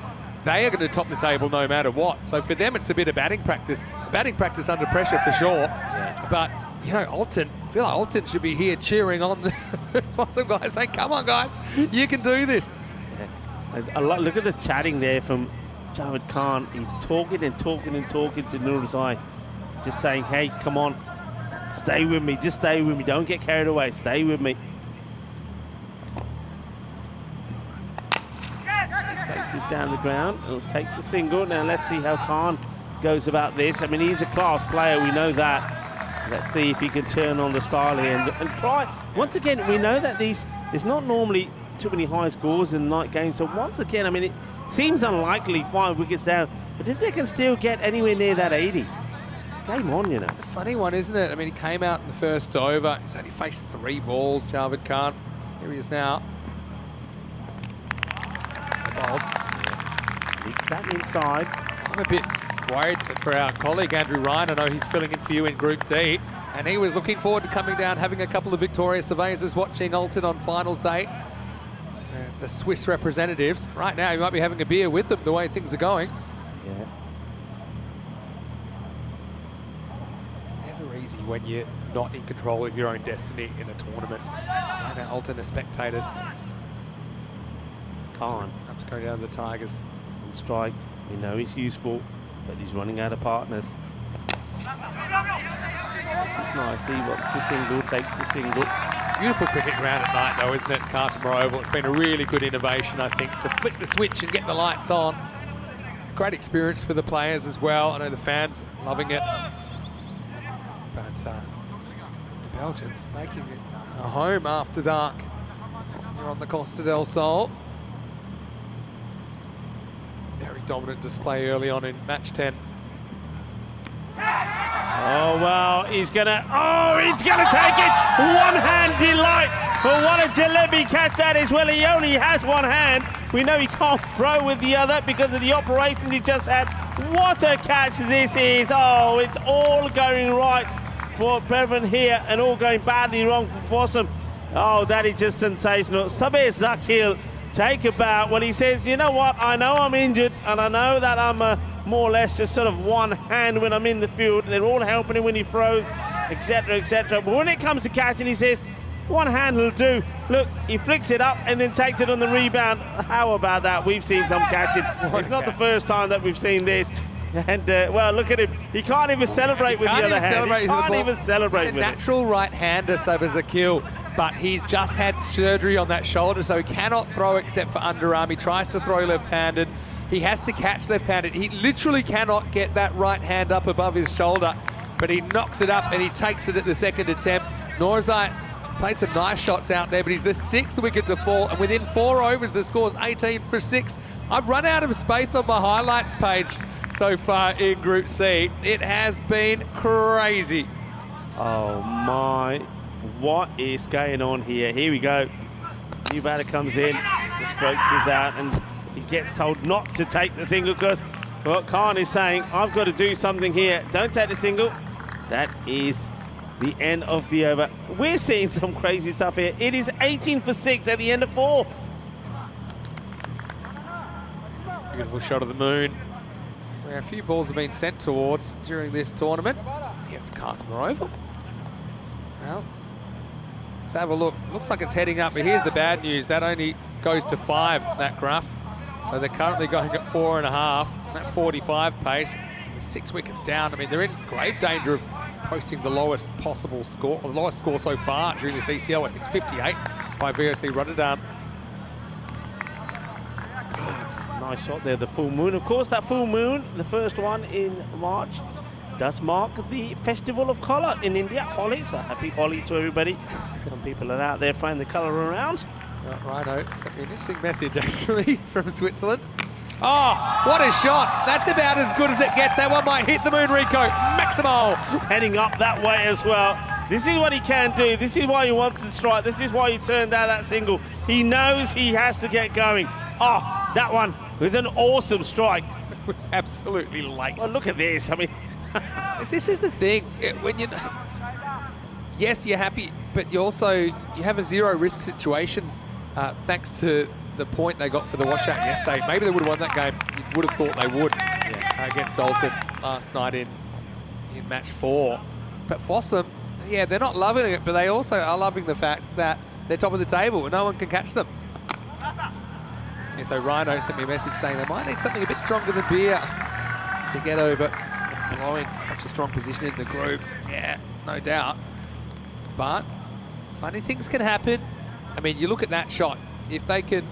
they are going to top the table no matter what. So for them, it's a bit of batting practice under pressure for sure. Yeah. But, you know, Alton, I feel like Alton should be here cheering on the Fossum guys, saying, come on, guys, you can do this. Yeah. Look at the chatting there from Javed Khan. He's talking and talking and talking to Nurzai, just saying, hey, come on, stay with me, just stay with me, don't get carried away, stay with me. Faces down the ground, he'll take the single. Now let's see how Khan goes about this. I mean, he's a class player, we know that. Let's see if he can turn on the style here and try. Once again, we know that there's not normally too many high scores in night games. So once again, I mean, it seems unlikely 5 wickets down, but if they can still get anywhere near that 80, game on, you know. It's a funny one, isn't it? I mean, he came out in the first over. He's only faced 3 balls, Javed Khan. Here he is now. Bold. Sneaks that inside. I'm a bit worried for our colleague Andrew Ryan. I know he's filling in for you in Group D, and he was looking forward to coming down, having a couple of victorious surveys, watching Alton on finals day. The Swiss representatives. Right now, he might be having a beer with them, the way things are going. Yeah. It's never easy when you're not in control of your own destiny in a tournament. Right now, Alton are spectators. Khan. Have to go down to the Tigers. On strike. We know he's useful, but he's running out of partners. This is nice. He wants the single, takes the single. Beautiful cricket ground at night, though, isn't it? Cartermore Oval. It's been a really good innovation, I think, to flick the switch and get the lights on. Great experience for the players as well. I know the fans loving it. But the Belgians making it a home after dark here on the Costa del Sol. Very dominant display early on in match 10. Oh, well, he's going to take it. One-hand delight. But what a jalebi catch that is. Well, he only has one hand. We know he can't throw with the other because of the operation he just had. What a catch this is. Oh, it's all going right for Bevan here and all going badly wrong for Fossum. Oh, that is just sensational. Samir Zakil take a bow when he says, you know what, I know I'm injured and I know that I'm more or less just sort of one hand when I'm in the field. They're all helping him when he throws, etc., etc. But when it comes to catching, he says, one hand will do. Look, he flicks it up and then takes it on the rebound. How about that? We've seen some catching. It's not the first time that we've seen this. And, well, look at him. He can't even celebrate with the other hand. He can't even celebrate with it. He's a natural right-hander, Sabah Zakil, but he's just had surgery on that shoulder, so he cannot throw except for underarm. He tries to throw left-handed. He has to catch left-handed. He literally cannot get that right hand up above his shoulder, but he knocks it up and he takes it at the second attempt. Norzai played some nice shots out there, but he's the 6th wicket to fall, and within 4 overs, the score's 18 for 6. I've run out of space on my highlights page so far in Group C. It has been crazy. Oh my, what is going on here? Here we go. New batter comes in, the strokes is out, and he gets told not to take the single because what Khan is saying, I've got to do something here. Don't take the single. That is the end of the over. We're seeing some crazy stuff here. It is 18 for 6 at the end of 4. Beautiful shot of the moon, where a few balls have been sent towards during this tournament. Here at the Cartermore Oval. Well, let's have a look. Looks like it's heading up, but here's the bad news. That only goes to 5, that graph. So they're currently going at 4.5. That's 45 pace. With 6 wickets down, I mean, they're in grave danger of posting the lowest possible score, or the lowest score so far during this ECL. I think it's 58 by VOC Rotterdam. Nice shot there, the full moon. Of course, that full moon, the first one in March, does mark the Festival of Colour in India. Holi, so happy Holi to everybody. Some people are out there throwing the colour around. Righto, sent me an interesting message actually from Switzerland. Oh, what a shot. That's about as good as it gets. That one might hit the moon, Rico. Maximo. Heading up that way as well. This is what he can do. This is why he wants to strike. This is why he turned out that single. He knows he has to get going. Oh, that one was an awesome strike. It was absolutely laced. Well, look at this. I mean, this is the thing. When you, yes, you're happy, but you have a zero risk situation thanks to the point they got for the washout yesterday. Maybe they would have won that game. You would have thought they would against Alton last night in match 4. But Fossum, yeah, they're not loving it, but they also are loving the fact that they're top of the table and no one can catch them. Yeah, so Rhino sent me a message saying they might need something a bit stronger than beer to get over blowing such a strong position in the group. Yeah, no doubt. But funny things can happen. I mean, you look at that shot. If they can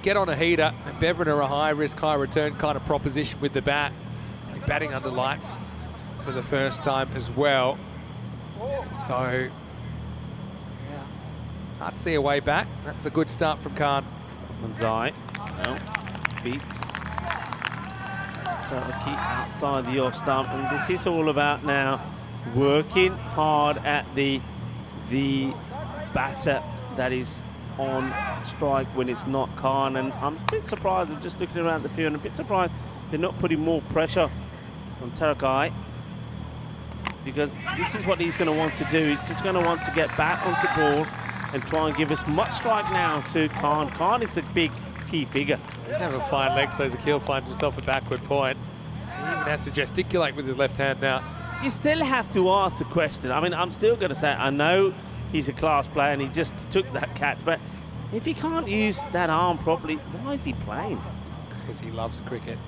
get on a heater, and Bevan are a high risk, high return kind of proposition with the bat. They're batting under lights for the first time as well. So, yeah, hard to see a way back. That was a good start from Khan. Manzai, no, beats. Start to keep outside the off stump, and this is all about now working hard at the batter that is on strike when it's not Khan. And I'm a bit surprised, I'm just looking around the field, and a bit surprised they're not putting more pressure on Tarakai, because this is what he's going to want to do. He's just going to want to get back onto ball and try and give as much strike now to Khan. Khan is the big key figure. He doesn't have a fine leg, so Zakil finds himself a backward point. He even has to gesticulate with his left hand now. You still have to ask the question. I mean, I'm still going to say, I know he's a class player and he just took that catch, but if he can't use that arm properly, why is he playing? Because he loves cricket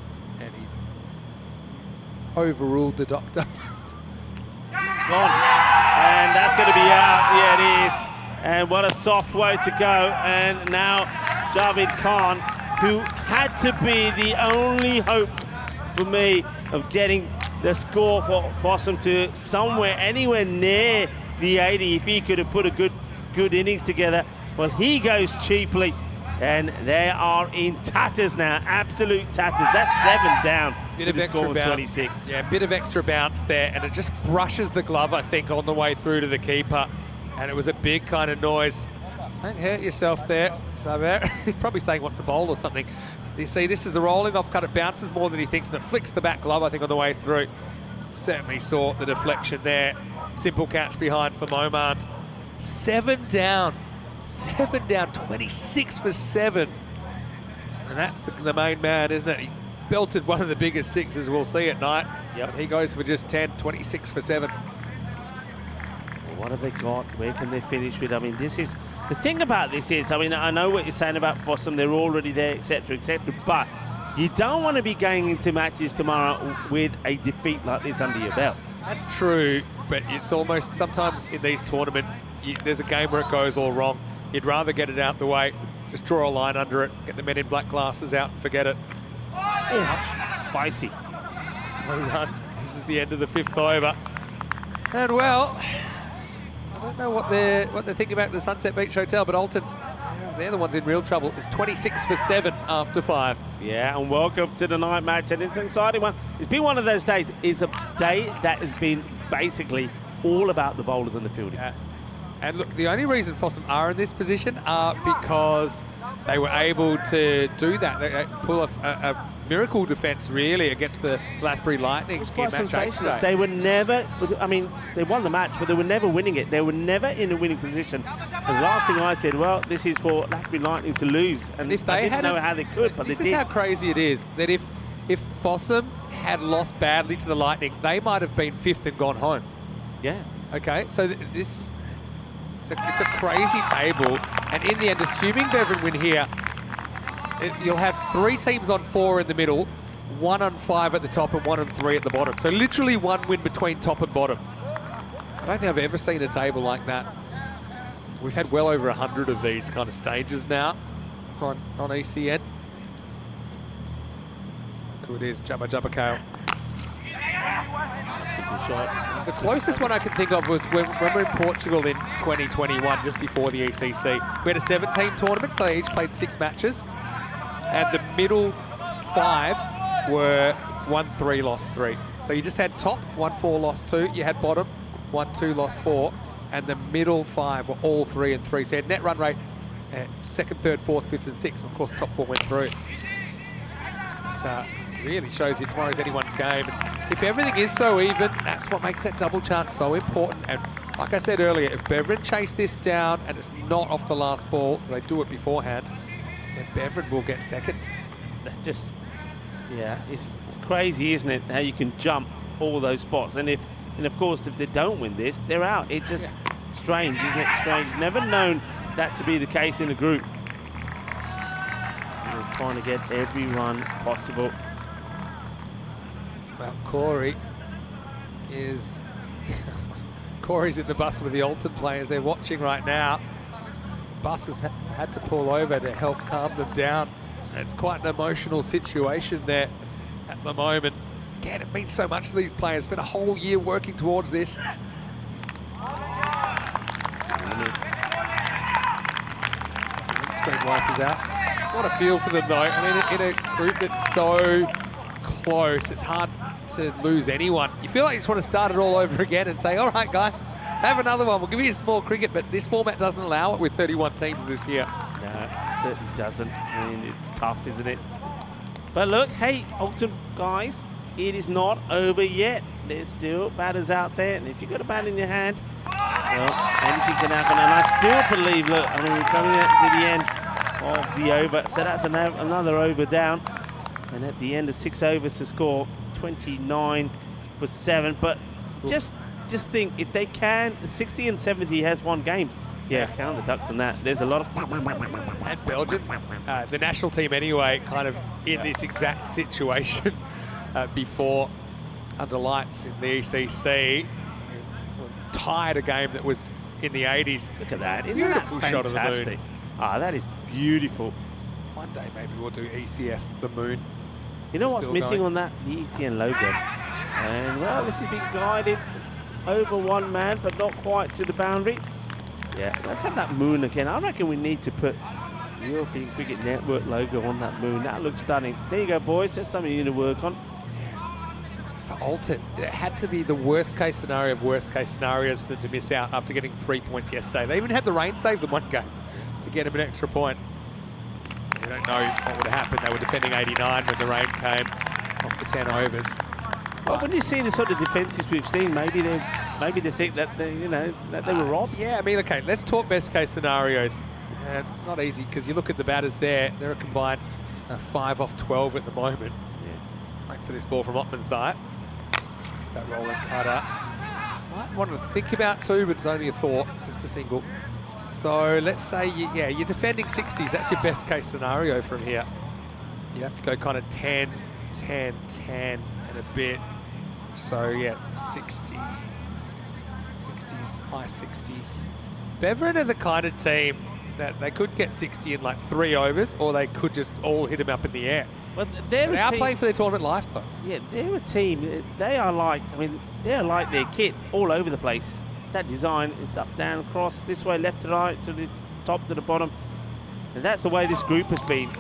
and he overruled the doctor. Gone. And that's going to be out. Yeah, it is. And what a soft way to go. And now Javed Khan, who had to be the only hope for me of getting the score for Fossum to somewhere, anywhere near the 80, if he could have put a good innings together. Well, he goes cheaply, and they are in tatters now, absolute tatters. That's 7 down. Bit of extra bounce. 26. Yeah, a bit of extra bounce there, and it just brushes the glove, I think, on the way through to the keeper. And it was a big kind of noise. Don't hurt yourself there, Samir. He's probably saying what's the bowl or something. You see, this is the rolling off cut. It bounces more than he thinks, and it flicks the back glove, I think, on the way through. Certainly saw the deflection there. Simple catch behind for Momand. 7 down. 7 down, 26 for 7. And that's the main man, isn't it? He belted one of the biggest sixes we'll see at night. Yep. He goes for just 10, 26 for 7. What have they got? Where can they finish with? I mean, this is the thing about this is, I mean, I know what you're saying about Fossum, they're already there, etc., but you don't want to be going into matches tomorrow with a defeat like this under your belt. That's true, but it's almost, sometimes in these tournaments, there's a game where it goes all wrong. You'd rather get it out the way, just draw a line under it, get the men in black glasses out and forget it. Oh, spicy. No run. This is the end of the 5th over. And well, I don't know what they're thinking about the Sunset Beach Hotel, but Alton, they're the ones in real trouble. It's 26 for 7 after 5. Yeah, and welcome to the night match, and it's an exciting one. It's been one of those days. It's a day that has been basically all about the bowlers and the fielding. Yeah. And look, the only reason Fossum are in this position are because they were able to do that. They pull off a miracle defence, really, against the Lathbury Lightning. It was quite sensational. They were never, I mean, they won the match, but they were never winning it. They were never in a winning position. The last thing I said, well, this is for Lathbury Lightning to lose. And if they didn't know how they could, but they did. This is how crazy it is, that if Fossum had lost badly to the Lightning, they might have been 5th and gone home. Yeah. Okay, so this... It's a crazy table, and in the end, assuming Bevan win here, you'll have 3 teams on 4 in the middle, 1 on 5 at the top, and 1 on 3 at the bottom. So literally 1 win between top and bottom. I don't think I've ever seen a table like that. We've had well over 100 of these kind of stages now on ECN. Good is Jabba Jabba Kale. Shot. The closest one I can think of was when we were in Portugal in 2021, just before the ECC. We had a 17 tournament, so they each played 6 matches. And the middle 5 were 1-3, lost 3. So you just had top, 1-4, lost 2. You had bottom, 1-2, lost 4. And the middle 5 were all 3 and 3. So you had net run rate, 2nd, 3rd, 4th, 5th and 6th. Of course, the top 4 went through. So really shows you tomorrow's anyone's game. And if everything is so even, that's what makes that double chance so important. And like I said earlier, if Beverin chase this down and it's not off the last ball, so they do it beforehand, then Beverin will get 2nd. That just, yeah, it's crazy, isn't it? How you can jump all those spots. And of course, if they don't win this, they're out. It's just strange, isn't it? Strange. Never known that to be the case in the group. We're trying to get every run possible. Well, Corey's in the bus with the Alton players. They're watching right now. Bus has had to pull over to help calm them down. And it's quite an emotional situation there at the moment. Again, it means so much to these players. Spent a whole year working towards this. Screen wipers out. What a feel for them though. I mean, in a group that's so close, it's hard to lose anyone. You feel like you just want to start it all over again and say, all right, guys, have another one. We'll give you a small cricket, but this format doesn't allow it with 31 teams this year. No, it certainly doesn't. I mean, it's tough, isn't it? But look, hey, Alton guys, it is not over yet. There's still batters out there, and if you've got a bat in your hand, well, anything can happen. And I still believe, look, I mean, we're coming to the end of the over, so that's another over down. And at the end of 6 overs to score 29 for 7. But just think, if they can, 60 and 70 has won games. Yeah, count the Ducks on that. There's a lot of... And Belgium, the national team anyway, kind of in this exact situation before under lights in the ECC. Tied a game that was in the 80s. Look at that. Isn't Beautiful that shot of the moon. Ah, that is beautiful. One day maybe we'll do ECS, the moon. You know what's Still missing going. on that? The ECN logo. And, well, this has been guided over one man, but not quite to the boundary. Yeah, let's have that moon again. I reckon we need to put the European Cricket Network logo on that moon. That looks stunning. There you go, boys. That's something you need to work on. For Alton, it had to be the worst case scenario of worst case scenarios for them to miss out after getting 3 points yesterday. They even had the rain save them one game to get them an extra point. We don't know what would have happened. They were defending 89 when the rain came off the 10 overs. Well, when you see the sort of defences we've seen, maybe they think that they, that they were robbed. Yeah, I mean, okay, let's talk best case scenarios. And it's not easy because you look at the batters there. They're a combined 5 off 12 at the moment. Yeah. Wait for this ball from Ottman's side. It's that rolling cutter. Might want to think about two, but it's only a thought, just a single. So let's say, you're defending 60s. That's your best case scenario from here. You have to go kind of 10, 10, 10 and a bit. So yeah, 60, 60s, high 60s. Beverin are the kind of team that they could get 60 in like 3 overs, or they could just all hit them up in the air. But they are playing for their tournament life though. Yeah, they're a team. They are like, they're like their kit all over the place. That design is up, down, across, this way, left to right, to the top, to the bottom. And that's the way this group has been.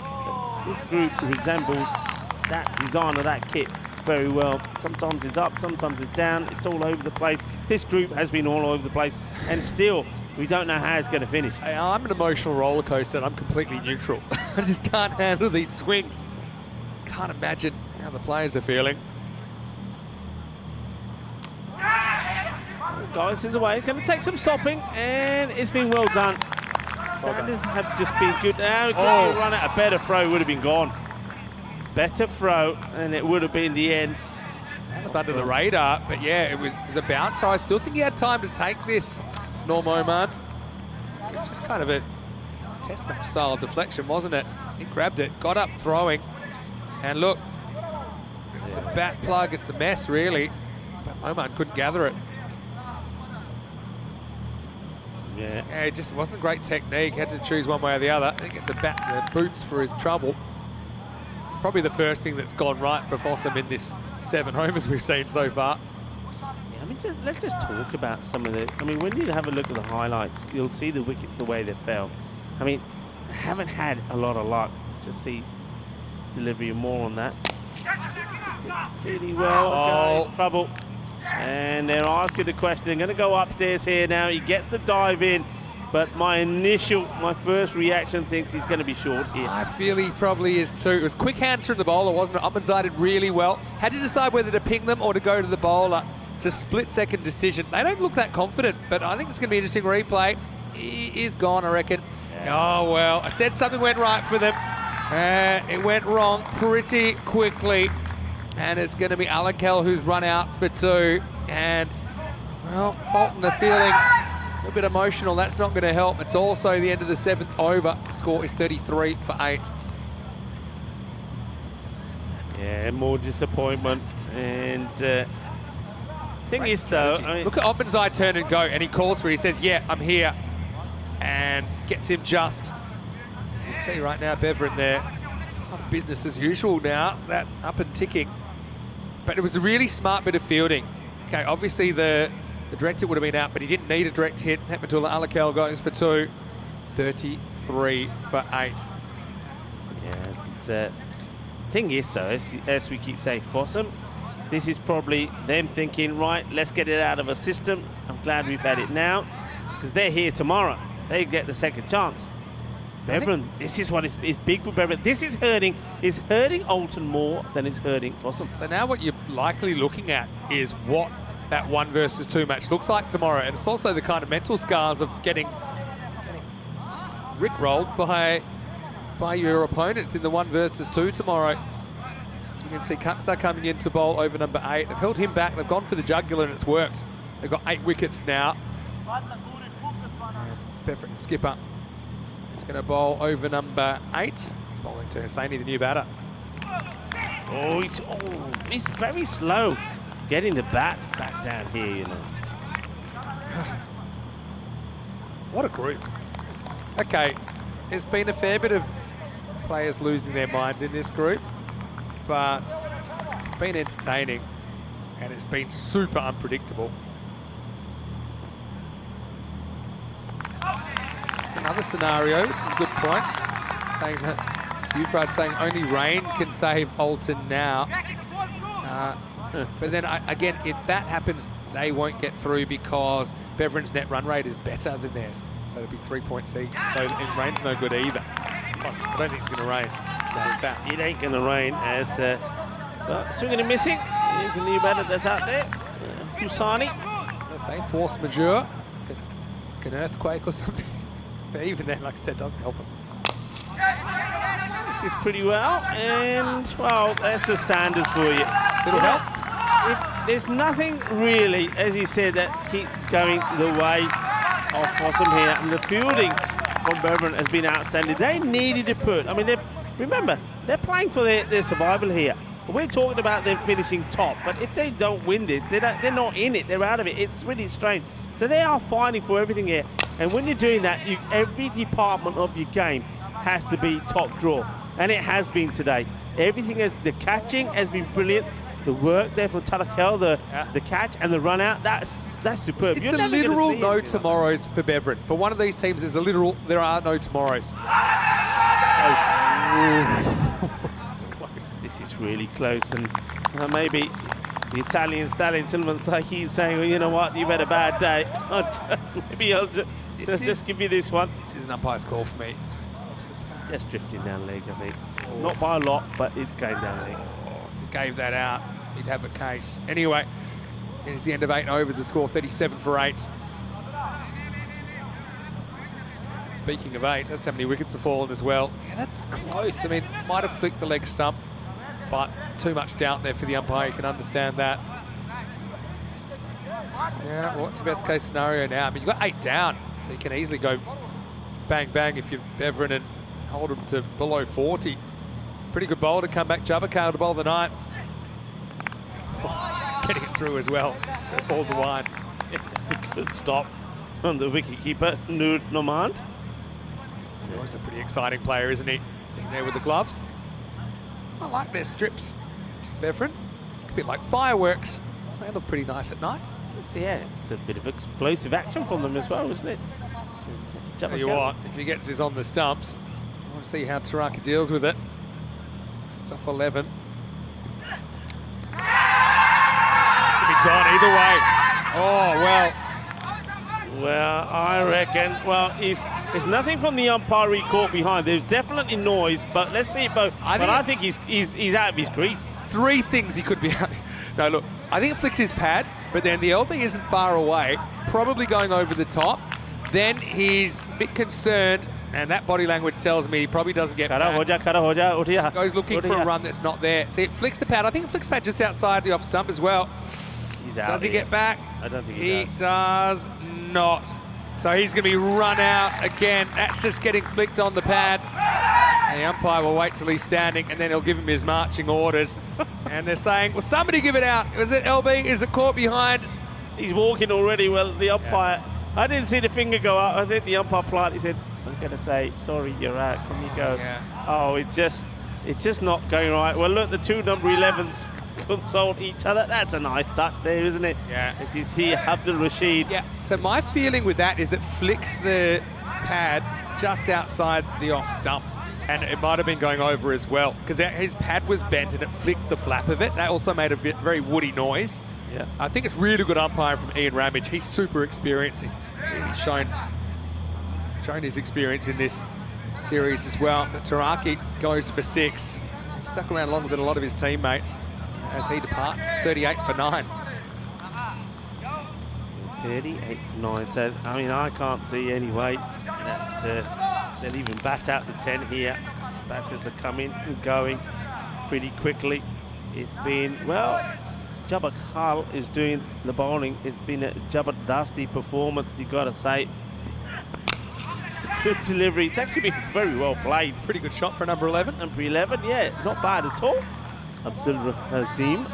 This group resembles that design of that kit very well. Sometimes it's up, sometimes it's down. It's all over the place. This group has been all over the place, and still, we don't know how it's going to finish. Hey, I'm an emotional roller coaster, and I'm completely neutral. I just can't handle these swings. Can't imagine how the players are feeling. Guys is away. It's going to take some stopping, and it's been well done. Standards have just been good. Now we could run it. A better throw would have been gone. Better throw, and it would have been the end. That was under the radar, but yeah, it was a bounce. So I still think he had time to take this, Norm Omand. It was just kind of a test match style deflection, wasn't it? He grabbed it, got up throwing, and look, it's a bat plug, it's a mess really, but Omand couldn't gather it. Yeah, it just wasn't great technique, had to choose one way or the other. I think it's a bat in the boots for his trouble. Probably the first thing that's gone right for Fossum in this 7 overs we've seen so far. Yeah, let's just talk about some of the... when you have a look at the highlights, you'll see the wickets the way they fell. Haven't had a lot of luck. Just see his delivery more on that. It's really well. Okay, trouble. And they're asking the question. They're going to go upstairs here now. He gets the dive in, but my first reaction thinks he's going to be short here. I feel he probably is too. It was quick hands from the bowler, wasn't it? Upman's did really well. Had to decide whether to ping them or to go to the bowler. It's a split-second decision. They don't look that confident, but I think it's going to be an interesting replay. He is gone, I reckon. Yeah. Oh, well, I said something went right for them. It went wrong pretty quickly. And it's going to be Alakel who's run out for 2. And, well, Faltering are feeling a little bit emotional. That's not going to help. It's also the end of the 7th over. The score is 33 for 8. Yeah, more disappointment. And thing is, though, look at Ottman's eye turn and go, and he calls for it. He says, yeah, I'm here. And gets him just. You can see right now, Beverin there. Business as usual now, that up and ticking. But it was a really smart bit of fielding. Okay, obviously the direct hit would have been out, but he didn't need a direct hit. Hekmatullah Alakel goes for 2. 33 for 8. Yeah, thing is, though, as we keep saying, Fossum, this is probably them thinking, right, let's get it out of a system. I'm glad we've had it now, because they're here tomorrow. They get the second chance. Beveron, this is what is big for Beveron. This is hurting Alton more than it's hurting Fossum. So now what you're likely looking at is what that 1 versus 2 match looks like tomorrow. And it's also the kind of mental scars of getting rickrolled by your opponents in the 1 versus 2 tomorrow. So you can see Kuksa coming in to bowl over number 8. They've held him back. They've gone for the jugular and it's worked. They've got 8 wickets now. Beveron skipper is going to bowl over number 8. He's bowling to Hosseini, the new batter. Oh, he's very slow getting the bat back down here, you know. What a group. Okay, there's been a fair bit of players losing their minds in this group, but it's been entertaining and it's been super unpredictable. It's another scenario, which is a good point, saying that Buford saying only rain can save Alton now. But then again, if that happens, they won't get through because Beveron's net run rate is better than theirs. So it'll be 3 points each. So rain's no good either. Plus, I don't think it's going to rain. It ain't going to rain as swinging and missing. You can leave batter that's out there. Husani. Let's say force majeure, like an earthquake or something. But even then, like I said, doesn't help them. This is pretty well, and well, that's the standard for you. Little help. There's nothing really, as he said, that keeps going the way of Fossum here, and the fielding from Beveron has been outstanding. They needed to put, I mean, remember, they're playing for their survival here. We're talking about them finishing top, but if they don't win this, they're not in it, they're out of it. It's really strange. So they are fighting for everything here, and when you're doing that, every department of your game has to be top draw, and it has been today. Everything the catching has been brilliant. The work there from Talakel, the catch and the run out, that's superb. It's a literal no tomorrows for Beveron. For one of these teams, there's a literal, there are no tomorrows. It's close. This is really close, and maybe the Italian stallion Silvan Saheed saying, well, you know what, you've had a bad day. Maybe I'll just give you this one. This is an umpire's call for me. Just drifting down leg, I think. Not by a lot, but it's going down leg. Gave that out, he'd have a case. Anyway, it's the end of 8 overs, the score 37 for 8. Speaking of 8, that's how many wickets have fallen as well. Yeah, that's close. I mean, might have flicked the leg stump, but too much doubt there for the umpire. You can understand that. Yeah, what's the best case scenario now? I mean, you've got 8 down, so you can easily go bang, bang if you're Beveron and hold them to below 40. Pretty good bowler to come back. Jabakale to bowl the 9th. Getting it through as well. First ball's a wide. Yeah, that's a good stop from the wicketkeeper, Noor Nomand. He's a pretty exciting player, isn't he? Sitting there with the gloves. I like their strips, Beveron. A bit like fireworks. They look pretty nice at night. Yeah, it's a bit of explosive action from them as well, isn't it? Tell you what, if he gets this on the stumps, I want to see how Taraka deals with it. 6 off 11. Could be gone either way. Oh, well. Well, I reckon, well, there's nothing from the umpire he caught behind. There's definitely noise, but let's see it both. I think he's out of his crease. 3 things he could be out. No, look, I think it flicks his pad, but then the LB isn't far away, probably going over the top. Then he's a bit concerned, and that body language tells me he probably doesn't get back. Goes looking for a run that's not there. See, it flicks the pad. I think it flicks pad just outside the off stump as well. He's out. Does he get back? I don't think he does not. So he's going to be run out again. That's just getting flicked on the pad. And the umpire will wait till he's standing, and then he'll give him his marching orders. And they're saying, well, somebody give it out. Was it LB? Is it caught behind? He's walking already. Well, the umpire, I didn't see the finger go up. I think the umpire politely said, I'm going to say, sorry, you're out. Can you go? Yeah. Oh, it's just not going right. Well, look, the 2 number 11s consult each other. That's a nice touch there, isn't it? Yeah. It is here, Abdul Rashid. Yeah. So my feeling with that is it flicks the pad just outside the off stump. And it might have been going over as well, because his pad was bent and it flicked the flap of it. That also made a very woody noise. Yeah. I think it's really good umpiring from Ian Ramage. He's super experienced. He's really shown his experience in this series as well. But Taraki goes for 6. He stuck around longer than a lot of his teammates as he departs. It's 38 for 9. 38 for 9. So, I mean, I can't see any way that they'll even bat out the 10 here. Batters are coming and going pretty quickly. It's been, well, Jabba Khan is doing the bowling. It's been a Jabardasti performance, you got to say. It's a good delivery. It's actually been very well played. Pretty good shot for number 11. Number 11, yeah, not bad at all. Abdul Hazim.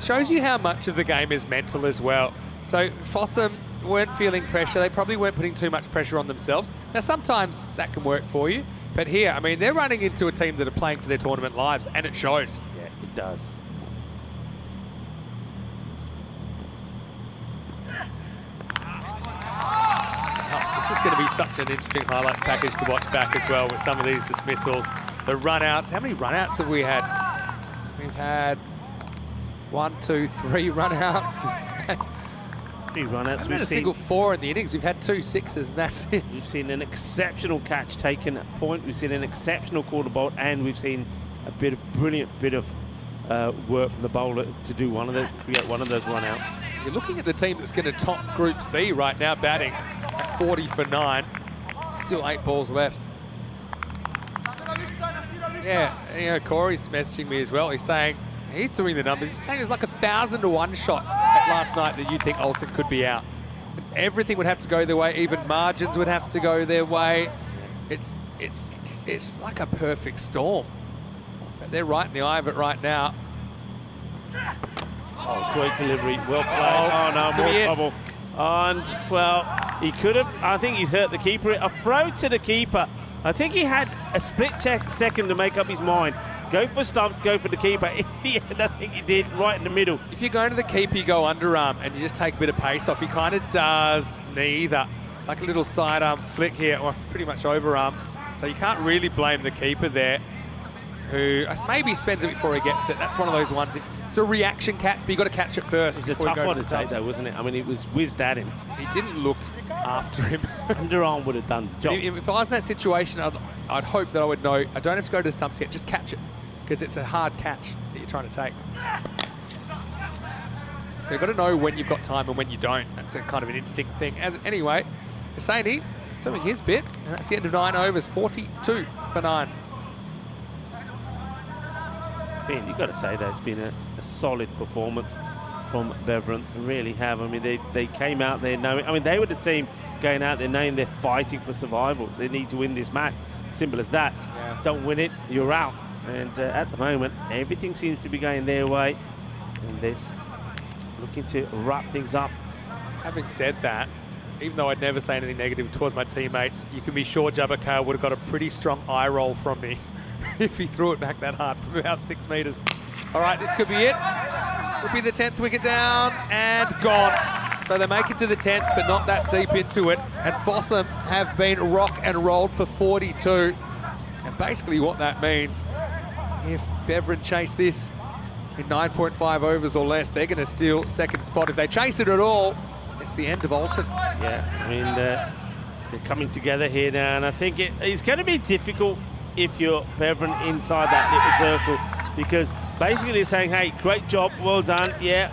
Shows you how much of the game is mental as well. So Fossum weren't feeling pressure. They probably weren't putting too much pressure on themselves. Now, sometimes that can work for you. But here, I mean, they're running into a team that are playing for their tournament lives, and it shows. Yeah, it does. This is going to be such an interesting highlights package to watch back as well with some of these dismissals. The run-outs. How many run-outs have we had? We've had 1, 2, 3 run-outs. 3 run-outs. We've had a single 4 in the innings. We've had 2 6s, and that's it. We've seen an exceptional catch taken at point. We've seen an exceptional quarter bowl, and we've seen a brilliant bit of work from the bowler to do create one of those run-outs. You're looking at the team that's going to top Group C right now, batting at 40 for 9. Still 8 balls left. Yeah, you know, Corey's messaging me as well. He's saying, he's doing the numbers. He's saying it's like 1,000 to 1 shot at last night that you think Alton could be out. Everything would have to go their way. Even margins would have to go their way. It's like a perfect storm. But they're right in the eye of it right now. Oh, great delivery. Well played. Oh, no, more trouble. And, well, he could have. I think he's hurt the keeper. A throw to the keeper. I think he had a split second to make up his mind. Go for stumps, go for the keeper. I think he did right in the middle. If you're going to the keeper, you go underarm and you just take a bit of pace off. He kind of does neither. It's like a little sidearm flick here, or pretty much overarm. So you can't really blame the keeper there, who maybe spends it before he gets it. That's one of those ones. It's a reaction catch, but you've got to catch it first. It was a tough one to take, though, wasn't it? I mean, it was whizzed at him. He didn't look after him. Underarm would have done the job. If I was in that situation, I'd hope that I would know, I don't have to go to the stumps yet, just catch it, because it's a hard catch that you're trying to take. So you've got to know when you've got time and when you don't. That's a kind of an instinct thing. Anyway, Hosseini doing his bit, and that's the end of 9 overs, 42 for 9. Ben, you've got to say that's been a solid performance from Beveren. They really have. I mean, they came out there knowing, I mean, they were the team going out there knowing they're fighting for survival. They need to win this match. Simple as that. Yeah. Don't win it, you're out. And at the moment, everything seems to be going their way. And this looking to wrap things up. Having said that, even though I'd never say anything negative towards my teammates, you can be sure Jabba Kale would have got a pretty strong eye roll from me if he threw it back that hard from about 6 metres. All right, this could be it. Could be the 10th wicket down and gone. So they make it to the 10th, but not that deep into it. And Fossum have been rock and rolled for 42. And basically what that means, if Beveren chase this in 9.5 overs or less, they're going to steal second spot. If they chase it at all, it's the end of Alton. Yeah, I mean, they're coming together here now, and I think it's going to be difficult if you're Beveren inside that little circle, because basically they're saying, hey, great job, well done, yeah,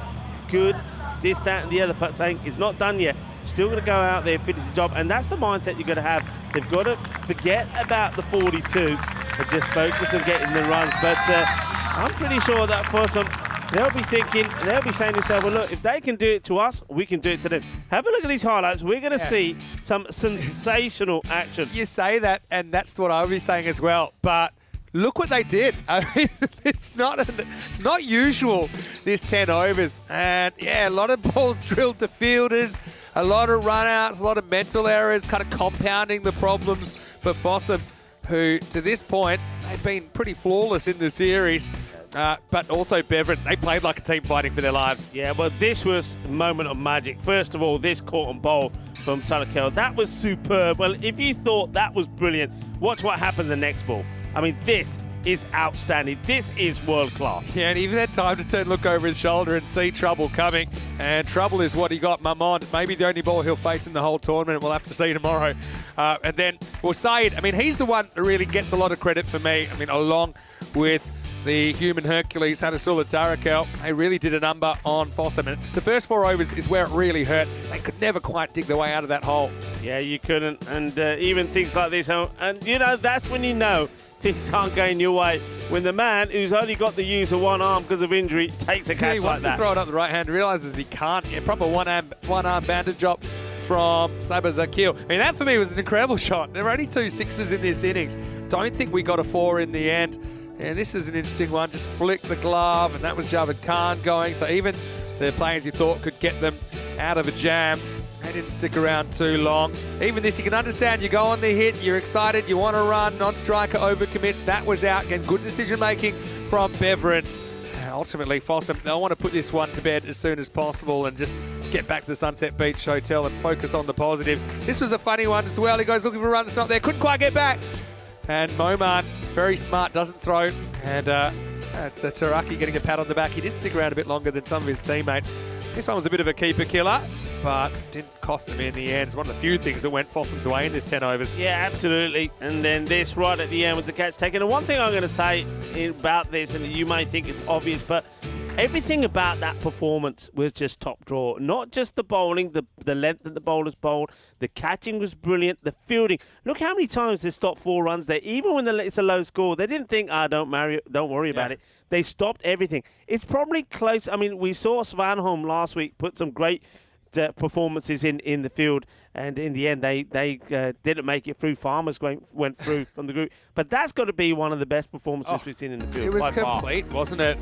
good, this, that, and the other, but saying it's not done yet. Still going to go out there, finish the job, and that's the mindset you've got to have. They've got to forget about the 42 and just focus on getting the runs. But I'm pretty sure that for some, they'll be thinking, they'll be saying to themselves, well, look, if they can do it to us, we can do it to them. Have a look at these highlights. We're going to see some sensational action. You say that, and that's what I'll be saying as well, but look what they did. I mean, it's not usual, this 10 overs. And yeah, a lot of balls drilled to fielders, a lot of run-outs, a lot of mental errors, kind of compounding the problems for Fossum, who to this point, they've been pretty flawless in the series. But also Beveren, they played like a team fighting for their lives. Yeah, well, this was a moment of magic. First of all, this caught and bowl from Talakel, that was superb. Well, if you thought that was brilliant, watch what happened the next ball. I mean, this is outstanding. This is world class. Yeah, and he even had time to turn, look over his shoulder and see trouble coming. And trouble is what he got, Mamond. Maybe the only ball he'll face in the whole tournament. We'll have to see tomorrow. And then, well, Saeed, I mean, he's the one that really gets a lot of credit for me. I mean, along with the human Hercules, Hadasula Tarakel, they really did a number on Fossum. And the first 4 overs is where it really hurt. They could never quite dig their way out of that hole. Yeah, you couldn't. And even things like this. And, you know, that's when you know things aren't going your way. When the man who's only got the use of one arm because of injury takes a catch like that. He throw it up the right hand, realises he can't. Yeah, proper one-arm bandage drop from Saber Zakil. I mean, that for me was an incredible shot. There were only 2 sixes in this innings. Don't think we got a 4 in the end. And this is an interesting one. Just flicked the glove, and that was Javed Khan going. So even the players you thought could get them out of a jam, they didn't stick around too long. Even this, you can understand. You go on the hit, you're excited, you want to run, non-striker overcommits. That was out. Again, good decision-making from Beverin. Ultimately, Fossum, they'll want to put this one to bed as soon as possible and just get back to the Sunset Beach Hotel and focus on the positives. This was a funny one as well. He goes looking for a run that's not there. Couldn't quite get back. And Moman, very smart, doesn't throw. And it's Taraki getting a pat on the back. He did stick around a bit longer than some of his teammates. This one was a bit of a keeper killer, but didn't cost them in the end. It's one of the few things that went Fossum's way in this 10 overs. Yeah, absolutely. And then this right at the end with the catch taken. And one thing I'm going to say about this, and you may think it's obvious, but everything about that performance was just top draw. Not just the bowling, the length that the bowlers bowled, the catching was brilliant, the fielding. Look how many times they stopped 4 runs there. Even when it's a low score, they didn't think, don't worry about it. They stopped everything. It's probably close. I mean, we saw Svanholm last week put some great performances in the field, and in the end they didn't make it through. Farmers went through from the group, but that's got to be one of the best performances we've seen in the field. It was complete, wasn't it?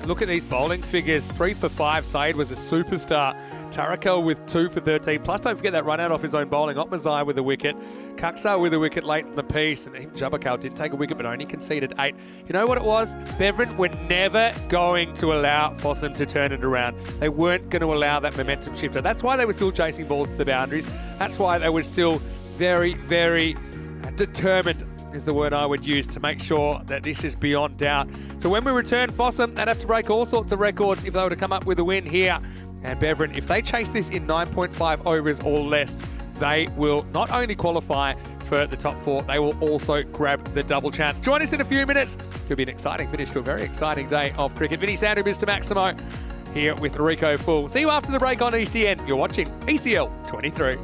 Look at these bowling figures. 3 for 5. Saeed was a superstar. Tarakel with 2 for 13. Plus, don't forget that run out off his own bowling. Opmazai with a wicket. Kaksar with a wicket late in the piece. And even Jabakal did take a wicket, but only conceded 8. You know what it was? Beverin were never going to allow Fossum to turn it around. They weren't going to allow that momentum shifter. That's why they were still chasing balls to the boundaries. That's why they were still very, very determined, is the word I would use, to make sure that this is beyond doubt. So when we return, Fossum, they'd have to break all sorts of records if they were to come up with a win here. And Beverin, if they chase this in 9.5 overs or less, they will not only qualify for the top 4, they will also grab the double chance. Join us in a few minutes. It'll be an exciting finish to a very exciting day of cricket. Vinny Sandhu, Mr. Maximo, here with Rico Full. See you after the break on ECN. You're watching ECL 23.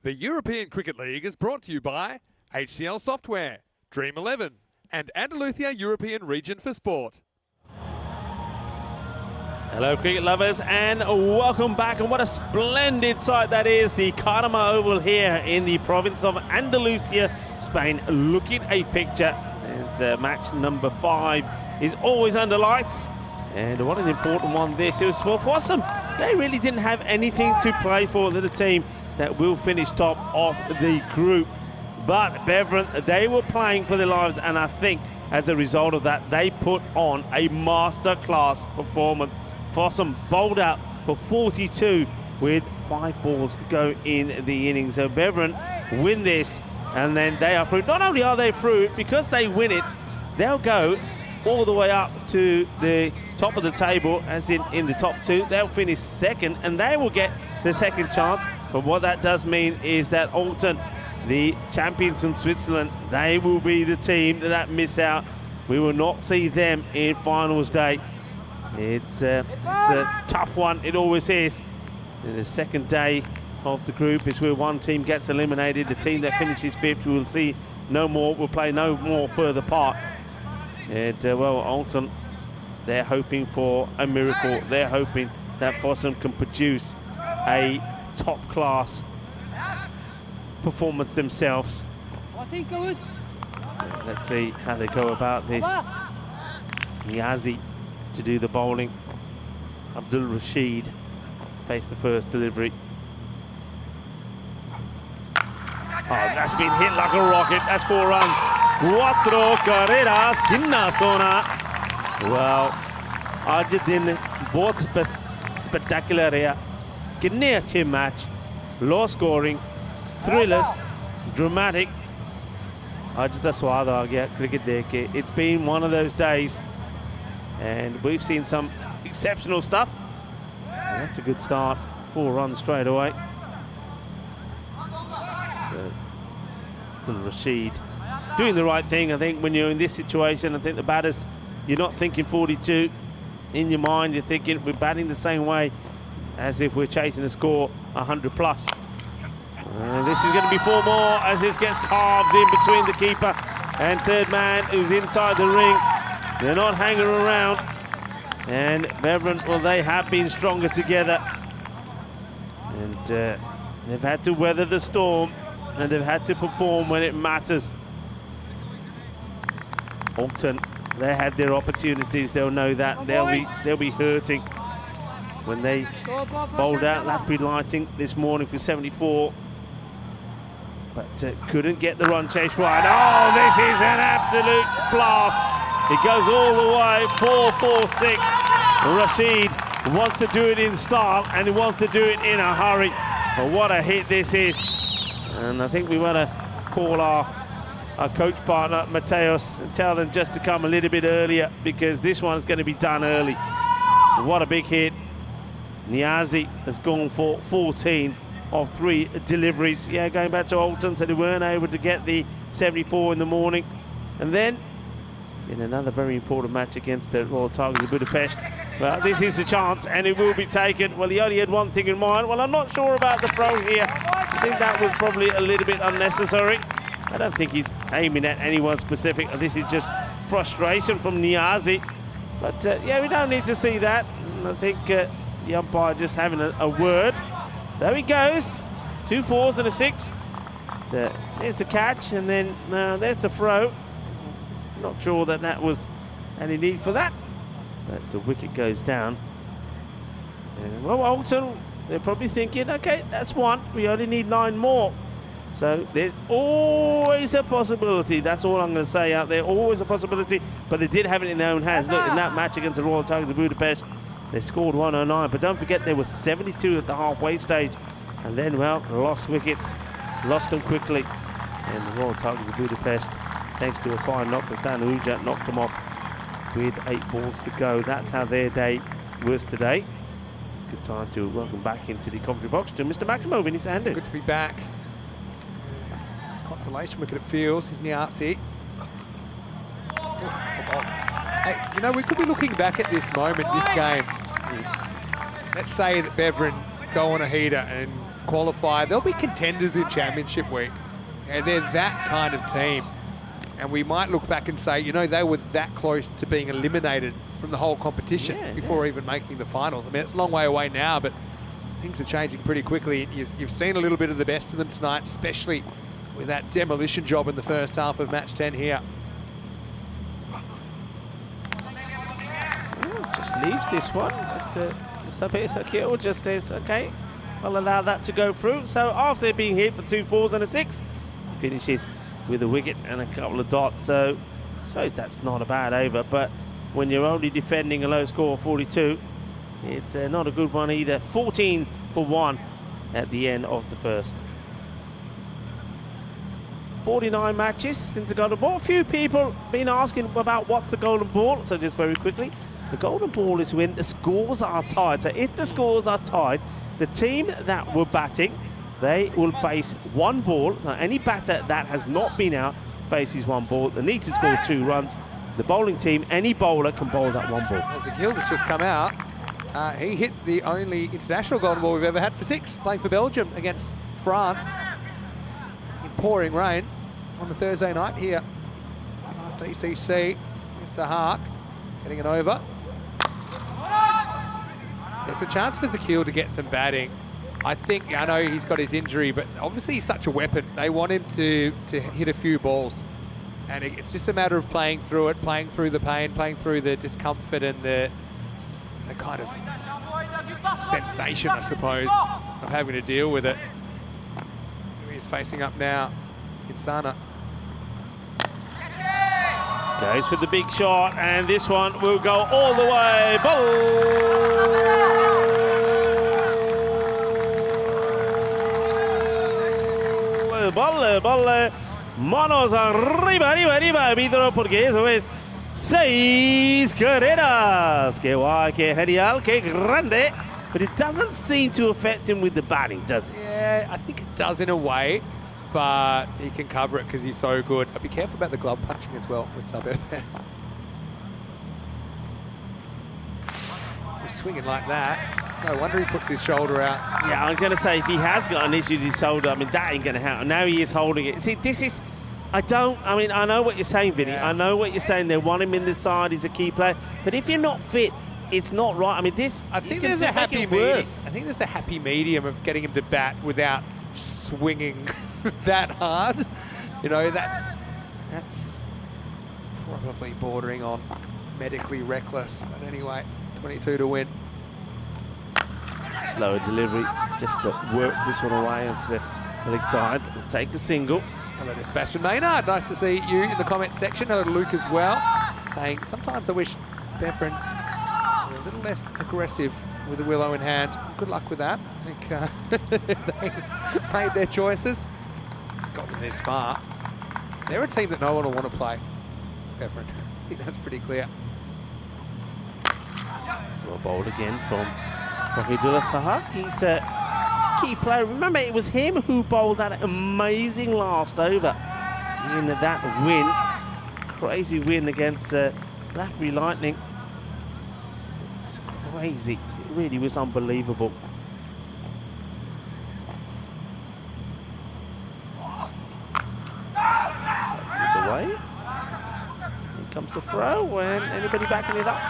The European Cricket League is brought to you by HCL Software, Dream 11, and Andalusia European Region for Sport. Hello cricket lovers and welcome back, and what a splendid sight that is, the Cartama Oval here in the province of Andalusia, Spain. Look at a picture, and match number 5 is always under lights, and what an important one this is. Well, for some, they really didn't have anything to play for. They're the team that will finish top of the group, but Beveren, they were playing for their lives, and I think as a result of that, they put on a masterclass performance. Fossum bowled out for 42 with 5 balls to go in the innings. So Beveren win this, and then they are through. Not only are they through, because they win it, they'll go all the way up to the top of the table, as in the top 2. They'll finish second, and they will get the second chance. But what that does mean is that Alton, the champions from Switzerland, they will be the team that miss out. We will not see them in finals day. It's a tough one, it always is. And the second day of the group is where one team gets eliminated. The team that finishes 5th, we will see no more, will play no more further part. And well, Alton, they're hoping for a miracle. They're hoping that Fossum can produce a top class performance themselves. Let's see how they go about this. Niazi to do the bowling. Abdul Rashid face the first delivery. Oh, that's been hit like a rocket. That's 4 runs. 4 carreras. Ginna Sona. Well, आज दिन बहुत spectacular रहा. कितने अच्छे match. Low scoring, thrillers, dramatic. आज दा स्वाद आ गया cricket देख के. It's been one of those days, and we've seen some exceptional stuff. And that's a good start. 4 runs straight away. So, Rashid doing the right thing. I think when you're in this situation, I think the batters, you're not thinking 42 in your mind. You're thinking we're batting the same way as if we're chasing a score 100 plus. This is going to be 4 more as this gets carved in between the keeper and third man who's inside the ring. They're not hanging around. And Beveren, well, they have been stronger together. And they've had to weather the storm, and they've had to perform when it matters. Alton, they had their opportunities. They'll know that. They'll be hurting when they bowled out Latbury Lighting this morning for 74. But couldn't get the run chase right. Oh, this is an absolute blast. It goes all the way, 4-4-6. Rashid wants to do it in style, and he wants to do it in a hurry. But what a hit this is. And I think we want to call our coach partner, Mateos, and tell them just to come a little bit earlier, because this one's going to be done early. What a big hit. Niazi has gone for 14 of 3 deliveries. Yeah, going back to Alton, so they weren't able to get the 74 in the morning. And then, in another very important match against the Royal Tigers of Budapest, well, this is a chance, and it will be taken. Well, he only had one thing in mind. Well, I'm not sure about the throw here. I think that was probably a little bit unnecessary. I don't think he's aiming at anyone specific. This is just frustration from Niazi. But, yeah, we don't need to see that. And I think the umpire just having a word. So he goes, 2 4s and a 6. There's the catch, and then there's the throw. Not sure that was any need for that, but the wicket goes down. And, well, Alton, they're probably thinking, okay, that's 1. We only need 9 more. So there's always a possibility. That's all I'm going to say out there. Always a possibility, but they did have it in their own hands. Look, in that match against the Royal Tigers of Budapest, they scored 109, but don't forget they were 72 at the halfway stage, and then, well, lost wickets, lost them quickly, and the Royal Tigers of Budapest, thanks to a fine knock for Stan Uja, knocked them off with 8 balls to go. That's how their day was today. Good time to welcome back into the commentary box to Mr. Maximo Vinny Sandu. Good to be back. Consolation wicket at Fields, is Niazi. Hey, you know, we could be looking back at this moment, this game. Let's say that Beveren go on a heater and qualify. They'll be contenders in championship week. And they're that kind of team. And we might look back and say, you know, they were that close to being eliminated from the whole competition before even making the finals. I mean, it's a long way away now, but things are changing pretty quickly. You've seen a little bit of the best of them tonight, especially with that demolition job in the first half of match 10 here. Just leaves this one. But Samir Sakir just says, okay, I'll allow that to go through. So after being hit for 2 4s and a 6, he finishes with a wicket and a couple of dots. So I suppose that's not a bad over, but when you're only defending a low score of 42, it's not a good one either. 14 for 1 at the end of the first. 49 matches since the golden ball. A few people been asking about what's the golden ball, so just very quickly, the golden ball is when the scores are tied. So if the scores are tied, the team that were batting, they will face 1 ball. So any batter that has not been out faces 1 ball. They need to score 2 runs. The bowling team, any bowler can bowl that 1 ball. Well, Zakil has just come out. He hit the only international golden ball we've ever had for 6, playing for Belgium against France in pouring rain on the Thursday night here. Last ECC, Sahak getting it over. So it's a chance for Zakil to get some batting. I think, I know he's got his injury, but obviously he's such a weapon. They want him to hit a few balls. And it's just a matter of playing through it, playing through the pain, playing through the discomfort and the kind of sensation, I suppose, of having to deal with it. He's facing up now, Insana. Goes for the big shot, and this one will go all the way. Bolle. Manos arriba, árbitro, porque eso es 6 carreras. Qué guay, qué genial, qué grande. But it doesn't seem to affect him with the batting, does it? Yeah, I think it does in a way, but he can cover it because he's so good. I'd be careful about the glove punching as well with Samir there. He's swinging like that. No wonder he puts his shoulder out. Yeah, I'm going to say if he has got an issue with his shoulder, I mean, that ain't going to happen. Now he is holding it. See, this is, I know what you're saying, Vinny. Yeah. I know what you're saying. They want him in the side. He's a key player. But if you're not fit, it's not right. I mean, this, I think there's a happy medium. I think there's a happy medium of getting him to bat without swinging that hard. You know, that's probably bordering on medically reckless. But anyway, 22 to win. Slower delivery, just works this one away onto the leg side. We'll take a single. Hello to Sebastian Maynard. Nice to see you in the comment section. Hello to Luke as well, saying sometimes I wish Beveren were a little less aggressive with the willow in hand. Good luck with that. I think they made their choices. Got them this far. They're a team that no one will want to play. Beveren. I think that's pretty clear. Well bowled again from Rahidullah Sahak. He's a key player. Remember, it was him who bowled that amazing last over in that win. Crazy win against Lathbury Lightning. It's crazy. It really was unbelievable. Takes this away. Here comes the throw, and anybody backing it up?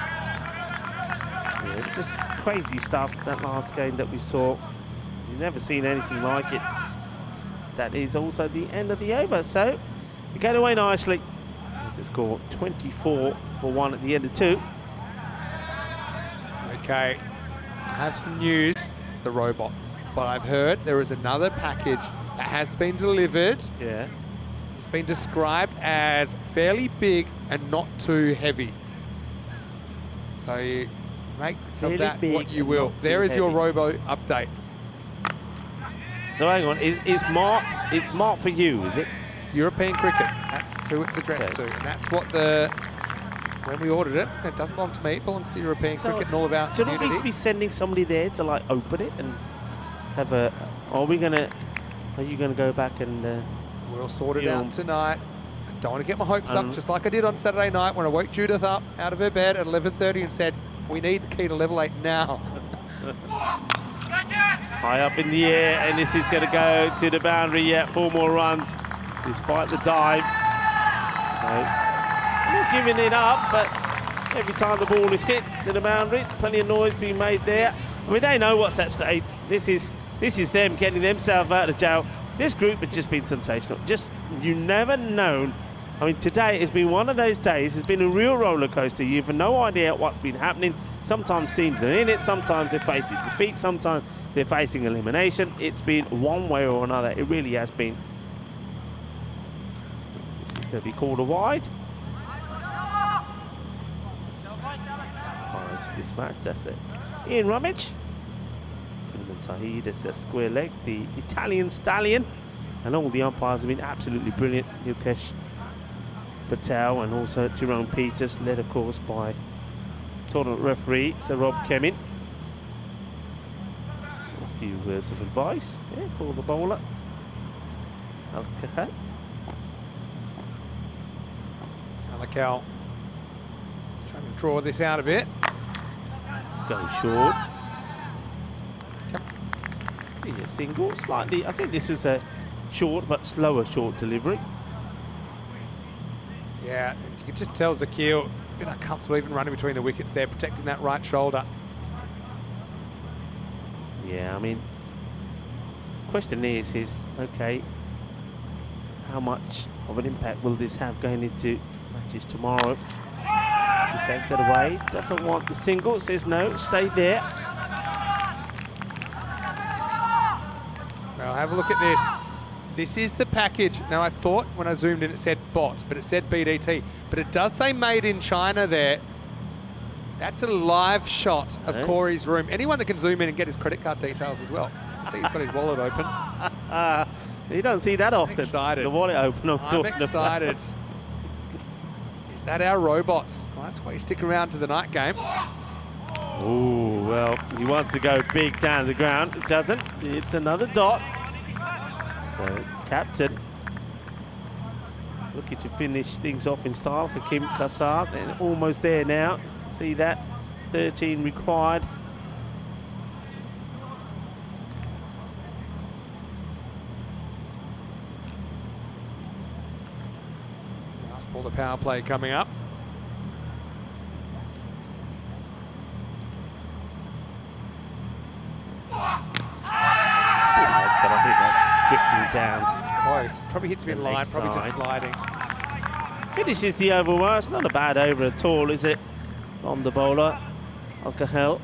Yeah, just crazy stuff, that last game that we saw. You've never seen anything like it. That is also the end of the over. So, we get away nicely. As it's scored 24 for 1 at the end of 2. Okay, I have some news, the robots. But I've heard there is another package that has been delivered. Yeah. It's been described as fairly big and not too heavy. So you make of that what you will. There is your robo update. So hang on, it's marked for you, is it? It's European cricket. That's who it's addressed to. And that's what when we ordered it, it doesn't belong to me, it belongs to European cricket and all of our Shouldn't community. we be sending somebody there to like open it and have a, are you gonna go back and we'll sort it out tonight. I don't want to get my hopes up, just like I did on Saturday night when I woke Judith up out of her bed at 11:30 and said, we need the key to level 8 now. High up in the air, and this is going to go to the boundary. Yeah, 4 more runs, despite the dive. So, not giving it up, but every time the ball is hit to the boundary, plenty of noise being made there. I mean, they know what's at stake. This is them getting themselves out of jail. This group has just been sensational. Just, you never known. I mean, today has been one of those days. It's been a real roller coaster. You've no idea what's been happening. Sometimes teams are in it. Sometimes they're facing defeat. Sometimes they're facing elimination. It's been one way or another. It really has been. This is going to be called a wide. This match, that's it. Ian Rummage. Sulaiman Saeed is that square leg, the Italian stallion. And all the umpires have been absolutely brilliant. Yukesh Patel and also Jerome Peters, led of course by tournament referee Sir Rob Kemin. A few words of advice there for the bowler. Al-Kahat. Alakal trying to draw this out a bit. Go short. Be a single, slightly. I think this was a short but slower short delivery. Yeah, and you can just tell Zakir a bit uncomfortable even running between the wickets there, protecting that right shoulder. Yeah, I mean, question is okay, how much of an impact will this have going into matches tomorrow? Deflected away, doesn't want the single, says no, stay there. Well, have a look at this. This is the package. Now, I thought when I zoomed in it said bot, but it said BDT. But it does say made in China there. That's a live shot of Corey's room. Anyone that can zoom in and get his credit card details as well. I see he's got his wallet open. You don't see that often. I'm excited. The wallet open. I'm excited. Is that our robots? Well, that's why you stick around to the night game. Oh, well, he wants to go big down the ground. It doesn't. It's another dot. So, captain looking to finish things off in style. Hakim Kassar, they're almost there now. See that? 13 required. Last ball, the power play coming up. But I think that's drifting down. Close. Probably hits me in line, probably just sliding. Finishes the over well. It's not a bad over at all, is it? From the bowler, Al-Kahel.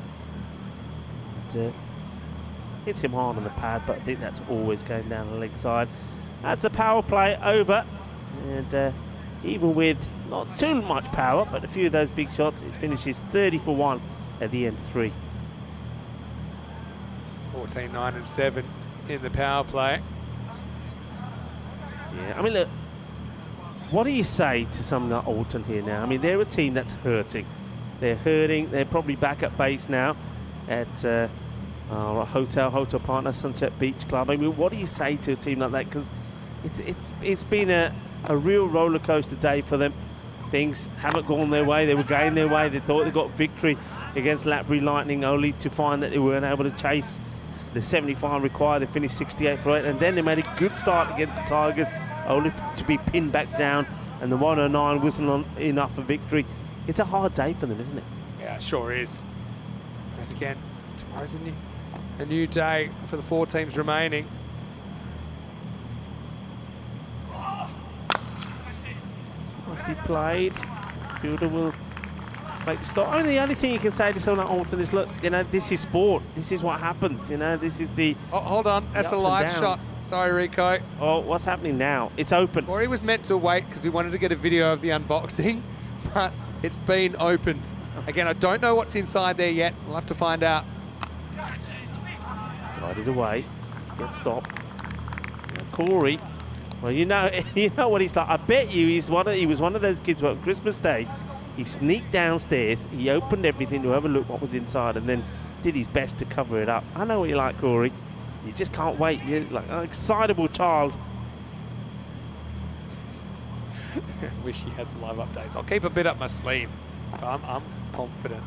Hits him hard on the pad, but I think that's always going down the leg side. That's the power play over. And even with not too much power, but a few of those big shots, it finishes 30 for 1 at the end of 3. 14, 9 and 7 in the power play. Yeah, I mean, look, what do you say to someone like Alton here now? I mean, they're a team that's hurting. They're hurting. They're probably back at base now at our hotel partner, Sunset Beach Club. I mean, what do you say to a team like that? Because it's been a real roller coaster day for them. Things haven't gone their way. They were going their way. They thought they got victory against Latbury Lightning, only to find that they weren't able to chase the 75 required. They finished 68 for 8, and then they made a good start against the Tigers, only to be pinned back down, and the 109 wasn't enough for victory. It's a hard day for them, isn't it? Yeah, it sure is. But again, tomorrow's a new day for the 4 teams remaining. It's nicely played. Fielder will make the stop. I mean, the only thing you can say to someone like Alton is, look, you know, this is sport. This is what happens. You know, this is the. Oh, hold on, that's a live shot. Sorry, Rico. Oh, what's happening now? It's open. Corey was meant to wait because we wanted to get a video of the unboxing, but it's been opened. Again, I don't know what's inside there yet. We'll have to find out. Guided away. Get stopped. Now, Corey. Well, you know what he's like. I bet you he was one of those kids who on Christmas Day, he sneaked downstairs, he opened everything to have a look what was inside, and then did his best to cover it up. I know what you like, Corey. You just can't wait. You're like an excitable child. I wish he had the live updates. I'll keep a bit up my sleeve. I'm confident.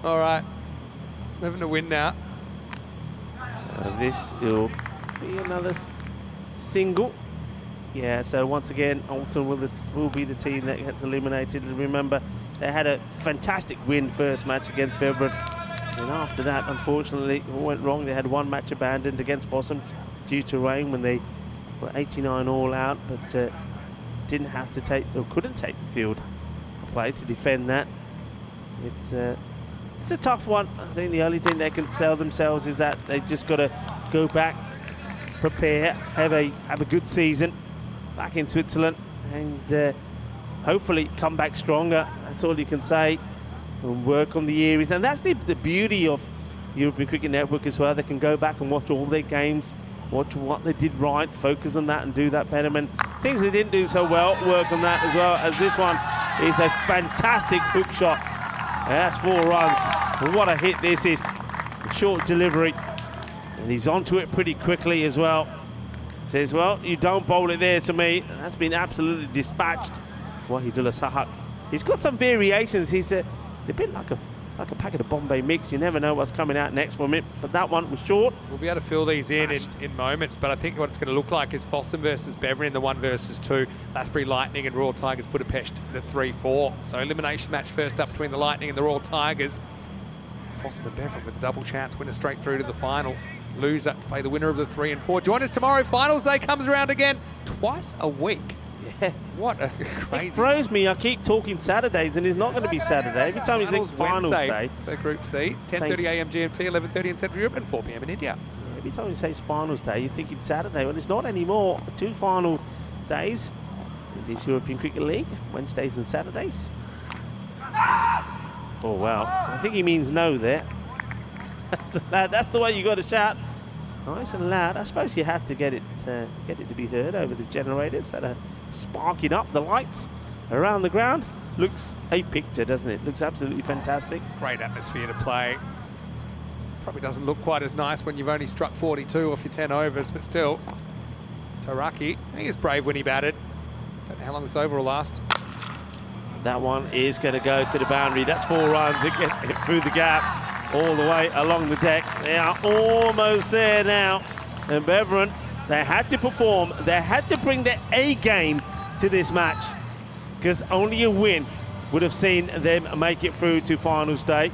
All right, we're having a win now. This will be another single. Yeah, so once again, Alton will be the team that gets eliminated. And remember, they had a fantastic win first match against Beveridge. And after that, unfortunately, it went wrong. They had one match abandoned against Fossum due to rain when they were 89 all out, but didn't have to take, or couldn't take the field play to defend that. It's a tough one. I think the only thing they can tell themselves is that they just got to go back, prepare, have a good season back in Switzerland, and hopefully come back stronger. That's all you can say. And work on the areas, and that's the beauty of European Cricket Network as well. They can go back and watch all their games, watch what they did right, focus on that and do that better. And things they didn't do so well, work on that as well, as this one is a fantastic hook shot. That's 4 runs. What a hit this is. A short delivery, and he's onto it pretty quickly as well. Says, well, you don't bowl it there to me. And that's been absolutely dispatched. Wahidullah Sahak. He's got some variations. He's a bit like a packet of Bombay mix. You never know what's coming out next from it. But that one was short. We'll be able to fill these in moments, but I think what it's going to look like is Fossum versus Beveridge in the 1 versus 2. Lathbury Lightning and Royal Tigers Budapest in the 3-4. So elimination match first up between the Lightning and the Royal Tigers. Fossum and Beveridge with a double chance, winner straight through to the final. Loser to play the winner of the 3 and 4. Join us tomorrow. Finals day comes around again twice a week. Yeah. What a crazy... It throws me. I keep talking Saturdays, and it's not going to be Saturday. Every time you think finals day. For Group C, 10:30 a.m. GMT, 11:30 in Central Europe, and 4 p.m. in India. Every time you say it's finals day, you're thinking Saturday. Well, it's not anymore. 2 final days in this European Cricket League, Wednesdays and Saturdays. Oh, wow. I think he means no there. That's the way you got to shout. Nice and loud. I suppose you have to get it to be heard over the generators that are sparking up the lights around the ground. Looks a picture, doesn't it? Looks absolutely fantastic. Great atmosphere to play. Probably doesn't look quite as nice when you've only struck 42 off your 10 overs, but still. Taraki, he was brave when he batted. Don't know how long this over will last. That one is going to go to the boundary. That's 4 runs. It gets through the gap all the way along the deck. They are almost there now. And Beveridge, they had to perform. They had to bring their A game to this match, because only a win would have seen them make it through to finals day.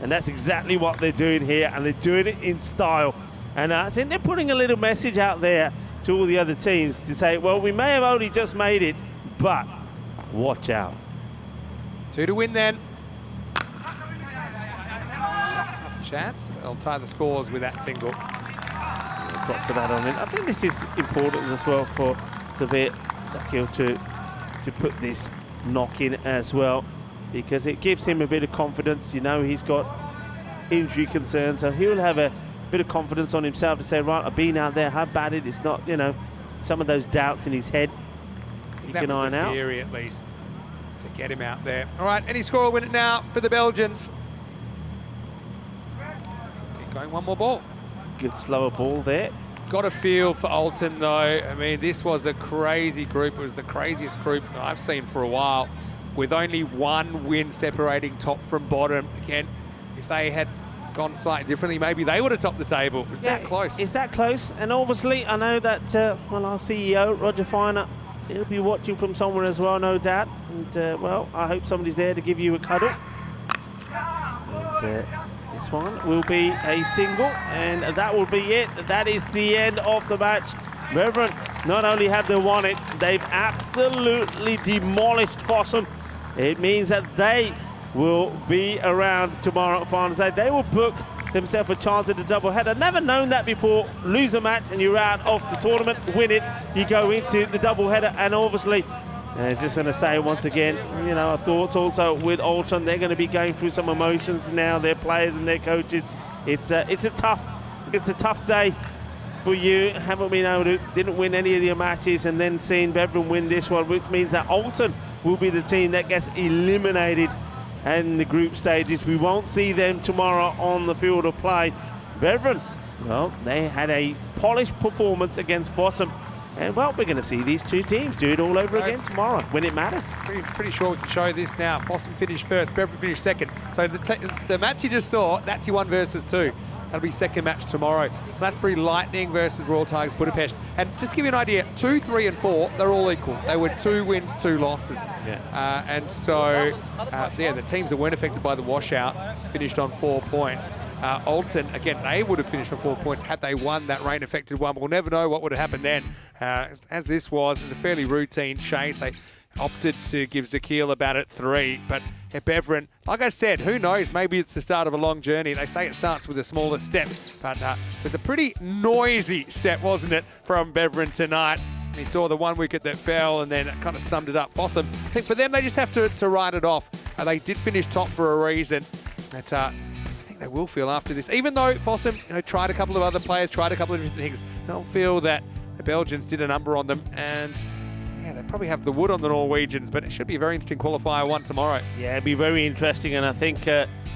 And that's exactly what they're doing here, and they're doing it in style. And I think they're putting a little message out there to all the other teams to say, well, we may have only just made it, but watch out. 2 to win then. Chance, they'll tie the scores with that single. Props to that on it. I think this is important as well for Samir to put this knock in as well, because it gives him a bit of confidence. You know, he's got injury concerns, so he'll have a bit of confidence on himself to say, right, I've been out there, I've batted. It's not, you know, some of those doubts in his head you can iron out. Theory, at least, to get him out there. All right, any score will win it now for the Belgians. Keep going, 1 more ball. Good slower ball there. Got a feel for Alton though. I mean, this was a crazy group. It was the craziest group I've seen for a while, with only 1 win separating top from bottom. Again, if they had gone slightly differently, maybe they would have topped the table. It was that close. It's that close. And obviously, I know that, well, our CEO, Roger Finer, he'll be watching from somewhere as well, no doubt. And, well, I hope somebody's there to give you a cuddle. And, this one will be a single, and that will be it. That is the end of the match. Beveridge not only have they won it, they've absolutely demolished Fossum. It means that they will be around tomorrow at finals day. They will book themselves a chance at the doubleheader. Never known that before. Lose a match and you're out of the tournament. Win it, you go into the doubleheader. And obviously, just going to say once again, you know, our thoughts also with Alton. They're going to be going through some emotions now, their players and their coaches. It's a tough day for you. Haven't been able to, didn't win any of your matches, and then seeing Beveridge win this one, which means that Alton will be the team that gets eliminated in the group stages. We won't see them tomorrow on the field of play. Beveridge, well, they had a polished performance against Fossum. And, well, we're going to see these 2 teams do it all over again tomorrow when it matters. Pretty sure we can show this now. Fossum finished first, Beveridge finished second. So the match you just saw, that's your 1 versus 2. That'll be second match tomorrow. Lathbury Lightning versus Royal Tigers Budapest. And just to give you an idea, 2, 3 and 4, they're all equal. They were 2 wins, 2 losses. Yeah. And so, the teams that weren't affected by the washout finished on 4 points. Alton, again, they would have finished on 4 points had they won that rain-affected one. We'll never know what would have happened then. As this was, it was a fairly routine chase. They opted to give Zakil about at 3, but at Beverin, like I said, who knows? Maybe it's the start of a long journey. They say it starts with a smaller step, but it was a pretty noisy step, wasn't it, from Beverin tonight? He saw the 1 wicket that fell and then it kind of summed it up. Fossum, I think for them, they just have to write it off. They did finish top for a reason. But, I think they will feel after this, even though Fossum tried a couple of other players, tried a couple of different things, they'll feel that the Belgians did a number on them, and they probably have the wood on the Norwegians, but it should be a very interesting qualifier 1 tomorrow. Yeah, it'll be very interesting, and I think,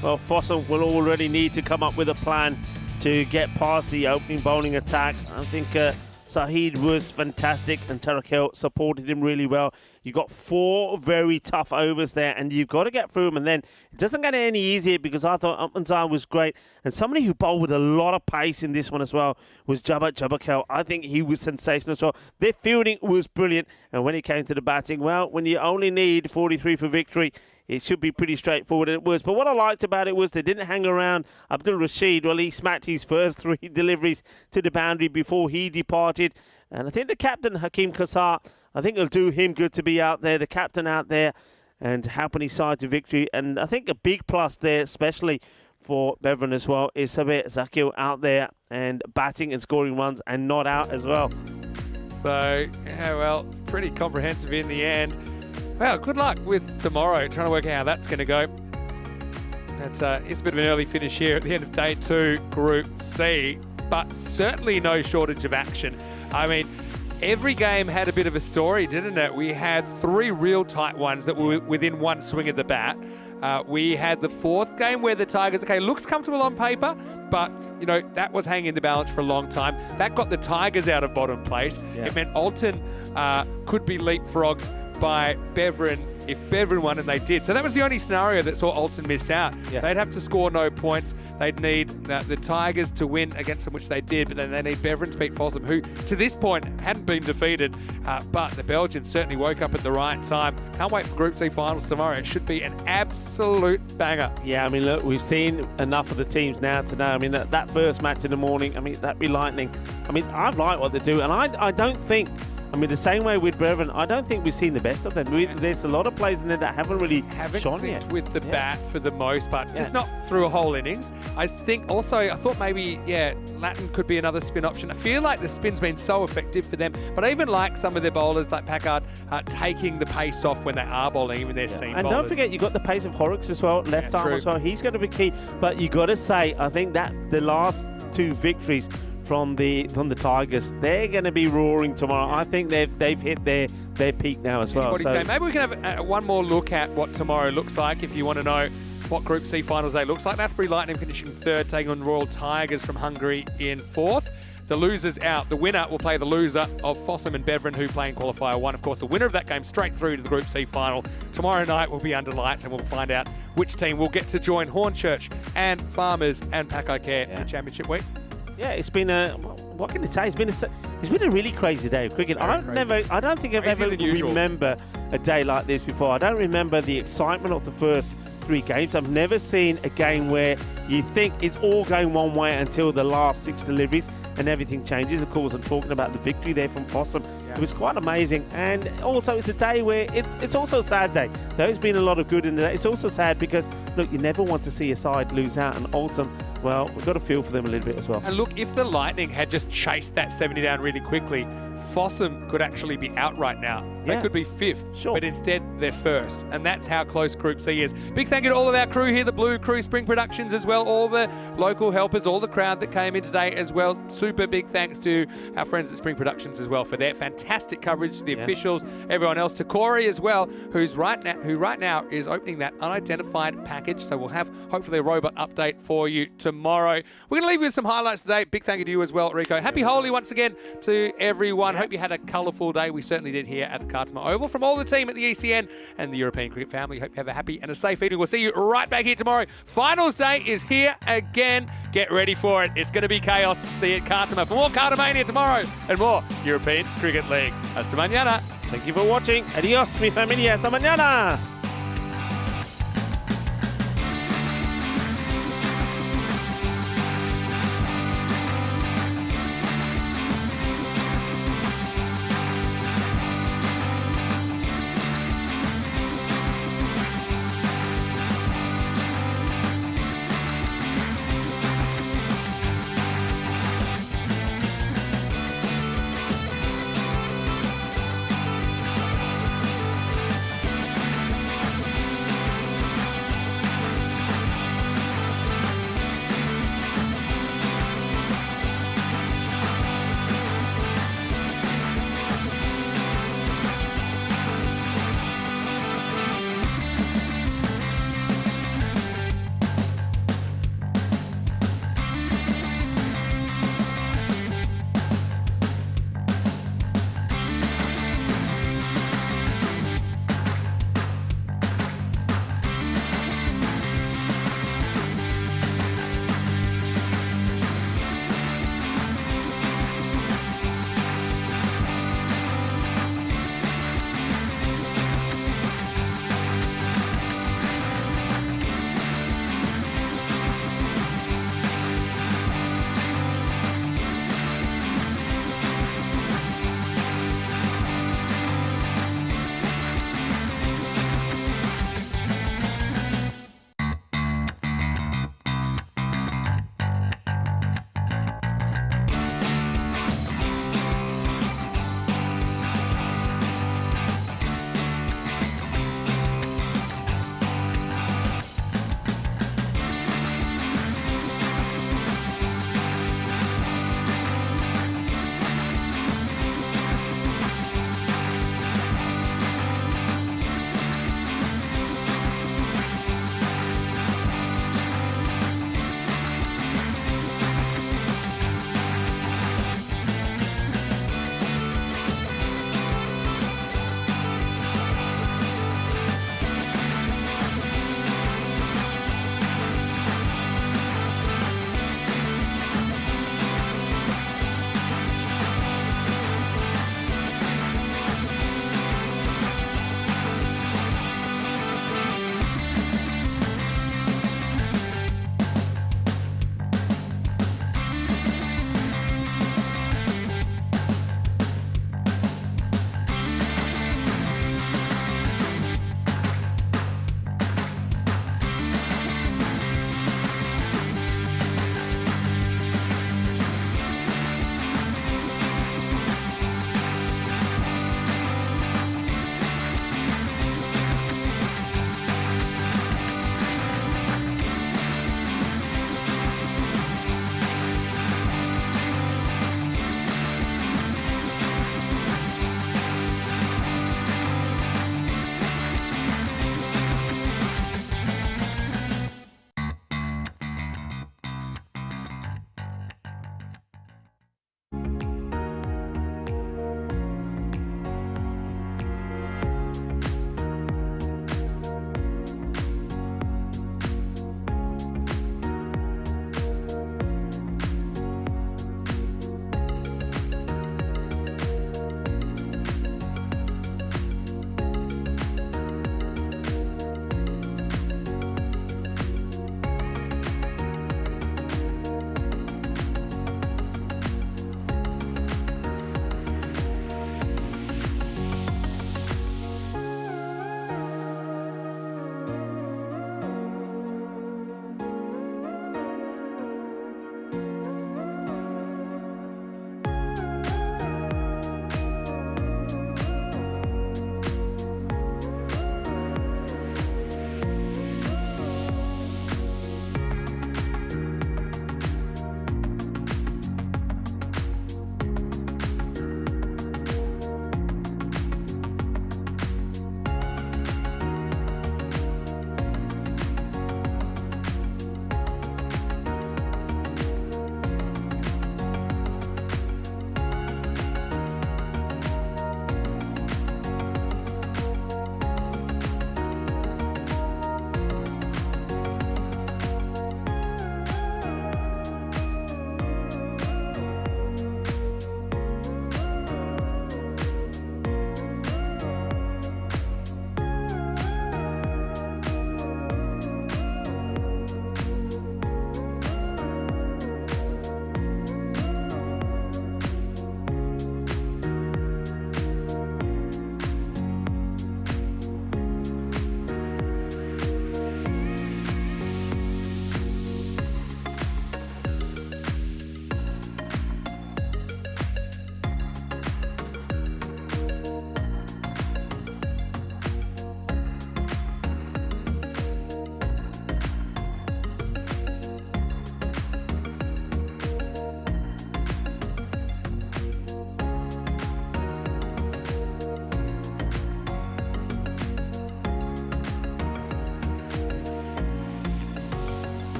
Fossum will already need to come up with a plan to get past the opening bowling attack. I think Sahid was fantastic and Tarakel supported him really well. You got 4 very tough overs there and you've got to get through them, and then it doesn't get any easier because I thought Upmanzar was great, and somebody who bowled with a lot of pace in this one as well was Jabakel. I think he was sensational as well. Their fielding was brilliant, and when it came to the batting, well, when you only need 43 for victory, it should be pretty straightforward, and it was. But what I liked about it was they didn't hang around. Abdul Rashid, well, he smacked his first 3 deliveries to the boundary before he departed. And I think the captain, Hakeem Kassar, I think it'll do him good to be out there, the captain out there, and helping his side to victory. And I think a big plus there, especially for Beverin as well, is Sabir Zakil out there and batting and scoring runs and not out as well. So, it's pretty comprehensive in the end. Well, good luck with tomorrow, trying to work out how that's going to go. It's a bit of an early finish here at the end of day 2, Group C, but certainly no shortage of action. I mean, every game had a bit of a story, didn't it? We had 3 real tight ones that were within 1 swing of the bat. We had the 4th game where the Tigers, looks comfortable on paper, but, that was hanging in the balance for a long time. That got the Tigers out of bottom place. Yeah. It meant Alton could be leapfrogged by Beverin if Beverin won, and they did. So that was the only scenario that saw Alton miss out. Yeah. They'd have to score no points. They'd need the Tigers to win against them, which they did, but then they need Beverin to beat Fossum, who to this point hadn't been defeated. But the Belgians certainly woke up at the right time. Can't wait for Group C finals tomorrow. It should be an absolute banger. Yeah, I mean, look, we've seen enough of the teams now to know. I mean, that first match in the morning, that'd be lightning. I mean, I like what they do, and I don't think, the same way with Beverin, I don't think we've seen the best of them. There's a lot of players in there that haven't really shone yet. With the bat for the most part, just not through a whole innings. I thought maybe, Latin could be another spin option. I feel like the spin's been so effective for them, but I even like some of their bowlers like Packard taking the pace off when they are bowling, even their seam And bowlers. don't forget, you got the pace of Horrocks as well, left arm as well. He's going to be key, but you got to say, I think that the last 2 victories from the Tigers, they're going to be roaring tomorrow. I think they've hit their peak now as well. So maybe we can have one more look at what tomorrow looks like if you want to know what Group C Finals Day looks like. Lathbury Lightning finishing 3rd, taking on Royal Tigers from Hungary in 4th. The loser's out. The winner will play the loser of Fossum and Beverin, who play in Qualifier 1. Of course, the winner of that game straight through to the Group C final. Tomorrow night will be under lights, and we'll find out which team will get to join Hornchurch and Farmers and Packard Care in the Championship week. Yeah, it's been what can I say? It's been a really crazy day of cricket. I don't think I've ever remember a day like this before. I don't remember the excitement of the first 3 games. I've never seen a game where you think it's all going one way until the last 6 deliveries and everything changes. Of course, I'm talking about the victory there from Fossum. Yeah. It was quite amazing. And also, it's a day where it's also a sad day. There's been a lot of good in the day. It's also sad because, look, you never want to see a side lose out, and Alton, well, we've got to feel for them a little bit as well. And look, if the Lightning had just chased that 70 down really quickly, Fossum could actually be out right now. They could be 5th, but instead they're 1st. And that's how close Group C is. Big thank you to all of our crew here, the Blue Crew, Spring Productions as well, all the local helpers, all the crowd that came in today as well. Super big thanks to our friends at Spring Productions as well for their fantastic coverage, to the officials, everyone else, to Corey as well, who right now is opening that unidentified package. So we'll have hopefully a robot update for you tomorrow. We're going to leave you with some highlights today. Big thank you to you as well, Rico. Happy Holi once again to everyone. everyone. Hope you had a colourful day. We certainly did here at the Kartama Oval. From all the team at the ECN and the European cricket family, hope you have a happy and a safe evening. We'll see you right back here tomorrow. Finals day is here again. Get ready for it. It's going to be chaos. See you at Kartama for more Kartamania tomorrow and more European Cricket League. Hasta mañana. Thank you for watching. Adios, mi familia. Hasta mañana.